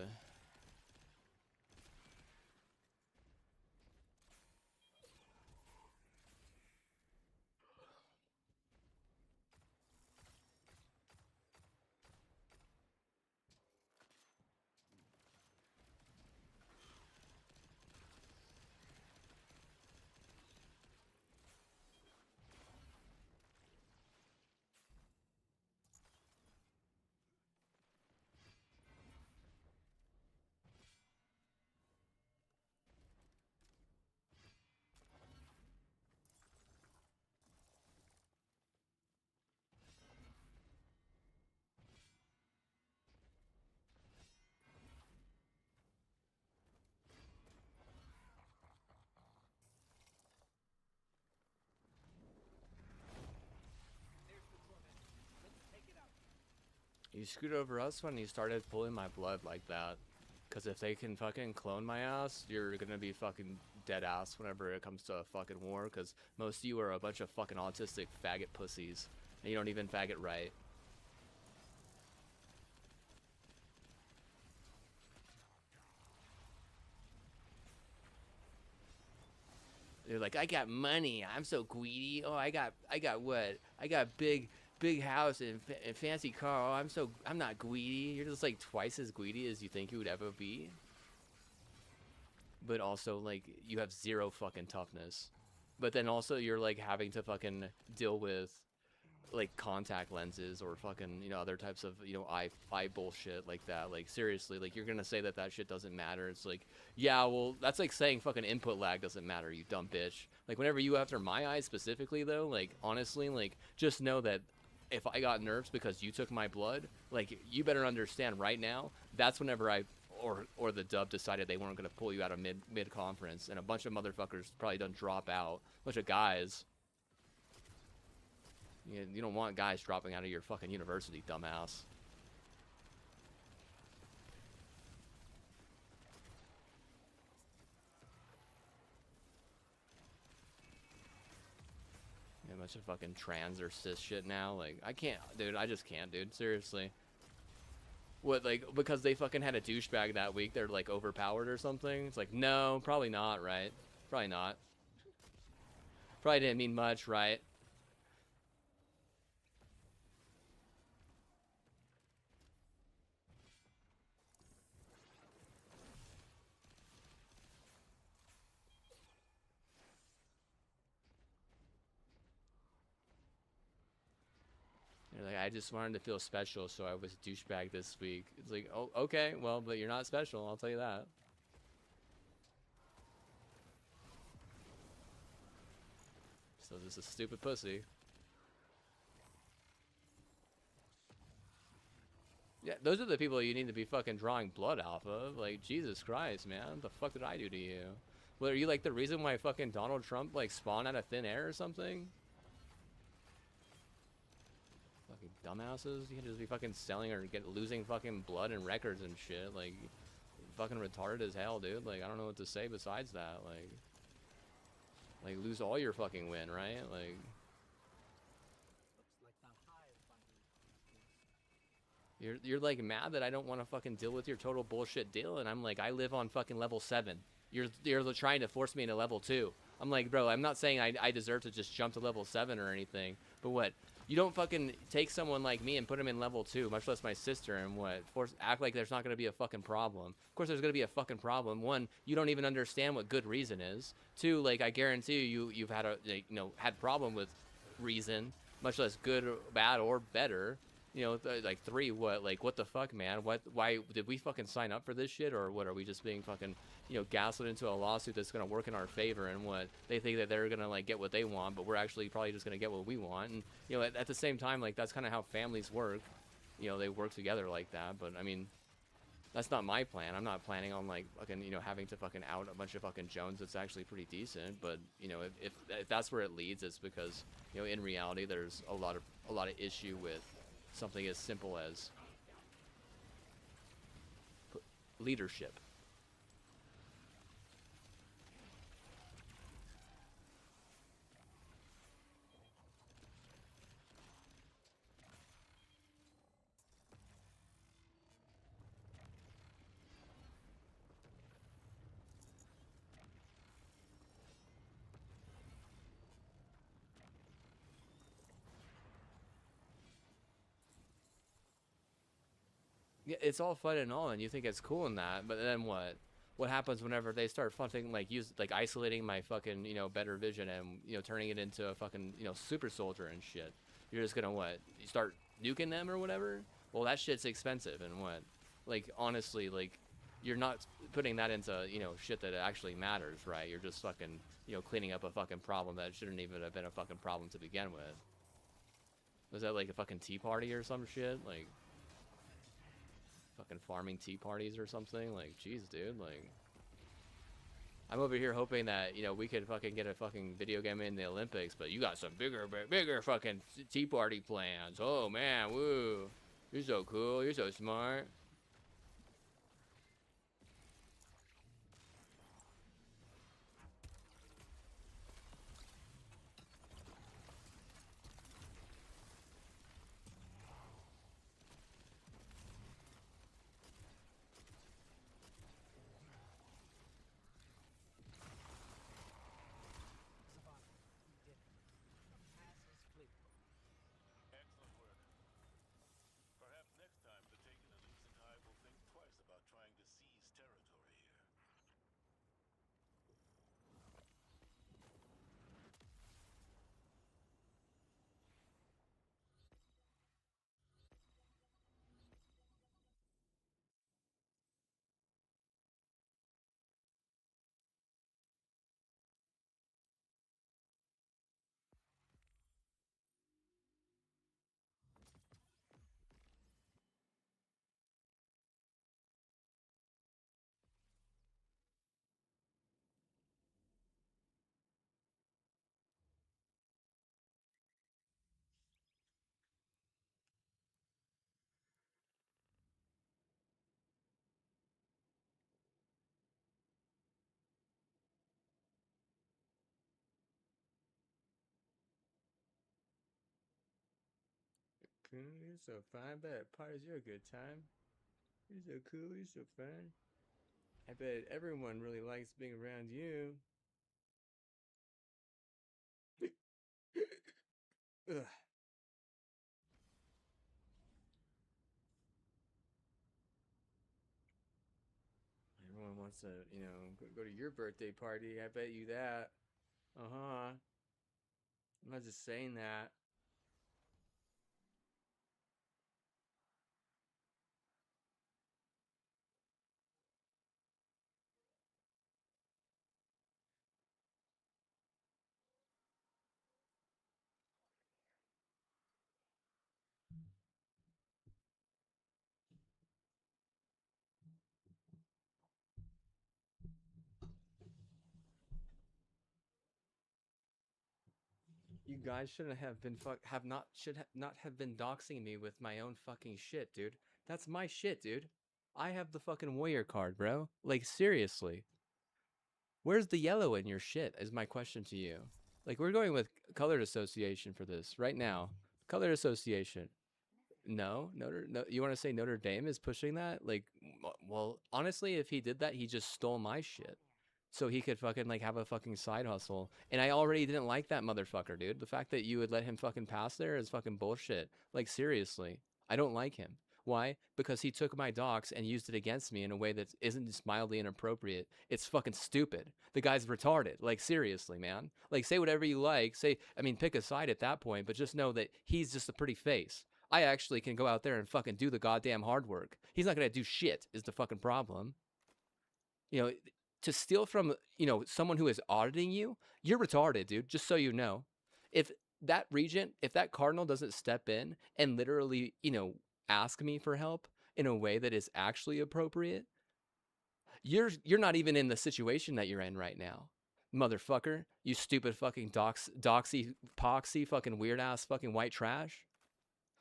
You screwed over us when you started pulling my blood like that. Because if they can fucking clone my ass, you're gonna be fucking dead ass whenever it comes to a fucking war. Because most of you are a bunch of fucking autistic faggot pussies. And you don't even faggot right. They're like, I got money. I'm so greedy. Oh, I got what? I got big house and fancy car. Oh, I'm not greedy. You're just like twice as greedy as you think you would ever be. But also, like, you have zero fucking toughness. But then also you're like having to fucking deal with like contact lenses or fucking, you know, other types of, you know, eye bullshit like that. Like, seriously, like, you're gonna say that shit doesn't matter. It's like, yeah, well, that's like saying fucking input lag doesn't matter, you dumb bitch. Like, whenever you after my eyes specifically though, like, honestly, like, just know that if I got nerfs because you took my blood, like, you better understand right now, that's whenever I or the dub decided they weren't gonna pull you out of mid conference, and a bunch of motherfuckers probably done drop out. A bunch of guys. You don't want guys dropping out of your fucking university, dumbass. Yeah, a bunch of fucking trans or cis shit now. Like, I can't, dude. I just can't, dude. Seriously. What, like, because they fucking had a douchebag that week, they're like overpowered or something? It's like, no, probably not, right? Probably not. Probably didn't mean much, right? You're like, I just wanted to feel special, so I was a douchebag this week. It's like, oh, okay, well, but you're not special, I'll tell you that. So this is a stupid pussy. Yeah, those are the people you need to be fucking drawing blood off of. Like, Jesus Christ, man. What the fuck did I do to you? Well, are you like the reason why fucking Donald Trump like spawned out of thin air or something? Fucking dumbasses. You can just be fucking selling or losing fucking blood and records and shit. Like, fucking retarded as hell, dude. Like, I don't know what to say besides that. Like lose all your fucking win, right? Like. You're like mad that I don't want to fucking deal with your total bullshit deal, and I'm like, I live on fucking level 7. You're trying to force me into level 2. I'm like, bro, I'm not saying I deserve to just jump to level 7 or anything, but what? You don't fucking take someone like me and put him in level 2, much less my sister, and what? Act like there's not gonna be a fucking problem. Of course there's gonna be a fucking problem. One, you don't even understand what good reason is. Two, like, I guarantee you've had a, like, you know, had problem with reason, much less good or bad or better. You know, like, 3, what, like, what the fuck, man? Why did we fucking sign up for this shit, or what? Are we just being fucking, you know, gaslit into a lawsuit that's gonna work in our favor, and what? They think that they're gonna, like, get what they want, but we're actually probably just gonna get what we want. And, you know, at the same time, like, that's kind of how families work. You know, they work together like that. But I mean, that's not my plan. I'm not planning on, like, fucking, you know, having to fucking out a bunch of fucking Jones that's actually pretty decent. But, you know, if that's where it leads, it's because, you know, in reality, there's a lot of issue with something as simple as leadership. Yeah, it's all fun and all, and you think it's cool in that, but then what? What happens whenever they start fucking, like, isolating my fucking, you know, better vision and, you know, turning it into a fucking, you know, super soldier and shit? You're just gonna, what? You start nuking them or whatever? Well, that shit's expensive, and what? Like, honestly, like, you're not putting that into, you know, shit that actually matters, right? You're just fucking, you know, cleaning up a fucking problem that shouldn't even have been a fucking problem to begin with. Was that like a fucking tea party or some shit? Like, fucking farming tea parties or something? Like, jeez, dude, like, I'm over here hoping that, you know, we could fucking get a fucking video game in the Olympics, but you got some bigger fucking tea party plans. Oh man, woo, you're so cool, you're so smart. Excellent work. Perhaps next time the Taken Elites and Hive will think twice about trying to seize territory here. Cool, you're so fine, but parties, you're a good time. You're so cool, you're so fun. I bet everyone really likes being around you. Ugh. Everyone wants to, go to your birthday party. I bet you that. Uh-huh. I'm not just saying that. You guys shouldn't have been not have been doxing me with my own fucking shit, dude. That's my shit, dude. I have the fucking warrior card, bro. Like seriously. Where's the yellow in your shit is my question to you. Like we're going with colored association for this right now. Colored association. No, no, you want to say Notre Dame is pushing that? Like well, honestly, if he did that, he just stole my shit. So he could fucking like have a fucking side hustle. And I already didn't like that motherfucker, dude. The fact that you would let him fucking pass there is fucking bullshit. Like seriously. I don't like him. Why? Because he took my docs and used it against me in a way that isn't just mildly inappropriate. It's fucking stupid. The guy's retarded. Like seriously, man. Like say whatever you like. Pick a side at that point, but just know that he's just a pretty face. I actually can go out there and fucking do the goddamn hard work. He's not gonna do shit is the fucking problem. You know, to steal from, someone who is auditing you, you're retarded, dude, just so you know. If that cardinal doesn't step in and literally, ask me for help in a way that is actually appropriate, you're not even in the situation that you're in right now. Motherfucker, you stupid fucking doxy poxy fucking weird ass fucking white trash.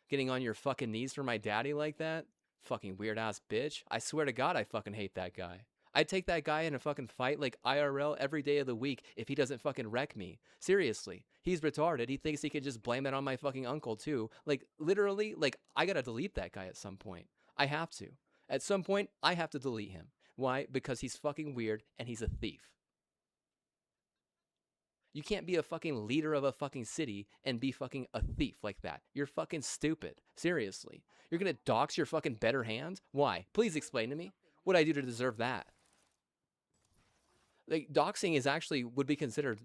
Getting on your fucking knees for my daddy like that? Fucking weird ass bitch. I swear to God, I fucking hate that guy. I'd take that guy in a fucking fight like IRL every day of the week if he doesn't fucking wreck me. Seriously. He's retarded. He thinks he could just blame it on my fucking uncle too. Like literally, like I gotta delete that guy at some point. I have to. At some point, I have to delete him. Why? Because he's fucking weird and he's a thief. You can't be a fucking leader of a fucking city and be fucking a thief like that. You're fucking stupid. Seriously. You're gonna dox your fucking better hand? Why? Please explain to me. What I do to deserve that? Like doxing is actually would be considered,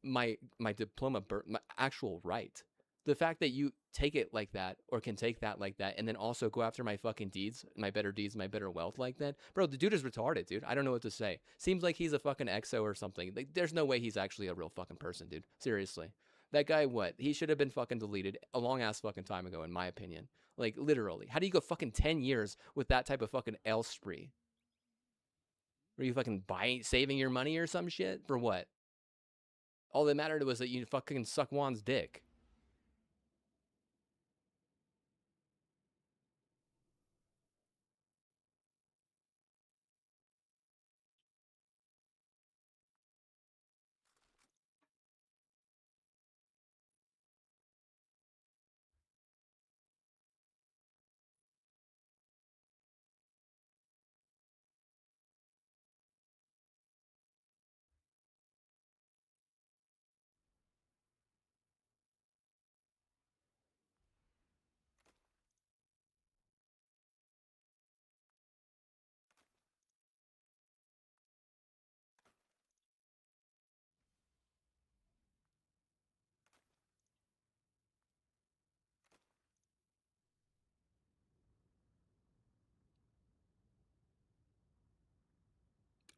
my diploma, my actual right. The fact that you take it like that or can take that like that and then also go after my fucking deeds, my better wealth like that. Bro, the dude is retarded, dude. I don't know what to say. Seems like he's a fucking exo or something. Like, there's no way he's actually a real fucking person, dude. Seriously. That guy, what? He should have been fucking deleted a long ass fucking time ago, in my opinion. Like, literally. How do you go fucking 10 years with that type of fucking L spree? Were you fucking saving your money or some shit? For what? All that mattered was that you fucking suck Juan's dick.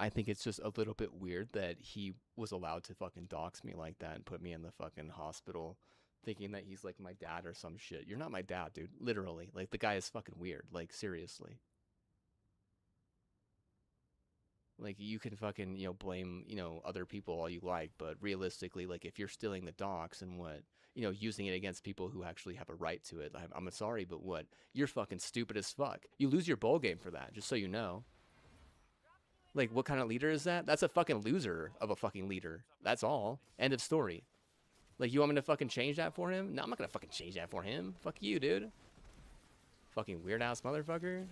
I think it's just a little bit weird that he was allowed to fucking dox me like that and put me in the fucking hospital thinking that he's like my dad or some shit. You're not my dad, dude. Literally. Like, the guy is fucking weird. Like, seriously. Like, you can fucking, blame, other people all you like, but realistically, like, if you're stealing the docs and what, using it against people who actually have a right to it, I'm sorry, but what? You're fucking stupid as fuck. You lose your bowl game for that, just so you know. Like, what kind of leader is that? That's a fucking loser of a fucking leader. That's all. End of story. Like, you want me to fucking change that for him? No, I'm not gonna fucking change that for him. Fuck you, dude. Fucking weird-ass motherfucker.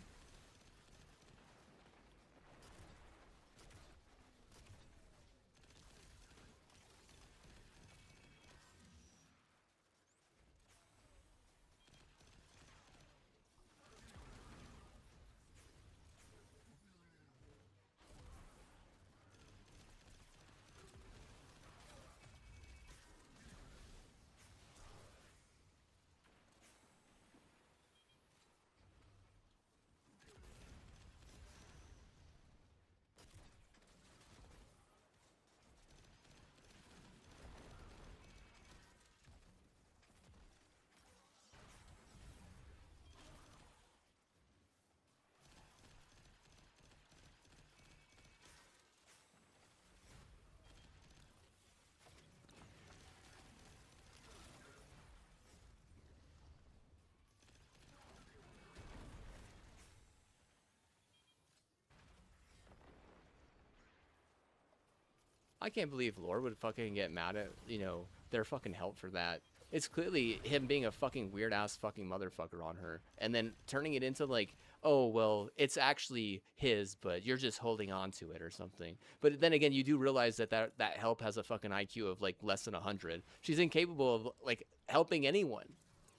I can't believe Lord would fucking get mad at, you know, their fucking help for that. It's clearly him being a fucking weird ass fucking motherfucker on her, and then turning it into like, oh well, it's actually his, but you're just holding on to it or something. But then again, you do realize that that help has a fucking IQ of like less than 100. She's incapable of like helping anyone.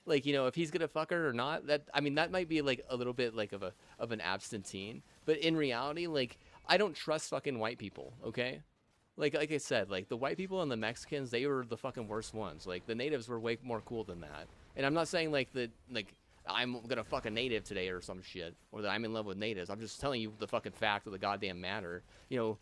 Like, you know, if he's gonna fuck her or not, that, I mean, that might be like a little bit like of an absentee, but in reality, like, I don't trust fucking white people, okay? Like I said, like the white people and the Mexicans, they were the fucking worst ones. Like the natives were way more cool than that. And I'm not saying like I'm gonna fuck a native today or some shit, or that I'm in love with natives. I'm just telling you the fucking fact of the goddamn matter. You know,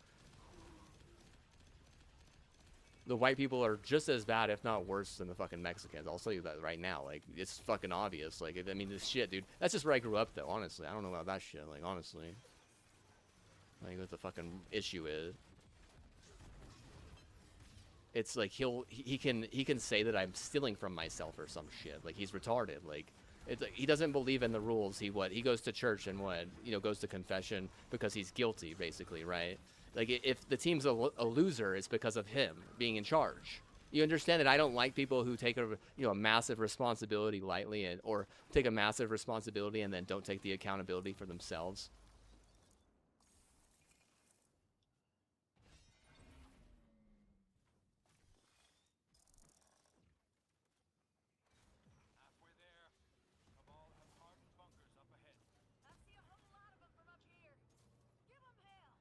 the white people are just as bad, if not worse, than the fucking Mexicans. I'll tell you that right now. Like, it's fucking obvious. Like, I mean, this shit, dude. That's just where I grew up, though, honestly. I don't know about that shit. Like, honestly. Like, what the fucking issue is. It's like he can say that I'm stealing from myself or some shit. Like, he's retarded. Like, it's like, he doesn't believe in the rules. He goes to church and goes to confession because he's guilty, basically, right? Like, if the team's a loser, it's because of him being in charge. You understand that I don't like people who take a massive responsibility lightly, or take a massive responsibility and then don't take the accountability for themselves. Halfway there. Cabal have hardened bunkers up ahead. I see a whole lot of them from up here. Give them hell.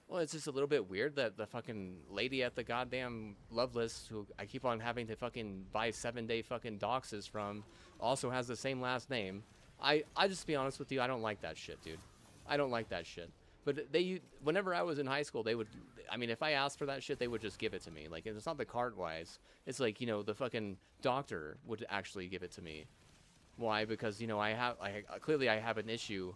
Well, it's just a little bit weird that the fucking lady at the goddamn Loveless, who I keep on having to fucking buy 7-day fucking doxes from, also has the same last name. I just be honest with you, I don't like that shit, dude. I don't like that shit. But whenever I was in high school, I mean, if I asked for that shit, they would just give it to me. Like, it's not the card wise. It's like, the fucking doctor would actually give it to me. Why? Because, clearly I have an issue,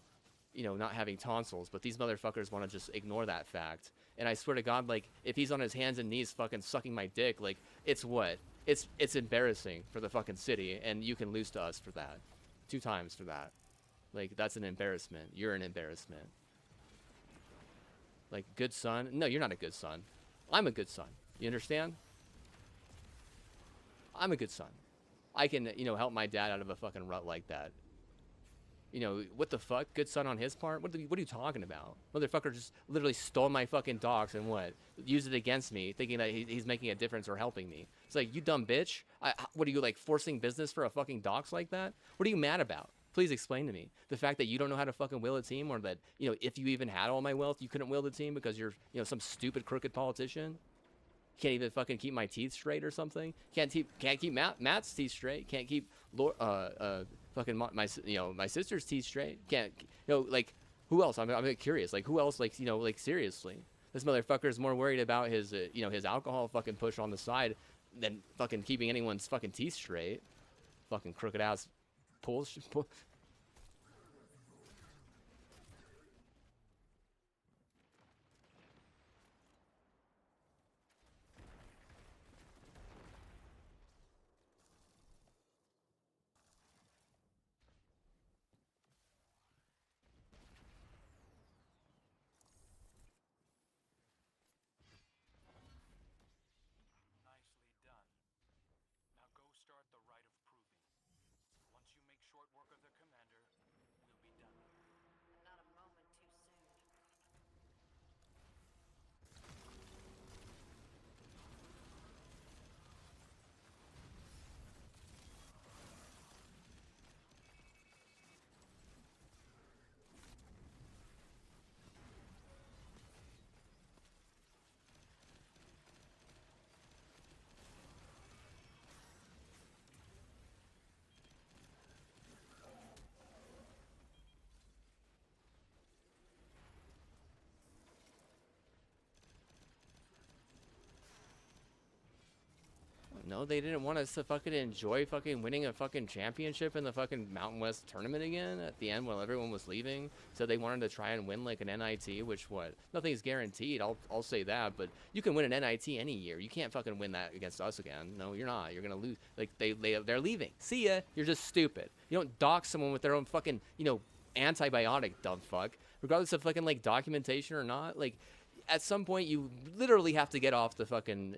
not having tonsils, but these motherfuckers want to just ignore that fact. And I swear to God, like, if he's on his hands and knees fucking sucking my dick, like, it's embarrassing for the fucking city, and you can lose to us for that. 2 times for that. Like, that's an embarrassment. You're an embarrassment. Like, good son? No, you're not a good son. I'm a good son. You understand? I'm a good son. I can, help my dad out of a fucking rut like that. What the fuck? Good son on his part? What are you talking about? Motherfucker just literally stole my fucking dogs and used it against me, thinking that he's making a difference or helping me. It's like, you dumb bitch. What are you, like, forcing business for a fucking dox like that? What are you mad about? Please explain to me. The fact that you don't know how to fucking will a team, or that, if you even had all my wealth, you couldn't will the team because you're, some stupid crooked politician? Can't even fucking keep my teeth straight or something? Can't keep Matt's teeth straight. Can't keep fucking my sister's teeth straight. Can't, like, who else? I'm curious. Like, who else? Like, like, seriously, this motherfucker is more worried about his his alcohol fucking push on the side than fucking keeping anyone's fucking teeth straight. Fucking crooked ass pull. short work of the commander, we'll be done. And not a moment too soon. No, they didn't want us to fucking enjoy fucking winning a fucking championship in the fucking Mountain West tournament again at the end while everyone was leaving. So they wanted to try and win like an NIT, which what? Nothing's guaranteed. I'll say that, but you can win an NIT any year. You can't fucking win that against us again. No, you're not. You're gonna lose. Like they're leaving. See ya. You're just stupid. You don't dox someone with their own fucking antibiotic, dumb fuck. Regardless of fucking like documentation or not, like. At some point, you literally have to get off the fucking,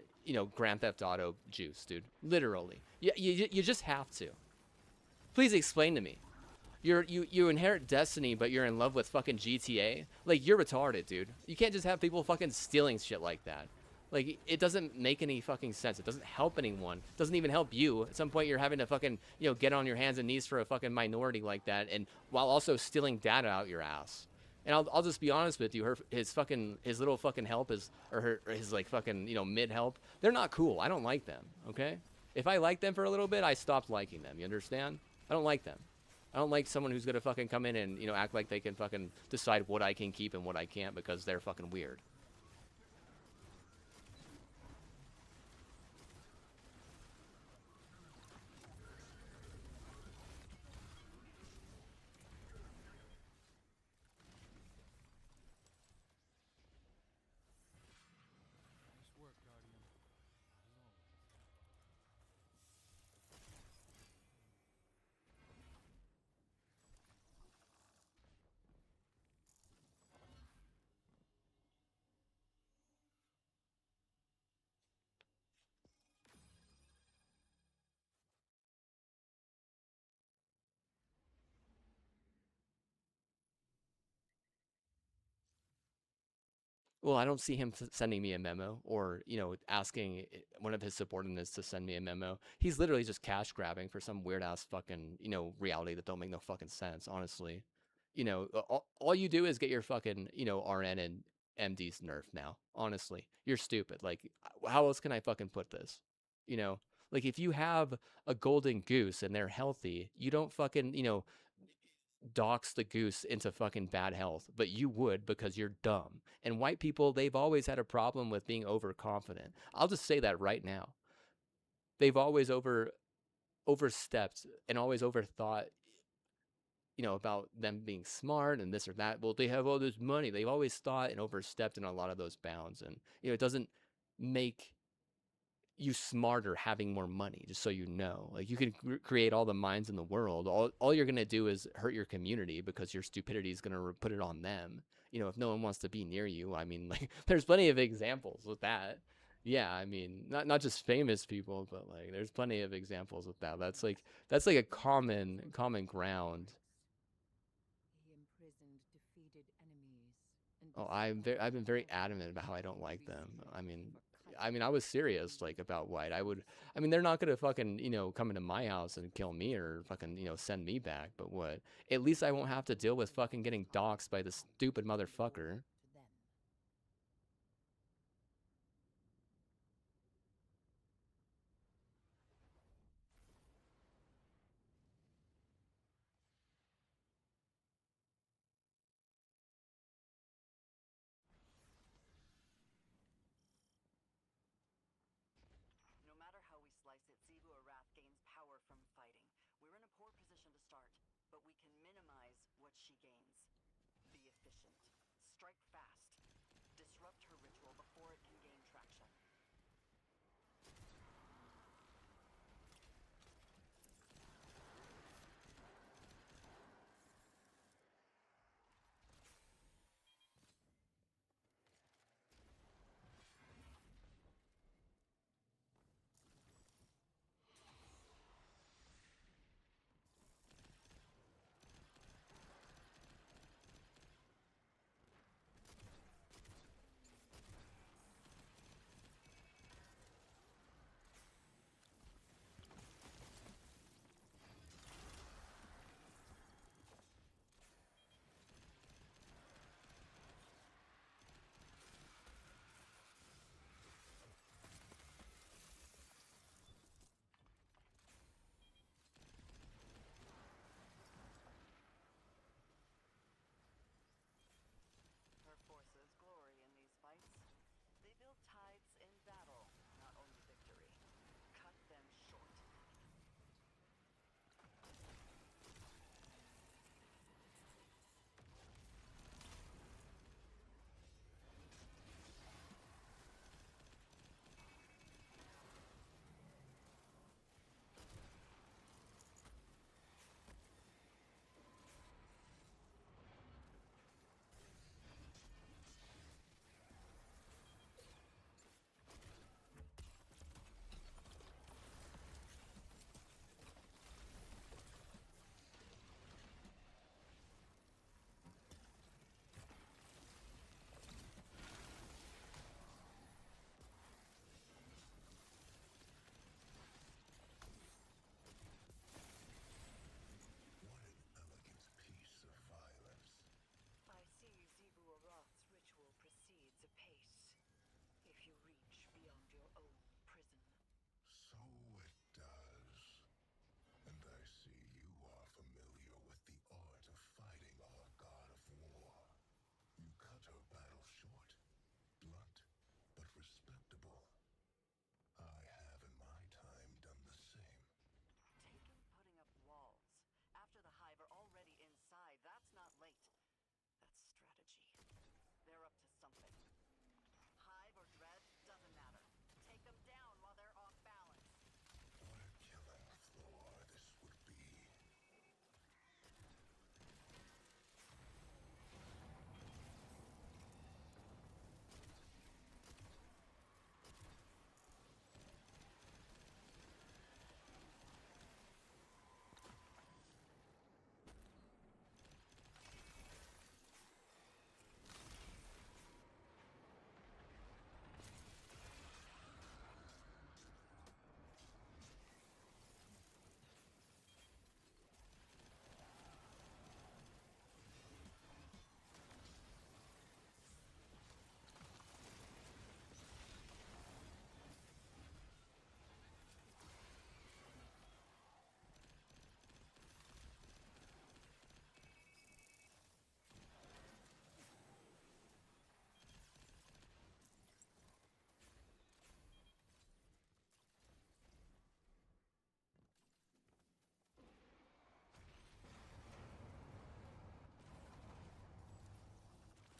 Grand Theft Auto juice, dude. Literally. You just have to. Please explain to me. You inherit Destiny, but you're in love with fucking GTA? Like, you're retarded, dude. You can't just have people fucking stealing shit like that. Like, it doesn't make any fucking sense. It doesn't help anyone. It doesn't even help you. At some point, you're having to fucking, get on your hands and knees for a fucking minority like that, and while also stealing data out your ass. And I'll just be honest with you, his little fucking help or his like fucking mid help, they're not cool. I don't like them. Okay, if I liked them for a little bit, I stopped liking them. You understand? I don't like them. I don't like someone who's gonna fucking come in and act like they can fucking decide what I can keep and what I can't because they're fucking weird. Nice work, Guardian. As always. Well, I don't see him sending me a memo or, asking one of his subordinates to send me a memo. He's literally just cash grabbing for some weird ass fucking, reality that don't make no fucking sense, honestly. All you do is get your fucking, RN and MD's nerfed now, honestly. You're stupid. Like, how else can I fucking put this? Like if you have a golden goose and they're healthy, you don't fucking, dox the goose into fucking bad health, but you would because you're dumb. And white people, they've always had a problem with being overconfident. I'll just say that right now. They've always overstepped and always overthought, about them being smart and this or that. Well, they have all this money. They've always thought and overstepped in a lot of those bounds. And, it doesn't make you smarter having more money, just so you know. Like, you can create all the minds in the world. All you're going to do is hurt your community because your stupidity is going to put it on them. If no one wants to be near you, I mean, like, there's plenty of examples with that. Yeah, I mean, not just famous people, but like there's plenty of examples with that. That's like a common ground. He imprisoned defeated enemies and Oh, I've been very adamant about how I don't like them. I mean, I was serious, like, about white. They're not gonna fucking, come into my house and kill me or fucking, send me back. But what? At least I won't have to deal with fucking getting doxxed by this stupid motherfucker. to them. No matter how we slice it, Xivu Arath gains power from fighting. We're in a poor position to start, but we can minimize what she gains. Be efficient. Strike fast. Disrupt her ritual before it can gain traction.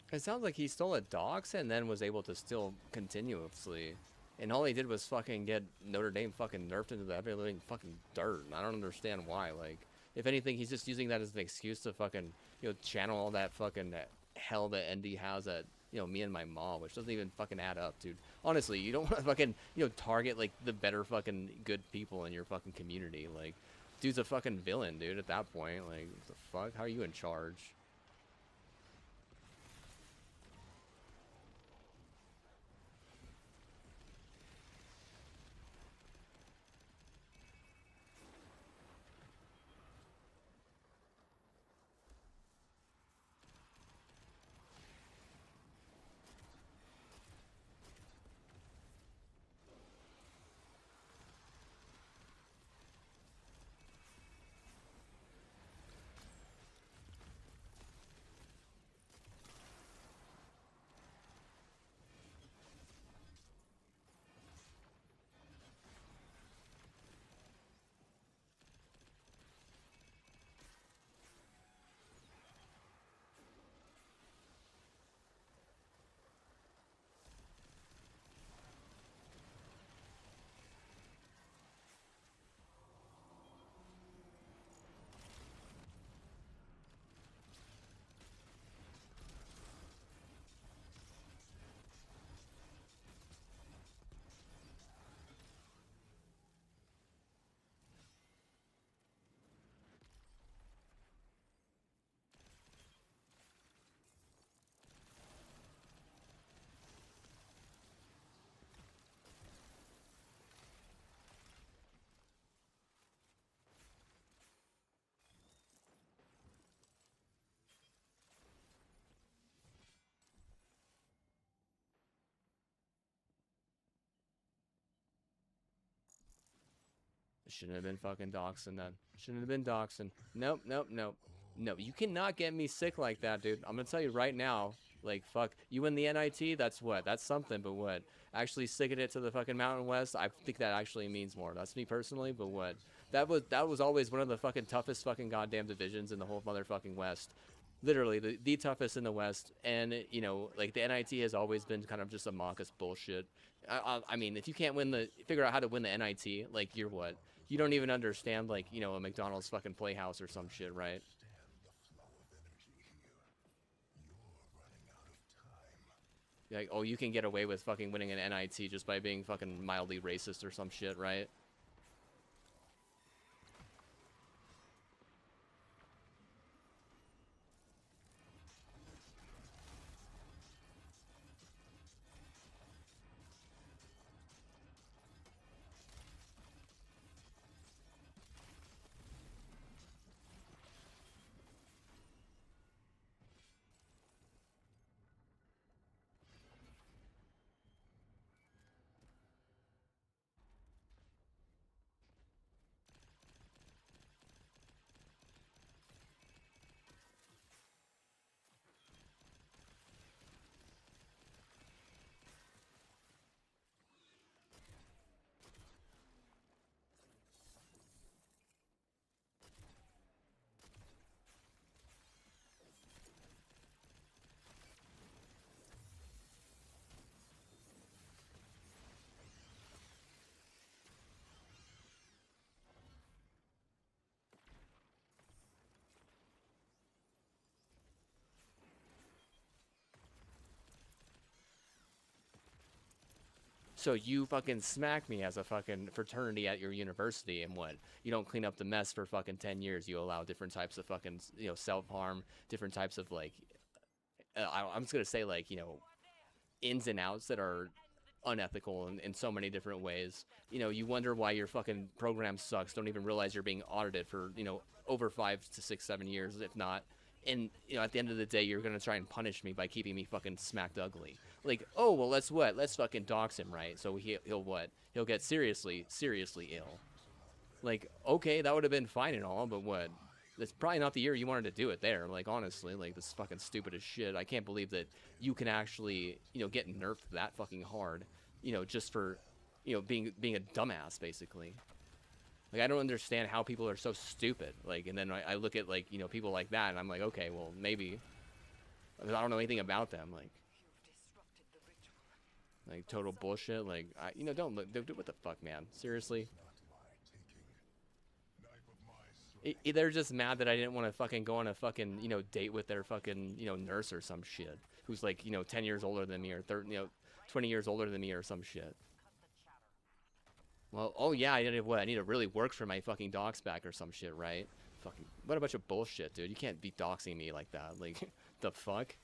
It sounds like he stole a dox and then was able to steal continuously. And all he did was fucking get Notre Dame fucking nerfed into the heavy living fucking dirt. And I don't understand why. Like, if anything, he's just using that as an excuse to fucking, you know, channel all that fucking hell that ND has at, you know, me and my mom, which doesn't even fucking add up, dude. Honestly, you don't want to fucking, you know, target, like, the better fucking good people in your fucking community. Like, dude's a fucking villain, dude, at that point. Like, what the fuck? How are you in charge? Shouldn't have been fucking doxing then. Shouldn't have been doxing. Nope, nope, nope. No, you cannot get me sick like that, dude. I'm gonna tell you right now. Like, fuck, you win the NIT, that's what? That's something, but what? Actually sticking it to the fucking Mountain West, I think that actually means more. That's me personally, but what? That was always one of the fucking toughest fucking goddamn divisions in the whole motherfucking West. Literally, the toughest in the West. And, you know, like, the NIT has always been kind of just a mockus bullshit. I mean, if you can't figure out how to win the NIT, like, you're what? You don't even understand, like, you know, a McDonald's fucking Playhouse or some shit, right? Like, oh, you can get away with fucking winning an NIT just by being fucking mildly racist or some shit, right? So you fucking smack me as a fucking fraternity at your university, and what? You don't clean up the mess for fucking 10 years. You allow different types of fucking, you know, self-harm, different types of, like, I'm just gonna say, like, you know, ins and outs that are unethical in so many different ways. You know, you wonder why your fucking program sucks. Don't even realize you're being audited for, you know, over 5 to 6, 7 years, if not. And, you know, at the end of the day, you're gonna try and punish me by keeping me fucking smacked ugly. Like, oh, well, let's what? Let's fucking dox him, right? So he'll what? He'll get seriously ill. Like, okay, that would have been fine and all, but what? That's probably not the year you wanted to do it there. Like, honestly, like, this is fucking stupid as shit. I can't believe that you can actually, you know, get nerfed that fucking hard, you know, just for, you know, being a dumbass, basically. Like, I don't understand how people are so stupid. Like, and then I look at, like, you know, people like that, and I'm like, okay, well, maybe I don't know anything about them. Like You've disrupted the ritual. total bullshit. Like don't look. What the fuck, man? Seriously. They're just mad that I didn't want to fucking go on a fucking date with their fucking nurse or some shit who's like 10 years older than me or 20 years older than me or some shit. Well, oh yeah, I need to really work for my fucking docs back or some shit, right? Fucking what a bunch of bullshit, dude. You can't be doxing me like that. Like the fuck?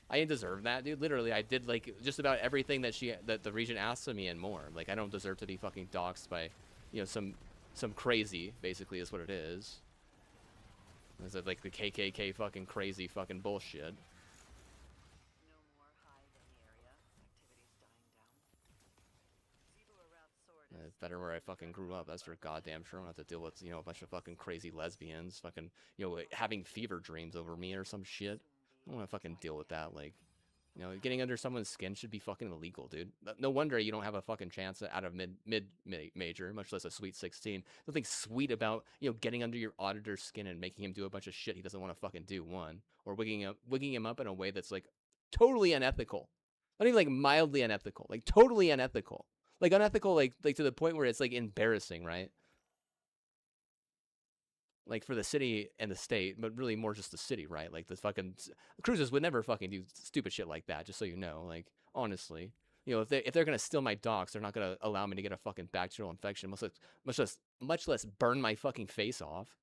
I didn't deserve that, dude. Literally, I did like just about everything that the Regent asked of me and more. Like I don't deserve to be fucking doxed by some crazy, basically, is what it is. Is it like the KKK fucking crazy fucking bullshit? No more hive in the area. Activity's dying down. Zebu Arath's sword is Better where I fucking grew up. That's for goddamn sure. I don't have to deal with a bunch of fucking crazy lesbians, fucking having fever dreams over me or some shit. I don't want to fucking deal with that. Like, getting under someone's skin should be fucking illegal, dude. No wonder you don't have a fucking chance out of mid major, much less a Sweet 16. Nothing sweet about getting under your auditor's skin and making him do a bunch of shit he doesn't want to fucking do. One, or wigging him up in a way that's like totally unethical, not even like mildly unethical, like totally unethical, like unethical, like to the point where it's like embarrassing, right? Like for the city and the state, but really more just the city, right? Like the fucking cruises would never fucking do stupid shit like that. Just so you know, like honestly, if they're gonna steal my docs, they're not gonna allow me to get a fucking bacterial infection, much less burn my fucking face off.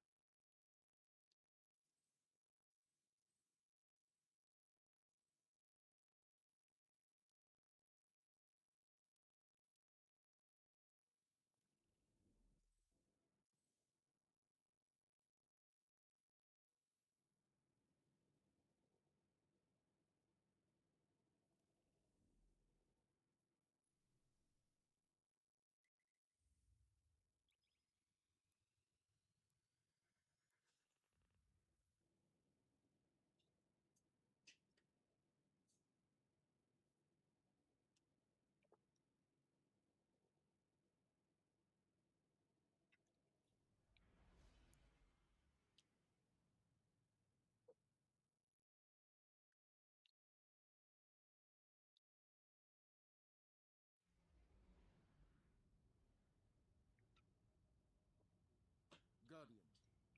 Guardian,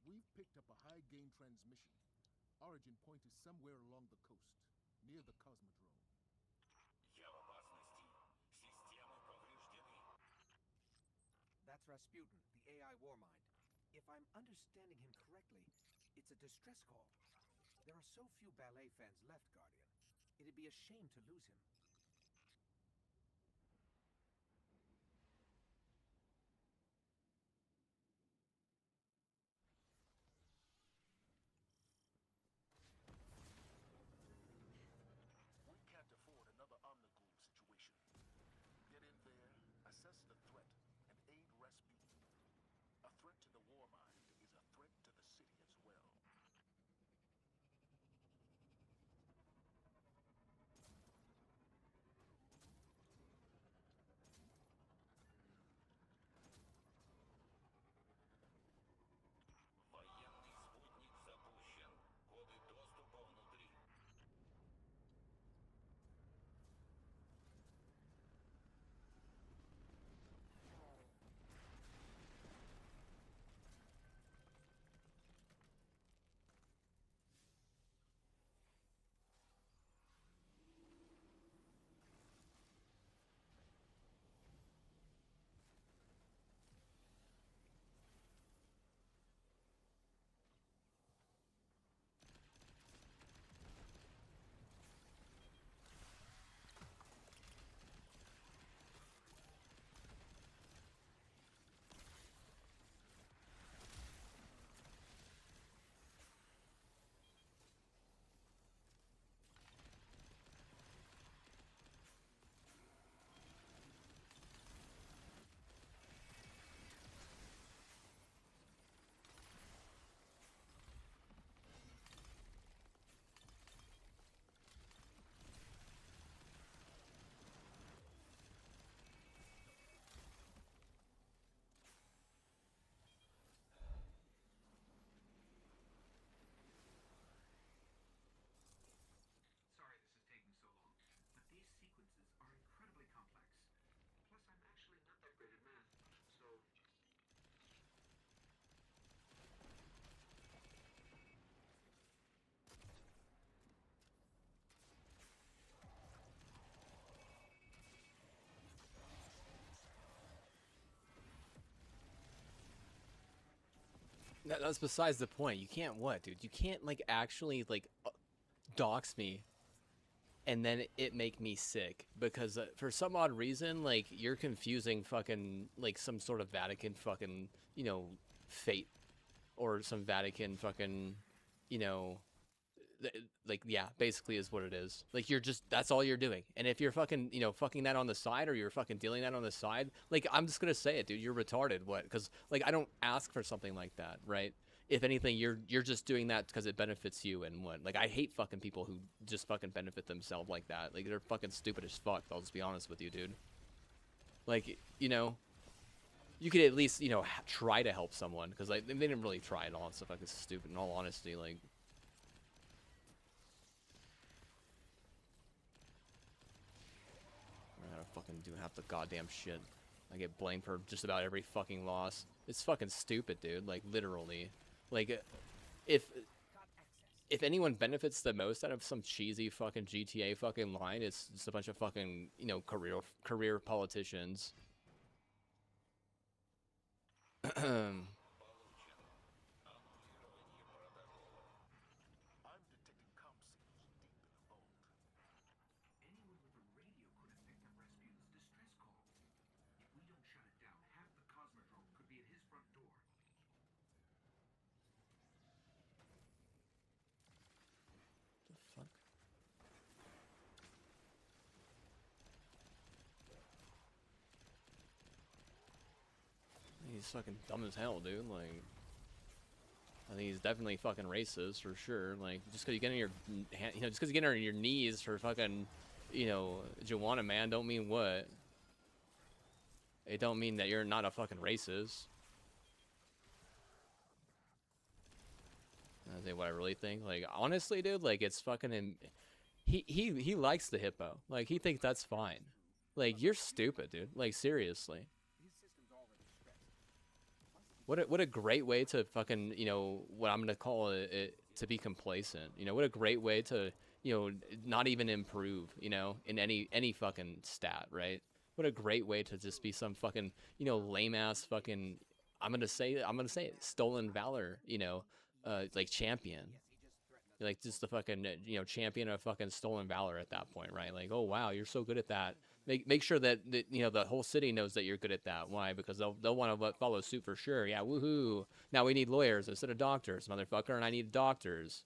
we've picked up a high-gain transmission. Origin point is somewhere along the coast, near the Cosmodrome. That's Rasputin, the AI Warmind. If I'm understanding him correctly, it's a distress call. There are so few ballet fans left, Guardian. It'd be a shame to lose him. We can't afford another Omnigul situation. Get in there, assess the threat, and aid Rasputin. A threat to the Warmind is a threat to the city as well. That's besides the point. You can't what, dude? You can't like actually like dox me and then it make me sick because for some odd reason like you're confusing fucking like some sort of Vatican fucking, you know, fate or some Vatican fucking, you know, like yeah, basically is what it is. Like you're just that's all you're doing. And if you're fucking, you know, fucking that on the side or you're fucking dealing that on the side, like I'm just gonna say it, dude. You're retarded. What? Because like I don't ask for something like that, right? If anything, you're just doing that because it benefits you and what? Like I hate fucking people who just fucking benefit themselves like that. Like they're fucking stupid as fuck. I'll just be honest with you, dude. Like you know, you could at least, you know, try to help someone because like they didn't really try at all. It's so fucking stupid. In all honesty, like. I gotta fucking do half the goddamn shit. I get blamed for just about every fucking loss. It's fucking stupid, dude. Like literally, like if anyone benefits the most out of some cheesy fucking GTA fucking line, it's just a bunch of fucking, you know, career politicians. I'm detecting comp signals deep in the vault. Anyone with a radio could have picked up Rasputin's distress call. If we don't shut it down, half the Cosmodrome could be at his front door. The fuck? He's fucking dumb as hell, dude. Like, I think he's definitely fucking racist for sure. Like, just because you get on your, you know, just because you get on your knees for fucking, you know, Joanna man, don't mean what. It don't mean that you're not a fucking racist. I say what I really think. Like, honestly, dude, like it's fucking. He likes the hippo. Like, he thinks that's fine. Like, you're stupid, dude. Like, seriously. What a great way to fucking, you know, what I'm gonna call it to be complacent. You know, what a great way to, you know, not even improve, you know, in any fucking stat, right? What a great way to just be some fucking, you know, lame ass fucking, I'm gonna say it, stolen valor, you know, like champion. Like just the fucking, you know, champion of fucking stolen valor at that point, right? Like, oh wow, you're so good at that. Make sure that you know the whole city knows that you're good at that. Why? Because they'll want to follow suit for sure. Yeah, woohoo! Now we need lawyers instead of doctors, motherfucker, and I need doctors.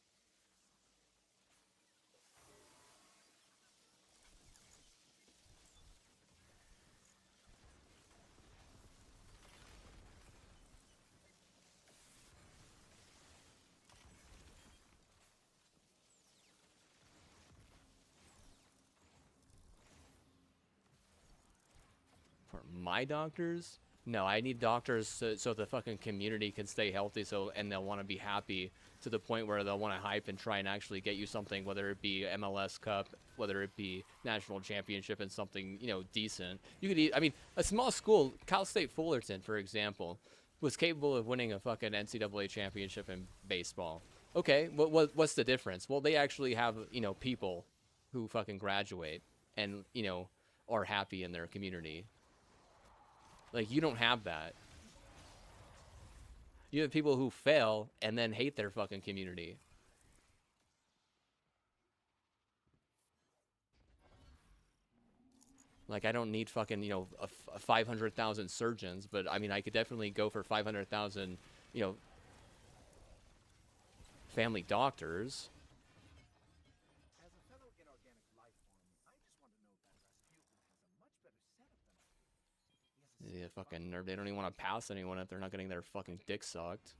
For my doctors? No, I need doctors so the fucking community can stay healthy, and they'll want to be happy to the point where they'll want to hype and try and actually get you something, whether it be MLS Cup, whether it be national championship and something, you know, decent. You could, I mean, a small school, Cal State Fullerton, for example, was capable of winning a fucking NCAA championship in baseball. Okay, what's the difference? Well, they actually have, you know, people who fucking graduate and, you know, are happy in their community. Like, you don't have that. You have people who fail and then hate their fucking community. Like, I don't need fucking, you know, 500,000 surgeons, but I mean, I could definitely go for 500,000, you know, family doctors. As a fellow inorganic life form, I just want to note that Rasputin has a much better setup than I do. Yeah, fucking nerd. They don't even want to pass anyone if they're not getting their fucking dick sucked.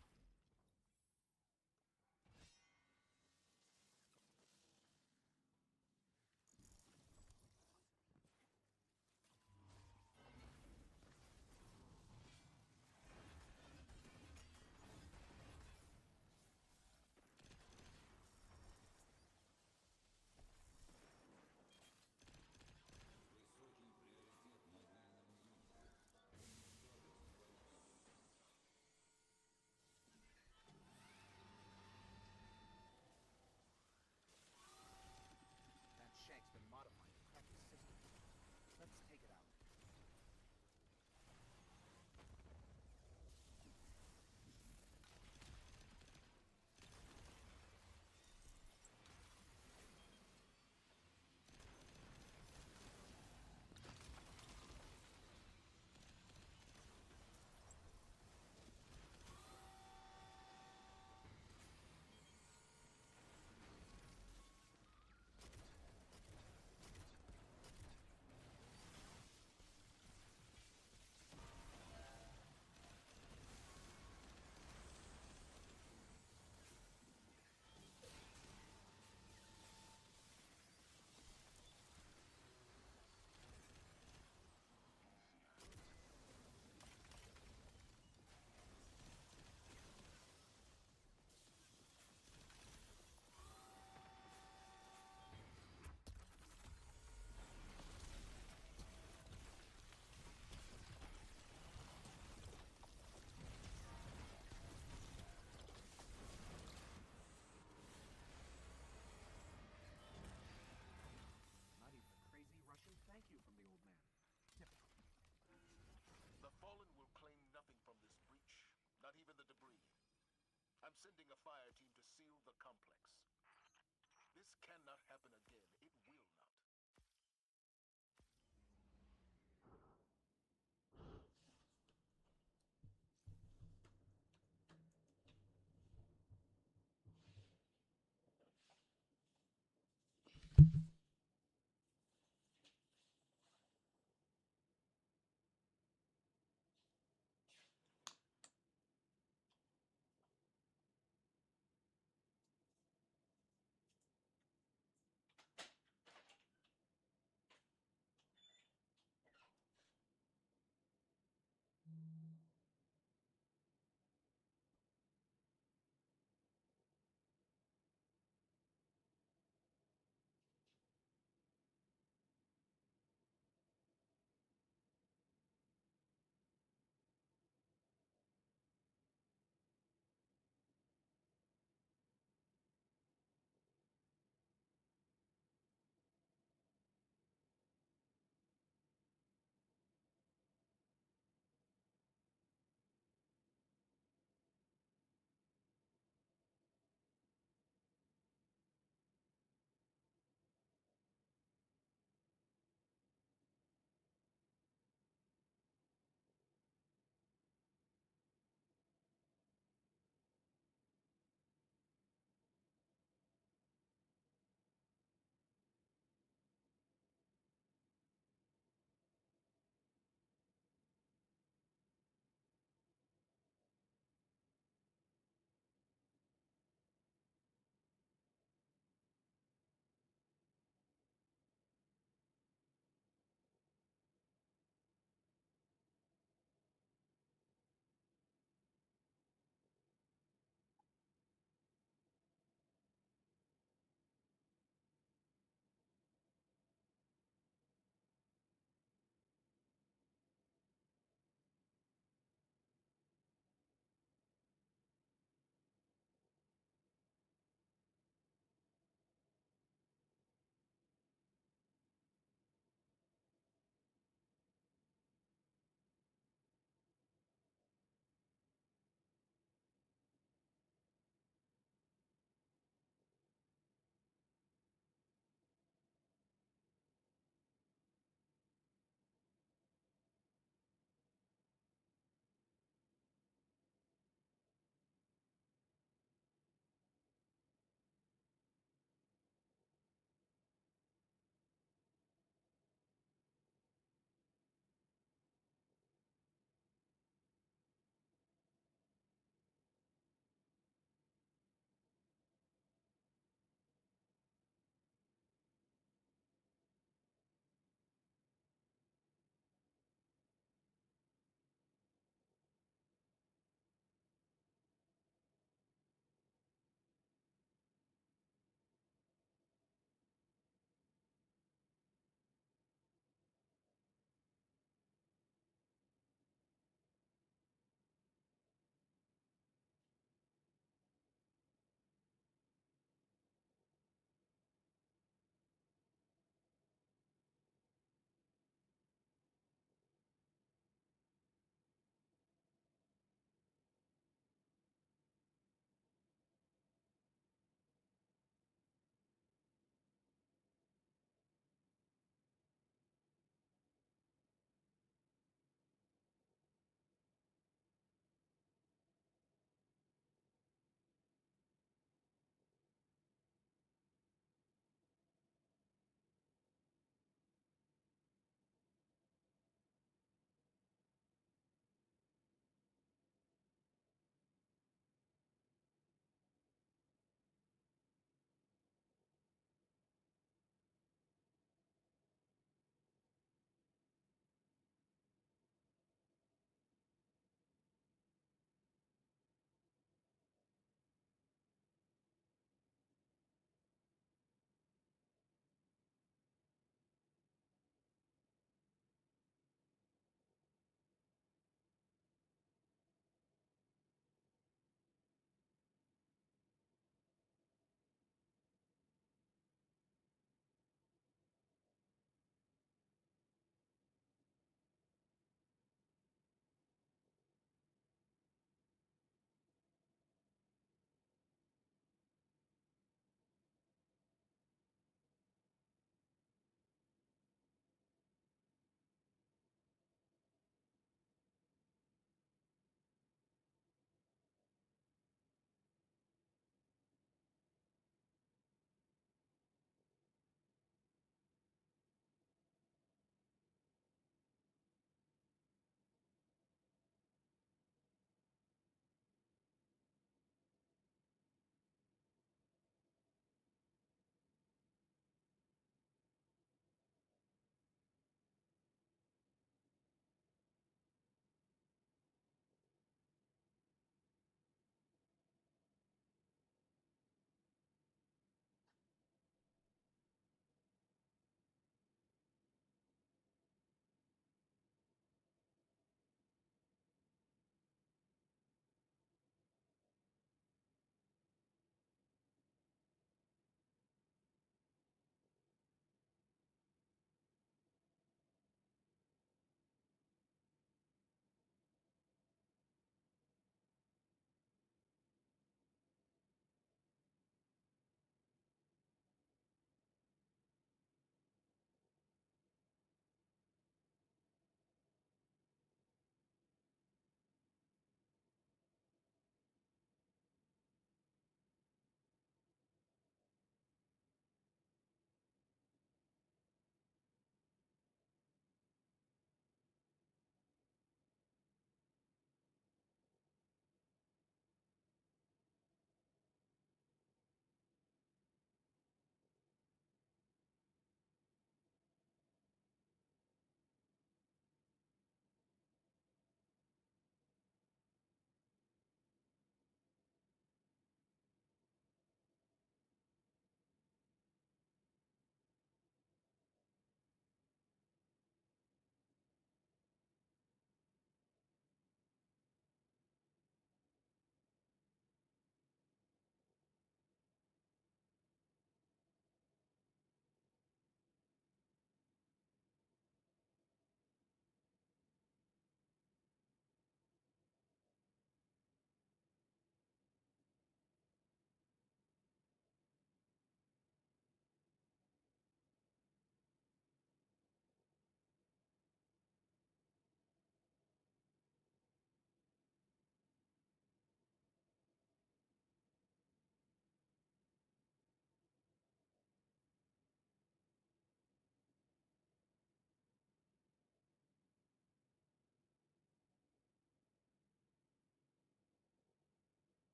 I'm sending a fire team to seal the complex. This cannot happen again. It will not.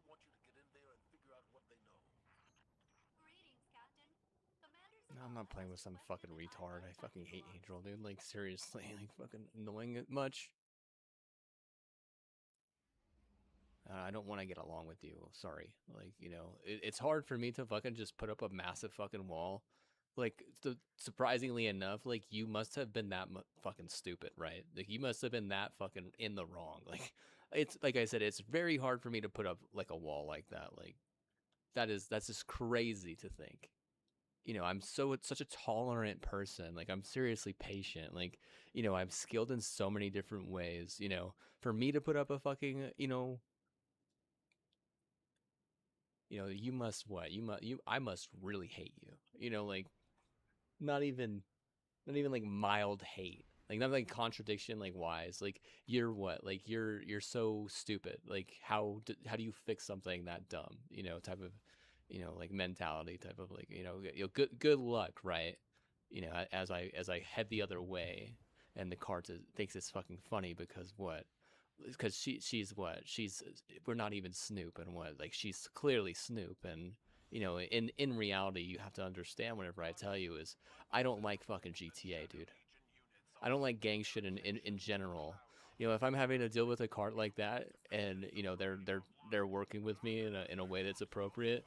want you to get in there and figure out what they know. Greetings, Captain. Commander's No, I'm not playing with some fucking retard. I fucking hate Angel, dude. Like, seriously, like, fucking annoying it much. I don't want to get along with you. Sorry. Like, you know, it's hard for me to fucking just put up a massive fucking wall. Like, surprisingly enough, like, you must have been that fucking stupid, right? Like, you must have been that fucking in the wrong. Like, it's, like I said, it's very hard for me to put up, like, a wall like that. Like, that's just crazy to think. You know, I'm such a tolerant person. Like, I'm seriously patient. Like, you know, I'm skilled in so many different ways. You know, for me to put up a fucking, you must what? I must really hate you. You know, like, not even like mild hate. Like, not like contradiction, like wise. Like, you're what? Like, you're so stupid. Like, how do you fix something that dumb? You know, type of, like mentality, type of, like, good luck, right? You know, as I head the other way, and the car thinks it's fucking funny because what? Because she's what? We're not even Snoop, and what? Like, she's clearly Snoop, and in reality, you have to understand whenever I tell you is I don't like fucking GTA, dude. I don't like gang shit in general. You know, if I'm having to deal with a cart like that, and they're working with me in a way that's appropriate,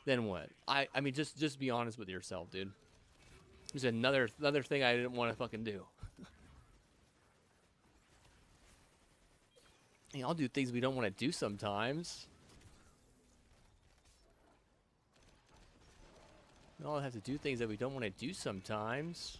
then what? I mean, just be honest with yourself, dude. There's another thing I didn't want to fucking do. You know, I'll do things we don't want to do sometimes. We all have to do things that we don't want to do sometimes.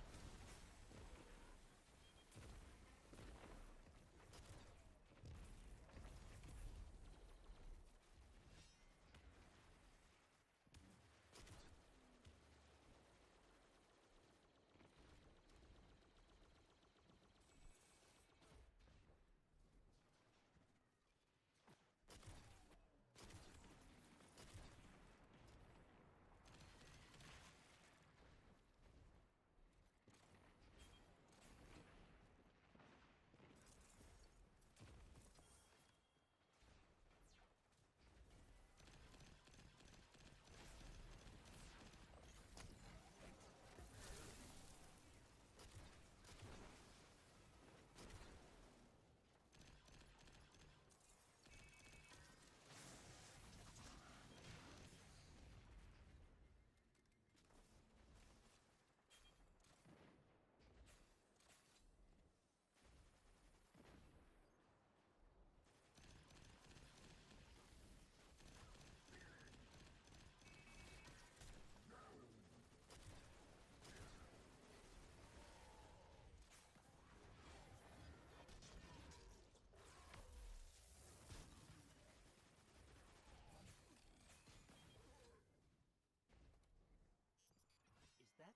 Is that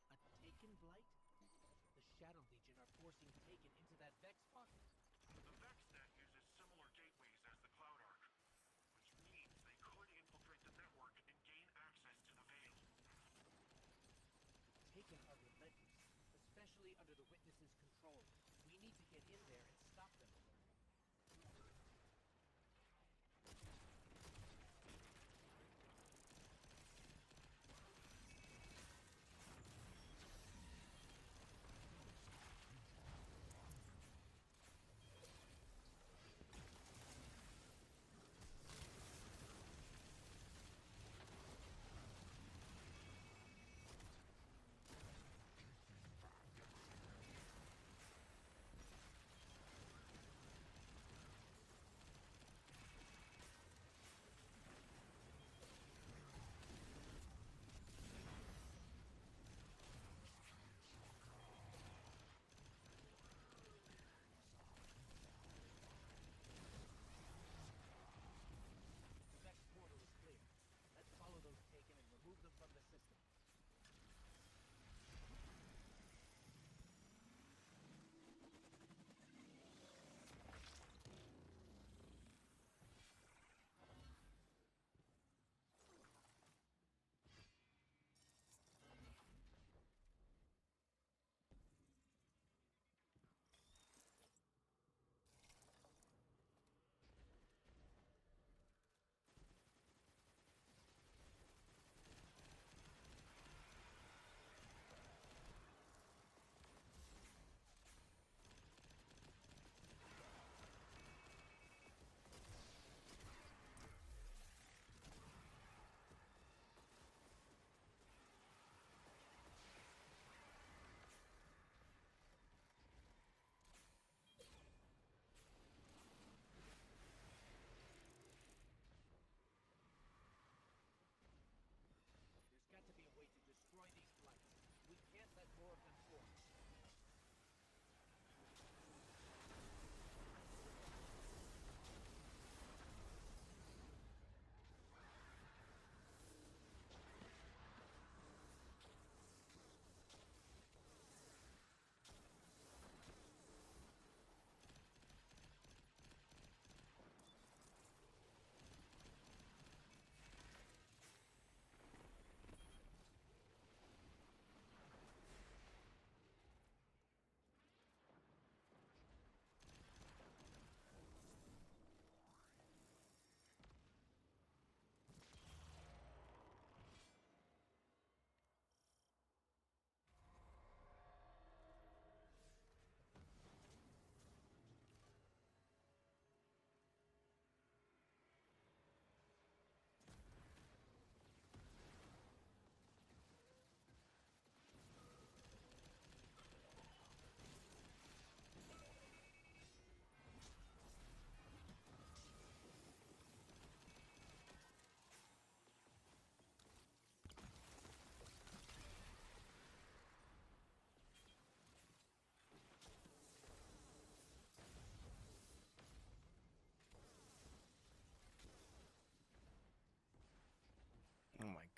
a Taken Blight? The Shadow Legion are forcing Taken into that Vex pocket. The VexNet uses similar gateways as the Cloud Arc, which means they could infiltrate the network and gain access to the Veil. Taken are relentless, especially under the Witness's control. We need to get in there and stop them.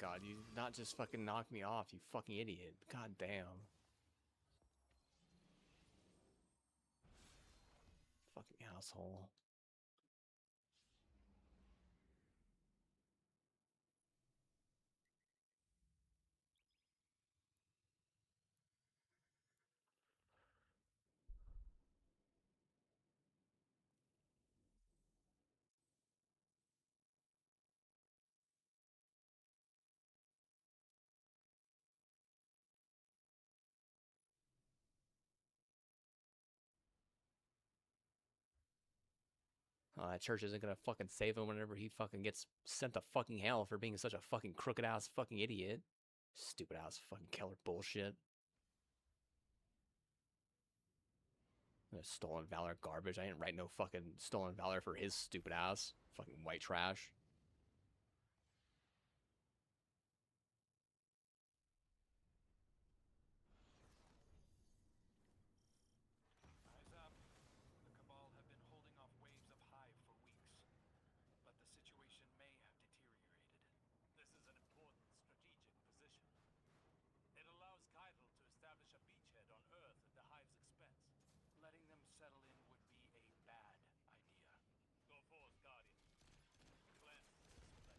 god, you not just fucking knock me off, you fucking idiot. God damn. Fucking asshole. That church isn't gonna fucking save him whenever he fucking gets sent to fucking hell for being such a fucking crooked ass fucking idiot. Stupid ass fucking Keller bullshit. Stolen valor garbage. I didn't write no fucking stolen valor for his stupid ass. Fucking white trash. Eyes up. The Cabal have been holding off waves of Hive for weeks, but the situation may have deteriorated. This is an important strategic position. It allows Keitel to establish a beachhead on Earth at the Hive's expense. Letting them settle in would be a bad idea. Go forth, Guardian. Cleanse this place.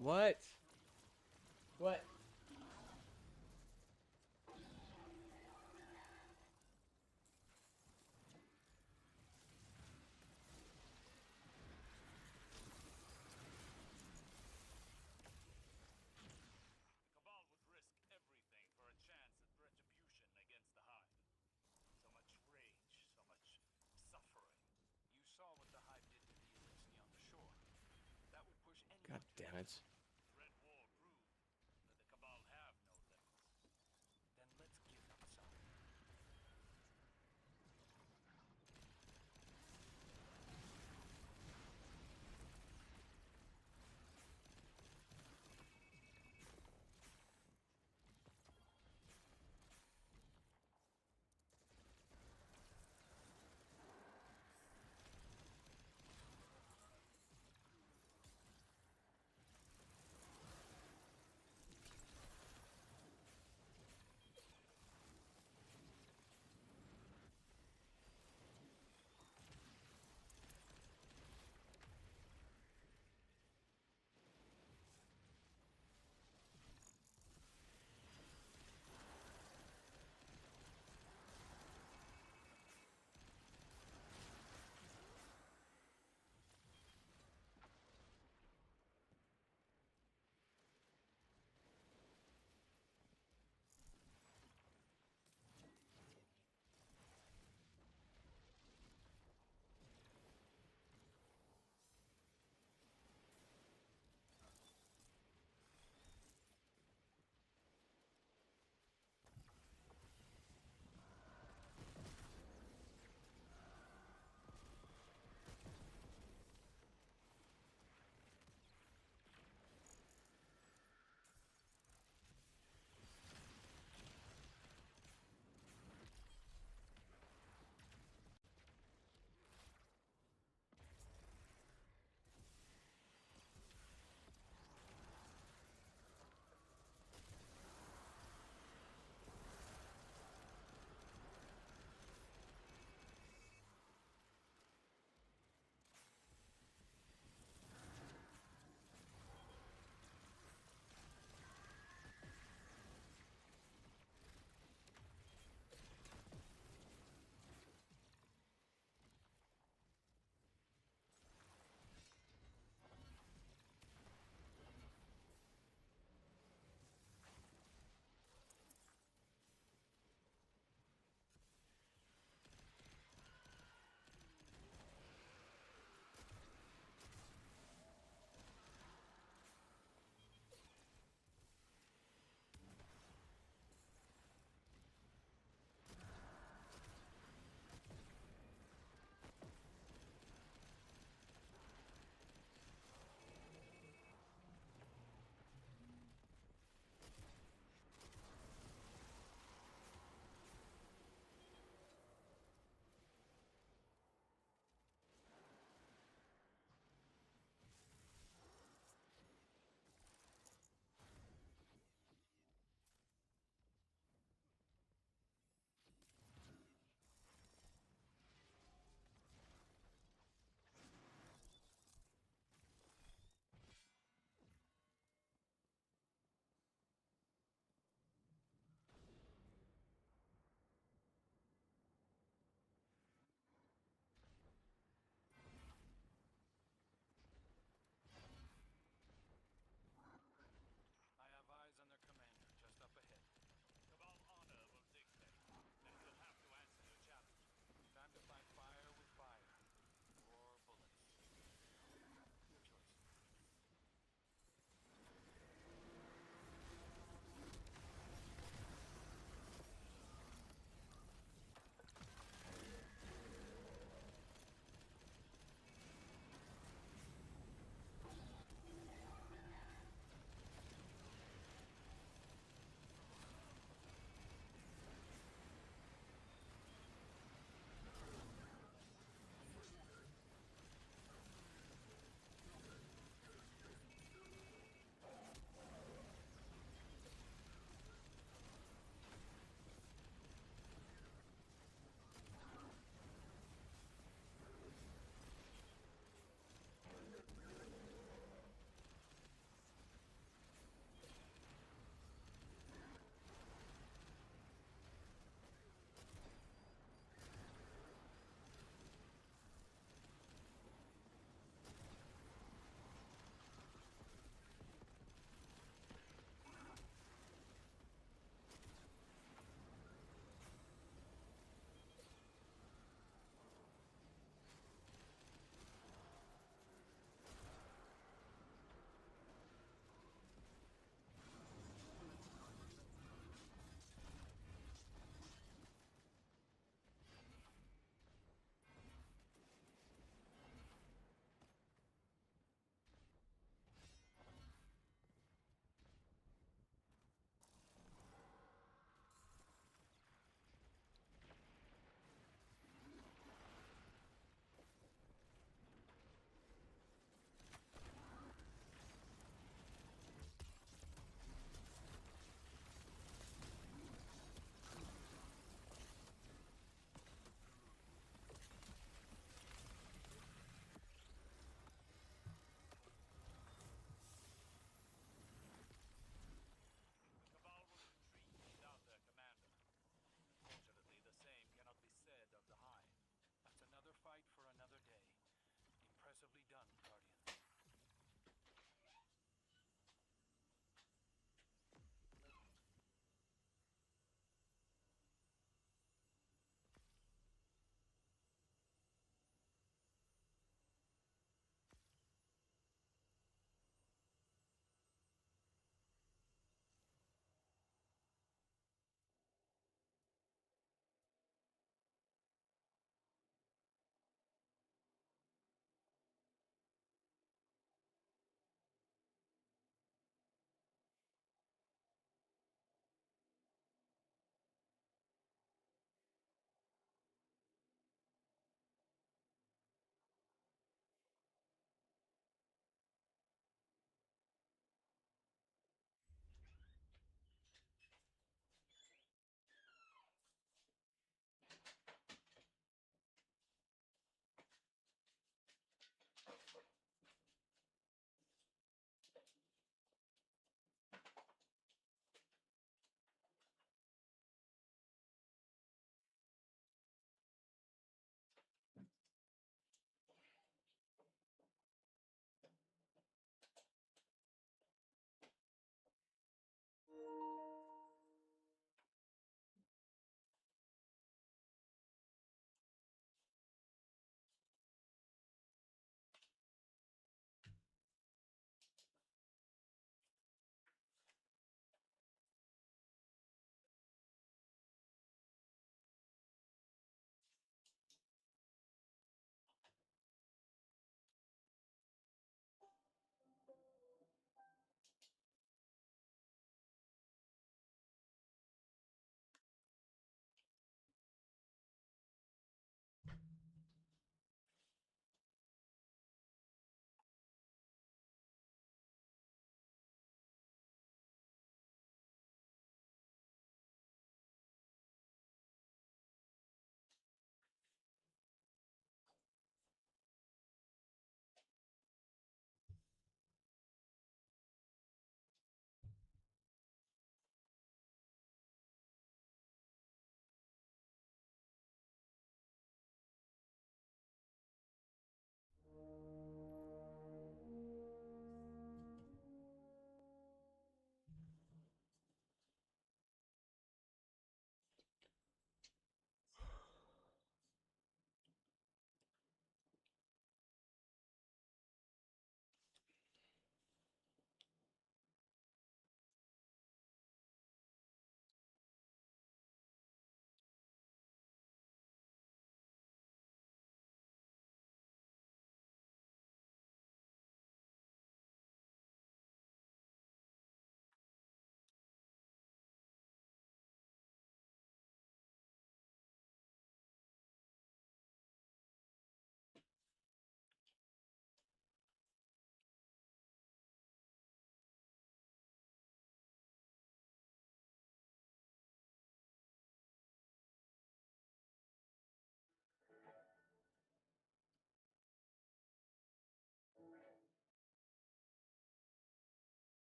What? What? The Cabal would risk everything for a chance at retribution against the Hive. So much rage, so much suffering. You saw what the Hive did to the Elixni on the shore. That would push anyone God to damn it.